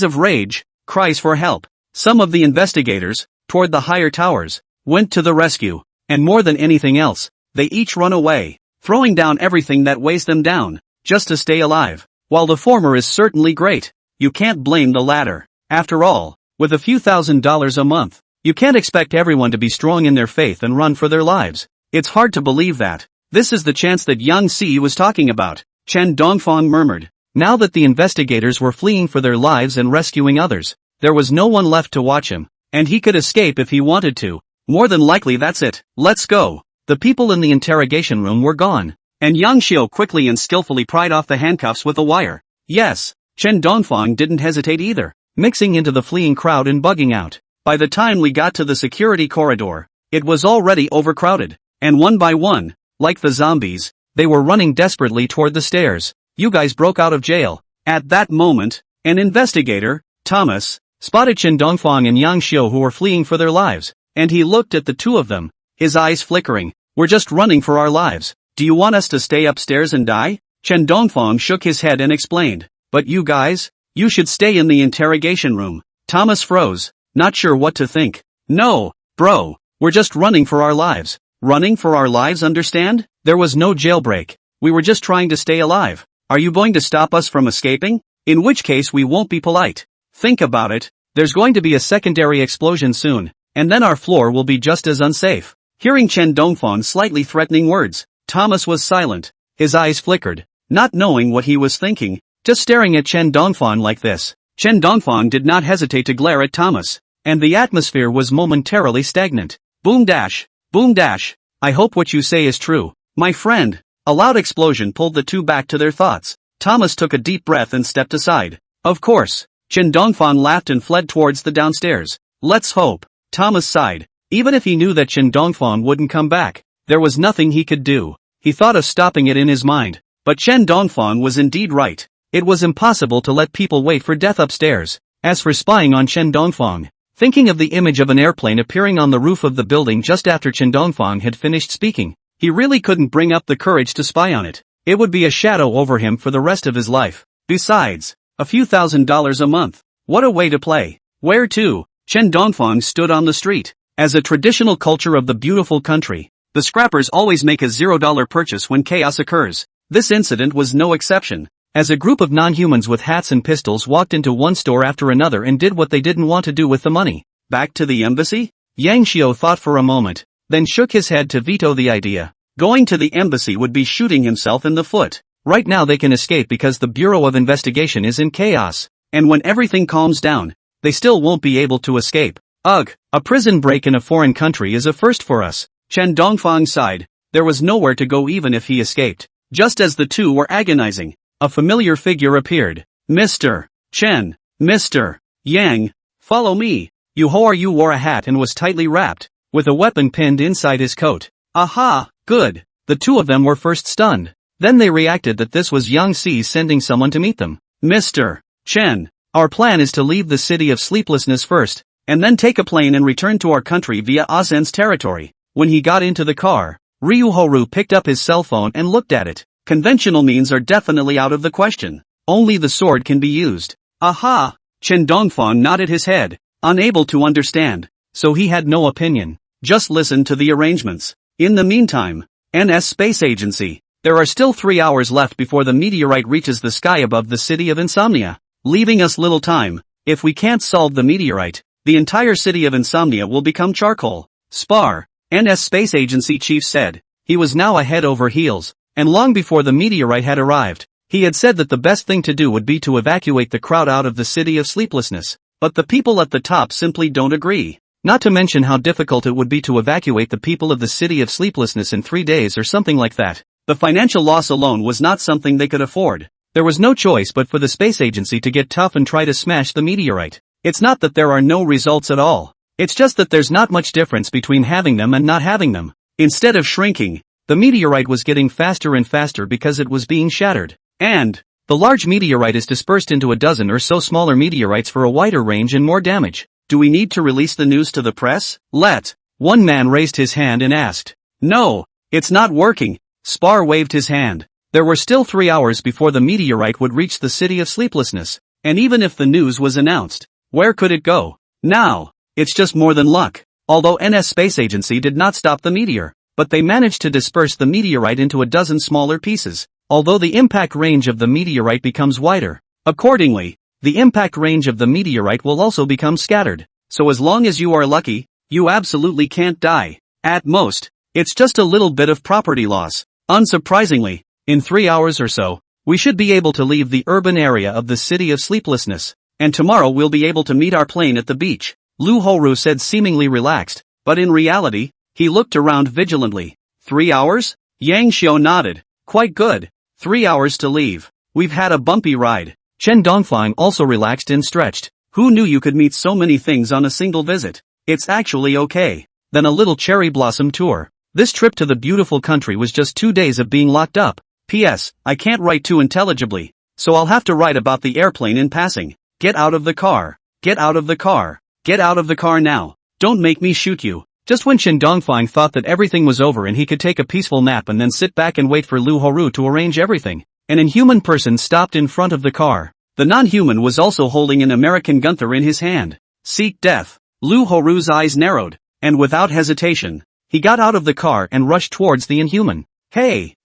Speaker 1: of rage, cries for help. Some of the investigators, toward the higher towers, went to the rescue, and more than anything else, they each run away, throwing down everything that weighs them down, just to stay alive. While the former is certainly great, you can't blame the latter. After all, with a few $1,000s a month, you can't expect everyone to be strong in their faith and run for their lives. It's hard to believe that. This is the chance that Young Si was talking about, Chen Dongfang murmured. Now that the investigators were fleeing for their lives and rescuing others, there was no one left to watch him, and he could escape if he wanted to. More than likely that's it. Let's go. The people in the interrogation room were gone, and Yang Xiu quickly and skillfully pried off the handcuffs with a wire. Yes, Chen Dongfang didn't hesitate either, mixing into the fleeing crowd and bugging out. By the time we got to the security corridor, it was already overcrowded, and one by one, like the zombies, they were running desperately toward the stairs. You guys broke out of jail. At that moment, an investigator, Thomas, spotted Chen Dongfang and Yang Xiu who were fleeing for their lives, and he looked at the two of them, his eyes flickering. We're just running for our lives. Do you want us to stay upstairs and die? Chen Dongfang shook his head and explained. But you guys, you should stay in the interrogation room. Thomas froze, not sure what to think. No, bro, we're just running for our lives. Running for our lives, understand? There was no jailbreak. We were just trying to stay alive. Are you going to stop us from escaping? In which case we won't be polite. Think about it. There's going to be a secondary explosion soon, and then our floor will be just as unsafe. Hearing Chen Dongfang's slightly threatening words, Thomas was silent. His eyes flickered, not knowing what he was thinking, just staring at Chen Dongfang like this. Chen Dongfang did not hesitate to glare at Thomas, and the atmosphere was momentarily stagnant. Boom dash, boom dash. I hope what you say is true, my friend. A loud explosion pulled the two back to their thoughts. Thomas took a deep breath and stepped aside. Of course. Chen Dongfang laughed and fled towards the downstairs. Let's hope. Thomas sighed. Even if he knew that Chen Dongfang wouldn't come back, there was nothing he could do. He thought of stopping it in his mind. But Chen Dongfang was indeed right. It was impossible to let people wait for death upstairs. As for spying on Chen Dongfang, thinking of the image of an airplane appearing on the roof of the building just after Chen Dongfang had finished speaking, he really couldn't bring up the courage to spy on it. It would be a shadow over him for the rest of his life. Besides, a few $1,000s a month. What a way to play. Where to? Chen Dongfang stood on the street. As a traditional culture of the beautiful country, the scrappers always make a $0 purchase when chaos occurs. This incident was no exception. As a group of non-humans with hats and pistols walked into one store after another and did what they didn't want to do with the money. Back to the embassy? Yang Xiao thought for a moment, then shook his head to veto the idea. Going to the embassy would be shooting himself in the foot. Right now they can escape because the Bureau of Investigation is in chaos, and when everything calms down, they still won't be able to escape. Ugh, a prison break in a foreign country is a first for us. Chen Dongfang sighed. There was nowhere to go even if he escaped. Just as the two were agonizing, a familiar figure appeared. Mr. Chen, Mr. Yang, follow me. You wore a hat and was tightly wrapped, with a weapon pinned inside his coat. Aha, good. The two of them were first stunned. Then they reacted that this was Yang Si sending someone to meet them. Mr. Chen, our plan is to leave the city of sleeplessness first, and then take a plane and return to our country via Azen's territory. When he got into the car, Ryuhoru picked up his cell phone and looked at it. Conventional means are definitely out of the question. Only the sword can be used. Aha! Chen Dongfang nodded his head, unable to understand, so he had no opinion. Just listen to the arrangements. In the meantime, NS Space Agency, there are still 3 hours left before the meteorite reaches the sky above the city of Insomnia, leaving us little time. If we can't solve the meteorite, the entire city of Insomnia will become charcoal. Spar, NS Space Agency chief said. He was now head over heels, and long before the meteorite had arrived, he had said that the best thing to do would be to evacuate the crowd out of the city of sleeplessness. But the people at the top simply don't agree. Not to mention how difficult it would be to evacuate the people of the city of sleeplessness in 3 days or something like that. The financial loss alone was not something they could afford. There was no choice but for the space agency to get tough and try to smash the meteorite. It's not that there are no results at all. It's just that there's not much difference between having them and not having them. Instead of shrinking, the meteorite was getting faster and faster because it was being shattered. And the large meteorite is dispersed into a dozen or so smaller meteorites for a wider range and more damage. Do we need to release the news to the press? One man raised his hand and asked. No, it's not working. Spar waved his hand. There were still 3 hours before the meteorite would reach the city of sleeplessness, and even if the news was announced, where could it go? Now, it's just more than luck. Although NS Space Agency did not stop the meteor, but they managed to disperse the meteorite into a dozen smaller pieces. Although the impact range of the meteorite becomes wider, accordingly, the impact range of the meteorite will also become scattered. So as long as you are lucky, you absolutely can't die. At most, it's just a little bit of property loss. Unsurprisingly, in 3 hours or so, we should be able to leave the urban area of the city of sleeplessness, and tomorrow we'll be able to meet our plane at the beach. Lu Horu said seemingly relaxed, but in reality, he looked around vigilantly. 3 hours? Yang Xiao nodded. Quite good. 3 hours to leave. We've had a bumpy ride. Chen Dongfang also relaxed and stretched. Who knew you could meet so many things on a single visit? It's actually okay. Then a little cherry blossom tour. This trip to the beautiful country was just 2 days of being locked up. P.S. I can't write too intelligibly, so I'll have to write about the airplane in passing. Get out of the car. Get out of the car. Get out of the car now. Don't make me shoot you. Just when Chen Dongfang thought that everything was over and he could take a peaceful nap and then sit back and wait for Lu Horu to arrange everything, an inhuman person stopped in front of the car. The non-human was also holding an American Gunther in his hand. Seek death. Lu Horu's eyes narrowed, and without hesitation, he got out of the car and rushed towards the inhuman. Hey,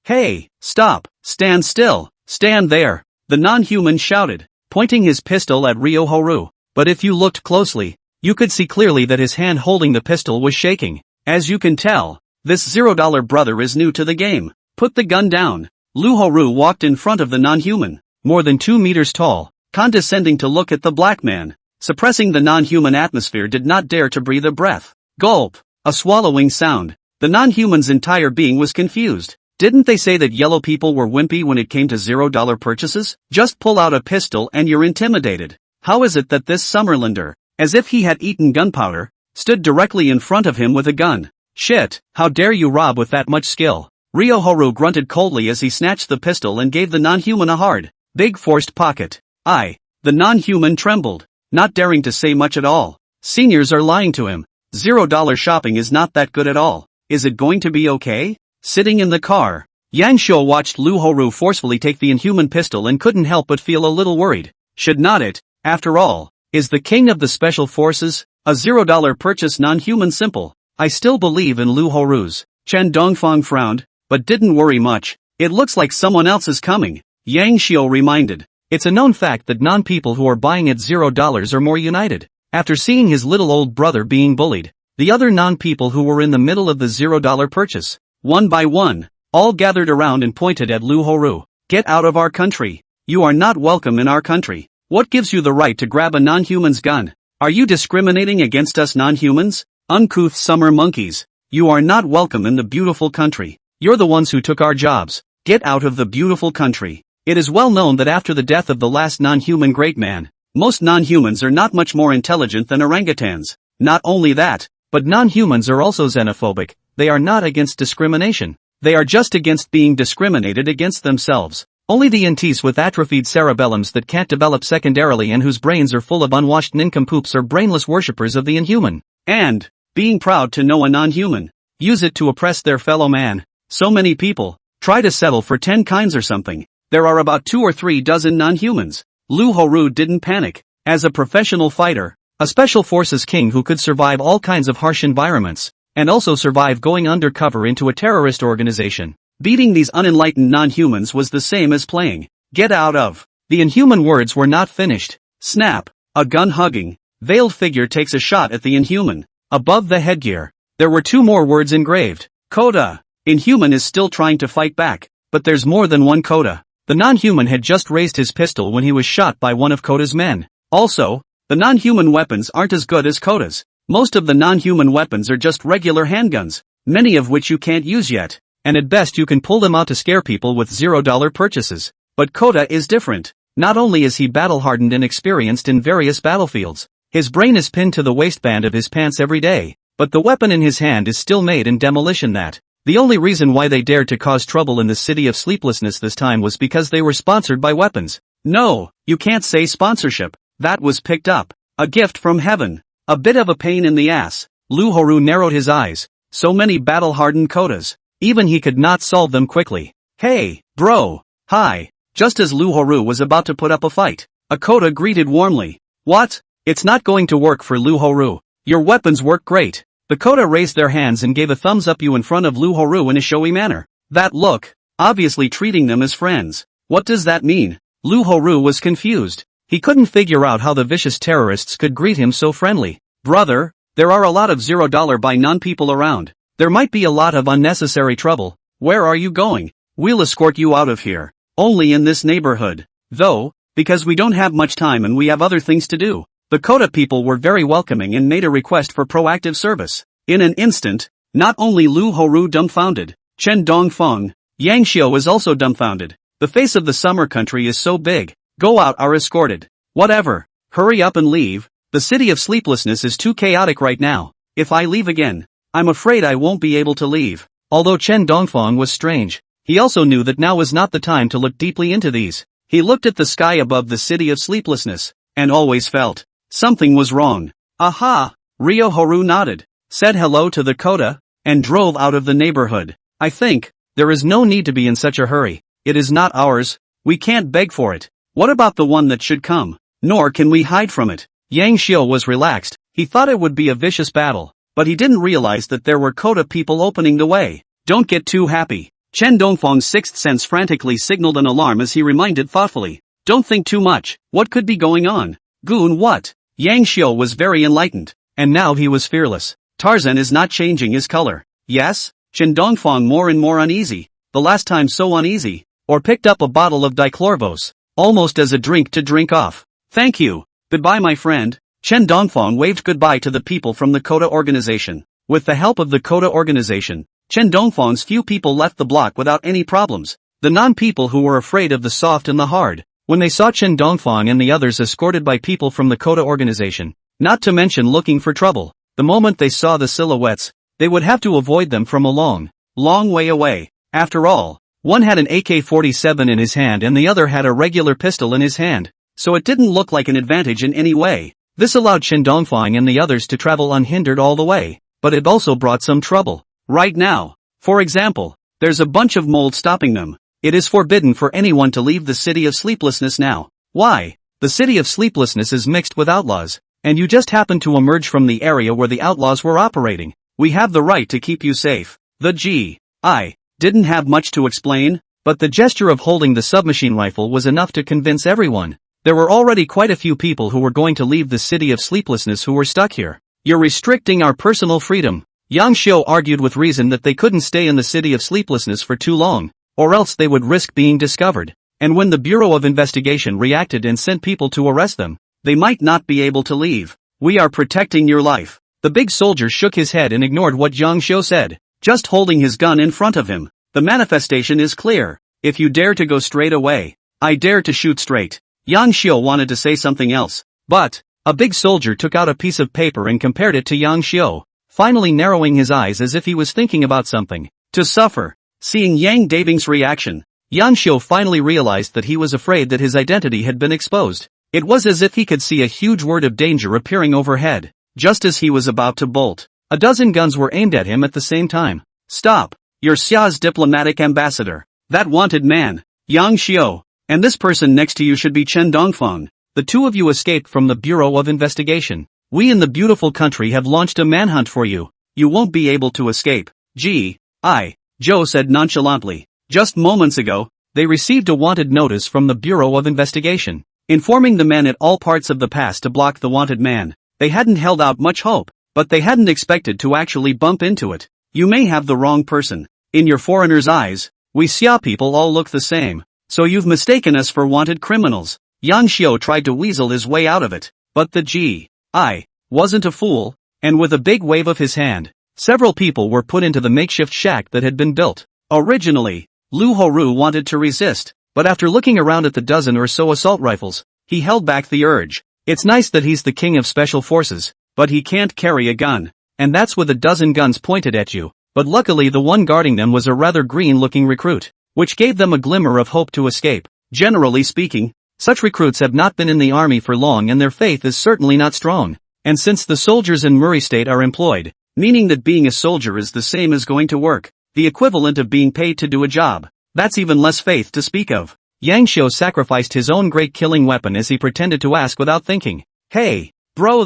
Speaker 1: stop, stand still, stand there, the non-human shouted, pointing his pistol at Ryo Horu. But if you looked closely, you could see clearly that his hand holding the pistol was shaking. As you can tell, this $0 brother is new to the game. Put the gun down. Lu Horu walked in front of the non-human, more than 2 meters tall, condescending to look at the black man. Suppressing the non-human atmosphere did not dare to breathe a breath. Gulp. A swallowing sound. The non-human's entire being was confused. Didn't they say that yellow people were wimpy when it came to $0 purchases? Just pull out a pistol and you're intimidated. How is it that this Summerlander, as if he had eaten gunpowder, stood directly in front of him with a gun? Shit, how dare you rob with that much skill? Ryo Horu grunted coldly as he snatched the pistol and gave the non-human a hard, big forced pocket. The non-human trembled, not daring to say much at all. Seniors are lying to him. $0 shopping is not that good at all. Is it going to be okay? Sitting in the car, Yang Xiao watched Lu Horu forcefully take the inhuman pistol and couldn't help but feel a little worried. Should not it, after all, is the king of the special forces, a $0 purchase non-human simple. I still believe in Lu Horu's. Chen Dongfang frowned, but didn't worry much. It looks like someone else is coming. Yang Xiao reminded. It's a known fact that non-people who are buying at $0 are more united. After seeing his little old brother being bullied, the other non-people who were in the middle of the $0 purchase. One by one, all gathered around and pointed at Lu Horu. Get out of our country. You are not welcome in our country. What gives you the right to grab a non-human's gun? Are you discriminating against us non-humans? Uncouth summer monkeys. You are not welcome in the beautiful country. You're the ones who took our jobs. Get out of the beautiful country. It is well known that after the death of the last non-human great man, most non-humans are not much more intelligent than orangutans. Not only that, but non-humans are also xenophobic. They are not against discrimination. They are just against being discriminated against themselves. Only the entities with atrophied cerebellums that can't develop secondarily and whose brains are full of unwashed nincompoops are brainless worshippers of the inhuman. And, being proud to know a non-human, use it to oppress their fellow man. So many people try to settle for 10 kinds or something. There are about 2 or 3 dozen non-humans. Lu Horu didn't panic. As a professional fighter, a special forces king who could survive all kinds of harsh environments, and also survive going undercover into a terrorist organization, beating these unenlightened non-humans was the same as playing get out of. The inhuman words were not finished. Snap! A gun-hugging, veiled figure takes a shot at the inhuman. Above the headgear, there were 2 more words engraved. Coda. Inhuman is still trying to fight back, but there's more than one Coda. The non-human had just raised his pistol when he was shot by one of Coda's men. Also, the non-human weapons aren't as good as Coda's. Most of the non-human weapons are just regular handguns, many of which you can't use yet, and at best you can pull them out to scare people with $0 purchases. But Coda is different. Not only is he battle-hardened and experienced in various battlefields, his brain is pinned to the waistband of his pants every day, but the weapon in his hand is still made in demolition that. The only reason why they dared to cause trouble in the city of sleeplessness this time was because they were sponsored by weapons. No, you can't say sponsorship. That was picked up. A gift from heaven. A bit of a pain in the ass. Lu Horu narrowed his eyes. So many battle-hardened Codas. Even he could not solve them quickly. Hey, bro. Hi. Just as Lu Horu was about to put up a fight, a Coda greeted warmly. What? It's not going to work for Lu Horu. Your weapons work great. The Coda raised their hands and gave a thumbs up you in front of Lu Horu in a showy manner. That look, obviously treating them as friends. What does that mean? Lu Horu was confused. He couldn't figure out how the vicious terrorists could greet him so friendly. Brother, there are a lot of $0 by non-people around. There might be a lot of unnecessary trouble. Where are you going? We'll escort you out of here. Only in this neighborhood. Though, because we don't have much time and we have other things to do. The Coda people were very welcoming and made a request for proactive service. In an instant, not only Lu Horu dumbfounded, Chen Dongfeng, Yang Xiao is also dumbfounded. The face of the summer country is so big. Go out are escorted. Whatever. Hurry up and leave. The city of sleeplessness is too chaotic right now. If I leave again, I'm afraid I won't be able to leave. Although Chen Dongfeng was strange, he also knew that now was not the time to look deeply into these. He looked at the sky above the city of sleeplessness, and always felt something was wrong. Aha! Ryo Horu nodded, said hello to the Coda, and drove out of the neighborhood. I think, there is no need to be in such a hurry. It is not ours. We can't beg for it. What about the one that should come? Nor can we hide from it. Yang Xiao was relaxed. He thought it would be a vicious battle, but he didn't realize that there were Coda people opening the way. Don't get too happy. Chen Dongfeng's sixth sense frantically signaled an alarm as he reminded thoughtfully. Don't think too much. What could be going on? Goon what? Yang Xiao was very enlightened, and now he was fearless. Tarzan is not changing his color. Yes? Chen Dongfeng more and more uneasy. The last time so uneasy. Or picked up a bottle of dichlorvos. Almost as a drink to drink off. Thank you. Goodbye my friend. Chen Dongfeng waved goodbye to the people from the Coda organization. With the help of the Coda organization, Chen Dongfeng's few people left the block without any problems. The non-people who were afraid of the soft and the hard. When they saw Chen Dongfeng and the others escorted by people from the Coda organization, not to mention looking for trouble, the moment they saw the silhouettes, they would have to avoid them from a long, long way away. After all, one had an AK-47 in his hand and the other had a regular pistol in his hand, so it didn't look like an advantage in any way. This allowed Chen Dongfeng and the others to travel unhindered all the way, but it also brought some trouble. Right now, for example, there's a bunch of mold stopping them. It is forbidden for anyone to leave the city of sleeplessness now. Why? The city of sleeplessness is mixed with outlaws, and you just happen to emerge from the area where the outlaws were operating. We have the right to keep you safe. The G.I. didn't have much to explain, but the gesture of holding the submachine rifle was enough to convince everyone. There were already quite a few people who were going to leave the city of sleeplessness who were stuck here. You're restricting our personal freedom. Yang Xiu argued with reason that they couldn't stay in the city of sleeplessness for too long, or else they would risk being discovered, and when the Bureau of Investigation reacted and sent people to arrest them, they might not be able to leave. We are protecting your life. The big soldier shook his head and ignored what Yang Xiu said, just holding his gun in front of him. The manifestation is clear. If you dare to go straight away, I dare to shoot straight. Yang Xiu wanted to say something else, but a big soldier took out a piece of paper and compared it to Yang Xiu, finally narrowing his eyes as if he was thinking about something. To suffer. Seeing Yang Dabing's reaction, Yang Xiu finally realized that he was afraid that his identity had been exposed. It was as if he could see a huge word of danger appearing overhead. Just as he was about to bolt, a dozen guns were aimed at him at the same time. Stop! You're Xia's diplomatic ambassador. That wanted man, Yang Xiu, and this person next to you should be Chen Dongfeng. The two of you escaped from the Bureau of Investigation. We in the beautiful country have launched a manhunt for you. You won't be able to escape. Zhou said nonchalantly. Just moments ago, they received a wanted notice from the Bureau of Investigation, informing the men at all parts of the pass to block the wanted man. They hadn't held out much hope, but they hadn't expected to actually bump into it. You may have the wrong person. In your foreigner's eyes, we Xia people all look the same, so you've mistaken us for wanted criminals. Yang Xiu tried to weasel his way out of it, but the G.I. wasn't a fool, and with a big wave of his hand, several people were put into the makeshift shack that had been built. Originally, Lu Horu wanted to resist, but after looking around at the dozen or so assault rifles, he held back the urge. It's nice that he's the king of special forces, but he can't carry a gun, and that's with a dozen guns pointed at you. But luckily the one guarding them was a rather green-looking recruit, which gave them a glimmer of hope to escape. Generally speaking, such recruits have not been in the army for long and their faith is certainly not strong. And since the soldiers in Murray State are employed, meaning that being a soldier is the same as going to work, the equivalent of being paid to do a job, that's even less faith to speak of. Yang Xiu sacrificed his own great killing weapon as he pretended to ask without thinking. Hey, bro,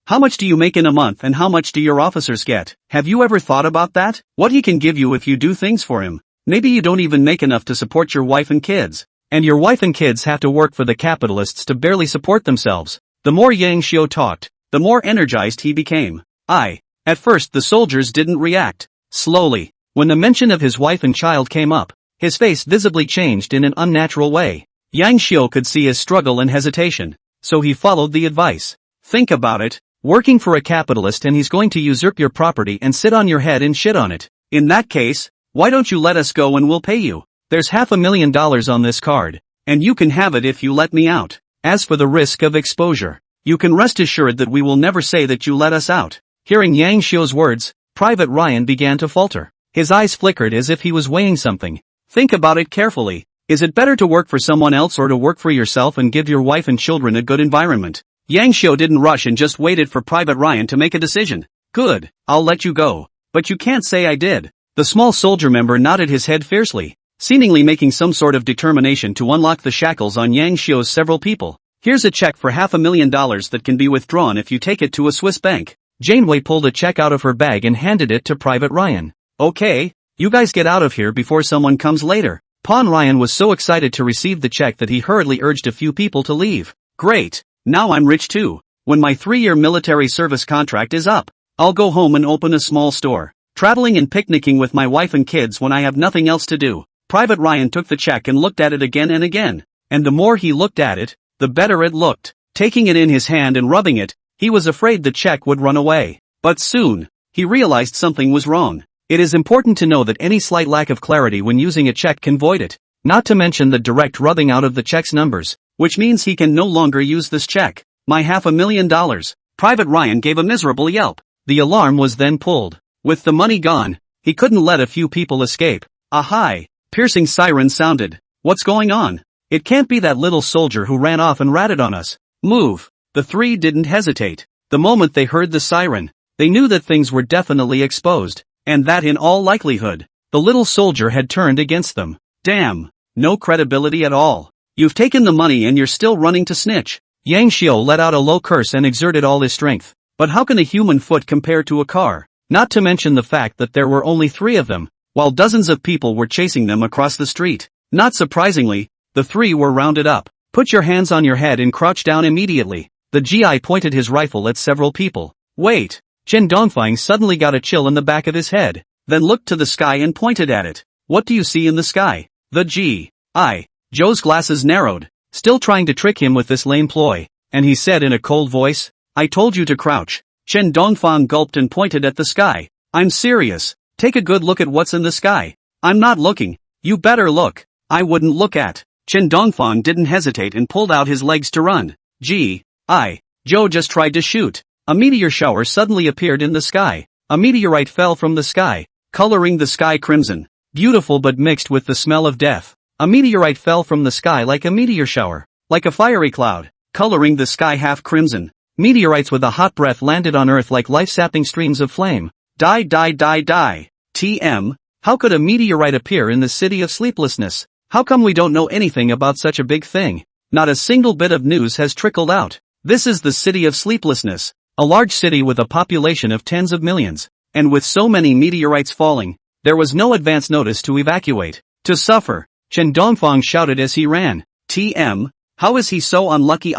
Speaker 1: how much do you make in a month and how much do your officers get? Have you ever thought about that? What he can give you if you do things for him? Maybe you don't even make enough to support your wife and kids. And your wife and kids have to work for the capitalists to barely support themselves. The more Yang Xiu talked, the more energized he became. At first the soldiers didn't react. Slowly, when the mention of his wife and child came up, his face visibly changed in an unnatural way. Yang Xiu could see his struggle and hesitation, so he followed the advice. Think about it, working for a capitalist and he's going to usurp your property and sit on your head and shit on it. In that case, why don't you let us go and we'll pay you? There's $500,000 on this card, and you can have it if you let me out. As for the risk of exposure, you can rest assured that we will never say that you let us out. Hearing Yang Xiu's words, Private Ryan began to falter. His eyes flickered as if he was weighing something. Think about it carefully. Is it better to work for someone else or to work for yourself and give your wife and children a good environment? Yang Xiu didn't rush and just waited for Private Ryan to make a decision. Good, I'll let you go. But you can't say I did. The small soldier member nodded his head fiercely, seemingly making some sort of determination to unlock the shackles on Yang Xiu's several people. Here's a check for $500,000 that can be withdrawn if you take it to a Swiss bank. Janeway pulled a check out of her bag and handed it to Private Ryan. Okay, you guys get out of here before someone comes later. Pawn Ryan was so excited to receive the check that he hurriedly urged a few people to leave. Great, now I'm rich too. When my 3-year military service contract is up, I'll go home and open a small store, traveling and picnicking with my wife and kids when I have nothing else to do. Private Ryan took the check and looked at it again and again, and the more he looked at it, the better it looked. Taking it in his hand and rubbing it, he was afraid the check would run away. But soon, he realized something was wrong. It is important to know that any slight lack of clarity when using a check can void it, not to mention the direct rubbing out of the check's numbers, which means he can no longer use this check. My $500,000. Private Ryan gave a miserable yelp. The alarm was then pulled. With the money gone, he couldn't let a few people escape. A high, piercing siren sounded. What's going on? It can't be that little soldier who ran off and ratted on us. Move. The three didn't hesitate. The moment they heard the siren, they knew that things were definitely exposed, and that in all likelihood, the little soldier had turned against them. Damn, no credibility at all. You've taken the money and you're still running to snitch. Yang Xiu let out a low curse and exerted all his strength. But how can a human foot compare to a car? Not to mention the fact that there were only 3 of them, while dozens of people were chasing them across the street. Not surprisingly, the 3 were rounded up. Put your hands on your head and crouch down immediately. The GI pointed his rifle at several people. Wait. Chen Dongfang suddenly got a chill in the back of his head, then looked to the sky and pointed at it. What do you see in the sky? The G.I. Joe's glasses narrowed, still trying to trick him with this lame ploy, and he said in a cold voice, I told you to crouch. Chen Dongfang gulped and pointed at the sky. I'm serious. Take a good look at what's in the sky. I'm not looking. You better look. I wouldn't look at. Chen Dongfang didn't hesitate and pulled out his legs to run. G.I. Joe just tried to shoot. A meteor shower suddenly appeared in the sky. A meteorite fell from the sky, coloring the sky crimson. Beautiful but mixed with the smell of death. A meteorite fell from the sky like a meteor shower, like a fiery cloud, coloring the sky half crimson. Meteorites with a hot breath landed on Earth like life-sapping streams of flame. Die. TM. How could a meteorite appear in the city of sleeplessness? How come we don't know anything about such a big thing? Not a single bit of news has trickled out. This is the city of sleeplessness, a large city with a population of tens of millions, and with so many meteorites falling, there was no advance notice to evacuate, to suffer. Chen Dongfang shouted as he ran. TM. How is he so unlucky?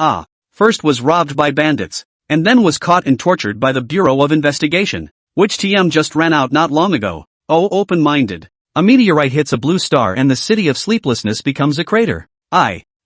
Speaker 1: First was robbed by bandits, and then was caught and tortured by the Bureau of Investigation, which TM just ran out not long ago. Oh, open-minded. A meteorite hits a blue star and the city of sleeplessness becomes a crater.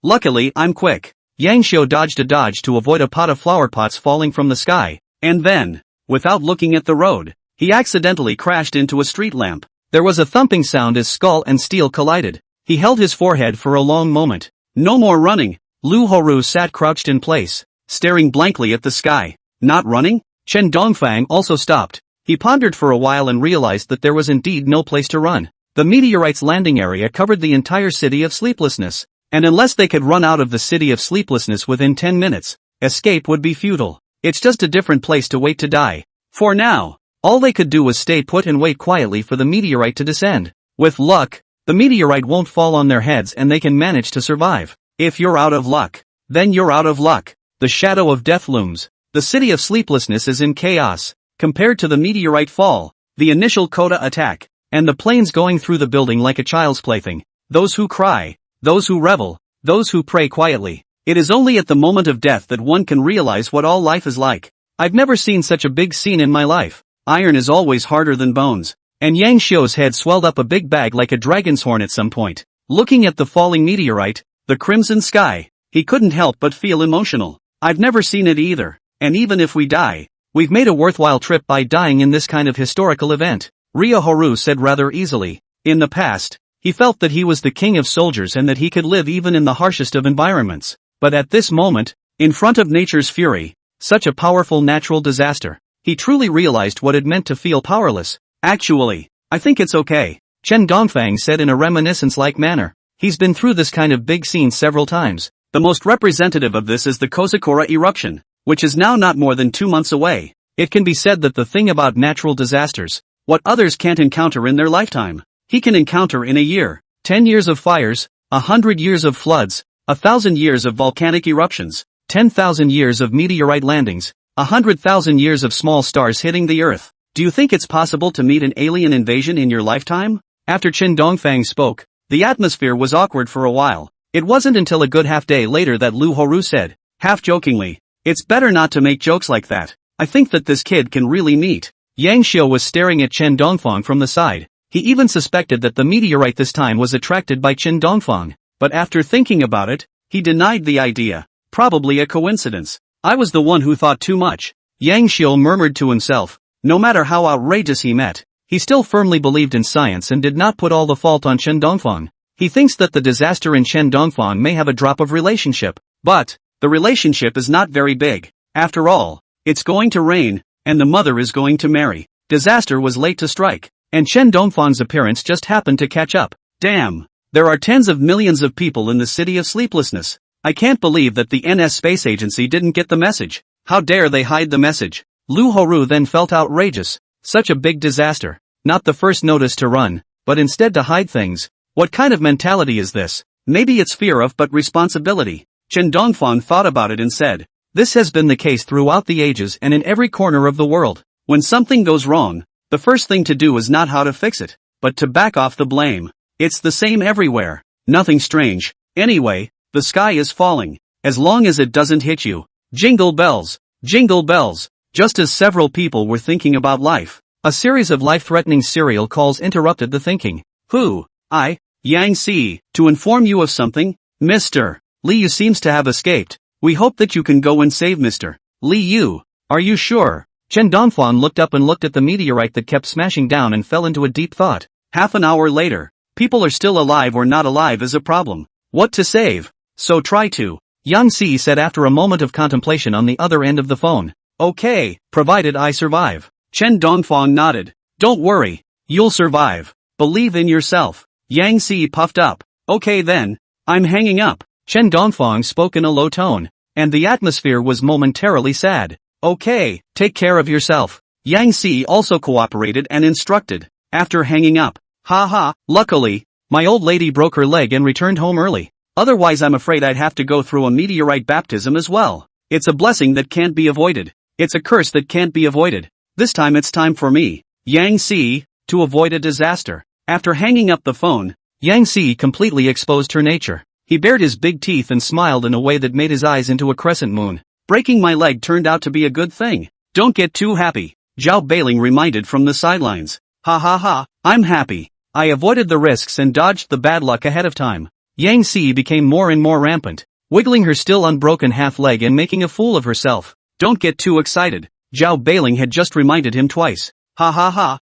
Speaker 1: Luckily, I'm quick. Yang Xiu dodged a dodge to avoid a pot of flower pots falling from the sky, and then, without looking at the road, he accidentally crashed into a street lamp. There was a thumping sound as skull and steel collided. He held his forehead for a long moment. No more running. Lu Horu sat crouched in place, staring blankly at the sky. Not running? Chen Dongfang also stopped. He pondered for a while and realized that there was indeed no place to run. The meteorite's landing area covered the entire city of sleeplessness, and unless they could run out of the city of sleeplessness within 10 minutes, escape would be futile. It's just a different place to wait to die. For now, all they could do was stay put and wait quietly for the meteorite to descend. With luck, the meteorite won't fall on their heads and they can manage to survive. If you're out of luck, then you're out of luck. The shadow of death looms. The city of sleeplessness is in chaos. Compared to the meteorite fall, the initial coda attack, and the planes going through the building like a child's plaything. Those who cry, those who revel, those who pray quietly. It is only at the moment of death that one can realize what all life is like. I've never seen such a big scene in my life. Iron is always harder than bones. And Yang Xiu's head swelled up a big bag like a dragon's horn at some point. Looking at the falling meteorite, the crimson sky, he couldn't help but feel emotional. I've never seen it either. And even if we die, we've made a worthwhile trip by dying in this kind of historical event. Ria Horu said rather easily. In the past, he felt that he was the king of soldiers and that he could live even in the harshest of environments. But at this moment, in front of nature's fury, such a powerful natural disaster, he truly realized what it meant to feel powerless. Actually, I think it's okay, Chen Dongfang said in a reminiscence-like manner. He's been through this kind of big scene several times. The most representative of this is the Kozakura eruption, which is now not more than 2 months away. It can be said that the thing about natural disasters, what others can't encounter in their lifetime, he can encounter in a year. 10 years of fires, 100 years of floods, 1,000 years of volcanic eruptions, 10,000 years of meteorite landings, 100,000 years of small stars hitting the earth. Do you think it's possible to meet an alien invasion in your lifetime? After Chen Dongfang spoke, the atmosphere was awkward for a while. It wasn't until a good half day later that Lu Horu said, half jokingly, it's better not to make jokes like that. I think that this kid can really meet. Yang Xiu was staring at Chen Dongfang from the side. He even suspected that the meteorite this time was attracted by Chen Dongfang. But after thinking about it, he denied the idea. Probably a coincidence. I was the one who thought too much. Yang Xiu murmured to himself. No matter how outrageous he met, he still firmly believed in science and did not put all the fault on Chen Dongfang. He thinks that the disaster in Chen Dongfang may have a drop of relationship. But the relationship is not very big. After all, it's going to rain, and the mother is going to marry. Disaster was late to strike, and Chen Dongfang's appearance just happened to catch up. Damn! There are tens of millions of people in the city of sleeplessness. I can't believe that the NS Space Agency didn't get the message. How dare they hide the message? Lu Horu then felt outrageous. Such a big disaster. Not the first notice to run, but instead to hide things. What kind of mentality is this? Maybe it's fear of but responsibility. Chen Dongfang thought about it and said, this has been the case throughout the ages and in every corner of the world. When something goes wrong, the first thing to do is not how to fix it, but to back off the blame. It's the same everywhere. Nothing strange. Anyway, the sky is falling. As long as it doesn't hit you. Jingle bells. Jingle bells. Just as several people were thinking about life, a series of life-threatening serial calls interrupted the thinking. Who? Yang Si, to inform you of something, Mr. Liu seems to have escaped. We hope that you can go and save Mr. Liu. Are you sure? Chen Dongfang looked up and looked at the meteorite that kept smashing down and fell into a deep thought. Half an hour later, people are still alive or not alive is a problem. What to save? So try to. Yang Si said after a moment of contemplation on the other end of the phone. Okay, provided I survive. Chen Dongfang nodded. Don't worry, you'll survive. Believe in yourself. Yang Si puffed up. Okay then, I'm hanging up. Chen Dongfang spoke in a low tone, and the atmosphere was momentarily sad. Okay, take care of yourself. Yang Si also cooperated and instructed. After hanging up, luckily, my old lady broke her leg and returned home early. Otherwise I'm afraid I'd have to go through a meteorite baptism as well. It's a blessing that can't be avoided. It's a curse that can't be avoided. This time it's time for me, Yang Si, to avoid a disaster. After hanging up the phone, Yang Si completely exposed her nature. He bared his big teeth and smiled in a way that made his eyes into a crescent moon. Breaking my leg turned out to be a good thing. Don't get too happy, Zhao Beiling reminded from the sidelines. I'm happy. I avoided the risks and dodged the bad luck ahead of time. Yang Si became more and more rampant, wiggling her still unbroken half leg and making a fool of herself. Don't get too excited, Zhao Beiling had just reminded him twice.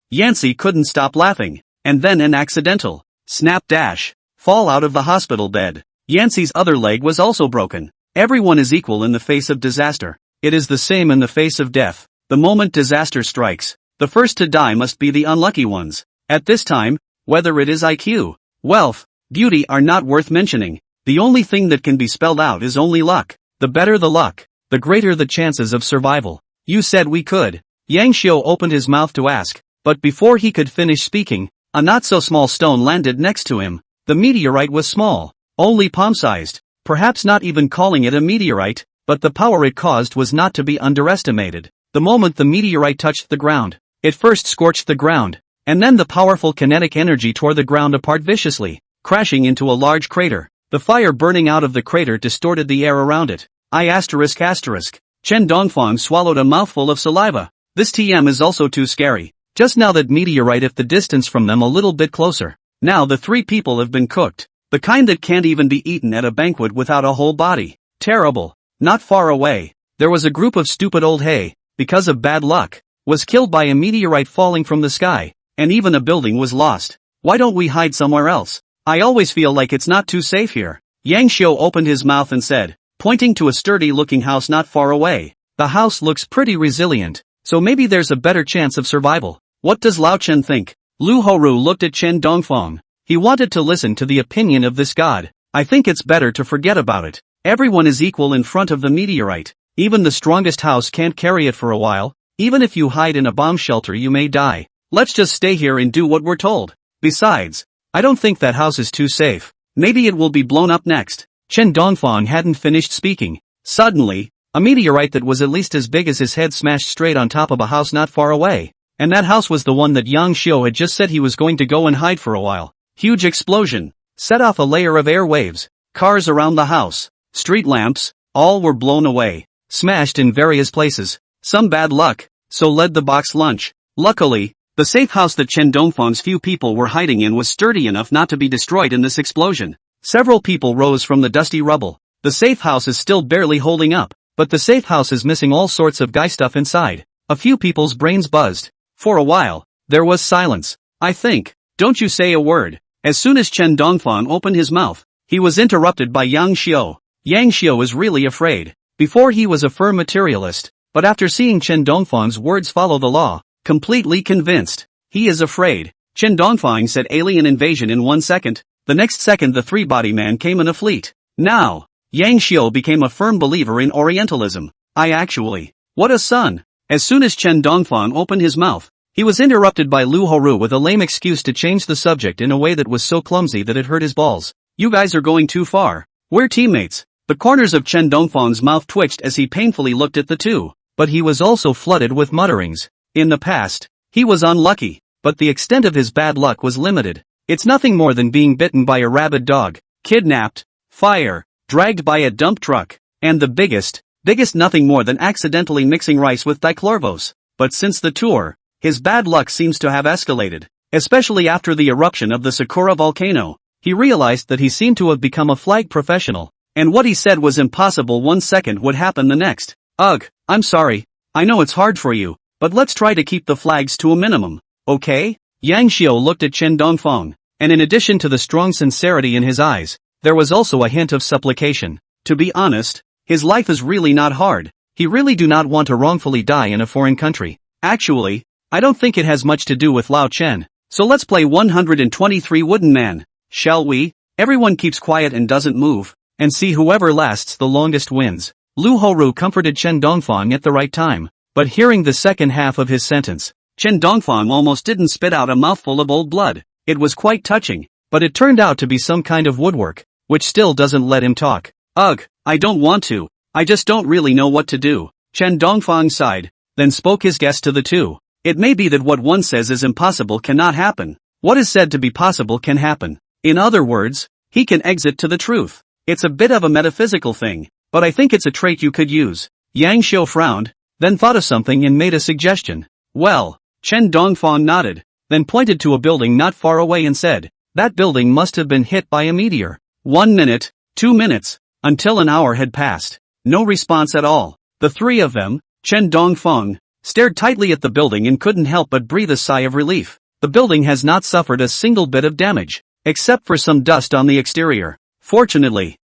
Speaker 1: Yancy couldn't stop laughing, and then an accidental snap dash fall out of the hospital bed. Yancy's other leg was also broken. Everyone is equal in the face of disaster. It is the same in the face of death. The moment disaster strikes, the first to die must be the unlucky ones. At this time, whether it is IQ, wealth, beauty are not worth mentioning. The only thing that can be spelled out is only luck. The better the luck, the greater the chances of survival. You said we could. Yang Xiu opened his mouth to ask, but before he could finish speaking, a not-so-small stone landed next to him. The meteorite was small, only palm-sized, perhaps not even calling it a meteorite, but the power it caused was not to be underestimated. The moment the meteorite touched the ground, it first scorched the ground, and then the powerful kinetic energy tore the ground apart viciously, crashing into a large crater. The fire burning out of the crater distorted the air around it. Chen Dongfang swallowed a mouthful of saliva. This TM is also too scary. Just now that meteorite if the distance from them a little bit closer. Now the three people have been cooked. The kind that can't even be eaten at a banquet without a whole body. Terrible. Not far away, there was a group of stupid old hay, because of bad luck, was killed by a meteorite falling from the sky, and even a building was lost. Why don't we hide somewhere else? I always feel like it's not too safe here. Yang Xiu opened his mouth and said, pointing to a sturdy-looking house not far away. The house looks pretty resilient, so maybe there's a better chance of survival. What does Lao Chen think? Lu Horu looked at Chen Dongfang. He wanted to listen to the opinion of this god. I think it's better to forget about it. Everyone is equal in front of the meteorite. Even the strongest house can't carry it for a while. Even if you hide in a bomb shelter you may die. Let's just stay here and do what we're told. Besides, I don't think that house is too safe. Maybe it will be blown up next. Chen Dongfang hadn't finished speaking. Suddenly, a meteorite that was at least as big as his head smashed straight on top of a house not far away. And that house was the one that Yang Xiu had just said he was going to go and hide for a while. Huge explosion set off a layer of air waves. Cars around the house, street lamps, all were blown away, smashed in various places. Some bad luck, so led the box lunch. Luckily, the safe house that Chen Dongfang's few people were hiding in was sturdy enough not to be destroyed in this explosion. Several people rose from the dusty rubble. The safe house is still barely holding up, but the safe house is missing all sorts of guy stuff inside. A few people's brains buzzed. For a while, there was silence. I think, don't you say a word. As soon as Chen Dongfang opened his mouth, he was interrupted by Yang Xiu. Yang Xiu is really afraid. Before he was a firm materialist, but after seeing Chen Dongfang's words follow the law, completely convinced, he is afraid. Chen Dongfang said alien invasion in 1 second. The next second the three-body man came in a fleet. Now, Yang Xiu became a firm believer in Orientalism. What a son! As soon as Chen Dongfang opened his mouth, he was interrupted by Lu Horu with a lame excuse to change the subject in a way that was so clumsy that it hurt his balls. You guys are going too far. We're teammates. The corners of Chen Dongfang's mouth twitched as he painfully looked at the two, but he was also flooded with mutterings. In the past, he was unlucky, but the extent of his bad luck was limited. It's nothing more than being bitten by a rabid dog, kidnapped, fire, dragged by a dump truck, and the biggest, Biggest nothing more than accidentally mixing rice with dichlorvos. But since the tour, his bad luck seems to have escalated. Especially after the eruption of the Sakura volcano, he realized that he seemed to have become a flag professional, and what he said was impossible 1 second would happen the next. Ugh, I'm sorry, I know it's hard for you, but let's try to keep the flags to a minimum, okay? Yang Xiu looked at Chen Dongfang, and in addition to the strong sincerity in his eyes, there was also a hint of supplication. To be honest, his life is really not hard. He really do not want to wrongfully die in a foreign country. Actually, I don't think it has much to do with Lao Chen. So let's play 123 Wooden Man, shall we? Everyone keeps quiet and doesn't move, and see whoever lasts the longest wins. Lu Horu comforted Chen Dongfang at the right time, but hearing the second half of his sentence, Chen Dongfang almost didn't spit out a mouthful of old blood. It was quite touching, but it turned out to be some kind of woodwork, which still doesn't let him talk. Ugh, I don't want to, I just don't really know what to do. Chen Dongfang sighed, then spoke his guess to the two. It may be that what one says is impossible cannot happen. What is said to be possible can happen. In other words, he can exit to the truth. It's a bit of a metaphysical thing, but I think it's a trait you could use. Yang Xiu frowned, then thought of something and made a suggestion. Well, Chen Dongfang nodded, then pointed to a building not far away and said, that building must have been hit by a meteor. 1 minute, 2 minutes, until an hour had passed. No response at all. The three of them, Chen Dongfang, stared tightly at the building and couldn't help but breathe a sigh of relief. The building has not suffered a single bit of damage, except for some dust on the exterior. Fortunately,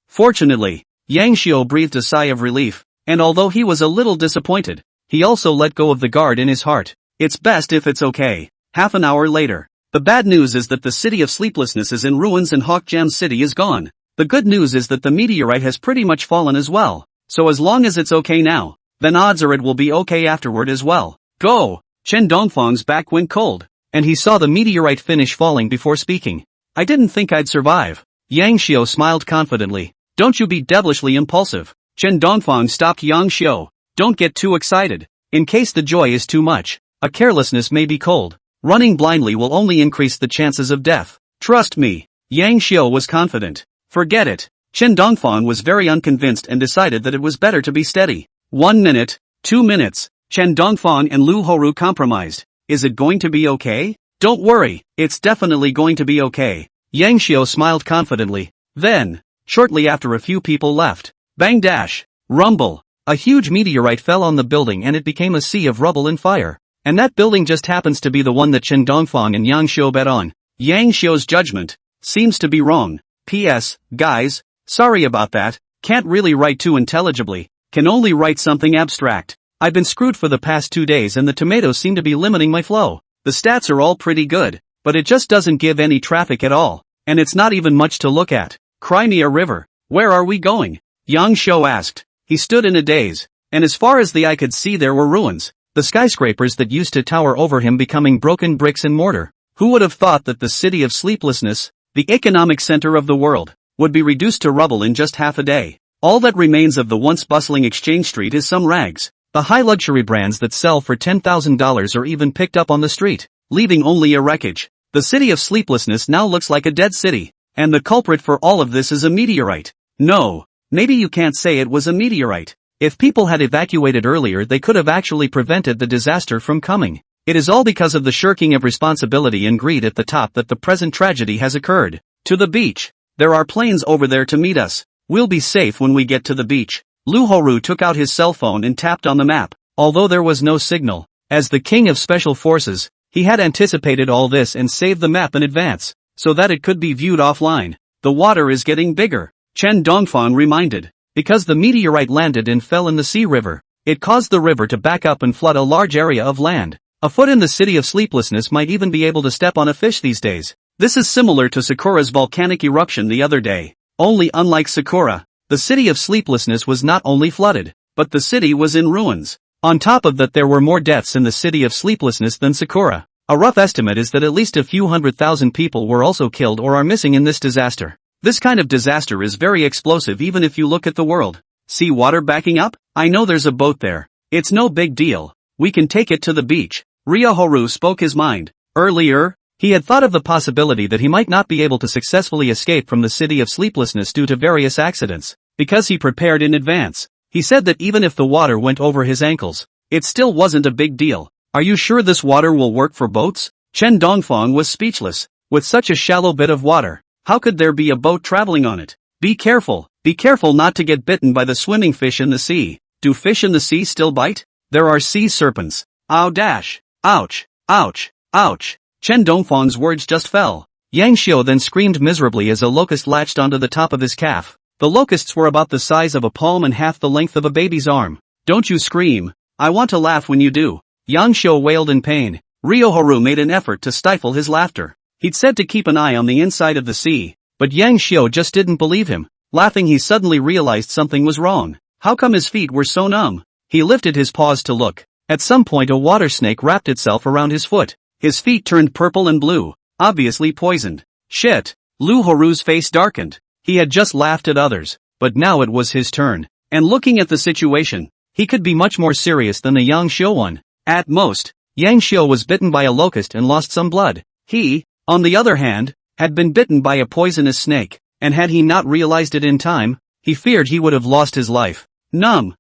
Speaker 1: Yang Xiu breathed a sigh of relief, and although he was a little disappointed, he also let go of the guard in his heart. It's best if it's okay. Half an hour later. The bad news is that the city of sleeplessness is in ruins and Hawkjam City is gone. The good news is that the meteorite has pretty much fallen as well. So as long as it's okay now, then odds are it will be okay afterward as well. Go! Chen Dongfang's back went cold, and he saw the meteorite finish falling before speaking. I didn't think I'd survive. Yang Xiu smiled confidently. Don't you be devilishly impulsive. Chen Dongfang stopped Yang Xiu. Don't get too excited. In case the joy is too much, a carelessness may be cold. Running blindly will only increase the chances of death. Trust me. Yang Xiu was confident. Forget it. Chen Dongfang was very unconvinced and decided that it was better to be steady. 1 minute, 2 minutes, Chen Dongfang and Lu Horu compromised. Is it going to be okay? Don't worry, it's definitely going to be okay. Yang Xiu smiled confidently. Then, shortly after a few people left, bang dash, rumble, a huge meteorite fell on the building and it became a sea of rubble and fire. And that building just happens to be the one that Chen Dongfang and Yang Xiu bet on. Yang Xiu's judgment seems to be wrong. P.S. Guys, sorry about that, can't really write too intelligibly. Can only write something abstract. I've been screwed for the past 2 days and the tomatoes seem to be limiting my flow. The stats are all pretty good, but it just doesn't give any traffic at all, and it's not even much to look at. Crimea River, where are we going? Yang Xiu asked. He stood in a daze, and as far as the eye could see there were ruins, the skyscrapers that used to tower over him becoming broken bricks and mortar. Who would have thought that the city of sleeplessness, the economic center of the world, would be reduced to rubble in just half a day? All that remains of the once bustling exchange street is some rags. The high luxury brands that sell for $10,000 are even picked up on the street, leaving only a wreckage. The city of sleeplessness now looks like a dead city, and the culprit for all of this is a meteorite. No, maybe you can't say it was a meteorite. If people had evacuated earlier they could have actually prevented the disaster from coming. It is all because of the shirking of responsibility and greed at the top that the present tragedy has occurred. To the beach. There are planes over there to meet us. We'll be safe when we get to the beach. Lu Horu took out his cell phone and tapped on the map, although there was no signal. As the king of special forces, he had anticipated all this and saved the map in advance, so that it could be viewed offline. The water is getting bigger, Chen Dongfang reminded. Because the meteorite landed and fell in the Sea River, it caused the river to back up and flood a large area of land. A foot in the city of sleeplessness might even be able to step on a fish these days. This is similar to Sakura's volcanic eruption the other day. Only unlike Sakura, the city of sleeplessness was not only flooded, but the city was in ruins. On top of that there were more deaths in the city of sleeplessness than Sakura. A rough estimate is that at least a few 100,000 people were also killed or are missing in this disaster. This kind of disaster is very explosive even if you look at the world. See water backing up? I know there's a boat there. It's no big deal. We can take it to the beach. Ryohoru spoke his mind. Earlier, he had thought of the possibility that he might not be able to successfully escape from the city of sleeplessness due to various accidents. Because he prepared in advance, He said that even if the water went over his ankles, it still wasn't a big deal. Are you sure this water will work for boats? Chen Dongfang was speechless. With such a shallow bit of water, how could there be a boat traveling on it? Be careful not to get bitten by the swimming fish in the sea. Do fish in the sea still bite? There are sea serpents. Ow dash. Ouch. Ouch. Ouch. Chen Dongfang's words just fell. Yang Xiu then screamed miserably as a locust latched onto the top of his calf. The locusts were about the size of a palm and half the length of a baby's arm. Don't you scream. I want to laugh when you do. Yang Xiu wailed in pain. Ryoharu made an effort to stifle his laughter. He'd said to keep an eye on the inside of the sea, but Yang Xiu just didn't believe him. Laughing, he suddenly realized something was wrong. How come his feet were so numb? He lifted his paws to look. At some point a water snake wrapped itself around his foot. His feet turned purple and blue, obviously poisoned. Shit! Lu Horu's face darkened. He had just laughed at others, but now it was his turn. And looking at the situation, he could be much more serious than the Yang Xiu one. At most, Yang Xiu was bitten by a locust and lost some blood. He, on the other hand, had been bitten by a poisonous snake, and had he not realized it in time, he feared he would have lost his life. Numb.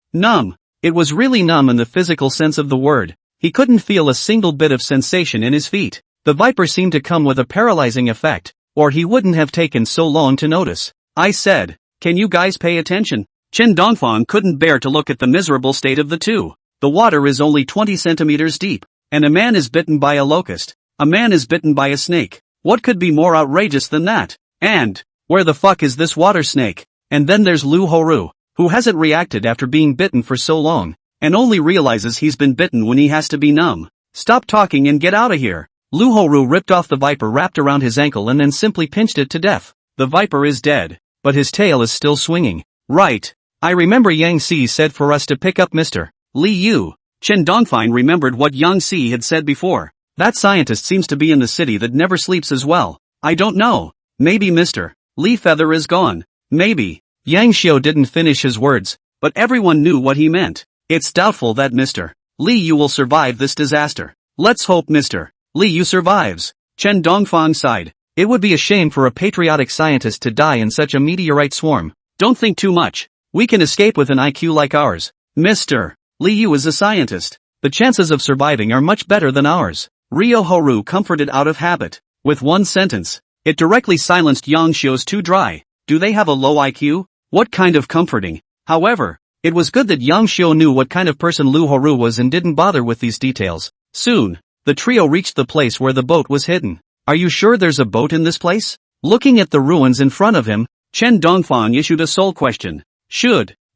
Speaker 1: It was really numb in the physical sense of the word. He couldn't feel a single bit of sensation in his feet. The viper seemed to come with a paralyzing effect, or he wouldn't have taken so long to notice. I said, can you guys pay attention? Chen Dongfang couldn't bear to look at the miserable state of the two. The water is only 20 centimeters deep, and a man is bitten by a locust. A man is bitten by a snake. What could be more outrageous than that? And, where the fuck is this water snake? And then there's Lu Horu, who hasn't reacted after being bitten for so long, and only realizes he's been bitten when he has to be numb. Stop talking and get out of here. Lu Horu ripped off the viper wrapped around his ankle and then simply pinched it to death. The viper is dead, but his tail is still swinging. Right. I remember Yang Si said for us to pick up Mr. Li Yu. Chen Dongfang remembered what Yang Si had said before. That scientist seems to be in the city that never sleeps as well. I don't know. Maybe Mr. Li Feather is gone. Maybe. Yang Xiu didn't finish his words, but everyone knew what he meant. It's doubtful that Mr. Li Yu will survive this disaster. Let's hope Mr. Li Yu survives. Chen Dongfang sighed. It would be a shame for a patriotic scientist to die in such a meteorite swarm. Don't think too much. We can escape with an IQ like ours. Mr. Li Yu is a scientist. The chances of surviving are much better than ours. Ryoharu comforted out of habit. With one sentence, it directly silenced Yang Xiu's too dry. Do they have a low IQ? What kind of comforting? However, it was good that Yang Xiu knew what kind of person Lu Horu was and didn't bother with these details. Soon, the trio reached the place where the boat was hidden. Are you sure there's a boat in this place? Looking at the ruins in front of him, Chen Dongfang issued a sole question.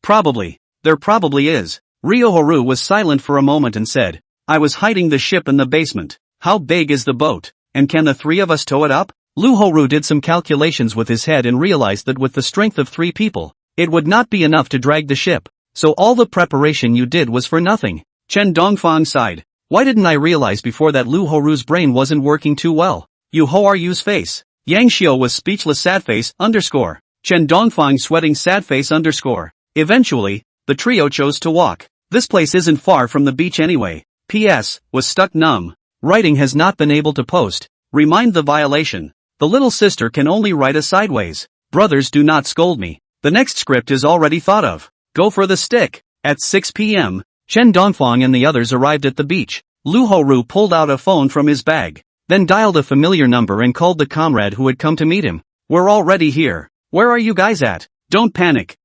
Speaker 1: Probably. There probably is. Ryoharu was silent for a moment and said, I was hiding the ship in the basement. How big is the boat? And can the three of us tow it up? Lu Horu did some calculations with his head and realized that with the strength of 3 people, it would not be enough to drag the ship. So all the preparation you did was for nothing. Chen Dongfang sighed. Why didn't I realize before that Lu Horu's brain wasn't working too well? You Horu's face. Yang Xiu was speechless sadface _ Chen Dongfang sweating sadface _ Eventually, the trio chose to walk. This place isn't far from the beach anyway. P.S. was stuck numb. Writing has not been able to post. Remind the violation. The little sister can only write a sideways. Brothers, do not scold me. The next script is already thought of. Go for the stick. At 6 p.m., Chen Dongfang and the others arrived at the beach. Lu Horu pulled out a phone from his bag, then dialed a familiar number and called the comrade who had come to meet him. We're already here. Where are you guys at? Don't panic.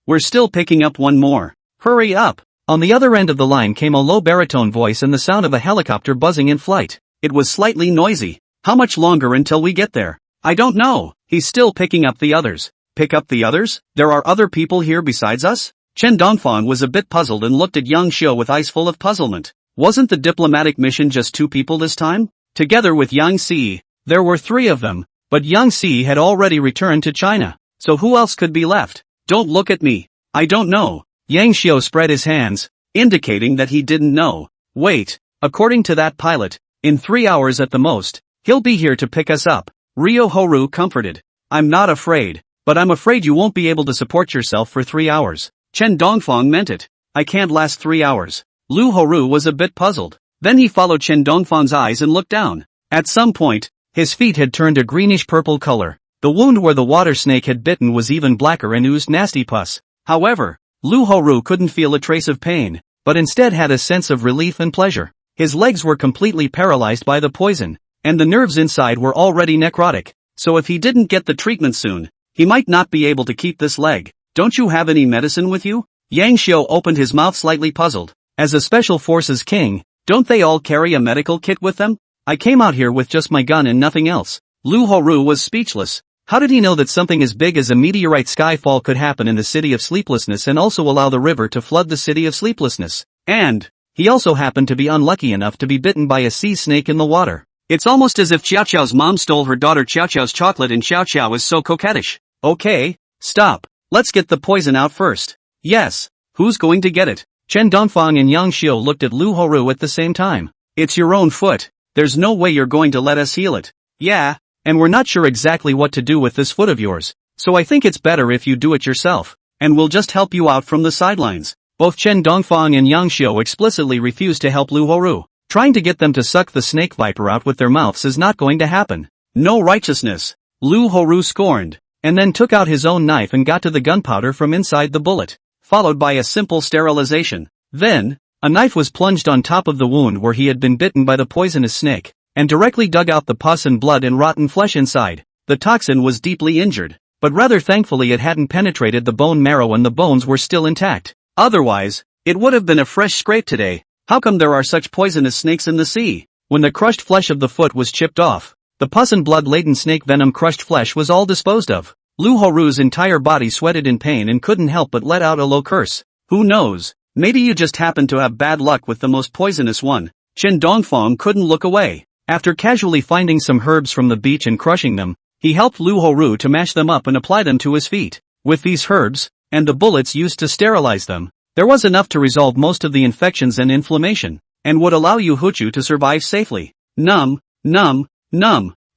Speaker 1: We're still picking up one more. Hurry up. On the other end of the line came a low baritone voice and the sound of a helicopter buzzing in flight. It was slightly noisy. How much longer until we get there? I don't know. He's still picking up the others. Pick up the others? There are other people here besides us? Chen Dongfang was a bit puzzled and looked at Yang Xiu with eyes full of puzzlement. Wasn't the diplomatic mission just 2 people this time? Together with Yang Si, there were 3 of them, but Yang Si had already returned to China. So who else could be left? Don't look at me. I don't know. Yang Xiu spread his hands, indicating that he didn't know. Wait, according to that pilot, in 3 hours at the most, he'll be here to pick us up. Ryoharu comforted. I'm not afraid, but I'm afraid you won't be able to support yourself for 3 hours. Chen Dongfang meant it. I can't last 3 hours. Lu Horu was a bit puzzled. Then he followed Chen Dongfang's eyes and looked down. At some point, his feet had turned a greenish-purple color. The wound where the water snake had bitten was even blacker and oozed nasty pus. However, Lu Horu couldn't feel a trace of pain, but instead had a sense of relief and pleasure. His legs were completely paralyzed by the poison, and the nerves inside were already necrotic, so if he didn't get the treatment soon, he might not be able to keep this leg. Don't you have any medicine with you? Yang Xiu opened his mouth slightly puzzled. As a special forces king, don't they all carry a medical kit with them? I came out here with just my gun and nothing else. Lu Horu was speechless. How did he know that something as big as a meteorite skyfall could happen in the City of Sleeplessness and also allow the river to flood the City of Sleeplessness? And he also happened to be unlucky enough to be bitten by a sea snake in the water. It's almost as if Xiao Xiao's mom stole her daughter Xiao Xiao's chocolate and Xiao Xiao is so coquettish. Okay, stop. Let's get the poison out first. Yes, who's going to get it? Chen Dongfang and Yang Xiu looked at Lu Horu at the same time. It's your own foot. There's no way you're going to let us heal it. Yeah, and we're not sure exactly what to do with this foot of yours, so I think it's better if you do it yourself, and we'll just help you out from the sidelines. Both Chen Dongfang and Yang Xiu explicitly refused to help Lu Horu. Trying to get them to suck the snake viper out with their mouths is not going to happen. No righteousness. Lu Horu scorned, and then took out his own knife and got to the gunpowder from inside the bullet, followed by a simple sterilization. Then, a knife was plunged on top of the wound where he had been bitten by the poisonous snake, and directly dug out the pus and blood and rotten flesh inside. The toxin was deeply injured, but rather thankfully it hadn't penetrated the bone marrow and the bones were still intact. Otherwise, it would have been a fresh scrape today. How come there are such poisonous snakes in the sea? When the crushed flesh of the foot was chipped off, the pus and blood-laden snake venom crushed flesh was all disposed of. Lu Horu's entire body sweated in pain and couldn't help but let out a low curse. Who knows? Maybe you just happened to have bad luck with the most poisonous one. Chen Dongfang couldn't look away. After casually finding some herbs from the beach and crushing them, he helped Lu Horu to mash them up and apply them to his feet. With these herbs, and the bullets used to sterilize them, there was enough to resolve most of the infections and inflammation, and would allow Yu Huchu to survive safely. Numb.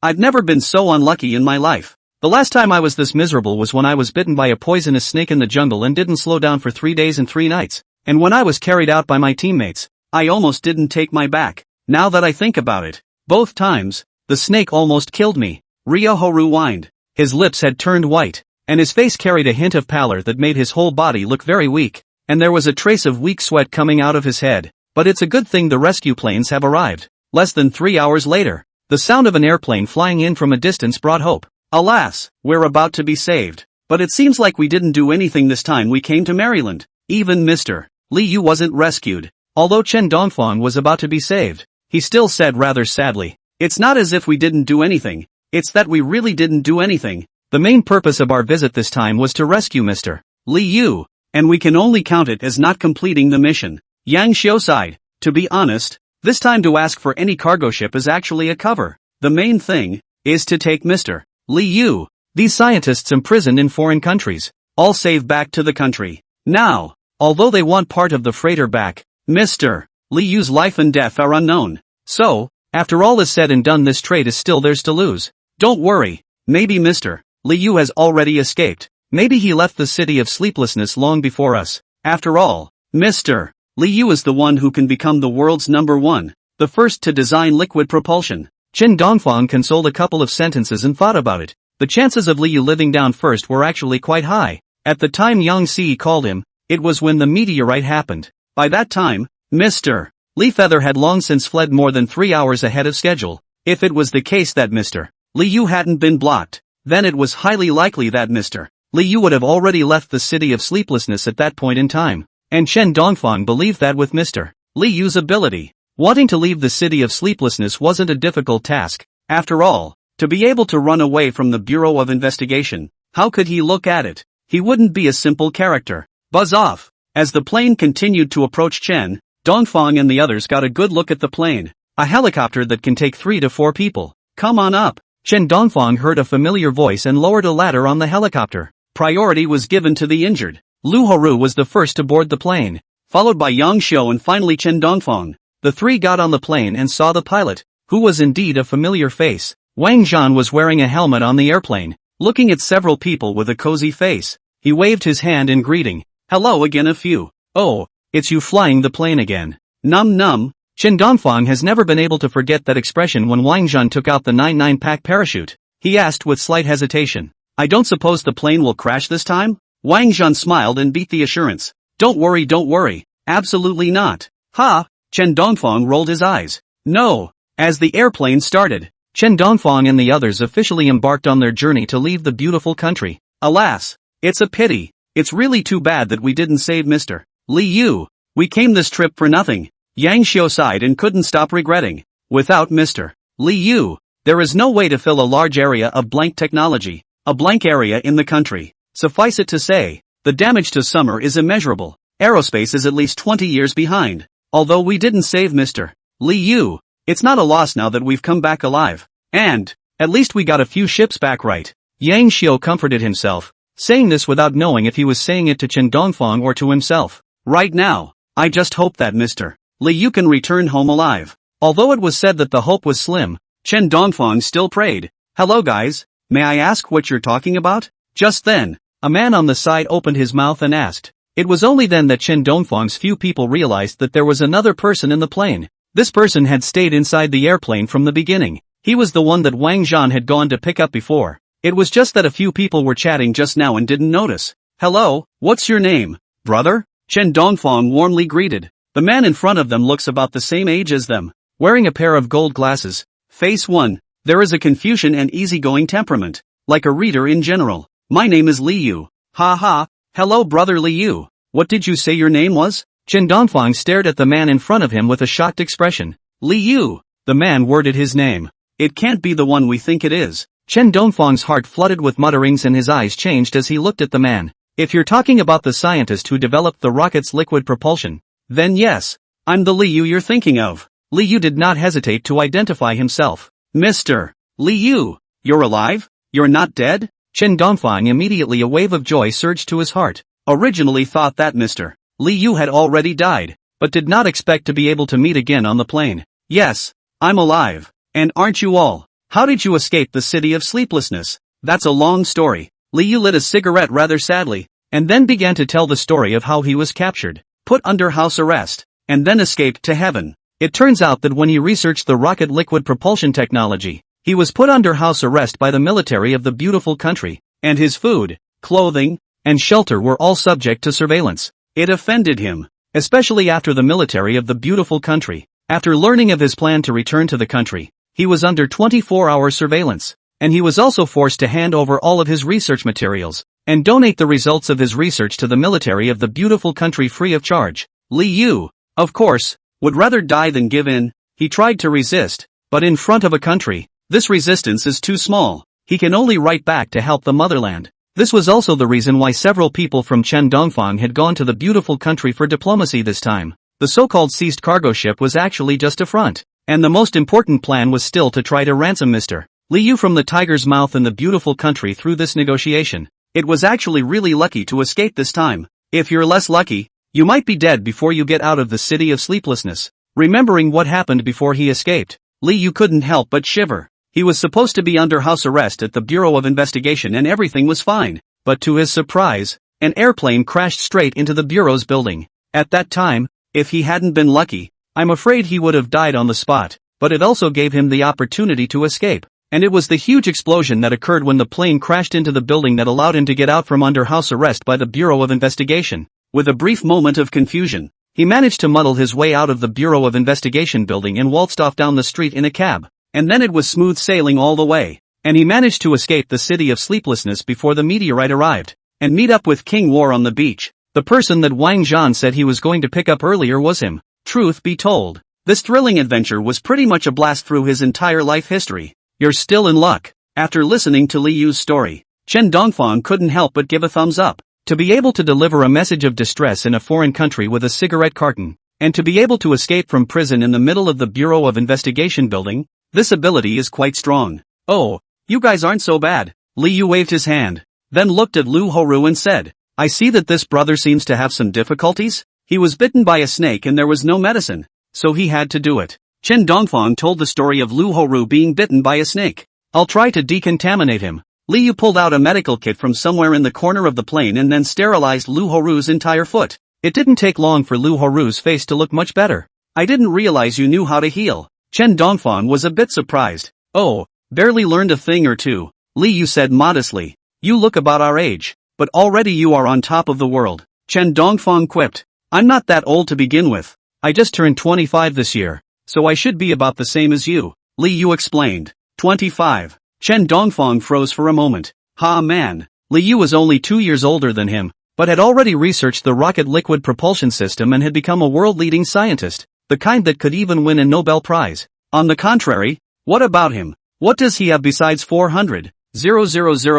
Speaker 1: I've never been so unlucky in my life. The last time I was this miserable was when I was bitten by a poisonous snake in the jungle and didn't slow down for 3 days and 3 nights. And when I was carried out by my teammates, I almost didn't take my back. Now that I think about it, both times, the snake almost killed me. Ria Horu whined. His lips had turned white, and his face carried a hint of pallor that made his whole body look very weak, and there was a trace of weak sweat coming out of his head. But it's a good thing the rescue planes have arrived. Less than 3 hours later, the sound of an airplane flying in from a distance brought hope. Alas, we're about to be saved. But it seems like we didn't do anything this time we came to Maryland. Even Mr. Li Yu wasn't rescued. Although Chen Dongfang was about to be saved, he still said rather sadly, "It's not as if we didn't do anything. It's that we really didn't do anything. The main purpose of our visit this time was to rescue Mr. Li Yu, and we can only count it as not completing the mission." Yang Xiu sighed. To be honest, this time to ask for any cargo ship is actually a cover. The main thing is to take Mr. Li Yu, these scientists imprisoned in foreign countries, all safe back to the country. Now, although they want part of the freighter back, Mr. Li Yu's life and death are unknown. So, after all is said and done, this trade is still theirs to lose. Don't worry, maybe Mr. Li Yu has already escaped. Maybe he left the City of Sleeplessness long before us. After all, Mr. Li Yu is the one who can become the world's #1, the first to design liquid propulsion. Chen Dongfang consoled a couple of sentences and thought about it. The chances of Li Yu living down first were actually quite high. At the time Yang Si called him, it was when the meteorite happened. By that time, Mr. Li Feather had long since fled more than 3 hours ahead of schedule. If it was the case that Mr. Li Yu hadn't been blocked, then it was highly likely that Mr. Li Yu would have already left the City of Sleeplessness at that point in time. And Chen Dongfang believed that with Mr. Li Yu's ability, wanting to leave the City of Sleeplessness wasn't a difficult task. After all, to be able to run away from the Bureau of Investigation, how could he look at it? He wouldn't be a simple character. Buzz off. As the plane continued to approach, Chen Dongfang and the others got a good look at the plane. A helicopter that can take 3 to 4 people. Come on up. Chen Dongfang heard a familiar voice and lowered a ladder on the helicopter. Priority was given to the injured. Lu Horu was the first to board the plane, followed by Yang Xiu and finally Chen Dongfang. The three got on the plane and saw the pilot, who was indeed a familiar face. Wang Zhan was wearing a helmet on the airplane, looking at several people with a cozy face. He waved his hand in greeting. Hello again a few. Oh, it's you flying the plane again. Num. Chen Dongfang has never been able to forget that expression when Wang Zhan took out the 99 pack parachute. He asked with slight hesitation. I don't suppose the plane will crash this time? Wang Zhan smiled and beat the assurance. Don't worry. Absolutely not. Ha! Chen Dongfang rolled his eyes. No. As the airplane started, Chen Dongfang and the others officially embarked on their journey to leave the beautiful country. Alas, it's a pity. It's really too bad that we didn't save Mr. Li Yu. We came this trip for nothing. Yang Xiu sighed and couldn't stop regretting. Without Mr. Li Yu, there is no way to fill a large area of blank technology, a blank area in the country. Suffice it to say, the damage to summer is immeasurable. Aerospace is at least 20 years behind. Although we didn't save Mr. Li Yu, it's not a loss now that we've come back alive. And, at least we got a few ships back right. Yang Xiu comforted himself, saying this without knowing if he was saying it to Chen Dongfang or to himself. Right now, I just hope that Mr. Li Yu can return home alive. Although it was said that the hope was slim, Chen Dongfang still prayed. Hello guys, may I ask what you're talking about? Just then, a man on the side opened his mouth and asked. It was only then that Chen Dongfang's few people realized that there was another person in the plane. This person had stayed inside the airplane from the beginning. He was the one that Wang Zhan had gone to pick up before. It was just that a few people were chatting just now and didn't notice. Hello, what's your name, brother? Chen Dongfang warmly greeted. The man in front of them looks about the same age as them, wearing a pair of gold glasses. Face 1. There is a Confucian and easygoing temperament, like a reader in general. My name is Li Yu. Ha ha, hello brother Li Yu. What did you say your name was? Chen Dongfang stared at the man in front of him with a shocked expression. Li Yu. The man worded his name. It can't be the one we think it is. Chen Dongfang's heart flooded with mutterings and his eyes changed as he looked at the man. If you're talking about the scientist who developed the rocket's liquid propulsion, then yes, I'm the Li Yu you're thinking of. Li Yu did not hesitate to identify himself. Mr. Li Yu, you're alive? You're not dead? Chen Dongfang immediately a wave of joy surged to his heart. Originally thought that Mr. Li Yu had already died, but did not expect to be able to meet again on the plane. Yes, I'm alive. And aren't you all? How did you escape the city of sleeplessness? That's a long story. Li Yu lit a cigarette rather sadly, and then began to tell the story of how he was captured, put under house arrest, and then escaped to heaven. It turns out that when he researched the rocket liquid propulsion technology, he was put under house arrest by the military of the beautiful country, and his food, clothing, and shelter were all subject to surveillance. It offended him, especially after the military of the beautiful country. After learning of his plan to return to the country, he was under 24-hour surveillance, and he was also forced to hand over all of his research materials, and donate the results of his research to the military of the beautiful country free of charge. Li Yu, of course, would rather die than give in. He tried to resist, but in front of a country, this resistance is too small. He can only write back to help the motherland. This was also the reason why several people from Chen Dongfang had gone to the beautiful country for diplomacy this time. The so-called seized cargo ship was actually just a front, and the most important plan was still to try to ransom Mr. Li Yu from the tiger's mouth in the beautiful country through this negotiation. It was actually really lucky to escape this time. If you're less lucky, you might be dead before you get out of the city of sleeplessness. Remembering what happened before he escaped, Li Yu couldn't help but shiver. He was supposed to be under house arrest at the Bureau of Investigation and everything was fine. But to his surprise, an airplane crashed straight into the Bureau's building. At that time, if he hadn't been lucky, I'm afraid he would have died on the spot, but it also gave him the opportunity to escape. And it was the huge explosion that occurred when the plane crashed into the building that allowed him to get out from under house arrest by the Bureau of Investigation. With a brief moment of confusion, he managed to muddle his way out of the Bureau of Investigation building and waltzed off down the street in a cab. And then it was smooth sailing all the way. And he managed to escape the city of sleeplessness before the meteorite arrived, and meet up with King War on the beach. The person that Wang Zhan said he was going to pick up earlier was him. Truth be told, this thrilling adventure was pretty much a blast through his entire life history. You're still in luck. After listening to Li Yu's story, Chen Dongfang couldn't help but give a thumbs up. To be able to deliver a message of distress in a foreign country with a cigarette carton, and to be able to escape from prison in the middle of the Bureau of Investigation building, this ability is quite strong. Oh, you guys aren't so bad. Li Yu waved his hand, then looked at Lu Horu and said, I see that this brother seems to have some difficulties. He was bitten by a snake and there was no medicine, so he had to do it. Chen Dongfang told the story of Lu Horu being bitten by a snake. I'll try to decontaminate him. Li Yu pulled out a medical kit from somewhere in the corner of the plane and then sterilized Lu Horu's entire foot. It didn't take long for Lu Horu's face to look much better. I didn't realize you knew how to heal. Chen Dongfang was a bit surprised. Oh, barely learned a thing or two, Li Yu said modestly. You look about our age, but already you are on top of the world. Chen Dongfang quipped. I'm not that old to begin with. I just turned 25 this year, so I should be about the same as you, Li Yu explained. 25. Chen Dongfang froze for a moment. Man. Li Yu was only 2 years older than him, but had already researched the rocket liquid propulsion system and had become a world-leading scientist, the kind that could even win a Nobel Prize. On the contrary, what about him? What does he have besides 400,000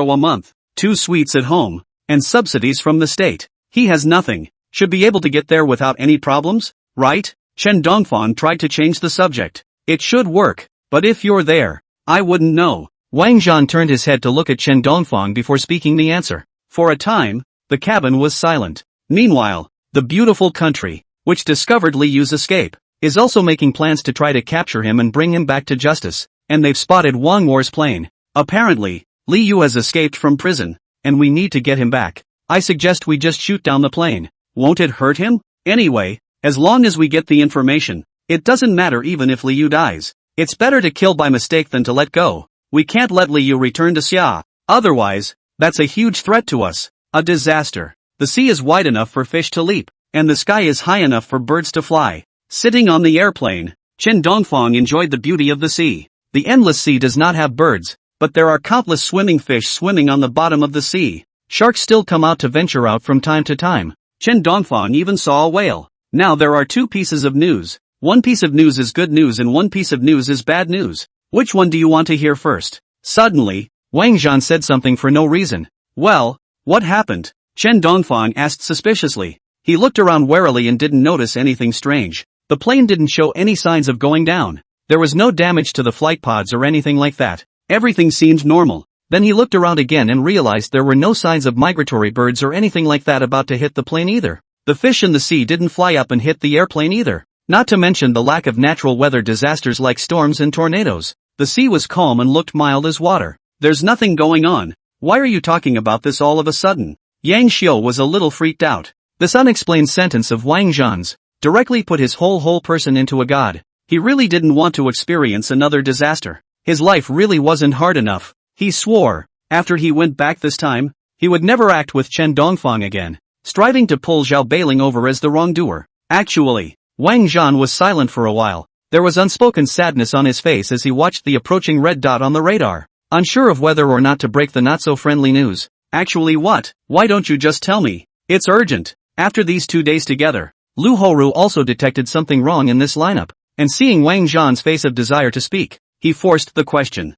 Speaker 1: a month, 2 suites at home, and subsidies from the state? He has nothing. Should be able to get there without any problems, right? Chen Dongfang tried to change the subject. It should work, but if you're there, I wouldn't know. Wang Zhan turned his head to look at Chen Dongfang before speaking the answer. For a time, the cabin was silent. Meanwhile, the beautiful country, which discovered Li Yu's escape, is also making plans to try to capture him and bring him back to justice, and they've spotted Wang More's plane. Apparently, Li Yu has escaped from prison, and we need to get him back. I suggest we just shoot down the plane. Won't it hurt him? Anyway, as long as we get the information, it doesn't matter even if Li Yu dies. It's better to kill by mistake than to let go. We can't let Li Yu return to Xia. Otherwise, that's a huge threat to us. A disaster. The sea is wide enough for fish to leap, and the sky is high enough for birds to fly. Sitting on the airplane, Chen Dongfang enjoyed the beauty of the sea. The endless sea does not have birds, but there are countless swimming fish swimming on the bottom of the sea. Sharks still come out to venture out from time to time. Chen Dongfang even saw a whale. Now there are 2 pieces of news. One piece of news is good news and one piece of news is bad news. Which one do you want to hear first? Suddenly, Wang Zhan said something for no reason. Well, what happened? Chen Dongfang asked suspiciously. He looked around warily and didn't notice anything strange. The plane didn't show any signs of going down. There was no damage to the flight pods or anything like that. Everything seemed normal. Then he looked around again and realized there were no signs of migratory birds or anything like that about to hit the plane either. The fish in the sea didn't fly up and hit the airplane either. Not to mention the lack of natural weather disasters like storms and tornadoes. The sea was calm and looked mild as water. There's nothing going on. Why are you talking about this all of a sudden? Yang Xiu was a little freaked out. This unexplained sentence of Wang Zhan's directly put his whole person into a god. He really didn't want to experience another disaster. His life really wasn't hard enough. He swore, after he went back this time, he would never act with Chen Dongfang again, striving to pull Zhao Beiling over as the wrongdoer. Actually, Wang Zhan was silent for a while. There was unspoken sadness on his face as he watched the approaching red dot on the radar, unsure of whether or not to break the not-so-friendly news. Actually what? Why don't you just tell me? It's urgent. After these 2 days together, Lu Horu also detected something wrong in this lineup, and seeing Wang Zhan's face of desire to speak, he forced the question.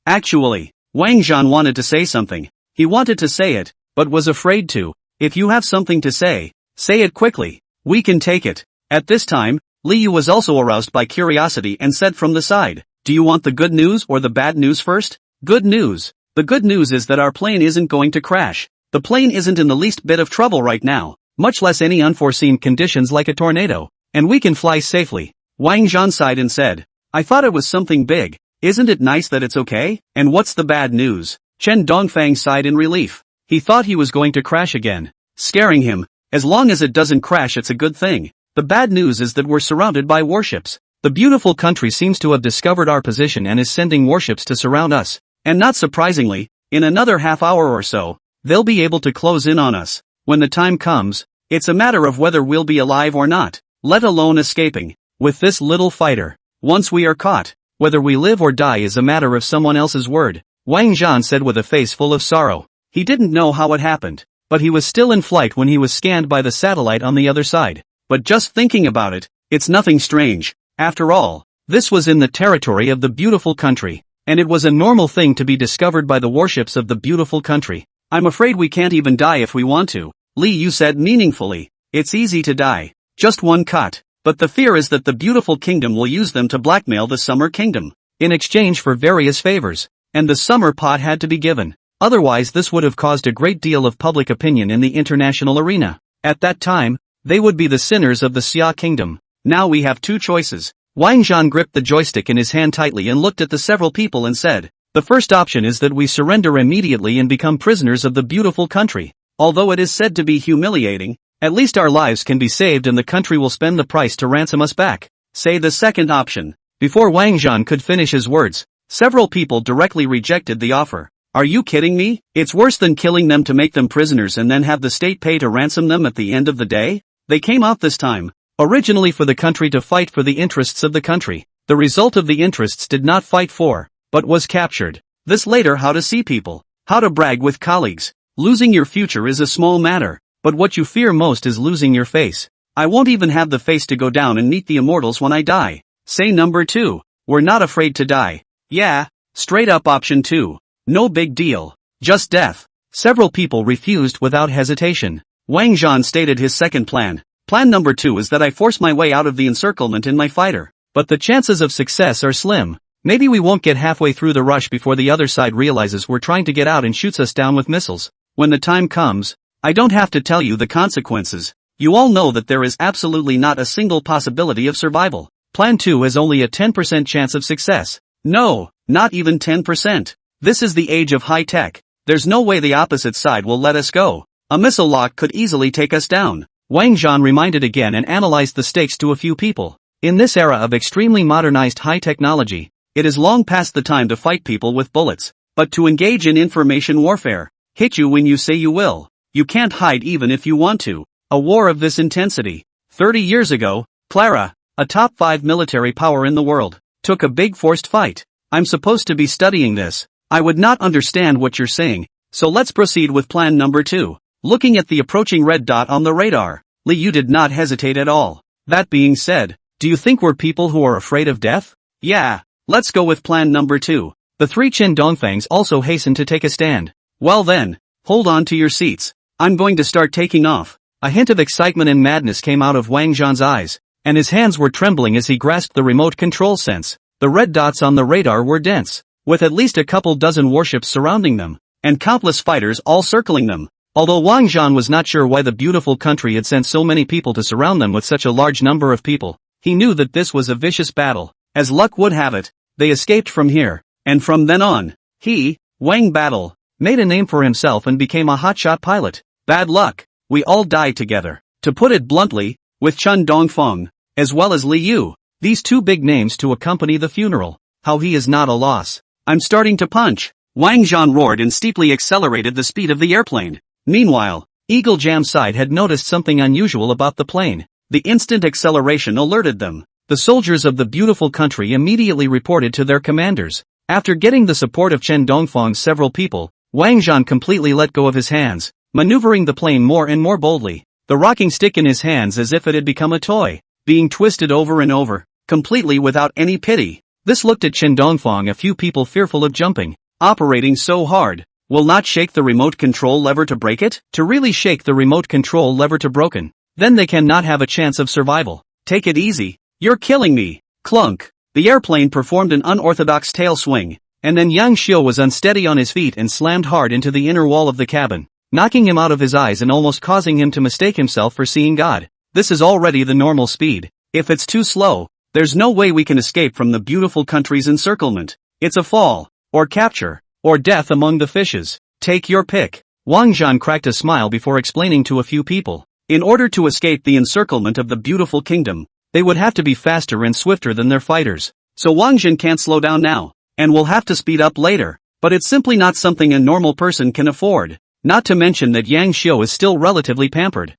Speaker 1: Actually, Wang Zhan wanted to say something. He wanted to say it, but was afraid to. If you have something to say it quickly. We can take it. At this time, Li Yu was also aroused by curiosity and said from the side, do you want the good news or the bad news first? Good news. The good news is that our plane isn't going to crash. The plane isn't in the least bit of trouble right now, much less any unforeseen conditions like a tornado, and we can fly safely. Wang Zhan sighed and said, I thought it was something big. Isn't it nice that it's okay? And what's the bad news? Chen Dongfang sighed in relief. He thought he was going to crash again, scaring him. As long as it doesn't crash, it's a good thing. The bad news is that we're surrounded by warships. The beautiful country seems to have discovered our position and is sending warships to surround us. And not surprisingly, in another half hour or so, they'll be able to close in on us. When the time comes, it's a matter of whether we'll be alive or not, let alone escaping. With this little fighter, once we are caught, whether we live or die is a matter of someone else's word, Wang Zhan said with a face full of sorrow. He didn't know how it happened, but he was still in flight when he was scanned by the satellite on the other side. But just thinking about it, it's nothing strange. After all, this was in the territory of the beautiful country, and it was a normal thing to be discovered by the warships of the beautiful country. I'm afraid we can't even die if we want to, Li Yu said meaningfully. It's easy to die. Just one cut. But the fear is that the beautiful kingdom will use them to blackmail the summer kingdom, in exchange for various favors, and the summer pot had to be given. Otherwise this would have caused a great deal of public opinion in the international arena. At that time, they would be the sinners of the Xia kingdom. Now we have 2 choices. Wang Zhan gripped the joystick in his hand tightly and looked at the several people and said, the first option is that we surrender immediately and become prisoners of the beautiful country. Although it is said to be humiliating, at least our lives can be saved and the country will spend the price to ransom us back. Say the second option. Before Wang Zhan could finish his words, several people directly rejected the offer. Are you kidding me? It's worse than killing them to make them prisoners and then have the state pay to ransom them at the end of the day? They came out this time, originally for the country to fight for the interests of the country. The result of the interests did not fight for, but was captured. This later how to see people, how to brag with colleagues. Losing your future is a small matter, but what you fear most is losing your face. I won't even have the face to go down and meet the immortals when I die. Say number 2. We're not afraid to die. Yeah, straight up option 2. No big deal. Just death. Several people refused without hesitation. Wang Zhan stated his second plan. Plan number 2 is that I force my way out of the encirclement in my fighter. But the chances of success are slim. Maybe we won't get halfway through the rush before the other side realizes we're trying to get out and shoots us down with missiles. When the time comes, I don't have to tell you the consequences. You all know that there is absolutely not a single possibility of survival. Plan 2 has only a 10% chance of success. No, not even 10%. This is the age of high tech. There's no way the opposite side will let us go. A missile lock could easily take us down. Wang Zhan reminded again and analyzed the stakes to a few people. In this era of extremely modernized high technology, it is long past the time to fight people with bullets, but to engage in information warfare. Hit you when you say you will. You can't hide even if you want to. A war of this intensity. 30 years ago, Clara, a top 5 military power in the world, took a big forced fight. I'm supposed to be studying this. I would not understand what you're saying, so let's proceed with plan number 2. Looking at the approaching red dot on the radar, Li Yu did not hesitate at all. That being said, do you think we're people who are afraid of death? Yeah, let's go with plan number 2. The 3 Qin Dongfangs also hastened to take a stand. Well then, hold on to your seats. I'm going to start taking off. A hint of excitement and madness came out of Wang Zhan's eyes, and his hands were trembling as he grasped the remote control sense. The red dots on the radar were dense, with at least a couple dozen warships surrounding them, and countless fighters all circling them. Although Wang Zhan was not sure why the beautiful country had sent so many people to surround them with such a large number of people, he knew that this was a vicious battle. As luck would have it, they escaped from here, and from then on, he, Wang Battle, made a name for himself and became a hotshot pilot. Bad luck, we all die together. To put it bluntly, with Chen Dongfeng, as well as Li Yu, these 2 big names to accompany the funeral. How he is not a loss. I'm starting to punch. Wang Zhan roared and steeply accelerated the speed of the airplane. Meanwhile, Eagle Jam's side had noticed something unusual about the plane. The instant acceleration alerted them. The soldiers of the beautiful country immediately reported to their commanders. After getting the support of Chen Dongfeng's several people, Wang Zhan completely let go of his hands, maneuvering the plane more and more boldly, the rocking stick in his hands as if it had become a toy, being twisted over and over, completely without any pity. This looked at Chen Dongfeng, a few people fearful of jumping. Operating so hard, will not shake the remote control lever to break it? To really shake the remote control lever to broken, then they cannot have a chance of survival. Take it easy, you're killing me. Clunk. The airplane performed an unorthodox tail swing, and then Yang Xiu was unsteady on his feet and slammed hard into the inner wall of the cabin, knocking him out of his eyes and almost causing him to mistake himself for seeing God. This is already the normal speed. If it's too slow, there's no way we can escape from the beautiful country's encirclement. It's a fall, or capture, or death among the fishes. Take your pick. Wang Zhan cracked a smile before explaining to a few people. In order to escape the encirclement of the beautiful kingdom, they would have to be faster and swifter than their fighters. So Wang Zhan can't slow down now, and will have to speed up later. But it's simply not something a normal person can afford. Not to mention that Yang Xiu is still relatively pampered.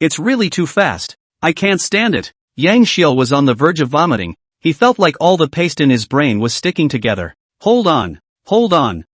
Speaker 1: It's really too fast. I can't stand it. Yang Xiu was on the verge of vomiting. He felt like all the paste in his brain was sticking together. Hold on.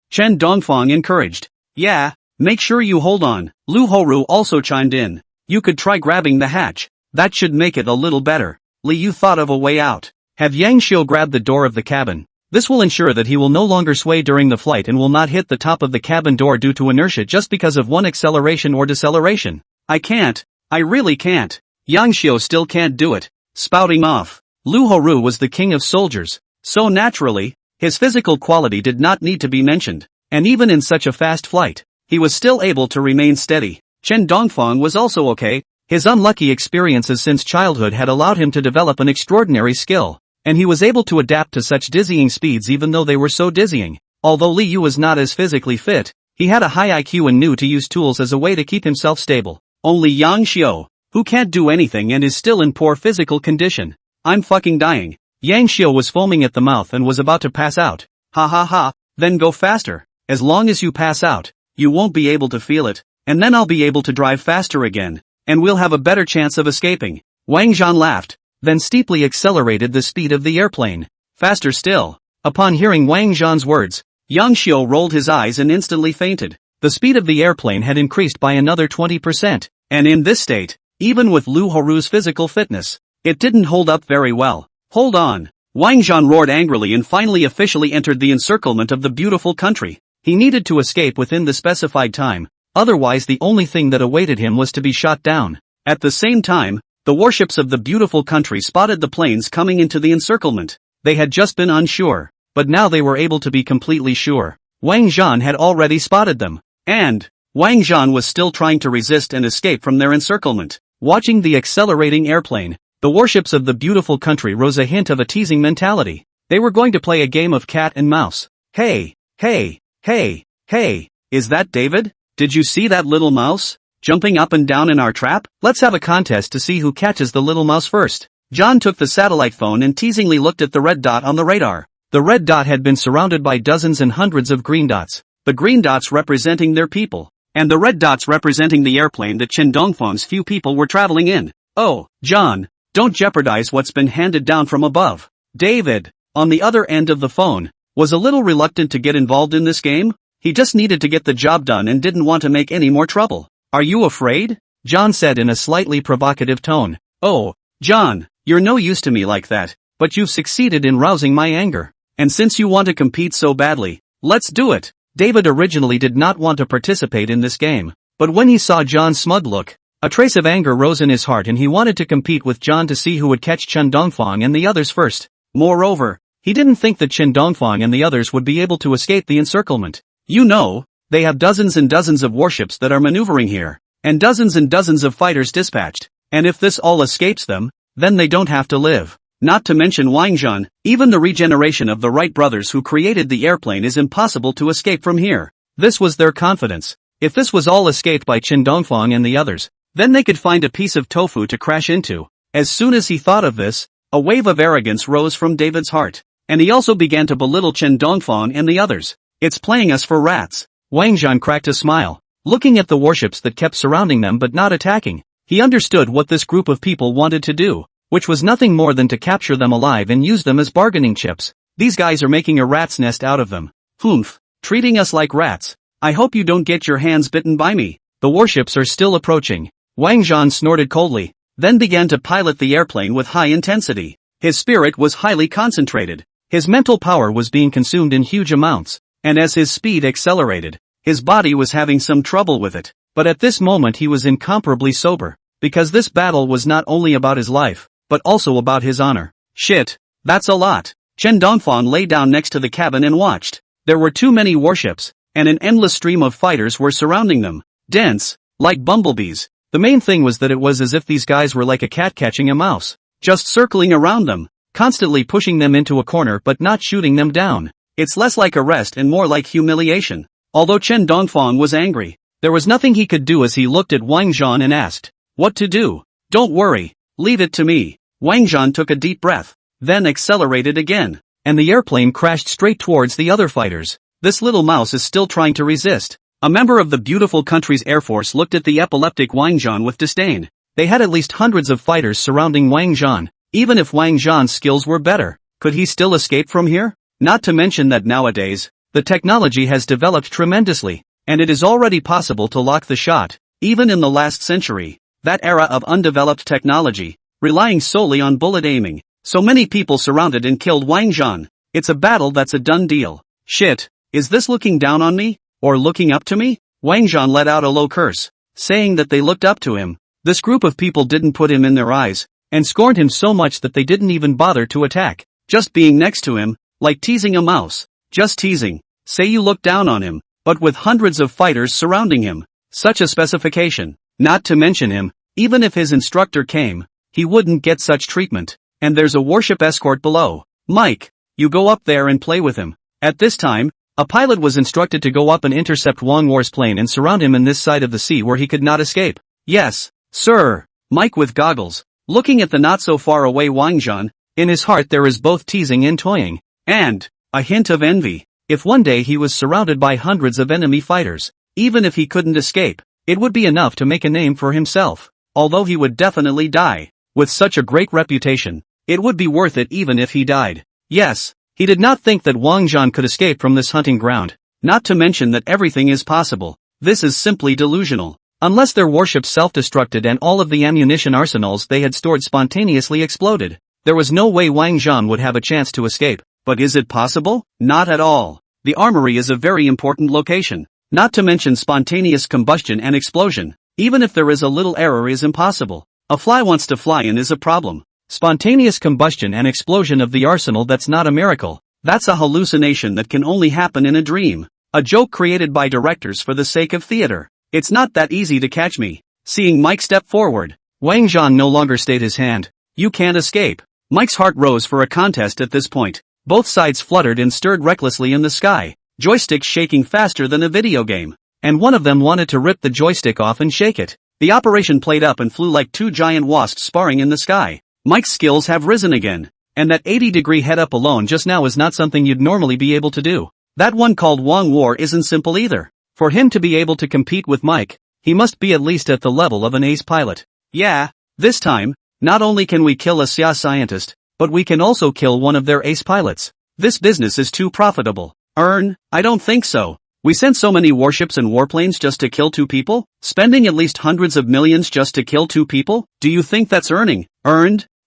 Speaker 1: Chen Dongfeng encouraged. Yeah, make sure you hold on. Lu Horu also chimed in. You could try grabbing the hatch. That should make it a little better. Li Yu thought of a way out. Have Yang Xiu grab the door of the cabin. This will ensure that he will no longer sway during the flight and will not hit the top of the cabin door due to inertia just because of one acceleration or deceleration. I can't. I really can't. Yang Xiu still can't do it. Spouting off. Lu Horu was the king of soldiers, so naturally, his physical quality did not need to be mentioned, and even in such a fast flight, he was still able to remain steady. Chen Dongfeng was also okay. His unlucky experiences since childhood had allowed him to develop an extraordinary skill, and he was able to adapt to such dizzying speeds even though they were so dizzying. Although Li Yu was not as physically fit, he had a high IQ and knew to use tools as a way to keep himself stable. Only Yang Xiu, who can't do anything and is still in poor physical condition. I'm fucking dying. Yang Xiu was foaming at the mouth and was about to pass out. Ha ha ha, then go faster. As long as you pass out, you won't be able to feel it, and then I'll be able to drive faster again, and we'll have a better chance of escaping. Wang Zhan laughed, then steeply accelerated the speed of the airplane. Faster still. Upon hearing Wang Zhan's words, Yang Xiu rolled his eyes and instantly fainted. The speed of the airplane had increased by another 20%, and in this state, even with Lu Horu's physical fitness, it didn't hold up very well. Hold on! Wang Zhan roared angrily and finally officially entered the encirclement of the beautiful country. He needed to escape within the specified time, otherwise the only thing that awaited him was to be shot down. At the same time, the warships of the beautiful country spotted the planes coming into the encirclement. They had just been unsure, but now they were able to be completely sure. Wang Zhan had already spotted them, and Wang Zhan was still trying to resist and escape from their encirclement. Watching the accelerating airplane, the warships of the beautiful country rose a hint of a teasing mentality. They were going to play a game of cat and mouse. Hey, hey, hey, hey, is that David? Did you see that little mouse jumping up and down in our trap? Let's have a contest to see who catches the little mouse first. John took the satellite phone and teasingly looked at the red dot on the radar. The red dot had been surrounded by dozens and hundreds of green dots, the green dots representing their people, and the red dots representing the airplane that Chen Dongfang's few people were traveling in. Oh, John, don't jeopardize what's been handed down from above. David, on the other end of the phone, was a little reluctant to get involved in this game. He just needed to get the job done and didn't want to make any more trouble. Are you afraid? John said in a slightly provocative tone. Oh, John, you're no use to me like that, but you've succeeded in rousing my anger. And since you want to compete so badly, let's do it. David originally did not want to participate in this game, but when he saw John's smug look, a trace of anger rose in his heart and he wanted to compete with John to see who would catch Chen Dongfang and the others first. Moreover, he didn't think that Chen Dongfang and the others would be able to escape the encirclement. You know, they have dozens and dozens of warships that are maneuvering here, and dozens of fighters dispatched, and if this all escapes them, then they don't have to live. Not to mention Wang Zhan, even the regeneration of the Wright brothers who created the airplane is impossible to escape from here. This was their confidence. If this was all escaped by Chen Dongfang and the others, then they could find a piece of tofu to crash into. As soon as he thought of this, a wave of arrogance rose from David's heart, and he also began to belittle Chen Dongfang and the others. It's playing us for rats. Wang Zhan cracked a smile, looking at the warships that kept surrounding them but not attacking. He understood what this group of people wanted to do, which was nothing more than to capture them alive and use them as bargaining chips. These guys are making a rat's nest out of them. Humph, treating us like rats. I hope you don't get your hands bitten by me. The warships are still approaching. Wang Zhan snorted coldly, then began to pilot the airplane with high intensity. His spirit was highly concentrated. His mental power was being consumed in huge amounts, and as his speed accelerated, his body was having some trouble with it. But at this moment he was incomparably sober, because this battle was not only about his life, but also about his honor. Shit, that's a lot. Chen Dongfang lay down next to the cabin and watched. There were too many warships, and an endless stream of fighters were surrounding them. Dense, like bumblebees. The main thing was that it was as if these guys were like a cat catching a mouse, just circling around them, constantly pushing them into a corner but not shooting them down. It's less like arrest and more like humiliation. Although Chen Dongfang was angry, there was nothing he could do as he looked at Wang Zhan and asked, "What to do?" "Don't worry. Leave it to me." Wang Zhan took a deep breath, then accelerated again, and the airplane crashed straight towards the other fighters. This little mouse is still trying to resist. A member of the beautiful country's air force looked at the epileptic Wang Zhan with disdain. They had at least hundreds of fighters surrounding Wang Zhan. Even if Wang Zhan's skills were better, could he still escape from here? Not to mention that nowadays, the technology has developed tremendously, and it is already possible to lock the shot. Even in the last century, that era of undeveloped technology, relying solely on bullet aiming, so many people surrounded and killed Wang Zhan. It's a battle that's a done deal. Shit, is this looking down on me? Or looking up to me? Wang Zhan let out a low curse, saying that they looked up to him. This group of people didn't put him in their eyes, and scorned him so much that they didn't even bother to attack. Just being next to him, like teasing a mouse. Just teasing. Say you look down on him, but with hundreds of fighters surrounding him. Such a specification. Not to mention him, even if his instructor came, he wouldn't get such treatment. And there's a warship escort below. Mike, you go up there and play with him. At this time, a pilot was instructed to go up and intercept Wang War's plane and surround him in this side of the sea where he could not escape. Yes, sir. Mike with goggles, looking at the not so far away Wang Zhan. In his heart there is both teasing and toying, and a hint of envy. If one day he was surrounded by hundreds of enemy fighters, even if he couldn't escape, it would be enough to make a name for himself. Although he would definitely die. With such a great reputation, it would be worth it even if he died. Yes, he did not think that Wang Zhan could escape from this hunting ground. Not to mention that everything is possible. This is simply delusional. Unless their warships self-destructed and all of the ammunition arsenals they had stored spontaneously exploded, there was no way Wang Zhan would have a chance to escape. But is it possible? Not at all. The armory is a very important location. Not to mention spontaneous combustion and explosion. Even if there is a little error is impossible. A fly wants to fly in is a problem. Spontaneous combustion and explosion of the arsenal, that's not a miracle. That's a hallucination that can only happen in a dream. A joke created by directors for the sake of theater. It's not that easy to catch me. Seeing Mike step forward, Wang Zhan no longer stayed his hand. You can't escape. Mike's heart rose for a contest at this point. Both sides fluttered and stirred recklessly in the sky, joysticks shaking faster than a video game. And one of them wanted to rip the joystick off and shake it. The operation played up and flew like two giant wasps sparring in the sky. Mike's skills have risen again. And that 80-degree head-up alone just now is not something you'd normally be able to do. That one called Wang War isn't simple either. For him to be able to compete with Mike, he must be at least at the level of an ace pilot. Yeah, this time, not only can we kill a Xia scientist, but we can also kill one of their ace pilots. This business is too profitable. I don't think so. We sent so many warships and warplanes just to kill 2 people? Spending at least hundreds of millions just to kill 2 people? Do you think that's earned?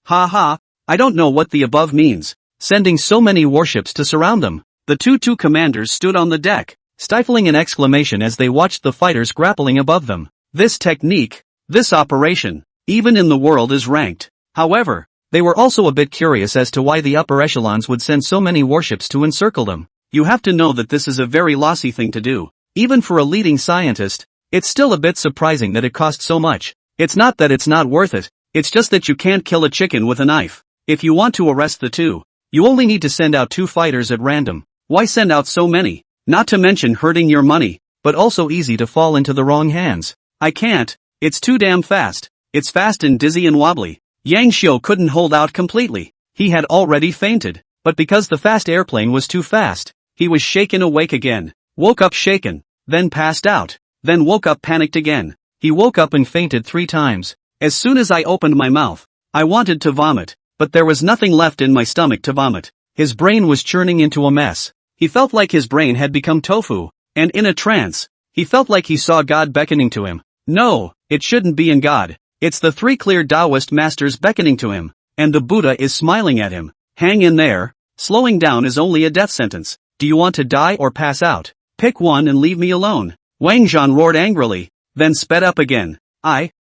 Speaker 1: Ha. I don't know what the above means. Sending so many warships to surround them. The two commanders stood on the deck, stifling an exclamation as they watched the fighters grappling above them. This technique, this operation, even in the world is ranked. However, they were also a bit curious as to why the upper echelons would send so many warships to encircle them. You have to know that this is a very lossy thing to do. Even for a leading scientist, it's still a bit surprising that it costs so much. It's not that it's not worth it, it's just that you can't kill a chicken with a knife. If you want to arrest the 2, you only need to send out 2 fighters at random. Why send out so many? Not to mention hurting your money, but also easy to fall into the wrong hands. I can't, it's too damn fast. It's fast and dizzy and wobbly. Yang Xiu couldn't hold out completely. He had already fainted, but because the fast airplane was too fast, he was shaken awake again. Woke up shaken, then passed out, then woke up panicked again. He woke up and fainted 3 times. As soon as I opened my mouth, I wanted to vomit, but there was nothing left in my stomach to vomit. His brain was churning into a mess. He felt like his brain had become tofu, and in a trance, he felt like he saw God beckoning to him. No, it shouldn't be in God. It's the 3 clear Taoist masters beckoning to him, and the Buddha is smiling at him. Hang in there. Slowing down is only a death sentence. Do you want to die or pass out? Pick one and leave me alone. Wang Zhan roared angrily, then sped up again.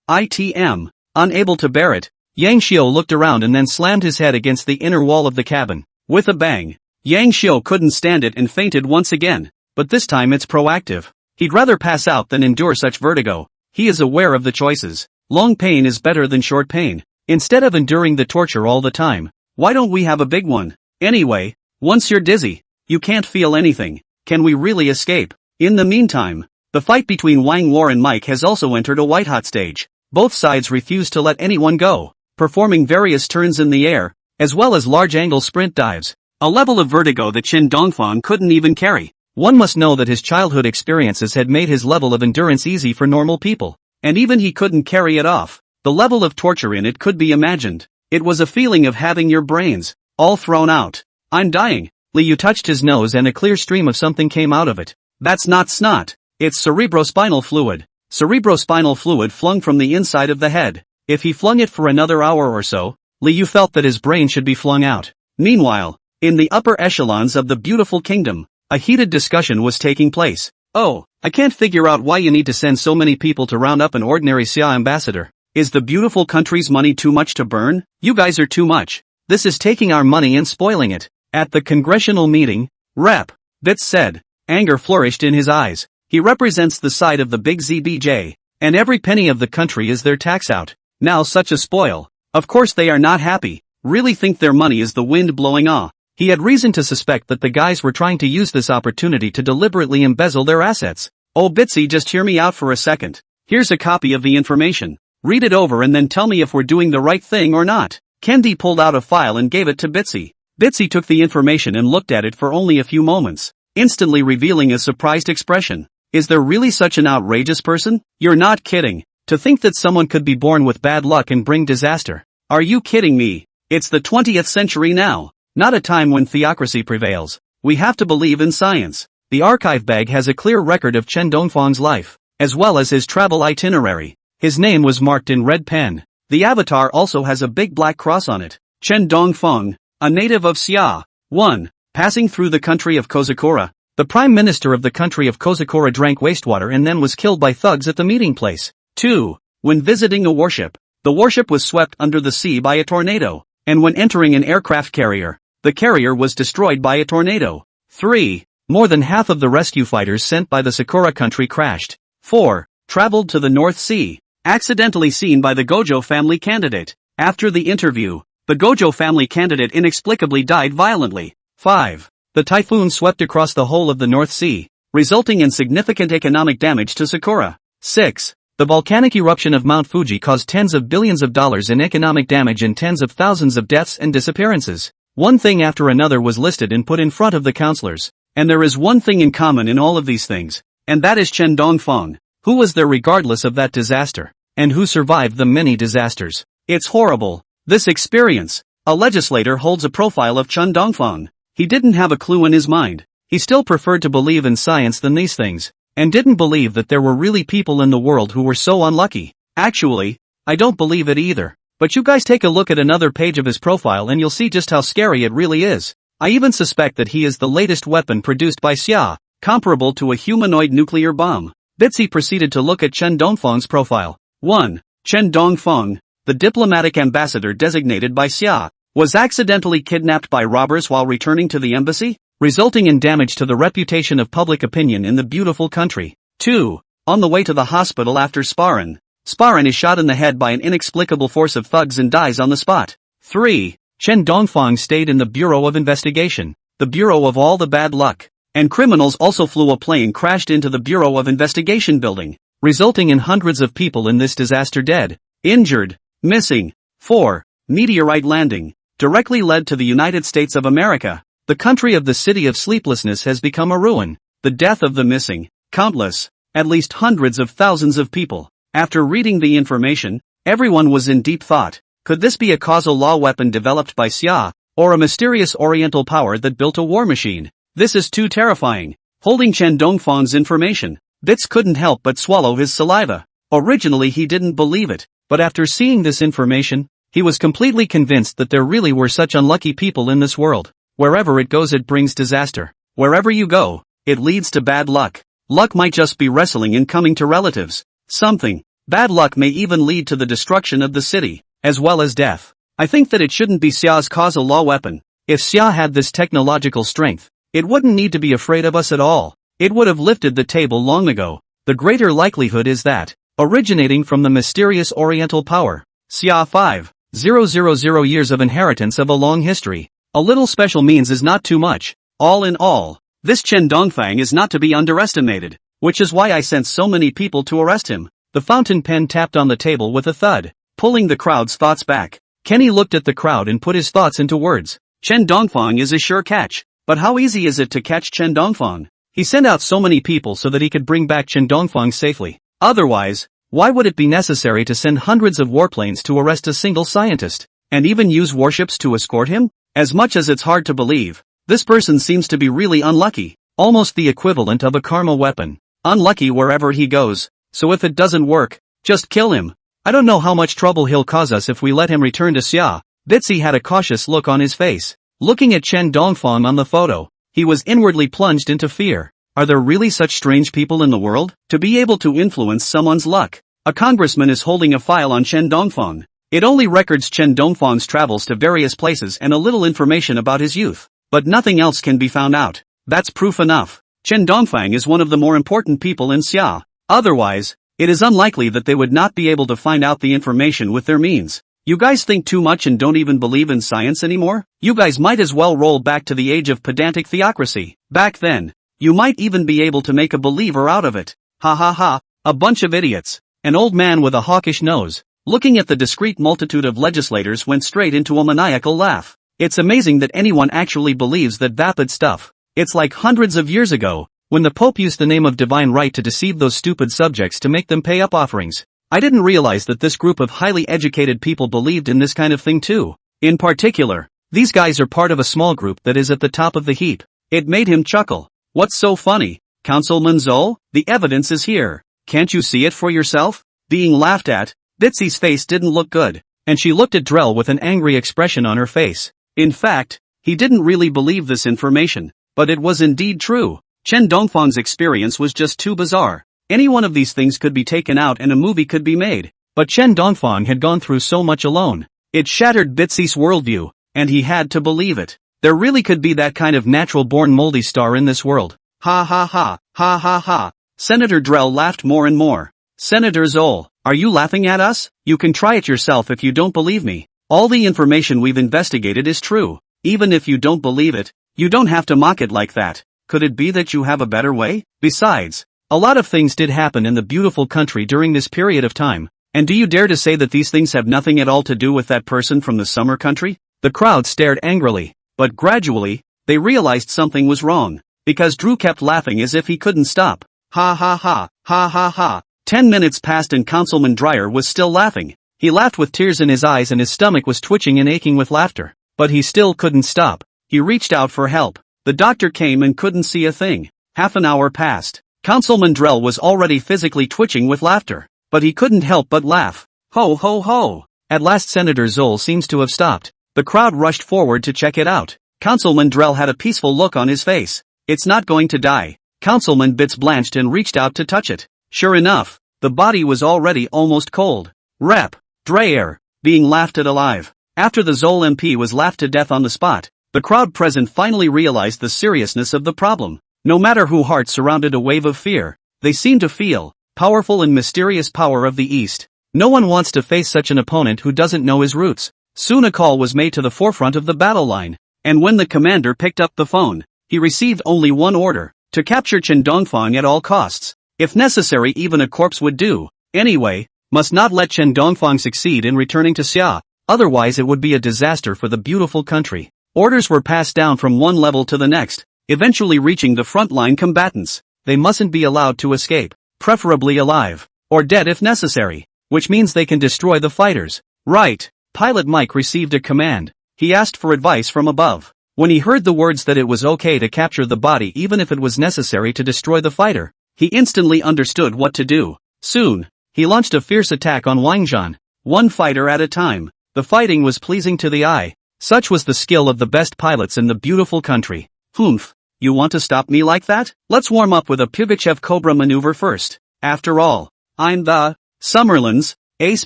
Speaker 1: ITM. Unable to bear it, Yang Xiu looked around and then slammed his head against the inner wall of the cabin. With a bang, Yang Xiu couldn't stand it and fainted once again, but this time it's proactive. He'd rather pass out than endure such vertigo. He is aware of the choices. Long pain is better than short pain. Instead of enduring the torture all the time, why don't we have a big one? Anyway, once you're dizzy, you can't feel anything. Can we really escape? In the meantime, the fight between Wang War and Mike has also entered a white-hot stage. Both sides refuse to let anyone go, performing various turns in the air, as well as large-angle sprint dives. A level of vertigo that Qin Dongfang couldn't even carry. One must know that his childhood experiences had made his level of endurance easy for normal people, and even he couldn't carry it off. The level of torture in it could be imagined. It was a feeling of having your brains all thrown out. I'm dying. Liu touched his nose and a clear stream of something came out of it. That's not snot. It's cerebrospinal fluid. Cerebrospinal fluid flung from the inside of the head. If he flung it for another hour or so, Liu felt that his brain should be flung out. Meanwhile, in the upper echelons of the beautiful kingdom, a heated discussion was taking place. Oh, I can't figure out why you need to send so many people to round up an ordinary Xia ambassador. Is the beautiful country's money too much to burn? You guys are too much. This is taking our money and spoiling it. At the congressional meeting, Rep. Bits said. Anger flourished in his eyes. He represents the side of the big ZBJ, and every penny of the country is their tax out. Now such a spoil. Of course they are not happy. Really think their money is the wind blowing off. He had reason to suspect that the guys were trying to use this opportunity to deliberately embezzle their assets. Oh Bitsy, just hear me out for a second. Here's a copy of the information. Read it over and then tell me if we're doing the right thing or not. Kendi pulled out a file and gave it to Bitsy. Bitsy took the information and looked at it for only a few moments. instantly revealing a surprised expression. Is there really such an outrageous person? You're not kidding. To think that someone could be born with bad luck and bring disaster. Are you kidding me? It's the 20th century now, not a time when theocracy prevails. We have to believe in science. The archive bag has a clear record of Chen Dongfang's life, as well as his travel itinerary. His name was marked in red pen. The avatar also has a big black cross on it. Chen Dongfang, a native of Xia. 1. Passing through the country of Kozakura, the prime minister of the country of Kozakura drank wastewater and then was killed by thugs at the meeting place. 2. When visiting a warship, the warship was swept under the sea by a tornado, and when entering an aircraft carrier, the carrier was destroyed by a tornado. 3. More than half of the rescue fighters sent by the Sakura country crashed. 4. Traveled to the North Sea, accidentally seen by the Gojo family candidate. After the interview, the Gojo family candidate inexplicably died violently. 5. The typhoon swept across the whole of the North Sea, resulting in significant economic damage to Sakura. 6. The volcanic eruption of Mount Fuji caused tens of billions of dollars in economic damage and tens of thousands of deaths and disappearances. One thing after another was listed and put in front of the counselors, and there is one thing in common in all of these things, and that is Chen Dongfang, who was there regardless of that disaster, and who survived the many disasters. It's horrible. This experience. A legislator holds a profile of Chen Dongfang. He didn't have a clue in his mind. He still preferred to believe in science than these things, and didn't believe that there were really people in the world who were so unlucky. Actually, I don't believe it either. But you guys take a look at another page of his profile and you'll see just how scary it really is. I even suspect that he is the latest weapon produced by Xia, comparable to a humanoid nuclear bomb. Bitsy proceeded to look at Chen Dongfang's profile. 1. Chen Dongfang, the diplomatic ambassador designated by Xia, was accidentally kidnapped by robbers while returning to the embassy, resulting in damage to the reputation of public opinion in the beautiful country. 2. On the way to the hospital after Sparin, Sparin is shot in the head by an inexplicable force of thugs and dies on the spot. 3. Chen Dongfang stayed in the Bureau of Investigation, the Bureau of all the bad luck, and criminals also flew a plane crashed into the Bureau of Investigation building, resulting in hundreds of people in this disaster dead, injured, missing. 4. Meteorite landing, directly led to the United States of America. The country of the city of sleeplessness has become a ruin. The death of the missing, countless, at least hundreds of thousands of people. After reading the information, everyone was in deep thought. Could this be a causal law weapon developed by Xia, or a mysterious oriental power that built a war machine? This is too terrifying. Holding Chen Dongfang's information, Bits couldn't help but swallow his saliva. Originally he didn't believe it, but after seeing this information, he was completely convinced that there really were such unlucky people in this world. Wherever it goes it brings disaster. Wherever you go, it leads to bad luck. Luck might just be wrestling and coming to relatives. Something. Bad luck may even lead to the destruction of the city, as well as death. I think that it shouldn't be Xia's causal law weapon. If Xia had this technological strength, it wouldn't need to be afraid of us at all. It would have lifted the table long ago. The greater likelihood is that, originating from the mysterious oriental power, Xia 5,000 years of inheritance of a long history. A little special means is not too much. All in all, this Chen Dongfang is not to be underestimated, which is why I sent so many people to arrest him. The fountain pen tapped on the table with a thud, pulling the crowd's thoughts back. Kenny looked at the crowd and put his thoughts into words. Chen Dongfang is a sure catch. But how easy is it to catch Chen Dongfang? He sent out so many people so that he could bring back Chen Dongfang safely. Otherwise, why would it be necessary to send hundreds of warplanes to arrest a single scientist, and even use warships to escort him? As much as it's hard to believe, this person seems to be really unlucky, almost the equivalent of a karma weapon. Unlucky wherever he goes, so if it doesn't work, just kill him. I don't know how much trouble he'll cause us if we let him return to Xia. Bitsy had a cautious look on his face. Looking at Chen Dongfang on the photo, he was inwardly plunged into fear. Are there really such strange people in the world? To be able to influence someone's luck. A congressman is holding a file on Chen Dongfang. It only records Chen Dongfang's travels to various places and a little information about his youth. But nothing else can be found out. That's proof enough. Chen Dongfang is one of the more important people in Xia. Otherwise, it is unlikely that they would not be able to find out the information with their means. You guys think too much and don't even believe in science anymore? You guys might as well roll back to the age of pedantic theocracy. Back then, you might even be able to make a believer out of it. Ha ha ha, a bunch of idiots. An old man with a hawkish nose, looking at the discreet multitude of legislators, went straight into a maniacal laugh. It's amazing that anyone actually believes that vapid stuff. It's like hundreds of years ago, when the Pope used the name of divine right to deceive those stupid subjects to make them pay up offerings. I didn't realize that this group of highly educated people believed in this kind of thing too. In particular, these guys are part of a small group that is at the top of the heap. It made him chuckle. What's so funny, Councilman Zol? The evidence is here. Can't you see it for yourself? Being laughed at, Bitsy's face didn't look good, and she looked at Drell with an angry expression on her face. In fact, he didn't really believe this information, but it was indeed true. Chen Dongfang's experience was just too bizarre. Any one of these things could be taken out and a movie could be made. But Chen Dongfang had gone through so much alone. It shattered Bitsy's worldview, and he had to believe it. There really could be that kind of natural-born moldy star in this world. Ha ha ha, ha ha ha. Senator Drell laughed more and more. Senator Zol, are you laughing at us? You can try it yourself if you don't believe me. All the information we've investigated is true. Even if you don't believe it, you don't have to mock it like that. Could it be that you have a better way? Besides, a lot of things did happen in the beautiful country during this period of time. And do you dare to say that these things have nothing at all to do with that person from the summer country? The crowd stared angrily, but gradually, they realized something was wrong, because Drew kept laughing as if he couldn't stop. Ha ha ha, ha ha ha. 10 minutes passed and Councilman Dreyer was still laughing. He laughed with tears in his eyes and his stomach was twitching and aching with laughter. But he still couldn't stop. He reached out for help. The doctor came and couldn't see a thing. Half an hour passed. Councilman Drell was already physically twitching with laughter, but he couldn't help but laugh. Ho ho ho! At last Senator Zol seems to have stopped. The crowd rushed forward to check it out. Councilman Drell had a peaceful look on his face. It's not going to die. Councilman Bits blanched and reached out to touch it. Sure enough, the body was already almost cold. Rep. Dreyer, being laughed at alive. After the Zol MP was laughed to death on the spot, the crowd present finally realized the seriousness of the problem. No matter who heart surrounded a wave of fear, they seemed to feel powerful and mysterious power of the East. No one wants to face such an opponent who doesn't know his roots. Soon a call was made to the forefront of the battle line, and when the commander picked up the phone, he received only one order: to capture Chen Dongfang at all costs. If necessary, even a corpse would do. Anyway, must not let Chen Dongfang succeed in returning to Xia, otherwise it would be a disaster for the beautiful country. Orders were passed down from one level to the next, eventually reaching the frontline combatants. They mustn't be allowed to escape, preferably alive, or dead if necessary, which means they can destroy the fighters. Right. Pilot Mike received a command. He asked for advice from above. When he heard the words that it was okay to capture the body even if it was necessary to destroy the fighter, he instantly understood what to do. Soon, he launched a fierce attack on Wangzhan, one fighter at a time. The fighting was pleasing to the eye. Such was the skill of the best pilots in the beautiful country. Humph, you want to stop me like that? Let's warm up with a Pugachev Cobra maneuver first. After all, I'm the Summerland's ace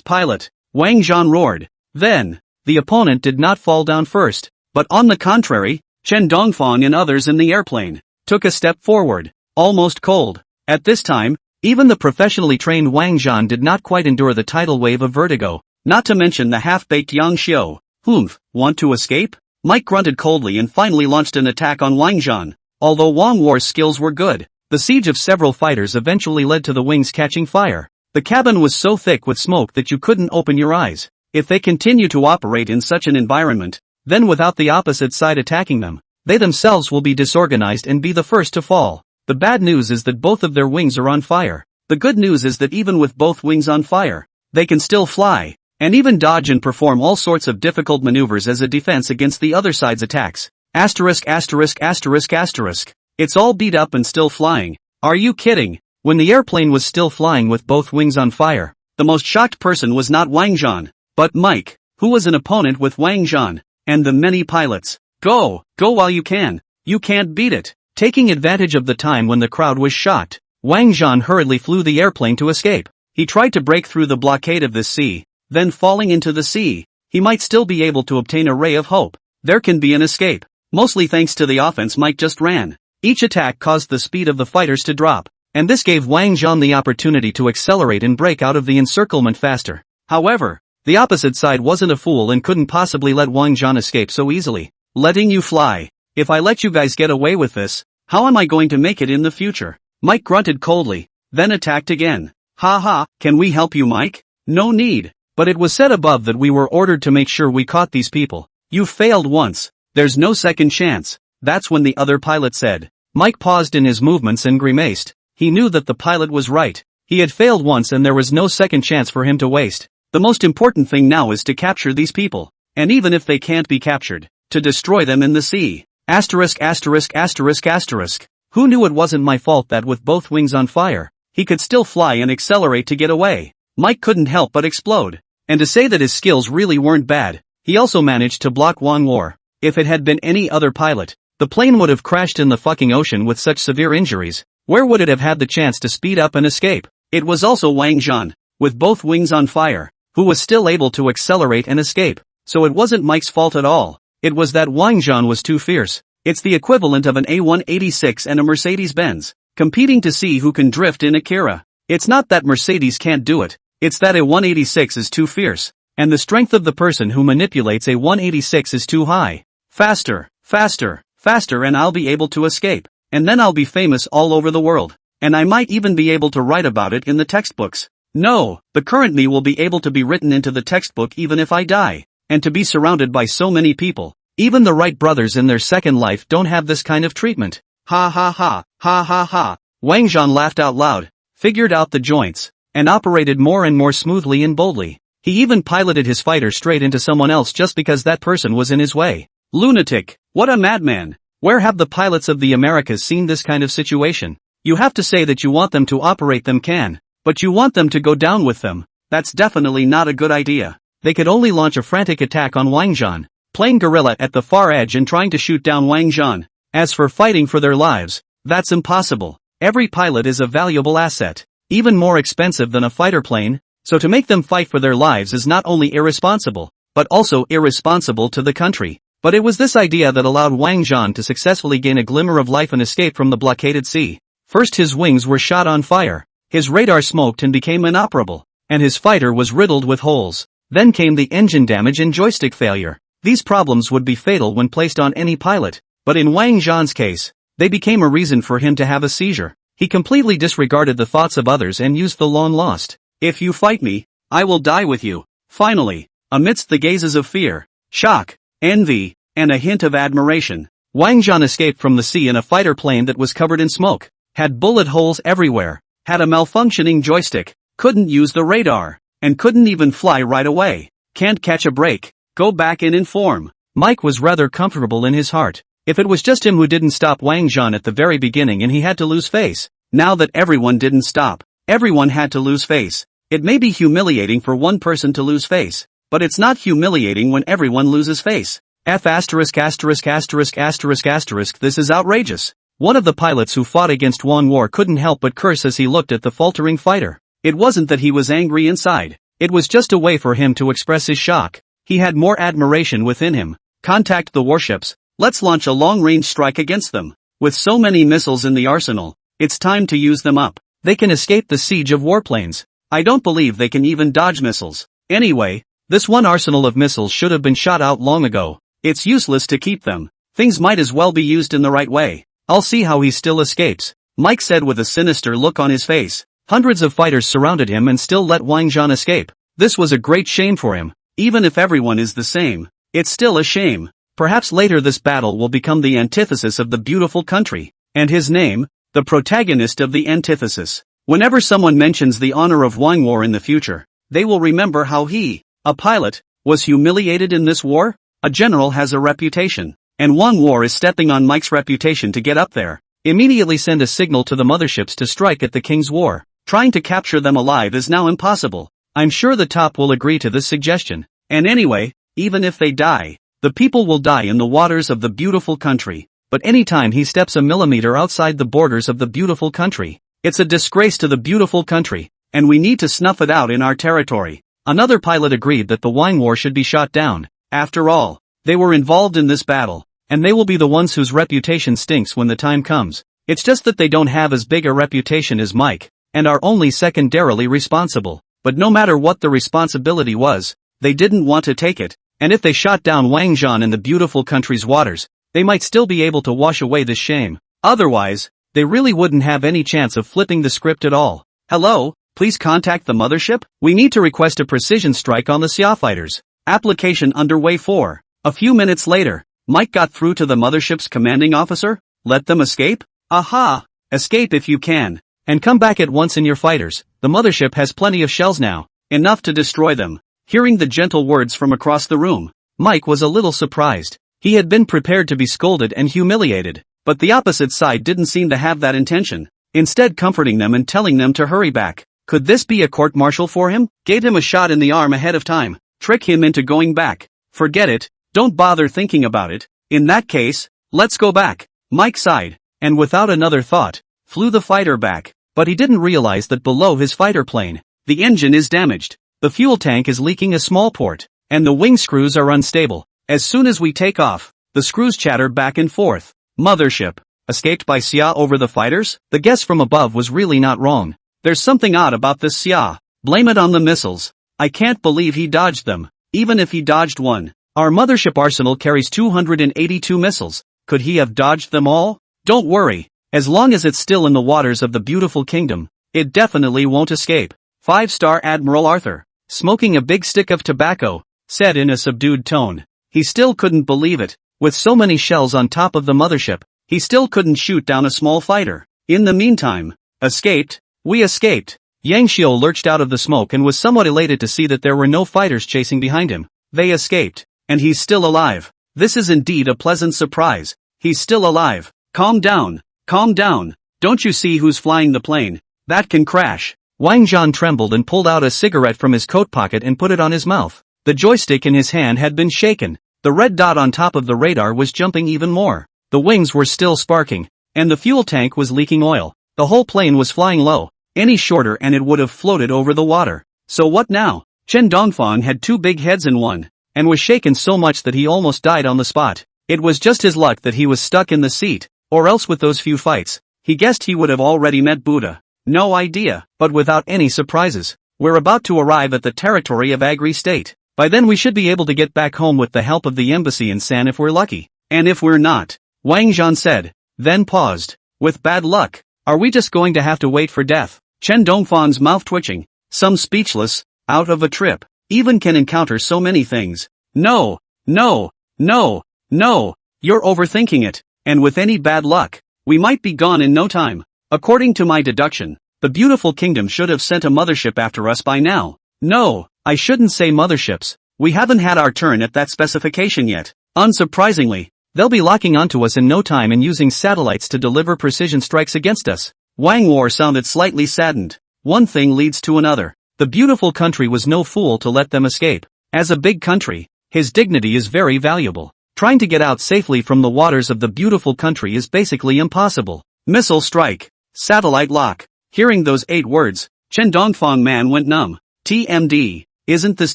Speaker 1: pilot, Wang Zhan roared. Then, the opponent did not fall down first, but on the contrary, Chen Dongfang and others in the airplane took a step forward, almost cold. At this time, even the professionally trained Wang Zhan did not quite endure the tidal wave of vertigo, not to mention the half-baked Yang Xiu. Humph, want to escape? Mike grunted coldly and finally launched an attack on Wang Zhan. Although Wang War's skills were good, the siege of several fighters eventually led to the wings catching fire. The cabin was so thick with smoke that you couldn't open your eyes. If they continue to operate in such an environment, then without the opposite side attacking them, they themselves will be disorganized and be the first to fall. The bad news is that both of their wings are on fire. The good news is that even with both wings on fire, they can still fly, and even dodge and perform all sorts of difficult maneuvers as a defense against the other side's attacks. Asterisk asterisk asterisk asterisk. It's all beat up and still flying. Are you kidding? When the airplane was still flying with both wings on fire, the most shocked person was not Wang Zhan, but Mike, who was an opponent with Wang Zhan, and the many pilots. Go while you can. You can't beat it. Taking advantage of the time when the crowd was shocked, Wang Zhan hurriedly flew the airplane to escape. He tried to break through the blockade of the sea, then falling into the sea, he might still be able to obtain a ray of hope. There can be an escape, mostly thanks to the offense Mike just ran. Each attack caused the speed of the fighters to drop, and this gave Wang Zhan the opportunity to accelerate and break out of the encirclement faster. However, the opposite side wasn't a fool and couldn't possibly let Wang Zhan escape so easily. Letting you fly. If I let you guys get away with this, how am I going to make it in the future? Mike grunted coldly, then attacked again. Ha ha, can we help you, Mike? No need. But it was said above that we were ordered to make sure we caught these people. You failed once. There's no second chance. That's when the other pilot said. Mike paused in his movements and grimaced. He knew that the pilot was right. He had failed once and there was no second chance for him to waste. The most important thing now is to capture these people. And even if they can't be captured, to destroy them in the sea. Asterisk asterisk asterisk asterisk. Who knew it wasn't my fault that with both wings on fire, he could still fly and accelerate to get away. Mike couldn't help but explode. And to say that his skills really weren't bad, he also managed to block Wang War. If it had been any other pilot, the plane would have crashed in the fucking ocean with such severe injuries. Where would it have had the chance to speed up and escape? It was also Wang Zhan, with both wings on fire, who was still able to accelerate and escape. So it wasn't Mike's fault at all. It was that Wang Zhan was too fierce. It's the equivalent of an A186 and a Mercedes-Benz, competing to see who can drift in Akira. It's not that Mercedes can't do it, it's that a 186 is too fierce, and the strength of the person who manipulates a 186 is too high. Faster, faster, faster and I'll be able to escape, and then I'll be famous all over the world, and I might even be able to write about it in the textbooks. No, the current me will be able to be written into the textbook even if I die, and to be surrounded by so many people. Even the Wright brothers in their second life don't have this kind of treatment. Ha ha ha, ha ha ha. Wang Zhan laughed out loud, figured out the joints, and operated more and more smoothly and boldly. He even piloted his fighter straight into someone else just because that person was in his way. Lunatic, what a madman. Where have the pilots of the Americas seen this kind of situation? You have to say that you want them to operate them can, but you want them to go down with them. That's definitely not a good idea. They could only launch a frantic attack on Wang Zhan, playing guerrilla at the far edge and trying to shoot down Wang Zhan. As for fighting for their lives, that's impossible. Every pilot is a valuable asset, even more expensive than a fighter plane, so to make them fight for their lives is not only irresponsible, but also irresponsible to the country. But it was this idea that allowed Wang Zhan to successfully gain a glimmer of life and escape from the blockaded sea. First his wings were shot on fire, his radar smoked and became inoperable, and his fighter was riddled with holes. Then came the engine damage and joystick failure. These problems would be fatal when placed on any pilot, but in Wang Zhan's case, they became a reason for him to have a seizure. He completely disregarded the thoughts of others and used the long lost. If you fight me, I will die with you. Finally, amidst the gazes of fear, shock, envy, and a hint of admiration, Wang Zhan escaped from the sea in a fighter plane that was covered in smoke, had bullet holes everywhere, had a malfunctioning joystick, couldn't use the radar, and couldn't even fly right away. Can't catch a break. Go back and inform. Mike was rather comfortable in his heart. If it was just him who didn't stop Wang Zhan at the very beginning and he had to lose face. Now that everyone didn't stop, everyone had to lose face. It may be humiliating for one person to lose face, but it's not humiliating when everyone loses face. F asterisk asterisk asterisk asterisk asterisk. This is outrageous. One of the pilots who fought against Wang War couldn't help but curse as he looked at the faltering fighter. It wasn't that he was angry inside. It was just a way for him to express his shock. He had more admiration within him. Contact the warships. Let's launch a long-range strike against them. With so many missiles in the arsenal, it's time to use them up. They can escape the siege of warplanes. I don't believe they can even dodge missiles. Anyway, this one arsenal of missiles should have been shot out long ago. It's useless to keep them. Things might as well be used in the right way. I'll see how he still escapes, Mike said with a sinister look on his face. Hundreds of fighters surrounded him and still let Wang Zhan escape. This was a great shame for him. Even if everyone is the same, it's still a shame. Perhaps later this battle will become the antithesis of the beautiful country, and his name, the protagonist of the antithesis. Whenever someone mentions the honor of Wang War in the future, they will remember how he, a pilot, was humiliated in this war. A general has a reputation, and Wang War is stepping on Mike's reputation to get up there. Immediately send a signal to the motherships to strike at the King's War. Trying to capture them alive is now impossible. I'm sure the top will agree to this suggestion. And anyway, even if they die, the people will die in the waters of the beautiful country. But anytime he steps a millimeter outside the borders of the beautiful country, it's a disgrace to the beautiful country, and we need to snuff it out in our territory. Another pilot agreed that the Wang War should be shot down. After all, they were involved in this battle, and they will be the ones whose reputation stinks when the time comes. It's just that they don't have as big a reputation as Mike, and are only secondarily responsible. But no matter what the responsibility was, they didn't want to take it, and if they shot down Wang Zhan in the beautiful country's waters, they might still be able to wash away this shame. Otherwise, they really wouldn't have any chance of flipping the script at all. Hello, please contact the mothership. We need to request a precision strike on the Xia fighters. Application underway for. A few minutes later, Mike got through to the mothership's commanding officer? Let them escape? Aha! Escape if you can. And come back at once in your fighters. The mothership has plenty of shells now. Enough to destroy them. Hearing the gentle words from across the room, Mike was a little surprised. He had been prepared to be scolded and humiliated, but the opposite side didn't seem to have that intention, instead comforting them and telling them to hurry back. Could this be a court-martial for him? Gave him a shot in the arm ahead of time. Trick him into going back. Forget it, don't bother thinking about it. In that case, let's go back. Mike sighed, and without another thought, flew the fighter back. But he didn't realize that below his fighter plane, the engine is damaged, the fuel tank is leaking a small port, and the wing screws are unstable. As soon as we take off, the screws chatter back and forth. Mothership, escaped by Xia over the fighters? The guess from above was really not wrong. There's something odd about this Xia. Blame it on the missiles. I can't believe he dodged them. Even if he dodged one. Our mothership arsenal carries 282 missiles. Could he have dodged them all? Don't worry. As long as it's still in the waters of the beautiful kingdom, it definitely won't escape. 5-star Admiral Arthur, smoking a big stick of tobacco, said in a subdued tone. He still couldn't believe it. With so many shells on top of the mothership, he still couldn't shoot down a small fighter. In the meantime, escaped? We escaped. Yang Xiu lurched out of the smoke and was somewhat elated to see that there were no fighters chasing behind him. They escaped. And he's still alive. This is indeed a pleasant surprise. He's still alive. Calm down. Calm down. Don't you see who's flying the plane? That can crash. Wang Zhan trembled and pulled out a cigarette from his coat pocket and put it on his mouth. The joystick in his hand had been shaken. The red dot on top of the radar was jumping even more. The wings were still sparking. And the fuel tank was leaking oil. The whole plane was flying low. Any shorter and it would have floated over the water. So what now? Chen Dongfang had two big heads in one, and was shaken so much that he almost died on the spot. It was just his luck that he was stuck in the seat. Or else with those few fights, he guessed he would have already met Buddha. No idea, but without any surprises. We're about to arrive at the territory of Agri State. By then we should be able to get back home with the help of the embassy in San if we're lucky. And if we're not, Wang Zhan said, then paused. With bad luck, are we just going to have to wait for death? Chen Dongfang's mouth twitching, some speechless, out of a trip, even can encounter so many things. No, no, no, no, you're overthinking it. And with any bad luck, we might be gone in no time. According to my deduction, the beautiful kingdom should have sent a mothership after us by now. No, I shouldn't say motherships. We haven't had our turn at that specification yet. Unsurprisingly, they'll be locking onto us in no time and using satellites to deliver precision strikes against us. Wang War sounded slightly saddened. One thing leads to another. The beautiful country was no fool to let them escape. As a big country, his dignity is very valuable. Trying to get out safely from the waters of the beautiful country is basically impossible. Missile strike. Satellite lock. Hearing those 8 words, Chen Dongfang man went numb. TMD. Isn't this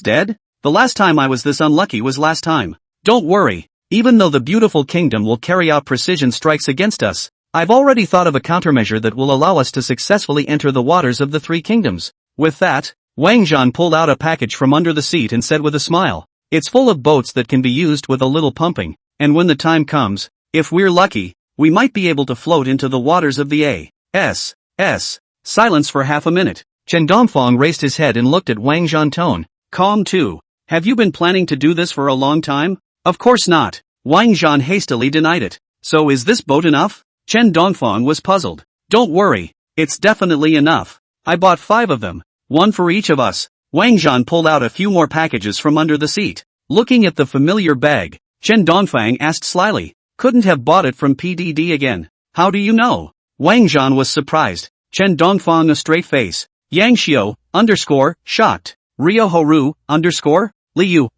Speaker 1: dead? The last time I was this unlucky was last time. Don't worry. Even though the beautiful kingdom will carry out precision strikes against us, I've already thought of a countermeasure that will allow us to successfully enter the waters of the 3 kingdoms. With that, Wang Zhan pulled out a package from under the seat and said with a smile, it's full of boats that can be used with a little pumping, and when the time comes, if we're lucky, we might be able to float into the waters of the A.S. Silence for half a minute. Chen Dongfang raised his head and looked at Wang Zhan tone. Calm too. Have you been planning to do this for a long time? Of course not. Wang Zhan hastily denied it. So is this boat enough? Chen Dongfang was puzzled. Don't worry. It's definitely enough. I bought 5 of them. 1 for each of us. Wang Zhan pulled out a few more packages from under the seat. Looking at the familiar bag, Chen Dongfang asked slyly, couldn't have bought it from PDD again. How do you know? Wang Zhan was surprised. Chen Dongfang a straight face. Yang Xiu, shocked. Rio Horu, Liu,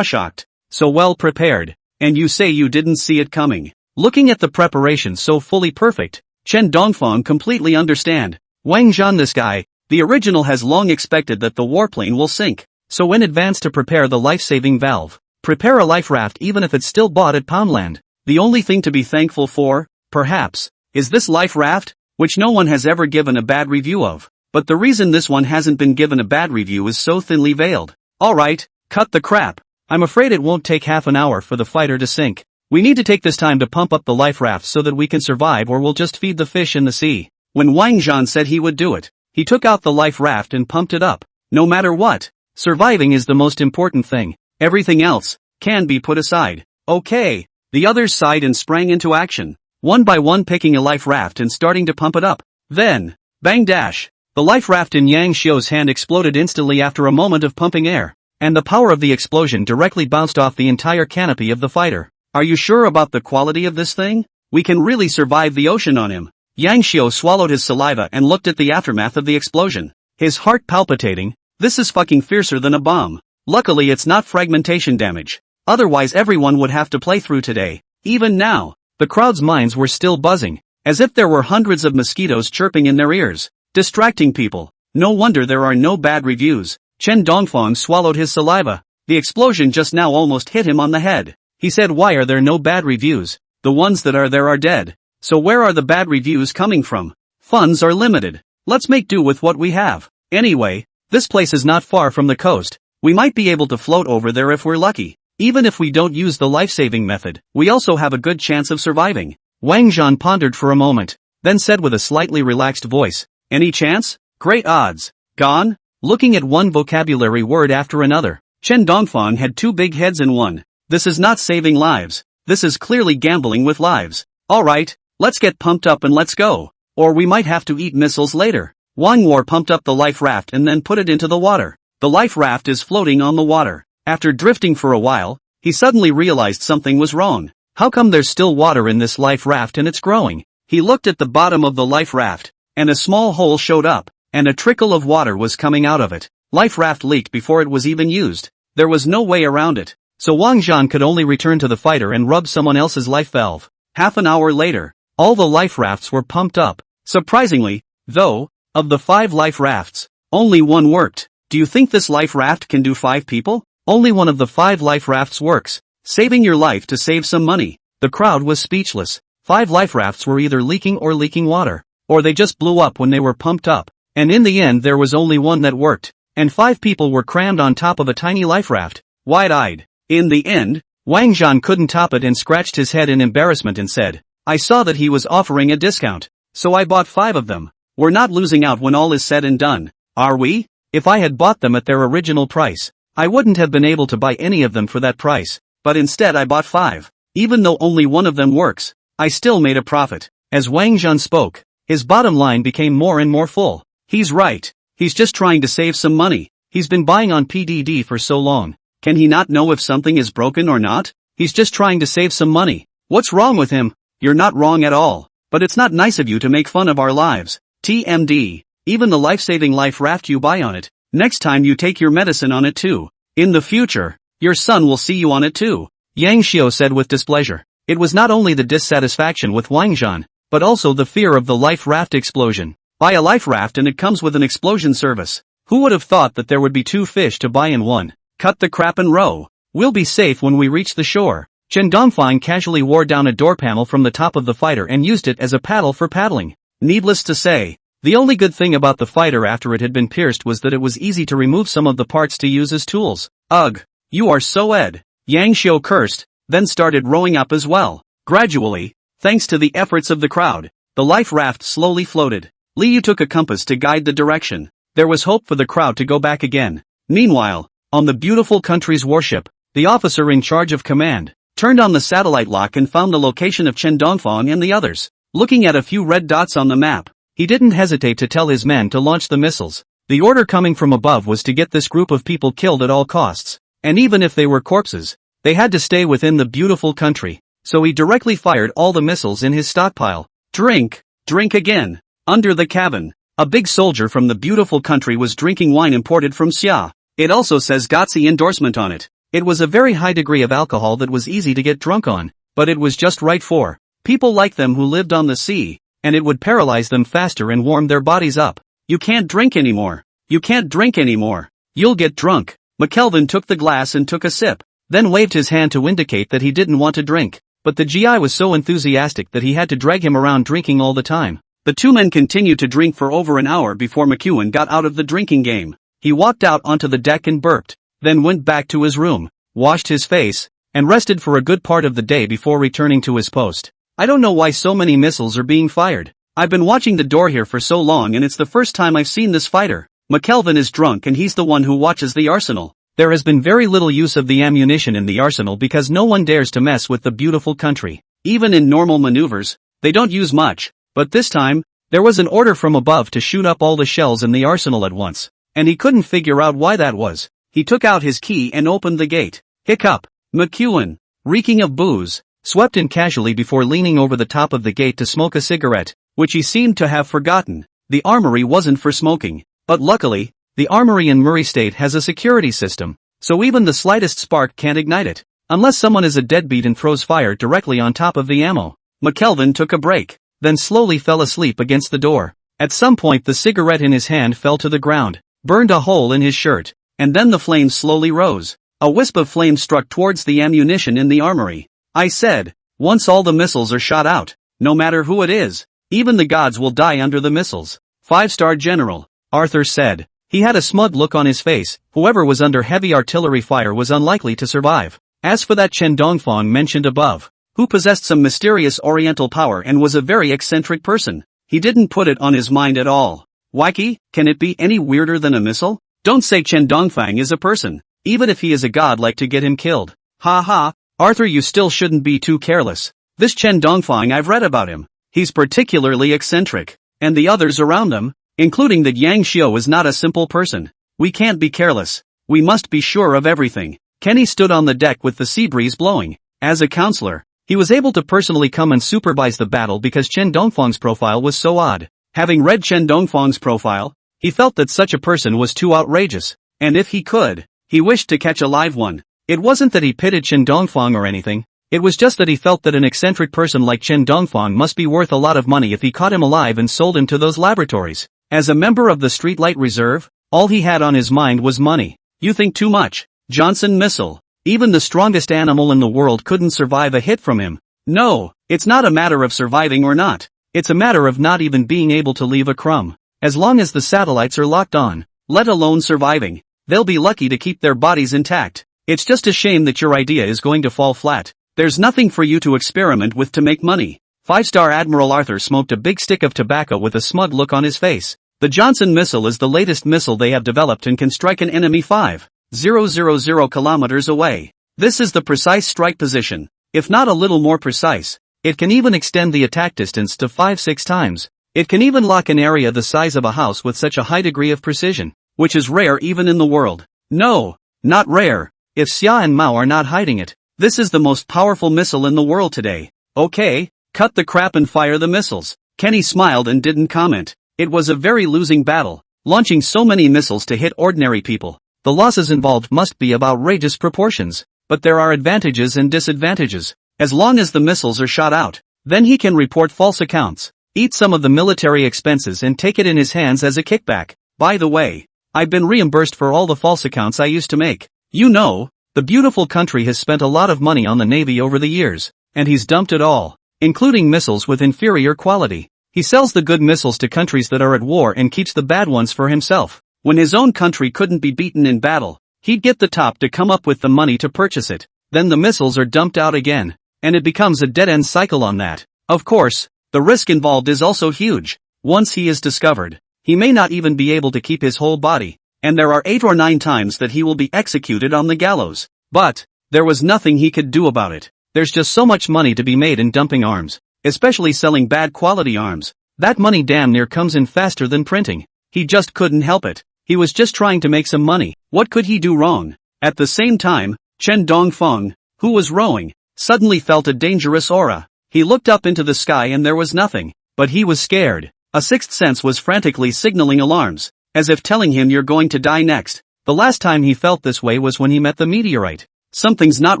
Speaker 1: shocked. So well prepared. And you say you didn't see it coming. Looking at the preparation so fully perfect, Chen Dongfang completely understand. Wang Zhan this guy, the original has long expected that the warplane will sink. So in advance to prepare the life-saving valve. Prepare a life raft even if it's still bought at Poundland. The only thing to be thankful for, perhaps, is this life raft, which no one has ever given a bad review of. But the reason this one hasn't been given a bad review is so thinly veiled. Alright, cut the crap. I'm afraid it won't take half an hour for the fighter to sink. We need to take this time to pump up the life raft so that we can survive or we'll just feed the fish in the sea. When Wang Zhan said he would do it, he took out the life raft and pumped it up. No matter what, surviving is the most important thing. Everything else can be put aside. Okay, The others sighed and sprang into action, one by one picking a life raft and starting to pump it up. Then, bang dash! The life raft in Yang Xiu's hand exploded instantly after a moment of pumping air, and the power of the explosion directly bounced off the entire canopy of the fighter. Are you sure about the quality of this thing? We can really survive the ocean on him. Yang Xiu swallowed his saliva and looked at the aftermath of the explosion, his heart palpitating. This is fucking fiercer than a bomb. Luckily it's not fragmentation damage. Otherwise everyone would have to play through today. Even now, the crowd's minds were still buzzing, as if there were hundreds of mosquitoes chirping in their ears, distracting people. No wonder there are no bad reviews. Chen Dongfang swallowed his saliva. The explosion just now almost hit him on the head. He said, why are there no bad reviews? The ones that are there are dead. So where are the bad reviews coming from? Funds are limited. Let's make do with what we have. Anyway, this place is not far from the coast. We might be able to float over there if we're lucky. Even if we don't use the life-saving method, we also have a good chance of surviving. Wang Zhan pondered for a moment, then said with a slightly relaxed voice, any chance? Great odds. Gone? Looking at one vocabulary word after another, Chen Dongfang had two big heads in one. This is not saving lives. This is clearly gambling with lives. Alright, let's get pumped up and let's go. Or we might have to eat missiles later. Wang War pumped up the life raft and then put it into the water. The life raft is floating on the water. After drifting for a while, he suddenly realized something was wrong. How come there's still water in this life raft and it's growing? He looked at the bottom of the life raft, and a small hole showed up, and a trickle of water was coming out of it. Life raft leaked before it was even used. There was no way around it. So Wang Zhan could only return to the fighter and rub someone else's life valve. Half an hour later, all the life rafts were pumped up. Surprisingly, though, of the 5 life rafts, only one worked. Do you think this life raft can do 5 people? Only one of the 5 life rafts works, saving your life to save some money. The crowd was speechless. 5 life rafts were either leaking water, or they just blew up when they were pumped up. And in the end there was only one that worked, and 5 people were crammed on top of a tiny life raft, wide-eyed. In the end, Wang Zhan couldn't top it and scratched his head in embarrassment and said, I saw that he was offering a discount, so I bought 5 of them. We're not losing out when all is said and done, are we? If I had bought them at their original price, I wouldn't have been able to buy any of them for that price, but instead I bought 5. Even though only one of them works, I still made a profit. As Wang Zhan spoke, his bottom line became more and more full. He's right. He's just trying to save some money. He's been buying on PDD for so long. Can he not know if something is broken or not? He's just trying to save some money. What's wrong with him? You're not wrong at all. But it's not nice of you to make fun of our lives. TMD. Even the life-saving life raft you buy on it. Next time you take your medicine on it too. In the future, your son will see you on it too. Yang Xiu said with displeasure. It was not only the dissatisfaction with Wang Zhan, but also the fear of the life raft explosion. Buy a life raft and it comes with an explosion service. Who would have thought that there would be 2 fish to buy in one? Cut the crap and row. We'll be safe when we reach the shore. Chen Dongfang casually wore down a door panel from the top of the fighter and used it as a paddle for paddling. Needless to say, the only good thing about the fighter after it had been pierced was that it was easy to remove some of the parts to use as tools. Ugh, you are so Ed. Yang Xiu cursed, then started rowing up as well. Gradually, thanks to the efforts of the crowd, the life raft slowly floated. Liu took a compass to guide the direction. There was hope for the crowd to go back again. Meanwhile, on the beautiful country's warship, the officer in charge of command turned on the satellite lock and found the location of Chen Dongfang and the others. Looking at a few red dots on the map, he didn't hesitate to tell his men to launch the missiles. The order coming from above was to get this group of people killed at all costs, and even if they were corpses, they had to stay within the beautiful country. So he directly fired all the missiles in his stockpile. Drink again. Under the cabin, a big soldier from the beautiful country was drinking wine imported from Xia. It also says Gotzi endorsement on it. It was a very high degree of alcohol that was easy to get drunk on, but it was just right for people like them who lived on the sea, and it would paralyze them faster and warm their bodies up. You can't drink anymore. You can't drink anymore. You'll get drunk. McKelvin took the glass and took a sip, then waved his hand to indicate that he didn't want to drink, but the GI was so enthusiastic that he had to drag him around drinking all the time. The 2 men continued to drink for over an hour before McEwen got out of the drinking game. He walked out onto the deck and burped, then went back to his room, washed his face, and rested for a good part of the day before returning to his post. I don't know why so many missiles are being fired. I've been watching the door here for so long and it's the first time I've seen this fighter. McKelvin is drunk and he's the one who watches the arsenal. There has been very little use of the ammunition in the arsenal because no one dares to mess with the beautiful country. Even in normal maneuvers, they don't use much, but this time, there was an order from above to shoot up all the shells in the arsenal at once, and he couldn't figure out why that was. He took out his key and opened the gate. Hiccup. McEwen, reeking of booze, swept in casually before leaning over the top of the gate to smoke a cigarette, which he seemed to have forgotten. The armory wasn't for smoking, but luckily, the armory in Murray State has a security system, so even the slightest spark can't ignite it, unless someone is a deadbeat and throws fire directly on top of the ammo. McKelvin took a break, then slowly fell asleep against the door. At some point the cigarette in his hand fell to the ground, burned a hole in his shirt, and then the flames slowly rose. A wisp of flame struck towards the ammunition in the armory. I said, once all the missiles are shot out, no matter who it is, even the gods will die under the missiles. 5-star General, Arthur said. He had a smug look on his face. Whoever was under heavy artillery fire was unlikely to survive. As for that Chen Dongfang mentioned above, who possessed some mysterious oriental power and was a very eccentric person, he didn't put it on his mind at all. Wacky, can it be any weirder than a missile? Don't say Chen Dongfang is a person. Even if he is a god, like to get him killed. Ha ha, Arthur, you still shouldn't be too careless. This Chen Dongfang, I've read about him. He's particularly eccentric. And the others around him, including that Yang Xiu, is not a simple person. We can't be careless. We must be sure of everything. Kenny stood on the deck with the sea breeze blowing. As a counselor, he was able to personally come and supervise the battle because Chen Dongfang's profile was so odd. Having read Chen Dongfang's profile, he felt that such a person was too outrageous, and if he could, he wished to catch a live one. It wasn't that he pitied Chen Dongfang or anything, it was just that he felt that an eccentric person like Chen Dongfang must be worth a lot of money if he caught him alive and sold him to those laboratories. As a member of the Streetlight Reserve, all he had on his mind was money. You think too much. Johnson missile. Even the strongest animal in the world couldn't survive a hit from him. No, it's not a matter of surviving or not. It's a matter of not even being able to leave a crumb. As long as the satellites are locked on, let alone surviving, they'll be lucky to keep their bodies intact. It's just a shame that your idea is going to fall flat. There's nothing for you to experiment with to make money. 5-star Admiral Arthur smoked a big stick of tobacco with a smug look on his face. The Johnson missile is the latest missile they have developed and can strike an enemy 5,000 kilometers away. This is the precise strike position. If not a little more precise, it can even extend the attack distance to 5-6 times. It can even lock an area the size of a house with such a high degree of precision, which is rare even in the world. No, not rare. If Xia and Mao are not hiding it, this is the most powerful missile in the world today. Okay, cut the crap and fire the missiles. Kenny smiled and didn't comment. It was a very losing battle, launching so many missiles to hit ordinary people. The losses involved must be of outrageous proportions, but there are advantages and disadvantages. As long as the missiles are shot out, then he can report false accounts, eat some of the military expenses and take it in his hands as a kickback. By the way, I've been reimbursed for all the false accounts I used to make. You know, the beautiful country has spent a lot of money on the Navy over the years, and he's dumped it all, including missiles with inferior quality. He sells the good missiles to countries that are at war and keeps the bad ones for himself. When his own country couldn't be beaten in battle, he'd get the top to come up with the money to purchase it. Then the missiles are dumped out again, and it becomes a dead-end cycle on that. Of course, the risk involved is also huge. Once he is discovered, he may not even be able to keep his whole body, and there are 8 or 9 times that he will be executed on the gallows. But there was nothing he could do about it. There's just so much money to be made in dumping arms, especially selling bad quality arms. That money damn near comes in faster than printing. He just couldn't help it. He was just trying to make some money. What could he do wrong? At the same time, Chen Dongfang, who was rowing, suddenly felt a dangerous aura. He looked up into the sky and there was nothing, but he was scared. A sixth sense was frantically signaling alarms, as if telling him you're going to die next. The last time he felt this way was when he met the meteorite. Something's not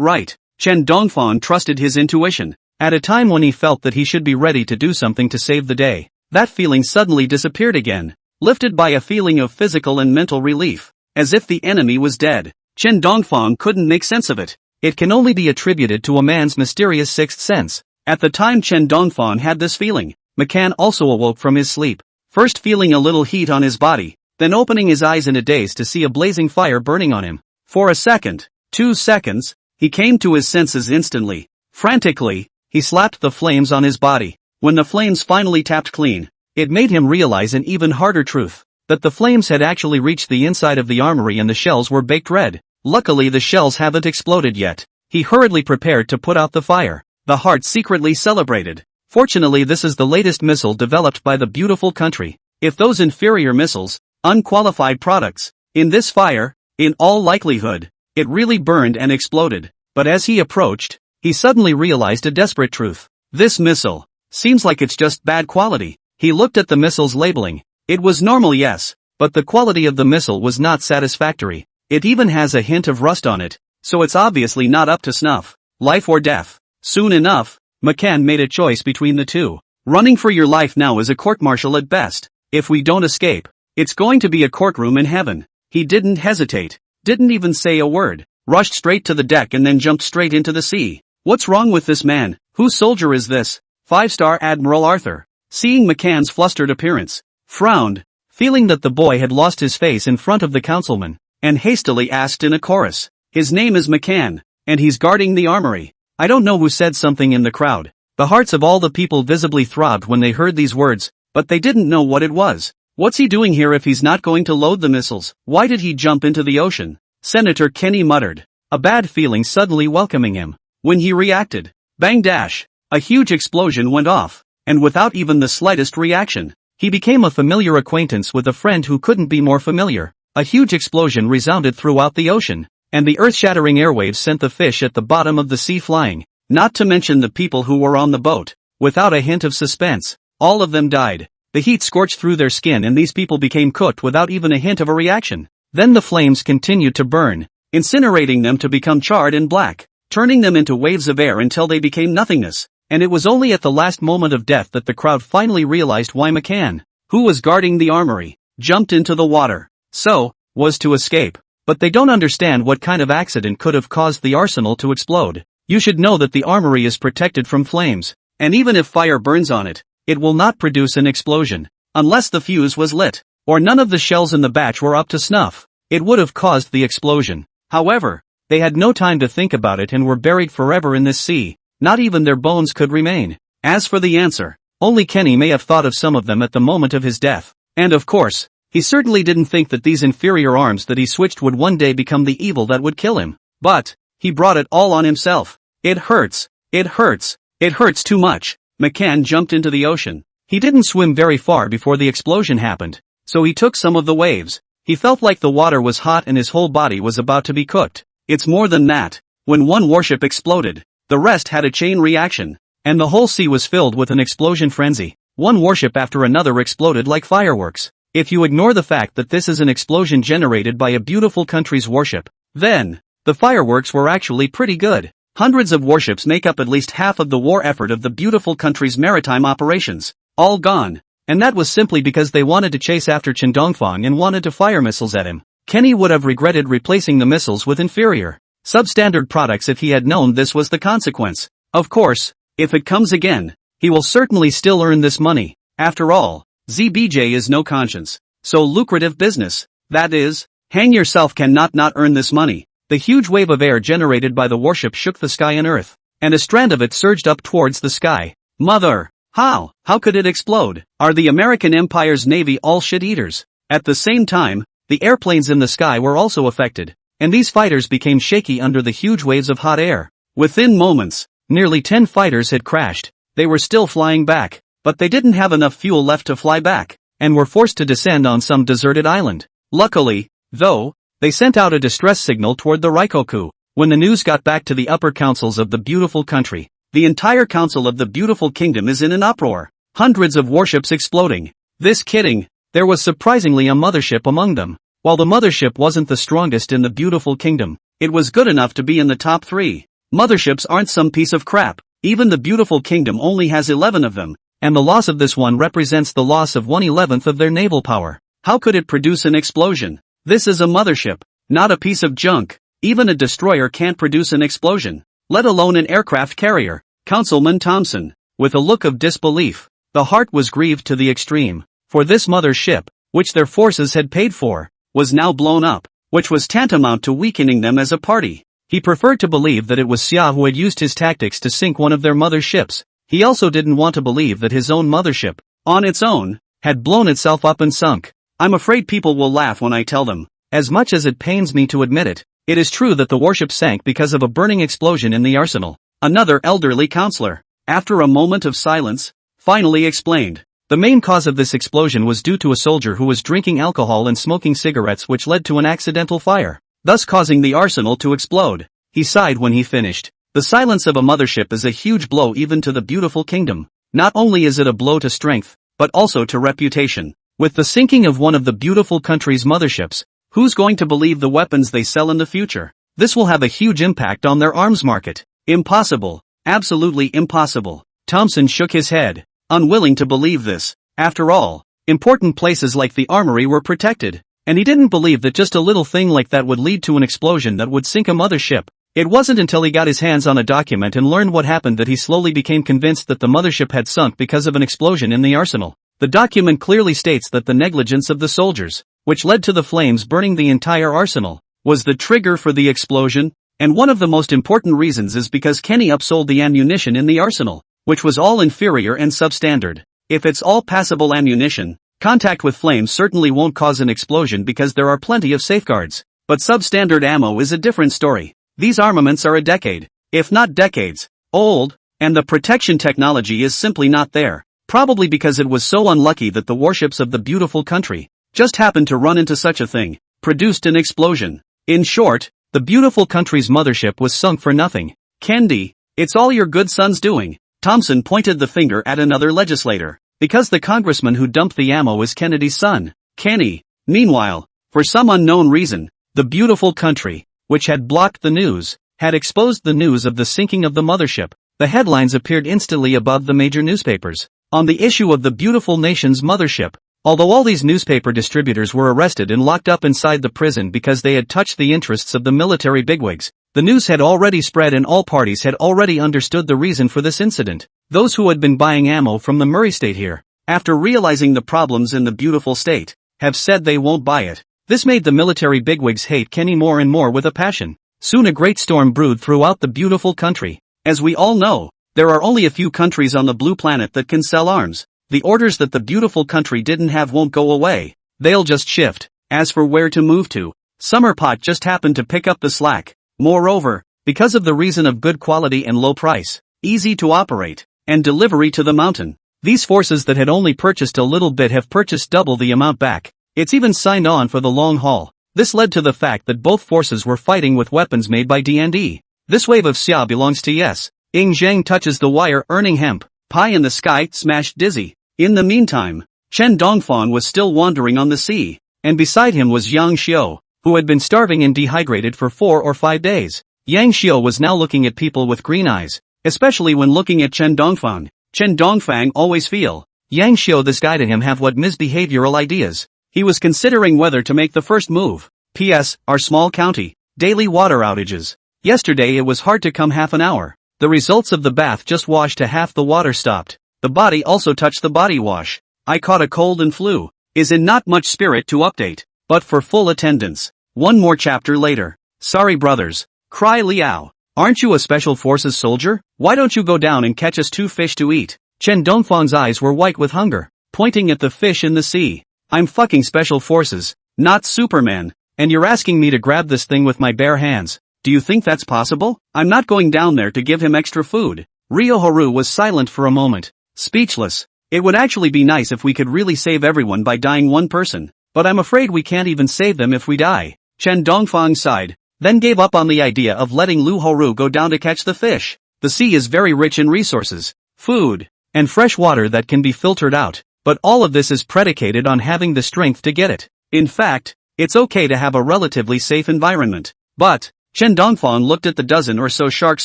Speaker 1: right. Chen Dongfang trusted his intuition. At a time when he felt that he should be ready to do something to save the day, that feeling suddenly disappeared again, lifted by a feeling of physical and mental relief, as if the enemy was dead. Chen Dongfang couldn't make sense of it. It can only be attributed to a man's mysterious sixth sense. At the time Chen Dongfang had this feeling, McCann also awoke from his sleep, first feeling a little heat on his body, then opening his eyes in a daze to see a blazing fire burning on him. For a second, 2 seconds, he came to his senses instantly. Frantically, he slapped the flames on his body. When the flames finally tapped clean, it made him realize an even harder truth, that the flames had actually reached the inside of the armory and the shells were baked red. Luckily the shells haven't exploded yet. He hurriedly prepared to put out the fire. The heart secretly celebrated. Fortunately this is the latest missile developed by the beautiful country. If those inferior missiles, unqualified products, in this fire, in all likelihood, it really burned and exploded. But as he approached, he suddenly realized a desperate truth. This missile seems like it's just bad quality. He looked at the missile's labeling. It was normal, yes, but the quality of the missile was not satisfactory. It even has a hint of rust on it, so it's obviously not up to snuff. Life or death. Soon enough, McCann made a choice between the two. Running for your life now is a court-martial at best. If we don't escape, it's going to be a courtroom in heaven. He didn't hesitate, didn't even say a word, rushed straight to the deck and then jumped straight into the sea. What's wrong with this man? Whose soldier is this? 5-star Admiral Arthur, seeing McCann's flustered appearance, frowned, feeling that the boy had lost his face in front of the councilman, and hastily asked in a chorus, "His name is McCann, and he's guarding the armory." I don't know who said something in the crowd. The hearts of all the people visibly throbbed when they heard these words, but they didn't know what it was. What's he doing here if he's not going to load the missiles? Why did he jump into the ocean? Senator Kenny muttered, a bad feeling suddenly welcoming him. When he reacted, bang dash, a huge explosion went off, and without even the slightest reaction, he became a familiar acquaintance with a friend who couldn't be more familiar. A huge explosion resounded throughout the ocean, and the earth-shattering airwaves sent the fish at the bottom of the sea flying, not to mention the people who were on the boat. Without a hint of suspense, all of them died. The heat scorched through their skin and these people became cooked without even a hint of a reaction. Then the flames continued to burn, incinerating them to become charred and black, turning them into waves of air until they became nothingness. And it was only at the last moment of death that the crowd finally realized why McCann, who was guarding the armory, jumped into the water. So, was to escape. But they don't understand what kind of accident could have caused the arsenal to explode. You should know that the armory is protected from flames, and even if fire burns on it, it will not produce an explosion, unless the fuse was lit, or none of the shells in the batch were up to snuff. It would have caused the explosion. However, they had no time to think about it and were buried forever in this sea. Not even their bones could remain. As for the answer, only Kenny may have thought of some of them at the moment of his death. And of course, he certainly didn't think that these inferior arms that he switched would one day become the evil that would kill him. But, he brought it all on himself. It hurts. It hurts. It hurts too much. McCann jumped into the ocean. He didn't swim very far before the explosion happened, so he took some of the waves. He felt like the water was hot and his whole body was about to be cooked. It's more than that. When one warship exploded, the rest had a chain reaction, and the whole sea was filled with an explosion frenzy. One warship after another exploded like fireworks. If you ignore the fact that this is an explosion generated by a beautiful country's warship, then, the fireworks were actually pretty good. Hundreds of warships make up at least half of the war effort of the beautiful country's maritime operations. All gone. And that was simply because they wanted to chase after Chen Dongfang and wanted to fire missiles at him. Kenny would have regretted replacing the missiles with inferior, substandard products if he had known this was the consequence. Of course, if it comes again, he will certainly still earn this money. After all, ZBJ is no conscience. So lucrative business. That is, hang yourself cannot not earn this money. The huge wave of air generated by the warship shook the sky and earth, and a strand of it surged up towards the sky. Mother! How could it explode? Are the American Empire's Navy all shit-eaters? At the same time, the airplanes in the sky were also affected, and these fighters became shaky under the huge waves of hot air. Within moments, nearly 10 fighters had crashed. They were still flying back, but they didn't have enough fuel left to fly back, and were forced to descend on some deserted island. Luckily, though, they sent out a distress signal toward the Rikoku. When the news got back to the upper councils of the beautiful country, the entire council of the beautiful kingdom is in an uproar. Hundreds of warships exploding. This kidding, there was surprisingly a mothership among them. While the mothership wasn't the strongest in the beautiful kingdom, it was good enough to be in the top 3. Motherships aren't some piece of crap. Even the beautiful kingdom only has 11 of them, and the loss of this one represents the loss of 1/11 of their naval power. How could it produce an explosion? This is a mothership, not a piece of junk. Even a destroyer can't produce an explosion, let alone an aircraft carrier. Councilman Thompson, with a look of disbelief. The heart was grieved to the extreme, for this mother ship, which their forces had paid for, was now blown up, which was tantamount to weakening them as a party. He preferred to believe that it was Xia who had used his tactics to sink one of their mother ships. He also didn't want to believe that his own mothership, on its own, had blown itself up and sunk. I'm afraid people will laugh when I tell them. As much as it pains me to admit it, It is true that the warship sank because of a burning explosion in the arsenal. Another elderly counselor, after a moment of silence, finally explained. The main cause of this explosion was due to a soldier who was drinking alcohol and smoking cigarettes, which led to an accidental fire, thus causing the arsenal to explode. He sighed when he finished. The silence of a mothership is a huge blow even to the beautiful kingdom. Not only is it a blow to strength, but also to reputation. With the sinking of one of the beautiful country's motherships, who's going to believe the weapons they sell in the future? This will have a huge impact on their arms market. Impossible. Absolutely impossible. Thompson shook his head, unwilling to believe this. After all, important places like the armory were protected, and he didn't believe that just a little thing like that would lead to an explosion that would sink a mothership. It wasn't until he got his hands on a document and learned what happened that he slowly became convinced that the mothership had sunk because of an explosion in the arsenal. The document clearly states that the negligence of the soldiers, which led to the flames burning the entire arsenal, was the trigger for the explosion, and one of the most important reasons is because Kenny upsold the ammunition in the arsenal, which was all inferior and substandard. If it's all passable ammunition, contact with flames certainly won't cause an explosion because there are plenty of safeguards. But substandard ammo is a different story. These armaments are a decade, if not decades, old, and the protection technology is simply not there. Probably because it was so unlucky that the warships of the beautiful country just happened to run into such a thing, produced an explosion. In short, the beautiful country's mothership was sunk for nothing. Kendi, it's all your good son's doing. Thompson pointed the finger at another legislator, because the congressman who dumped the ammo is Kennedy's son, Kenny. Meanwhile, for some unknown reason, the beautiful country, which had blocked the news, had exposed the news of the sinking of the mothership. The headlines appeared instantly above the major newspapers on the issue of the beautiful nation's mothership. Although all these newspaper distributors were arrested and locked up inside the prison because they had touched the interests of the military bigwigs, the news had already spread and all parties had already understood the reason for this incident. Those who had been buying ammo from the Murray state here, after realizing the problems in the beautiful state, have said they won't buy it. This made the military bigwigs hate Kenny more and more with a passion. Soon a great storm brewed throughout the beautiful country. As we all know, there are only a few countries on the blue planet that can sell arms. The orders that the beautiful country didn't have won't go away. They'll just shift. As for where to move to, Summerpot just happened to pick up the slack. Moreover, because of the reason of good quality and low price, easy to operate, and delivery to the mountain, these forces that had only purchased a little bit have purchased double the amount back. It's even signed on for the long haul. This led to the fact that both forces were fighting with weapons made by D&D. This wave of Xia belongs to Yes. Ing Zhang touches the wire earning hemp. Pie in the sky smashed dizzy. In the meantime, Chen Dongfang was still wandering on the sea, and beside him was Yang Xiu, who had been starving and dehydrated for 4 or 5 days. Yang Xiu was now looking at people with green eyes, especially when looking at Chen Dongfang. Chen Dongfang always feel Yang Xiu, this guy, to him have what misbehavioral ideas. He was considering whether to make the first move. P.S. Our small county, daily water outages. Yesterday it was hard to come half an hour. The results of the bath just washed to half the water stopped. The body also touched the body wash. I caught a cold and flu. Is in not much spirit to update, but for full attendance. One more chapter later. Sorry brothers. Cry Liao. Aren't you a special forces soldier? Why don't you go down and catch us 2 fish to eat? Chen Dongfang's eyes were white with hunger, pointing at the fish in the sea. I'm fucking special forces, not Superman, and you're asking me to grab this thing with my bare hands. Do you think that's possible? I'm not going down there to give him extra food. Ryoharu was silent for a moment, speechless. It would actually be nice if we could really save everyone by dying one person, but I'm afraid we can't even save them if we die. Chen Dongfang sighed, then gave up on the idea of letting Lu Horu go down to catch the fish. The sea is very rich in resources, food, and fresh water that can be filtered out, but all of this is predicated on having the strength to get it. In fact, it's okay to have a relatively safe environment. But, Chen Dongfang looked at the dozen or so sharks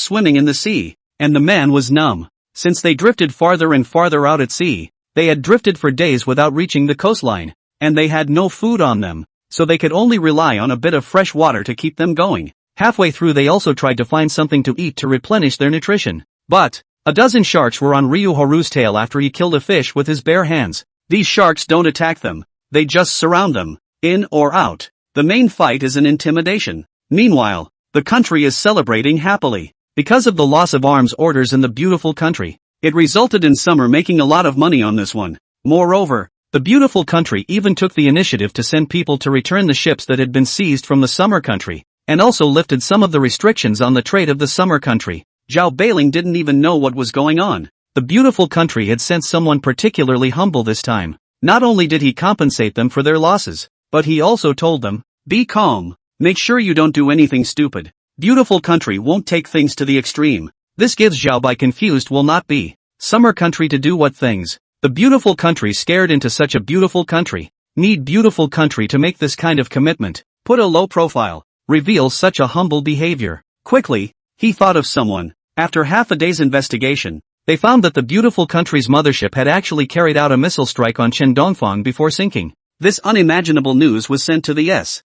Speaker 1: swimming in the sea, and the man was numb. Since they drifted farther and farther out at sea, they had drifted for days without reaching the coastline, and they had no food on them, so they could only rely on a bit of fresh water to keep them going. Halfway through they also tried to find something to eat to replenish their nutrition. But, a dozen sharks were on Ryoharu's tail after he killed a fish with his bare hands. These sharks don't attack them, they just surround them, in or out. The main fight is an intimidation. Meanwhile, the country is celebrating happily. Because of the loss of arms orders in the beautiful country, it resulted in Summer making a lot of money on this one. Moreover, the beautiful country even took the initiative to send people to return the ships that had been seized from the Summer country. and also lifted some of the restrictions on the trade of the summer country. Zhao Beiling didn't even know what was going on. The beautiful country had sent someone particularly humble this time. Not only did he compensate them for their losses, but he also told them, "Be calm. Make sure you don't do anything stupid. Beautiful country won't take things to the extreme." This gives Zhao Bai confused will not be. Summer country to do what things? The beautiful country scared into such a beautiful country. Need beautiful country to make this kind of commitment. Put a low profile. Reveal such a humble behavior. Quickly, he thought of someone. After half a day's investigation, they found that the beautiful country's mothership had actually carried out a missile strike on Chendongfang before sinking. This unimaginable news was sent to the S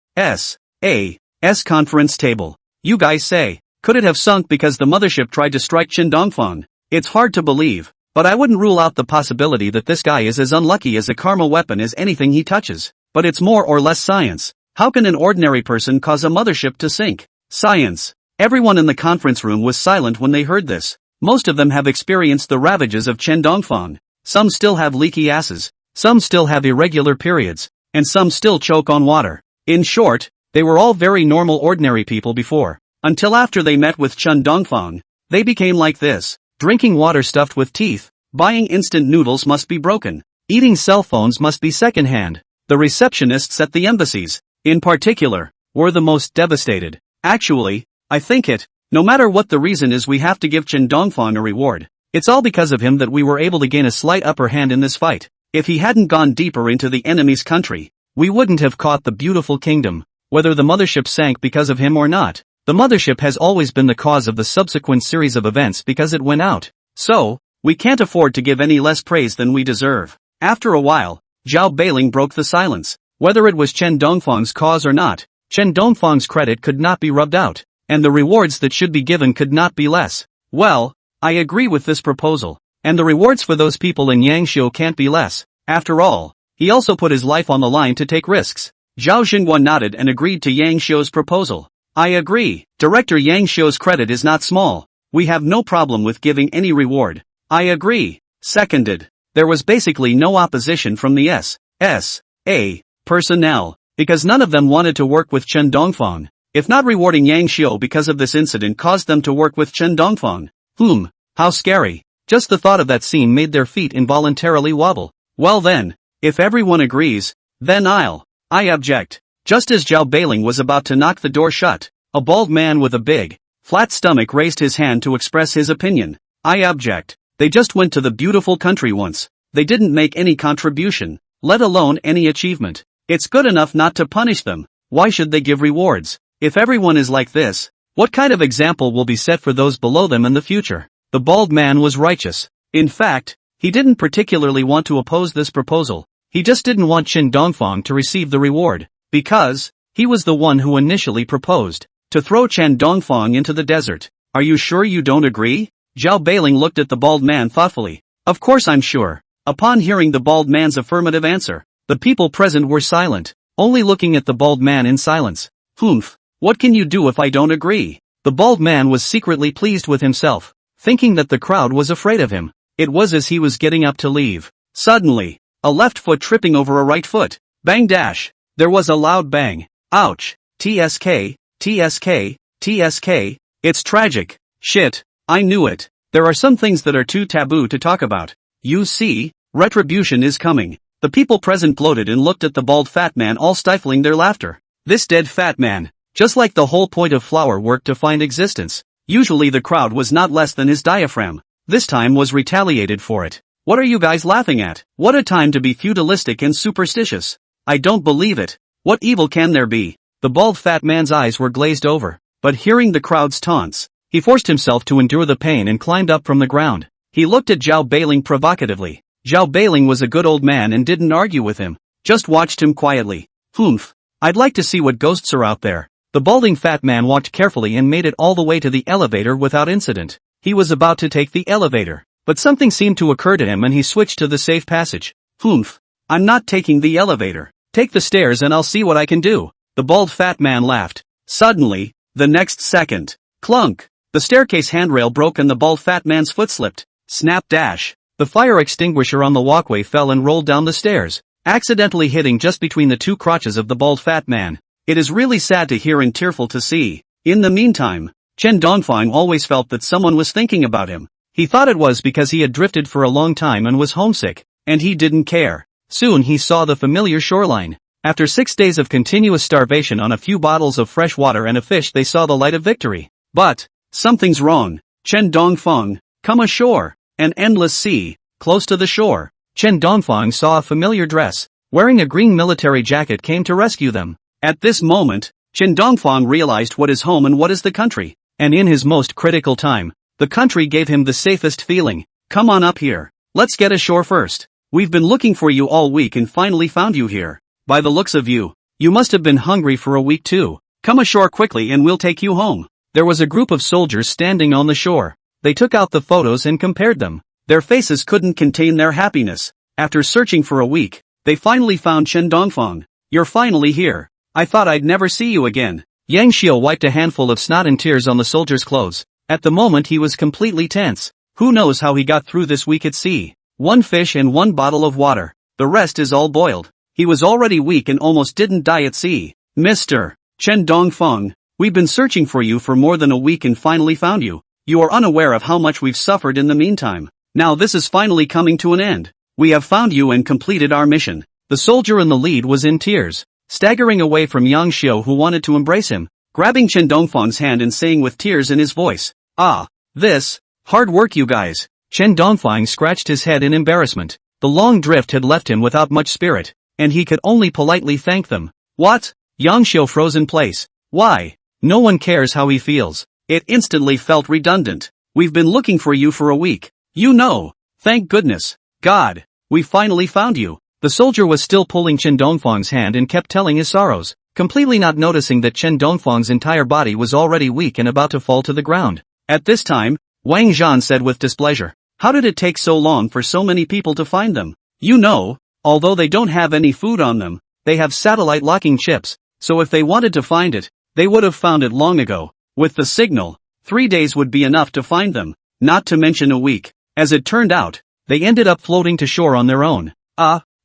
Speaker 1: conference table. You guys say, could it have sunk because the mothership tried to strike Chendongfang? It's hard to believe, but I wouldn't rule out the possibility that this guy is as unlucky as a karma weapon as anything he touches. But it's more or less science. How can an ordinary person cause a mothership to sink? Science. Everyone in the conference room was silent when they heard this. Most of them have experienced the ravages of Chendongfang. Some still have leaky asses, some still have irregular periods, and some still choke on water. In short, they were all very normal ordinary people before. Until after they met with Chendongfang, they became like this. Drinking water stuffed with teeth, buying instant noodles must be broken, eating cell phones must be secondhand. The receptionists at the embassies, in particular, were the most devastated. Actually, I think no matter what the reason is, we have to give Chendongfang a reward. It's all because of him that we were able to gain a slight upper hand in this fight. If he hadn't gone deeper into the enemy's country, we wouldn't have caught the beautiful kingdom. Whether the mothership sank because of him or not, the mothership has always been the cause of the subsequent series of events because it went out. So, we can't afford to give any less praise than we deserve. After a while, Zhao Beiling broke the silence. Whether it was Chendongfang's cause or not, Chendongfang's credit could not be rubbed out, and the rewards that should be given could not be less. Well, I agree with this proposal, and the rewards for those people in Yangshou can't be less. After all, he also put his life on the line to take risks. Zhao Xinguan nodded and agreed to Yang Xiu's proposal. I agree. Director Yang Xiu's credit is not small. We have no problem with giving any reward. I agree. Seconded. There was basically no opposition from the S.A. personnel, because none of them wanted to work with Chendongfang. If not rewarding Yang Xiu because of this incident caused them to work with Chendongfang. How scary. Just the thought of that scene made their feet involuntarily wobble. Well then, if everyone agrees, then I object. Just as Zhao Beiling was about to knock the door shut, a bald man with a big, flat stomach raised his hand to express his opinion. I object. They just went to the beautiful country once. They didn't make any contribution, let alone any achievement. It's good enough not to punish them. Why should they give rewards? If everyone is like this, what kind of example will be set for those below them in the future? The bald man was righteous. In fact, he didn't particularly want to oppose this proposal. He just didn't want Chendongfang to receive the reward, because he was the one who initially proposed to throw Chendongfang into the desert. Are you sure you don't agree? Zhao Beiling looked at the bald man thoughtfully. Of course I'm sure. Upon hearing the bald man's affirmative answer, the people present were silent, only looking at the bald man in silence. What can you do if I don't agree? The bald man was secretly pleased with himself, thinking that the crowd was afraid of him. It was as he was getting up to leave. Suddenly, a left foot tripping over a right foot. Bang dash. There was a loud bang. Ouch. TSK. It's tragic. Shit. I knew it. There are some things that are too taboo to talk about. You see, retribution is coming. The people present gloated and looked at the bald fat man, all stifling their laughter. This dead fat man, just like the whole point of flower work to find existence. Usually the crowd was not less than his diaphragm. This time was retaliated for it. What are you guys laughing at? What a time to be feudalistic and superstitious. I don't believe it. What evil can there be? The bald fat man's eyes were glazed over, but hearing the crowd's taunts, he forced himself to endure the pain and climbed up from the ground. He looked at Zhao Beiling provocatively. Zhao Beiling was a good old man and didn't argue with him, just watched him quietly. I'd like to see what ghosts are out there. The balding fat man walked carefully and made it all the way to the elevator without incident. He was about to take the elevator, but something seemed to occur to him and he switched to the safe passage. I'm not taking the elevator. Take the stairs and I'll see what I can do. The bald fat man laughed. Suddenly, the next second, clunk, the staircase handrail broke and the bald fat man's foot slipped. Snap dash. The fire extinguisher on the walkway fell and rolled down the stairs, accidentally hitting just between the two crotches of the bald fat man. It is really sad to hear and tearful to see. In the meantime, Chen Dongfang always felt that someone was thinking about him. He thought it was because he had drifted for a long time and was homesick, and he didn't care. Soon he saw the familiar shoreline. After 6 days of continuous starvation on a few bottles of fresh water and a fish, they saw the light of victory. But something's wrong. Chen Dongfang, come ashore. An endless sea, close to the shore. Chen Dongfang saw a familiar dress, wearing a green military jacket, came to rescue them. At this moment, Chen Dongfang realized what is home and what is the country. And in his most critical time, the country gave him the safest feeling. Come on up here. Let's get ashore first. We've been looking for you all week and finally found you here. By the looks of you, you must have been hungry for a week too. Come ashore quickly and we'll take you home. There was a group of soldiers standing on the shore. They took out the photos and compared them. Their faces couldn't contain their happiness. After searching for a week, they finally found Chen Dongfang. You're finally here. I thought I'd never see you again. Yang Xiu wiped a handful of snot and tears on the soldier's clothes. At the moment he was completely tense. Who knows how he got through this week at sea? 1 fish and 1 bottle of water. The rest is all boiled. He was already weak and almost didn't die at sea. Mr. Chen Dongfang, we've been searching for you for more than a week and finally found you. You are unaware of how much we've suffered in the meantime. Now this is finally coming to an end. We have found you and completed our mission. The soldier in the lead was in tears, staggering away from Yang Xiu, who wanted to embrace him, grabbing Chen Dongfang's hand and saying with tears in his voice, this, hard work you guys. Chen Dongfang scratched his head in embarrassment. The long drift had left him without much spirit, and he could only politely thank them. What? Yang Xiu froze in place. Why? No one cares how he feels. It instantly felt redundant. We've been looking for you for a week. You know. Thank goodness. God. We finally found you. The soldier was still pulling Chen Dongfang's hand and kept telling his sorrows, completely not noticing that Chen Dongfang's entire body was already weak and about to fall to the ground. At this time, Wang Zhan said with displeasure, how did it take so long for so many people to find them? You know, although they don't have any food on them, they have satellite locking chips, so if they wanted to find it, they would have found it long ago. With the signal, 3 days would be enough to find them, not to mention a week. As it turned out, they ended up floating to shore on their own.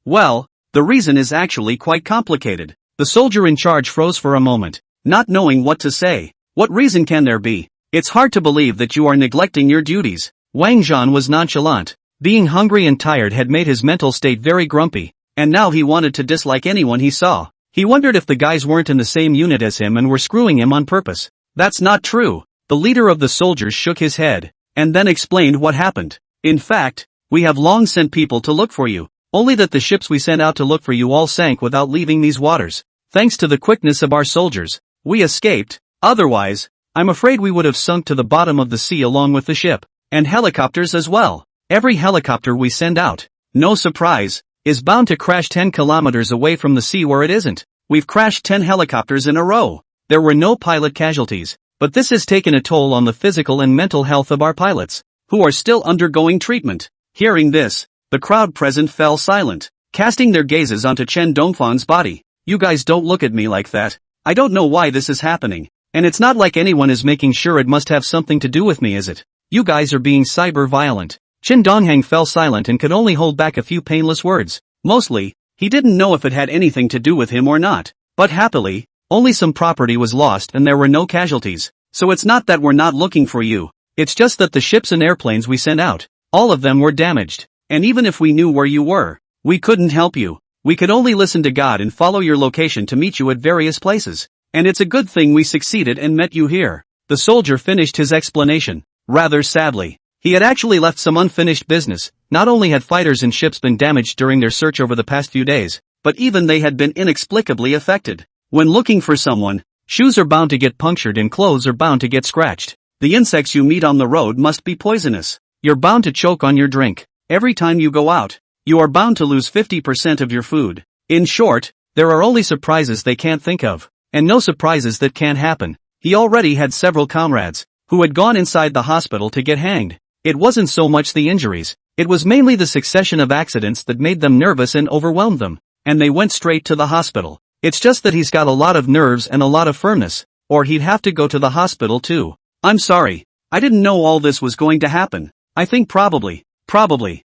Speaker 1: Well, the reason is actually quite complicated. The soldier in charge froze for a moment, not knowing what to say. What reason can there be? It's hard to believe that you are neglecting your duties. Wang Zhan was nonchalant. Being hungry and tired had made his mental state very grumpy, and now he wanted to dislike anyone he saw. He wondered if the guys weren't in the same unit as him and were screwing him on purpose. That's not true. The leader of the soldiers shook his head, and then explained what happened. In fact, we have long sent people to look for you, only that the ships we sent out to look for you all sank without leaving these waters. Thanks to the quickness of our soldiers, we escaped. Otherwise, I'm afraid we would have sunk to the bottom of the sea along with the ship, and helicopters as well. Every helicopter we send out, no surprise, is bound to crash 10 kilometers away from the sea where it isn't. We've crashed 10 helicopters in a row. There were no pilot casualties, but this has taken a toll on the physical and mental health of our pilots, who are still undergoing treatment. Hearing this, the crowd present fell silent, casting their gazes onto Chen Dongfang's body. You guys don't look at me like that. I don't know why this is happening, and it's not like anyone is making sure it must have something to do with me, is it? You guys are being cyber-violent. Chen Dongheng fell silent and could only hold back a few painless words. Mostly, he didn't know if it had anything to do with him or not. But happily, only some property was lost and there were no casualties. So it's not that we're not looking for you. It's just that the ships and airplanes we sent out, all of them were damaged. And even if we knew where you were, we couldn't help you. We could only listen to God and follow your location to meet you at various places. And it's a good thing we succeeded and met you here. The soldier finished his explanation, rather sadly. He had actually left some unfinished business. Not only had fighters and ships been damaged during their search over the past few days, but even they had been inexplicably affected. When looking for someone, shoes are bound to get punctured and clothes are bound to get scratched. The insects you meet on the road must be poisonous. You're bound to choke on your drink. Every time you go out, you are bound to lose 50% of your food. In short, there are only surprises they can't think of, and no surprises that can't happen. He already had several comrades who had gone inside the hospital to get hanged. It wasn't so much the injuries, it was mainly the succession of accidents that made them nervous and overwhelmed them, and they went straight to the hospital. It's just that he's got a lot of nerves and a lot of firmness, or he'd have to go to the hospital too. I'm sorry, I didn't know all this was going to happen. I think probably,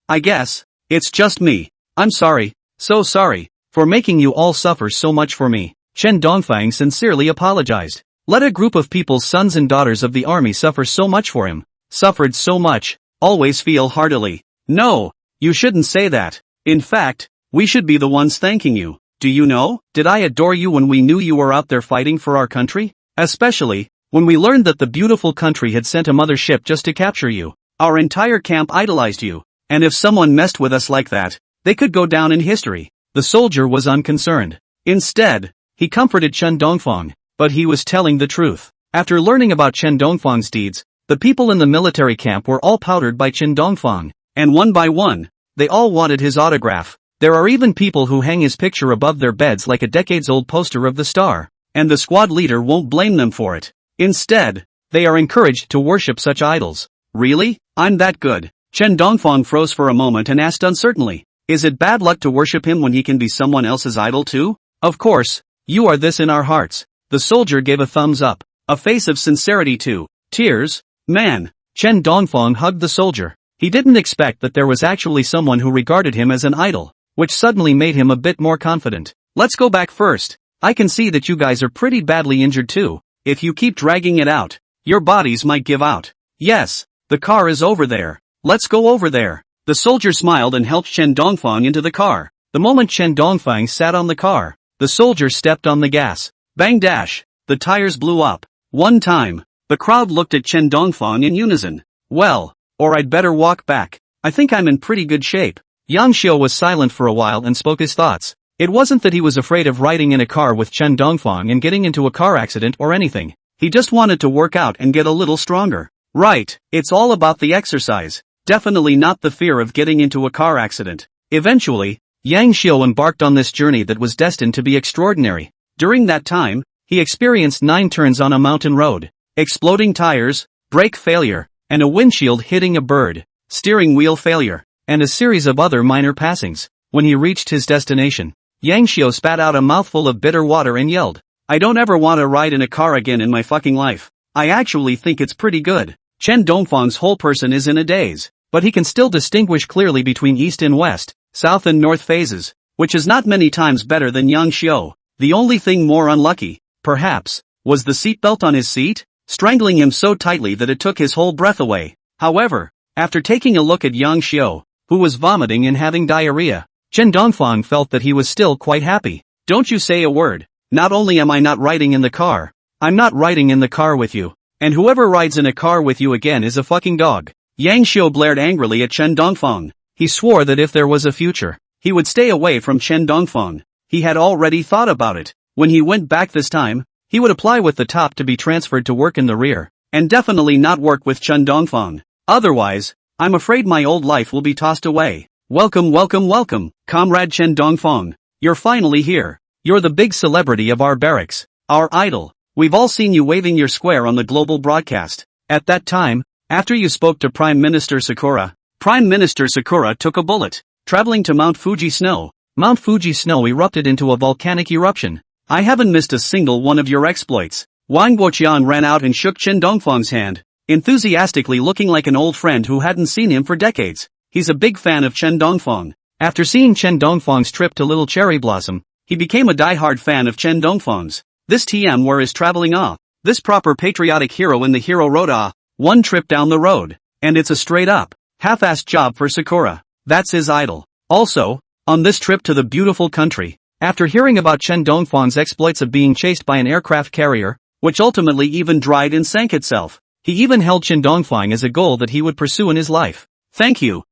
Speaker 1: I guess, it's just me. I'm sorry, so sorry, for making you all suffer so much for me. Chen Dongfang sincerely apologized. Let a group of people's sons and daughters of the army suffer so much for him. Suffered so much. Always feel heartily. No, you shouldn't say that. In fact, we should be the ones thanking you. Do you know? Did I adore you when we knew you were out there fighting for our country? Especially when we learned that the beautiful country had sent a mother ship just to capture you. Our entire camp idolized you. And if someone messed with us like that, they could go down in history. The soldier was unconcerned. Instead, he comforted Chen Dongfang, but he was telling the truth. After learning about Chen Dongfang's deeds, the people in the military camp were all powdered by Chen Dongfang, and one by one, they all wanted his autograph. There are even people who hang his picture above their beds like a decades-old poster of the star, and the squad leader won't blame them for it. Instead, they are encouraged to worship such idols. Really? I'm that good? Chen Dongfang froze for a moment and asked uncertainly, is it bad luck to worship him when he can be someone else's idol too? Of course, you are this in our hearts. The soldier gave a thumbs up, a face of sincerity too. Tears? Man. Chen Dongfang hugged the soldier. He didn't expect that there was actually someone who regarded him as an idol, which suddenly made him a bit more confident. Let's go back first. I can see that you guys are pretty badly injured too. If you keep dragging it out, your bodies might give out. Yes, the car is over there. Let's go over there. The soldier smiled and helped Chen Dongfang into the car. The moment Chen Dongfang sat on the car, the soldier stepped on the gas. Bang dash. The tires blew up. One time. The crowd looked at Chen Dongfang in unison. Well, or I'd better walk back. I think I'm in pretty good shape. Yang Xiu was silent for a while and spoke his thoughts. It wasn't that he was afraid of riding in a car with Chen Dongfang and getting into a car accident or anything. He just wanted to work out and get a little stronger. Right, it's all about the exercise. Definitely not the fear of getting into a car accident. Eventually, Yang Xiu embarked on this journey that was destined to be extraordinary. During that time, he experienced 9 turns on a mountain road, exploding tires, brake failure, and a windshield hitting a bird, steering wheel failure, and a series of other minor passings. When he reached his destination, Yang Xiu spat out a mouthful of bitter water and yelled, I don't ever want to ride in a car again in my fucking life. I actually think it's pretty good. Chen Dongfang's whole person is in a daze, but he can still distinguish clearly between east and west, south and north phases, which is not many times better than Yang Xiu. The only thing more unlucky, perhaps, was the seatbelt on his seat, strangling him so tightly that it took his whole breath away. However, after taking a look at Yang Xiu, who was vomiting and having diarrhea, Chen Dongfang felt that he was still quite happy. Don't you say a word. Not only am I not riding in the car, I'm not riding in the car with you. And whoever rides in a car with you again is a fucking dog. Yang Xiu blared angrily at Chen Dongfang. He swore that if there was a future, he would stay away from Chen Dongfang. He had already thought about it. When he went back this time, he would apply with the top to be transferred to work in the rear, and definitely not work with Chen Dongfang. Otherwise, I'm afraid my old life will be tossed away. Welcome, welcome, welcome, Comrade Chen Dongfang. You're finally here. You're the big celebrity of our barracks, our idol. We've all seen you waving your square on the global broadcast. At that time, after you spoke to Prime Minister Sakura took a bullet, traveling to Mount Fuji snow. Mount Fuji snow erupted into a volcanic eruption. I haven't missed a single one of your exploits. Wang Guoqian ran out and shook Chen Dongfang's hand, enthusiastically looking like an old friend who hadn't seen him for decades. He's a big fan of Chen Dongfang. After seeing Chen Dongfang's trip to Little Cherry Blossom, he became a die-hard fan of Chen Dongfang's. This TM where is traveling this proper patriotic hero in the hero road one trip down the road, and it's a straight-up, half-assed job for Sakura. That's his idol. Also, on this trip to the beautiful country, after hearing about Chen Dongfang's exploits of being chased by an aircraft carrier, which ultimately even dried and sank itself, he even held Chen Dongfang as a goal that he would pursue in his life. Thank you.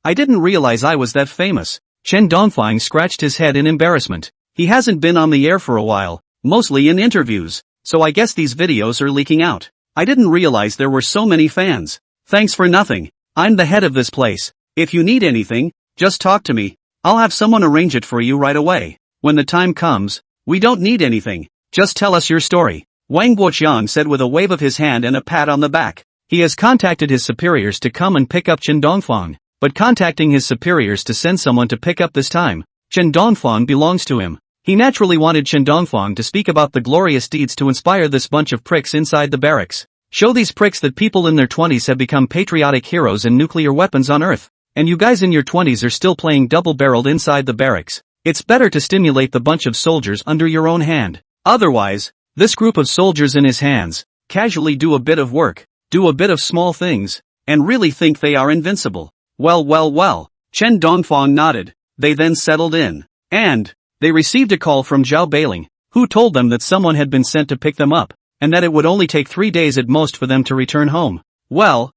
Speaker 1: I didn't realize I was that famous. Chen Dongfang scratched his head in embarrassment. He hasn't been on the air for a while, mostly in interviews, so I guess these videos are leaking out. I didn't realize there were so many fans. Thanks for nothing. I'm the head of this place. If you need anything, just talk to me. I'll have someone arrange it for you right away. When the time comes, we don't need anything. Just tell us your story. Wang Guoqiang said with a wave of his hand and a pat on the back. He has contacted his superiors to come and pick up Chen Dongfang, but contacting his superiors to send someone to pick up this time, Chen Dongfang belongs to him. He naturally wanted Chen Dongfang to speak about the glorious deeds to inspire this bunch of pricks inside the barracks. Show these pricks that people in their 20s have become patriotic heroes and nuclear weapons on Earth, and you guys in your 20s are still playing double-barreled inside the barracks. It's better to stimulate the bunch of soldiers under your own hand. Otherwise, this group of soldiers in his hands, casually do a bit of work, do a bit of small things, and really think they are invincible. Well. Chen Dongfang nodded. They then settled in. And they received a call from Zhao Beiling, who told them that someone had been sent to pick them up, and that it would only take 3 days at most for them to return home. Well,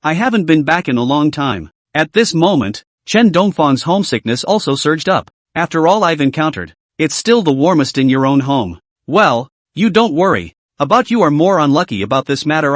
Speaker 1: I haven't been back in a long time. At this moment, Chen Dongfang's homesickness also surged up. After all I've encountered, it's still the warmest in your own home. Well, you don't worry. About you are more unlucky about this matter.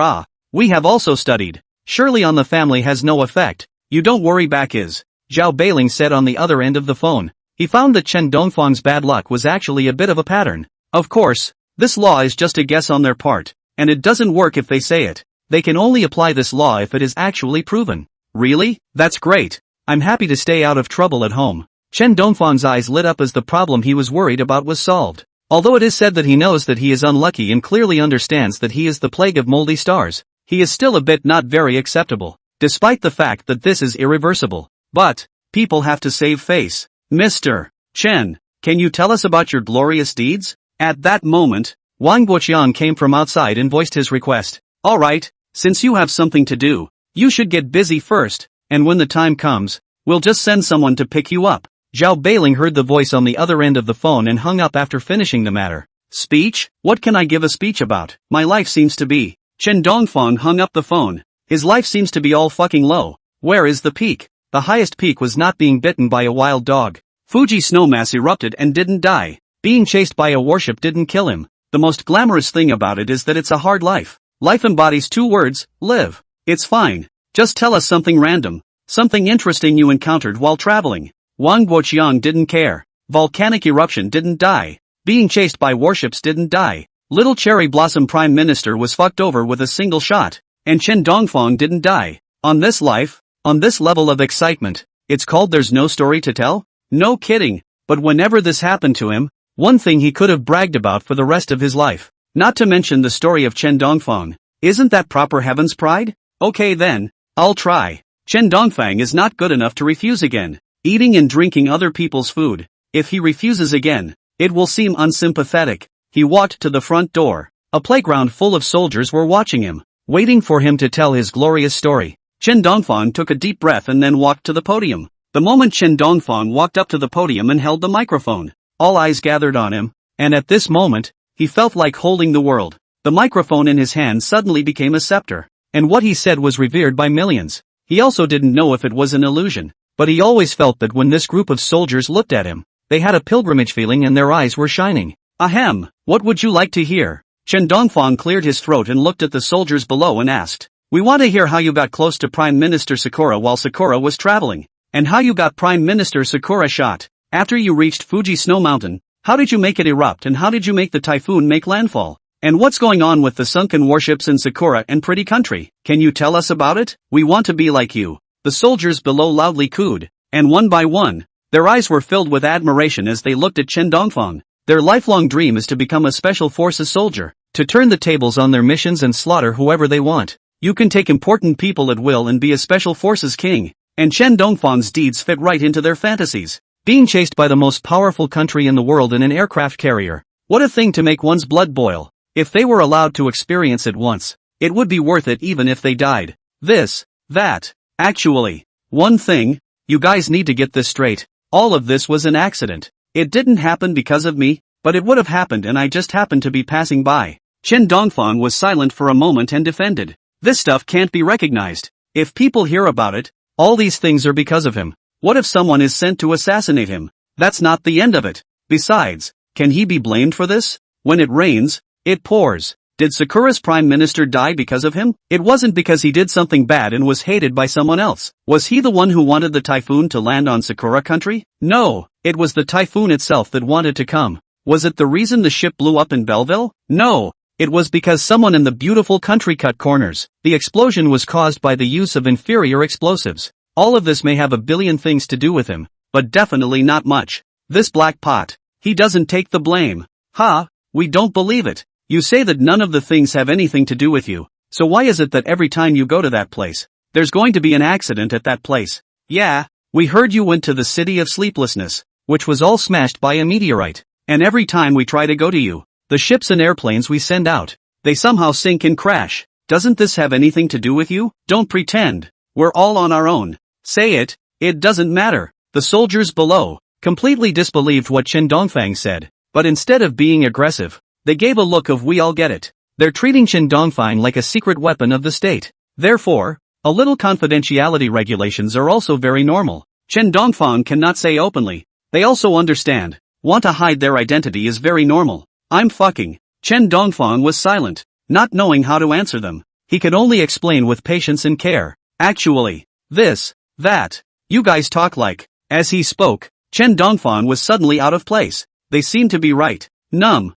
Speaker 1: We have also studied. Surely on the family has no effect. You don't worry back is. Zhao Beiling said on the other end of the phone. He found that Chen Dongfang's bad luck was actually a bit of a pattern. Of course, this law is just a guess on their part, and it doesn't work if they say it. They can only apply this law if it is actually proven. Really? That's great. I'm happy to stay out of trouble at home. Chen Dongfang's eyes lit up as the problem he was worried about was solved. Although it is said that he knows that he is unlucky and clearly understands that he is the plague of moldy stars, he is still a bit not very acceptable, despite the fact that this is irreversible. But people have to save face. Mr. Chen, can you tell us about your glorious deeds? At that moment, Wang Guoqiang came from outside and voiced his request. Alright, since you have something to do, you should get busy first, and when the time comes, we'll just send someone to pick you up. Zhao Beiling heard the voice on the other end of the phone and hung up after finishing the matter. Speech? What can I give a speech about? My life seems to be. Chen Dongfang hung up the phone. His life seems to be all fucking low. Where is the peak? The highest peak was not being bitten by a wild dog. Fuji snowmass erupted and didn't die. Being chased by a warship didn't kill him. The most glamorous thing about it is that it's a hard life. Life embodies 2 words, live. It's fine. Just tell us something random. Something interesting you encountered while traveling. Wang Guoqiang didn't care. Volcanic eruption didn't die. Being chased by warships didn't die. Little Cherry Blossom Prime Minister was fucked over with a single shot. And Chen Dongfang didn't die. On this life, on this level of excitement, it's called there's no story to tell? No kidding. But whenever this happened to him, one thing he could have bragged about for the rest of his life. Not to mention the story of Chen Dongfang. Isn't that proper heaven's pride? Okay then, I'll try. Chen Dongfang is not good enough to refuse again. Eating and drinking other people's food. If he refuses again, it will seem unsympathetic. He walked to the front door. A playground full of soldiers were watching him, waiting for him to tell his glorious story. Chen Dongfang took a deep breath and then walked to the podium. The moment Chen Dongfang walked up to the podium and held the microphone, all eyes gathered on him, and at this moment, he felt like holding the world. The microphone in his hand suddenly became a scepter, and what he said was revered by millions. He also didn't know if it was an illusion, but he always felt that when this group of soldiers looked at him, they had a pilgrimage feeling and their eyes were shining. Ahem, what would you like to hear? Chen Dongfang cleared his throat and looked at the soldiers below and asked, we want to hear how you got close to Prime Minister Sakura while Sakura was traveling, and how you got Prime Minister Sakura shot. After you reached Fuji Snow Mountain, how did you make it erupt and how did you make the typhoon make landfall? And what's going on with the sunken warships in Sakura and Pretty Country? Can you tell us about it? We want to be like you. The soldiers below loudly cooed, and one by one, their eyes were filled with admiration as they looked at Chen Dongfang. Their lifelong dream is to become a special forces soldier, to turn the tables on their missions and slaughter whoever they want. You can take important people at will and be a special forces king, and Chen Dongfang's deeds fit right into their fantasies. Being chased by the most powerful country in the world in an aircraft carrier. What a thing to make one's blood boil. If they were allowed to experience it once, it would be worth it even if they died. This, that. Actually, one thing, you guys need to get this straight. All of this was an accident. It didn't happen because of me, but it would have happened and I just happened to be passing by. Chen Dongfang was silent for a moment and defended. This stuff can't be recognized. If people hear about it, all these things are because of him. What if someone is sent to assassinate him? That's not the end of it. Besides, can he be blamed for this? When it rains, it pours. Did Sakura's prime minister die because of him? It wasn't because he did something bad and was hated by someone else. Was he the one who wanted the typhoon to land on Sakura country? No, it was the typhoon itself that wanted to come. Was it the reason the ship blew up in Belleville? No, it was because someone in the beautiful country cut corners. The explosion was caused by the use of inferior explosives. All of this may have a billion things to do with him, but definitely not much. This black pot, he doesn't take the blame. Ha, we don't believe it. You say that none of the things have anything to do with you, so why is it that every time you go to that place, there's going to be an accident at that place? Yeah, We heard you went to the city of sleeplessness, which was all smashed by a meteorite. And every time we try to go to you, the ships and airplanes we send out, they somehow sink and crash. Doesn't this have anything to do with you? Don't pretend. We're all on our own. Say it. It doesn't matter. The soldiers below completely disbelieved what Chen Dongfang said, but instead of being aggressive, they gave a look of we all get it. They're treating Chen Dongfang like a secret weapon of the state. Therefore, a little confidentiality regulations are also very normal. Chen Dongfang cannot say openly. They also understand. Want to hide their identity is very normal. I'm fucking. Chen Dongfang was silent, not knowing how to answer them. He could only explain with patience and care. Actually, this, that. You guys talk like. As he spoke, Chen Dongfang was suddenly out of place. They seem to be right. Numb.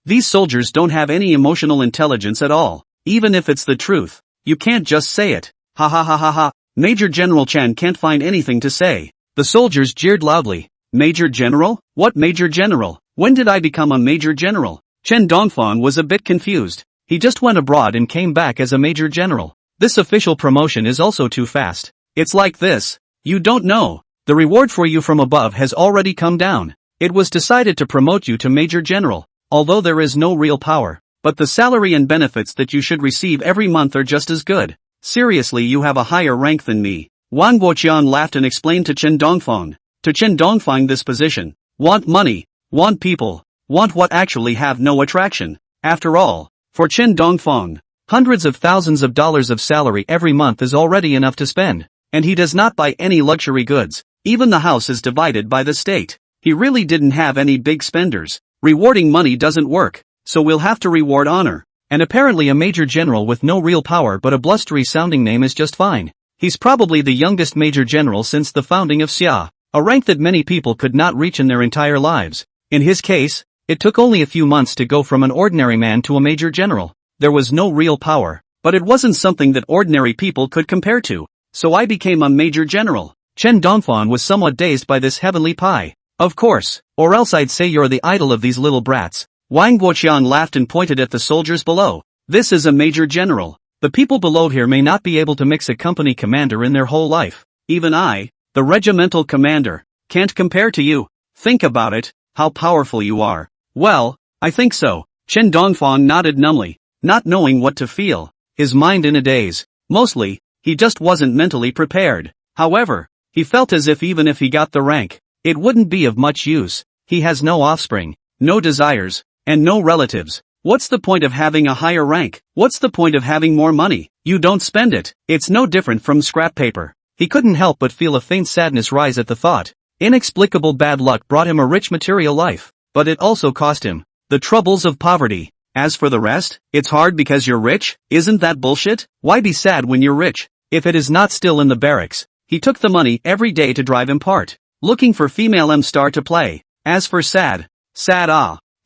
Speaker 1: These soldiers don't have any emotional intelligence at all. Even if it's the truth, you can't just say it. Ha ha ha ha ha. Major General Chen can't find anything to say. The soldiers jeered loudly. Major General? What Major General? When did I become a Major General? Chen Dongfang was a bit confused. He just went abroad and came back as a Major General. This official promotion is also too fast. It's like this. You don't know. The reward for you from above has already come down. It was decided to promote you to Major General, although there is no real power. But the salary and benefits that you should receive every month are just as good. Seriously, you have a higher rank than me. Wang Guoqian laughed and explained to Chen Dongfang. To Chen Dongfang, this position. Want money. Want people. Want what actually have no attraction. After all, for Chen Dongfang, hundreds of thousands of dollars of salary every month is already enough to spend. And he does not buy any luxury goods. Even the house is divided by the state. He really didn't have any big spenders. Rewarding money doesn't work, so we'll have to reward honor. And apparently a major general with no real power but a blustery sounding name is just fine. He's probably the youngest major general since the founding of Xia, a rank that many people could not reach in their entire lives. In his case, it took only a few months to go from an ordinary man to a major general. There was no real power, but it wasn't something that ordinary people could compare to. So I became a major general. Chen Dongfang was somewhat dazed by this heavenly pie. Of course, or else I'd say you're the idol of these little brats. Wang Guoqian laughed and pointed at the soldiers below. This is a major general. The people below here may not be able to mix a company commander in their whole life. Even I, the regimental commander, can't compare to you. Think about it, how powerful you are. Well, I think so. Chen Dongfang nodded numbly, not knowing what to feel, his mind in a daze. Mostly, he just wasn't mentally prepared. However, he felt as if even if he got the rank, it wouldn't be of much use. He has no offspring, no desires, and no relatives. What's the point of having a higher rank? What's the point of having more money? You don't spend it. It's no different from scrap paper. He couldn't help but feel a faint sadness rise at the thought. Inexplicable bad luck brought him a rich material life, but it also cost him the troubles of poverty. As for the rest, it's hard because you're rich? Isn't that bullshit? Why be sad when you're rich? If it is not still in the barracks, he took the money every day to drive him part, looking for female M-star to play. As for sad.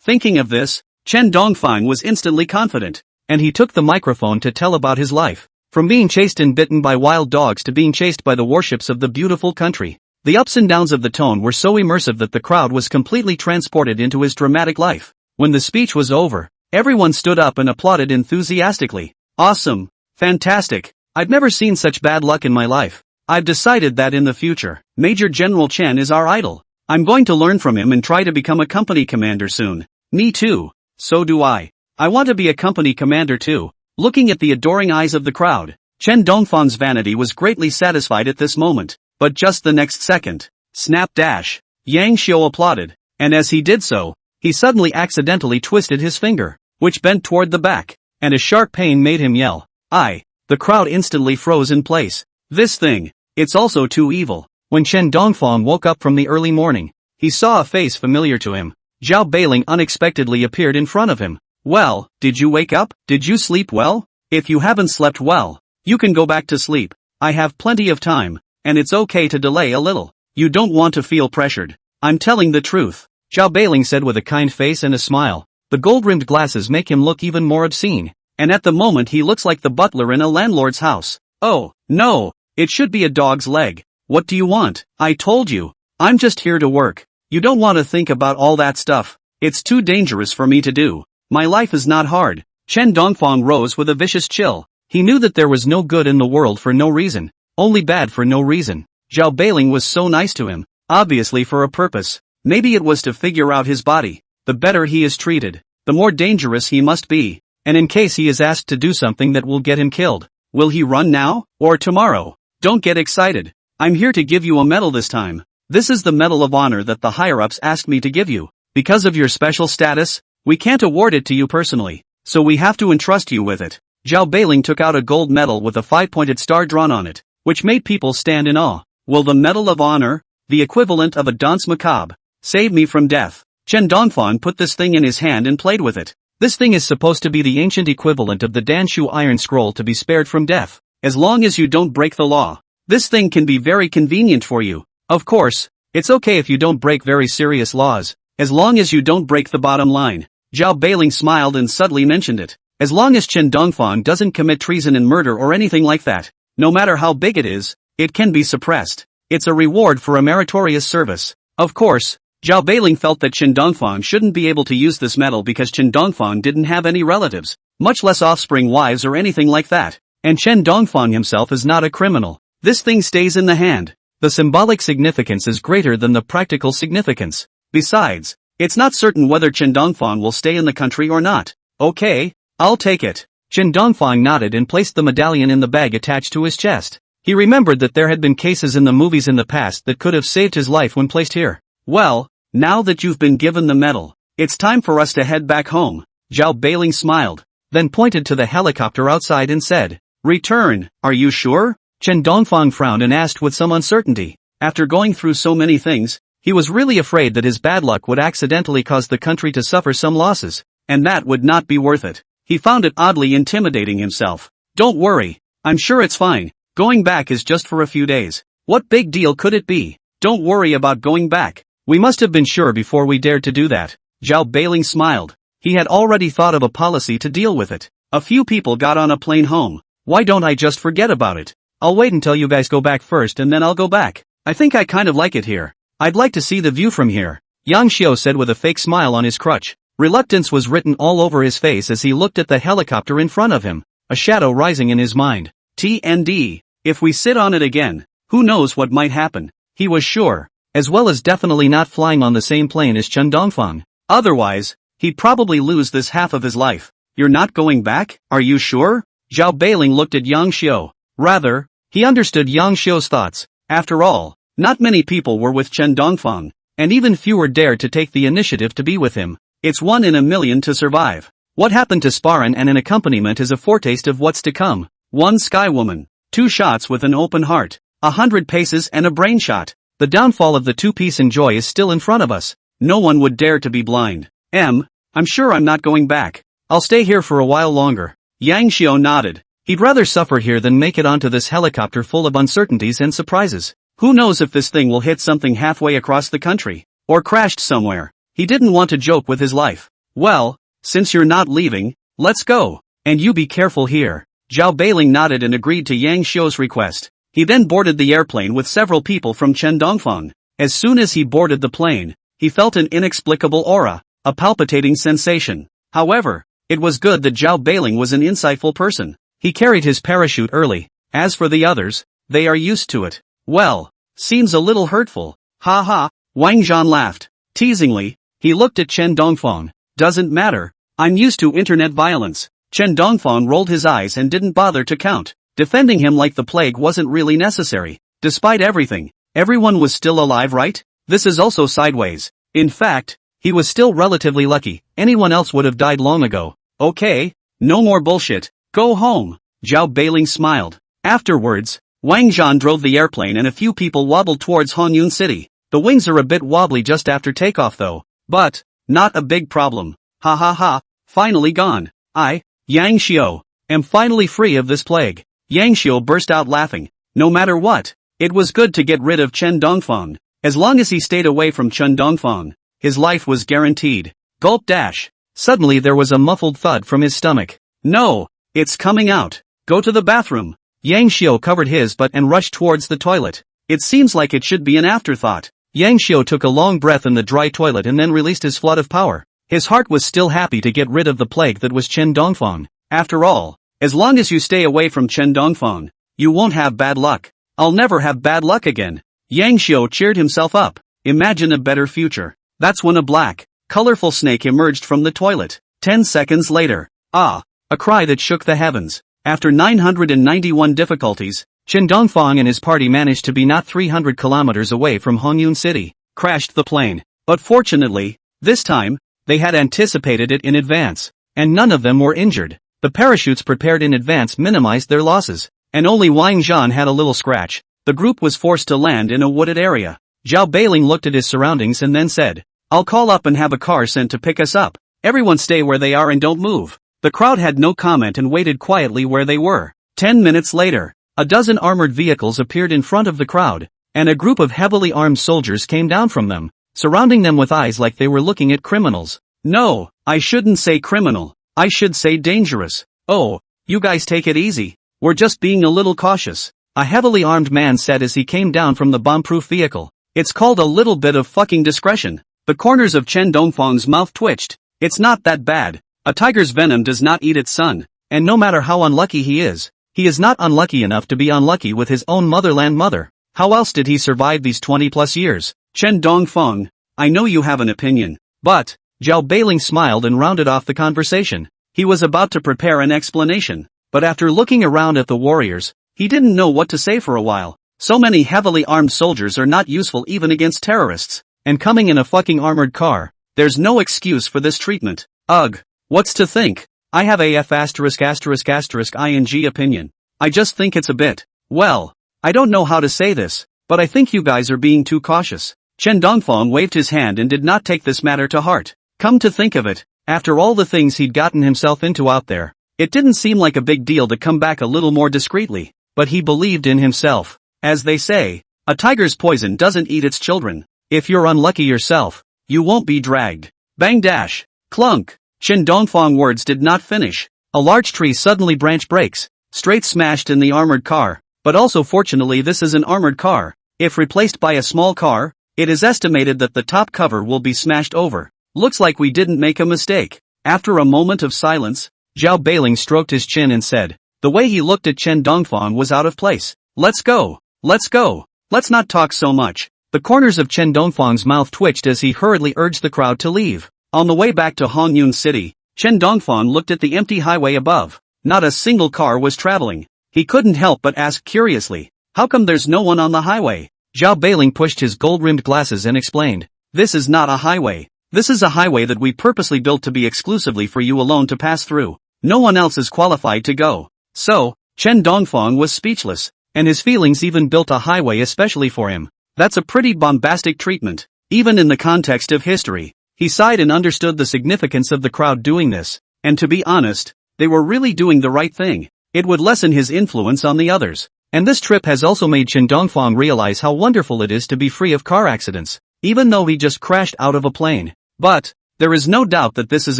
Speaker 1: Thinking of this, Chen Dongfang was instantly confident, and he took the microphone to tell about his life. From being chased and bitten by wild dogs to being chased by the warships of the beautiful country. The ups and downs of the tone were so immersive that the crowd was completely transported into his dramatic life. When the speech was over, everyone stood up and applauded enthusiastically. Awesome. Fantastic. I've never seen such bad luck in my life. I've decided that in the future, Major General Chen is our idol. I'm going to learn from him and try to become a company commander soon. Me too. So do I. I want to be a company commander too. Looking at the adoring eyes of the crowd, Chen Dongfang's vanity was greatly satisfied at this moment. But just the next second, snap dash, Yang Xiu applauded, and as he did so, he suddenly accidentally twisted his finger, which bent toward the back, and a sharp pain made him yell. The crowd instantly froze in place. This thing, it's also too evil. When Chen Dongfang woke up from the early morning, he saw a face familiar to him. Zhao Beiling unexpectedly appeared in front of him. Well, did you wake up? Did you sleep well? If you haven't slept well, you can go back to sleep. I have plenty of time. And it's okay to delay a little. You don't want to feel pressured. I'm telling the truth. Zhao Beiling said with a kind face and a smile. The gold-rimmed glasses make him look even more obscene. And at the moment he looks like the butler in a landlord's house. Oh, no. It should be a dog's leg. What do you want? I told you. I'm just here to work. You don't want to think about all that stuff. It's too dangerous for me to do. My life is not hard. Chen Dongfang rose with a vicious chill. He knew that there was no good in the world for no reason. Only bad for no reason. Zhao Beiling was so nice to him, obviously for a purpose. Maybe it was to figure out his body. The better he is treated, the more dangerous he must be. And in case he is asked to do something that will get him killed, will he run now, or tomorrow? Don't get excited. I'm here to give you a medal this time. This is the Medal of Honor that the higher-ups asked me to give you. Because of your special status, we can't award it to you personally, so we have to entrust you with it. Zhao Beiling took out a gold medal with a 5-pointed star drawn on it, which made people stand in awe. Will the Medal of Honor, the equivalent of a danse macabre, save me from death? Chen Dongfang put this thing in his hand and played with it. This thing is supposed to be the ancient equivalent of the Danshu Iron Scroll to be spared from death. As long as you don't break the law, this thing can be very convenient for you. Of course, it's okay if you don't break very serious laws, as long as you don't break the bottom line. Zhao Beiling smiled and subtly mentioned it. As long as Chen Dongfang doesn't commit treason and murder or anything like that, no matter how big it can be suppressed. It's a reward for a meritorious service. Of course, Zhao Beiling felt that Chen Dongfang shouldn't be able to use this medal because Chen Dongfang didn't have any relatives, much less offspring, wives or anything like that. And Chen Dongfang himself is not a criminal. This thing stays in the hand. The symbolic significance is greater than the practical significance. Besides, it's not certain whether Chen Dongfang will stay in the country or not. Okay, I'll take it. Chen Dongfang nodded and placed the medallion in the bag attached to his chest. He remembered that there had been cases in the movies in the past that could have saved his life when placed here. Well, now that you've been given the medal, it's time for us to head back home. Zhao Beiling smiled, then pointed to the helicopter outside and said, "Return, are you sure?" Chen Dongfang frowned and asked with some uncertainty. After going through so many things, he was really afraid that his bad luck would accidentally cause the country to suffer some losses, and that would not be worth it. He found it oddly intimidating himself. Don't worry, I'm sure it's fine. Going back is just for a few days. What big deal could it be? Don't worry about going back. We must have been sure before we dared to do that. Zhao Beiling smiled. He had already thought of a policy to deal with it. A few people got on a plane home. Why don't I just forget about it? I'll wait until you guys go back first and then I'll go back. I think I kind of like it here. I'd like to see the view from here. Yang Xiao said with a fake smile on his crutch. Reluctance was written all over his face as he looked at the helicopter in front of him, a shadow rising in his mind. TND. If we sit on it again, who knows what might happen? He was sure, as well as definitely not flying on the same plane as Chen Dongfang. Otherwise, he'd probably lose this half of his life. You're not going back? Are you sure? Zhao Beiling looked at Yang Xiao. Rather, he understood Yang Xiao's thoughts. After all, not many people were with Chen Dongfang, and even fewer dared to take the initiative to be with him. It's 1 in a million to survive. What happened to Sparan and an accompaniment is a foretaste of what's to come. 1 sky woman, 2 shots with an open heart, 100 paces and a brain shot. The downfall of the 2 peace and joy is still in front of us. No one would dare to be blind. I'm sure I'm not going back. I'll stay here for a while longer. Yang Xiao nodded. He'd rather suffer here than make it onto this helicopter full of uncertainties and surprises. Who knows if this thing will hit something halfway across the country, or crashed somewhere. He didn't want to joke with his life. Well, since you're not leaving, let's go. And you be careful here. Zhao Beiling nodded and agreed to Yang Xiao's request. He then boarded the airplane with several people from Chen Dongfang. As soon as he boarded the plane, he felt an inexplicable aura, a palpitating sensation. However, it was good that Zhao Beiling was an insightful person. He carried his parachute early. As for the others, they are used to it. Well, seems a little hurtful. Ha ha, Wang Zhan laughed. Teasingly, he looked at Chen Dongfang. Doesn't matter, I'm used to internet violence. Chen Dongfang rolled his eyes and didn't bother to count. Defending him like the plague wasn't really necessary. Despite everything, everyone was still alive, right? This is also sideways. In fact, he was still relatively lucky. Anyone else would have died long ago. Okay, no more bullshit. Go home. Zhao Beiling smiled. Afterwards, Wang Zhan drove the airplane and a few people wobbled towards Honyun City. The wings are a bit wobbly just after takeoff though. But, not a big problem. Ha ha ha, finally gone. I, Yang Xiao, am finally free of this plague. Yang Xiao burst out laughing. No matter what, it was good to get rid of Chen Dongfang. As long as he stayed away from Chen Dongfang, his life was guaranteed. Gulp dash. Suddenly there was a muffled thud from his stomach. No, it's coming out. Go to the bathroom. Yang Xiao covered his butt and rushed towards the toilet. It seems like it should be an afterthought. Yang Xiao took a long breath in the dry toilet and then released his flood of power. His heart was still happy to get rid of the plague that was Chen Dongfang. After all, as long as you stay away from Chen Dongfang, you won't have bad luck. I'll never have bad luck again. Yang Xiu cheered himself up. Imagine a better future. That's when a black, colorful snake emerged from the toilet. 10 seconds later. Ah! A cry that shook the heavens. After 991 difficulties, Chen Dongfang and his party managed to be not 300 kilometers away from Hongyun City. Crashed the plane. But fortunately, this time, they had anticipated it in advance. And none of them were injured. The parachutes prepared in advance minimized their losses. And only Wang Zhan had a little scratch. The group was forced to land in a wooded area. Zhao Beiling looked at his surroundings and then said, I'll call up and have a car sent to pick us up. Everyone stay where they are and don't move. The crowd had no comment and waited quietly where they were. 10 minutes later, a dozen armored vehicles appeared in front of the crowd, and a group of heavily armed soldiers came down from them, surrounding them with eyes like they were looking at criminals. No, I shouldn't say criminal. I should say dangerous. Oh, you guys take it easy. We're just being a little cautious. A heavily armed man said as he came down from the bomb-proof vehicle. It's called a little bit of fucking discretion. The corners of Chen Dongfang's mouth twitched. It's not that bad. A tiger's venom does not eat its son, and no matter how unlucky he is not unlucky enough to be unlucky with his own motherland mother. How else did he survive these 20+ years? Chen Dongfang, I know you have an opinion, but, Zhao Beiling smiled and rounded off the conversation. He was about to prepare an explanation, but after looking around at the warriors, he didn't know what to say for a while. So many heavily armed soldiers are not useful even against terrorists, and coming in a fucking armored car, there's no excuse for this treatment. Ugh. What's to think? I have a *****ing opinion. I just think it's a bit, well, I don't know how to say this, but I think you guys are being too cautious. Chen Dongfang waved his hand and did not take this matter to heart. Come to think of it, after all the things he'd gotten himself into out there, it didn't seem like a big deal to come back a little more discreetly, but he believed in himself. As they say, a tiger's poison doesn't eat its children. If you're unlucky yourself, you won't be dragged. Bang dash. Clunk. Chen Dongfang words did not finish. A large tree suddenly branch breaks, straight smashed in the armored car, but also fortunately this is an armored car. If replaced by a small car, it is estimated that the top cover will be smashed over. Looks like we didn't make a mistake. After a moment of silence, Zhao Beiling stroked his chin and said, the way he looked at Chen Dongfang was out of place. Let's go. Let's go. Let's not talk so much. The corners of Chen Dongfang's mouth twitched as he hurriedly urged the crowd to leave. On the way back to Hongyun City, Chen Dongfang looked at the empty highway above. Not a single car was traveling. He couldn't help but ask curiously, how come there's no one on the highway? Zhao Beiling pushed his gold-rimmed glasses and explained, this is not a highway. This is a highway that we purposely built to be exclusively for you alone to pass through. No one else is qualified to go. So, Chen Dongfang was speechless, and his feelings even built a highway especially for him. That's a pretty bombastic treatment, even in the context of history. He sighed and understood the significance of the crowd doing this, and to be honest, they were really doing the right thing. It would lessen his influence on the others. And this trip has also made Chen Dongfang realize how wonderful it is to be free of car accidents, even though he just crashed out of a plane. But, there is no doubt that this is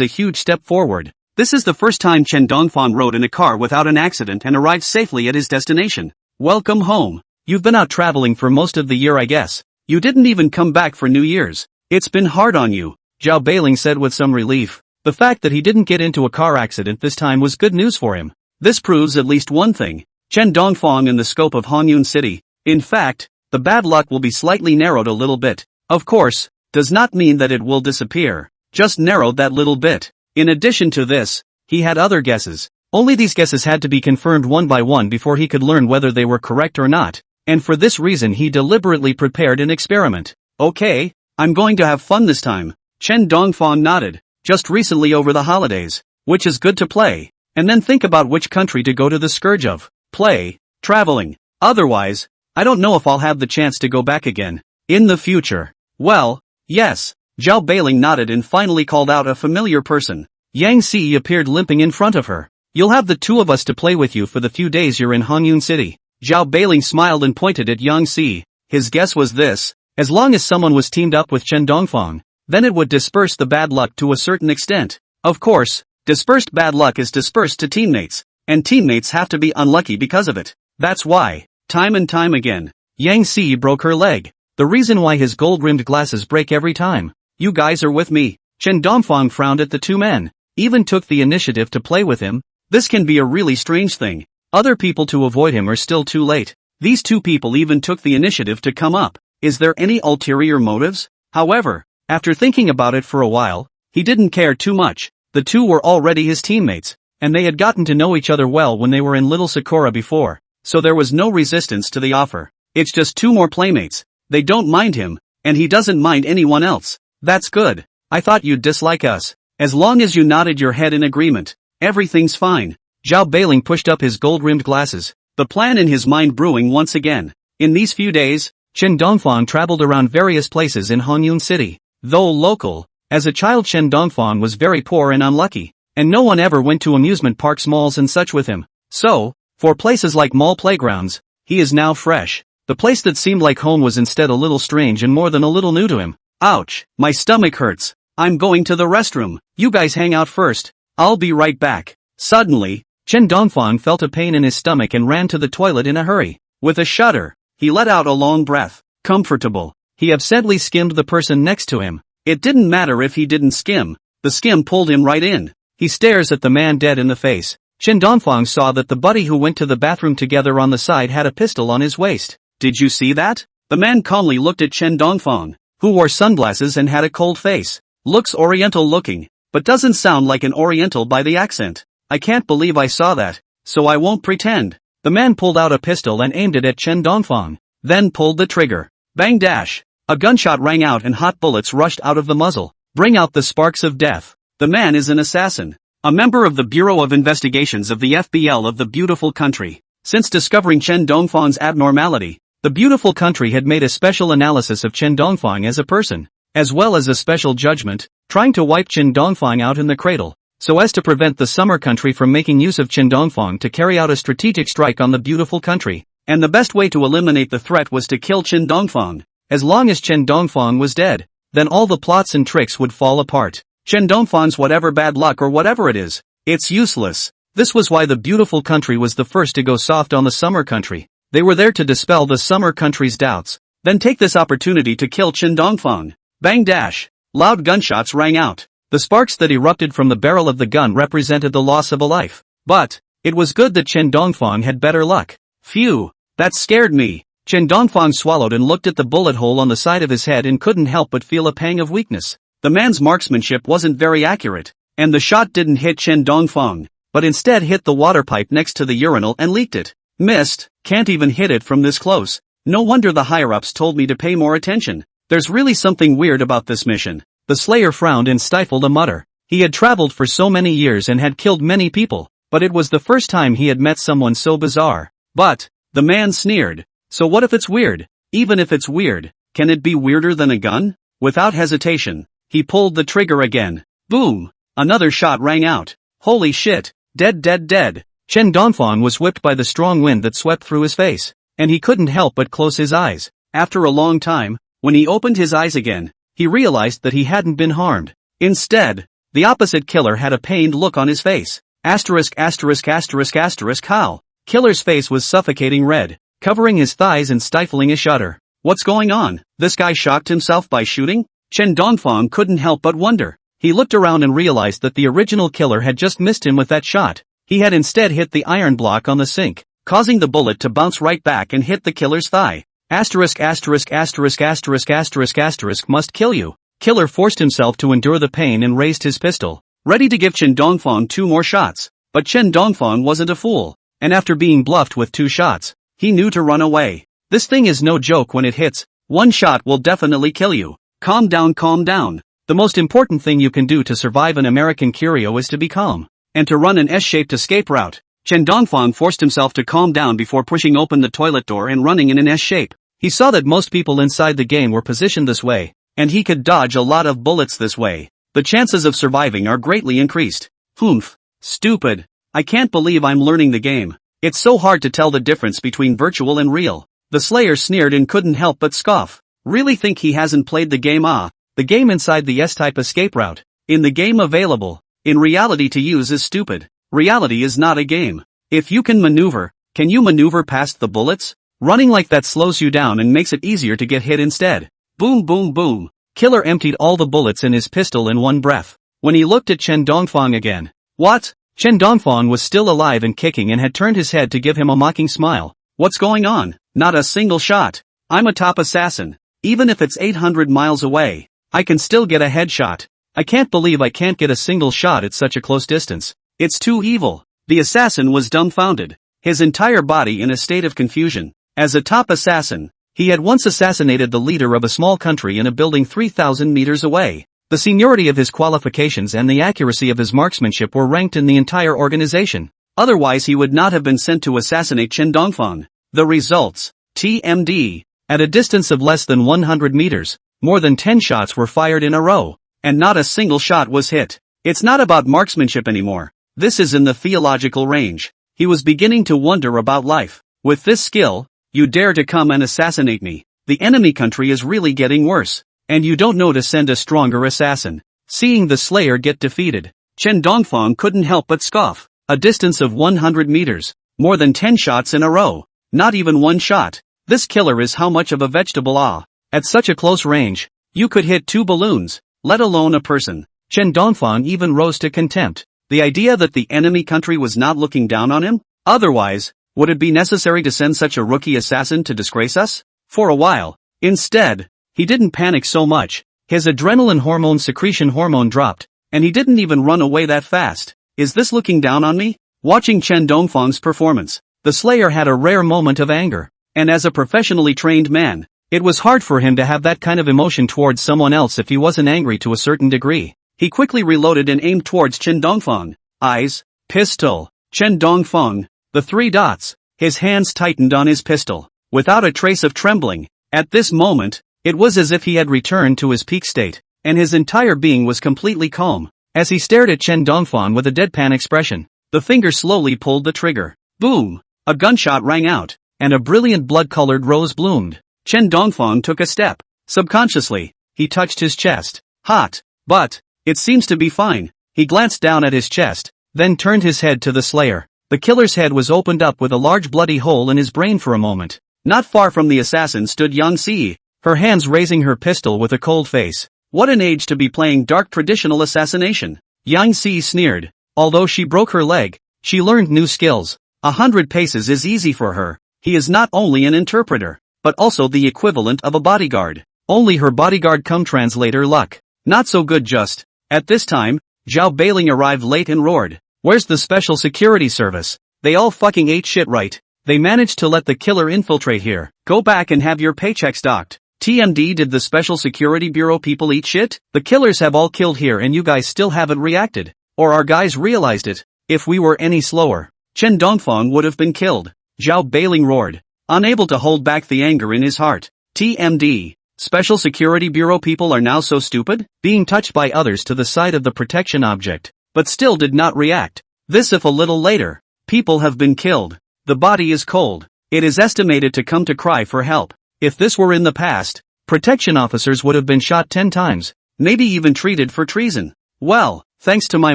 Speaker 1: a huge step forward. This is the first time Chen Dongfang rode in a car without an accident and arrived safely at his destination. Welcome home. You've been out traveling for most of the year, I guess. You didn't even come back for New Year's. It's been hard on you, Zhao Beiling said with some relief. The fact that he didn't get into a car accident this time was good news for him. This proves at least one thing. Chen Dongfang in the scope of Hongyun City. In fact, the bad luck will be slightly narrowed a little bit. Of course, does not mean that it will disappear. Just narrowed that little bit. In addition to this, he had other guesses. Only these guesses had to be confirmed one by one before he could learn whether they were correct or not. And for this reason he deliberately prepared an experiment. Okay, I'm going to have fun this time. Chen Dongfang nodded. Just recently over the holidays. Which is good to play. And then think about which country to go to the scourge of. Play. Traveling. Otherwise, I don't know if I'll have the chance to go back again. In the future. Well, yes. Zhao Beiling nodded and finally called out a familiar person. Yang Si appeared limping in front of her. You'll have the two of us to play with you for the few days you're in Hongyun City. Zhao Beiling smiled and pointed at Yang Si. His guess was this. As long as someone was teamed up with Chen Dongfang, then it would disperse the bad luck to a certain extent. Of course, dispersed bad luck is dispersed to teammates, and teammates have to be unlucky because of it. That's why, time and time again, Yang Si broke her leg. The reason why his gold-rimmed glasses break every time. You guys are with me. Chen Dongfang frowned at the two men. Even took the initiative to play with him. This can be a really strange thing. Other people to avoid him are still too late. These two people even took the initiative to come up. Is there any ulterior motives? However, after thinking about it for a while, he didn't care too much. The two were already his teammates, and they had gotten to know each other well when they were in Little Sakura before, so there was no resistance to the offer. It's just two more playmates. They don't mind him, and he doesn't mind anyone else. That's good. I thought you'd dislike us. As long as you nodded your head in agreement, everything's fine. Zhao Beiling pushed up his gold-rimmed glasses, the plan in his mind brewing once again. In these few days, Chen Dongfang traveled around various places in Honyun City. Though local, as a child Chen Dongfang was very poor and unlucky, and no one ever went to amusement parks, malls and such with him. So, for places like mall playgrounds, he is now fresh. The place that seemed like home was instead a little strange and more than a little new to him. Ouch, my stomach hurts. I'm going to the restroom. You guys hang out first. I'll be right back. Suddenly, Chen Dongfang felt a pain in his stomach and ran to the toilet in a hurry. With a shudder, he let out a long breath. Comfortable. He absently skimmed the person next to him. It didn't matter if he didn't skim. The skim pulled him right in. He stares at the man dead in the face. Chen Dongfang saw that the buddy who went to the bathroom together on the side had a pistol on his waist. Did you see that? The man calmly looked at Chen Dongfang, who wore sunglasses and had a cold face. Looks oriental looking, but doesn't sound like an oriental by the accent. I can't believe I saw that, so I won't pretend. The man pulled out a pistol and aimed it at Chen Dongfang, then pulled the trigger. Bang dash! A gunshot rang out and hot bullets rushed out of the muzzle. Bring out the sparks of death. The man is an assassin, a member of the Bureau of Investigations of the FBL of the beautiful country. Since discovering Chen Dongfang's abnormality, the beautiful country had made a special analysis of Chen Dongfang as a person, as well as a special judgment, trying to wipe Chen Dongfang out in the cradle, so as to prevent the summer country from making use of Chen Dongfang to carry out a strategic strike on the beautiful country. And the best way to eliminate the threat was to kill Chen Dongfang. As long as Chen Dongfang was dead, then all the plots and tricks would fall apart. Chen Dongfang's whatever bad luck or whatever it is, it's useless. This was why the beautiful country was the first to go soft on the summer country. They were there to dispel the summer country's doubts, then take this opportunity to kill Chen Dongfang. Bang dash! Loud gunshots rang out. The sparks that erupted from the barrel of the gun represented the loss of a life. But, it was good that Chen Dongfang had better luck. Phew, that scared me. Chen Dongfang swallowed and looked at the bullet hole on the side of his head and couldn't help but feel a pang of weakness. The man's marksmanship wasn't very accurate, and the shot didn't hit Chen Dongfang, but instead hit the water pipe next to the urinal and leaked it. Missed, can't even hit it from this close. No wonder the higher-ups told me to pay more attention. There's really something weird about this mission. The Slayer frowned and stifled a mutter. He had traveled for so many years and had killed many people, but it was the first time he had met someone so bizarre. But, the man sneered. So what if it's weird? Even if it's weird, can it be weirder than a gun? Without hesitation, he pulled the trigger again. Boom! Another shot rang out. Holy shit! Dead dead dead! Chen Dongfang was whipped by the strong wind that swept through his face, and he couldn't help but close his eyes. After a long time, when he opened his eyes again, he realized that he hadn't been harmed. Instead, the opposite killer had a pained look on his face. Asterisk asterisk asterisk asterisk how? Killer's face was suffocating red, covering his thighs and stifling a shudder. What's going on? This guy shocked himself by shooting? Chen Dongfang couldn't help but wonder. He looked around and realized that the original killer had just missed him with that shot. He had instead hit the iron block on the sink, causing the bullet to bounce right back and hit the killer's thigh. Asterisk asterisk asterisk asterisk asterisk asterisk must kill you. Killer forced himself to endure the pain and raised his pistol, ready to give Chen Dongfang 2 more shots. But Chen Dongfang wasn't a fool, and after being bluffed with 2 shots, he knew to run away. This thing is no joke when it hits. 1 shot will definitely kill you. Calm down, calm down. The most important thing you can do to survive an American curio is to be calm, and to run an S-shaped escape route. Chen Dongfang forced himself to calm down before pushing open the toilet door and running in an S-shape. He saw that most people inside the game were positioned this way, and he could dodge a lot of bullets this way. The chances of surviving are greatly increased. Humph. Stupid. I can't believe I'm learning the game. It's so hard to tell the difference between virtual and real. The Slayer sneered and couldn't help but scoff. Really think he hasn't played the game? The game inside the S-type escape route, in the game available, in reality to use is stupid. Reality is not a game. If you can maneuver, can you maneuver past the bullets? Running like that slows you down and makes it easier to get hit instead. Boom boom boom. Killer emptied all the bullets in his pistol in one breath. When he looked at Chen Dongfang again. What? Chen Dongfang was still alive and kicking and had turned his head to give him a mocking smile. What's going on? Not a single shot. I'm a top assassin. Even if it's 800 miles away, I can still get a headshot. I can't believe I can't get a single shot at such a close distance. It's too evil. The assassin was dumbfounded, his entire body in a state of confusion. As a top assassin, he had once assassinated the leader of a small country in a building 3,000 meters away. The seniority of his qualifications and the accuracy of his marksmanship were ranked in the entire organization. Otherwise he would not have been sent to assassinate Chen Dongfang. The results. TMD. At a distance of less than 100 meters, more than 10 shots were fired in a row, and not a single shot was hit. It's not about marksmanship anymore. This is in the theological range. He was beginning to wonder about life. With this skill, you dare to come and assassinate me. The enemy country is really getting worse. And you don't know to send a stronger assassin. Seeing the Slayer get defeated, Chen Dongfang couldn't help but scoff. A distance of 100 meters, more than 10 shots in a row, not even one shot. This killer is how much of a vegetable ah. At such a close range, you could hit 2 balloons, let alone a person. Chen Dongfang even rose to contempt. The idea that the enemy country was not looking down on him? Otherwise, would it be necessary to send such a rookie assassin to disgrace us? For a while. Instead, he didn't panic so much. His adrenaline hormone secretion hormone dropped, and he didn't even run away that fast. Is this looking down on me? Watching Chen Dongfang's performance, the Slayer had a rare moment of anger. And as a professionally trained man, it was hard for him to have that kind of emotion towards someone else if he wasn't angry to a certain degree. He quickly reloaded and aimed towards Chen Dongfang. Eyes, pistol, Chen Dongfang, the 3 dots. His hands tightened on his pistol, without a trace of trembling. At this moment, it was as if he had returned to his peak state, and his entire being was completely calm. As he stared at Chen Dongfang with a deadpan expression, the finger slowly pulled the trigger. Boom! A gunshot rang out, and a brilliant blood-colored rose bloomed. Chen Dongfang took a step. Subconsciously, he touched his chest. Hot. But, it seems to be fine. He glanced down at his chest, then turned his head to the Slayer. The killer's head was opened up with a large bloody hole in his brain for a moment. Not far from the assassin stood Yang Si, her hands raising her pistol with a cold face. What an age to be playing dark traditional assassination. Yang Si sneered. Although she broke her leg, she learned new skills. 100 paces is easy for her. He is not only an interpreter, but also the equivalent of a bodyguard. Only her bodyguard cum translator luck. Not so good just. At this time, Zhao Beiling arrived late and roared. Where's the special security service? They all fucking ate shit right. They managed to let the killer infiltrate here. Go back and have your paychecks docked. TMD, did the Special Security Bureau people eat shit? The killers have all killed here and you guys still haven't reacted. Or our guys realized it. If we were any slower, Chen Dongfang would have been killed. Zhao Beiling roared, unable to hold back the anger in his heart. TMD. Special Security Bureau people are now so stupid? Being touched by others to the side of the protection object, but still did not react. This if a little later. People have been killed. The body is cold. It is estimated to come to cry for help. If this were in the past, protection officers would have been shot 10 times, maybe even treated for treason. Well, thanks to my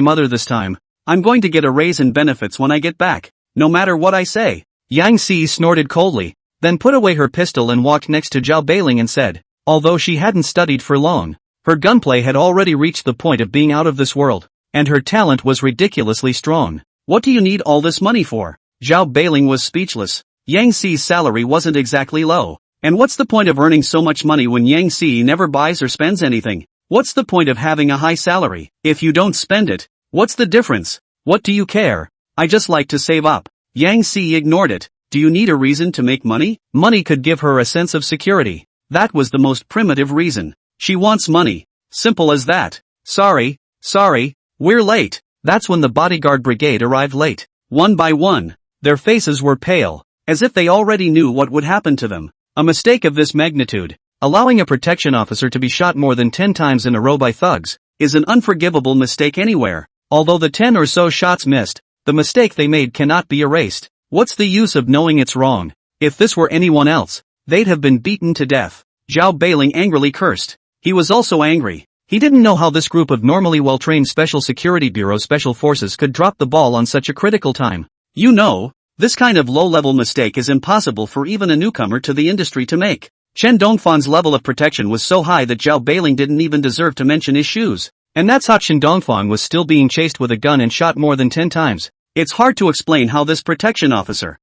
Speaker 1: mother this time, I'm going to get a raise in benefits when I get back, no matter what I say. Yang Si snorted coldly, then put away her pistol and walked next to Zhao Beiling and said, although she hadn't studied for long, her gunplay had already reached the point of being out of this world, and her talent was ridiculously strong. What do you need all this money for? Zhao Beiling was speechless. Yang Si's salary wasn't exactly low. And what's the point of earning so much money when Yang Si never buys or spends anything? What's the point of having a high salary? If you don't spend it, what's the difference? What do you care? I just like to save up. Yang Si ignored it. Do you need a reason to make money? Money could give her a sense of security. That was the most primitive reason. She wants money. Simple as that. Sorry, we're late. That's when the bodyguard brigade arrived late. One by one, their faces were pale, as if they already knew what would happen to them. A mistake of this magnitude, allowing a protection officer to be shot more than 10 times in a row by thugs, is an unforgivable mistake anywhere. Although the 10 or so shots missed, the mistake they made cannot be erased. What's the use of knowing it's wrong? If this were anyone else, they'd have been beaten to death. Zhao Beiling angrily cursed. He was also angry. He didn't know how this group of normally well-trained Special Security Bureau special forces could drop the ball on such a critical time. You know, this kind of low-level mistake is impossible for even a newcomer to the industry to make. Chen Dongfang's level of protection was so high that Zhao Beiling didn't even deserve to mention his shoes. And that's how Chen Dongfang was still being chased with a gun and shot more than 10 times. It's hard to explain how this protection officer.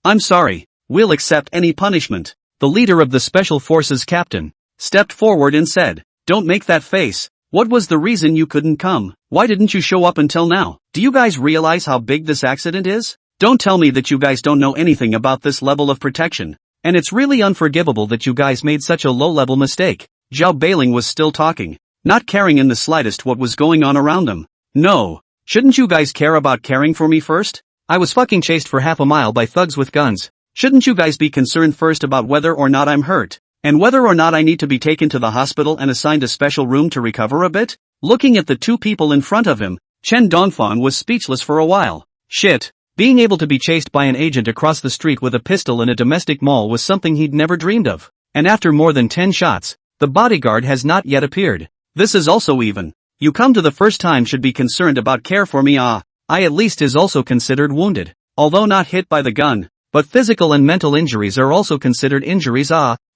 Speaker 1: I'm sorry. We'll accept any punishment. The leader of the Special Forces captain stepped forward and said, "Don't make that face. What was the reason you couldn't come? Why didn't you show up until now? Do you guys realize how big this accident is? Don't tell me that you guys don't know anything about this level of protection. And it's really unforgivable that you guys made such a low-level mistake." Zhao Beiling was still talking, not caring in the slightest what was going on around him. "No. Shouldn't you guys care about caring for me first? I was fucking chased for half a mile by thugs with guns. Shouldn't you guys be concerned first about whether or not I'm hurt? And whether or not I need to be taken to the hospital and assigned a special room to recover a bit?" Looking at the two people in front of him, Chen Dongfang was speechless for a while. Shit. Being able to be chased by an agent across the street with a pistol in a domestic mall was something he'd never dreamed of. And after more than 10 shots, the bodyguard has not yet appeared. This is also even. You come to the first time should be concerned about care for me. I at least is also considered wounded. Although not hit by the gun. But physical and mental injuries are also considered injuries.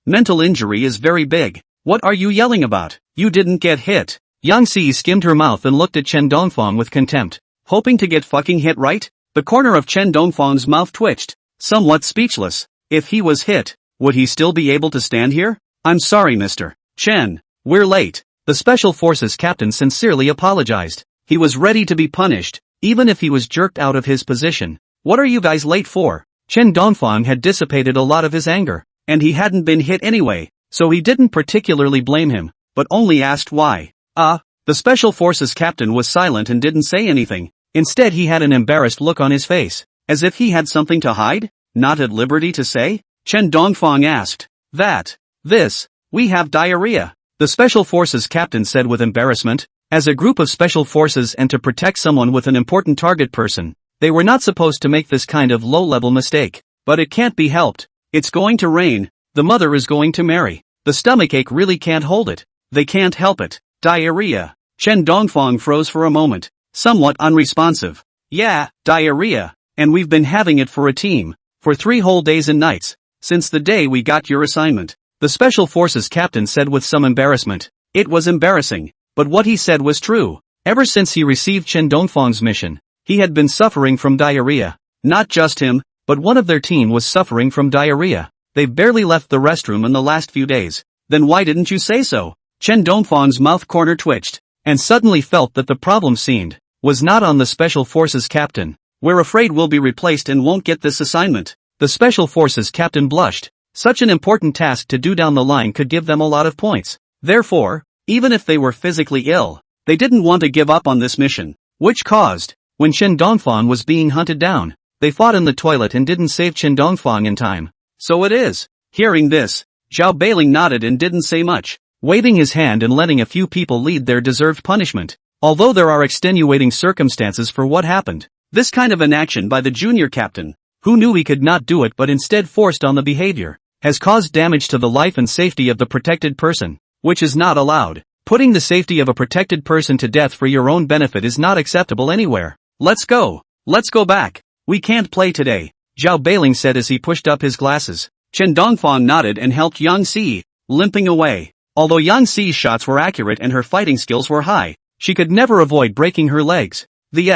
Speaker 1: Mental injury is very big. What are you yelling about? You didn't get hit. Yang Si skimmed her mouth and looked at Chen Dongfang with contempt. Hoping to get fucking hit, right? The corner of Chen Dongfang's mouth twitched, somewhat speechless. If he was hit, would he still be able to stand here? "I'm sorry, Mr. Chen. We're late." The Special Forces captain sincerely apologized. He was ready to be punished, even if he was jerked out of his position. "What are you guys late for?" Chen Dongfang had dissipated a lot of his anger, and he hadn't been hit anyway, so he didn't particularly blame him, but only asked why. The Special Forces captain was silent and didn't say anything. Instead he had an embarrassed look on his face, as if he had something to hide, not at liberty to say. Chen Dongfang asked, we have diarrhea. The Special Forces captain said with embarrassment. As a group of Special Forces and to protect someone with an important target person, they were not supposed to make this kind of low-level mistake. But it can't be helped. It's going to rain. The mother is going to marry. The stomachache really can't hold it. They can't help it. Diarrhea. Chen Dongfang froze for a moment, somewhat unresponsive. "Yeah, diarrhea. And we've been having it for a team. For 3 whole days and nights. Since the day we got your assignment." The Special Forces captain said with some embarrassment. It was embarrassing, but what he said was true. Ever since he received Chen Dongfang's mission, he had been suffering from diarrhea. Not just him, but one of their team was suffering from diarrhea. They've barely left the restroom in the last few days. Then why didn't you say so? Chen Dongfang's mouth corner twitched, and suddenly felt that the problem was not on the Special Forces captain. "We're afraid we'll be replaced and won't get this assignment." The Special Forces captain blushed. Such an important task to do down the line could give them a lot of points. Therefore, even if they were physically ill, they didn't want to give up on this mission. Which caused, when Chen Dongfang was being hunted down, they fought in the toilet and didn't save Chen Dongfang in time. "So it is." Hearing this, Zhao Beiling nodded and didn't say much, waving his hand and letting a few people lead their deserved punishment. Although there are extenuating circumstances for what happened, this kind of inaction by the junior captain, who knew he could not do it but instead forced on the behavior, has caused damage to the life and safety of the protected person, which is not allowed. Putting the safety of a protected person to death for your own benefit is not acceptable anywhere. Let's go back. We can't play today, Zhao Beiling said as he pushed up his glasses. Chen Dongfang nodded and helped Yang Si, limping away. Although Yang Si's shots were accurate and her fighting skills were high, she could never avoid breaking her legs. The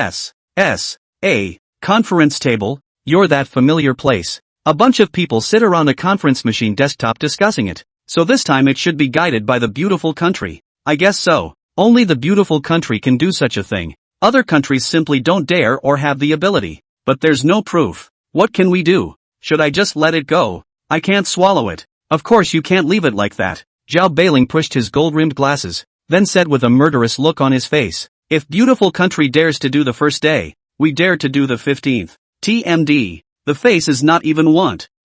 Speaker 1: S.A. conference table. You're that familiar place. A bunch of people sit around a conference machine desktop discussing it. So this time it should be guided by the beautiful country. I guess so. Only the beautiful country can do such a thing. Other countries simply don't dare or have the ability. But there's no proof. What can we do? Should I just let it go? I can't swallow it. Of course you can't leave it like that. Zhao Beiling pushed his gold-rimmed glasses, then said with a murderous look on his face. If beautiful country dares to do the first day, we dare to do the 15th. TMD. The face is not even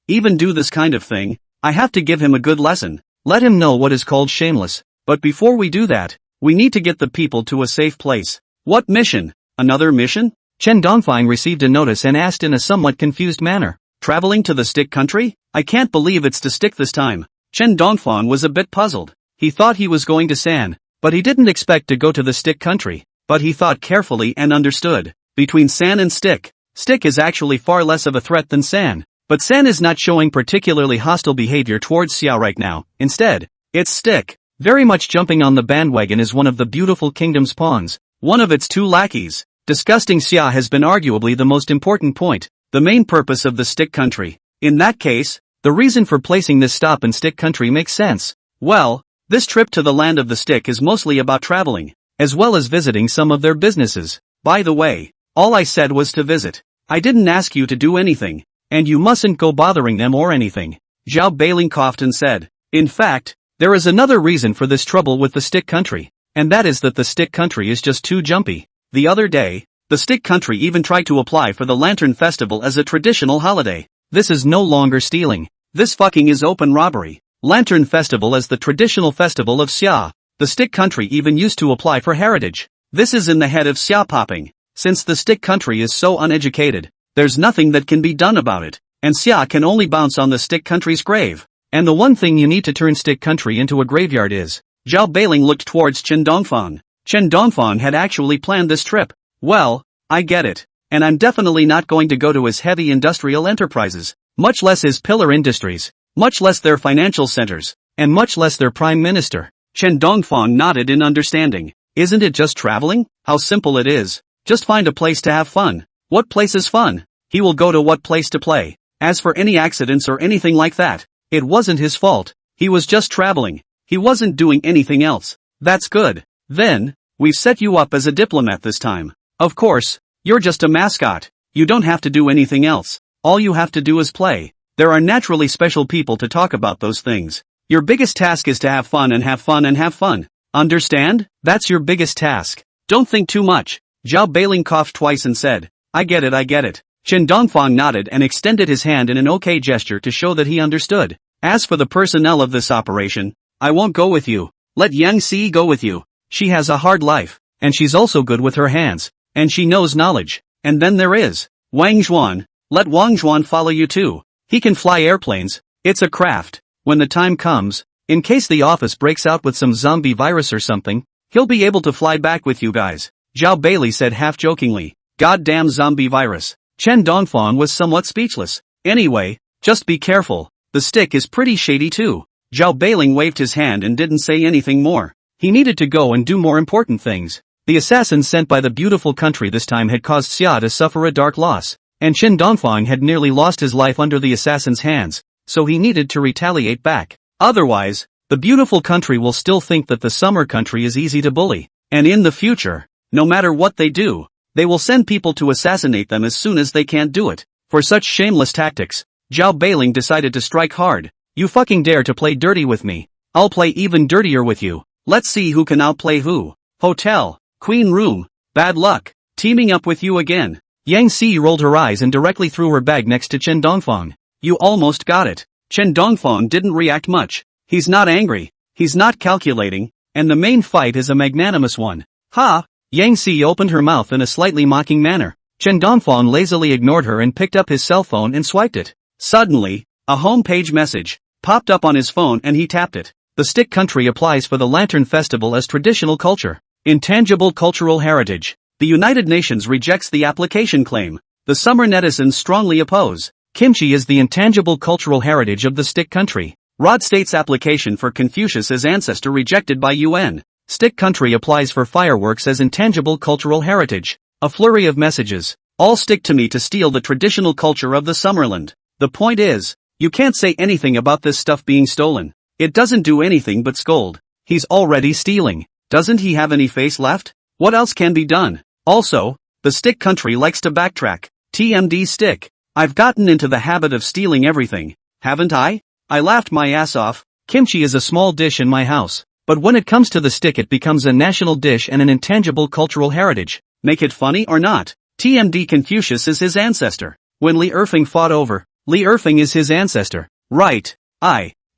Speaker 1: even do this kind of thing. I have to give him a good lesson. Let him know what is called shameless. But before we do that, we need to get the people to a safe place. What mission? Another mission? Chen Dongfang received a notice and asked in a somewhat confused manner. Traveling to the stick country? I can't believe it's to stick this time. Chen Dongfang was a bit puzzled. He thought he was going to San, but he didn't expect to go to the stick country. But he thought carefully and understood. Between San and stick, stick is actually far less of a threat than San. But San is not showing particularly hostile behavior towards Xia right now. Instead, it's stick. Very much jumping on the bandwagon is one of the beautiful kingdom's pawns, one of its 2 lackeys. Disgusting Xia has been arguably the most important point, the main purpose of the stick country. In that case, the reason for placing this stop in stick country makes sense. Well, this trip to the land of the stick is mostly about traveling, as well as visiting some of their businesses. By the way, all I said was to visit. I didn't ask you to do anything, and you mustn't go bothering them or anything. Zhao Beiling coughed and said, in fact, there is another reason for this trouble with the stick country, and that is that the stick country is just too jumpy. The other day, the stick country even tried to apply for the Lantern Festival as a traditional holiday. This is no longer stealing. This fucking is open robbery. Lantern Festival as the traditional festival of Xia. The stick country even used to apply for heritage. This is in the head of Xia popping. Since the stick country is so uneducated, there's nothing that can be done about it, and Xia can only bounce on the stick country's grave. And the one thing you need to turn stick country into a graveyard is. Zhao Beiling looked towards Chen Dongfang. Chen Dongfang had actually planned this trip. Well, I get it, and I'm definitely not going to go to his heavy industrial enterprises, much less his pillar industries, much less their financial centers, and much less their prime minister. Chen Dongfang nodded in understanding. Isn't it just traveling? How simple it is. Just find a place to have fun. What place is fun? He will go to what place to play. As for any accidents or anything like that, it wasn't his fault. He was just traveling. He wasn't doing anything else. That's good. Then, we've set you up as a diplomat this time. Of course, you're just a mascot. You don't have to do anything else. All you have to do is play. There are naturally special people to talk about those things. Your biggest task is to have fun and have fun and have fun. Understand? That's your biggest task. Don't think too much. Zhao Beiling coughed twice and said, I get it, I get it. Chen Dongfang nodded and extended his hand in an okay gesture to show that he understood. As for the personnel of this operation, I won't go with you. Let Yang Si go with you. She has a hard life, and she's also good with her hands, and she knows knowledge. And then there is Wang Zhuan. Let Wang Zhuan follow you too. He can fly airplanes. It's a craft. When the time comes, in case the office breaks out with some zombie virus or something, he'll be able to fly back with you guys. Zhao Bailey said half-jokingly. Goddamn zombie virus. Chen Dongfang was somewhat speechless. Anyway, just be careful. The stick is pretty shady too. Zhao Beiling waved his hand and didn't say anything more. He needed to go and do more important things. The assassin sent by the beautiful country this time had caused Xia to suffer a dark loss, and Chen Dongfang had nearly lost his life under the assassin's hands, so he needed to retaliate back. Otherwise, the beautiful country will still think that the summer country is easy to bully, and in the future, no matter what they do, they will send people to assassinate them as soon as they can't do it. For such shameless tactics, Zhao Beiling decided to strike hard. You fucking dare to play dirty with me. I'll play even dirtier with you. Let's see who can outplay who. Hotel, Queen Room, bad luck, teaming up with you again. Yang Si rolled her eyes and directly threw her bag next to Chen Dongfang. You almost got it. Chen Dongfang didn't react much. He's not angry. He's not calculating, and the main fight is a magnanimous one. Ha! Yang Si opened her mouth in a slightly mocking manner. Chen Dongfang lazily ignored her and picked up his cell phone and swiped it. Suddenly, a home-page message popped up on his phone and he tapped it. The stick country applies for the Lantern Festival as traditional culture. Intangible cultural heritage. The United Nations rejects the application claim. The summer netizens strongly oppose. Kimchi is the intangible cultural heritage of the stick country. Rod State's application for Confucius as ancestor rejected by UN. Stick country applies for fireworks as intangible cultural heritage. A flurry of messages. All stick to me to steal the traditional culture of the Summerland. The point is, you can't say anything about this stuff being stolen. It doesn't do anything but scold. He's already stealing. Doesn't he have any face left? What else can be done? Also, the stick country likes to backtrack. TMD stick. I've gotten into the habit of stealing everything, haven't I? I laughed my ass off. Kimchi is a small dish in my house, but when it comes to the stick it becomes a national dish and an intangible cultural heritage. Make it funny or not, TMD Confucius is his ancestor. When Li Erfing fought over, Li Erfing is his ancestor. Right.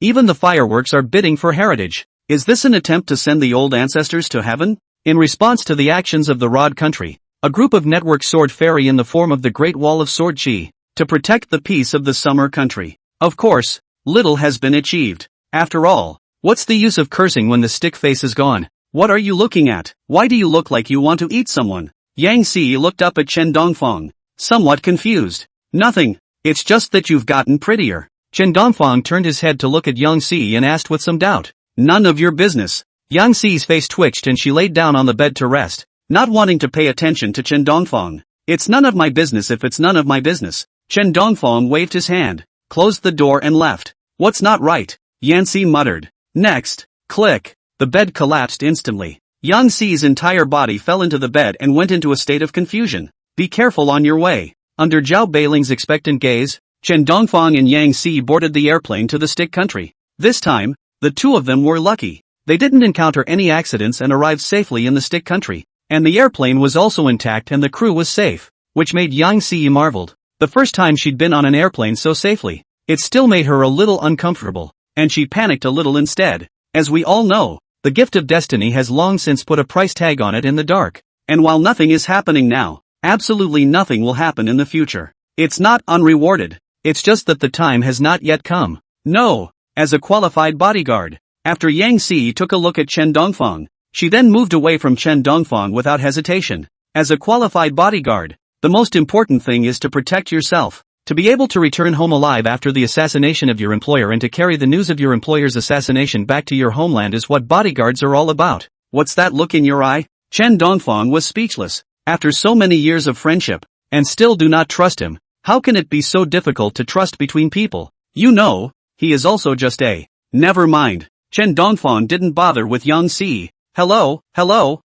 Speaker 1: Even the fireworks are bidding for heritage. Is this an attempt to send the old ancestors to heaven? In response to the actions of the Rod country, a group of network sword ferry in the form of the Great Wall of Sword Chi, to protect the peace of the summer country. Of course, little has been achieved. After all, what's the use of cursing when the stick face is gone? What are you looking at? Why do you look like you want to eat someone? Yang Si looked up at Chen Dongfang, somewhat confused. Nothing. It's just that you've gotten prettier. Chen Dongfang turned his head to look at Yang Si and asked with some doubt. None of your business. Yang Si's face twitched and she laid down on the bed to rest, not wanting to pay attention to Chen Dongfang. It's none of my business if it's none of my business. Chen Dongfang waved his hand. closed the door and left. What's not right? Yang Si muttered. Next, click. The bed collapsed instantly. Yang Si's entire body fell into the bed and went into a state of confusion. Be careful on your way. Under Zhao Beiling's expectant gaze, Chen Dongfang and Yang Si boarded the airplane to the stick country. This time, the two of them were lucky. They didn't encounter any accidents and arrived safely in the stick country. And the airplane was also intact and the crew was safe, which made Yang Si marveled. The first time she'd been on an airplane so safely. It still made her a little uncomfortable, and she panicked a little instead. As we all know, the gift of destiny has long since put a price tag on it in the dark. And while nothing is happening now, absolutely nothing will happen in the future. It's not unrewarded. It's just that the time has not yet come. No, as a qualified bodyguard. After Yang Si took a look at Chen Dongfang, she then moved away from Chen Dongfang without hesitation. As a qualified bodyguard, the most important thing is to protect yourself. To be able to return home alive after the assassination of your employer and to carry the news of your employer's assassination back to your homeland is what bodyguards are all about. What's that look in your eye? Chen Dongfang was speechless. After so many years of friendship, and still do not trust him, how can it be so difficult to trust between people? You know, he is also just a. Never mind. Chen Dongfang didn't bother with Yang Si. Hello,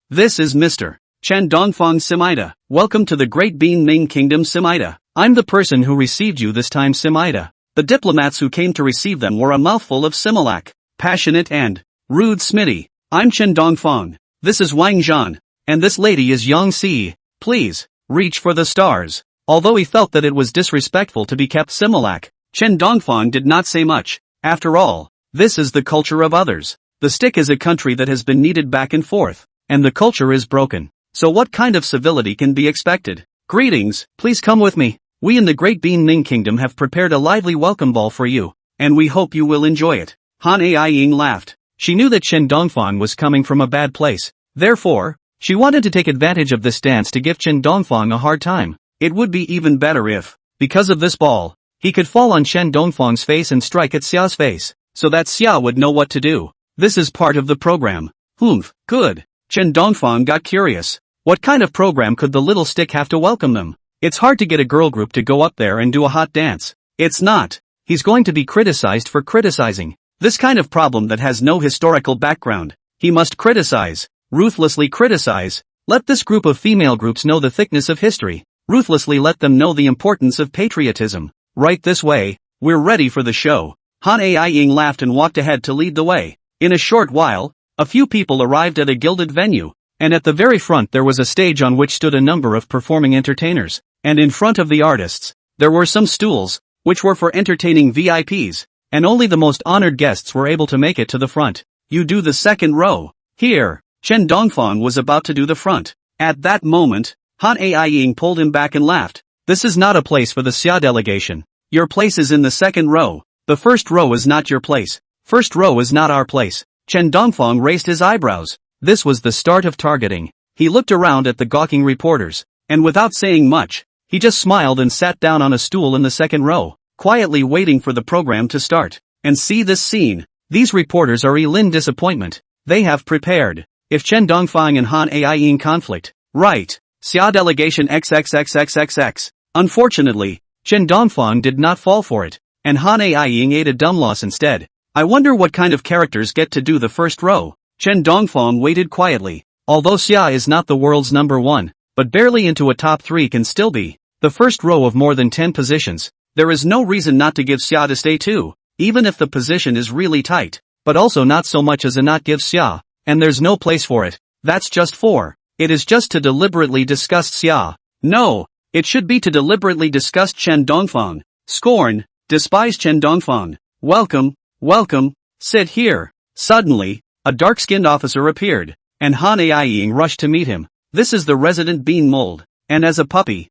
Speaker 1: this is Mr. Chen Dongfang Simida. Welcome to the Great Bean Ming Kingdom Simida. I'm the person who received you this time Simida. The diplomats who came to receive them were a mouthful of Similac, passionate and rude Smitty. I'm Chen Dongfang. This is Wang Zhan. And this lady is Yang Si. Please, reach for the stars. Although he felt that it was disrespectful to be kept Similac, Chen Dongfang did not say much. After all, this is the culture of others. The stick is a country that has been kneaded back and forth, and the culture is broken. So what kind of civility can be expected? Greetings, please come with me. We in the Great Bean Ming Kingdom have prepared a lively welcome ball for you, and we hope you will enjoy it. Han Ai-ying laughed. She knew that Chen Dongfang was coming from a bad place. Therefore, she wanted to take advantage of this dance to give Chen Dongfang a hard time. It would be even better if, because of this ball, he could fall on Chen Dongfang's face and strike at Xia's face, so that Xia would know what to do. This is part of the program. Good. Chen Dongfang got curious. What kind of program could the little stick have to welcome them? It's hard to get a girl group to go up there and do a hot dance. It's not. He's going to be criticized for criticizing. This kind of problem that has no historical background. He must criticize. Ruthlessly criticize. Let this group of female groups know the thickness of history. Ruthlessly let them know the importance of patriotism. Right this way. We're ready for the show. Han Ai-ying laughed and walked ahead to lead the way. In a short while, a few people arrived at a gilded venue, and at the very front there was a stage on which stood a number of performing entertainers, and in front of the artists, there were some stools, which were for entertaining VIPs, and only the most honored guests were able to make it to the front. You do the second row. Here, Chen Dongfang was about to do the front. At that moment, Han Ai-ying pulled him back and laughed. This is not a place for the Xia delegation. Your place is in the second row. The first row is not your place. First row is not our place. Chen Dongfang raised his eyebrows. This was the start of targeting. He looked around at the gawking reporters, and without saying much, he just smiled and sat down on a stool in the second row, quietly waiting for the program to start. And see this scene. These reporters are Elin disappointment. They have prepared. If Chen Dongfang and Han Ai-ying conflict. Right. Xia delegation XXXXXX. Unfortunately, Chen Dongfang did not fall for it, and Han Ai-ying ate a dumb loss instead. I wonder what kind of characters get to do the first row. Chen Dongfang waited quietly. Although Xia is not the world's number one, but barely into a top 3 can still be the first row of more than 10 positions. There is no reason not to give Xia to stay too, even if the position is really tight, but also not so much as a not give Xia, and there's no place for it. That's just 4. It is just to deliberately disgust Xia. No, it should be to deliberately disgust Chen Dongfang. Scorn, despise Chen Dongfang. Welcome, sit here. Suddenly, a dark-skinned officer appeared, and Han Ai-ying rushed to meet him. This is the resident bean mold, and as a puppy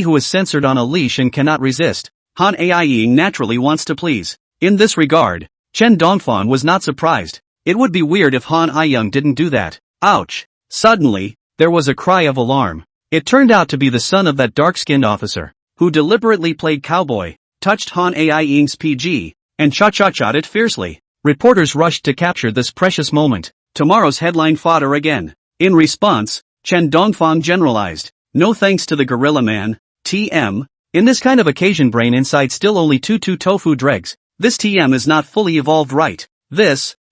Speaker 1: who is censored on a leash and cannot resist, Han Ai-ying naturally wants to please. In this regard, Chen Dongfang was not surprised. It would be weird if Han Ai-ying didn't do that. Ouch! Suddenly, there was a cry of alarm. It turned out to be the son of that dark-skinned officer, who deliberately played cowboy, touched Han Ai-ying's PG, and cha-cha-cha'd it fiercely. Reporters rushed to capture this precious moment. Tomorrow's headline fodder again. In response, Chen Dongfang generalized. No thanks to the gorilla man. TM, In this kind of occasion brain inside still only two tofu dregs. This TM is not fully evolved right.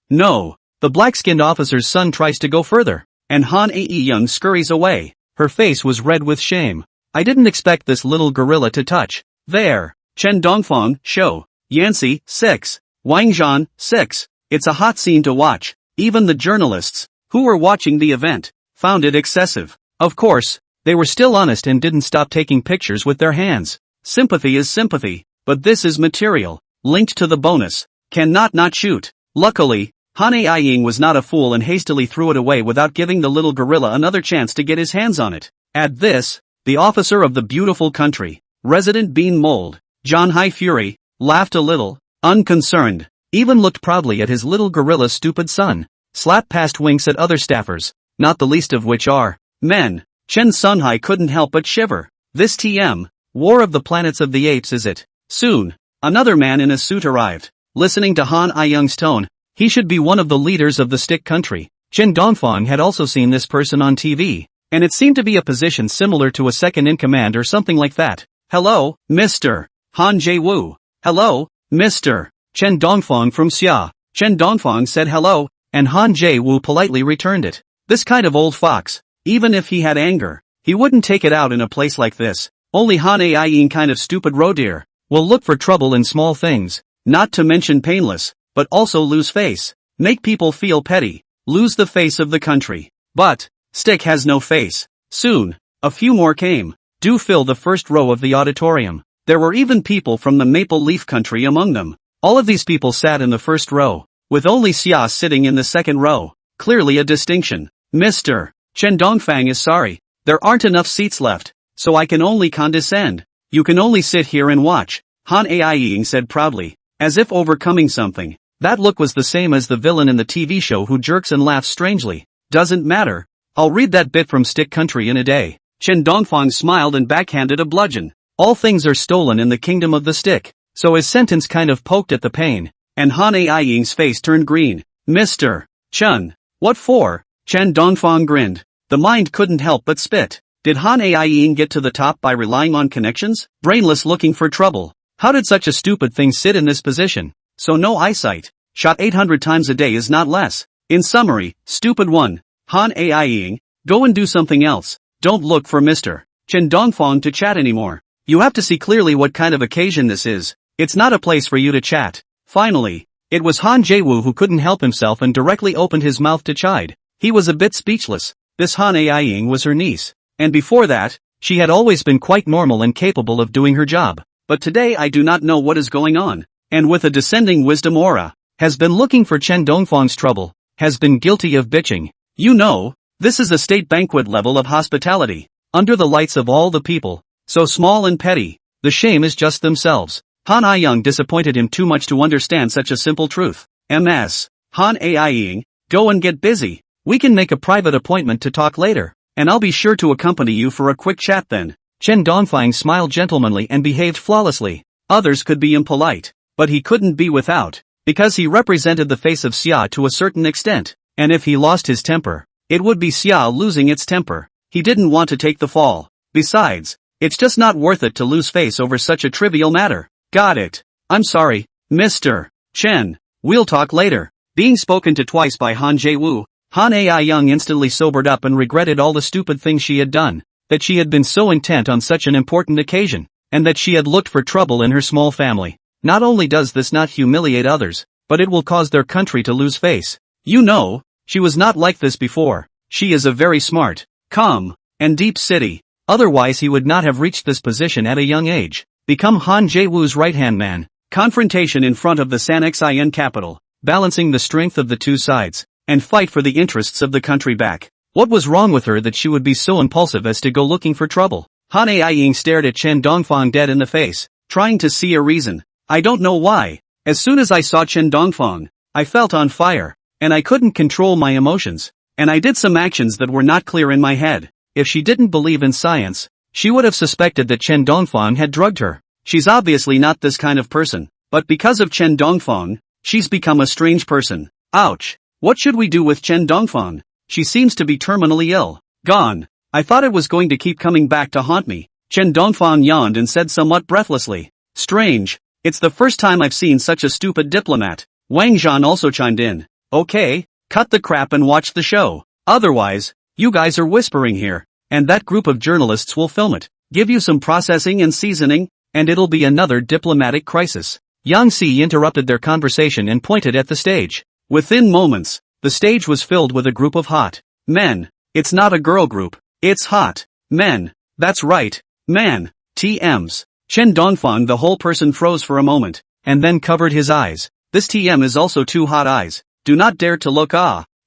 Speaker 1: No. The black-skinned officer's son tries to go further, and Han Ae-young scurries away. Her face was red with shame. I didn't expect this little gorilla to touch. There. Chen Dongfang, show. Yancy, 6. Wang Zhan, 6. It's a hot scene to watch. Even the journalists, who were watching the event, found it excessive. Of course, they were still honest and didn't stop taking pictures with their hands. Sympathy is sympathy, but this is material, linked to the bonus. Cannot not shoot. Luckily, Han Ae-ying was not a fool and hastily threw it away without giving the little gorilla another chance to get his hands on it. At this, the officer of the beautiful country, Resident Bean Mold, John High Fury, laughed a little, unconcerned, even looked proudly at his little gorilla's stupid son, slapped past winks at other staffers, not the least of which are men. Chen Sunhai couldn't help but shiver. This TM, War of the Planets of the Apes is it? Soon, another man in a suit arrived. Listening to Han Ae-young's tone, he should be one of the leaders of the stick country. Chen Dongfang had also seen this person on TV, and it seemed to be a position similar to a second-in-command or something like that. Hello, Mr. Han Jae-woo. Hello, Mr. Chen Dongfang from Xia. Chen Dongfang said hello, and Han Jae-woo politely returned it. This kind of old fox, even if he had anger, he wouldn't take it out in a place like this. Only Han Ae-ying kind of stupid roe deer will look for trouble in small things, not to mention painless, but also lose face, make people feel petty, lose the face of the country. But, stick has no face. Soon, a few more came. Do fill the first row of the auditorium. There were even people from the Maple Leaf country among them. All of these people sat in the first row, with only Xia sitting in the second row. Clearly a distinction. Mr. Chen Dongfang is sorry, there aren't enough seats left, so I can only condescend. You can only sit here and watch, Han Ae-ying said proudly, as if overcoming something. That look was the same as the villain in the TV show who jerks and laughs strangely. Doesn't matter. I'll read that bit from Stick Country in a day. Chen Dongfang smiled and backhanded a bludgeon. All things are stolen in the kingdom of the stick. So his sentence kind of poked at the pain, and Han Ae-ying's face turned green. Mr. Chen. What for? Chen Dongfang grinned. The mind couldn't help but spit. Did Han Ae-ying get to the top by relying on connections? Brainless looking for trouble. How did such a stupid thing sit in this position? So no eyesight. Shot 800 times a day is not less. In summary, stupid one. Han Ae-ying, go and do something else. Don't look for Mr. Chen Dongfang to chat anymore. You have to see clearly what kind of occasion this is. It's not a place for you to chat. Finally, it was Han Jae-woo who couldn't help himself and directly opened his mouth to chide. He was a bit speechless. This Han Ae-ying was her niece. And before that, she had always been quite normal and capable of doing her job. But today I do not know what is going on. And with a descending wisdom aura, has been looking for Chen Dongfang's trouble, has been guilty of bitching. You know, this is a state banquet level of hospitality, under the lights of all the people, so small and petty, the shame is just themselves. Han Ae-young disappointed him too much to understand such a simple truth. MS. Han Ae-ying, go and get busy. We can make a private appointment to talk later, and I'll be sure to accompany you for a quick chat then. Chen Dongfang smiled gentlemanly and behaved flawlessly. Others could be impolite, but he couldn't be without, because he represented the face of Xia to a certain extent, and if he lost his temper, it would be Xia losing its temper. He didn't want to take the fall. Besides, it's just not worth it to lose face over such a trivial matter. Got it. I'm sorry, Mr. Chen. We'll talk later. Being spoken to twice by Han Jae-woo, Han Ae-young instantly sobered up and regretted all the stupid things she had done, that she had been so intent on such an important occasion, and that she had looked for trouble in her small family. Not only does this not humiliate others, but it will cause their country to lose face. You know, she was not like this before. She is a very smart, calm, and deep city. Otherwise he would not have reached this position at a young age. Become Han Jae-woo's right-hand man. Confrontation in front of the Sanxian capital, balancing the strength of the two sides, and fight for the interests of the country back. What was wrong with her that she would be so impulsive as to go looking for trouble? Han Ae-ying stared at Chen Dongfang dead in the face, trying to see a reason. I don't know why. As soon as I saw Chen Dongfang, I felt on fire, and I couldn't control my emotions, and I did some actions that were not clear in my head. If she didn't believe in science, she would have suspected that Chen Dongfang had drugged her. She's obviously not this kind of person, but because of Chen Dongfang, she's become a strange person. Ouch. What should we do with Chen Dongfang? She seems to be terminally ill. Gone. I thought it was going to keep coming back to haunt me. Chen Dongfang yawned and said somewhat breathlessly. Strange. It's the first time I've seen such a stupid diplomat. Wang Zhan also chimed in. Okay, cut the crap and watch the show. Otherwise, you guys are whispering here, and that group of journalists will film it, give you some processing and seasoning, and it'll be another diplomatic crisis. Yang Si interrupted their conversation and pointed at the stage. Within moments, the stage was filled with a group of hot men. It's not a girl group. It's hot men. That's right, man. TMs. Chen Dongfang, the whole person, froze for a moment, and then covered his eyes. This TM is also two hot eyes. Do not dare to look.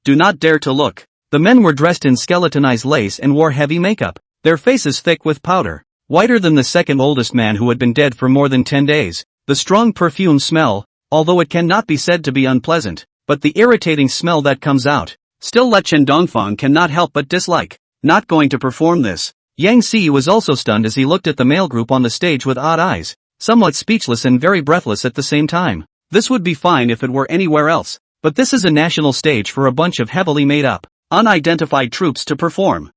Speaker 1: Do not dare to look. The men were dressed in skeletonized lace and wore heavy makeup, their faces thick with powder, whiter than the second oldest man who had been dead for more than 10 days. The strong perfume smell, although it cannot be said to be unpleasant, but the irritating smell that comes out, still let Chen Dongfang cannot help but dislike. Not going to perform this. Yang Si was also stunned as he looked at the male group on the stage with odd eyes, somewhat speechless and very breathless at the same time. This would be fine if it were anywhere else, but this is a national stage for a bunch of heavily made up, unidentified troops to perform.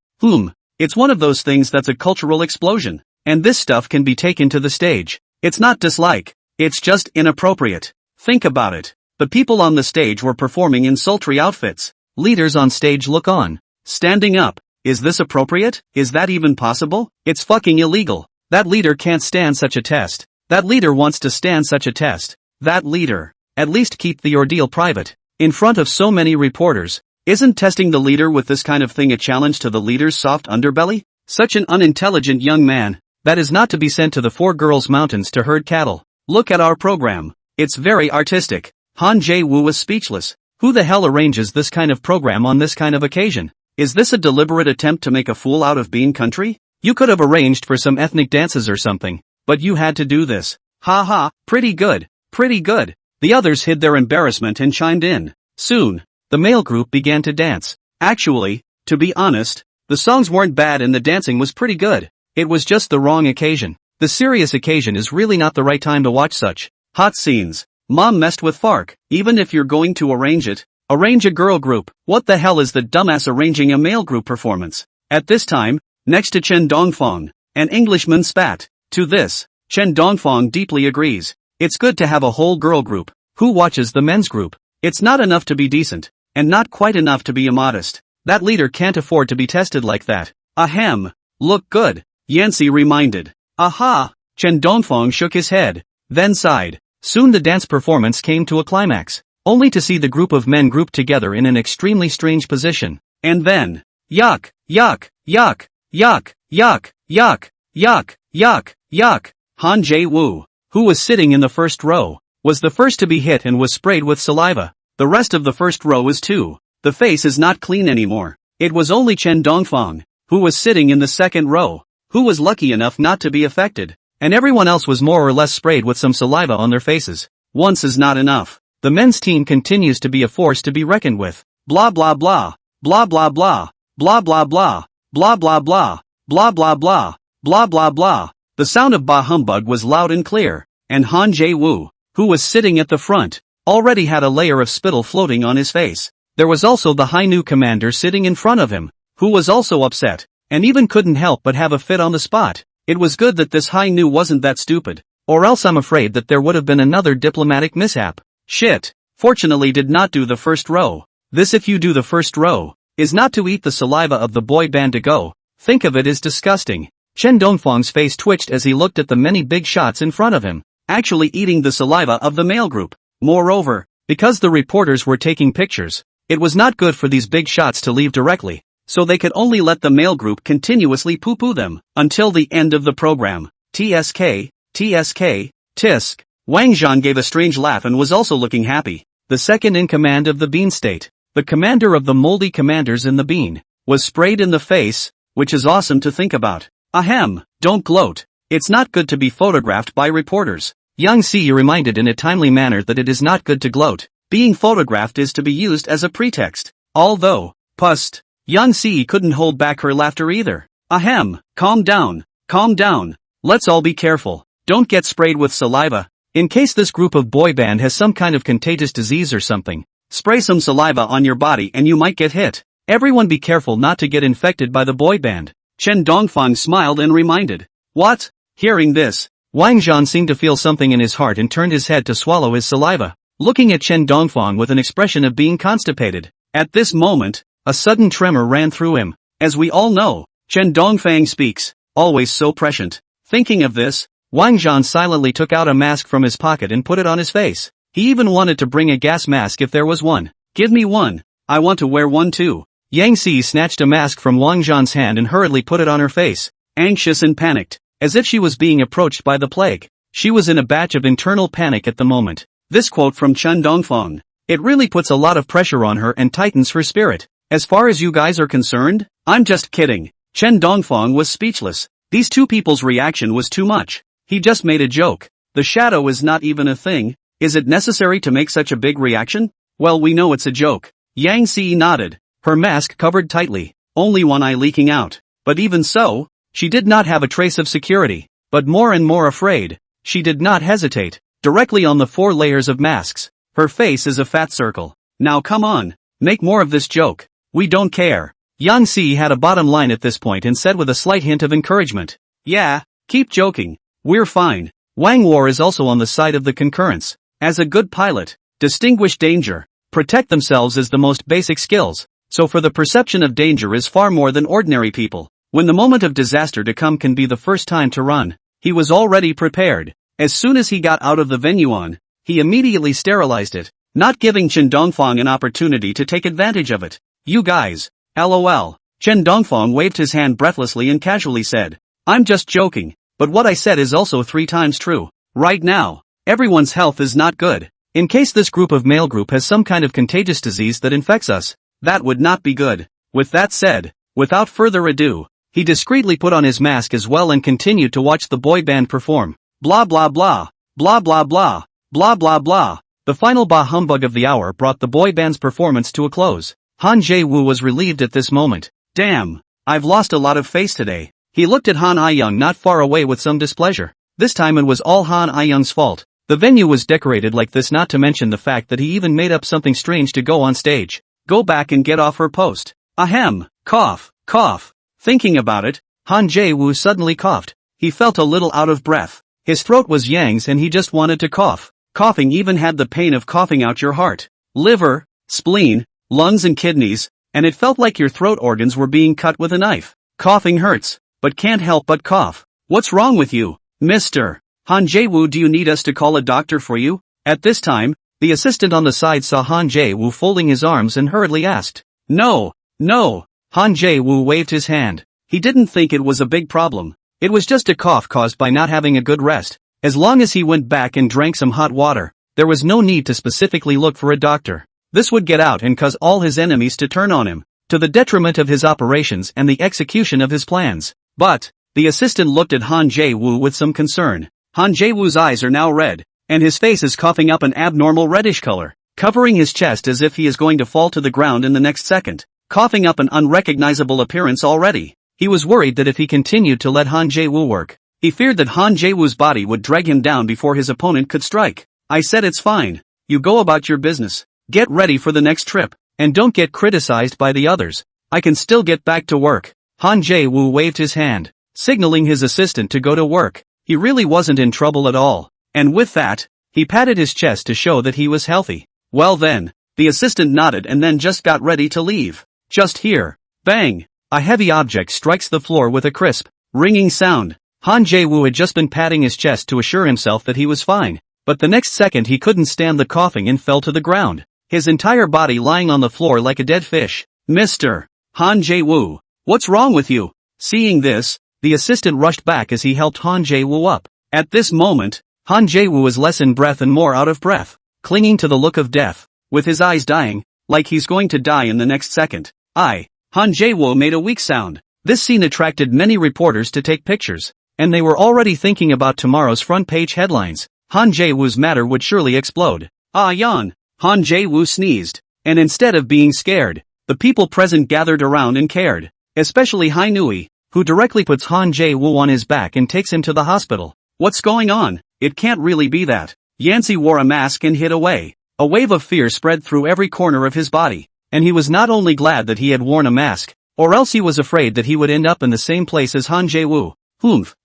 Speaker 1: It's one of those things that's a cultural explosion, and this stuff can be taken to the stage. It's not dislike, it's just inappropriate. Think about it. The people on the stage were performing in sultry outfits. Leaders on stage look on, standing up. Is this appropriate? Is that even possible? It's fucking illegal. That leader can't stand such a test. That leader wants to stand such a test. That leader. At least keep the ordeal private. In front of so many reporters. Isn't testing the leader with this kind of thing a challenge to the leader's soft underbelly? Such an unintelligent young man. That is not to be sent to the Four Girls Mountains to herd cattle. Look at our program. It's very artistic. Han Jae-woo was speechless. Who the hell arranges this kind of program on this kind of occasion? Is this a deliberate attempt to make a fool out of Bean Country? You could have arranged for some ethnic dances or something, but you had to do this. Ha ha, pretty good, pretty good. The others hid their embarrassment and chimed in. Soon, the male group began to dance. Actually, to be honest, the songs weren't bad and the dancing was pretty good. It was just the wrong occasion. The serious occasion is really not the right time to watch such hot scenes. Mom messed with Fark. Even if you're going to arrange it, arrange a girl group. What the hell is the dumbass arranging a male group performance? At this time, next to Chen Dongfang, an Englishman spat. To this, Chen Dongfang deeply agrees. It's good to have a whole girl group. Who watches the men's group? It's not enough to be decent, and not quite enough to be immodest. That leader can't afford to be tested like that. Ahem. Look good, Yancy reminded. Aha! Chen Dongfang shook his head, then sighed. Soon the dance performance came to a climax, only to see the group of men grouped together in an extremely strange position. And then, yuck, yuck, yuck, yuck, yuck, yuck, yuck, yuck, yuck. Han Jae-woo, who was sitting in the first row, was the first to be hit and was sprayed with saliva. The rest of the first row is too. The face is not clean anymore. It was only Chen Dongfang, who was sitting in the second row, who was lucky enough not to be affected, and everyone else was more or less sprayed with some saliva on their faces. Once is not enough. The men's team continues to be a force to be reckoned with. Blah blah blah, blah blah blah, blah blah blah, blah blah blah, blah blah blah, blah blah blah. The sound of bah humbug was loud and clear, and Han Jae-woo, who was sitting at the front, already had a layer of spittle floating on his face. There was also the high new commander sitting in front of him, who was also upset, and even couldn't help but have a fit on the spot. It was good that this high new wasn't that stupid, or else I'm afraid that there would have been another diplomatic mishap. Shit. Fortunately did not do the first row. This if you do the first row, is not to eat the saliva of the boy band to go. Think of it as disgusting. Chen Dongfang's face twitched as he looked at the many big shots in front of him, actually eating the saliva of the male group. Moreover, because the reporters were taking pictures, it was not good for these big shots to leave directly, so they could only let the male group continuously poo-poo them, until the end of the program. TSK, TSK, TISK. Wang Zhan gave a strange laugh and was also looking happy. The second in command of the Bean State, the commander of the moldy commanders in the Bean, was sprayed in the face, which is awesome to think about. Ahem, don't gloat. It's not good to be photographed by reporters. Yang Si reminded in a timely manner that it is not good to gloat. Being photographed is to be used as a pretext. Although, pust, Yang Si couldn't hold back her laughter either. Ahem, calm down, calm down. Let's all be careful. Don't get sprayed with saliva. In case this group of boy band has some kind of contagious disease or something, spray some saliva on your body and you might get hit. Everyone be careful not to get infected by the boy band. Chen Dongfang smiled and reminded. What? Hearing this, Wang Zhan seemed to feel something in his heart and turned his head to swallow his saliva, looking at Chen Dongfang with an expression of being constipated. At this moment, a sudden tremor ran through him. As we all know, Chen Dongfang speaks, always so prescient. Thinking of this, Wang Zhan silently took out a mask from his pocket and put it on his face. He even wanted to bring a gas mask if there was one. Give me one. I want to wear one too. Yang Si snatched a mask from Wang Zhan's hand and hurriedly put it on her face, anxious and panicked, as if she was being approached by the plague. She was in a batch of internal panic at the moment. This quote from Chen Dongfang. It really puts a lot of pressure on her and tightens her spirit. As far as you guys are concerned, I'm just kidding. Chen Dongfang was speechless. These two people's reaction was too much. He just made a joke. The shadow is not even a thing. Is it necessary to make such a big reaction? Well, we know it's a joke. Yang Si nodded, her mask covered tightly, only one eye leaking out. But even so, she did not have a trace of security, but more and more afraid. She did not hesitate. Directly on the 4 layers of masks, her face is a fat circle. Now come on, make more of this joke. We don't care. Yang Si had a bottom line at this point and said with a slight hint of encouragement. Yeah, keep joking. We're fine. Wang War is also on the side of the concurrence. As a good pilot, distinguish danger, protect themselves is the most basic skills, so for the perception of danger is far more than ordinary people. When the moment of disaster to come can be the first time to run, he was already prepared. As soon as he got out of the venue on, he immediately sterilized it, not giving Chen Dongfang an opportunity to take advantage of it. You guys, LOL. Chen Dongfang waved his hand breathlessly and casually said, I'm just joking, but what I said is also 3 times true. Right now, everyone's health is not good. In case this male group has some kind of contagious disease that infects us, that would not be good. With that said, without further ado, he discreetly put on his mask as well and continued to watch the boy band perform. Blah blah blah, blah blah blah, blah blah blah. The final bah humbug of the hour brought the boy band's performance to a close. Han Jae-woo was relieved at this moment. Damn, I've lost a lot of face today. He looked at Han I-young not far away with some displeasure. This time it was all Han I-young's fault. The venue was decorated like this, not to mention the fact that he even made up something strange to go on stage. Go back and get off her post. Ahem, cough, cough. Thinking about it, Han Jae-woo suddenly coughed. He felt a little out of breath. His throat was Yang's and he just wanted to cough. Coughing even had the pain of coughing out your heart, liver, spleen, lungs and kidneys, and it felt like your throat organs were being cut with a knife. Coughing hurts, but can't help but cough. What's wrong with you, Mr. Han Jae-woo? Do you need us to call a doctor for you? At this time, the assistant on the side saw Han Jae-woo folding his arms and hurriedly asked. No, no. Han Jae-woo waved his hand. He didn't think it was a big problem. It was just a cough caused by not having a good rest. As long as he went back and drank some hot water, there was no need to specifically look for a doctor. This would get out and cause all his enemies to turn on him, to the detriment of his operations and the execution of his plans. But, the assistant looked at Han Jae-woo with some concern. Han Jae-woo's eyes are now red, and his face is coughing up an abnormal reddish color, covering his chest as if he is going to fall to the ground in the next second, coughing up an unrecognizable appearance already. He was worried that if he continued to let Han Jae-woo work, he feared that Han Jae-woo's body would drag him down before his opponent could strike. I said it's fine. You go about your business. Get ready for the next trip, and don't get criticized by the others. I can still get back to work. Han Jae-woo waved his hand, signaling his assistant to go to work. He really wasn't in trouble at all. And with that, he patted his chest to show that he was healthy. Well then, the assistant nodded and then just got ready to leave. Just here, bang! A heavy object strikes the floor with a crisp, ringing sound. Han Jae-woo had just been patting his chest to assure himself that he was fine, but the next second he couldn't stand the coughing and fell to the ground, his entire body lying on the floor like a dead fish. Mr. Han Jae-woo, what's wrong with you? Seeing this, the assistant rushed back as he helped Han Jae-woo up. At this moment, Han Jae-woo was less in breath and more out of breath, clinging to the look of death, with his eyes dying, like he's going to die in the next second. Han Jae-woo made a weak sound. This scene attracted many reporters to take pictures, and they were already thinking about tomorrow's front page headlines. Han Jae-woo's matter would surely explode. Yawn. Han Jae-woo sneezed, and instead of being scared, the people present gathered around and cared, especially Hai Nui, who directly puts Han Jae-woo on his back and takes him to the hospital. What's going on? It can't really be that. Yancy wore a mask and hid away. A wave of fear spread through every corner of his body, and he was not only glad that he had worn a mask, or else he was afraid that he would end up in the same place as Han Jae-woo.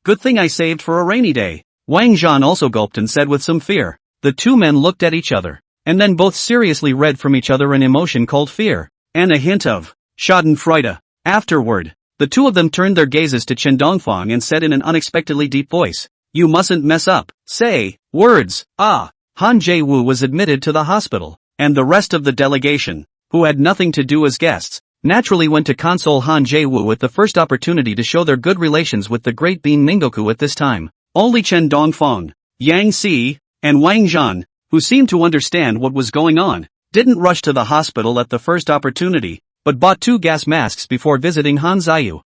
Speaker 1: Good thing I saved for a rainy day. Wang Zhan also gulped and said with some fear. The two men looked at each other, and then both seriously read from each other an emotion called fear, and a hint of schadenfreude. Afterward, the two of them turned their gazes to Chen Dongfang and said in an unexpectedly deep voice, "You mustn't mess up. Say words." Han Jae-woo was admitted to the hospital, and the rest of the delegation, who had nothing to do as guests, naturally went to console Han Jae-woo with the first opportunity to show their good relations with the great being Mingoku at this time. Only Chen Dongfang, Yang Si, and Wang Zhan, who seemed to understand what was going on, didn't rush to the hospital at the first opportunity, but bought 2 gas masks before visiting Han Ziyu.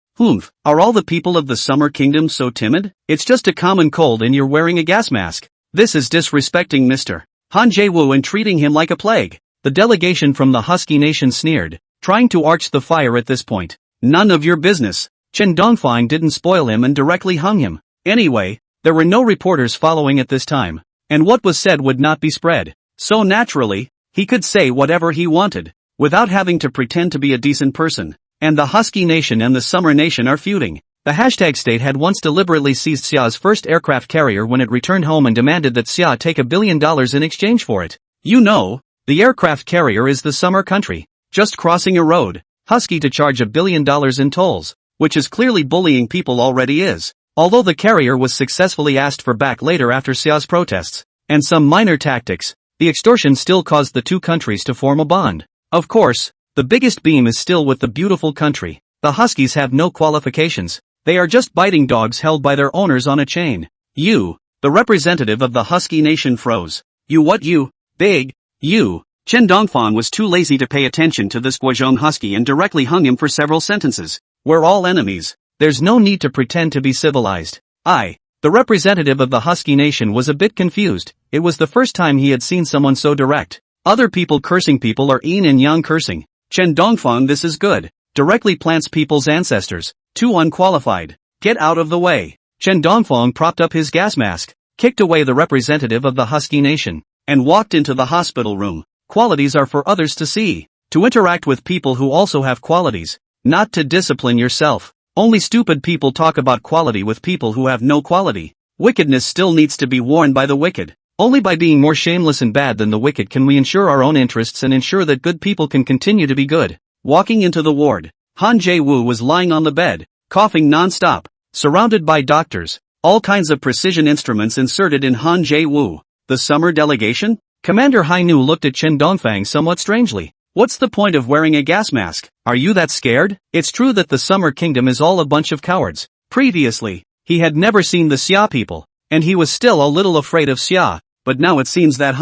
Speaker 1: Are all the people of the Summer Kingdom so timid? It's just a common cold and you're wearing a gas mask. This is disrespecting Mr. Han Jae-woo and treating him like a plague. The delegation from the Husky Nation sneered, trying to arch the fire at this point. None of your business. Chen Dongfang didn't spoil him and directly hung him. Anyway, there were no reporters following at this time, and what was said would not be spread. So naturally, he could say whatever he wanted, without having to pretend to be a decent person. And the Husky Nation and the Summer Nation are feuding. The hashtag state had once deliberately seized Xia's first aircraft carrier when it returned home and demanded that Xia take $1 billion in exchange for it. You know, the aircraft carrier is the Summer Country, just crossing a road. Husky to charge $1 billion in tolls, which is clearly bullying people already is. Although the carrier was successfully asked for back later after Xia's protests, and some minor tactics, the extortion still caused the two countries to form a bond. Of course, the biggest beam is still with the beautiful country. The Huskies have no qualifications, they are just biting dogs held by their owners on a chain. You, the representative of the Husky Nation froze. You what you, big, you. Chen Dongfang was too lazy to pay attention to this Guizhong Husky and directly hung him for several sentences. We're all enemies. There's no need to pretend to be civilized. The representative of the Husky Nation was a bit confused. It was the first time he had seen someone so direct. Other people cursing people are yin and yang cursing. Chen Dongfang, this is good. Directly plants people's ancestors. Too unqualified. Get out of the way. Chen Dongfang propped up his gas mask, kicked away the representative of the Husky Nation, and walked into the hospital room. Qualities are for others to see. To interact with people who also have qualities. Not to discipline yourself. Only stupid people talk about quality with people who have no quality. Wickedness still needs to be worn by the wicked. Only by being more shameless and bad than the wicked can we ensure our own interests and ensure that good people can continue to be good. Walking into the ward, Han Jae-woo was lying on the bed, coughing non-stop, surrounded by doctors, all kinds of precision instruments inserted in Han Jae-woo. The summer delegation? Commander Hainu looked at Chen Dongfang somewhat strangely. What's the point of wearing a gas mask? Are you that scared? It's true that the Summer Kingdom is all a bunch of cowards. Previously, he had never seen the Xia people, and he was still a little afraid of Xia, but now it seems that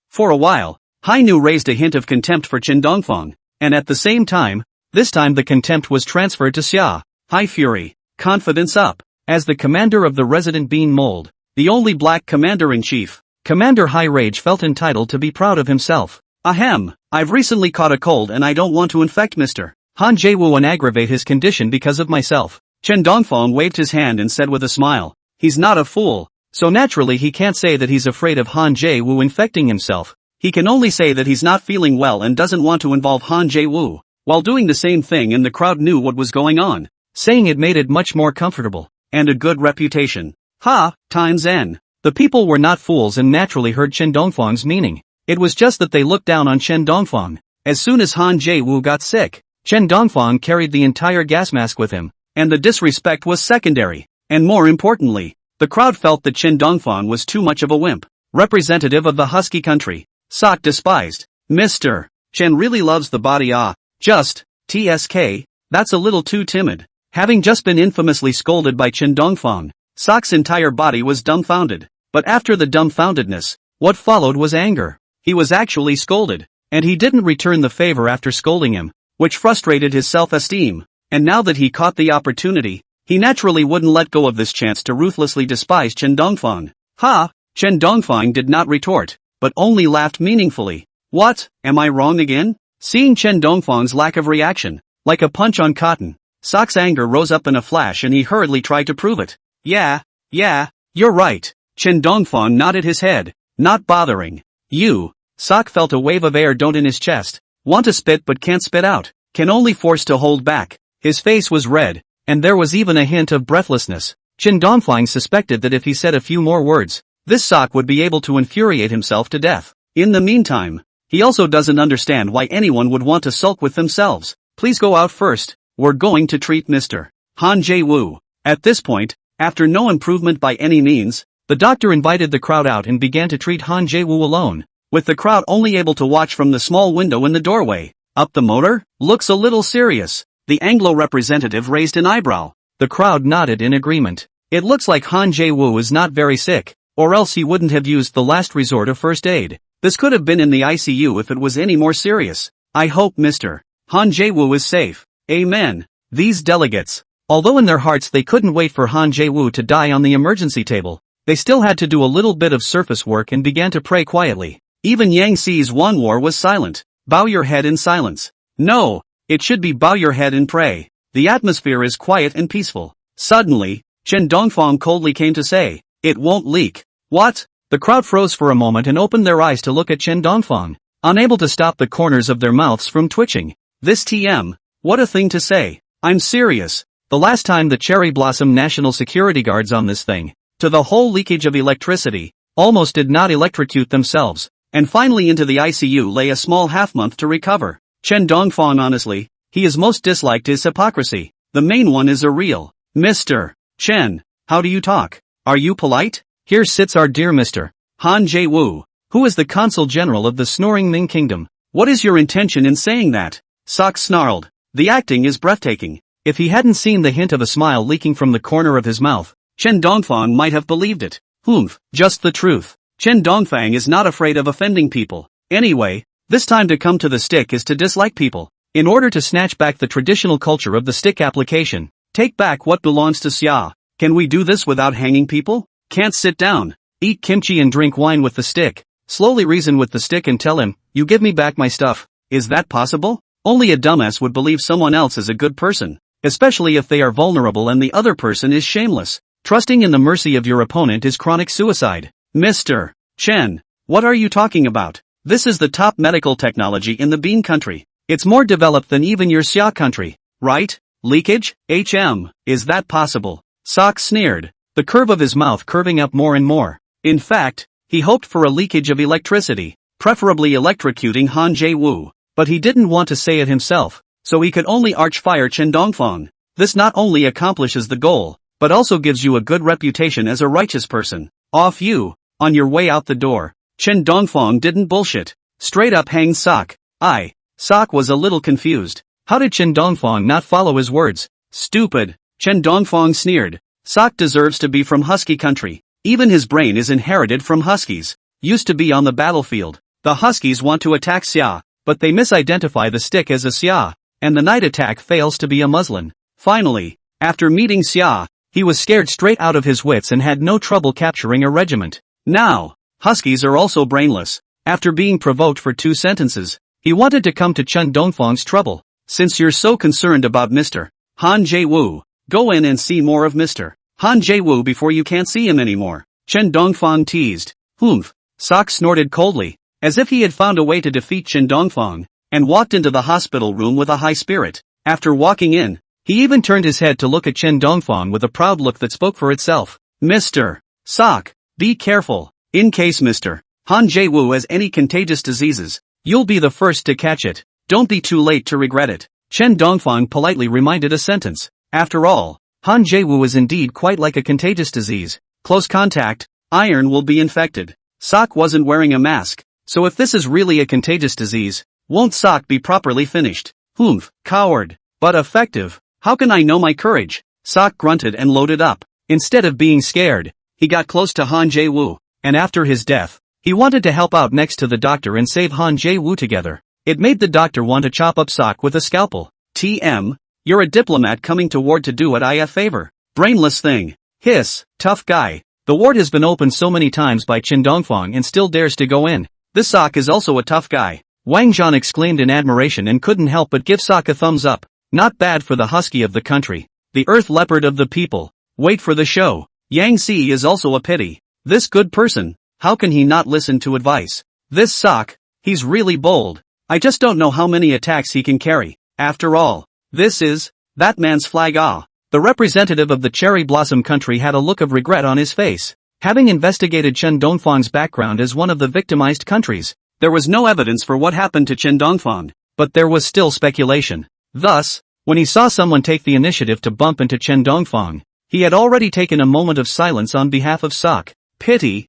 Speaker 1: For a while, Hainu raised a hint of contempt for Chen Dongfang, and at the same time, this time the contempt was transferred to Xia. High fury, confidence up. As the commander of the resident bean mold, the only black commander-in-chief, Commander High Rage felt entitled to be proud of himself. Ahem, I've recently caught a cold and I don't want to infect Mr. Han Jae-woo and aggravate his condition because of myself. Chen Dongfang waved his hand and said with a smile, he's not a fool, so naturally he can't say that he's afraid of Han Jae-woo infecting himself. He can only say that he's not feeling well and doesn't want to involve Han Jae-woo. While doing the same thing, and the crowd knew what was going on. Saying it made it much more comfortable, and a good reputation. Times N. The people were not fools and naturally heard Chen Dongfang's meaning. It was just that they looked down on Chen Dongfang. As soon as Han Jae-woo got sick, Chen Dongfang carried the entire gas mask with him, and the disrespect was secondary. And more importantly, the crowd felt that Chen Dongfang was too much of a wimp. Representative of the Husky country, Sok despised. Mr. Chen really loves the body. Just, TSK, that's a little too timid. Having just been infamously scolded by Chen Dongfang, Sok's entire body was dumbfounded. But after the dumbfoundedness, what followed was anger. He was actually scolded, and he didn't return the favor after scolding him, which frustrated his self-esteem. And now that he caught the opportunity, he naturally wouldn't let go of this chance to ruthlessly despise Chen Dongfang. Chen Dongfang did not retort, but only laughed meaningfully. What, am I wrong again? Seeing Chen Dongfang's lack of reaction, like a punch on cotton, Sok's anger rose up in a flash and he hurriedly tried to prove it. Yeah, you're right. Chen Dongfang nodded his head, not bothering. You. Sok felt a wave of air don't in his chest. Want to spit but can't spit out. Can only force to hold back. His face was red, and there was even a hint of breathlessness. Chen Dongfang suspected that if he said a few more words, this sock would be able to infuriate himself to death. In the meantime, he also doesn't understand why anyone would want to sulk with themselves. Please go out first, we're going to treat Mr. Han Jae-woo. At this point, after no improvement by any means, the doctor invited the crowd out and began to treat Han Jae-woo alone, with the crowd only able to watch from the small window in the doorway. Up the motor? Looks a little serious. The Anglo representative raised an eyebrow. The crowd nodded in agreement. It looks like Han Jae-woo is not very sick, or else he wouldn't have used the last resort of first aid. This could have been in the ICU if it was any more serious. I hope Mr. Han Jae-woo is safe. Amen. These delegates, although in their hearts they couldn't wait for Han Jae-woo to die on the emergency table, they still had to do a little bit of surface work and began to pray quietly. Even Yang Xi's Wanwar was silent. Bow your head in silence. No, it should be bow your head and pray. The atmosphere is quiet and peaceful. Suddenly, Chen Dongfang coldly came to say, it won't leak. What? The crowd froze for a moment and opened their eyes to look at Chen Dongfang, unable to stop the corners of their mouths from twitching. This TM, what a thing to say. I'm serious. The last time the Cherry Blossom National Security Guards on this thing, to the whole leakage of electricity, almost did not electrocute themselves, and finally into the ICU lay a small half-month to recover. Chen Dongfang honestly, he is most disliked is hypocrisy. The main one is a real. Mr. Chen, how do you talk? Are you polite? Here sits our dear Mr. Han Jae-woo, who is the Consul General of the snoring Ming Kingdom. What is your intention in saying that? Sok snarled. The acting is breathtaking. If he hadn't seen the hint of a smile leaking from the corner of his mouth, Chen Dongfang might have believed it. Just the truth. Chen Dongfang is not afraid of offending people. Anyway, this time to come to the stick is to dislike people. In order to snatch back the traditional culture of the stick application, take back what belongs to Xia. Can we do this without hanging people? Can't sit down, eat kimchi and drink wine with the stick, slowly reason with the stick and tell him, you give me back my stuff. Is that possible? Only a dumbass would believe someone else is a good person, especially if they are vulnerable and the other person is shameless. Trusting in the mercy of your opponent is chronic suicide. Mr. Chen, what are you talking about? This is the top medical technology in the Bean country. It's more developed than even your Xia country, right? Leakage? Is that possible? Sok sneered, the curve of his mouth curving up more and more. In fact, he hoped for a leakage of electricity, preferably electrocuting Han Jae-woo, but he didn't want to say it himself, so he could only arch-fire Chen Dongfang. This not only accomplishes the goal, but also gives you a good reputation as a righteous person. Off you, on your way out the door. Chen Dongfang didn't bullshit. Straight up hang Sok. Sok was a little confused. How did Chen Dongfang not follow his words? Stupid. Chen Dongfang sneered. Sok deserves to be from Husky country. Even his brain is inherited from Huskies. Used to be on the battlefield. The Huskies want to attack Xia, but they misidentify the stick as a Xia, and the night attack fails to be a muslin. Finally, after meeting Xia, he was scared straight out of his wits and had no trouble capturing a regiment. Now, Huskies are also brainless. After being provoked for 2 sentences, he wanted to come to Chen Dongfang's trouble. Since you're so concerned about Mr. Han Jae-woo, go in and see more of Mr. Han Jae-woo before you can't see him anymore. Chen Dongfang teased. Sok snorted coldly, as if he had found a way to defeat Chen Dongfang, and walked into the hospital room with a high spirit. After walking in, he even turned his head to look at Chen Dongfang with a proud look that spoke for itself. Mr. Sok, be careful. In case Mr. Han Jae-woo has any contagious diseases, you'll be the first to catch it. Don't be too late to regret it. Chen Dongfang politely reminded a sentence. After all, Han Jae-woo is indeed quite like a contagious disease. Close contact, iron will be infected. Sok wasn't wearing a mask, so if this is really a contagious disease, won't Sok be properly finished? Coward. But effective. How can I know my courage? Sok grunted and loaded up. Instead of being scared, he got close to Han Jae-woo, and after his death, he wanted to help out next to the doctor and save Han Jae-woo together. It made the doctor want to chop up Sok with a scalpel. TM, you're a diplomat coming to ward to do it a favor. Brainless thing. Hiss, tough guy. The ward has been opened so many times by Chen Dongfang and still dares to go in. This Sok is also a tough guy. Wang Zhan exclaimed in admiration and couldn't help but give Sok a thumbs up. Not bad for the husky of the country. The earth leopard of the people. Wait for the show. Yang Xi is also a pity. This good person, how can he not listen to advice? This Sok, he's really bold. I just don't know how many attacks he can carry. After all, this is that man's flag. The representative of the cherry blossom country had a look of regret on his face. Having investigated Chen Dongfang's background as one of the victimized countries, there was no evidence for what happened to Chen Dongfang, but there was still speculation. Thus, when he saw someone take the initiative to bump into Chen Dongfang, he had already taken a moment of silence on behalf of Sok. Pity,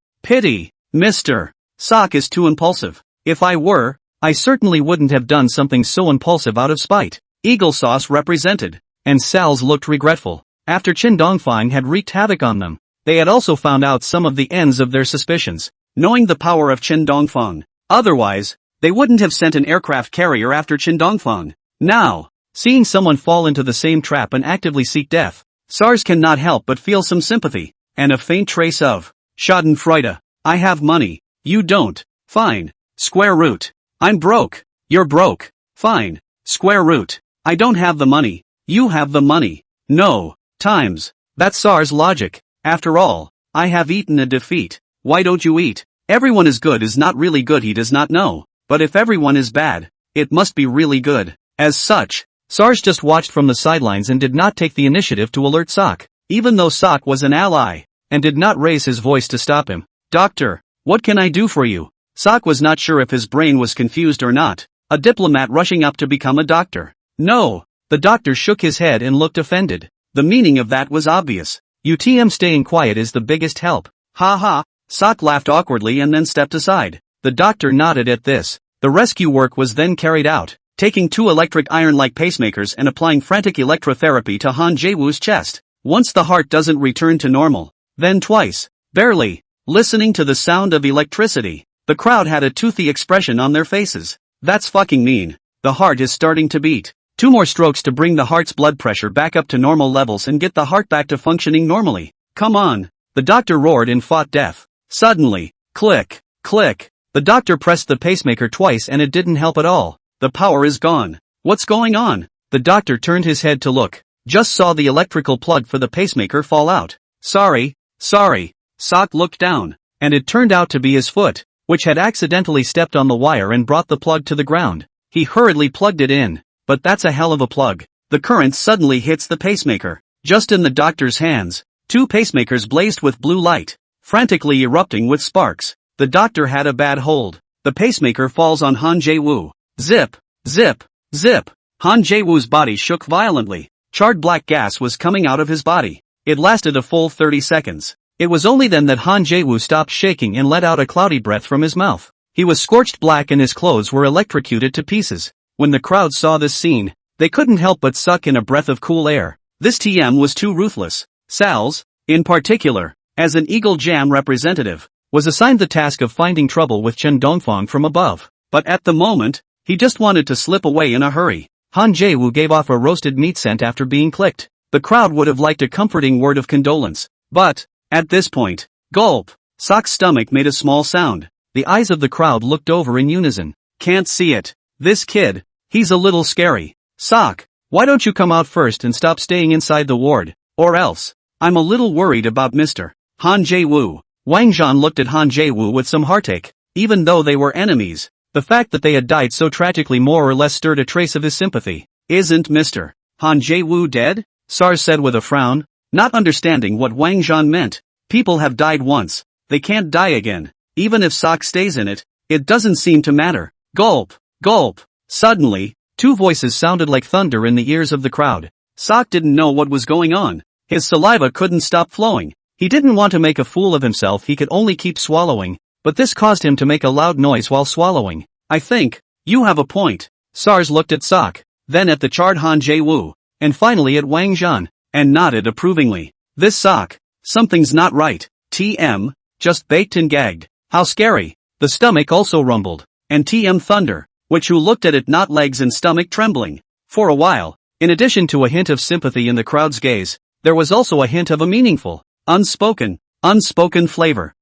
Speaker 1: Mr. Sok is too impulsive. If I were, I certainly wouldn't have done something so impulsive out of spite. Eagle Sauce represented, and Sal's looked regretful. After Chen Dongfang had wreaked havoc on them, they had also found out some of the ends of their suspicions, knowing the power of Chen Dongfang. Otherwise, they wouldn't have sent an aircraft carrier after Chen Dongfang. Now, seeing someone fall into the same trap and actively seek death, SARS cannot help but feel some sympathy, and a faint trace of schadenfreude. I have money, you don't. Fine. Square root. I'm broke. You're broke. Fine. Square root. I don't have the money. You have the money. No. Times. That's SARS logic. After all, I have eaten a defeat. Why don't you eat? Everyone is good is not really good, he does not know. But if everyone is bad, it must be really good. As such, SARS just watched from the sidelines and did not take the initiative to alert Sok, even though Sok was an ally, and did not raise his voice to stop him. Doctor, what can I do for you? Sok was not sure if his brain was confused or not. A diplomat rushing up to become a doctor. No. The doctor shook his head and looked offended. The meaning of that was obvious. UTM staying quiet is the biggest help. Ha ha. Sok laughed awkwardly and then stepped aside. The doctor nodded at this. The rescue work was then carried out, taking 2 electric iron-like pacemakers and applying frantic electrotherapy to Han Jae-woo's chest. Once the heart doesn't return to normal, then twice. Barely. Listening to the sound of electricity, the crowd had a toothy expression on their faces. That's fucking mean. The heart is starting to beat. 2 more strokes to bring the heart's blood pressure back up to normal levels and get the heart back to functioning normally. Come on. The doctor roared and fought death. Suddenly, click, click. The doctor pressed the pacemaker twice and it didn't help at all. The power is gone. What's going on? The doctor turned his head to look. Just saw the electrical plug for the pacemaker fall out. Sorry. Sok looked down, and it turned out to be his foot, which had accidentally stepped on the wire and brought the plug to the ground. He hurriedly plugged it in, but that's a hell of a plug. The current suddenly hits the pacemaker. Just in the doctor's hands, 2 pacemakers blazed with blue light, frantically erupting with sparks. The doctor had a bad hold. The pacemaker falls on Han Jae-woo. Zip, zip, zip. Han Jae-woo's body shook violently. Charred black gas was coming out of his body. It lasted a full 30 seconds. It was only then that Han Jae-woo stopped shaking and let out a cloudy breath from his mouth. He was scorched black and his clothes were electrocuted to pieces. When the crowd saw this scene, they couldn't help but suck in a breath of cool air. This TM was too ruthless. Sal's, in particular, as an Eagle Jam representative, was assigned the task of finding trouble with Chen Dongfang from above. But at the moment, he just wanted to slip away in a hurry. Han Jae-woo gave off a roasted meat scent after being clicked. The crowd would have liked a comforting word of condolence. But, at this point, gulp, Sok's stomach made a small sound. The eyes of the crowd looked over in unison. Can't see it. This kid, he's a little scary. Sok, why don't you come out first and stop staying inside the ward, or else, I'm a little worried about Mr. Han Jae-woo. Wang Zhan looked at Han Jae-woo with some heartache. Even though they were enemies, the fact that they had died so tragically more or less stirred a trace of his sympathy. Isn't Mr. Han Jae-woo dead? SARS said with a frown, not understanding what Wang Zhan meant. People have died once. They can't die again. Even if Sok stays in it, it doesn't seem to matter. Gulp, gulp. Suddenly, 2 voices sounded like thunder in the ears of the crowd. Sok didn't know what was going on. His saliva couldn't stop flowing. He didn't want to make a fool of himself, he could only keep swallowing, but this caused him to make a loud noise while swallowing. I think, you have a point. SARS looked at Sok, then at the charred Han Jae-woo, and finally at Wang Zhan, and nodded approvingly. This Sok, something's not right. TM, just baked and gagged. How scary. The stomach also rumbled. And TM thunder, which who looked at it not legs and stomach trembling. For a while, in addition to a hint of sympathy in the crowd's gaze, there was also a hint of a meaningful, unspoken flavor.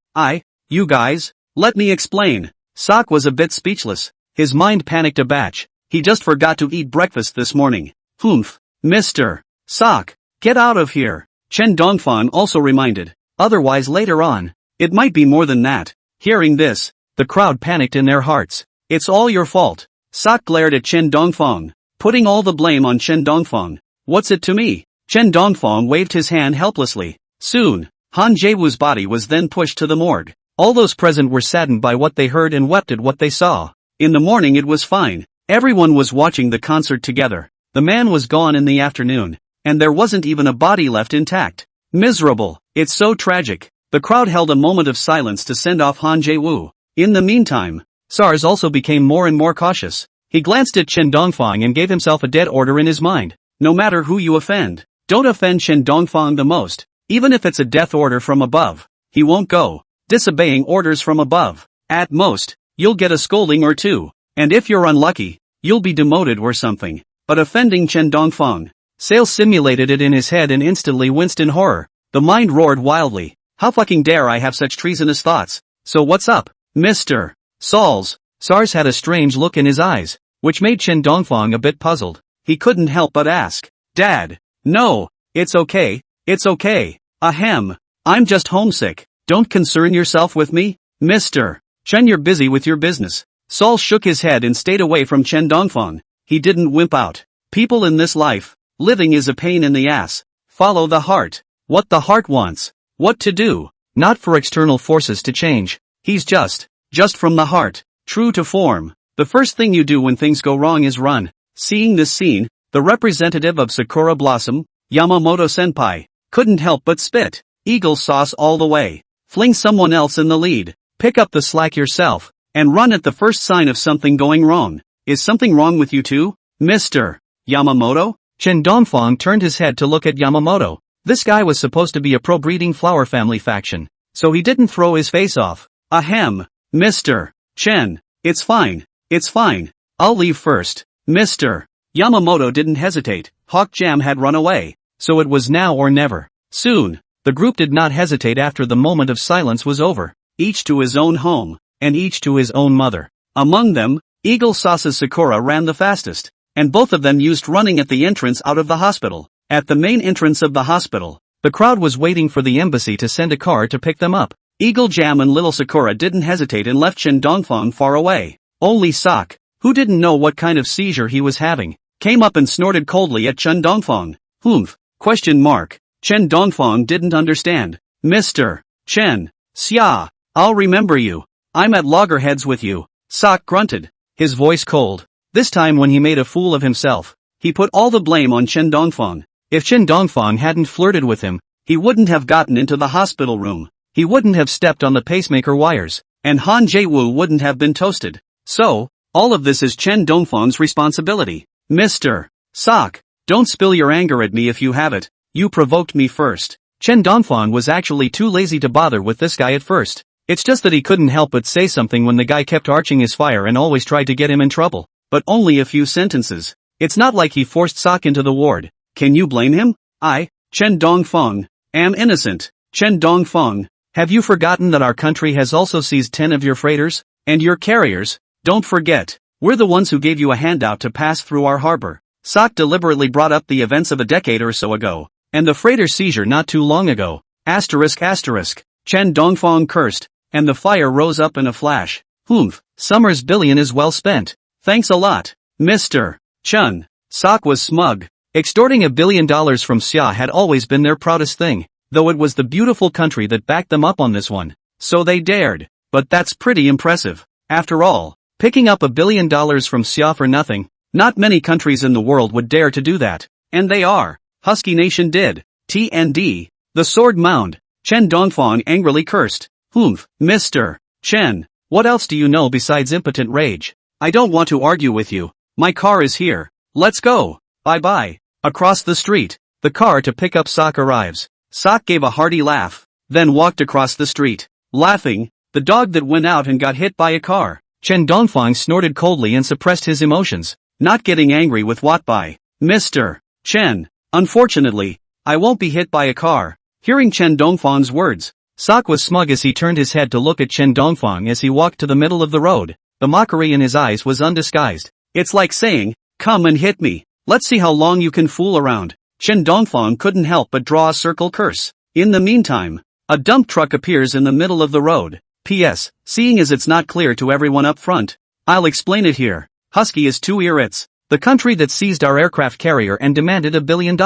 Speaker 1: You guys, let me explain. Sok was a bit speechless. His mind panicked a batch. He just forgot to eat breakfast this morning. Humph. Mr. Sok, get out of here. Chen Dongfang also reminded. Otherwise later on, it might be more than that. Hearing this, the crowd panicked in their hearts. It's all your fault. Sok glared at Chen Dongfang, putting all the blame on Chen Dongfang. What's it to me? Chen Dongfang waved his hand helplessly. Soon, Han Jaewoo's body was then pushed to the morgue. All those present were saddened by what they heard and wept at what they saw. In the morning it was fine. Everyone was watching the concert together. The man was gone in the afternoon, and there wasn't even a body left intact. Miserable. It's so tragic. The crowd held a moment of silence to send off Han Jae-woo. In the meantime, SARS also became more and more cautious. He glanced at Chen Dongfang and gave himself a dead order in his mind. No matter who you offend, don't offend Chen Dongfang the most. Even if it's a death order from above, he won't go. Disobeying orders from above. At most, you'll get a scolding or two. And if you're unlucky, you'll be demoted or something. But offending Chen Dongfang. Sales simulated it in his head and instantly winced in horror. The mind roared wildly. How fucking dare I have such treasonous thoughts? So what's up, Mr. Sauls? SARS had a strange look in his eyes, which made Chen Dongfang a bit puzzled. He couldn't help but ask. Dad. No, it's okay, it's okay. Ahem. I'm just homesick. Don't concern yourself with me, Mr. Chen, you're busy with your business. Saul shook his head and stayed away from Chen Dongfang. He didn't wimp out. People in this life, living is a pain in the ass. Follow the heart. What the heart wants. What to do. Not for external forces to change. He's just from the heart. True to form. The first thing you do when things go wrong is run. Seeing this scene, the representative of Sakura Blossom, Yamamoto-senpai, couldn't help but spit. Eagle sauce all the way. Fling someone else in the lead. Pick up the slack yourself, and run at the first sign of something going wrong. Is something wrong with you too, Mr. Yamamoto? Chen Dongfang turned his head to look at Yamamoto. This guy was supposed to be a pro-breeding flower family faction, so he didn't throw his face off. Ahem, Mr. Chen, it's fine, I'll leave first. Mr. Yamamoto didn't hesitate. Hawk Jam had run away, so it was now or never. Soon, the group did not hesitate after the moment of silence was over. Each to his own home, and each to his own mother. Among them, Eagle Sauce's Sakura ran the fastest, and both of them used running at the entrance out of the hospital. At the main entrance of the hospital, the crowd was waiting for the embassy to send a car to pick them up. Eagle Jam and Little Sakura didn't hesitate and left Chen Dongfang far away. Only Sok, who didn't know what kind of seizure he was having, came up and snorted coldly at Chen Dongfang. Humph? Question mark. Chen Dongfang didn't understand. Mr. Chen. Xia. I'll remember you. I'm at loggerheads with you. Sok grunted, his voice cold. This time when he made a fool of himself, he put all the blame on Chen Dongfang. If Chen Dongfang hadn't flirted with him, he wouldn't have gotten into the hospital room. He wouldn't have stepped on the pacemaker wires, and Han Jae-woo wouldn't have been toasted. So, all of this is Chen Dongfang's responsibility. Mr. Sok, don't spill your anger at me if you have it. You provoked me first. Chen Dongfang was actually too lazy to bother with this guy at first. It's just that he couldn't help but say something when the guy kept arching his fire and always tried to get him in trouble. But only a few sentences. It's not like he forced Sok into the ward. Can you blame him? I, Chen Dongfang, am innocent. Chen Dongfang, have you forgotten that our country has also seized 10 of your freighters? And your carriers? Don't forget, we're the ones who gave you a handout to pass through our harbor. Sok deliberately brought up the events of a decade or so ago, and the freighter seizure not too long ago. Asterisk. Chen Dongfang cursed, and the fire rose up in a flash. Humph, Summer's billion is well spent. Thanks a lot, Mr. Chen. Sok was smug. Extorting $1 billion from Xia had always been their proudest thing, though it was the beautiful country that backed them up on this one. So they dared. But that's pretty impressive. After all, picking up $1 billion from Xia for nothing, not many countries in the world would dare to do that. And they are. Husky Nation did. TND. The Sword Mound. Chen Dongfang angrily cursed. Humph, Mr. Chen, what else do you know besides impotent rage? I don't want to argue with you. My car is here. Let's go. Bye-bye. Across the street, the car to pick up Sok arrives. Sok gave a hearty laugh, then walked across the street, laughing, the dog that went out and got hit by a car. Chen Dongfang snorted coldly and suppressed his emotions, not getting angry with what by. Mr. Chen, unfortunately, I won't be hit by a car. Hearing Chen Dongfang's words, Sok was smug as he turned his head to look at Chen Dongfang as he walked to the middle of the road. The mockery in his eyes was undisguised. It's like saying, come and hit me. Let's see how long you can fool around. Chen Dongfang couldn't help but draw a circle curse. In the meantime, a dump truck appears in the middle of the road. P.S. Seeing as it's not clear to everyone up front, I'll explain it here. Husky is 2 irits. The country that seized our aircraft carrier and demanded $1 billion.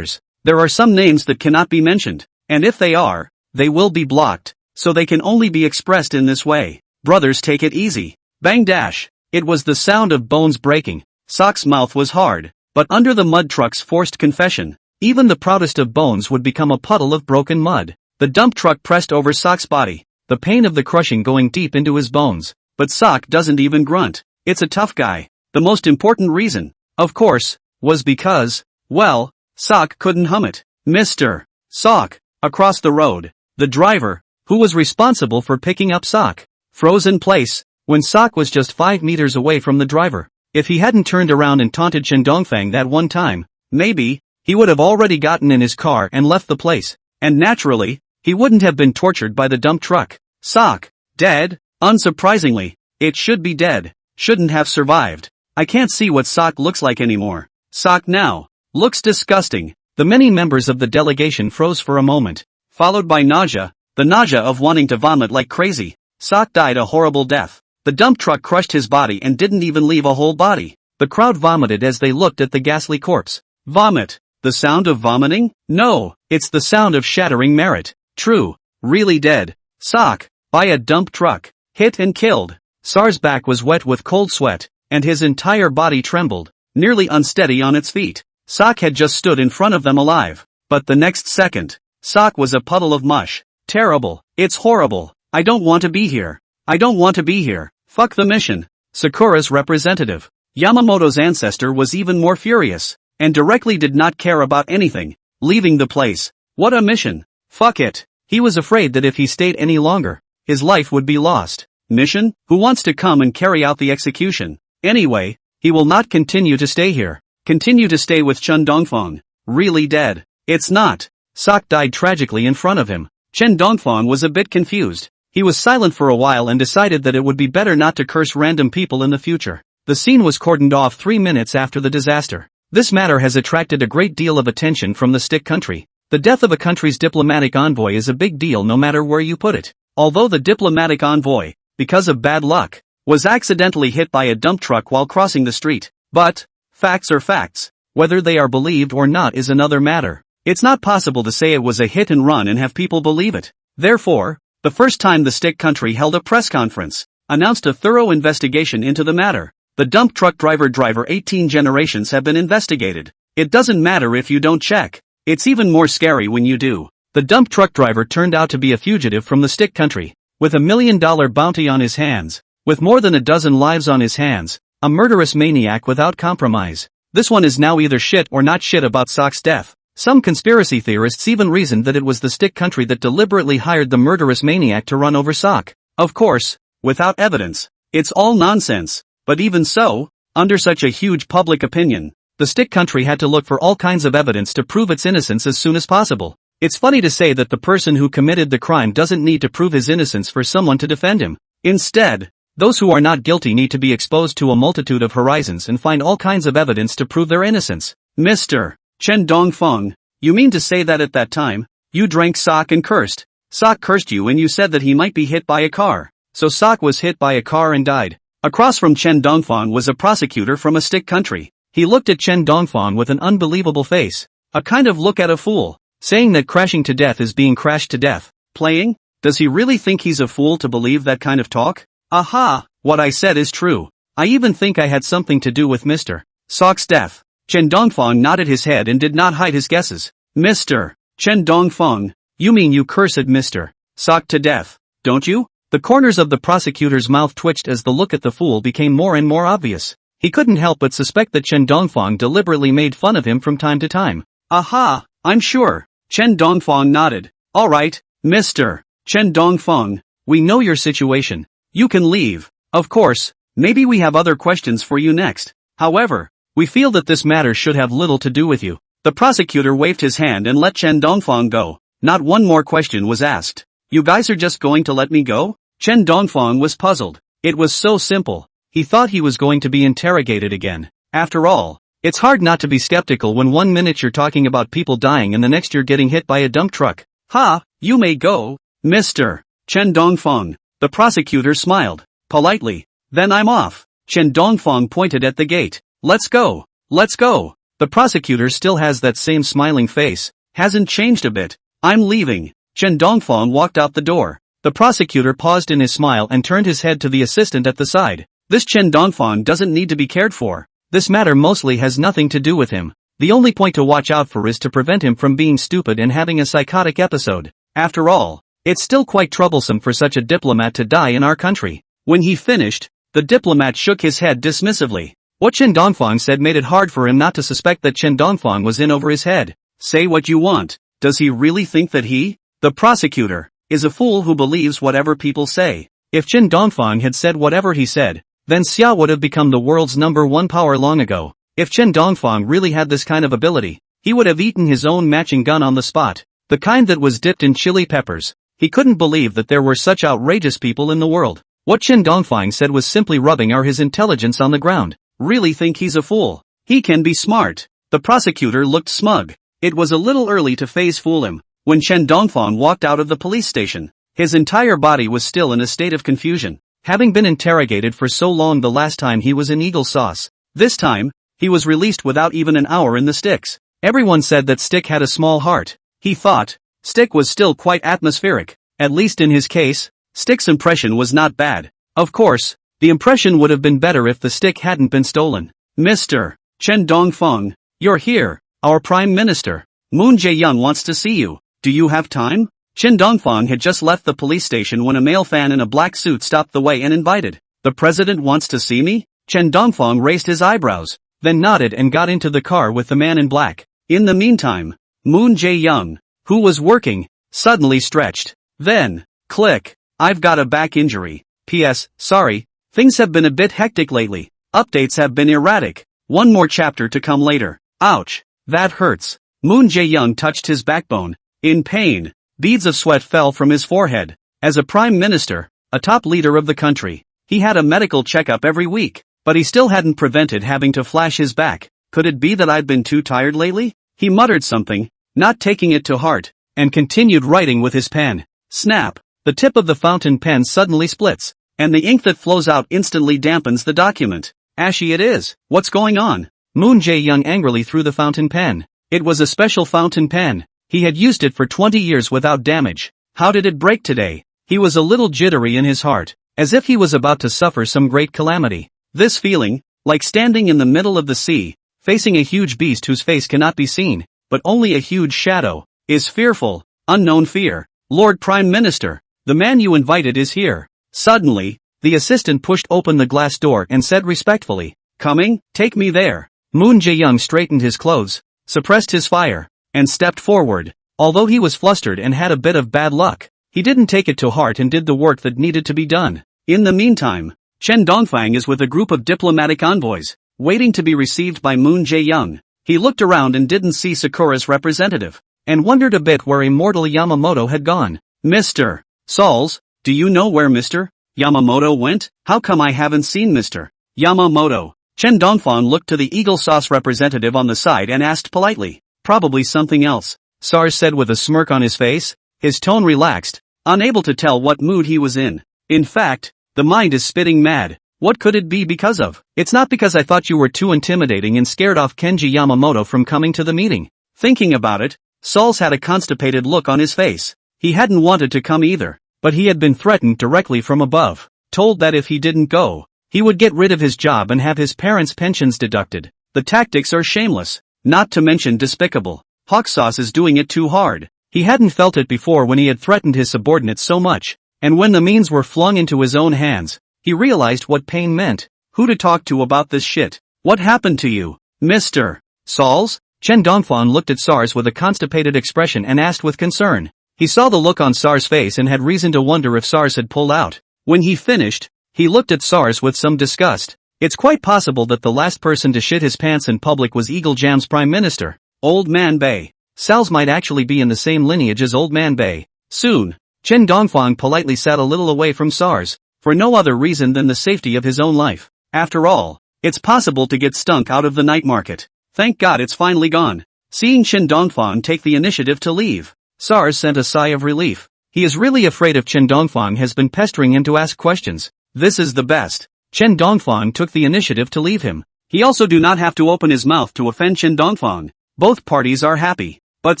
Speaker 1: There are some names that cannot be mentioned, and if they are, they will be blocked, so they can only be expressed in this way. Brothers, take it easy. Bang dash. It was the sound of bones breaking. Sock's mouth was hard, but under the mud truck's forced confession, even the proudest of bones would become a puddle of broken mud. The dump truck pressed over Sock's body, the pain of the crushing going deep into his bones, but Sock doesn't even grunt. It's a tough guy. The most important reason, of course, was because, well, Sock couldn't hum it. Mr. Sock, across the road, the driver, who was responsible for picking up Sock, froze in place, when Sock was just 5 meters away from the driver. If he hadn't turned around and taunted Chen Dongfang that one time, maybe, he would have already gotten in his car and left the place. And naturally, he wouldn't have been tortured by the dump truck. Sock, dead? Unsurprisingly, it should be dead. Shouldn't have survived. I can't see what Sock looks like anymore. Sock now looks disgusting. The many members of the delegation froze for a moment, followed by nausea, the nausea of wanting to vomit like crazy. Sock died a horrible death. The dump truck crushed his body and didn't even leave a whole body. The crowd vomited as they looked at the ghastly corpse. Vomit. The sound of vomiting? No, it's the sound of shattering merit. True. Really dead. Sock, by a dump truck, hit and killed. Sar's back was wet with cold sweat, and his entire body trembled, nearly unsteady on its feet. Sock had just stood in front of them alive, but the next second, Sock was a puddle of mush. Terrible. It's horrible. I don't want to be here. I don't want to be here. Fuck the mission. Sakura's representative, Yamamoto's ancestor, was even more furious, and directly did not care about anything, leaving the place. What a mission. Fuck it. He was afraid that if he stayed any longer, his life would be lost. Mission? Who wants to come and carry out the execution? Anyway, he will not continue to stay here. Continue to stay with Chen Dongfang. Really dead. It's not. Sock died tragically in front of him. Chen Dongfang was a bit confused. He was silent for a while and decided that it would be better not to curse random people in the future. The scene was cordoned off 3 minutes after the disaster. This matter has attracted a great deal of attention from the stick country. The death of a country's diplomatic envoy is a big deal no matter where you put it. Although the diplomatic envoy, because of bad luck, was accidentally hit by a dump truck while crossing the street. But, facts are facts. Whether they are believed or not is another matter. It's not possible to say it was a hit and run and have people believe it. Therefore, the first time the stick country held a press conference, announced a thorough investigation into the matter. The dump truck driver 18 generations have been investigated. It doesn't matter if you don't check. It's even more scary when you do. The dump truck driver turned out to be a fugitive from the stick country, with $1 million bounty on his hands, with more than a dozen lives on his hands, a murderous maniac without compromise. This one is now either shit or not shit about Sock's death. Some conspiracy theorists even reasoned that it was the stick country that deliberately hired the murderous maniac to run over Sock. Of course, without evidence. It's all nonsense. But even so, under such a huge public opinion, the stick country had to look for all kinds of evidence to prove its innocence as soon as possible. It's funny to say that the person who committed the crime doesn't need to prove his innocence for someone to defend him. Instead, those who are not guilty need to be exposed to a multitude of horizons and find all kinds of evidence to prove their innocence. Mr. Chen Dongfang, you mean to say that at that time, you drank Sock and cursed? Sock cursed you and you said that he might be hit by a car. So Sock was hit by a car and died. Across from Chen Dongfang was a prosecutor from a stick country. He looked at Chen Dongfang with an unbelievable face. A kind of look at a fool, saying that crashing to death is being crashed to death. Playing? Does he really think he's a fool to believe that kind of talk? Aha, what I said is true. I even think I had something to do with Mr. Sock's death. Chen Dongfang nodded his head and did not hide his guesses. Mr. Chen Dongfang, you mean you cursed Mr. Sock to death, don't you? The corners of the prosecutor's mouth twitched as the look at the fool became more and more obvious. He couldn't help but suspect that Chen Dongfang deliberately made fun of him from time to time. Aha, I'm sure. Chen Dongfang nodded. Alright, Mr. Chen Dongfang, we know your situation. You can leave. Of course, maybe we have other questions for you next. However, we feel that this matter should have little to do with you. The prosecutor waved his hand and let Chen Dongfang go. Not one more question was asked. You guys are just going to let me go? Chen Dongfang was puzzled. It was so simple. He thought he was going to be interrogated again. After all, it's hard not to be skeptical when 1 minute you're talking about people dying and the next you're getting hit by a dump truck. Ha, you may go, Mr. Chen Dongfang. The prosecutor smiled, politely. Then I'm off. Chen Dongfang pointed at the gate. Let's go. Let's go. The prosecutor still has that same smiling face, hasn't changed a bit. I'm leaving. Chen Dongfang walked out the door. The prosecutor paused in his smile and turned his head to the assistant at the side. This Chen Dongfang doesn't need to be cared for. This matter mostly has nothing to do with him. The only point to watch out for is to prevent him from being stupid and having a psychotic episode. After all, it's still quite troublesome for such a diplomat to die in our country. When he finished, the diplomat shook his head dismissively. What Chen Dongfang said made it hard for him not to suspect that Chen Dongfang was in over his head. Say what you want. Does he really think that he, the prosecutor, is a fool who believes whatever people say? If Chen Dongfang had said whatever he said, then Xia would have become the world's #1 power long ago. If Chen Dongfang really had this kind of ability, he would have eaten his own matching gun on the spot. The kind that was dipped in chili peppers. He couldn't believe that there were such outrageous people in the world. What Chen Dongfang said was simply rubbing his intelligence on the ground. Really think he's a fool? He can be smart. The prosecutor looked smug. It was a little early to fool him. When Chen Dongfang walked out of the police station, his entire body was still in a state of confusion, having been interrogated for so long the last time he was in Eagle Sauce. This time, he was released without even an hour in the sticks. Everyone said that Stick had a small heart. He thought, Stick was still quite atmospheric. At least in his case, Stick's impression was not bad. Of course, the impression would have been better if the stick hadn't been stolen. Mr. Chen Dongfang, you're here. Our Prime Minister, Moon Jae-young wants to see you. Do you have time? Chen Dongfang had just left the police station when a male fan in a black suit stopped the way and invited. The president wants to see me? Chen Dongfang raised his eyebrows, then nodded and got into the car with the man in black. In the meantime, Moon Jae-young, who was working, suddenly stretched. Then, click, I've got a back injury. P.S. Sorry, things have been a bit hectic lately. Updates have been erratic. One more chapter to come later. Ouch, that hurts. Moon Jae-young touched his backbone. In pain, beads of sweat fell from his forehead. As a prime minister, a top leader of the country, he had a medical checkup every week, but he still hadn't prevented having to flash his back. Could it be that I'd been too tired lately? He muttered something, not taking it to heart, and continued writing with his pen. Snap! The tip of the fountain pen suddenly splits, and the ink that flows out instantly dampens the document. Ashy it is. What's going on? Moon Jae-young angrily threw the fountain pen. It was a special fountain pen. He had used it for 20 years without damage. How did it break today? He was a little jittery in his heart, as if he was about to suffer some great calamity. This feeling, like standing in the middle of the sea, facing a huge beast whose face cannot be seen, but only a huge shadow, is fearful, unknown fear. Lord Prime Minister, the man you invited is here. Suddenly, the assistant pushed open the glass door and said respectfully, Coming, take me there. Moon Jae-young straightened his clothes, suppressed his fire, and stepped forward. Although he was flustered and had a bit of bad luck, he didn't take it to heart and did the work that needed to be done. In the meantime, Chen Dongfang is with a group of diplomatic envoys, waiting to be received by Moon Jae-young. He looked around and didn't see Sakura's representative, and wondered a bit where Immortal Yamamoto had gone. Mr. Sauls, do you know where Mr. Yamamoto went? How come I haven't seen Mr. Yamamoto? Chen Dongfang looked to the Eagle Sauce representative on the side and asked politely. Probably something else, SARS said with a smirk on his face. His tone relaxed, unable to tell what mood he was in. In fact, the mind is spitting mad. What could it be because of? It's not because I thought you were too intimidating and scared off Kenji Yamamoto from coming to the meeting. Thinking about it, Sauls had a constipated look on his face. He hadn't wanted to come either, but he had been threatened directly from above, told that if he didn't go, he would get rid of his job and have his parents' pensions deducted. The tactics are shameless, not to mention despicable. Hawk Sauce is doing it too hard. He hadn't felt it before when he had threatened his subordinates so much, and when the means were flung into his own hands, he realized what pain meant. Who to talk to about this shit? What happened to you, Mr. Sauls? Chen Dongfang looked at SARS with a constipated expression and asked with concern. He saw the look on SARS' face and had reason to wonder if SARS had pulled out. When he finished, he looked at SARS with some disgust. It's quite possible that the last person to shit his pants in public was Eagle Jam's Prime Minister, Old Man Bei. Sauls might actually be in the same lineage as Old Man Bei. Soon, Chen Dongfang politely sat a little away from SARS, for no other reason than the safety of his own life. After all, it's possible to get stunk out of the night market. Thank God it's finally gone. Seeing Chen Dongfang take the initiative to leave, SARS sent a sigh of relief. He is really afraid if Chen Dongfang has been pestering him to ask questions. This is the best. Chen Dongfang took the initiative to leave him. He also do not have to open his mouth to offend Chen Dongfang. Both parties are happy. But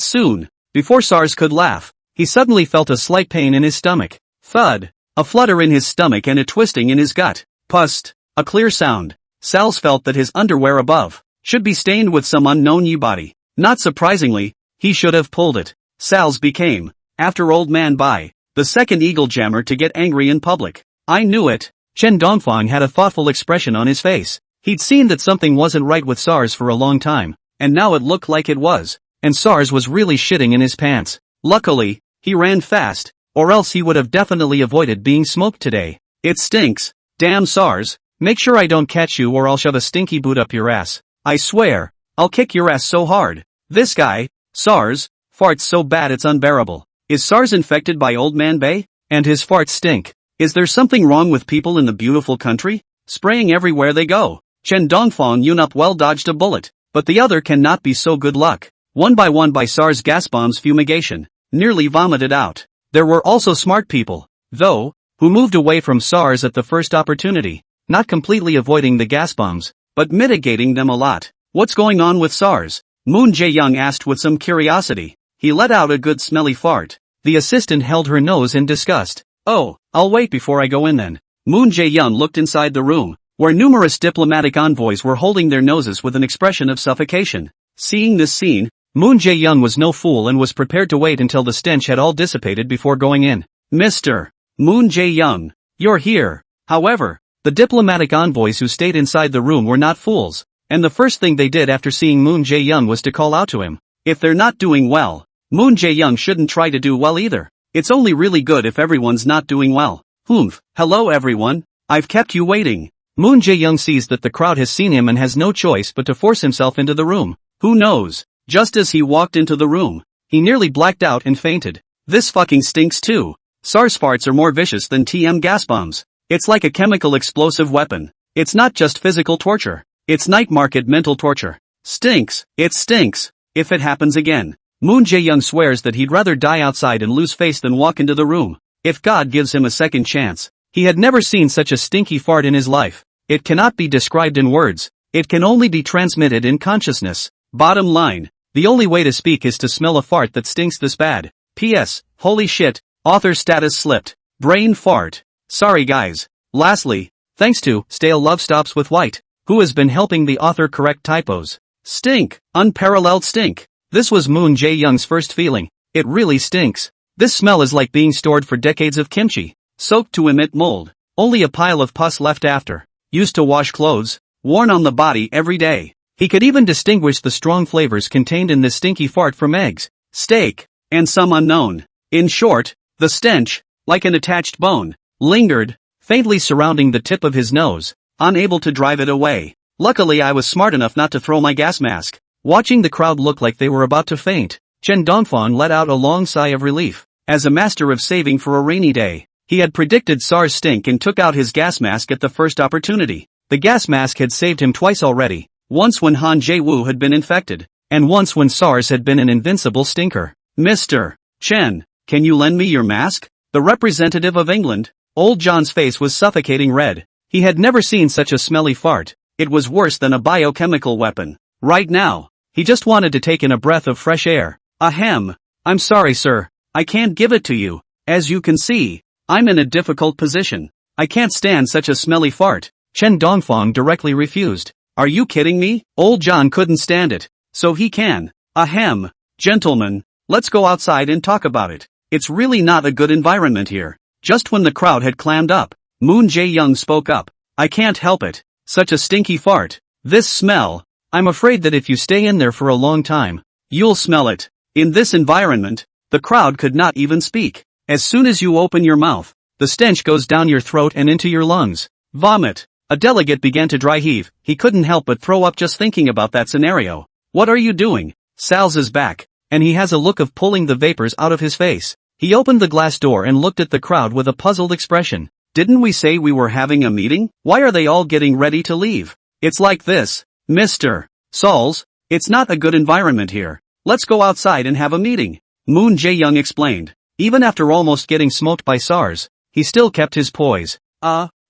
Speaker 1: soon, before SARS could laugh, he suddenly felt a slight pain in his stomach. Thud. A flutter in his stomach and a twisting in his gut. Pust. A clear sound. Sals felt that his underwear above should be stained with some unknown body. Not surprisingly, he should have pulled it. Sals became, after Old Man Bai, the second eagle jammer to get angry in public. I knew it. Chen Dongfang had a thoughtful expression on his face. He'd seen that something wasn't right with SARS for a long time, and now it looked like it was. And SARS was really shitting in his pants. Luckily, he ran fast, or else he would have definitely avoided being smoked today. It stinks. Damn SARS, make sure I don't catch you or I'll shove a stinky boot up your ass. I swear, I'll kick your ass so hard. This guy, SARS, farts so bad it's unbearable. Is SARS infected by Old Man Bai? And his farts stink. Is there something wrong with people in the beautiful country? Spraying everywhere they go. Chen Dongfang Yunup well dodged a bullet, but the other cannot be so good luck. One by SARS gas bombs fumigation, nearly vomited out. There were also smart people, though, who moved away from SARS at the first opportunity, not completely avoiding the gas bombs, but mitigating them a lot. What's going on with SARS? Moon Jae-young asked with some curiosity. He let out a good smelly fart. The assistant held her nose in disgust. Oh, I'll wait before I go in then. Moon Jae-young looked inside the room, where numerous diplomatic envoys were holding their noses with an expression of suffocation. Seeing this scene, Moon Jae-young was no fool and was prepared to wait until the stench had all dissipated before going in. Mr. Moon Jae-young, you're here. However, the diplomatic envoys who stayed inside the room were not fools, and the first thing they did after seeing Moon Jae-young was to call out to him. If they're not doing well, Moon Jae-young shouldn't try to do well either. It's only really good if everyone's not doing well. Humph, hello everyone, I've kept you waiting. Moon Jae-young sees that the crowd has seen him and has no choice but to force himself into the room. Who knows? Just as he walked into the room, he nearly blacked out and fainted. This fucking stinks too. SARS farts are more vicious than TM gas bombs. It's like a chemical explosive weapon. It's not just physical torture. It's night market mental torture. Stinks. It stinks. If it happens again. Moon Jae-young swears that he'd rather die outside and lose face than walk into the room. If God gives him a second chance. He had never seen such a stinky fart in his life. It cannot be described in words. It can only be transmitted in consciousness. Bottom line, the only way to speak is to smell a fart that stinks this bad. P.S. Holy shit, author status slipped. Brain fart. Sorry guys. Lastly, thanks to Stale Love Stops with White, who has been helping the author correct typos. Stink. Unparalleled stink. This was Moon Jae-young's first feeling. It really stinks. This smell is like being stored for decades of kimchi, soaked to emit mold. Only a pile of pus left after. Used to wash clothes, worn on the body every day. He could even distinguish the strong flavors contained in this stinky fart from eggs, steak, and some unknown. In short, the stench, like an attached bone, lingered, faintly surrounding the tip of his nose, unable to drive it away. Luckily I was smart enough not to throw my gas mask. Watching the crowd look like they were about to faint, Chen Dongfang let out a long sigh of relief. As a master of saving for a rainy day, he had predicted SARS stink and took out his gas mask at the first opportunity. The gas mask had saved him twice already, once when Han Jae-woo had been infected, and once when SARS had been an invincible stinker. Mr. Chen, can you lend me your mask? The representative of England, Old John's face was suffocating red. He had never seen such a smelly fart. It was worse than a biochemical weapon. Right now, he just wanted to take in a breath of fresh air. Ahem. I'm sorry sir, I can't give it to you. As you can see, I'm in a difficult position. I can't stand such a smelly fart. Chen Dongfang directly refused. Are you kidding me? Old John couldn't stand it. So he can. Ahem. Gentlemen, let's go outside and talk about it. It's really not a good environment here. Just when the crowd had clammed up, Moon Jae-young spoke up. I can't help it. Such a stinky fart. This smell. I'm afraid that if you stay in there for a long time, you'll smell it. In this environment, the crowd could not even speak. As soon as you open your mouth, the stench goes down your throat and into your lungs. Vomit. A delegate began to dry heave. He couldn't help but throw up just thinking about that scenario. What are you doing? Sals is back, and he has a look of pulling the vapors out of his face. He opened the glass door and looked at the crowd with a puzzled expression. Didn't we say we were having a meeting? Why are they all getting ready to leave? It's like this. Mr. Sauls, it's not a good environment here. Let's go outside and have a meeting. Moon Jae-young explained. Even after almost getting smoked by SARS, he still kept his poise.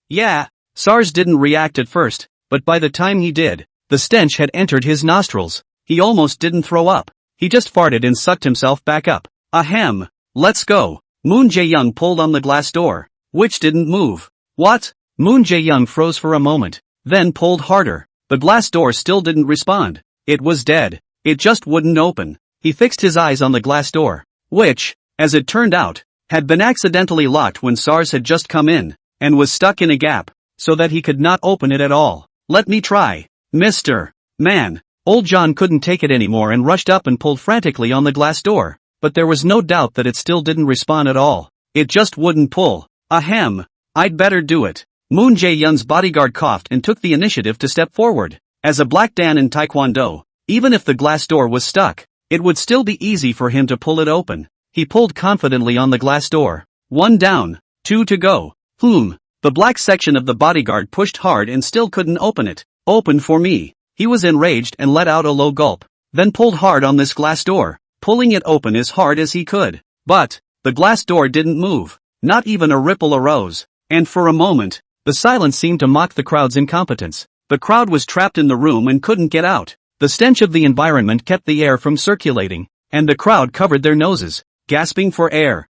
Speaker 1: Yeah. SARS didn't react at first. but by the time he did, the stench had entered his nostrils. He almost didn't throw up. He just farted and sucked himself back up. Ahem. Let's go. Moon Jae-young pulled on the glass door, which didn't move. What? Moon Jae-young froze for a moment, then pulled harder. The glass door still didn't respond. It was dead. It just wouldn't open. He fixed his eyes on the glass door, which, as it turned out, had been accidentally locked when SARS had just come in, and was stuck in a gap, so that he could not open it at all. Let me try. Mr. Man. Old John couldn't take it anymore and rushed up and pulled frantically on the glass door, but there was no doubt that it still didn't respond at all. It just wouldn't pull. Ahem. I'd better do it. Moon Jae-young's bodyguard coughed and took the initiative to step forward. As a black dan in Taekwondo, even if the glass door was stuck, it would still be easy for him to pull it open. He pulled confidently on the glass door. 1 down, 2 to go. The black section of the bodyguard pushed hard and still couldn't open it. Open for me. He was enraged and let out a low gulp, then pulled hard on this glass door, pulling it open as hard as he could. But the glass door didn't move. Not even a ripple arose. And for a moment, the silence seemed to mock the crowd's incompetence. The crowd was trapped in the room and couldn't get out. The stench of the environment kept the air from circulating, and the crowd covered their noses, gasping for air.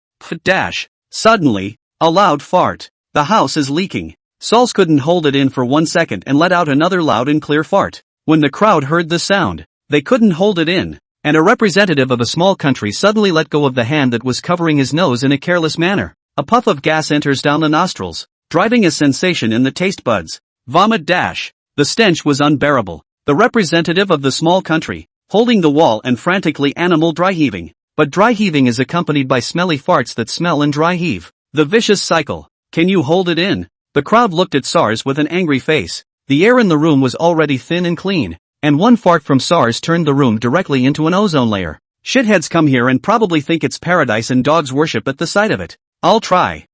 Speaker 1: Suddenly, a loud fart. The house is leaking. Sauls couldn't hold it in for 1 second and let out another loud and clear fart. When the crowd heard the sound, they couldn't hold it in, and a representative of a small country suddenly let go of the hand that was covering his nose in a careless manner. A puff of gas enters down the nostrils, driving a sensation in the taste buds. Vomit. The stench was unbearable. The representative of the small country, holding the wall and frantically animal dry heaving. But dry heaving is accompanied by smelly farts that smell and dry heave. The vicious cycle. Can you hold it in? The crowd looked at SARS with an angry face. The air in the room was already thin and clean, and one fart from SARS turned the room directly into an ozone layer. Shitheads come here and probably think it's paradise and dogs worship at the sight of it. I'll try.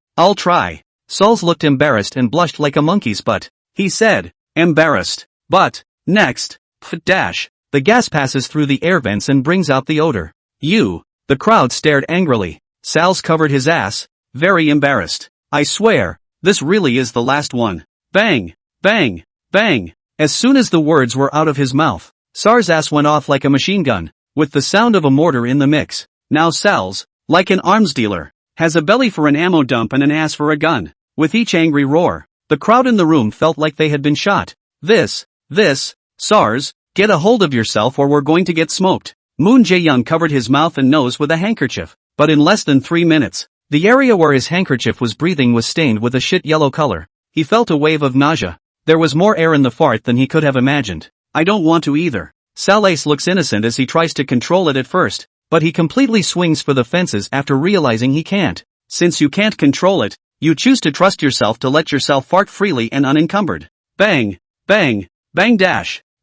Speaker 1: Sauls looked embarrassed and blushed like a monkey's butt. He said, embarrassed. But, next, the gas passes through the air vents and brings out the odor. The crowd stared angrily. Sauls covered his ass, very embarrassed. I swear, this really is the last one. Bang, bang, bang. As soon as the words were out of his mouth, SARS' ass went off like a machine gun, with the sound of a mortar in the mix. Now Sauls, like an arms dealer, has a belly for an ammo dump and an ass for a gun. With each angry roar, the crowd in the room felt like they had been shot. SARS, get a hold of yourself or we're going to get smoked. Moon Jae-young covered his mouth and nose with a handkerchief, but in less than 3 minutes, the area where his handkerchief was breathing was stained with a shit yellow color. He felt a wave of nausea. There was more air in the fart than he could have imagined. I don't want to either. Salace looks innocent as he tries to control it at first, but he completely swings for the fences after realizing he can't. Since you can't control it, you choose to trust yourself to let yourself fart freely and unencumbered. Bang, bang, bang.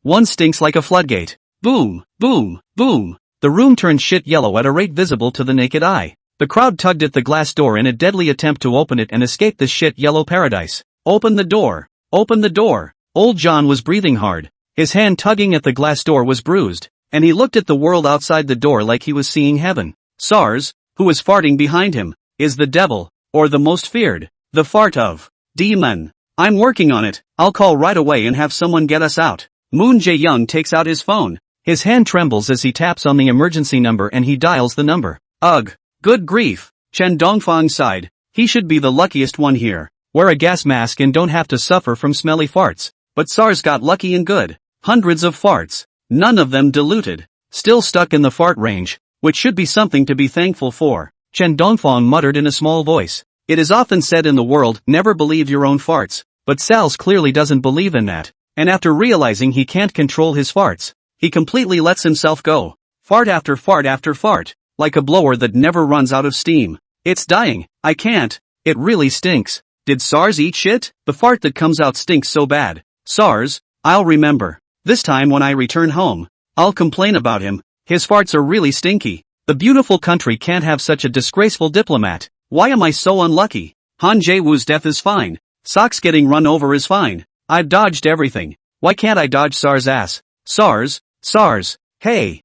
Speaker 1: One stinks like a floodgate. Boom, boom, boom. The room turned shit yellow at a rate visible to the naked eye. The crowd tugged at the glass door in a deadly attempt to open it and escape this shit yellow paradise. Open the door. Open the door. Old John was breathing hard. His hand tugging at the glass door was bruised, and he looked at the world outside the door like he was seeing heaven. SARS, who was farting behind him, is the devil, or the most feared. The fart of demon. I'm working on it. I'll call right away and have someone get us out. Moon Jae-young takes out his phone. His hand trembles as he taps on the emergency number and he dials the number. Ugh. Good grief. Chen Dongfang sighed. He should be the luckiest one here. Wear a gas mask and don't have to suffer from smelly farts. But SARS got lucky and good. Hundreds of farts. None of them diluted. Still stuck in the fart range, which should be something to be thankful for. Chen Dongfang muttered in a small voice. It is often said in the world, never believe your own farts. But Sal's clearly doesn't believe in that. And after realizing he can't control his farts, he completely lets himself go. Fart after fart after fart. Like a blower that never runs out of steam. It's dying. I can't. It really stinks. Did SARS eat shit? The fart that comes out stinks so bad. SARS, I'll remember. This time when I return home, I'll complain about him. His farts are really stinky. The beautiful country can't have such a disgraceful diplomat. Why am I so unlucky? Han Jae-woo's death is fine. Socks getting run over is fine. I've dodged everything. Why can't I dodge SARS' ass? SARS, SARS, hey,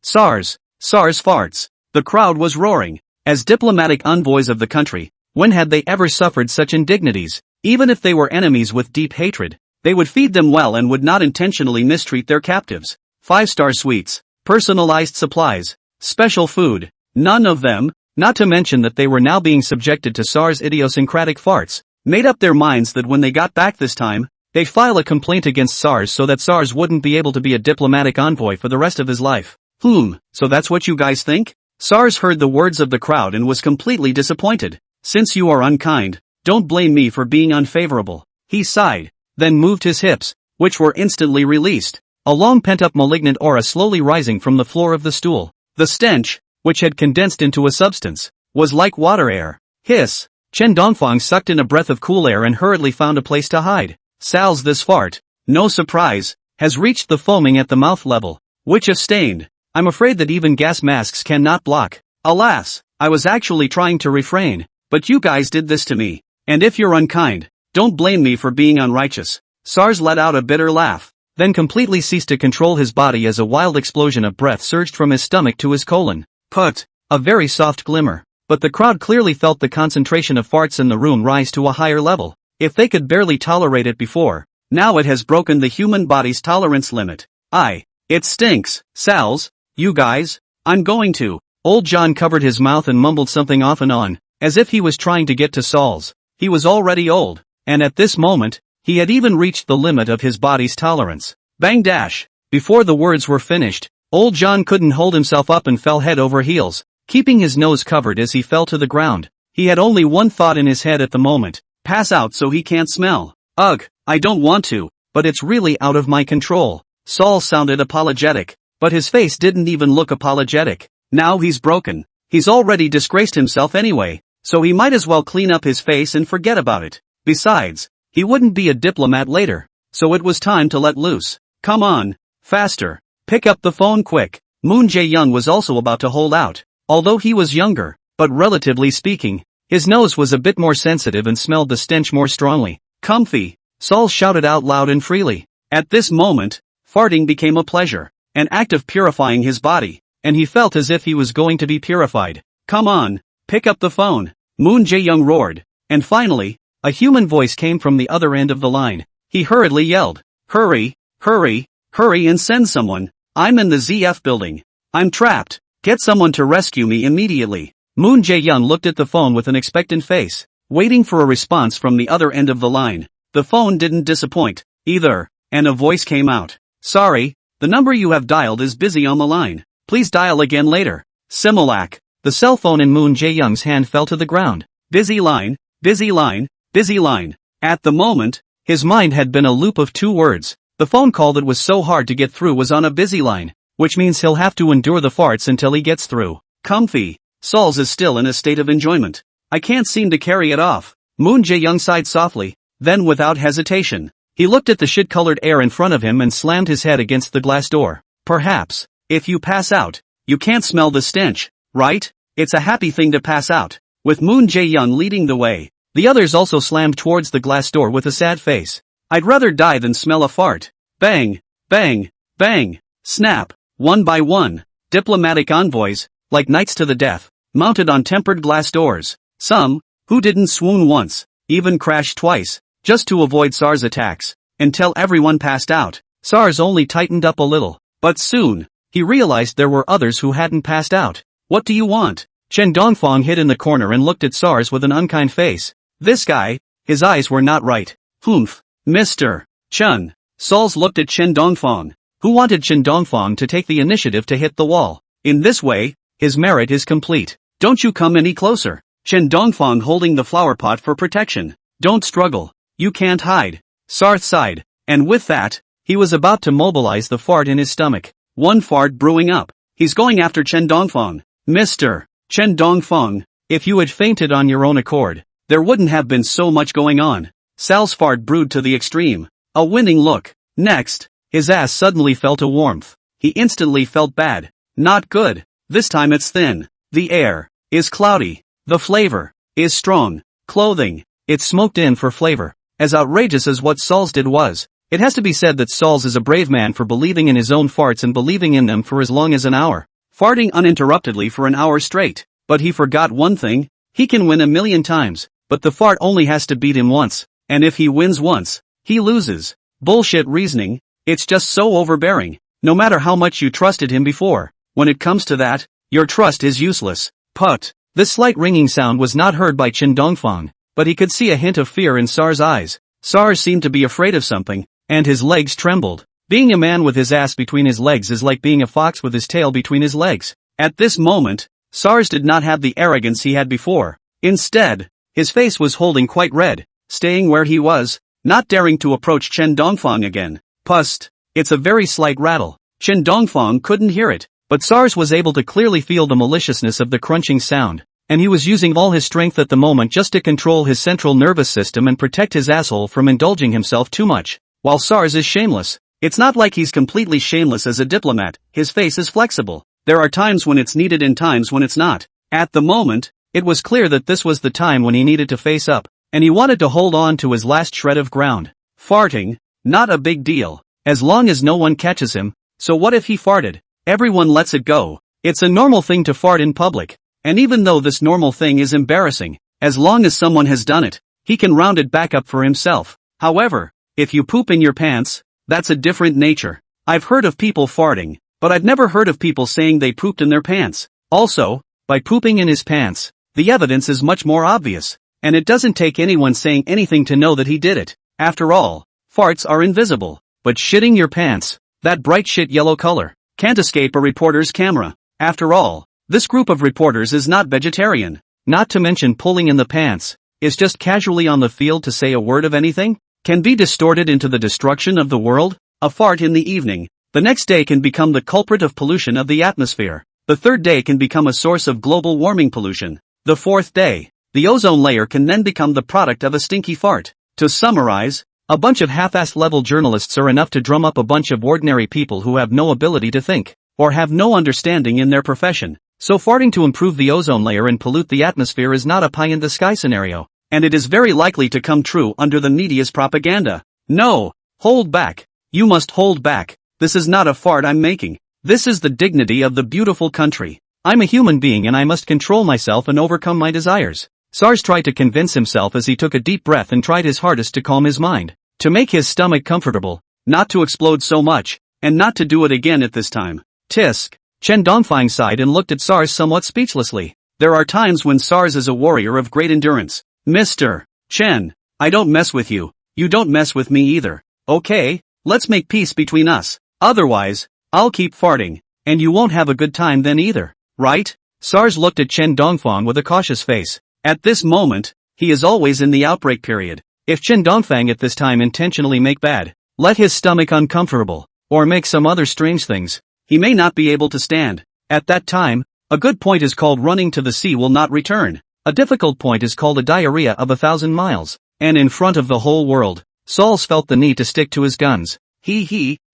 Speaker 1: SARS. SARS farts. The crowd was roaring. As diplomatic envoys of the country, when had they ever suffered such indignities? Even if they were enemies with deep hatred, They would feed them well and would not intentionally mistreat their captives. 5-star suites, personalized supplies, special food, none of them, not to mention that they were now being subjected to SARS idiosyncratic farts, made up their minds that when they got back this time, they'd file a complaint against SARS so that SARS wouldn't be able to be a diplomatic envoy for the rest of his life. So that's what you guys think? SARS heard the words of the crowd and was completely disappointed. Since you are unkind, don't blame me for being unfavorable. He sighed, then moved his hips, which were instantly released, a long pent-up malignant aura slowly rising from the floor of the stool. The stench, which had condensed into a substance, was like water air. Hiss! Chen Dongfang sucked in a breath of cool air and hurriedly found a place to hide. Sal's this fart, no surprise, has reached the foaming at the mouth level, which if stained, I'm afraid that even gas masks cannot block. Alas, I was actually trying to refrain, but you guys did this to me, and if you're unkind, don't blame me for being unrighteous. SARS let out a bitter laugh, then completely ceased to control his body as a wild explosion of breath surged from his stomach to his colon. Put, a very soft glimmer, but the crowd clearly felt the concentration of farts in the room rise to a higher level. If they could barely tolerate it before, now it has broken the human body's tolerance limit. It stinks. Sal's, you guys, I'm going to. Old John covered his mouth and mumbled something off and on, as if he was trying to get to Sal's. He was already old, and at this moment, he had even reached the limit of his body's tolerance. Bang dash! Before the words were finished, old John couldn't hold himself up and fell head over heels, keeping his nose covered as he fell to the ground. He had only one thought in his head at the moment: pass out so he can't smell. Ugh, I don't want to, but it's really out of my control. Saul sounded apologetic, but his face didn't even look apologetic. Now he's broken. He's already disgraced himself anyway, so he might as well clean up his face and forget about it. Besides, he wouldn't be a diplomat later, so it was time to let loose. Come on, faster, pick up the phone quick. Moon Jae-young was also about to hold out, although he was younger, but relatively speaking, his nose was a bit more sensitive and smelled the stench more strongly. Comfy, Saul shouted out loud and freely. At this moment, farting became a pleasure, an act of purifying his body, and he felt as if he was going to be purified. Come on, pick up the phone, Moon Jae-young roared, and finally, a human voice came from the other end of the line. He hurriedly yelled, hurry, hurry, hurry and send someone. I'm in the ZF building. I'm trapped. Get someone to rescue me immediately. Moon Jae-young looked at the phone with an expectant face, waiting for a response from the other end of the line. The phone didn't disappoint, either, and a voice came out. Sorry, the number you have dialed is busy on the line. Please dial again later. Similac. The cell phone in Moon Jae-young's hand fell to the ground. Busy line, busy line, busy line. At the moment, his mind had been a loop of two words. The phone call that was so hard to get through was on a busy line, which means he'll have to endure the farts until he gets through. Comfy. Saul's is still in a state of enjoyment. I can't seem to carry it off. Moon Jae-young sighed softly, then without hesitation, he looked at the shit-colored air in front of him and slammed his head against the glass door. Perhaps, if you pass out, you can't smell the stench, right? It's a happy thing to pass out. With Moon Jae-young leading the way, the others also slammed towards the glass door with a sad face. I'd rather die than smell a fart. Bang, bang, bang, snap, one by one, diplomatic envoys, like knights to the death, mounted on tempered glass doors. Some, who didn't swoon once, even crashed twice, just to avoid SARS attacks, until everyone passed out. SARS only tightened up a little, but soon, he realized there were others who hadn't passed out. What do you want? Chen Dongfang hid in the corner and looked at SARS with an unkind face. This guy, his eyes were not right. Humph. Mr. Chun. Sauls looked at Chen Dongfang, who wanted Chen Dongfang to take the initiative to hit the wall. In this way, his merit is complete. Don't you come any closer. Chen Dongfang holding the flower pot for protection. Don't struggle. You can't hide. Sarth sighed, and with that, he was about to mobilize the fart in his stomach. One fart brewing up. He's going after Chen Dongfang. Mr. Chen Dongfang, if you had fainted on your own accord, there wouldn't have been so much going on. Sal's fart brewed to the extreme. A winning look. Next, his ass suddenly felt a warmth. He instantly felt bad. Not good. This time it's thin. The air is cloudy. The flavor is strong. Clothing, it's smoked in for flavor. As outrageous as what Sauls did was, it has to be said that Sauls is a brave man for believing in his own farts and believing in them for as long as an hour. Farting uninterruptedly for an hour straight. But he forgot one thing. He can win 1,000,000 times, but the fart only has to beat him once. And if he wins once, he loses. Bullshit reasoning, it's just so overbearing. No matter how much you trusted him before, when it comes to that, your trust is useless. Put. This slight ringing sound was not heard by Chen Dongfang, but he could see a hint of fear in Sar's eyes. Sar seemed to be afraid of something, and his legs trembled. Being a man with his ass between his legs is like being a fox with his tail between his legs. At this moment, Sars did not have the arrogance he had before. Instead, his face was holding quite red, staying where he was, not daring to approach Chen Dongfang again. Pust. It's a very slight rattle. Chen Dongfang couldn't hear it, but Sars was able to clearly feel the maliciousness of the crunching sound, and he was using all his strength at the moment just to control his central nervous system and protect his asshole from indulging himself too much. While Sars is shameless, it's not like he's completely shameless as a diplomat. His face is flexible. There are times when it's needed and times when it's not. At the moment, it was clear that this was the time when he needed to face up, and he wanted to hold on to his last shred of ground. Farting? Not a big deal, as long as no one catches him. So what if he farted? Everyone lets it go. It's a normal thing to fart in public, and even though this normal thing is embarrassing, as long as someone has done it, he can round it back up for himself. However, if you poop in your pants, that's a different nature. I've heard of people farting, but I've never heard of people saying they pooped in their pants. Also, by pooping in his pants, the evidence is much more obvious, and it doesn't take anyone saying anything to know that he did it. After all, farts are invisible, but shitting your pants, that bright shit yellow color, can't escape a reporter's camera. After all, this group of reporters is not vegetarian. Not to mention pulling in the pants, is just casually on the field to say a word of anything, can be distorted into the destruction of the world. A fart in the evening, the next day can become the culprit of pollution of the atmosphere. The third day can become a source of global warming pollution. The fourth day, the ozone layer can then become the product of a stinky fart. To summarize, a bunch of half-assed level journalists are enough to drum up a bunch of ordinary people who have no ability to think, or have no understanding in their profession. So farting to improve the ozone layer and pollute the atmosphere is not a pie-in-the-sky scenario, and it is very likely to come true under the media's propaganda. No, hold back. You must hold back. This is not a fart I'm making. This is the dignity of the beautiful country. I'm a human being and I must control myself and overcome my desires. Sars tried to convince himself as he took a deep breath and tried his hardest to calm his mind, to make his stomach comfortable, not to explode so much, and not to do it again at this time. Tisk. Chen Dongfang sighed and looked at Sars somewhat speechlessly. There are times when Sars is a warrior of great endurance. Mr. Chen, I don't mess with you. You don't mess with me either. Okay, let's make peace between us. Otherwise, I'll keep farting, and you won't have a good time then either, right? Sars looked at Chen Dongfang with a cautious face. At this moment, he is always in the outbreak period. If Chen Dongfang at this time intentionally make bad, let his stomach uncomfortable, or make some other strange things, he may not be able to stand. At that time, a good point is called running to the sea will not return. A difficult point is called a diarrhea of 1,000 miles. And in front of the whole world, Sauls felt the need to stick to his guns.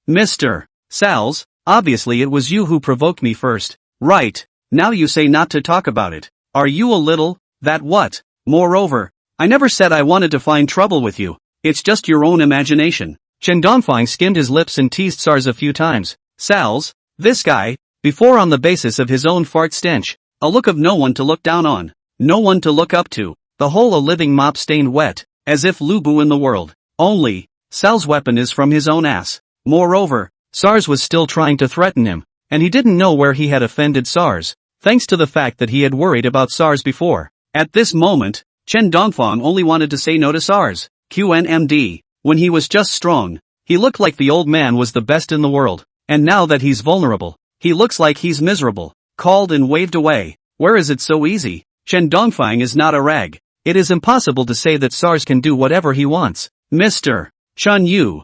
Speaker 1: Mr. Sauls, obviously it was you who provoked me first. Right, now you say not to talk about it. Are you a little, that what? Moreover, I never said I wanted to find trouble with you. It's just your own imagination. Chen Dongfang skimmed his lips and teased Sars a few times. Sauls, this guy, before on the basis of his own fart stench, a look of no one to look down on, no one to look up to, the whole a living mop stained wet, as if Lubu in the world. Only, Sal's weapon is from his own ass. Moreover, Sars was still trying to threaten him, and he didn't know where he had offended Sars, thanks to the fact that he had worried about Sars before. At this moment, Chen Dongfang only wanted to say no to Sars. QNMD, when he was just strong, he looked like the old man was the best in the world, and now that he's vulnerable, he looks like he's miserable. Called and waved away. Where is it so easy? Chen Dongfang is not a rag. It is impossible to say that Sars can do whatever he wants. Mr. Chun you.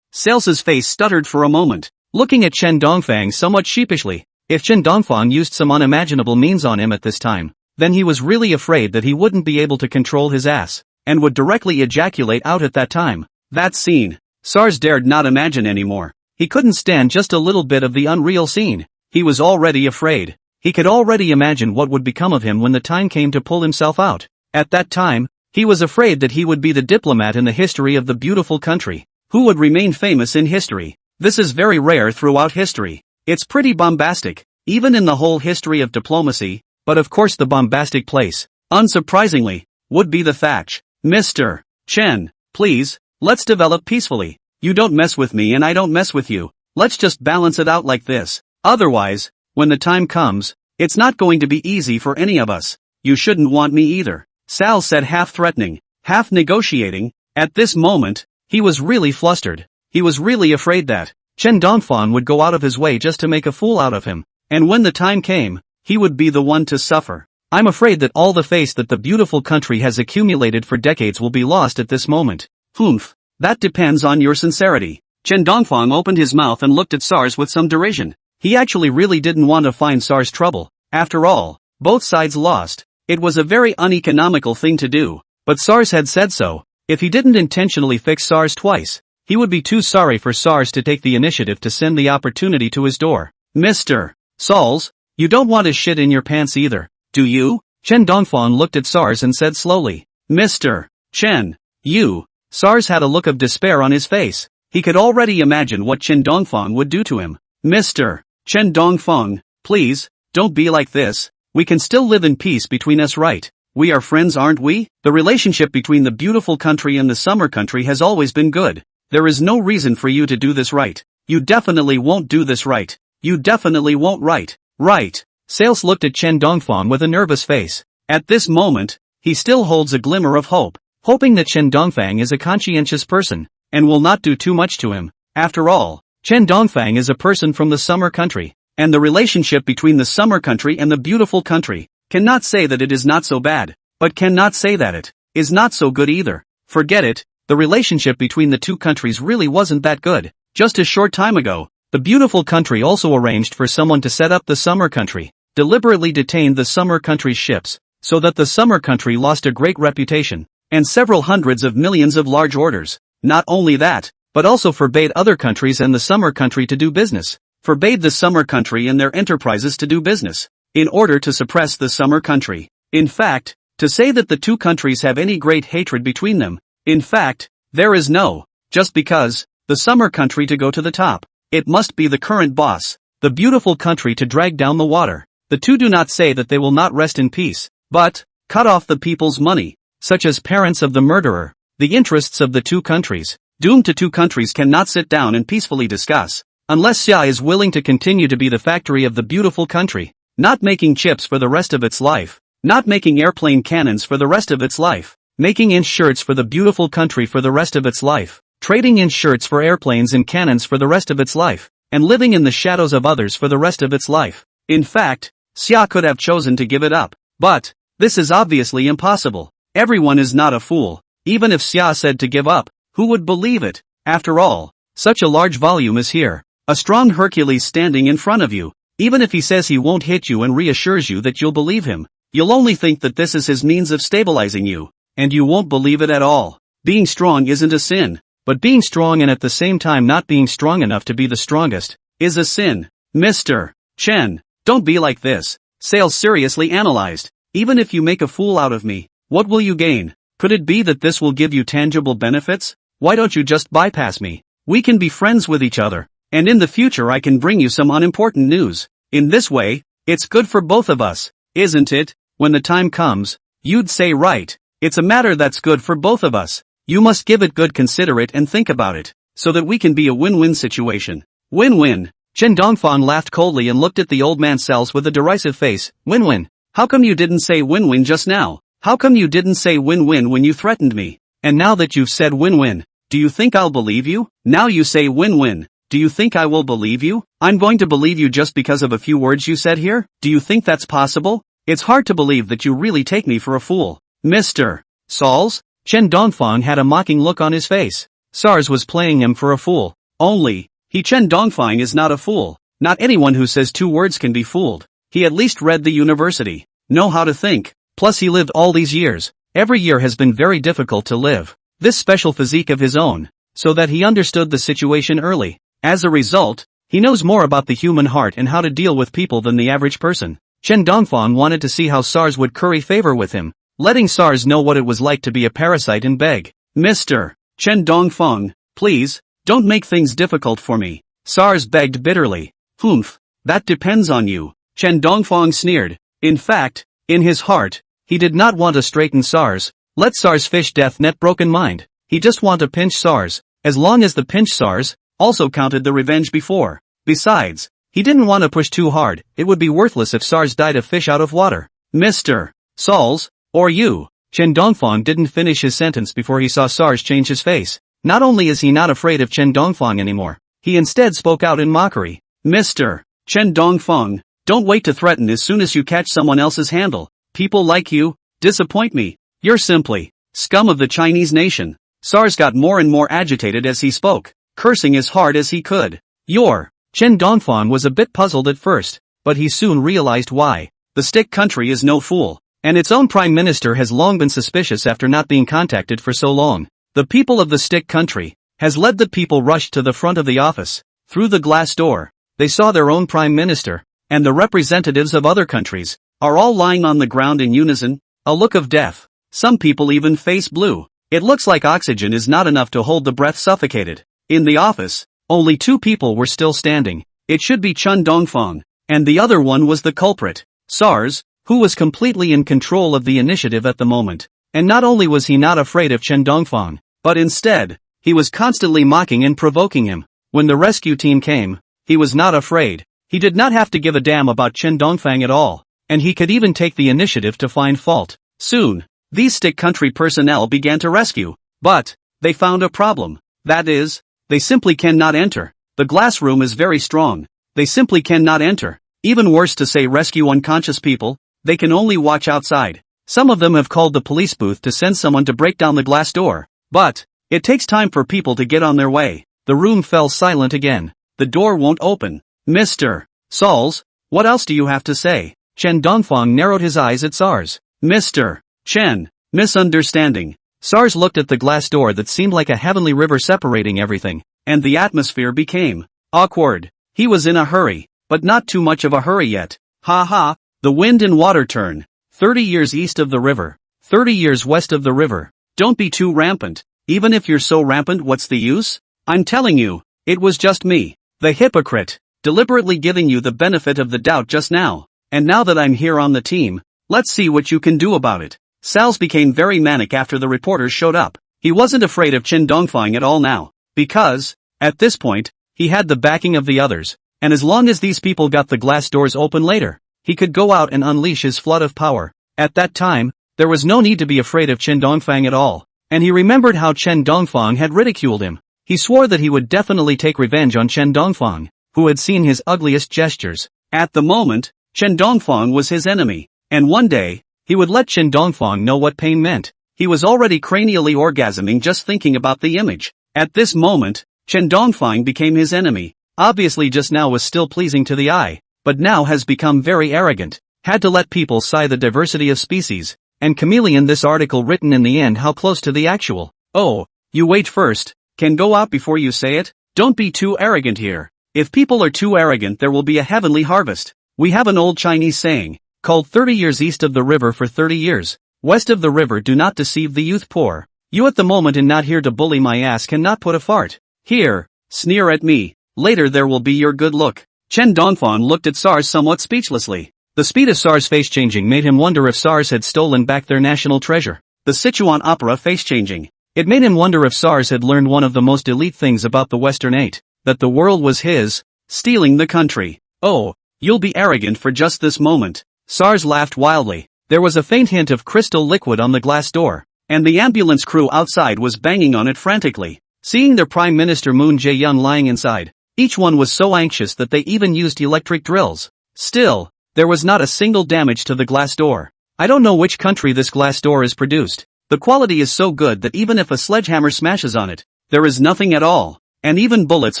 Speaker 1: Sales's face stuttered for a moment, looking at Chen Dongfang somewhat sheepishly. If Chen Dongfang used some unimaginable means on him at this time, then he was really afraid that he wouldn't be able to control his ass, and would directly ejaculate out at that time. That scene, Sars dared not imagine anymore. He couldn't stand just a little bit of the unreal scene. He was already afraid. He could already imagine what would become of him when the time came to pull himself out. At that time, he was afraid that he would be the diplomat in the history of the beautiful country, who would remain famous in history. This is very rare throughout history. It's pretty bombastic, even in the whole history of diplomacy, but of course the bombastic place, unsurprisingly, would be the Thatch. Mr. Chen, please, let's develop peacefully. You don't mess with me and I don't mess with you. Let's just balance it out like this. Otherwise, when the time comes, it's not going to be easy for any of us. You shouldn't want me either, Sal said, half threatening, half negotiating. At this moment, he was really flustered. He was really afraid that Chen Dongfang would go out of his way just to make a fool out of him. And when the time came, he would be the one to suffer. I'm afraid that all the face that the beautiful country has accumulated for decades will be lost at this moment. Humph. That depends on your sincerity. Chen Dongfang opened his mouth and looked at SARS with some derision. He actually really didn't want to find SARS trouble. After all, both sides lost. It was a very uneconomical thing to do. But SARS had said so. If he didn't intentionally fix SARS twice, he would be too sorry for SARS to take the initiative to send the opportunity to his door. Mr. Sauls, you don't want to shit in your pants either, do you? Chen Dongfang looked at SARS and said slowly. Mr. Chen, you. SARS had a look of despair on his face. He could already imagine what Chen Dongfang would do to him. Mr. Chen Dongfang, please, don't be like this. We can still live in peace between us, right? We are friends, aren't we? The relationship between the beautiful country and the summer country has always been good. There is no reason for you to do this, right? You definitely won't do this, right? You definitely won't, right? Right. Sales looked at Chen Dongfang with a nervous face. At this moment, he still holds a glimmer of hope, hoping that Chen Dongfang is a conscientious person, and will not do too much to him. After all, Chen Dongfang is a person from the summer country, and the relationship between the summer country and the beautiful country cannot say that it is not so bad, but cannot say that it is not so good either. Forget it, the relationship between the two countries really wasn't that good. Just a short time ago, the beautiful country also arranged for someone to set up the summer country, deliberately detained the summer country's ships, so that the summer country lost a great reputation, and several hundreds of millions of large orders. Not only that, but also forbade other countries and the summer country to do business, forbade the summer country and their enterprises to do business, in order to suppress the summer country. In fact, to say that the two countries have any great hatred between them, in fact, there is no, just because, the summer country to go to the top, it must be the current boss, the beautiful country to drag down the water. The two do not say that they will not rest in peace, but cut off the people's money, such as parents of the murderer, the interests of the two countries. Doomed to two countries cannot sit down and peacefully discuss, unless Xia is willing to continue to be the factory of the beautiful country, not making chips for the rest of its life, not making airplane cannons for the rest of its life, making in shirts for the beautiful country for the rest of its life, trading in shirts for airplanes and cannons for the rest of its life, and living in the shadows of others for the rest of its life. In fact, Xia could have chosen to give it up, but this is obviously impossible. Everyone is not a fool. Even if Xia said to give up, who would believe it? After all, such a large volume is here, a strong Hercules standing in front of you. Even if he says he won't hit you and reassures you that you'll believe him, you'll only think that this is his means of stabilizing you, and you won't believe it at all. Being strong isn't a sin, but being strong and at the same time not being strong enough to be the strongest is a sin. Mr. Chen, don't be like this. Sales seriously analyzed. Even if you make a fool out of me, what will you gain? Could it be that this will give you tangible benefits? Why don't you just bypass me? We can be friends with each other, and in the future I can bring you some unimportant news. In this way, it's good for both of us, isn't it? When the time comes, you'd say right. It's a matter that's good for both of us. You must give it good considerate and think about it, so that we can be a win-win situation. Win-win. Chen Dongfang laughed coldly and looked at the old man Sales with a derisive face. Win-win. How come you didn't say win-win just now? How come you didn't say win-win when you threatened me? And now that you've said win-win, do you think I'll believe you? Now you say win-win. Do you think I will believe you? I'm going to believe you just because of a few words you said here? Do you think that's possible? It's hard to believe that you really take me for a fool. Mr. Sauls? Chen Dongfang had a mocking look on his face. SARS was playing him for a fool. Only, Chen Dongfang is not a fool. Not anyone who says two words can be fooled. He at least read the university, know how to think. Plus he lived all these years. Every year has been very difficult to live this special physique of his own, so that he understood the situation early. As a result, he knows more about the human heart and how to deal with people than the average person. Chen Dongfang wanted to see how SARS would curry favor with him, letting SARS know what it was like to be a parasite and beg. Mr. Chen Dongfang, please, don't make things difficult for me. SARS begged bitterly. Humph, that depends on you. Chen Dongfang sneered. In fact, in his heart, he did not want to straighten SARS, let SARS fish death net broken mind. He just want to pinch SARS, as long as the pinch SARS also counted the revenge before. Besides, he didn't want to push too hard, it would be worthless if SARS died of fish out of water. Mr. Sauls, or you. Chen Dongfang didn't finish his sentence before he saw SARS change his face. Not only is he not afraid of Chen Dongfang anymore, he instead spoke out in mockery. Mr. Chen Dongfang, don't wait to threaten as soon as you catch someone else's handle. People like you disappoint me. You're simply scum of the Chinese nation. SARS got more and more agitated as he spoke, cursing as hard as he could. Chen Dongfang was a bit puzzled at first, but he soon realized why. The stick country is no fool, and its own prime minister has long been suspicious after not being contacted for so long. The people of the stick country has led the people rushed to the front of the office. Through the glass door, they saw their own prime minister, and the representatives of other countries are all lying on the ground in unison, a look of death. Some people even face blue. It looks like oxygen is not enough to hold the breath suffocated. In the office, only 2 people were still standing. It should be Chen Dongfang, and the other one was the culprit, SARS, who was completely in control of the initiative at the moment. And not only was he not afraid of Chen Dongfang, but instead, he was constantly mocking and provoking him. When the rescue team came, he was not afraid. He did not have to give a damn about Chen Dongfang at all, and he could even take the initiative to find fault. Soon, these stick country personnel began to rescue, but they found a problem. That is, they simply cannot enter. The glass room is very strong. They simply cannot enter. Even worse to say, rescue unconscious people, they can only watch outside. Some of them have called the police booth to send someone to break down the glass door, but it takes time for people to get on their way. The room fell silent again. The door won't open. Mr. Sauls, what else do you have to say? Chen Dongfang narrowed his eyes at SARS. Mr. Chen, misunderstanding. SARS looked at the glass door that seemed like a heavenly river separating everything, and the atmosphere became awkward. He was in a hurry, but not too much of a hurry yet. Ha ha, the wind and water turn. 30 years east of the river, 30 years west of the river. Don't be too rampant. Even if you're so rampant, what's the use? I'm telling you, it was just me, the hypocrite, deliberately giving you the benefit of the doubt just now. And now that I'm here on the team, let's see what you can do about it. Sals became very manic after the reporters showed up. He wasn't afraid of Chen Dongfang at all now, because, at this point, he had the backing of the others, and as long as these people got the glass doors open later, he could go out and unleash his flood of power. At that time, there was no need to be afraid of Chen Dongfang at all, and he remembered how Chen Dongfang had ridiculed him. He swore that he would definitely take revenge on Chen Dongfang, who had seen his ugliest gestures. At the moment, Chen Dongfang was his enemy, and one day, he would let Chen Dongfang know what pain meant. He was already cranially orgasming just thinking about the image. At this moment, Chen Dongfang became his enemy. Obviously just now was still pleasing to the eye, but now has become very arrogant. Had to let people sigh the diversity of species, and chameleon this article written in the end how close to the actual. Oh, you wait first, can go out before you say it? Don't be too arrogant here. If people are too arrogant there will be a heavenly harvest. We have an old Chinese saying, called 30 years east of the river for 30 years, west of the river do not deceive the youth poor. You at the moment and not here to bully my ass cannot put a fart. Here, sneer at me, later there will be your good look. Chen Dongfang looked at SARS somewhat speechlessly. The speed of SARS' face-changing made him wonder if SARS had stolen back their national treasure. The Sichuan opera face-changing. It made him wonder if SARS had learned one of the most elite things about the Western Eight, that the world was his, stealing the country. Oh, you'll be arrogant for just this moment. SARS laughed wildly. There was a faint hint of crystal liquid on the glass door, and the ambulance crew outside was banging on it frantically. Seeing their Prime Minister Moon Jae-young lying inside, each one was so anxious that they even used electric drills. Still, there was not a single damage to the glass door. I don't know which country this glass door is produced. The quality is so good that even if a sledgehammer smashes on it, there is nothing at all, and even bullets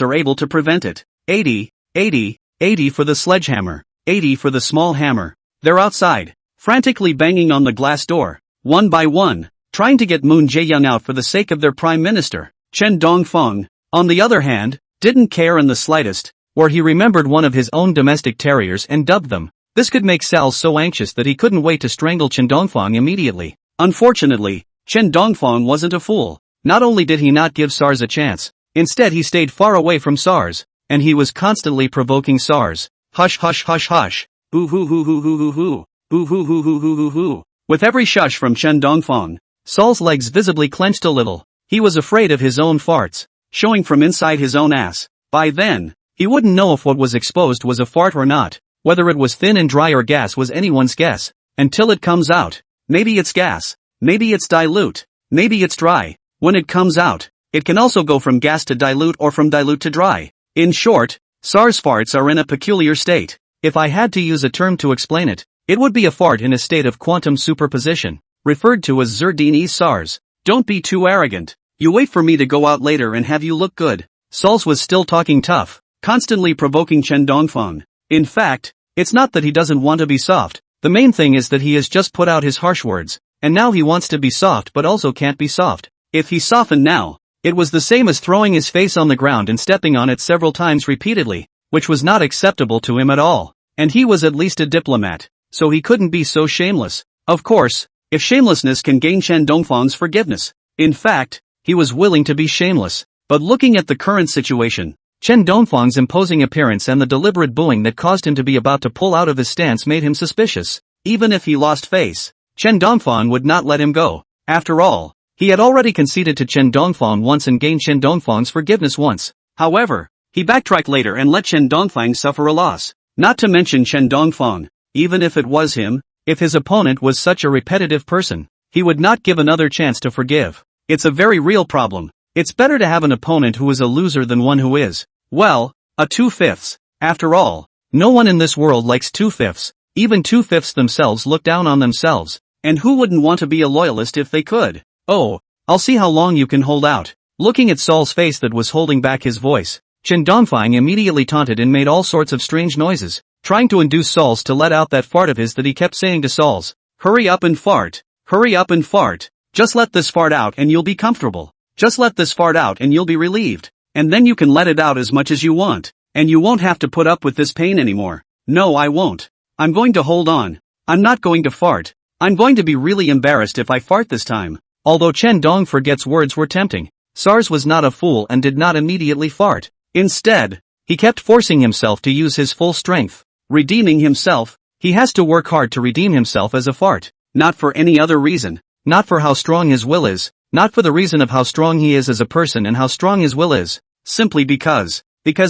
Speaker 1: are able to prevent it. 80, 80, 80 for the sledgehammer, 80 for the small hammer. They're outside, frantically banging on the glass door, one by one, trying to get Moon Jae-young out for the sake of their Prime Minister. Chen Dongfang, on the other hand, didn't care in the slightest, where he remembered one of his own domestic terriers and dubbed them. This could make Sal so anxious that he couldn't wait to strangle Chen Dongfang immediately. Unfortunately, Chen Dongfang wasn't a fool. Not only did he not give SARS a chance, instead he stayed far away from SARS, and he was constantly provoking SARS. Hush hush hush hush. Hoo hoo hoo hoo hoo hoo hoo. Hoo hoo hoo hoo hoo hoo hoo. With every shush from Chen Dongfang, Sal's legs visibly clenched a little. He was afraid of his own farts. showing from inside his own ass. By then, he wouldn't know if what was exposed was a fart or not. Whether it was thin and dry or gas was anyone's guess. Until it comes out. Maybe it's gas. Maybe it's dilute. Maybe it's dry. When it comes out, it can also go from gas to dilute or from dilute to dry. In short, SARS farts are in a peculiar state. If I had to use a term to explain it, it would be a fart in a state of quantum superposition, referred to as Zerdini's SARS. Don't be too arrogant. You wait for me to go out later and have you look good. Sols was still talking tough, constantly provoking Chen Dongfang. In fact, it's not that he doesn't want to be soft. The main thing is that he has just put out his harsh words, and now he wants to be soft but also can't be soft. If he softened now, it was the same as throwing his face on the ground and stepping on it several times repeatedly, which was not acceptable to him at all. And he was at least a diplomat, so he couldn't be so shameless. Of course, if shamelessness can gain Chen Dongfang's forgiveness. In fact, he was willing to be shameless. But looking at the current situation, Chen Dongfang's imposing appearance and the deliberate booing that caused him to be about to pull out of his stance made him suspicious. Even if he lost face, Chen Dongfang would not let him go. After all, he had already conceded to Chen Dongfang once and gained Chen Dongfang's forgiveness once. However, he backtracked later and let Chen Dongfang suffer a loss. Not to mention Chen Dongfang, even if it was him, if his opponent was such a repetitive person, he would not give another chance to forgive. It's a very real problem. It's better to have an opponent who is a loser than one who is, well, a 2/5. After all, no one in this world likes 2/5. Even 2/5 themselves look down on themselves. And who wouldn't want to be a loyalist if they could? Oh, I'll see how long you can hold out. Looking at Sol's face that was holding back his voice, Chen Dongfang immediately taunted and made all sorts of strange noises, trying to induce Sols to let out that fart of his that he kept saying to Sols. Hurry up and fart. Hurry up and fart. Just let this fart out and you'll be comfortable. Just let this fart out and you'll be relieved. And then you can let it out as much as you want. And you won't have to put up with this pain anymore. No, I won't. I'm going to hold on. I'm not going to fart. I'm going to be really embarrassed if I fart this time. Although Chen Dongfang's words were tempting, SARS was not a fool and did not immediately fart. Instead, he kept forcing himself to use his full strength. Redeeming himself, he has to work hard to redeem himself as a fart. Not for any other reason. Not for how strong his will is. Not for the reason of how strong he is as a person and how strong his will is. Simply because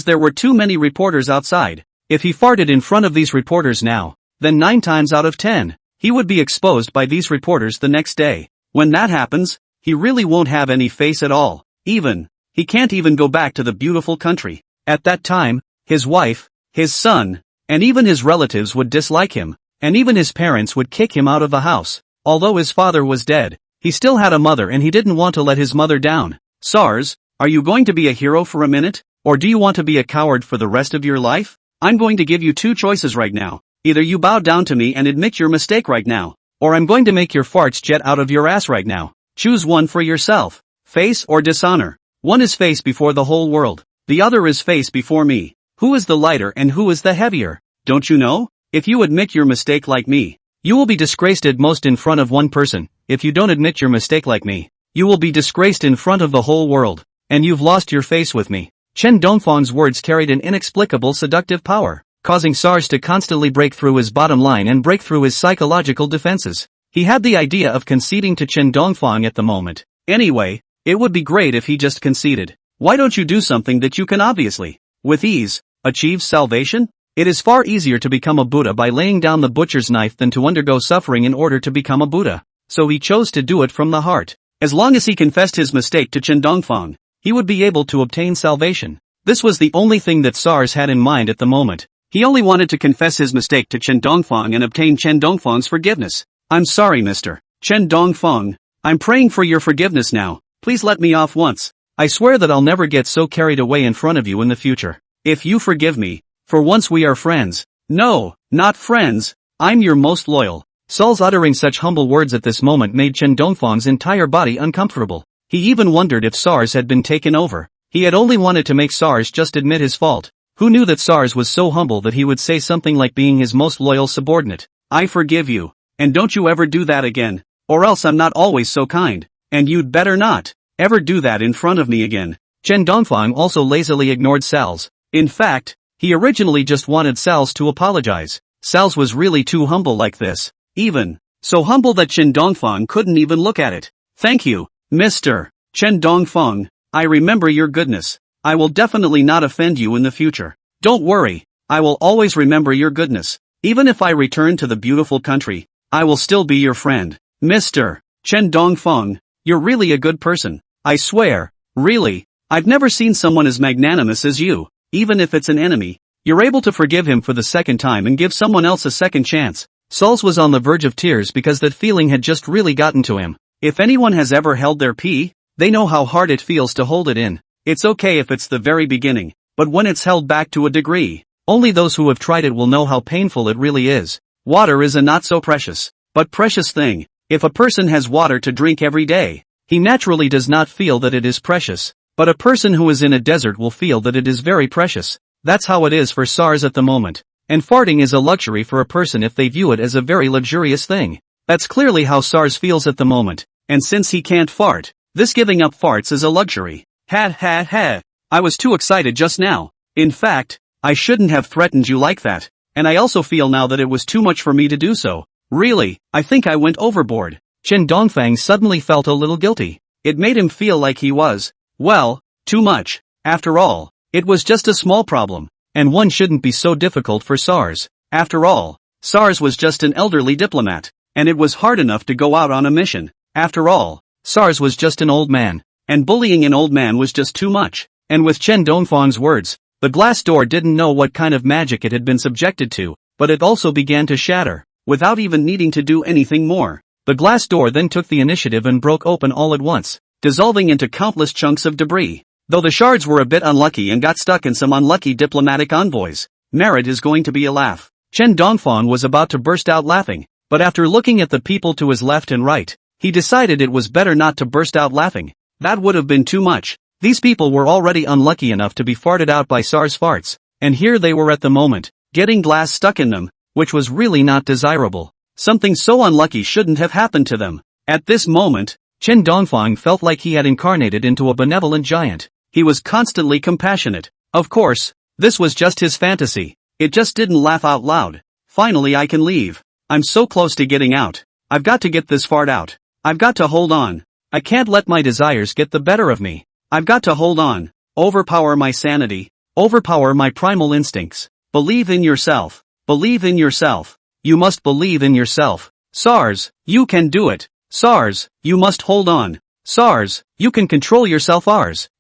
Speaker 1: there were too many reporters outside. If he farted in front of these reporters now, then 9 times out of 10, he would be exposed by these reporters the next day. When that happens, he really won't have any face at all. He can't even go back to the beautiful country. At that time, his wife, his son, and even his relatives would dislike him, and even his parents would kick him out of the house. Although his father was dead, he still had a mother and he didn't want to let his mother down. SARS, are you going to be a hero for a minute? Or do you want to be a coward for the rest of your life? I'm going to give you 2 choices right now. Either you bow down to me and admit your mistake right now, or I'm going to make your farts jet out of your ass right now. Choose one for yourself. Face or dishonor. One is face before the whole world. The other is face before me. Who is the lighter and who is the heavier? Don't you know? If you admit your mistake like me, you will be disgraced at most in front of one person. If you don't admit your mistake like me, you will be disgraced in front of the whole world. And you've lost your face with me. Chen Dongfang's words carried an inexplicable seductive power, causing SARS to constantly break through his bottom line and break through his psychological defenses. He had the idea of conceding to Chen Dongfang at the moment. Anyway, it would be great if he just conceded. Why don't you do something that you can obviously, with ease, achieve salvation? It is far easier to become a Buddha by laying down the butcher's knife than to undergo suffering in order to become a Buddha. So he chose to do it from the heart. As long as he confessed his mistake to Chen Dongfang, he would be able to obtain salvation. This was the only thing that SARS had in mind at the moment. He only wanted to confess his mistake to Chen Dongfang and obtain Chen Dongfang's forgiveness. I'm sorry, Mr. Chen Dongfang. I'm praying for your forgiveness now. Please let me off once. I swear that I'll never get so carried away in front of you in the future. If you forgive me, for once we are friends. No, not friends. I'm your most loyal. Sol's uttering such humble words at this moment made Chen Dongfang's entire body uncomfortable. He even wondered if SARS had been taken over. He had only wanted to make SARS just admit his fault. Who knew that SARS was so humble that he would say something like being his most loyal subordinate? I forgive you. And don't you ever do that again. Or else I'm not always so kind. And you'd better not ever do that in front of me again. Chen Dongfang also lazily ignored Sal's. In fact, he originally just wanted Sal's to apologize. Sal's was really too humble like this. Even so humble that Chen Dongfang couldn't even look at it. Thank you, Mr. Chen Dongfang. I remember your goodness. I will definitely not offend you in the future. Don't worry, I will always remember your goodness. Even if I return to the beautiful country, I will still be your friend. Mr. Chen Dongfeng, you're really a good person. I swear, really, I've never seen someone as magnanimous as you. Even if it's an enemy, you're able to forgive him for the second time and give someone else a second chance. Sols was on the verge of tears because that feeling had just really gotten to him. If anyone has ever held their pee, they know how hard it feels to hold it in. It's okay if it's the very beginning, but when it's held back to a degree, only those who have tried it will know how painful it really is. Water is a not so precious, but precious thing. If a person has water to drink every day, he naturally does not feel that it is precious, but a person who is in a desert will feel that it is very precious. That's how it is for SARS at the moment. And farting is a luxury for a person if they view it as a very luxurious thing. That's clearly how SARS feels at the moment, and since he can't fart, this giving up farts is a luxury. Ha. I was too excited just now. In fact, I shouldn't have threatened you like that, and I also feel now that it was too much for me to do so. Really, I think I went overboard. Chen Dongfang suddenly felt a little guilty. It made him feel like he was, well, too much. After all, it was just a small problem, and one shouldn't be so difficult for SARS. After all, SARS was just an elderly diplomat, and it was hard enough to go out on a mission. After all, SARS was just an old man, and bullying an old man was just too much. And with Chen Dongfang's words, the glass door didn't know what kind of magic it had been subjected to, but it also began to shatter, without even needing to do anything more. The glass door then took the initiative and broke open all at once, dissolving into countless chunks of debris. Though the shards were a bit unlucky and got stuck in some unlucky diplomatic envoys, merit is going to be a laugh. Chen Dongfang was about to burst out laughing, but after looking at the people to his left and right, he decided it was better not to burst out laughing. That would have been too much. These people were already unlucky enough to be farted out by SARS farts, and here they were at the moment, getting glass stuck in them, which was really not desirable. Something so unlucky shouldn't have happened to them. At this moment, Chen Dongfang felt like he had incarnated into a benevolent giant. He was constantly compassionate. Of course, this was just his fantasy. It just didn't laugh out loud. Finally I can leave. I'm so close to getting out. I've got to get this fart out. I've got to hold on. I can't let my desires get the better of me. I've got to hold on. Overpower my sanity. Overpower my primal instincts. Believe in yourself. Believe in yourself. You must believe in yourself. SARS, you can do it. SARS, you must hold on. SARS, you can control yourself.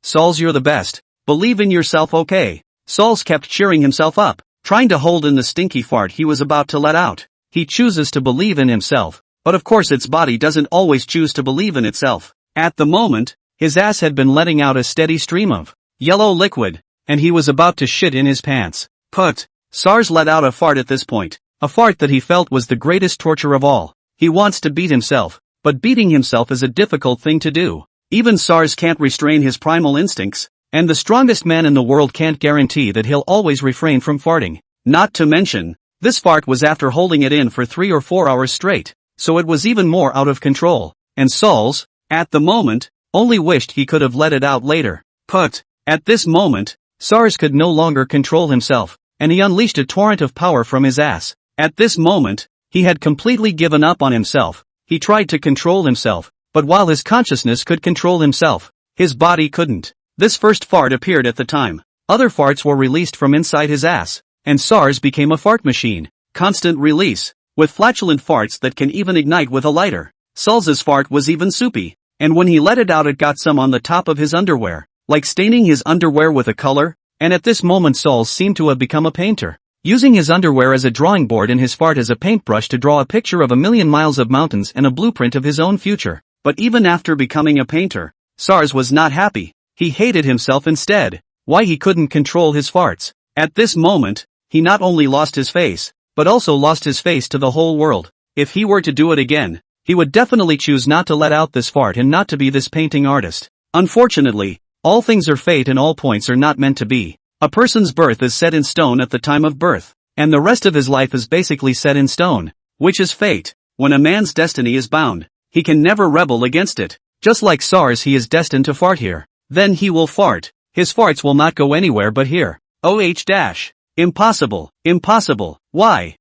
Speaker 1: Sols, you're the best. Believe in yourself, okay? Sols kept cheering himself up, trying to hold in the stinky fart he was about to let out. He chooses to believe in himself, but of course its body doesn't always choose to believe in itself. At the moment, his ass had been letting out a steady stream of yellow liquid, and he was about to shit in his pants. Put. SARS let out a fart at this point, a fart that he felt was the greatest torture of all. He wants to beat himself, but beating himself is a difficult thing to do. Even SARS can't restrain his primal instincts, and the strongest man in the world can't guarantee that he'll always refrain from farting. Not to mention, this fart was after holding it in for 3 or 4 hours straight, so it was even more out of control, and Sols, at the moment, only wished he could have let it out later. Put. At this moment, SARS could no longer control himself, and he unleashed a torrent of power from his ass. At this moment, he had completely given up on himself. He tried to control himself, but while his consciousness could control himself, his body couldn't. This first fart appeared at the time. Other farts were released from inside his ass, and SARS became a fart machine. Constant release, with flatulent farts that can even ignite with a lighter. Sols's fart was even soupy, and when he let it out it got some on the top of his underwear, like staining his underwear with a color, and at this moment Sols seemed to have become a painter, using his underwear as a drawing board and his fart as a paintbrush to draw a picture of 1,000,000 miles of mountains and a blueprint of his own future. But even after becoming a painter, SARS was not happy. He hated himself instead. Why he couldn't control his farts. At this moment, he not only lost his face, but also lost his face to the whole world. If he were to do it again, he would definitely choose not to let out this fart and not to be this painting artist. Unfortunately, all things are fate and all points are not meant to be. A person's birth is set in stone at the time of birth, and the rest of his life is basically set in stone, which is fate. When a man's destiny is bound, he can never rebel against it. Just like SARS, he is destined to fart here. Then he will fart. His farts will not go anywhere but here. Impossible. Impossible. Why?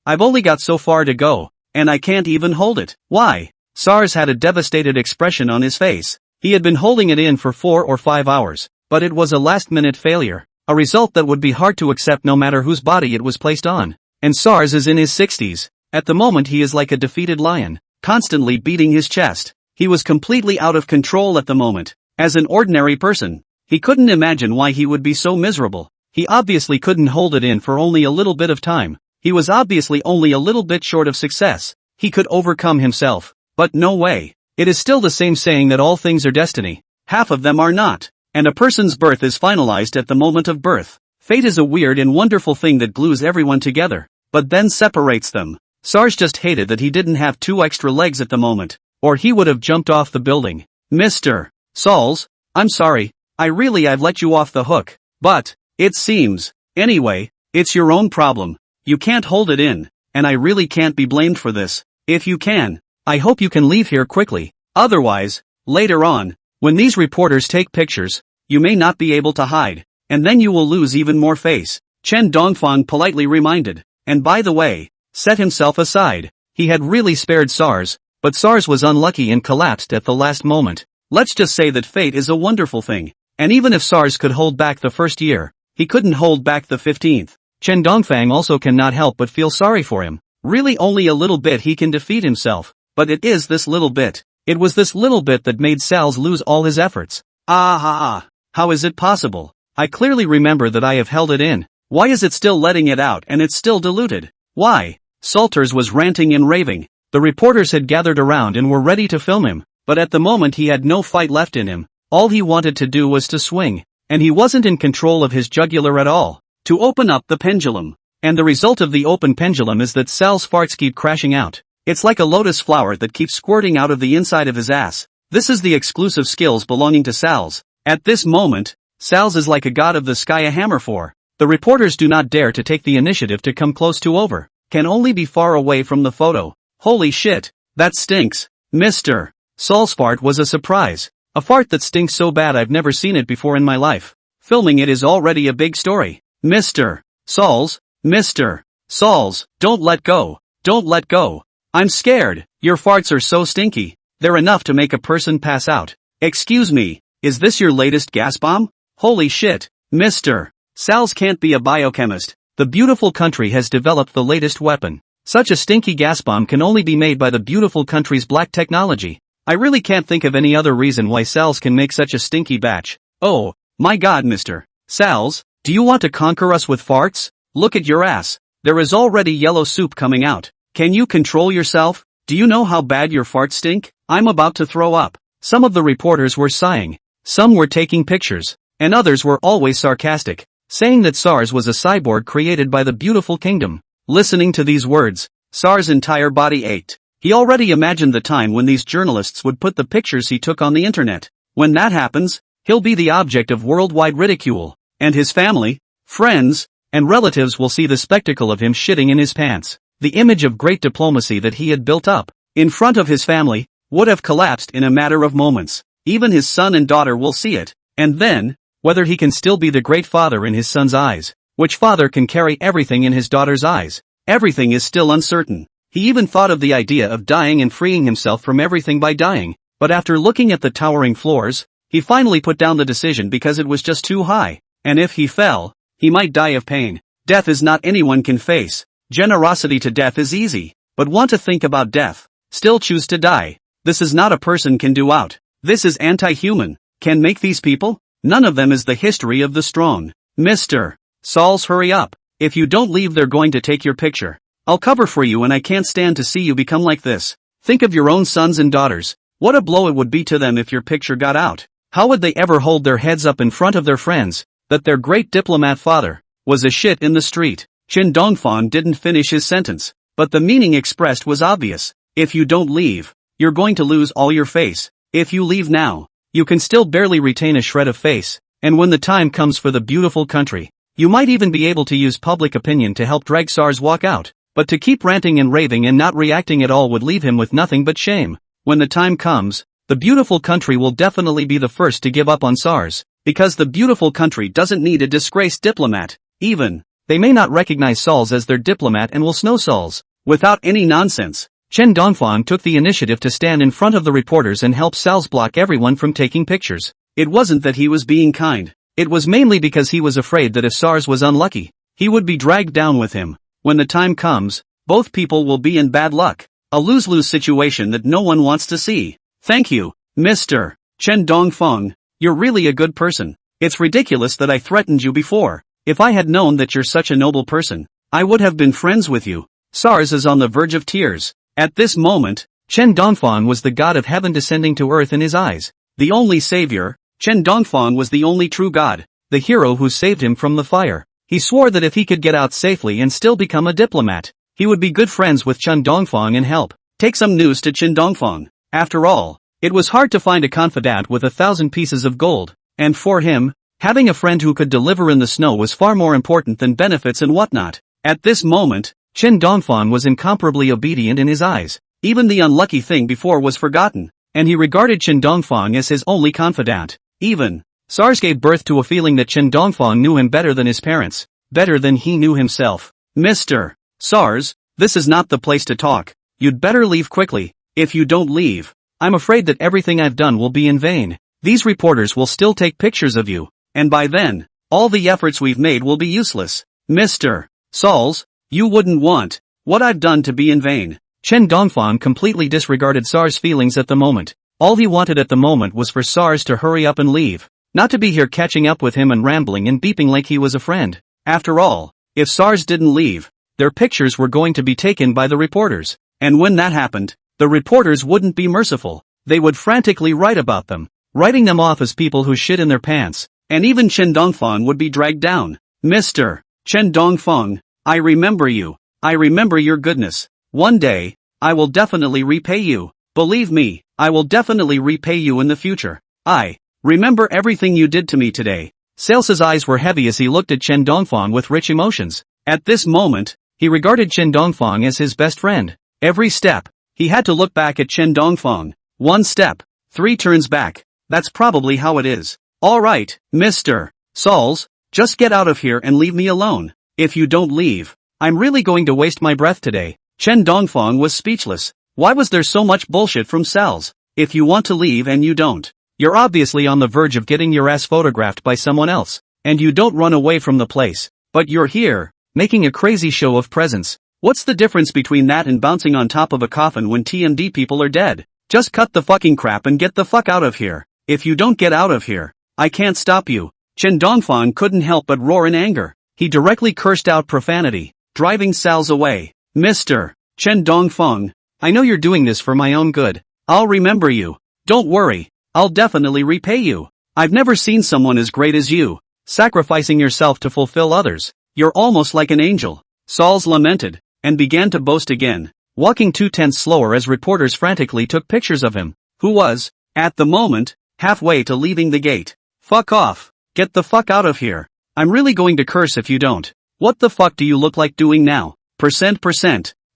Speaker 1: I've only got so far to go, and I can't even hold it. Why? SARS had a devastated expression on his face. He had been holding it in for 4 or 5 hours, but it was a last-minute failure, a result that would be hard to accept no matter whose body it was placed on. And SARS is in his 60s. At the moment he is like a defeated lion, constantly beating his chest. He was completely out of control at the moment. As an ordinary person, he couldn't imagine why he would be so miserable. He obviously couldn't hold it in for only a little bit of time. He was obviously only a little bit short of success. He could overcome himself. But no way. It is still the same saying that all things are destiny. Half of them are not. And a person's birth is finalized at the moment of birth. Fate is a weird and wonderful thing that glues everyone together, but then separates them. SARS just hated that he didn't have 2 extra legs at the moment, or he would have jumped off the building. Mr. Sauls, I'm sorry, I've let you off the hook. But, it seems, anyway, it's your own problem. You can't hold it in, and I really can't be blamed for this. If you can, I hope you can leave here quickly. Otherwise, later on, when these reporters take pictures, you may not be able to hide, and then you will lose even more face. Chen Dongfang politely reminded, and by the way, set himself aside. He had really spared SARS, but SARS was unlucky and collapsed at the last moment. Let's just say that fate is a wonderful thing, and even if SARS could hold back the first year, he couldn't hold back the 15th. Chen Dongfang also cannot help but feel sorry for him. Really only a little bit he can defeat himself, but it is this little bit. It was this little bit that made Sals lose all his efforts. How is it possible? I clearly remember that I have held it in. Why is it still letting it out and it's still diluted? Why? Salters was ranting and raving. The reporters had gathered around and were ready to film him, but at the moment he had no fight left in him. All he wanted to do was to swing, and he wasn't in control of his jugular at all. To open up the pendulum. And the result of the open pendulum is that Sal's farts keep crashing out. It's like a lotus flower that keeps squirting out of the inside of his ass. This is the exclusive skills belonging to Sals. At this moment, Sals is like a god of the sky a hammer for. The reporters do not dare to take the initiative to come close to over. Can only be far away from the photo. Holy shit, that stinks. Mr. Sal's fart was a surprise. A fart that stinks so bad I've never seen it before in my life. Filming it is already a big story. Mr. Sauls, Mr. Sauls, don't let go. Don't let go. I'm scared. Your farts are so stinky. They're enough to make a person pass out. Excuse me, is this your latest gas bomb? Holy shit. Mr. Sals can't be a biochemist. The beautiful country has developed the latest weapon. Such a stinky gas bomb can only be made by the beautiful country's black technology. I really can't think of any other reason why Sals can make such a stinky batch. Oh, my god, Mr. Sals, do you want to conquer us with farts? Look at your ass. There is already yellow soup coming out. Can you control yourself? Do you know how bad your farts stink? I'm about to throw up. Some of the reporters were sighing. Some were taking pictures. And others were always sarcastic, saying that SARS was a cyborg created by the beautiful kingdom. Listening to these words, SAR's entire body ached. He already imagined the time when these journalists would put the pictures he took on the internet. When that happens, he'll be the object of worldwide ridicule. And his family, friends, and relatives will see the spectacle of him shitting in his pants. The image of great diplomacy that he had built up, in front of his family, would have collapsed in a matter of moments. Even his son and daughter will see it. And then, whether he can still be the great father in his son's eyes, which father can carry everything in his daughter's eyes, everything is still uncertain. He even thought of the idea of dying and freeing himself from everything by dying, but after looking at the towering floors, he finally put down the decision because it was just too high, and if he fell, he might die of pain. Death is not anyone can face. Generosity to death is easy, but want to think about death, still choose to die. This is not a person can do out. This is anti-human. Can make these people? None of them is the history of the strong. Mr. Sauls, hurry up. If you don't leave they're going to take your picture. I'll cover for you and I can't stand to see you become like this. Think of your own sons and daughters. What a blow it would be to them if your picture got out. How would they ever hold their heads up in front of their friends, that their great diplomat father was a shit in the street? Qin Dongfang didn't finish his sentence, but the meaning expressed was obvious. If you don't leave, you're going to lose all your face. If you leave now, you can still barely retain a shred of face, and when the time comes for the beautiful country, you might even be able to use public opinion to help drag SARS walk out, but to keep ranting and raving and not reacting at all would leave him with nothing but shame. When the time comes, the beautiful country will definitely be the first to give up on SARS, because the beautiful country doesn't need a disgraced diplomat. Even, they may not recognize Sauls as their diplomat and will snow Sauls, without any nonsense. Chen Dongfang took the initiative to stand in front of the reporters and help Sal's block everyone from taking pictures. It wasn't that he was being kind. It was mainly because he was afraid that if SARS was unlucky, he would be dragged down with him. When the time comes, both people will be in bad luck. A lose-lose situation that no one wants to see. Thank you, Mr. Chen Dongfang. You're really a good person. It's ridiculous that I threatened you before. If I had known that you're such a noble person, I would have been friends with you. SARS is on the verge of tears. At this moment, Chen Dongfang was the god of heaven descending to earth in his eyes. The only savior, Chen Dongfang was the only true god, the hero who saved him from the fire. He swore that if he could get out safely and still become a diplomat, he would be good friends with Chen Dongfang and help take some news to Chen Dongfang. After all, it was hard to find a confidant with 1,000 pieces of gold, and for him, having a friend who could deliver in the snow was far more important than benefits and whatnot. At this moment, Chen Dongfang was incomparably obedient in his eyes. Even the unlucky thing before was forgotten, and he regarded Chen Dongfang as his only confidant. Even, SARS gave birth to a feeling that Chen Dongfang knew him better than his parents, better than he knew himself. Mr. SARS, this is not the place to talk. You'd better leave quickly. If you don't leave, I'm afraid that everything I've done will be in vain. These reporters will still take pictures of you, and by then, all the efforts we've made will be useless. Mr. SARS, you wouldn't want what I've done to be in vain. Chen Dongfang completely disregarded SARS' feelings at the moment. All he wanted at the moment was for SARS to hurry up and leave, not to be here catching up with him and rambling and beeping like he was a friend. After all, if SARS didn't leave, their pictures were going to be taken by the reporters. And when that happened, the reporters wouldn't be merciful. They would frantically write about them, writing them off as people who shit in their pants. And even Chen Dongfang would be dragged down. Mr. Chen Dongfang, I remember you. I remember your goodness. One day, I will definitely repay you. Believe me, I will definitely repay you in the future. I remember everything you did to me today. Sales's eyes were heavy as he looked at Chen Dongfang with rich emotions. At this moment, he regarded Chen Dongfang as his best friend. Every step, he had to look back at Chen Dongfang. 1 step, 3 turns back. That's probably how it is. Alright, Mr. SARS, just get out of here and leave me alone. If you don't leave, I'm really going to waste my breath today. Chen Dongfang was speechless. Why was there so much bullshit from SARS? If you want to leave and you don't, you're obviously on the verge of getting your ass photographed by someone else. And you don't run away from the place. But you're here, making a crazy show of presence. What's the difference between that and bouncing on top of a coffin when TMD people are dead? Just cut the fucking crap and get the fuck out of here. If you don't get out of here, I can't stop you. Chen Dongfang couldn't help but roar in anger. He directly cursed out profanity, driving SARS away. Mr. Chen Dongfang, I know you're doing this for my own good. I'll remember you. Don't worry, I'll definitely repay you. I've never seen someone as great as you, sacrificing yourself to fulfill others. You're almost like an angel. SARS lamented, and began to boast again, walking 2 tenths slower as reporters frantically took pictures of him, who was, at the moment, halfway to leaving the gate. Fuck off. Get the fuck out of here. I'm really going to curse if you don't. What the fuck do you look like doing now? Percent.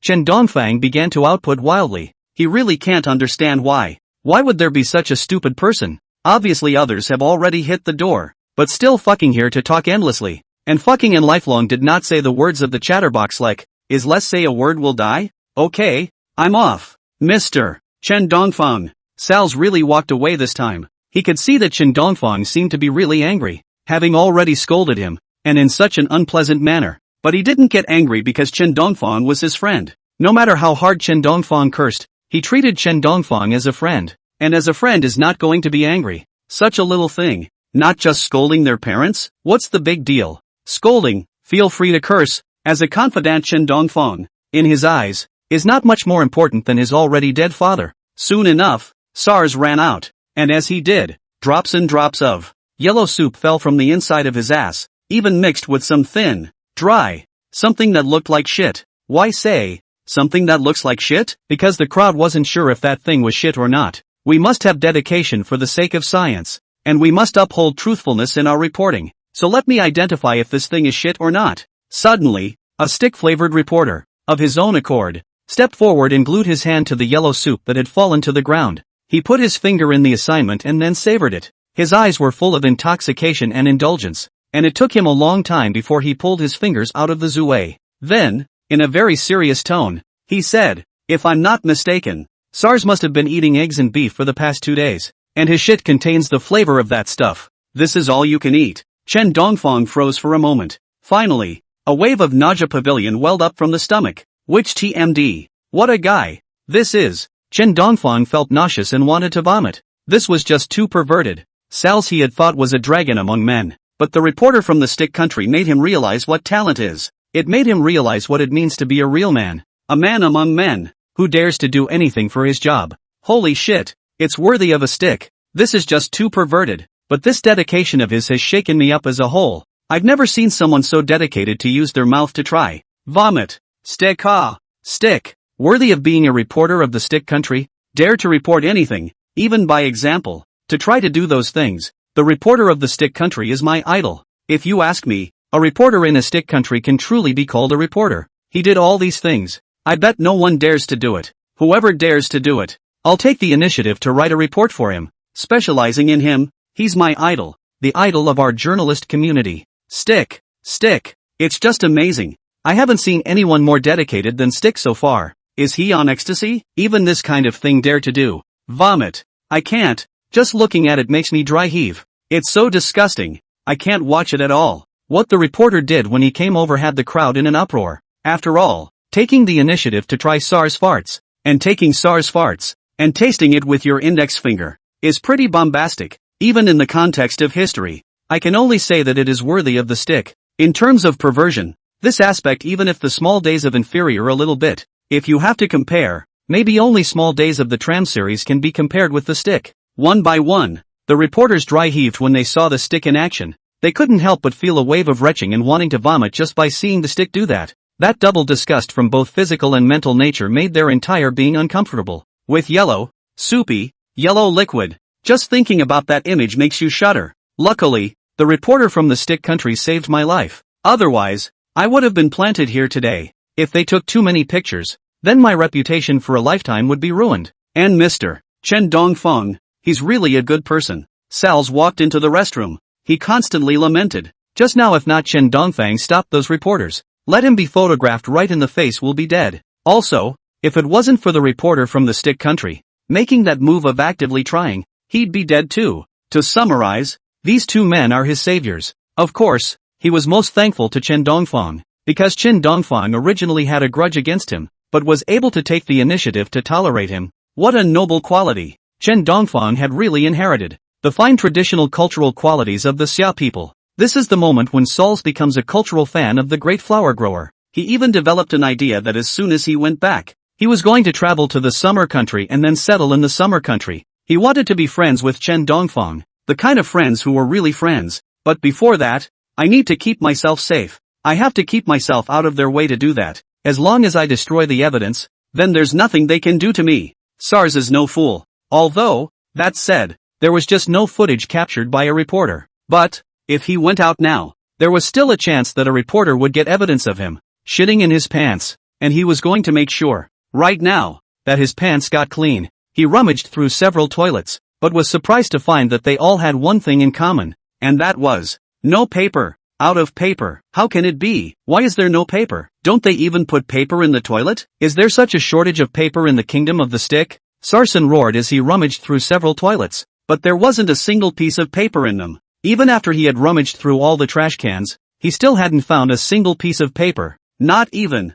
Speaker 1: Chen Dongfang began to output wildly. He really can't understand why. Why would there be such a stupid person? Obviously others have already hit the door, but still fucking here to talk endlessly. And fucking and lifelong did not say the words of the chatterbox like, is less say a word will die? Okay, I'm off. Mr. Chen Dongfang. SARS really walked away this time. He could see that Chen Dongfang seemed to be really angry, having already scolded him, and in such an unpleasant manner. But he didn't get angry because Chen Dongfang was his friend. No matter how hard Chen Dongfang cursed, he treated Chen Dongfang as a friend. And as a friend is not going to be angry. Such a little thing. Not just scolding their parents? What's the big deal? Scolding, feel free to curse, as a confidant Chen Dongfang, in his eyes, is not much more important than his already dead father. Soon enough, SARS ran out, and as he did, drops and drops of yellow soup fell from the inside of his ass, even mixed with some thin, dry, something that looked like shit. Why say, something that looks like shit? Because the crowd wasn't sure if that thing was shit or not. We must have dedication for the sake of science, and we must uphold truthfulness in our reporting. So let me identify if this thing is shit or not. Suddenly, a stick-flavored reporter, of his own accord, stepped forward and glued his hand to the yellow soup that had fallen to the ground. He put his finger in the assignment and then savored it. His eyes were full of intoxication and indulgence, and it took him a long time before he pulled his fingers out of the zouet. Then, in a very serious tone, he said, If I'm not mistaken, SARS must have been eating eggs and beef for the past 2 days. And his shit contains the flavor of that stuff. This is all you can eat. Chen Dongfang froze for a moment. Finally, a wave of nausea pavilion welled up from the stomach. Which TMD? What a guy. This is. Chen Dongfang felt nauseous and wanted to vomit. This was just too perverted. Sal's he had thought was a dragon among men. But the reporter from the stick country made him realize what talent is. It made him realize what it means to be a real man. A man among men, who dares to do anything for his job. Holy shit, it's worthy of a stick. This is just too perverted. But this dedication of his has shaken me up as a whole. I've never seen someone so dedicated to use their mouth to try. Vomit. Stick. Stick. Worthy of being a reporter of the stick country. Dare to report anything, even by example. To try to do those things. The reporter of the stick country is my idol. If you ask me, a reporter in a stick country can truly be called a reporter. He did all these things. I bet no one dares to do it. Whoever dares to do it, I'll take the initiative to write a report for him. Specializing in him, he's my idol. The idol of our journalist community. Stick. It's just amazing. I haven't seen anyone more dedicated than Stick so far. Is he on ecstasy? Even this kind of thing dare to do. Vomit. I can't. Just looking at it makes me dry heave. It's so disgusting. I can't watch it at all. What the reporter did when he came over had the crowd in an uproar. After all, taking the initiative to try SARS farts, and taking SARS farts, and tasting it with your index finger, is pretty bombastic, even in the context of history. I can only say that it is worthy of the stick. In terms of perversion, this aspect even if the small days of inferior a little bit, if you have to compare, maybe only small days of the tram series can be compared with the stick. One by one, the reporters dry heaved when they saw the stick in action. They couldn't help but feel a wave of retching and wanting to vomit just by seeing the stick do that. That double disgust from both physical and mental nature made their entire being uncomfortable. With yellow, soupy, yellow liquid. Just thinking about that image makes you shudder. Luckily, the reporter from the stick country saved my life. Otherwise, I would have been planted here today. If they took too many pictures, then my reputation for a lifetime would be ruined. And Mr. Chen Dongfang, he's really a good person. Sal's walked into the restroom. He constantly lamented. Just now if not Chen Dongfang stopped those reporters. Let him be photographed right in the face will be dead. Also, if it wasn't for the reporter from the stick country, making that move of actively trying, he'd be dead too. To summarize, these two men are his saviors. Of course, he was most thankful to Chen Dongfang, because Chen Dongfang originally had a grudge against him, but was able to take the initiative to tolerate him. What a noble quality. Chen Dongfang had really inherited the fine traditional cultural qualities of the Xia people. This is the moment when Sauls becomes a cultural fan of the great flower grower. He even developed an idea that as soon as he went back, he was going to travel to the summer country and then settle in the summer country. He wanted to be friends with Chen Dongfang, the kind of friends who were really friends. But before that, I need to keep myself safe. I have to keep myself out of their way to do that. As long as I destroy the evidence, then there's nothing they can do to me. SARS is no fool. Although, that said, there was just no footage captured by a reporter. But, if he went out now, there was still a chance that a reporter would get evidence of him shitting in his pants, and he was going to make sure, right now, that his pants got clean. He rummaged through several toilets, but was surprised to find that they all had one thing in common, and that was, no paper. Out of paper. How can it be? Why is there no paper? Don't they even put paper in the toilet? Is there such a shortage of paper in the kingdom of the stick? Sarson roared as he rummaged through several toilets, but there wasn't a single piece of paper in them. Even after he had rummaged through all the trash cans, he still hadn't found a single piece of paper. Not even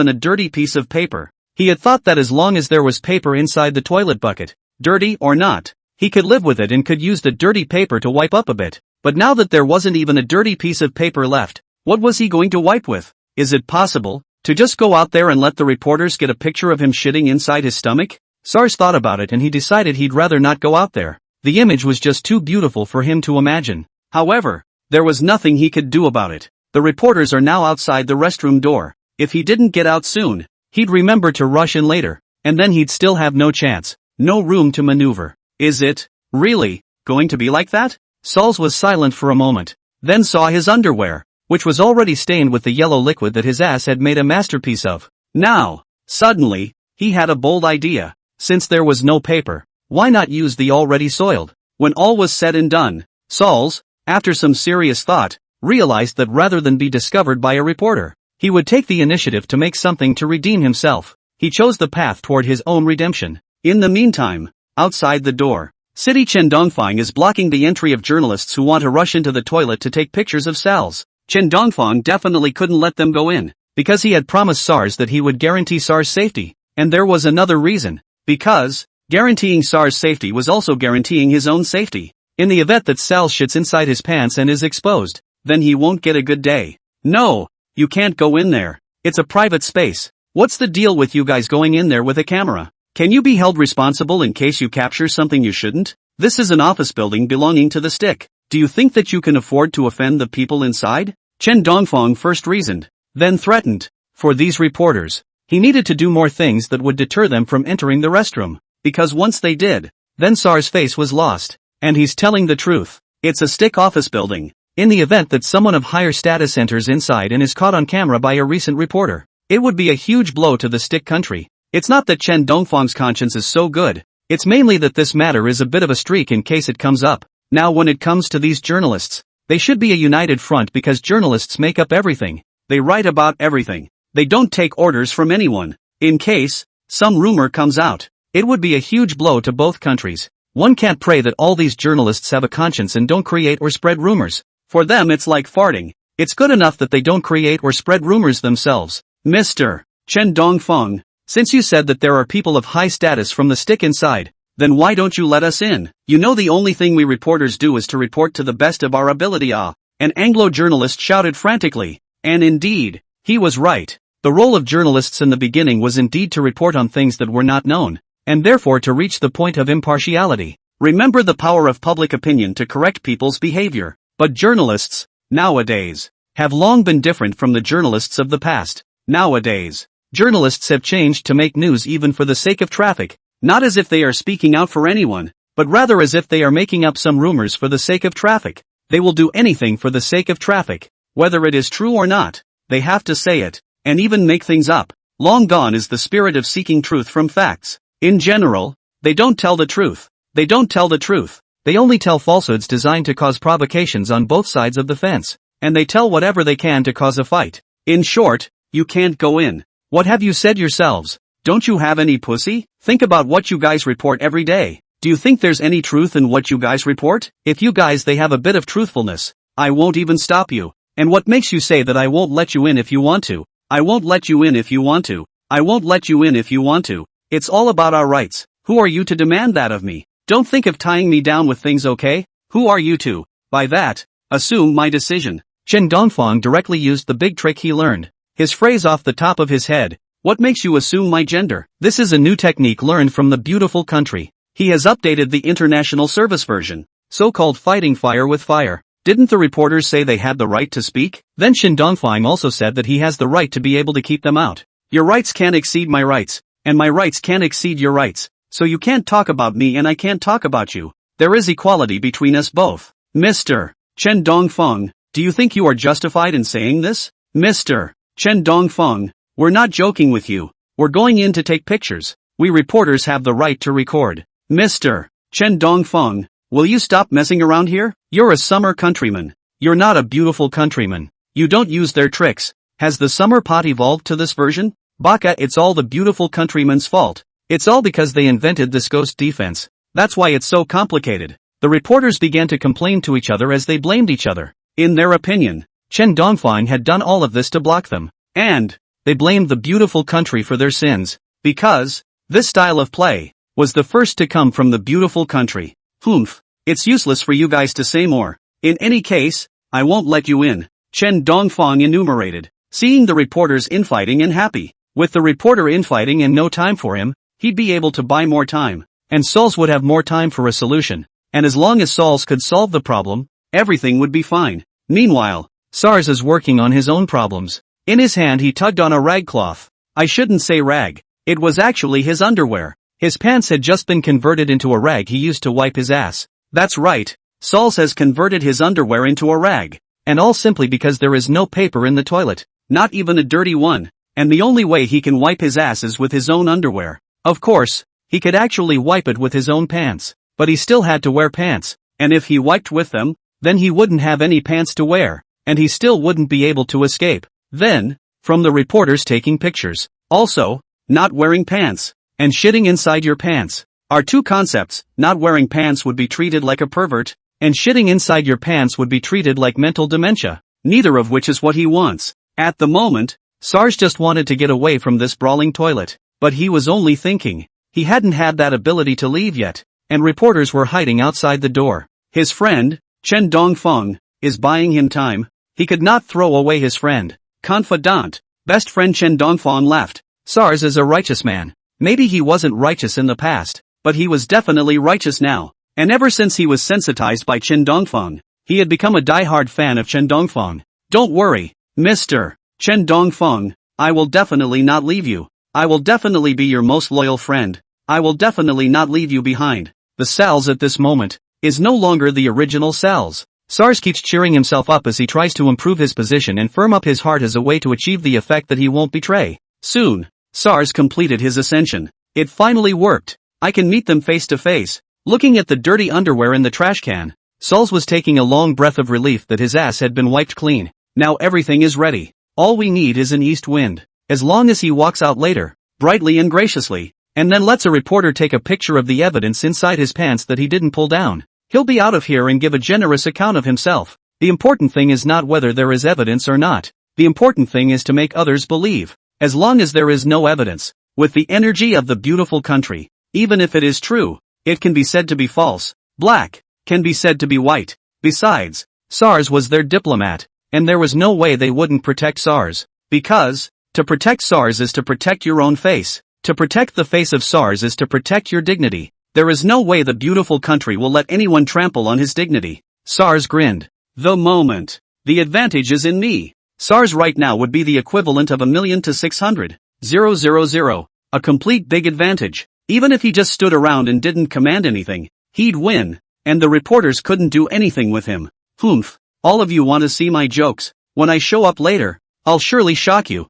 Speaker 1: a dirty piece of paper. He had thought that as long as there was paper inside the toilet bucket, dirty or not, he could live with it and could use the dirty paper to wipe up a bit. But now that there wasn't even a dirty piece of paper left, what was he going to wipe with? Is it possible to just go out there and let the reporters get a picture of him shitting inside his stomach? SARS thought about it and he decided he'd rather not go out there. The image was just too beautiful for him to imagine. However, there was nothing he could do about it. The reporters are now outside the restroom door. If he didn't get out soon, he'd remember to rush in later, and then he'd still have no chance, no room to maneuver. Is it really going to be like that? Sauls was silent for a moment, then saw his underwear, which was already stained with the yellow liquid that his ass had made a masterpiece of. Now, suddenly, he had a bold idea. Since there was no paper, why not use the already soiled? When all was said and done, Sauls, after some serious thought, realized that rather than be discovered by a reporter, he would take the initiative to make something to redeem himself. He chose the path toward his own redemption. In the meantime, outside the door, City Chen Dongfang is blocking the entry of journalists who want to rush into the toilet to take pictures of SARS. Chen Dongfang definitely couldn't let them go in, because he had promised SARS that he would guarantee SARS safety. And there was another reason. Because guaranteeing SARS safety was also guaranteeing his own safety. In the event that SARS shits inside his pants and is exposed, then he won't get a good day. No, you can't go in there. It's a private space. What's the deal with you guys going in there with a camera? Can you be held responsible in case you capture something you shouldn't? This is an office building belonging to the stick. Do you think that you can afford to offend the people inside? Chen Dongfang first reasoned, then threatened. For these reporters, he needed to do more things that would deter them from entering the restroom. Because once they did, then SARS' face was lost. And he's telling the truth. It's a stick office building. In the event that someone of higher status enters inside and is caught on camera by a recent reporter, it would be a huge blow to the stick country. It's not that Chen Dongfang's conscience is so good. It's mainly that this matter is a bit of a streak in case it comes up. Now when it comes to these journalists, they should be a united front because journalists make up everything. They write about everything. They don't take orders from anyone. In case some rumor comes out, it would be a huge blow to both countries. One can't pray that all these journalists have a conscience and don't create or spread rumors. For them it's like farting. It's good enough that they don't create or spread rumors themselves. Mr. Chen Dongfang, since you said that there are people of high status from the stick inside, then why don't you let us in? You know the only thing we reporters do is to report to the best of our ability. An Anglo journalist shouted frantically. And indeed, he was right. The role of journalists in the beginning was indeed to report on things that were not known, and therefore to reach the point of impartiality. Remember the power of public opinion to correct people's behavior. But journalists, nowadays, have long been different from the journalists of the past. Nowadays, journalists have changed to make news even for the sake of traffic, not as if they are speaking out for anyone, but rather as if they are making up some rumors for the sake of traffic. They will do anything for the sake of traffic. Whether it is true or not, they have to say it, and even make things up. Long gone is the spirit of seeking truth from facts. In general, they don't tell the truth. They don't tell the truth. They only tell falsehoods designed to cause provocations on both sides of the fence. And they tell whatever they can to cause a fight. In short, you can't go in. What have you said yourselves? Don't you have any pussy? Think about what you guys report every day. Do you think there's any truth in what you guys report? If you guys they have a bit of truthfulness, I won't even stop you. And what makes you say that I won't let you in if you want to? I won't let you in if you want to. I won't let you in if you want to. It's all about our rights. Who are you to demand that of me? Don't think of tying me down with things, okay? Who are you to, by that, assume my decision? Chen Dongfang directly used the big trick he learned. His phrase off the top of his head. What makes you assume my gender? This is a new technique learned from the beautiful country. He has updated the international service version, so-called fighting fire with fire. Didn't the reporters say they had the right to speak? Then Chen Dongfang also said that he has the right to be able to keep them out. Your rights can't exceed my rights, and my rights can't exceed your rights. So you can't talk about me and I can't talk about you. There is equality between us both. Mr. Chen Dongfang, do you think you are justified in saying this? Mr. Chen Dongfang, we're not joking with you. We're going in to take pictures. We reporters have the right to record. Mr. Chen Dongfang, will you stop messing around here? You're a summer countryman. You're not a beautiful countryman. You don't use their tricks. Has the summer pot evolved to this version? Baka, it's all the beautiful countrymen's fault. It's all because they invented this ghost defense. That's why it's so complicated. The reporters began to complain to each other as they blamed each other. In their opinion, Chen Dongfang had done all of this to block them. And they blamed the beautiful country for their sins. Because this style of play was the first to come from the beautiful country. Humph. It's useless for you guys to say more. In any case, I won't let you in. Chen Dongfang enumerated, seeing the reporters infighting and happy. With the reporter infighting and no time for him, he'd be able to buy more time. And Sauls would have more time for a solution. And as long as Sauls could solve the problem, everything would be fine. Meanwhile, SARS is working on his own problems. In his hand he tugged on a rag cloth. I shouldn't say rag. It was actually his underwear. His pants had just been converted into a rag he used to wipe his ass. That's right. Sauls has converted his underwear into a rag. And all simply because there is no paper in the toilet. Not even a dirty one. And the only way he can wipe his ass is with his own underwear. Of course, he could actually wipe it with his own pants. But he still had to wear pants. And if he wiped with them, then he wouldn't have any pants to wear. And he still wouldn't be able to escape. Then, from the reporters taking pictures. Also, not wearing pants, and shitting inside your pants are two concepts. Not wearing pants would be treated like a pervert, and shitting inside your pants would be treated like mental dementia, neither of which is what he wants. At the moment, SARS just wanted to get away from this brawling toilet, but he was only thinking. He hadn't had that ability to leave yet, and reporters were hiding outside the door. His friend, Chen Dongfeng, is buying him time. He could not throw away his friend. Confidant, best friend Chen Dongfeng left. SARS is a righteous man. Maybe he wasn't righteous in the past, but he was definitely righteous now. And ever since he was sensitized by Chen Dongfeng, he had become a die-hard fan of Chen Dongfeng. Don't worry, Mr. Chen Dongfeng, I will definitely not leave you. I will definitely be your most loyal friend. I will definitely not leave you behind. The SARS at this moment is no longer the original SARS. SARS keeps cheering himself up as he tries to improve his position and firm up his heart as a way to achieve the effect that he won't betray. Soon, SARS completed his ascension. It finally worked. I can meet them face to face. Looking at the dirty underwear in the trash can, SARS was taking a long breath of relief that his ass had been wiped clean. Now everything is ready. All we need is an east wind. As long as he walks out later, brightly and graciously, and then lets a reporter take a picture of the evidence inside his pants that he didn't pull down, he'll be out of here and give a generous account of himself. The important thing is not whether there is evidence or not. The important thing is to make others believe. As long as there is no evidence, with the energy of the beautiful country, even if it is true, it can be said to be false. Black can be said to be white. Besides, SARS was their diplomat, and there was no way they wouldn't protect SARS. Because, to protect SARS is to protect your own face. To protect the face of SARS is to protect your dignity. There is no way the beautiful country will let anyone trample on his dignity. SARS grinned. The moment. The advantage is in me. SARS right now would be the equivalent of 1,000,000 to 600,000. A complete big advantage. Even if he just stood around and didn't command anything, he'd win. And the reporters couldn't do anything with him. Humph. All of you want to see my jokes. When I show up later, I'll surely shock you.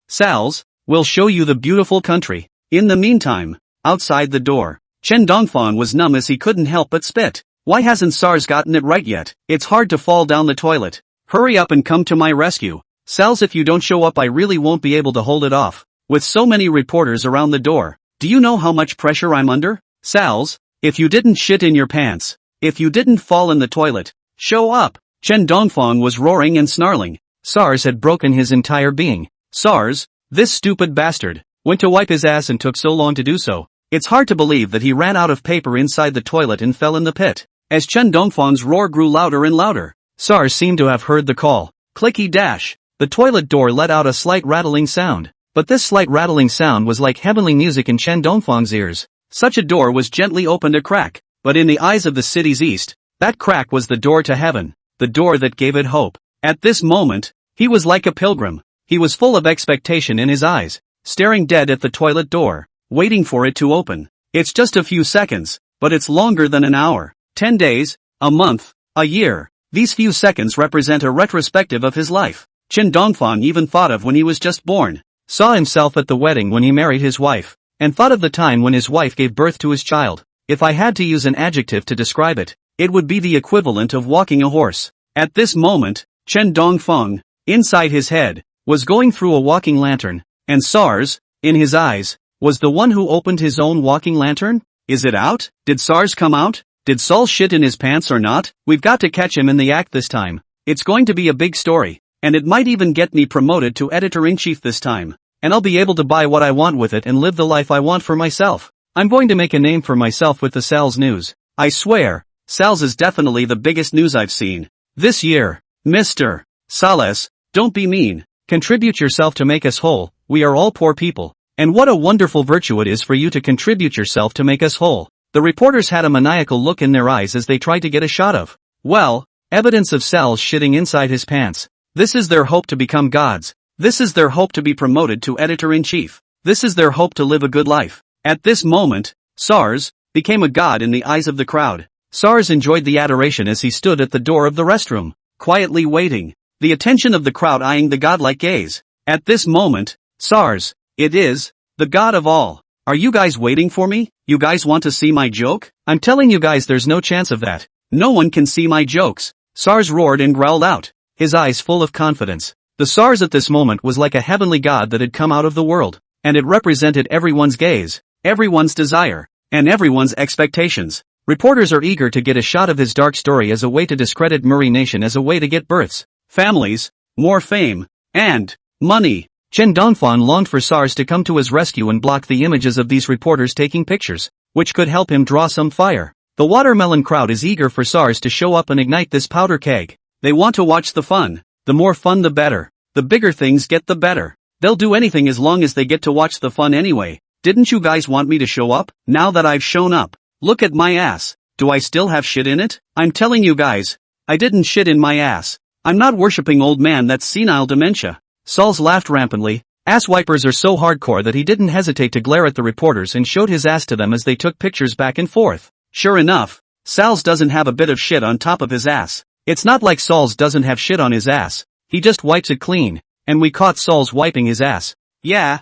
Speaker 1: SARS, will show you the beautiful country. In the meantime, outside the door, Chen Dongfeng was numb as he couldn't help but spit. Why hasn't SARS gotten it right yet? It's hard to fall down the toilet. Hurry up and come to my rescue. SARS, if you don't show up I really won't be able to hold it off. With so many reporters around the door, do you know how much pressure I'm under? SARS, if you didn't shit in your pants, if you didn't fall in the toilet, show up. Chen Dongfeng was roaring and snarling. SARS had broken his entire being. SARS, this stupid bastard, went to wipe his ass and took so long to do so. It's hard to believe that he ran out of paper inside the toilet and fell in the pit. As Chen Dongfeng's roar grew louder and louder, SARS seemed to have heard the call. Clicky dash. The toilet door let out a slight rattling sound. But this slight rattling sound was like heavenly music in Chen Dongfeng's ears. Such a door was gently opened a crack, but in the eyes of the city's east, that crack was the door to heaven, the door that gave it hope. At this moment, he was like a pilgrim. He was full of expectation in his eyes, staring dead at the toilet door, waiting for it to open. It's just a few seconds, but it's longer than an hour, 10 days, a month, a year. These few seconds represent a retrospective of his life. Chen Dongfeng even thought of when he was just born, saw himself at the wedding when he married his wife, and thought of the time when his wife gave birth to his child. If I had to use an adjective to describe it, it would be the equivalent of walking a horse. At this moment, Chen Dongfeng, inside his head, was going through a walking lantern, and SARS, in his eyes, was the one who opened his own walking lantern? Is it out? Did SARS come out? Did Saul shit in his pants or not? We've got to catch him in the act this time. It's going to be a big story, and it might even get me promoted to editor-in-chief this time. And I'll be able to buy what I want with it and live the life I want for myself. I'm going to make a name for myself with the SARS news. I swear, SARS is definitely the biggest news I've seen this year. Mr. Sales, don't be mean. Contribute yourself to make us whole. We are all poor people. And what a wonderful virtue it is for you to contribute yourself to make us whole. The reporters had a maniacal look in their eyes as they tried to get a shot of, well, evidence of SARS shitting inside his pants. This is their hope to become gods. This is their hope to be promoted to editor-in-chief. This is their hope to live a good life. At this moment, SARS became a god in the eyes of the crowd. SARS enjoyed the adoration as he stood at the door of the restroom, quietly waiting, the attention of the crowd eyeing the godlike gaze. At this moment, SARS, it is, the god of all. Are you guys waiting for me? You guys want to see my joke? I'm telling you guys there's no chance of that. No one can see my jokes. SARS roared and growled out, his eyes full of confidence. The SARS at this moment was like a heavenly god that had come out of the world. and it represented everyone's gaze, everyone's desire, and everyone's expectations. Reporters are eager to get a shot of his dark story as a way to discredit Murray Nation, as a way to get births, families, more fame, and money. Chen Dongfang longed for SARS to come to his rescue and block the images of these reporters taking pictures, which could help him draw some fire. The watermelon crowd is eager for SARS to show up and ignite this powder keg. They want to watch the fun. The more fun the better. The bigger things get the better. They'll do anything as long as they get to watch the fun anyway. Didn't you guys want me to show up? Now that I've shown up, look at my ass. Do I still have shit in it? I'm telling you guys, I didn't shit in my ass. I'm not worshipping old man, that's senile dementia. Sauls laughed rampantly. Ass wipers are so hardcore that he didn't hesitate to glare at the reporters and showed his ass to them as they took pictures back and forth. Sure enough, Sauls doesn't have a bit of shit on top of his ass. It's not like Sauls doesn't have shit on his ass. He just wipes it clean, and we caught Sauls wiping his ass. Yeah.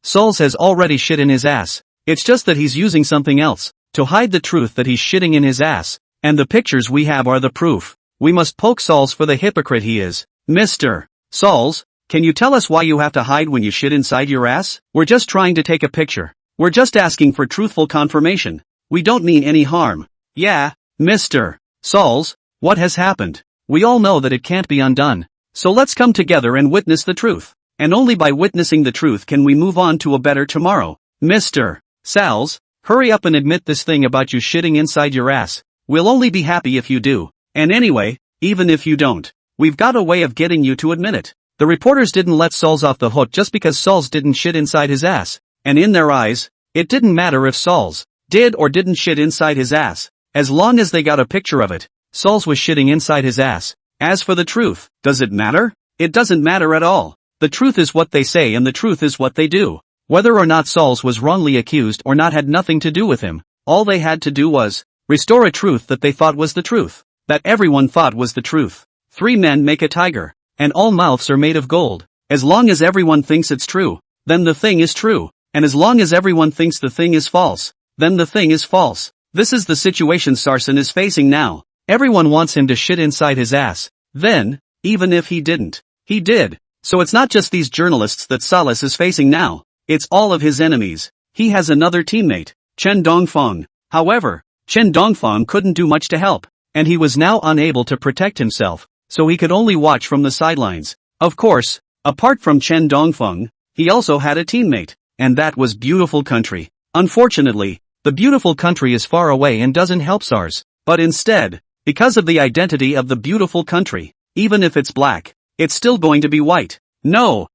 Speaker 1: Sauls has already shit in his ass. It's just that he's using something else to hide the truth that he's shitting in his ass, and the pictures we have are the proof. We must poke Sauls for the hypocrite he is. Mr. Sauls, can you tell us why you have to hide when you shit inside your ass? We're just trying to take a picture. We're just asking for truthful confirmation. We don't mean any harm. Yeah, Mr. Sauls, what has happened? We all know that it can't be undone. So let's come together and witness the truth. And only by witnessing the truth can we move on to a better tomorrow. Mr. Sauls, hurry up and admit this thing about you shitting inside your ass. We'll only be happy if you do. And anyway, even if you don't, we've got a way of getting you to admit it. The reporters didn't let Sauls off the hook just because Sauls didn't shit inside his ass. And in their eyes, it didn't matter if Sauls did or didn't shit inside his ass. As long as they got a picture of it, Sauls was shitting inside his ass. As for the truth, does it matter? It doesn't matter at all. The truth is what they say and the truth is what they do. Whether or not Sauls was wrongly accused or not had nothing to do with him. All they had to do was restore a truth that they thought was the truth. That everyone thought was the truth. 3 men make a tiger, and all mouths are made of gold. As long as everyone thinks it's true, then the thing is true. And as long as everyone thinks the thing is false, then the thing is false. This is the situation Sarson is facing now. Everyone wants him to shit inside his ass. Then, even if he didn't, he did. So it's not just these journalists that Salas is facing now. It's all of his enemies. He has another teammate, Chen Dongfang. However, Chen Dongfang couldn't do much to help, and he was now unable to protect himself, so he could only watch from the sidelines. Of course, apart from Chen Dongfang, he also had a teammate, and that was Beautiful Country. Unfortunately, the Beautiful Country is far away and doesn't help SARS, but instead, because of the identity of the Beautiful Country, even if it's black, it's still going to be white. No,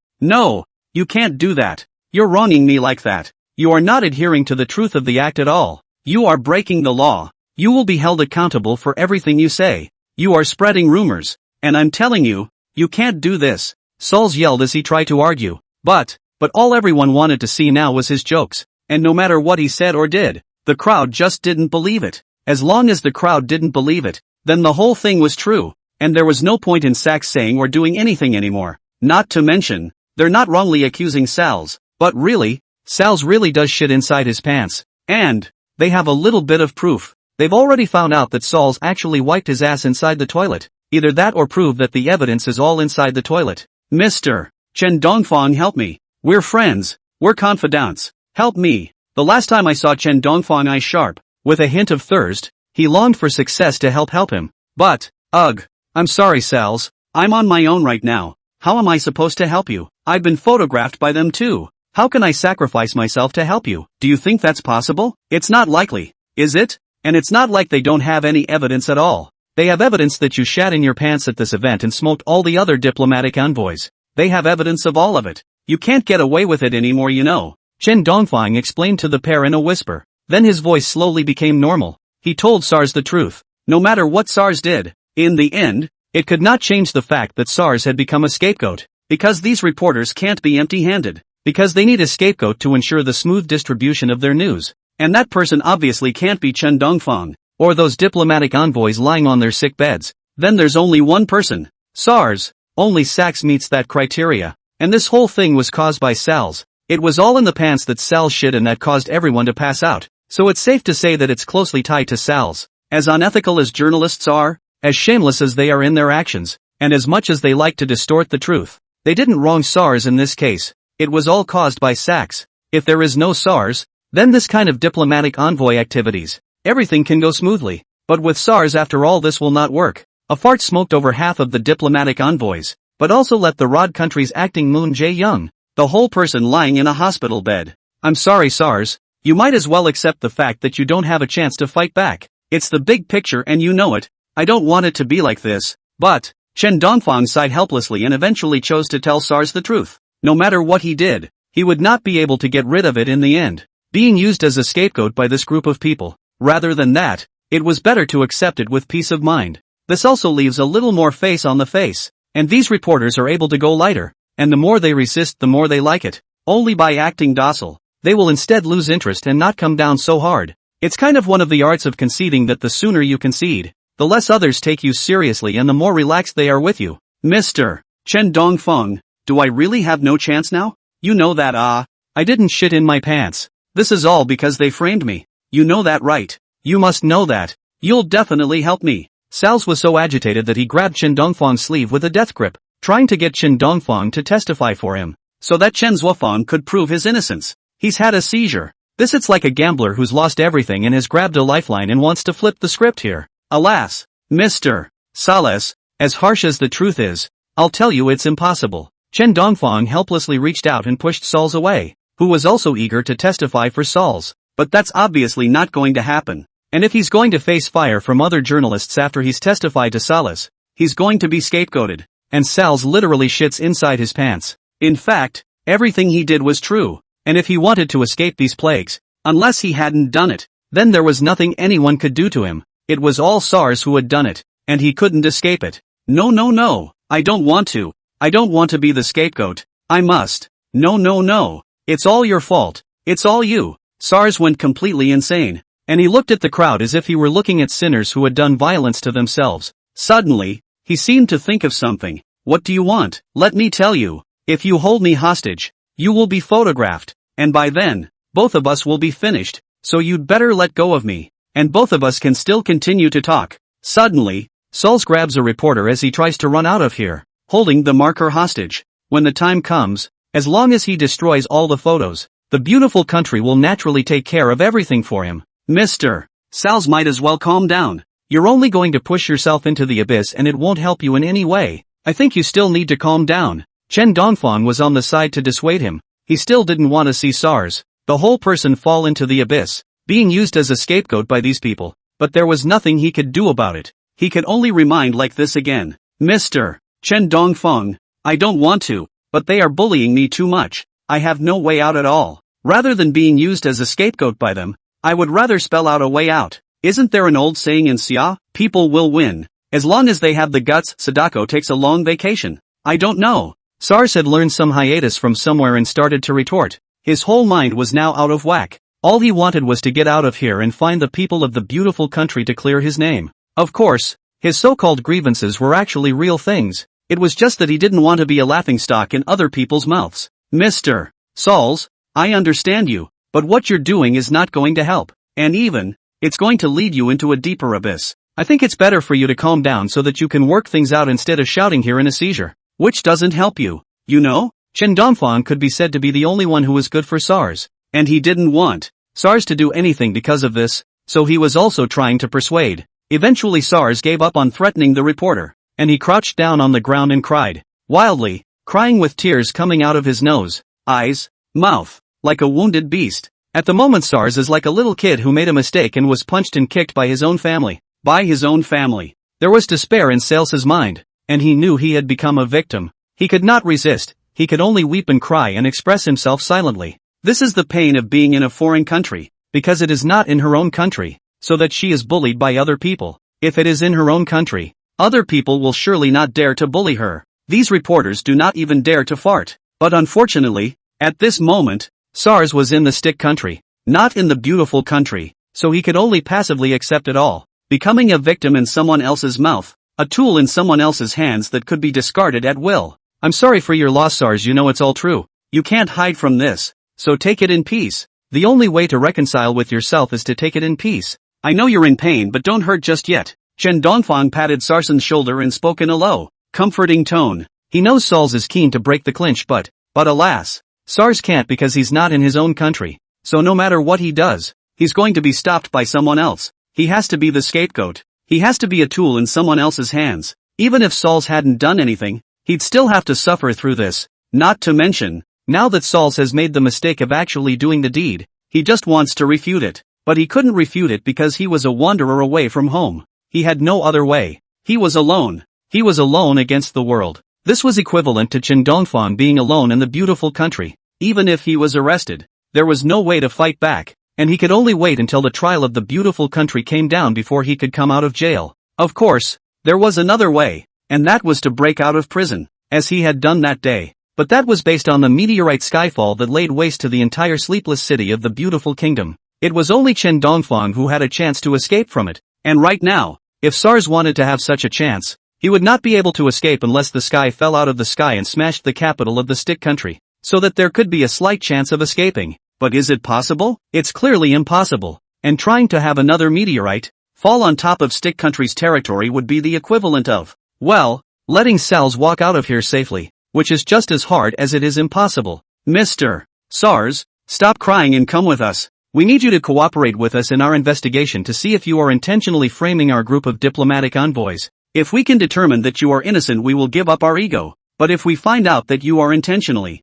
Speaker 1: you can't do that. You're wronging me like that. You are not adhering to the truth of the act at all. You are breaking the law. You will be held accountable for everything you say. You are spreading rumors. And I'm telling you, you can't do this. Sauls yelled as he tried to argue. But all everyone wanted to see now was his jokes. And no matter what he said or did, the crowd just didn't believe it. As long as the crowd didn't believe it, then the whole thing was true. And there was no point in Sachs saying or doing anything anymore. Not to mention, they're not wrongly accusing Sauls. But really, Sauls really does shit inside his pants. And they have a little bit of proof. They've already found out that Sauls actually wiped his ass inside the toilet. Either that or prove that the evidence is all inside the toilet. Mr. Chen Dongfang, help me. We're friends. We're confidants. Help me. The last time I saw Chen Dongfang eye sharp, with a hint of thirst, he longed for success to help him. But, ugh. I'm sorry, Sauls. I'm on my own right now. How am I supposed to help you? I've been photographed by them too. How can I sacrifice myself to help you? Do you think that's possible? It's not likely, is it? And it's not like they don't have any evidence at all. They have evidence that you shat in your pants at this event and smoked all the other diplomatic envoys. They have evidence of all of it. You can't get away with it anymore, you know. Chen Dongfang explained to the pair in a whisper. Then his voice slowly became normal. He told SARS the truth. No matter what SARS did, in the end, it could not change the fact that SARS had become a scapegoat. Because these reporters can't be empty-handed. Because they need a scapegoat to ensure the smooth distribution of their news. And that person obviously can't be Chen Dongfang, or those diplomatic envoys lying on their sick beds. Then there's only one person. SARS. Only Sachs meets that criteria. And this whole thing was caused by Sauls. It was all in the pants that Sauls shit and that caused everyone to pass out. So it's safe to say that it's closely tied to Sauls. As unethical as journalists are, as shameless as they are in their actions, and as much as they like to distort the truth, they didn't wrong SARS in this case. it was all caused by SARS. If there is no SARS, then this kind of diplomatic envoy activities, everything can go smoothly. But with SARS after all this will not work. A fart smoked over half of the diplomatic envoys, but also let the Rod country's acting Moon Jae-young, the whole person lying in a hospital bed. I'm sorry SARS, you might as well accept the fact that you don't have a chance to fight back. It's the big picture and you know it. I don't want it to be like this, but Chen Dongfang sighed helplessly and eventually chose to tell SARS the truth. No matter what he did, he would not be able to get rid of it in the end, being used as a scapegoat by this group of people. Rather than that, it was better to accept it with peace of mind. This also leaves a little more face on the face, and these reporters are able to go lighter, and the more they resist the more they like it. Only by acting docile, they will instead lose interest and not come down so hard. It's kind of one of the arts of conceding that the sooner you concede, the less others take you seriously and the more relaxed they are with you. Mr. Chen Dongfeng, do I really have no chance now? You know that I didn't shit in my pants. This is all because they framed me. You know that right? You must know that. You'll definitely help me. Sals was so agitated that he grabbed Chen Dongfang's sleeve with a death grip, trying to get Chen Dongfang to testify for him, so that Chen Zuofang could prove his innocence. He's had a seizure. It's like a gambler who's lost everything and has grabbed a lifeline and wants to flip the script here. Alas, Mr. Sales, as harsh as the truth is, I'll tell you it's impossible. Chen Dongfang helplessly reached out and pushed Sals away, who was also eager to testify for Sals, but that's obviously not going to happen. And if he's going to face fire from other journalists after he's testified to Sales, he's going to be scapegoated, and Sals literally shits inside his pants. In fact, everything he did was true, and if he wanted to escape these plagues, unless he hadn't done it, then there was nothing anyone could do to him. It was all SARS who had done it, and he couldn't escape it. No, I don't want to. I don't want to be the scapegoat. I must. No. It's all your fault. It's all you. SARS went completely insane, and he looked at the crowd as if he were looking at sinners who had done violence to themselves. Suddenly, he seemed to think of something. What do you want? Let me tell you. If you hold me hostage, you will be photographed, and by then, both of us will be finished, so you'd better let go of me, and both of us can still continue to talk. Suddenly, Sals grabs a reporter as he tries to run out of here, holding the marker hostage. When the time comes, as long as he destroys all the photos, the beautiful country will naturally take care of everything for him. Mr. Sals might as well calm down. You're only going to push yourself into the abyss and it won't help you in any way. I think you still need to calm down. Chen Dongfang was on the side to dissuade him. He still didn't want to see SARS, the whole person, fall into the abyss, being used as a scapegoat by these people, but there was nothing he could do about it. He could only remind like this again. Mr. Chen Dongfeng, I don't want to, but they are bullying me too much. I have no way out at all. Rather than being used as a scapegoat by them, I would rather spell out a way out. Isn't there an old saying in Xia? People will win, as long as they have the guts. Sadako takes a long vacation. I don't know. SARS had learned some hiatus from somewhere and started to retort. His whole mind was now out of whack. All he wanted was to get out of here and find the people of the beautiful country to clear his name. Of course, his so-called grievances were actually real things. It was just that he didn't want to be a laughingstock in other people's mouths. Mr. Sals, I understand you, but what you're doing is not going to help, and even, it's going to lead you into a deeper abyss. I think it's better for you to calm down so that you can work things out instead of shouting here in a seizure, which doesn't help you. You know, Chen Dongfang could be said to be the only one who was good for SARS, and he didn't want SARS to do anything because of this, so he was also trying to persuade. Eventually SARS gave up on threatening the reporter, and he crouched down on the ground and cried, wildly, crying with tears coming out of his nose, eyes, mouth, like a wounded beast. At the moment SARS is like a little kid who made a mistake and was punched and kicked by his own family. By his own family. There was despair in Sales's mind, and he knew he had become a victim. He could not resist, he could only weep and cry and express himself silently. This is the pain of being in a foreign country, because it is not in her own country, so that she is bullied by other people. If it is in her own country, other people will surely not dare to bully her. These reporters do not even dare to fart. But unfortunately, at this moment, SARS was in the stick country, not in the beautiful country, so he could only passively accept it all. Becoming a victim in someone else's mouth, a tool in someone else's hands that could be discarded at will. I'm sorry for your loss SARS, you know it's all true. You can't hide from this, so take it in peace. The only way to reconcile with yourself is to take it in peace. I know you're in pain but don't hurt just yet. Chen Dongfang patted Sarsen's shoulder and spoke in a low, comforting tone. He knows Sals is keen to break the clinch but alas, SARS can't because he's not in his own country. So no matter what he does, he's going to be stopped by someone else. He has to be the scapegoat. He has to be a tool in someone else's hands. Even if Sauls hadn't done anything, he'd still have to suffer through this. Not to mention, now that Sauls has made the mistake of actually doing the deed, he just wants to refute it. But he couldn't refute it because he was a wanderer away from home. He had no other way. He was alone. He was alone against the world. This was equivalent to Chen Dongfang being alone in the beautiful country. Even if he was arrested, there was no way to fight back, and he could only wait until the trial of the beautiful country came down before he could come out of jail. Of course, there was another way, and that was to break out of prison, as he had done that day. But that was based on the meteorite skyfall that laid waste to the entire sleepless city of the beautiful kingdom. It was only Chen Dongfang who had a chance to escape from it, and right now, if SARS wanted to have such a chance, he would not be able to escape unless the sky fell out of the sky and smashed the capital of the stick country, so that there could be a slight chance of escaping. But is it possible? It's clearly impossible, and trying to have another meteorite fall on top of stick country's territory would be the equivalent of, well, letting SARS walk out of here safely, which is just as hard as it is impossible. Mr. SARS, stop crying and come with us. We need you to cooperate with us in our investigation to see if you are intentionally framing our group of diplomatic envoys. If we can determine that you are innocent, we will give up our ego. But if we find out that you are intentionally,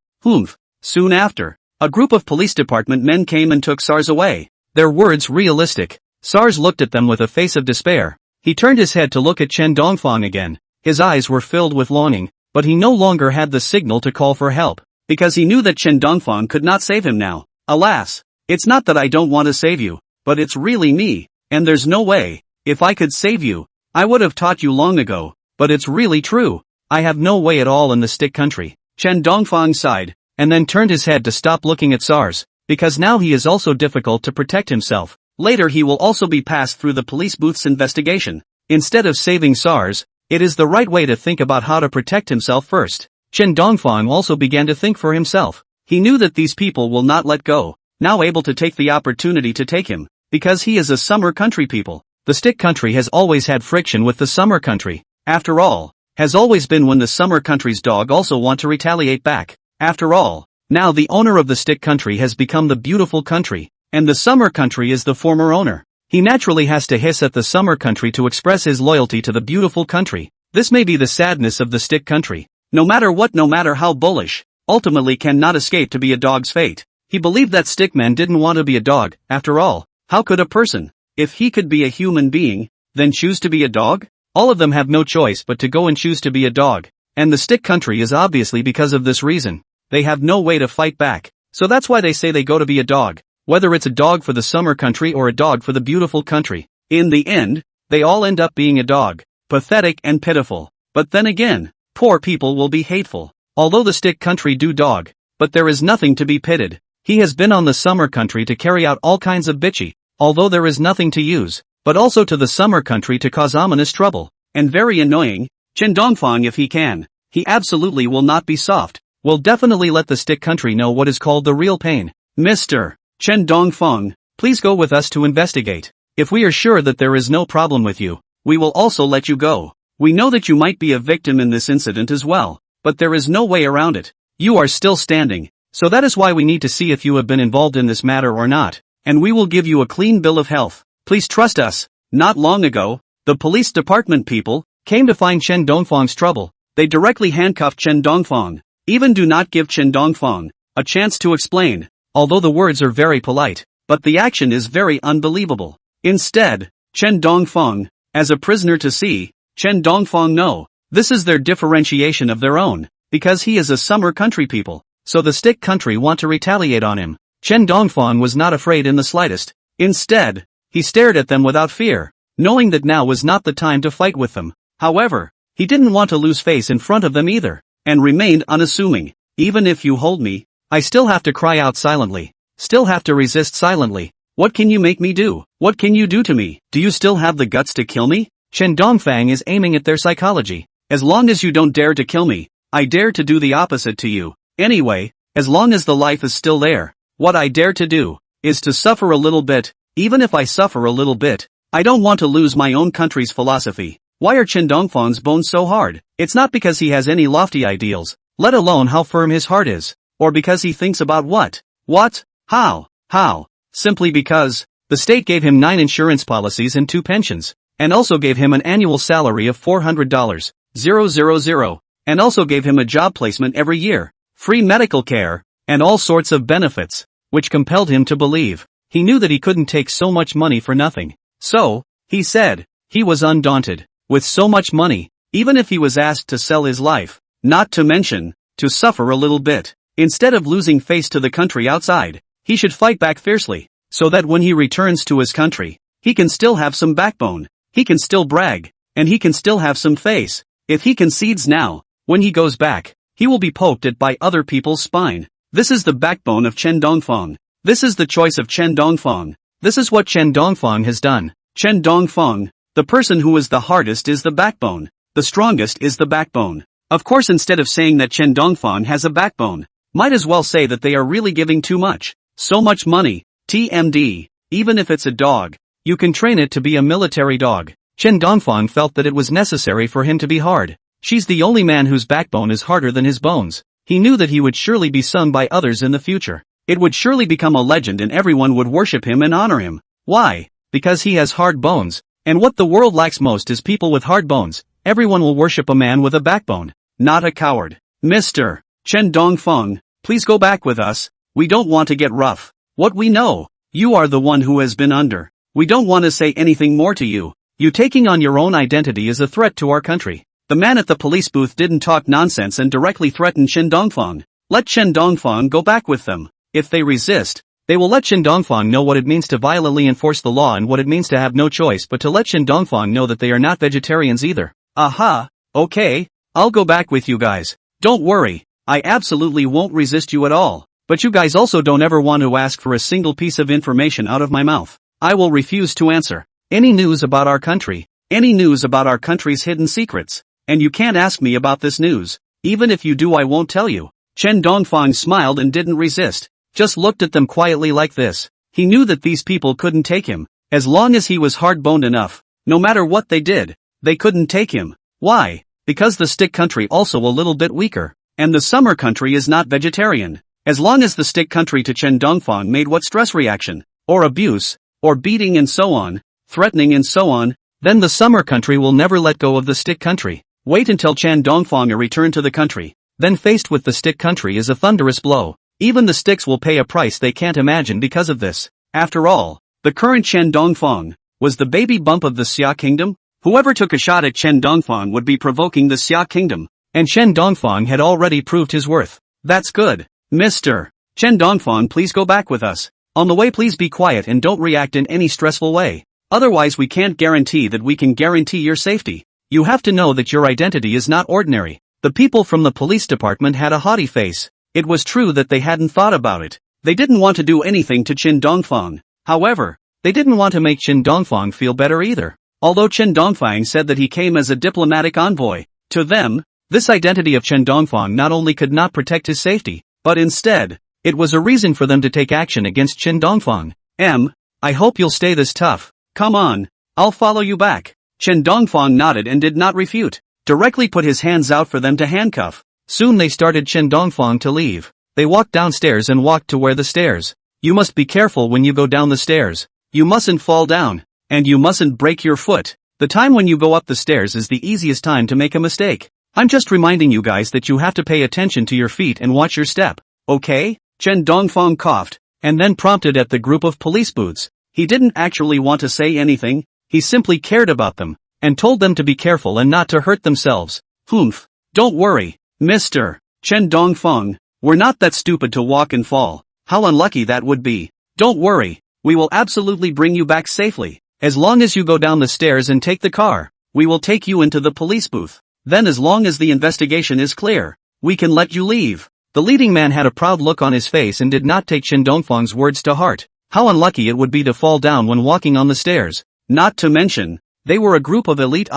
Speaker 1: Soon after, a group of police department men came and took SARS away. Their words realistic. SARS looked at them with a face of despair. He turned his head to look at Chen Dongfang again. His eyes were filled with longing, but he no longer had the signal to call for help, because he knew that Chen Dongfang could not save him now. Alas, it's not that I don't want to save you, but it's really me, and there's no way. If I could save you, I would have taught you long ago, but it's really true. I have no way at all in the stick country. Chen Dongfang sighed, and then turned his head to stop looking at SARS, because now he is also difficult to protect himself. Later he will also be passed through the police booth's investigation. Instead of saving SARS, it is the right way to think about how to protect himself first. Chen Dongfang also began to think for himself. He knew that these people will not let go, now able to take the opportunity to take him, because he is a summer country people. The stick country has always had friction with the summer country. After all, has always been when the summer country's dog also want to retaliate back. After all, now the owner of the stick country has become the beautiful country, and the summer country is the former owner. He naturally has to hiss at the summer country to express his loyalty to the beautiful country. This may be the sadness of the stick country. No matter what, no matter how bullish, ultimately cannot escape to be a dog's fate. He believed that stickman didn't want to be a dog. After all, how could a person, if he could be a human being, then choose to be a dog? All of them have no choice but to go and choose to be a dog. And the stick country is obviously because of this reason. They have no way to fight back. So that's why they say they go to be a dog. Whether it's a dog for the summer country or a dog for the beautiful country. In the end, they all end up being a dog. Pathetic and pitiful. But then again, poor people will be hateful. Although the stick country do dog, but there is nothing to be pitied. He has been on the summer country to carry out all kinds of bitchy, although there is nothing to use, but also to the summer country to cause ominous trouble, and very annoying. Chen Dongfang, if he can, he absolutely will not be soft, will definitely let the stick country know what is called the real pain. Mr. Chen Dongfang, please go with us to investigate. If we are sure that there is no problem with you, we will also let you go. We know that you might be a victim in this incident as well, but there is no way around it. You are still standing. So that is why we need to see if you have been involved in this matter or not, and we will give you a clean bill of health. Please trust us. Not long ago, the police department people came to find Chen Dongfang's trouble. They directly handcuffed Chen Dongfang. Even do not give Chen Dongfang a chance to explain, although the words are very polite, but the action is very unbelievable. Instead, Chen Dongfang, as a prisoner to see, Chen Dongfang no. This is their differentiation of their own, because he is a summer country people. So the stick country want to retaliate on him. Chen Dongfang was not afraid in the slightest. Instead, he stared at them without fear, knowing that now was not the time to fight with them. However, he didn't want to lose face in front of them either, and remained unassuming. Even if you hold me, I still have to cry out silently, still have to resist silently. What can you make me do? What can you do to me? Do you still have the guts to kill me? Chen Dongfang is aiming at their psychology. As long as you don't dare to kill me, I dare to do the opposite to you. Anyway, as long as the life is still there, what I dare to do is to suffer a little bit. Even if I suffer a little bit, I don't want to lose my own country's philosophy. Why are Chen Dongfang's bones so hard? It's not because he has any lofty ideals, let alone how firm his heart is. Or because he thinks about what? What? How? How? Simply because the state gave him 9 insurance policies and 2 pensions, and also gave him an annual salary of $400,000, and also gave him a job placement every year, free medical care, and all sorts of benefits, which compelled him to believe. He knew that he couldn't take so much money for nothing. So, he said, he was undaunted. With so much money, even if he was asked to sell his life, not to mention, to suffer a little bit, instead of losing face to the country outside, he should fight back fiercely, so that when he returns to his country, he can still have some backbone, he can still brag, and he can still have some face. If he concedes now, when he goes back, he will be poked at by other people's spine. This is the backbone of Chen Dongfang. This is the choice of Chen Dongfang. This is what Chen Dongfang has done. Chen Dongfang, the person who is the hardest is the backbone. The strongest is the backbone. Of course, instead of saying that Chen Dongfang has a backbone, might as well say that they are really giving too much. So much money. TMD. Even if it's a dog, you can train it to be a military dog. Chen Dongfang felt that it was necessary for him to be hard. She's the only man whose backbone is harder than his bones. He knew that he would surely be sung by others in the future. It would surely become a legend and everyone would worship him and honor him. Why? Because he has hard bones. And what the world lacks most is people with hard bones. Everyone will worship a man with a backbone, not a coward. Mr. Chen Dongfang, please go back with us. We don't want to get rough. What we know, you are the one who has been under. We don't want to say anything more to you. You taking on your own identity is a threat to our country. The man at the police booth didn't talk nonsense and directly threatened Chen Dongfang. Let Chen Dongfang go back with them. If they resist, they will let Chen Dongfang know what it means to violently enforce the law and what it means to have no choice but to let Chen Dongfang know that they are not vegetarians either. Aha, okay, I'll go back with you guys. Don't worry, I absolutely won't resist you at all. But you guys also don't ever want to ask for a single piece of information out of my mouth. I will refuse to answer. Any news about our country, any news about our country's hidden secrets. And you can't ask me about this news. Even if you do, I won't tell you. Chen Dongfang smiled and didn't resist. Just looked at them quietly like this. He knew that these people couldn't take him. As long as he was hard-boned enough, no matter what they did, they couldn't take him. Why? Because the stick country also a little bit weaker. And the summer country is not vegetarian. As long as the stick country to Chen Dongfang made what stress reaction, or abuse, or beating and so on, threatening and so on, then the summer country will never let go of the stick country. Wait until Chen Dongfang returned to the country. Then faced with the stick country is a thunderous blow. Even the sticks will pay a price they can't imagine because of this. After all, the current Chen Dongfang was the baby bump of the Xia kingdom. Whoever took a shot at Chen Dongfang would be provoking the Xia kingdom. And Chen Dongfang had already proved his worth. That's good. Mr. Chen Dongfang, please go back with us. On the way, please be quiet and don't react in any stressful way. Otherwise we can't guarantee that we can guarantee your safety. You have to know that your identity is not ordinary. The people from the police department had a haughty face. It was true that they hadn't thought about it. They didn't want to do anything to Chen Dongfang. However, they didn't want to make Chen Dongfang feel better either. Although Chen Dongfang said that he came as a diplomatic envoy, to them, this identity of Chen Dongfang not only could not protect his safety, but instead, it was a reason for them to take action against Chen Dongfang. I hope you'll stay this tough. Come on, I'll follow you back. Chen Dongfang nodded and did not refute. Directly put his hands out for them to handcuff. Soon they started Chen Dongfang to leave. They walked downstairs and walked to where the stairs. You must be careful when you go down the stairs. You mustn't fall down. And you mustn't break your foot. The time when you go up the stairs is the easiest time to make a mistake. I'm just reminding you guys that you have to pay attention to your feet and watch your step. Okay? Chen Dongfang coughed, and then prompted at the group of police booths. He didn't actually want to say anything. He simply cared about them, and told them to be careful and not to hurt themselves. Humph. Don't worry, Mr. Chen Dongfang. We're not that stupid to walk and fall. How unlucky that would be. Don't worry. We will absolutely bring you back safely. As long as you go down the stairs and take the car, we will take you into the police booth. Then as long as the investigation is clear, we can let you leave. The leading man had a proud look on his face and did not take Chen Dongfang's words to heart. How unlucky it would be to fall down when walking on the stairs. Not to mention, they were a group of elite.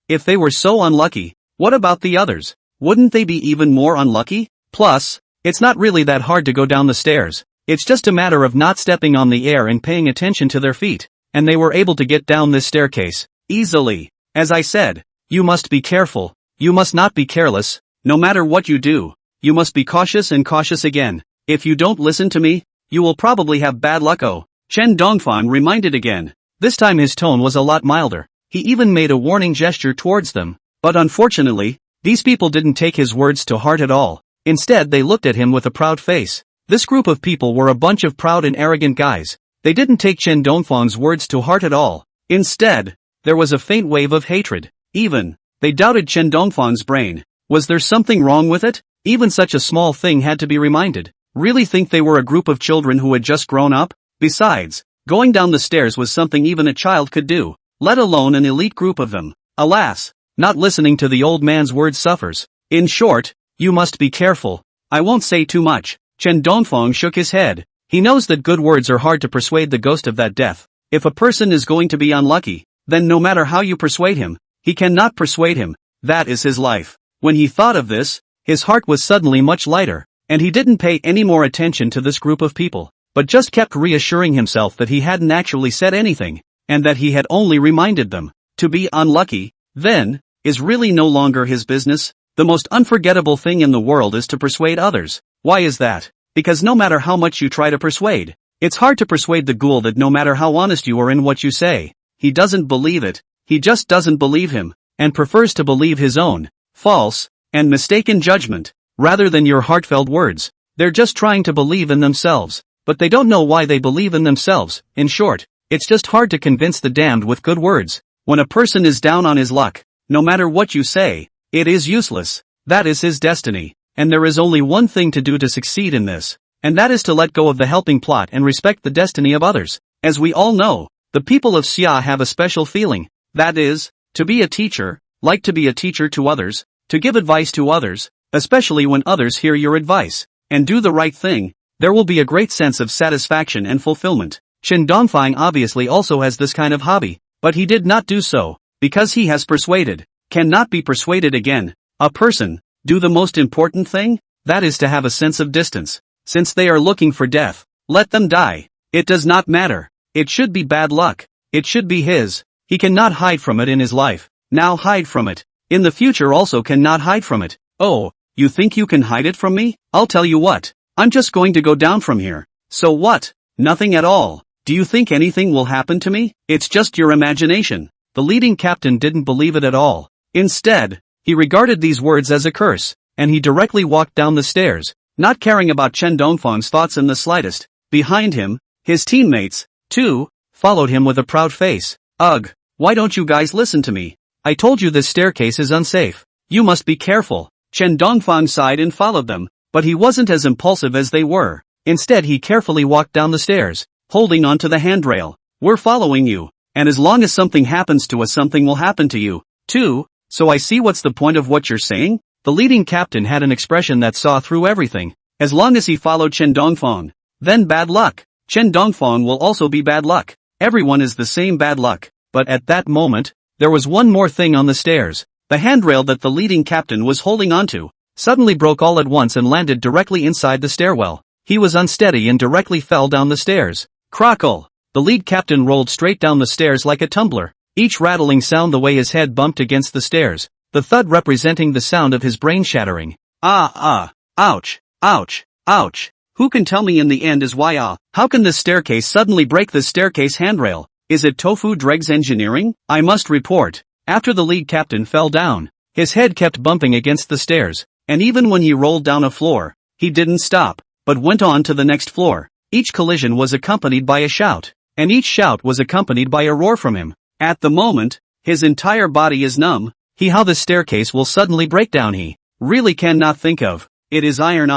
Speaker 1: If they were so unlucky, what about the others? Wouldn't they be even more unlucky? Plus, it's not really that hard to go down the stairs. It's just a matter of not stepping on the air and paying attention to their feet. And they were able to get down this staircase easily. As I said, you must be careful. You must not be careless. No matter what you do, you must be cautious and cautious again. If you don't listen to me, you will probably have bad luck. Oh, Chen Dongfang reminded again. This time his tone was a lot milder. He even made a warning gesture towards them. But unfortunately, these people didn't take his words to heart at all. Instead they looked at him with a proud face. This group of people were a bunch of proud and arrogant guys. They didn't take Chen Dongfang's words to heart at all. Instead, there was a faint wave of hatred. Even, they doubted Chen Dongfang's brain. Was there something wrong with it? Even such a small thing had to be reminded. Really think they were a group of children who had just grown up? Besides, going down the stairs was something even a child could do, let alone an elite group of them. Alas, not listening to the old man's words suffers. In short, you must be careful. I won't say too much. Chen Dongfang shook his head. He knows that good words are hard to persuade the ghost of that death. If a person is going to be unlucky, then no matter how you persuade him, he cannot persuade him. That is his life. When he thought of this, his heart was suddenly much lighter, and he didn't pay any more attention to this group of people, but just kept reassuring himself that he hadn't actually said anything, and that he had only reminded them. To be unlucky, then, is really no longer his business. The most unforgettable thing in the world is to persuade others. Why is that? Because no matter how much you try to persuade, it's hard to persuade the ghoul that no matter how honest you are in what you say, he doesn't believe it. He just doesn't believe him, and prefers to believe his own false and mistaken judgment, rather than your heartfelt words. They're just trying to believe in themselves, but they don't know why they believe in themselves. In short, it's just hard to convince the damned with good words. When a person is down on his luck, no matter what you say, it is useless. That is his destiny, and there is only one thing to do to succeed in this, and that is to let go of the helping plot and respect the destiny of others. As we all know, the people of Xia have a special feeling, that is, to be a teacher, like to be a teacher to others, to give advice to others, especially when others hear your advice, and do the right thing. There will be a great sense of satisfaction and fulfillment. Chen Dongfang obviously also has this kind of hobby, but he did not do so, because he has persuaded, cannot be persuaded again. A person, do the most important thing, that is to have a sense of distance. Since they are looking for death, let them die. It does not matter. It should be bad luck. It should be his. He cannot hide from it in his life. Now hide from it. In the future also cannot hide from it. Oh, you think you can hide it from me? I'll tell you what. I'm just going to go down from here. So what? Nothing at all. Do you think anything will happen to me? It's just your imagination. The leading captain didn't believe it at all. Instead, he regarded these words as a curse, and he directly walked down the stairs, not caring about Chen Dongfang's thoughts in the slightest. Behind him, his teammates, too, followed him with a proud face. Ugh, why don't you guys listen to me? I told you this staircase is unsafe. You must be careful. Chen Dongfang sighed and followed them, but he wasn't as impulsive as they were. Instead he carefully walked down the stairs, holding onto the handrail. We're following you, and as long as something happens to us something will happen to you, too. So I see what's the point of what you're saying? The leading captain had an expression that saw through everything. As long as he followed Chen Dongfang, then bad luck. Chen Dongfang will also be bad luck. Everyone is the same bad luck. But at that moment, there was one more thing on the stairs. The handrail that the leading captain was holding onto suddenly broke all at once and landed directly inside the stairwell. He was unsteady and directly fell down the stairs. Crackle! The lead captain rolled straight down the stairs like a tumbler, each rattling sound the way his head bumped against the stairs, the thud representing the sound of his brain shattering. Ouch, ouch, ouch. Who can tell me in the end is why how can this staircase suddenly break this staircase handrail? Is it Tofu Dregs engineering? I must report. After the lead captain fell down, his head kept bumping against the stairs, and even when he rolled down a floor, he didn't stop, but went on to the next floor. Each collision was accompanied by a shout, and each shout was accompanied by a roar from him. At the moment, his entire body is numb. How the staircase will suddenly break down he really cannot think of. It is iron.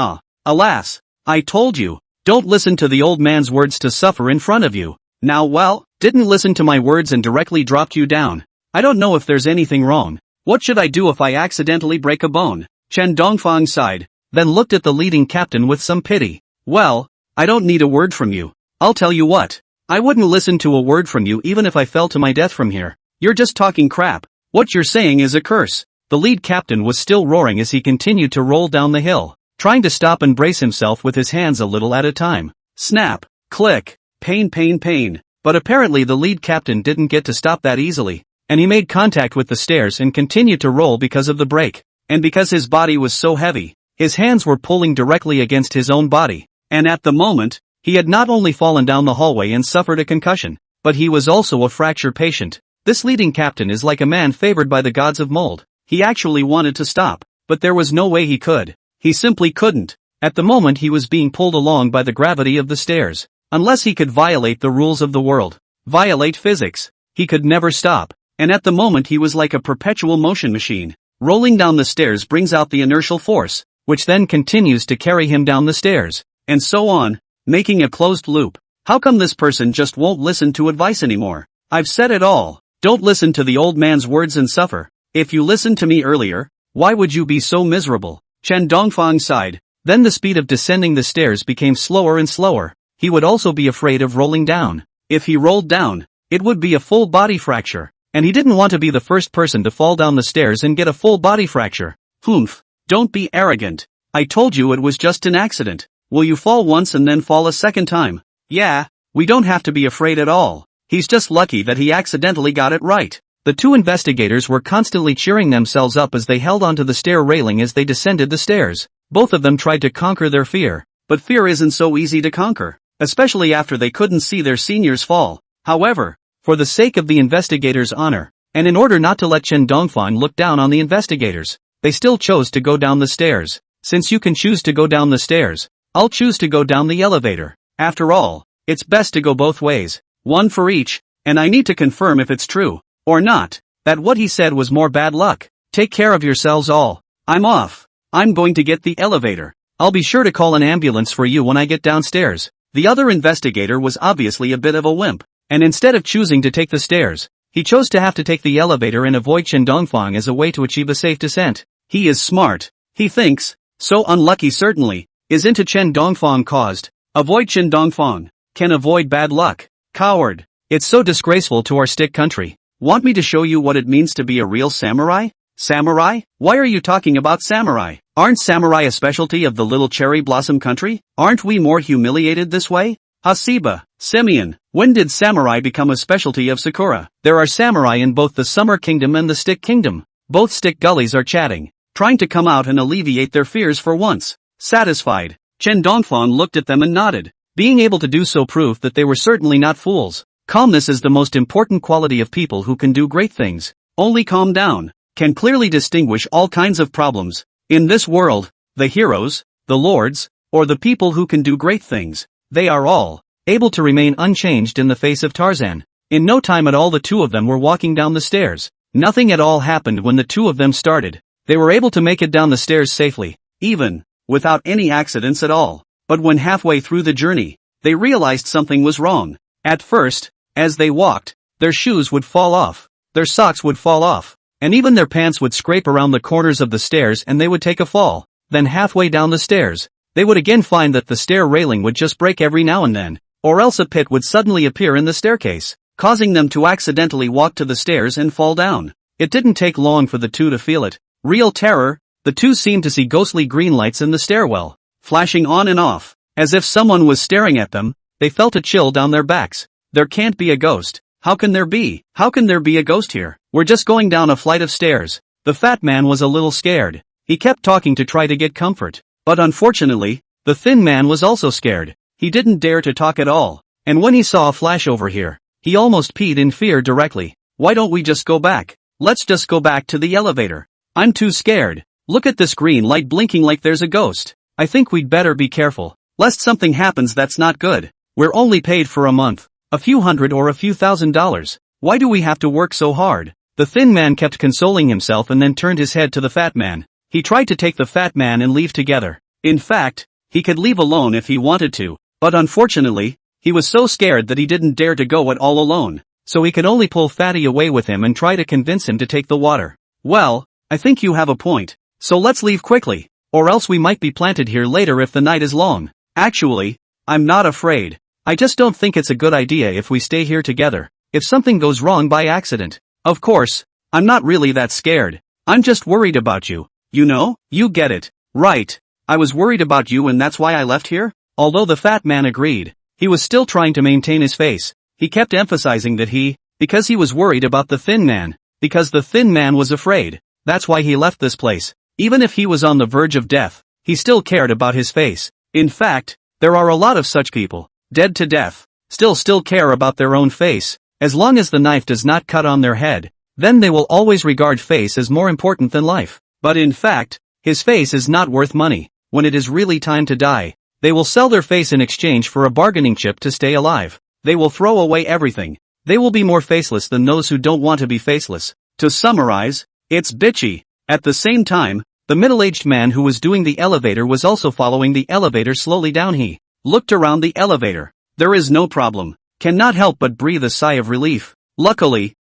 Speaker 1: Alas, I told you, don't listen to the old man's words to suffer in front of you. Now well, didn't listen to my words and directly dropped you down. I don't know if there's anything wrong. What should I do if I accidentally break a bone? Chen Dongfang sighed, then looked at the leading captain with some pity. Well, I don't need a word from you. I'll tell you what. I wouldn't listen to a word from you even if I fell to my death from here. You're just talking crap. What you're saying is a curse. The lead captain was still roaring as he continued to roll down the hill, trying to stop and brace himself with his hands a little at a time. Snap, click, pain, pain, pain. But apparently the lead captain didn't get to stop that easily, and he made contact with the stairs and continued to roll because of the break, and because his body was so heavy. His hands were pulling directly against his own body, and at the moment, he had not only fallen down the hallway and suffered a concussion, but he was also a fracture patient. This leading captain is like a man favored by the gods of mold. He actually wanted to stop, but there was no way he could. He simply couldn't. At the moment he was being pulled along by the gravity of the stairs. Unless he could violate the rules of the world, violate physics, he could never stop. And at the moment he was like a perpetual motion machine. Rolling down the stairs brings out the inertial force, which then continues to carry him down the stairs, and so on, making a closed loop. How come this person just won't listen to advice anymore? I've said it all. Don't listen to the old man's words and suffer. If you listened to me earlier, why would you be so miserable? Chen Dongfang sighed. Then the speed of descending the stairs became slower and slower. He would also be afraid of rolling down. If he rolled down, it would be a full body fracture, and he didn't want to be the first person to fall down the stairs and get a full body fracture. Humph. Don't be arrogant. I told you it was just an accident. Will you fall once and then fall a second time? Yeah, we don't have to be afraid at all. He's just lucky that he accidentally got it right. The two investigators were constantly cheering themselves up as they held onto the stair railing as they descended the stairs. Both of them tried to conquer their fear, but fear isn't so easy to conquer, especially after they couldn't see their seniors fall. However, for the sake of the investigators' honor, and in order not to let Chen Dongfang look down on the investigators, they still chose to go down the stairs. Since you can choose to go down the stairs, I'll choose to go down the elevator. After all, it's best to go both ways. One for each, and I need to confirm if it's true, or not, that what he said was more bad luck. Take care of yourselves all. I'm off. I'm going to get the elevator. I'll be sure to call an ambulance for you when I get downstairs. The other investigator was obviously a bit of a wimp, and instead of choosing to take the stairs, he chose to have to take the elevator and avoid Chen Dongfang as a way to achieve a safe descent. He is smart. He thinks, so unlucky certainly, is into Chen Dongfang caused. Avoid Chen Dongfang. Can avoid bad luck. Coward. It's so disgraceful to our stick country. Want me to show you what it means to be a real samurai? Samurai? Why are you talking about samurai? Aren't samurai a specialty of the little cherry blossom country? Aren't we more humiliated this way? Hasiba, Simeon, when did samurai become a specialty of Sakura? There are samurai in both the Summer Kingdom and the Stick Kingdom. Both stick gullies are chatting, trying to come out and alleviate their fears for once. Satisfied, Chen Dongfang looked at them and nodded. Being able to do so proved that they were certainly not fools. Calmness is the most important quality of people who can do great things. Only calm down can clearly distinguish all kinds of problems. In this world, the heroes, the lords, or the people who can do great things, they are all able to remain unchanged in the face of Tarzan. In no time at all the two of them were walking down the stairs. Nothing at all happened when the two of them started. They were able to make it down the stairs safely, even without any accidents at all. But when halfway through the journey, they realized something was wrong. At first, as they walked, their shoes would fall off, their socks would fall off, and even their pants would scrape around the corners of the stairs and they would take a fall. Then halfway down the stairs, they would again find that the stair railing would just break every now and then, or else a pit would suddenly appear in the staircase, causing them to accidentally walk to the stairs and fall down. It didn't take long for the two to feel it. Real terror. The two seemed to see ghostly green lights in the stairwell, flashing on and off, as if someone was staring at them. They felt a chill down their backs. There can't be a ghost. How can there be? How can there be a ghost here? We're just going down a flight of stairs. The fat man was a little scared. He kept talking to try to get comfort. But unfortunately, the thin man was also scared. He didn't dare to talk at all. And when he saw a flash over here, he almost peed in fear directly. Why don't we just go back? Let's just go back to the elevator. I'm too scared. Look at this green light blinking like there's a ghost. I think we'd better be careful, lest something happens that's not good. We're only paid for a month. A few $100 or a few $1,000. Why do we have to work so hard? The thin man kept consoling himself and then turned his head to the fat man. He tried to take the fat man and leave together. In fact, he could leave alone if he wanted to, but unfortunately, he was so scared that he didn't dare to go at all alone, so he could only pull Fatty away with him and try to convince him to take the water. Well, I think you have a point. So let's leave quickly, or else we might be planted here later if the night is long. Actually, I'm not afraid. I just don't think it's a good idea if we stay here together, if something goes wrong by accident. Of course, I'm not really that scared. I'm just worried about you. You know, you get it. Right. I was worried about you and that's why I left here? Although the fat man agreed, he was still trying to maintain his face. He kept emphasizing that because he was worried about the thin man, because the thin man was afraid, that's why he left this place. Even if he was on the verge of death, he still cared about his face. In fact, there are a lot of such people, dead to death, still care about their own face. As long as the knife does not cut on their head, then they will always regard face as more important than life. But in fact, his face is not worth money. When it is really time to die, they will sell their face in exchange for a bargaining chip to stay alive. They will throw away everything. They will be more faceless than those who don't want to be faceless. To summarize, it's bitchy. At the same time, the middle-aged man who was doing the elevator was also following the elevator slowly down. He looked around the elevator. There is no problem. Cannot help but breathe a sigh of relief. Luckily,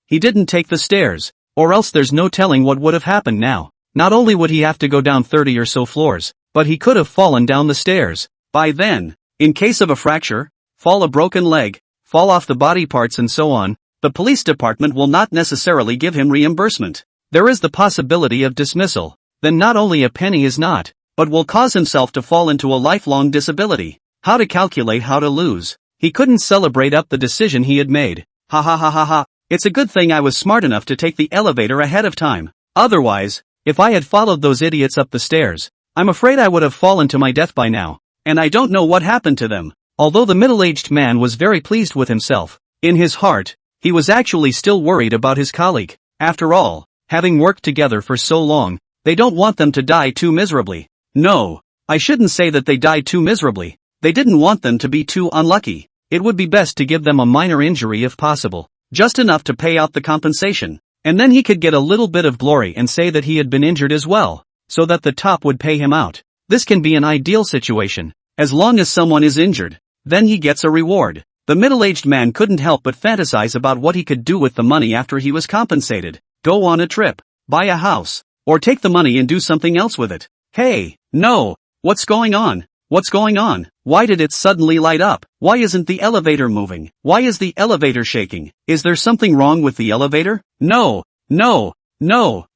Speaker 1: he didn't take the stairs, or else there's no telling what would have happened now. Not only would he have to go down 30 or so floors, but he could have fallen down the stairs. By then, in case of a fracture, fall a broken leg, fall off the body parts and so on, the police department will not necessarily give him reimbursement. There is the possibility of dismissal. Then not only a penny is not, but will cause himself to fall into a lifelong disability. How to calculate how to lose. He couldn't celebrate up the decision he had made. Ha ha ha ha ha. It's a good thing I was smart enough to take the elevator ahead of time. Otherwise, if I had followed those idiots up the stairs, I'm afraid I would have fallen to my death by now. And I don't know what happened to them. Although the middle-aged man was very pleased with himself, in his heart, he was actually still worried about his colleague. After all, having worked together for so long, they don't want them to die too miserably. No, I shouldn't say that they died too miserably. They didn't want them to be too unlucky. It would be best to give them a minor injury if possible, just enough to pay out the compensation, and then he could get a little bit of glory and say that he had been injured as well, so that the top would pay him out. This can be an ideal situation. As long as someone is injured, then he gets a reward. The middle-aged man couldn't help but fantasize about what he could do with the money after he was compensated. Go on a trip, buy a house, or take the money and do something else with it. Hey, no, what's going on? What's going on? Why did it suddenly light up? Why isn't the elevator moving? Why is the elevator shaking? Is there something wrong with the elevator? No,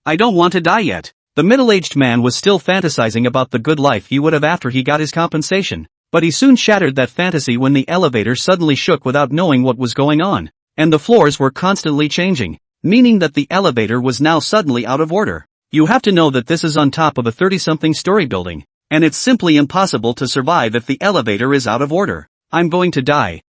Speaker 1: I don't want to die yet. The middle-aged man was still fantasizing about the good life he would have after he got his compensation, but he soon shattered that fantasy when the elevator suddenly shook without knowing what was going on, and the floors were constantly changing, meaning that the elevator was now suddenly out of order. You have to know that this is on top of a 30-something story building, and it's simply impossible to survive if the elevator is out of order. I'm going to die.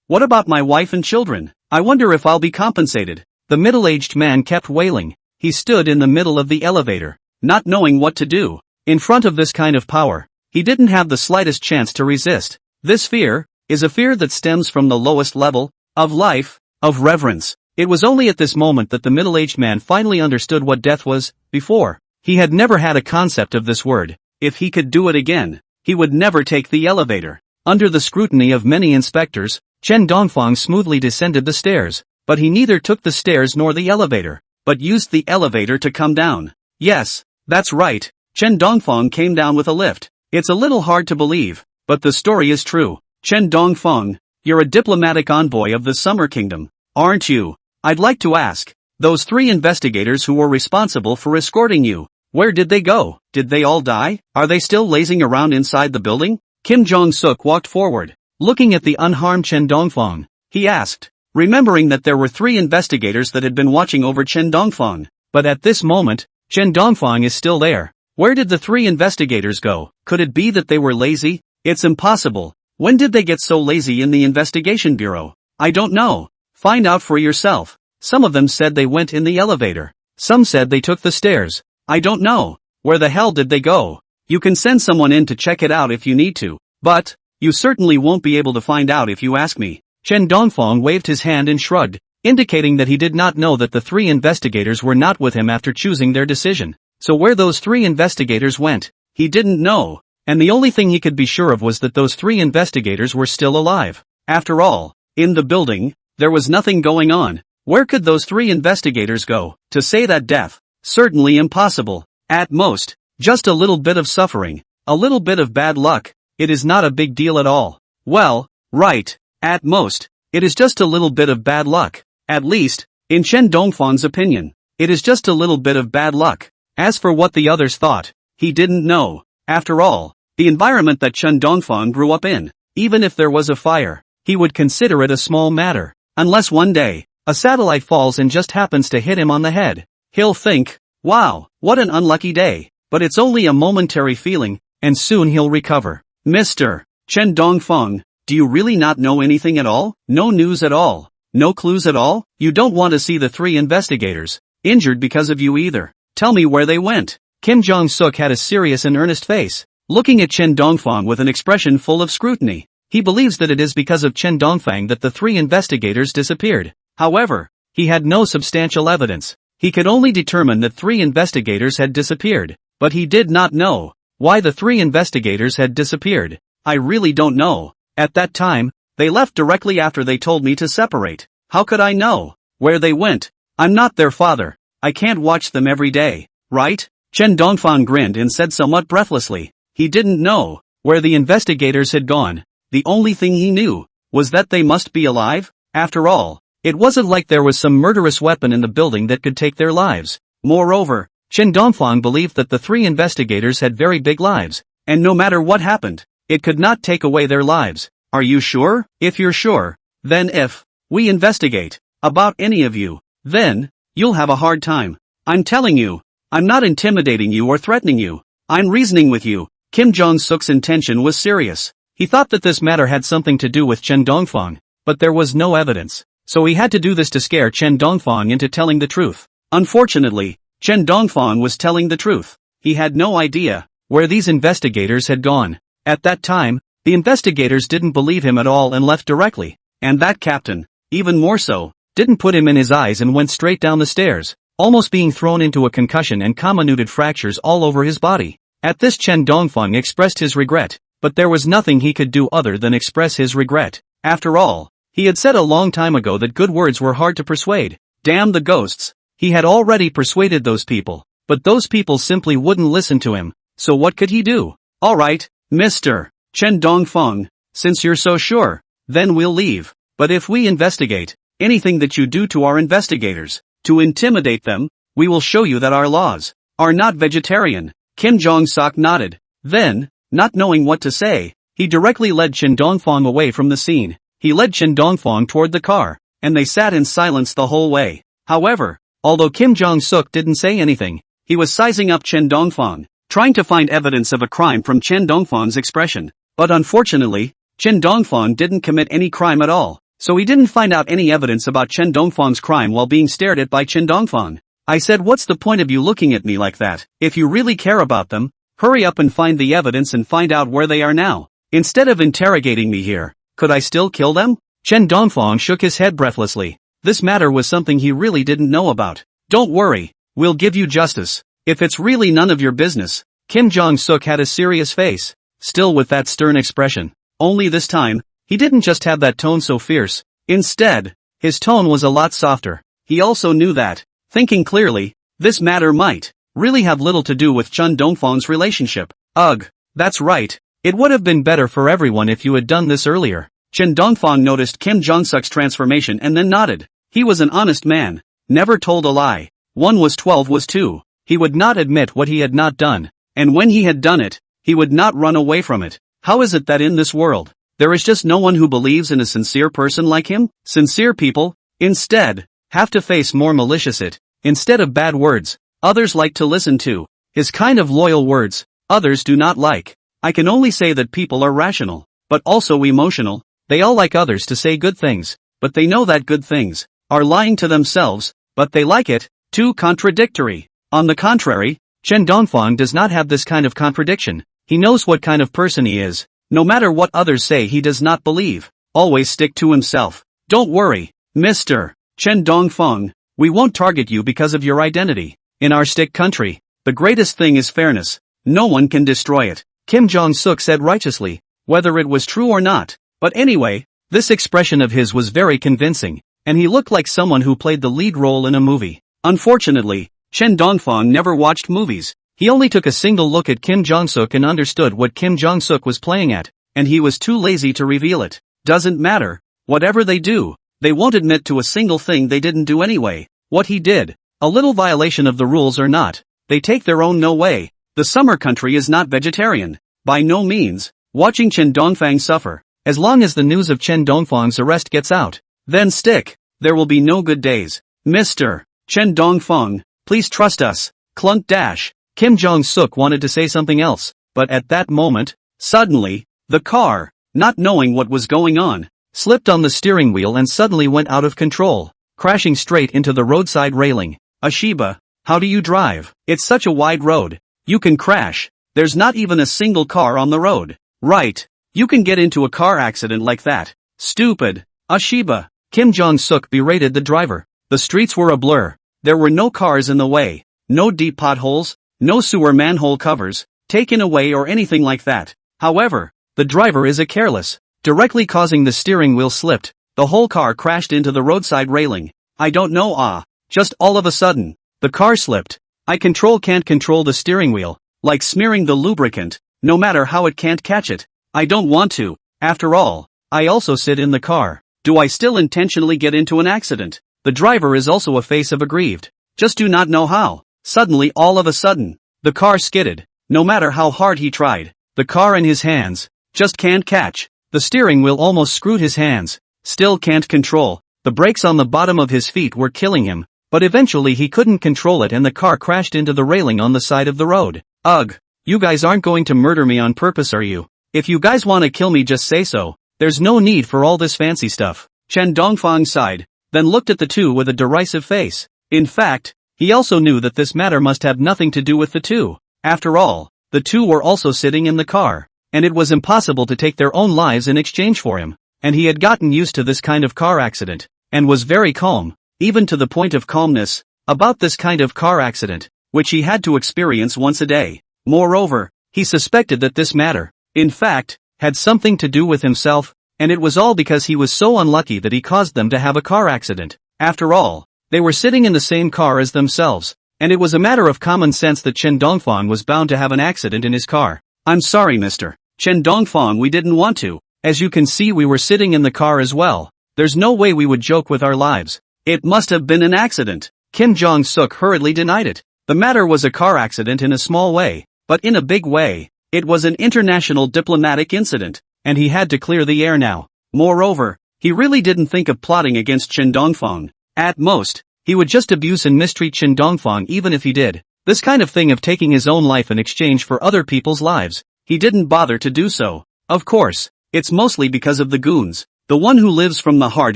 Speaker 1: What about my wife and children? I wonder if I'll be compensated. The middle-aged man kept wailing. He stood in the middle of the elevator, not knowing what to do. In front of this kind of power, he didn't have the slightest chance to resist. This fear is a fear that stems from the lowest level of life, of reverence. It was only at this moment that the middle-aged man finally understood what death was. Before, he had never had a concept of this word. If he could do it again, he would never take the elevator. Under the scrutiny of many inspectors, Chen Dongfang smoothly descended the stairs, but he neither took the stairs nor the elevator, but used the elevator to come down. Yes, that's right, Chen Dongfang came down with a lift. It's a little hard to believe, but the story is true. Chen Dongfang, you're a diplomatic envoy of the Summer Kingdom, aren't you? I'd like to ask, those 3 investigators who were responsible for escorting you, where did they go? Did they all die? Are they still lazing around inside the building? Kim Jong-suk walked forward, looking at the unharmed Chen Dongfang. He asked, remembering that there were 3 investigators that had been watching over Chen Dongfang. But at this moment, Chen Dongfang is still there. Where did the 3 investigators go? Could it be that they were lazy? It's impossible. When did they get so lazy in the investigation bureau? I don't know. Find out for yourself. Some of them said they went in the elevator. Some said they took the stairs. I don't know. Where the hell did they go? You can send someone in to check it out if you need to. But, you certainly won't be able to find out if you ask me. Chen Dongfang waved his hand and shrugged, indicating that he did not know that the 3 investigators were not with him after choosing their decision. So where those 3 investigators went, he didn't know, and the only thing he could be sure of was that those 3 investigators were still alive. After all, in the building, there was nothing going on. Where could those 3 investigators go? To say that death, certainly impossible. At most, just a little bit of suffering, a little bit of bad luck. It is not a big deal at all. Well, right, at most, it is just a little bit of bad luck. At least, in Chen Dongfang's opinion, it is just a little bit of bad luck. As for what the others thought, he didn't know. After all, the environment that Chen Dongfang grew up in, even if there was a fire, he would consider it a small matter. Unless one day, a satellite falls and just happens to hit him on the head. He'll think, wow, what an unlucky day. but it's only a momentary feeling, and soon he'll recover. Mr. Chen Dongfeng, do you really not know anything at all? No news at all? No clues at all? You don't want to see the 3 investigators injured because of you either. Tell me where they went. Kim Jong-suk had a serious and earnest face, looking at Chen Dongfeng with an expression full of scrutiny. He believes that it is because of Chen Dongfeng that the 3 investigators disappeared. However, he had no substantial evidence. He could only determine that 3 investigators had disappeared, but he did not know why the 3 investigators had disappeared. I really don't know. At that time, they left directly after they told me to separate. How could I know where they went? I'm not their father. I can't watch them every day, right? Chen Dongfeng grinned and said somewhat breathlessly. He didn't know where the investigators had gone. The only thing he knew was that they must be alive. After all, it wasn't like there was some murderous weapon in the building that could take their lives. Moreover, Chen Dongfeng believed that the 3 investigators had very big lives, and no matter what happened, it could not take away their lives. Are you sure? If you're sure, then if we investigate about any of you, then you'll have a hard time. I'm telling you, I'm not intimidating you or threatening you. I'm reasoning with you. Kim Jong-suk's intention was serious. He thought that this matter had something to do with Chen Dongfeng, but there was no evidence. So he had to do this to scare Chen Dongfeng into telling the truth. Unfortunately, Chen Dongfeng was telling the truth. He had no idea where these investigators had gone. At that time, the investigators didn't believe him at all and left directly. And that captain, even more so, didn't put him in his eyes and went straight down the stairs, almost being thrown into a concussion and comminuted fractures all over his body. At this, Chen Dongfeng expressed his regret, but there was nothing he could do other than express his regret. After all, he had said a long time ago that good words were hard to persuade. Damn the ghosts. He had already persuaded those people, but those people simply wouldn't listen to him. So what could he do? Alright, Mr. Chen Dongfeng, since you're so sure, then we'll leave. But if we investigate anything that you do to our investigators, to intimidate them, we will show you that our laws are not vegetarian. Kim Jong-suk nodded. Then, not knowing what to say, he directly led Chen Dongfeng away from the scene. He led Chen Dongfeng toward the car, and they sat in silence the whole way. However, although Kim Jong-suk didn't say anything, he was sizing up Chen Dongfeng, trying to find evidence of a crime from Chen Dongfeng's expression. But unfortunately, Chen Dongfeng didn't commit any crime at all, so he didn't find out any evidence about Chen Dongfeng's crime while being stared at by Chen Dongfeng. I said, what's the point of you looking at me like that? If you really care about them, hurry up and find the evidence and find out where they are now. Instead of interrogating me here, could I still kill them? Chen Dongfeng shook his head breathlessly. This matter was something he really didn't know about. Don't worry, we'll give you justice. If it's really none of your business. Kim Jong-suk had a serious face, still with that stern expression. Only this time, he didn't just have that tone so fierce. Instead, his tone was a lot softer. He also knew that, thinking clearly, this matter might really have little to do with Chen Dongfeng's relationship. Ugh, that's right. It would have been better for everyone if you had done this earlier. Chen Dongfeng noticed Kim Jong-suk's transformation and then nodded. He was an honest man, never told a lie. 1 was 12 was 2. He would not admit what he had not done, and when he had done it, he would not run away from it. How is it that in this world, there is just no one who believes in a sincere person like him? Sincere people, instead, have to face more malicious it, instead of bad words. Others like to listen to his kind of loyal words, others do not like. I can only say that people are rational, but also emotional. They all like others to say good things, but they know that good things are lying to themselves, but they like it. Too contradictory. On the contrary, Chen Dongfeng does not have this kind of contradiction. He knows what kind of person he is. No matter what others say, he does not believe. Always stick to himself. Don't worry, Mr. Chen Dongfeng. We won't target you because of your identity. In our stick country, the greatest thing is fairness. No one can destroy it. Kim Jong-suk said righteously, whether it was true or not. But anyway, this expression of his was very convincing, and he looked like someone who played the lead role in a movie. Unfortunately, Chen Dongfeng never watched movies. He only took a single look at Kim Jong-suk and understood what Kim Jong-suk was playing at, and he was too lazy to reveal it. Doesn't matter. Whatever they do, they won't admit to a single thing they didn't do anyway. What he did, a little violation of the rules or not, they take their own no way. The summer country is not vegetarian. By no means. Watching Chen Dongfeng suffer, as long as the news of Chen Dongfeng's arrest gets out, then stick. There will be no good days. Mr. Chen Dongfeng, please trust us. Clunk dash. Kim Jong-suk wanted to say something else, but at that moment, suddenly, the car, not knowing what was going on, slipped on the steering wheel and suddenly went out of control, crashing straight into the roadside railing. Ashiba, how do you drive? It's such a wide road. You can crash. There's not even a single car on the road. Right. You can get into a car accident like that. Stupid. Ashiba. Kim Jong-suk berated the driver. The streets were a blur. There were no cars in the way. No deep potholes. No sewer manhole covers taken away or anything like that. However, the driver is careless, directly causing the steering wheel slipped. The whole car crashed into the roadside railing. I don't know, just all of a sudden, the car slipped. I can't control the steering wheel, like smearing the lubricant, no matter how it can't catch it. I don't want to. After all, I also sit in the car. Do I still intentionally get into an accident? The driver is also a face of aggrieved. Just do not know how. Suddenly all of a sudden, the car skidded. No matter how hard he tried, the car in his hands just can't catch. The steering wheel almost screwed his hands. Still can't control. The brakes on the bottom of his feet were killing him, but eventually he couldn't control it and the car crashed into the railing on the side of the road. Ugh. You guys aren't going to murder me on purpose, are you? If you guys want to kill me, just say so. There's no need for all this fancy stuff. Chen Dongfang sighed, then looked at the two with a derisive face. In fact, he also knew that this matter must have nothing to do with the two. After all, the two were also sitting in the car, and it was impossible to take their own lives in exchange for him, and he had gotten used to this kind of car accident, and was very calm, even to the point of calmness, about this kind of car accident, which he had to experience once a day. Moreover, he suspected that this matter, in fact, had something to do with himself, and it was all because he was so unlucky that he caused them to have a car accident. After all, they were sitting in the same car as themselves, and it was a matter of common sense that Chen Dongfang was bound to have an accident in his car. I'm sorry, Mr. Chen Dongfang, we didn't want to. As you can see, we were sitting in the car as well. There's no way we would joke with our lives. It must have been an accident. Kim Jong-suk hurriedly denied it. The matter was a car accident in a small way, but in a big way, it was an international diplomatic incident, and he had to clear the air now. Moreover, he really didn't think of plotting against Chen Dongfang. At most, he would just abuse and mistreat Chen Dongfang even if he did. This kind of thing of taking his own life in exchange for other people's lives, he didn't bother to do so. Of course, it's mostly because of the goons. The one who lives from the heart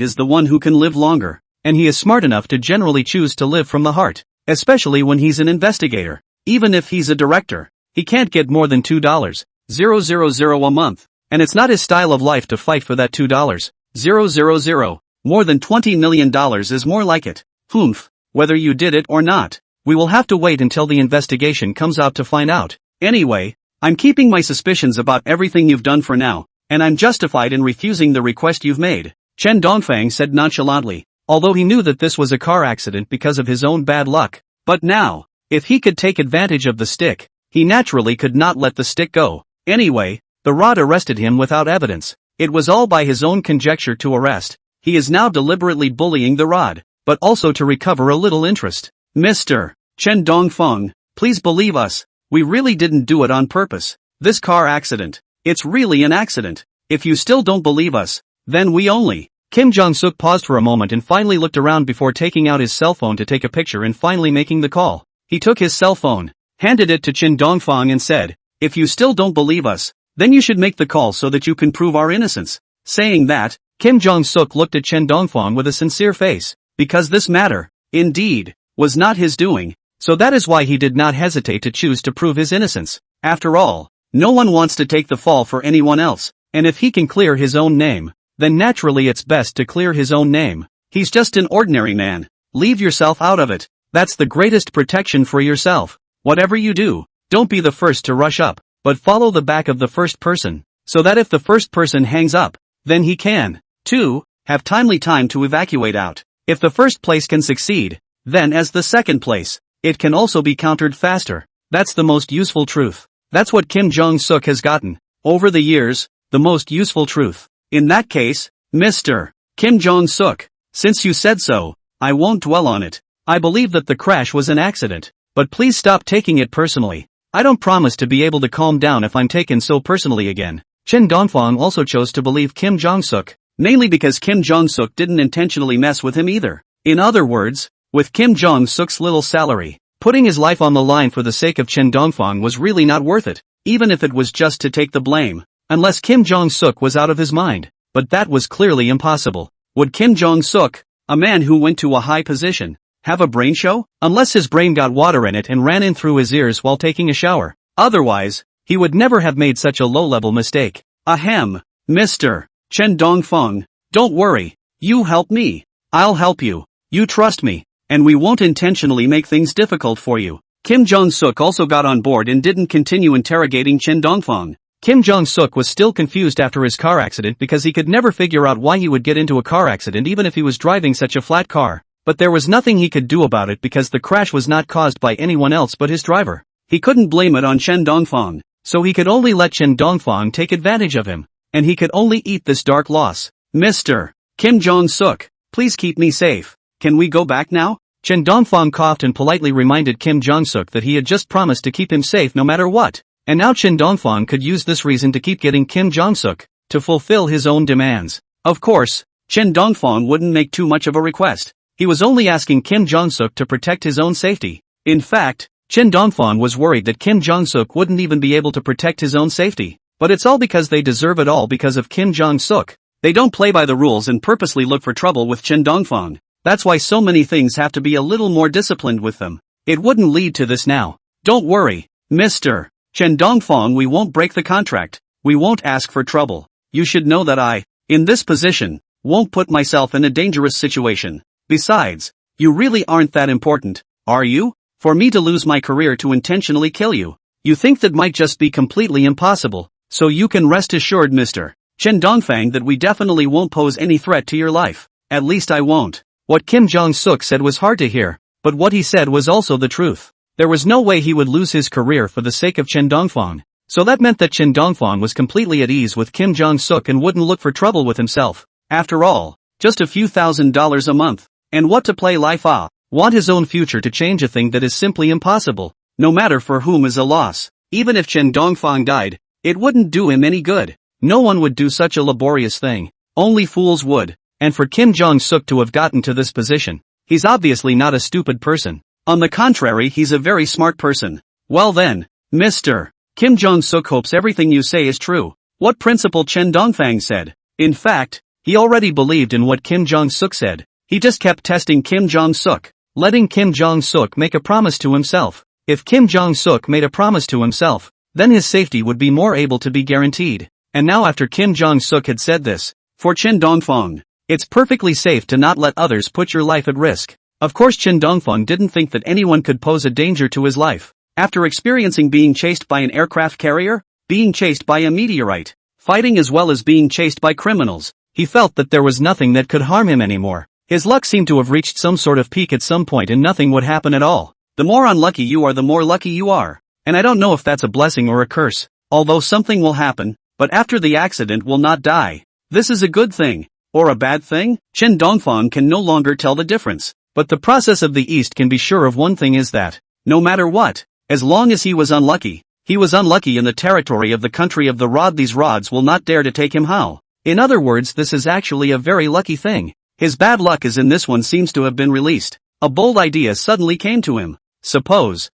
Speaker 1: is the one who can live longer, and he is smart enough to generally choose to live from the heart, especially when he's an investigator. Even if he's a director, he can't get more than $2,000 a month, and it's not his style of life to fight for that $2,000. More than $20 million is more like it. Humph, whether you did it or not, we will have to wait until the investigation comes out to find out. Anyway, I'm keeping my suspicions about everything you've done for now, and I'm justified in refusing the request you've made, Chen Dongfang said nonchalantly, although he knew that this was a car accident because of his own bad luck. But now, if he could take advantage of the stick, he naturally could not let the stick go. Anyway, the rod arrested him without evidence. It was all by his own conjecture to arrest. He is now deliberately bullying the rod, but also to recover a little interest. Mr. Chen Dongfang, please believe us. We really didn't do it on purpose. This car accident, it's really an accident. If you still don't believe us, then we only. Kim Jong-suk paused for a moment and finally looked around before taking out his cell phone to take a picture and finally making the call. He took his cell phone, handed it to Chen Dongfang and said, if you still don't believe us, then you should make the call so that you can prove our innocence. Saying that, Kim Jong-suk looked at Chen Dongfang with a sincere face, because this matter, indeed, was not his doing, so that is why he did not hesitate to choose to prove his innocence. After all, no one wants to take the fall for anyone else, and if he can clear his own name, then naturally it's best to clear his own name. He's just an ordinary man. Leave yourself out of it. That's the greatest protection for yourself. Whatever you do, don't be the first to rush up, but follow the back of the first person, so that if the first person hangs up, then he can, too, have timely time to evacuate out. If the first place can succeed, then as the second place, it can also be countered faster. That's the most useful truth. That's what Kim Jong-suk has gotten, over the years, the most useful truth. In that case, Mr. Kim Jong-suk, since you said so, I won't dwell on it. I believe that the crash was an accident, but please stop taking it personally. I don't promise to be able to calm down if I'm taken so personally again. Chen Dongfang also chose to believe Kim Jong-suk, mainly because Kim Jong-suk didn't intentionally mess with him either. In other words, with Kim Jong-suk's little salary, Putting his life on the line for the sake of Chen Dongfang was really not worth it, even if it was just to take the blame. Unless Kim Jong-suk was out of his mind. But that was clearly impossible. Would Kim Jong-suk, a man who went to a high position, have a brain show? Unless his brain got water in it and ran in through his ears while taking a shower. Otherwise, he would never have made such a low-level mistake. Ahem, Mr. Chen Dongfang, don't worry, you help me. I'll help you. You trust me, and we won't intentionally make things difficult for you. Kim Jong-suk also got on board and didn't continue interrogating Chen Dongfang. Kim Jong-suk was still confused after his car accident because he could never figure out why he would get into a car accident even if he was driving such a flat car. But there was nothing he could do about it because the crash was not caused by anyone else but his driver. He couldn't blame it on Chen Dongfang, so he could only let Chen Dongfang take advantage of him. And he could only eat this dark loss. Mr. Kim Jong-suk, please keep me safe. Can we go back now? Chen Dongfang coughed and politely reminded Kim Jong-suk that he had just promised to keep him safe no matter what. And now Chen Dongfang could use this reason to keep getting Kim Jong-suk to fulfill his own demands. Of course, Chen Dongfang wouldn't make too much of a request. He was only asking Kim Jong-suk to protect his own safety. In fact, Chen Dongfang was worried that Kim Jong-suk wouldn't even be able to protect his own safety. But it's all because they deserve it all because of Kim Jong-suk. They don't play by the rules and purposely look for trouble with Chen Dongfang. That's why so many things have to be a little more disciplined with them. It wouldn't lead to this now. Don't worry, Mr. Chen Dongfang, we won't break the contract. We won't ask for trouble. You should know that I, in this position, won't put myself in a dangerous situation. Besides, you really aren't that important, are you? For me to lose my career to intentionally kill you. You think that might just be completely impossible, so you can rest assured, Mr. Chen Dongfang, that we definitely won't pose any threat to your life. At least I won't. What Kim Jong-suk said was hard to hear, but what he said was also the truth. There was no way he would lose his career for the sake of Chen Dongfang. So that meant that Chen Dongfang was completely at ease with Kim Jong-suk and wouldn't look for trouble with himself. After all, just a few $1,000s a month. And what to play life ah? Want his own future to change a thing that is simply impossible, no matter for whom is a loss. Even if Chen Dongfang died, it wouldn't do him any good. No one would do such a laborious thing. Only fools would. And for Kim Jong-suk to have gotten to this position, he's obviously not a stupid person. On the contrary, he's a very smart person. Well then, Mr. Kim Jong-suk hopes everything you say is true. What Principal Chen Dongfang said. In fact, he already believed in what Kim Jong-suk said. He just kept testing Kim Jong-suk, letting Kim Jong-suk make a promise to himself. If Kim Jong-suk made a promise to himself, then his safety would be more able to be guaranteed. And now after Kim Jong-suk had said this, for Chen Dongfang, it's perfectly safe to not let others put your life at risk. Of course Chen Dongfang didn't think that anyone could pose a danger to his life. After experiencing being chased by an aircraft carrier, being chased by a meteorite, fighting as well as being chased by criminals, he felt that there was nothing that could harm him anymore. His luck seemed to have reached some sort of peak at some point and nothing would happen at all. The more unlucky you are, the more lucky you are. And I don't know if that's a blessing or a curse, although something will happen, but after the accident will not die. This is a good thing, or a bad thing? Chen Dongfang can no longer tell the difference. But the process of the East can be sure of one thing, is that, no matter what, as long as he was unlucky in the territory of the country of the rod, these rods will not dare to take him how. In other words, this is actually a very lucky thing. His bad luck as in this one seems to have been released. A bold idea suddenly came to him. Suppose,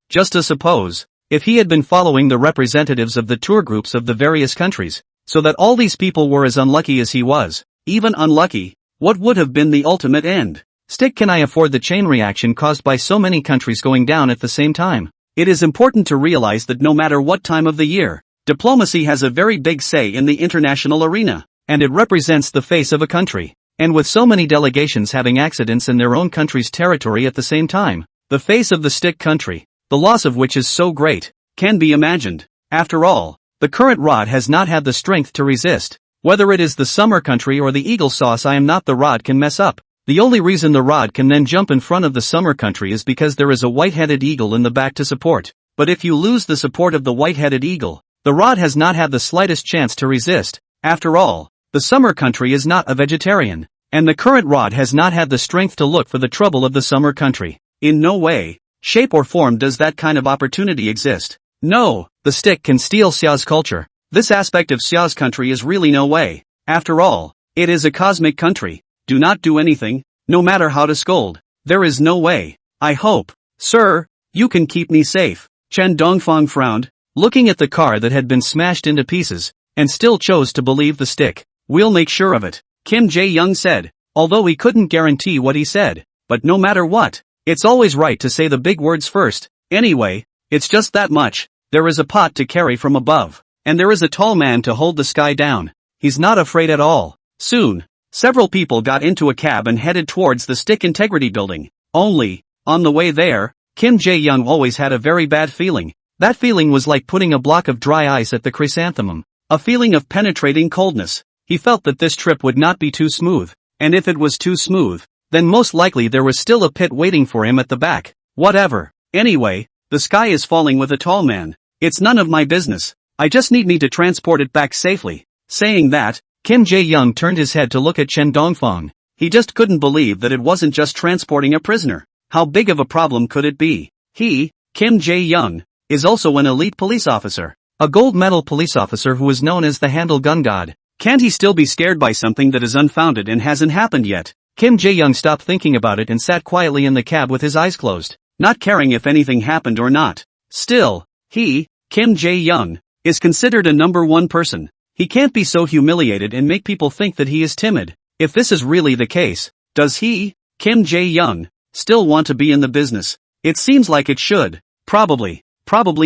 Speaker 1: just a suppose, if he had been following the representatives of the tour groups of the various countries, so that all these people were as unlucky as he was, even unlucky, what would have been the ultimate end? Stick, can I afford the chain reaction caused by so many countries going down at the same time? It is important to realize that no matter what time of the year, diplomacy has a very big say in the international arena, and it represents the face of a country. And with so many delegations having accidents in their own country's territory at the same time, the face of the stick country, the loss of which is so great, can be imagined. After all, the current rod has not had the strength to resist. Whether it is the summer country or the eagle sauce, I am not, the rod can mess up. The only reason the rod can then jump in front of the summer country is because there is a white-headed eagle in the back to support. But if you lose the support of the white-headed eagle, the rod has not had the slightest chance to resist. After all, the summer country is not a vegetarian, and the current rod has not had the strength to look for the trouble of the summer country. In no way, shape or form does that kind of opportunity exist. No, the stick can steal Xiao's culture. This aspect of Xiao's country is really no way. After all, it is a cosmic country. Do not do anything, no matter how to scold. There is no way. I hope Sir, you can keep me safe. Chen Dongfang frowned, looking at the car that had been smashed into pieces, and still chose to believe the stick. We'll make sure of it, Kim Jae-young said, although he couldn't guarantee what he said. But no matter what, it's always right to say the big words first. Anyway, it's just that much. There is a pot to carry from above, and there is a tall man to hold the sky down. He's not afraid at all. Soon, several people got into a cab and headed towards the Stick Integrity Building. Only, on the way there, Kim Jae-young always had a very bad feeling. That feeling was like putting a block of dry ice at the chrysanthemum. A feeling of penetrating coldness. He felt that this trip would not be too smooth, and if it was too smooth, then most likely there was still a pit waiting for him at the back. Whatever. Anyway, the sky is falling with a tall man. It's none of my business. I just need me to transport it back safely. Saying that, Kim Jae-young turned his head to look at Chen Dongfang. He just couldn't believe that it wasn't just transporting a prisoner. How big of a problem could it be? He, Kim Jae-young, is also an elite police officer. A gold medal police officer who is known as the Handle Gun God. Can't he still be scared by something that is unfounded and hasn't happened yet? Kim Jae-young stopped thinking about it and sat quietly in the cab with his eyes closed, not caring if anything happened or not. Still, he, Kim Jae-young, is considered a number one person. He can't be so humiliated and make people think that he is timid. If this is really the case, does he, Kim Jae-young, still want to be in the business? It seems like it should. Probably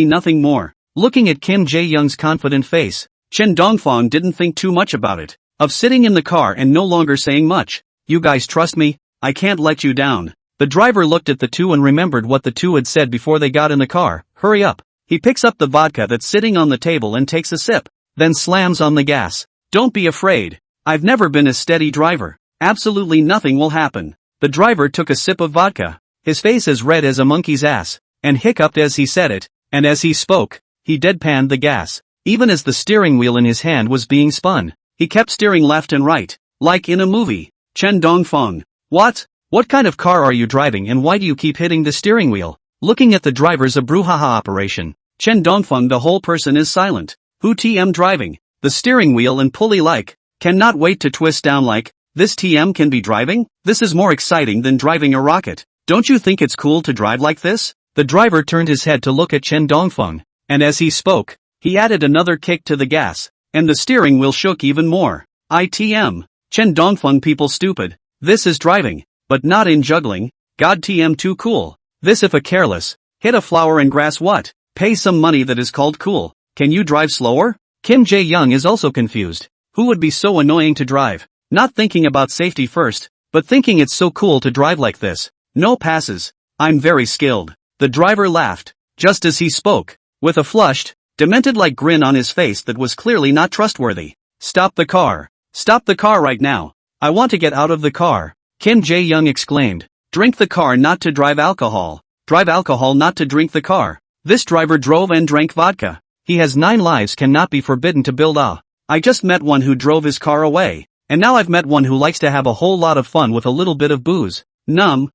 Speaker 1: nothing more. Looking at Kim Jae-young's confident face, Chen Dongfang didn't think too much about it, of sitting in the car and no longer saying much. You guys trust me? I can't let you down. The driver looked at the two and remembered what the two had said before they got in the car. Hurry up. He picks up the vodka that's sitting on the table and takes a sip, then slams on the gas. Don't be afraid. I've never been a steady driver. Absolutely nothing will happen. The driver took a sip of vodka, his face as red as a monkey's ass, and hiccuped as he said it, and as he spoke, he deadpanned the gas. Even as the steering wheel in his hand was being spun, he kept steering left and right, like in a movie. Chen Dongfang. What? What kind of car are you driving and why do you keep hitting the steering wheel? Looking at the driver's brouhaha operation, Chen Dongfang, the whole person is silent. Who TM driving? The steering wheel and pulley like. Cannot wait to twist down like. This TM can be driving? This is more exciting than driving a rocket. Don't you think it's cool to drive like this? The driver turned his head to look at Chen Dongfang, and as he spoke, he added another kick to the gas, and the steering wheel shook even more. ITM. Chen Dongfang, people stupid. This is driving, but not in juggling. God TM, too cool. This if a careless, hit a flower and grass what? Pay some money that is called cool. Can you drive slower? Kim Jae-young is also confused. Who would be so annoying to drive? Not thinking about safety first, but thinking it's so cool to drive like this. No passes. I'm very skilled. The driver laughed, just as he spoke, with a flushed, demented-like grin on his face that was clearly not trustworthy. Stop the car. Stop the car right now. I want to get out of the car. Kim Jae-young exclaimed. Drink the car, not to drive alcohol. Drive alcohol, not to drink the car. This driver drove and drank vodka. He has 9 lives, cannot be forbidden to build a. I just met one who drove his car away, and now I've met one who likes to have a whole lot of fun with a little bit of booze. Numb.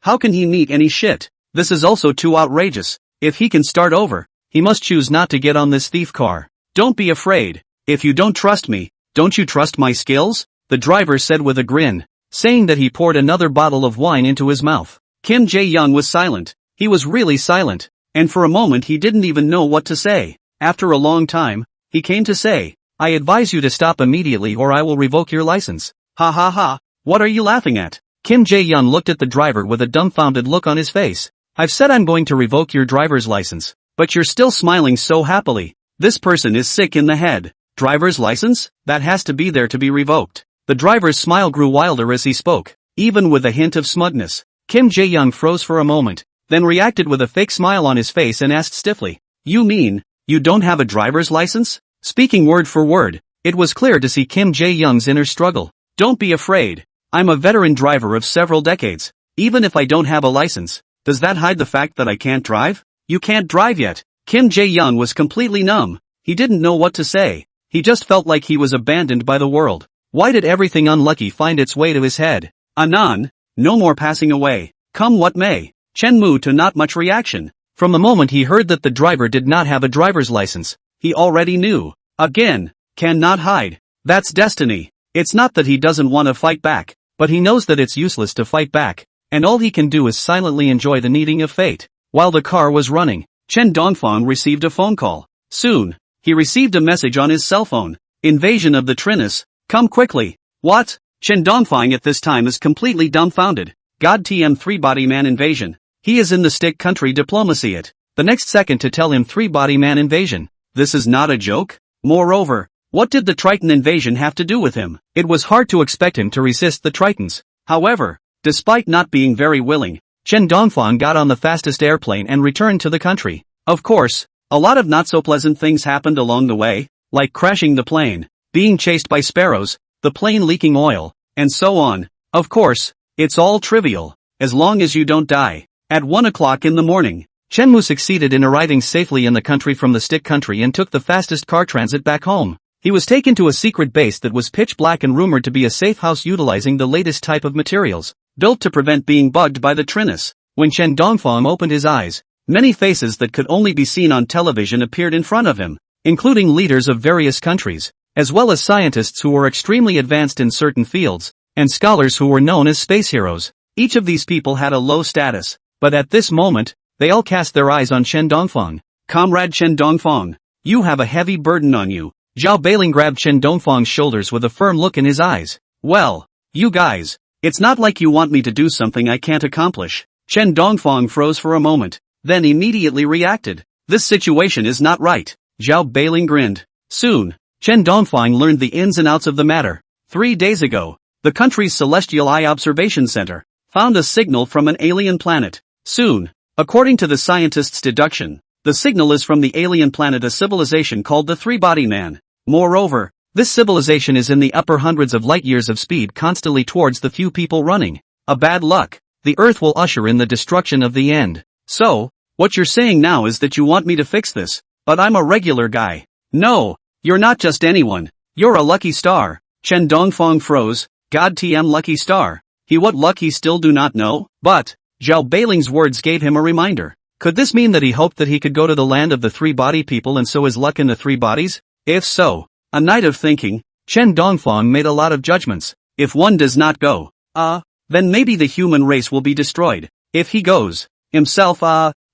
Speaker 1: How can he meet any shit? This is also too outrageous. If he can start over, he must choose not to get on this thief car. Don't be afraid. If you don't trust me, don't you trust my skills? The driver said with a grin, saying that he poured another bottle of wine into his mouth. Kim Jae-young was silent. He was really silent, and for a moment he didn't even know what to say. After a long time, he came to say, I advise you to stop immediately or I will revoke your license. Ha ha ha, what are you laughing at? Kim Jae-young looked at the driver with a dumbfounded look on his face. I've said I'm going to revoke your driver's license, but you're still smiling so happily. This person is sick in the head. Driver's license? That has to be there to be revoked. The driver's smile grew wilder as he spoke, even with a hint of smugness. Kim Jae-young froze for a moment, then reacted with a fake smile on his face and asked stiffly, You mean, you don't have a driver's license? Speaking word for word, it was clear to see Kim Jae-young's inner struggle. Don't be afraid. I'm a veteran driver of several decades. Even if I don't have a license, does that hide the fact that I can't drive? You can't drive yet. Kim Jae-young was completely numb. He didn't know what to say. He just felt like he was abandoned by the world. Why did everything unlucky find its way to his head? Anan, no more passing away. Come what may. Chen Mu to not much reaction. From the moment he heard that the driver did not have a driver's license, he already knew. Again, cannot hide. That's destiny. It's not that he doesn't want to fight back, but he knows that it's useless to fight back. and all he can do is silently enjoy the kneading of fate. While the car was running, Chen Dongfang received a phone call. Soon, he received a message on his cell phone. Invasion of the Trinus, come quickly. What? Chen Dongfang at this time is completely dumbfounded. God TM 3-body man invasion. He is in the stick country diplomacy it. The next second to tell him 3-body man invasion. This is not a joke? Moreover, what did the Triton invasion have to do with him? It was hard to expect him to resist the Tritons. However, despite not being very willing, Chen Dongfang got on the fastest airplane and returned to the country. Of course, a lot of not-so-pleasant things happened along the way, like crashing the plane, being chased by sparrows, the plane leaking oil, and so on. Of course, it's all trivial, as long as you don't die. At 1 o'clock in the morning, Chenmu succeeded in arriving safely in the country from the stick country and took the fastest car transit back home. He was taken to a secret base that was pitch black and rumored to be a safe house utilizing the latest type of materials, built to prevent being bugged by the Trinus. When Chen Dongfang opened his eyes, many faces that could only be seen on television appeared in front of him, including leaders of various countries, as well as scientists who were extremely advanced in certain fields, and scholars who were known as space heroes. Each of these people had a low status, but at this moment, they all cast their eyes on Chen Dongfang. Comrade Chen Dongfang, you have a heavy burden on you. Zhao Beiling grabbed Chen Dongfang's shoulders with a firm look in his eyes. Well, you guys, it's not like you want me to do something I can't accomplish. Chen Dongfang froze for a moment, then immediately reacted. This situation is not right. Zhao Beiling grinned. Soon, Chen Dongfang learned the ins and outs of the matter. 3 days ago, the country's Celestial Eye Observation Center found a signal from an alien planet. Soon, according to the scientists' deduction, the signal is from the alien planet, a civilization called the 3-body man. Moreover, this civilization is in the upper hundreds of light years of speed constantly towards the few people running. A bad luck. The Earth will usher in the destruction of the end. So, what you're saying now is that you want me to fix this, but I'm a regular guy. No, you're not just anyone. You're a lucky star. Chen Dongfang froze. God TM lucky star. What luck he still do not know? But, Zhao Beiling's words gave him a reminder. Could this mean that he hoped that he could go to the land of the 3-body people and sow his luck in the 3 bodies? If so, a night of thinking, Chen Dongfang made a lot of judgments. If one does not go, then maybe the human race will be destroyed. If he goes, himself,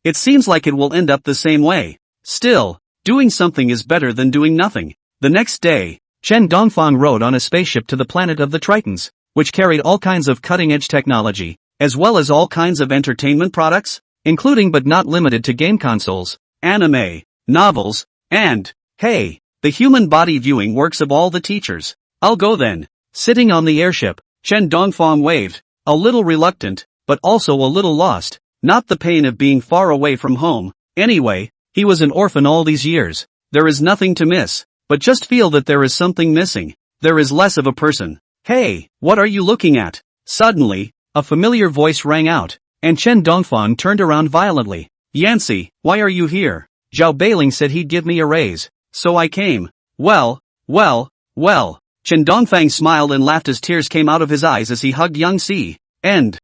Speaker 1: it seems like it will end up the same way. Still, doing something is better than doing nothing. The next day, Chen Dongfang rode on a spaceship to the planet of the Tritons, which carried all kinds of cutting-edge technology, as well as all kinds of entertainment products, including but not limited to game consoles, anime, novels, and, hey, the human body viewing works of all the teachers. I'll go then. Sitting on the airship, Chen Dongfang waved, a little reluctant, but also a little lost. Not the pain of being far away from home. Anyway, he was an orphan all these years. There is nothing to miss, but just feel that there is something missing. There is less of a person. Hey, what are you looking at? Suddenly, a familiar voice rang out, and Chen Dongfang turned around violently. Yancy, why are you here? Zhao Beiling said he'd give me a raise, so I came. Well. Chen Dongfang smiled and laughed as tears came out of his eyes as he hugged Yang Si. End.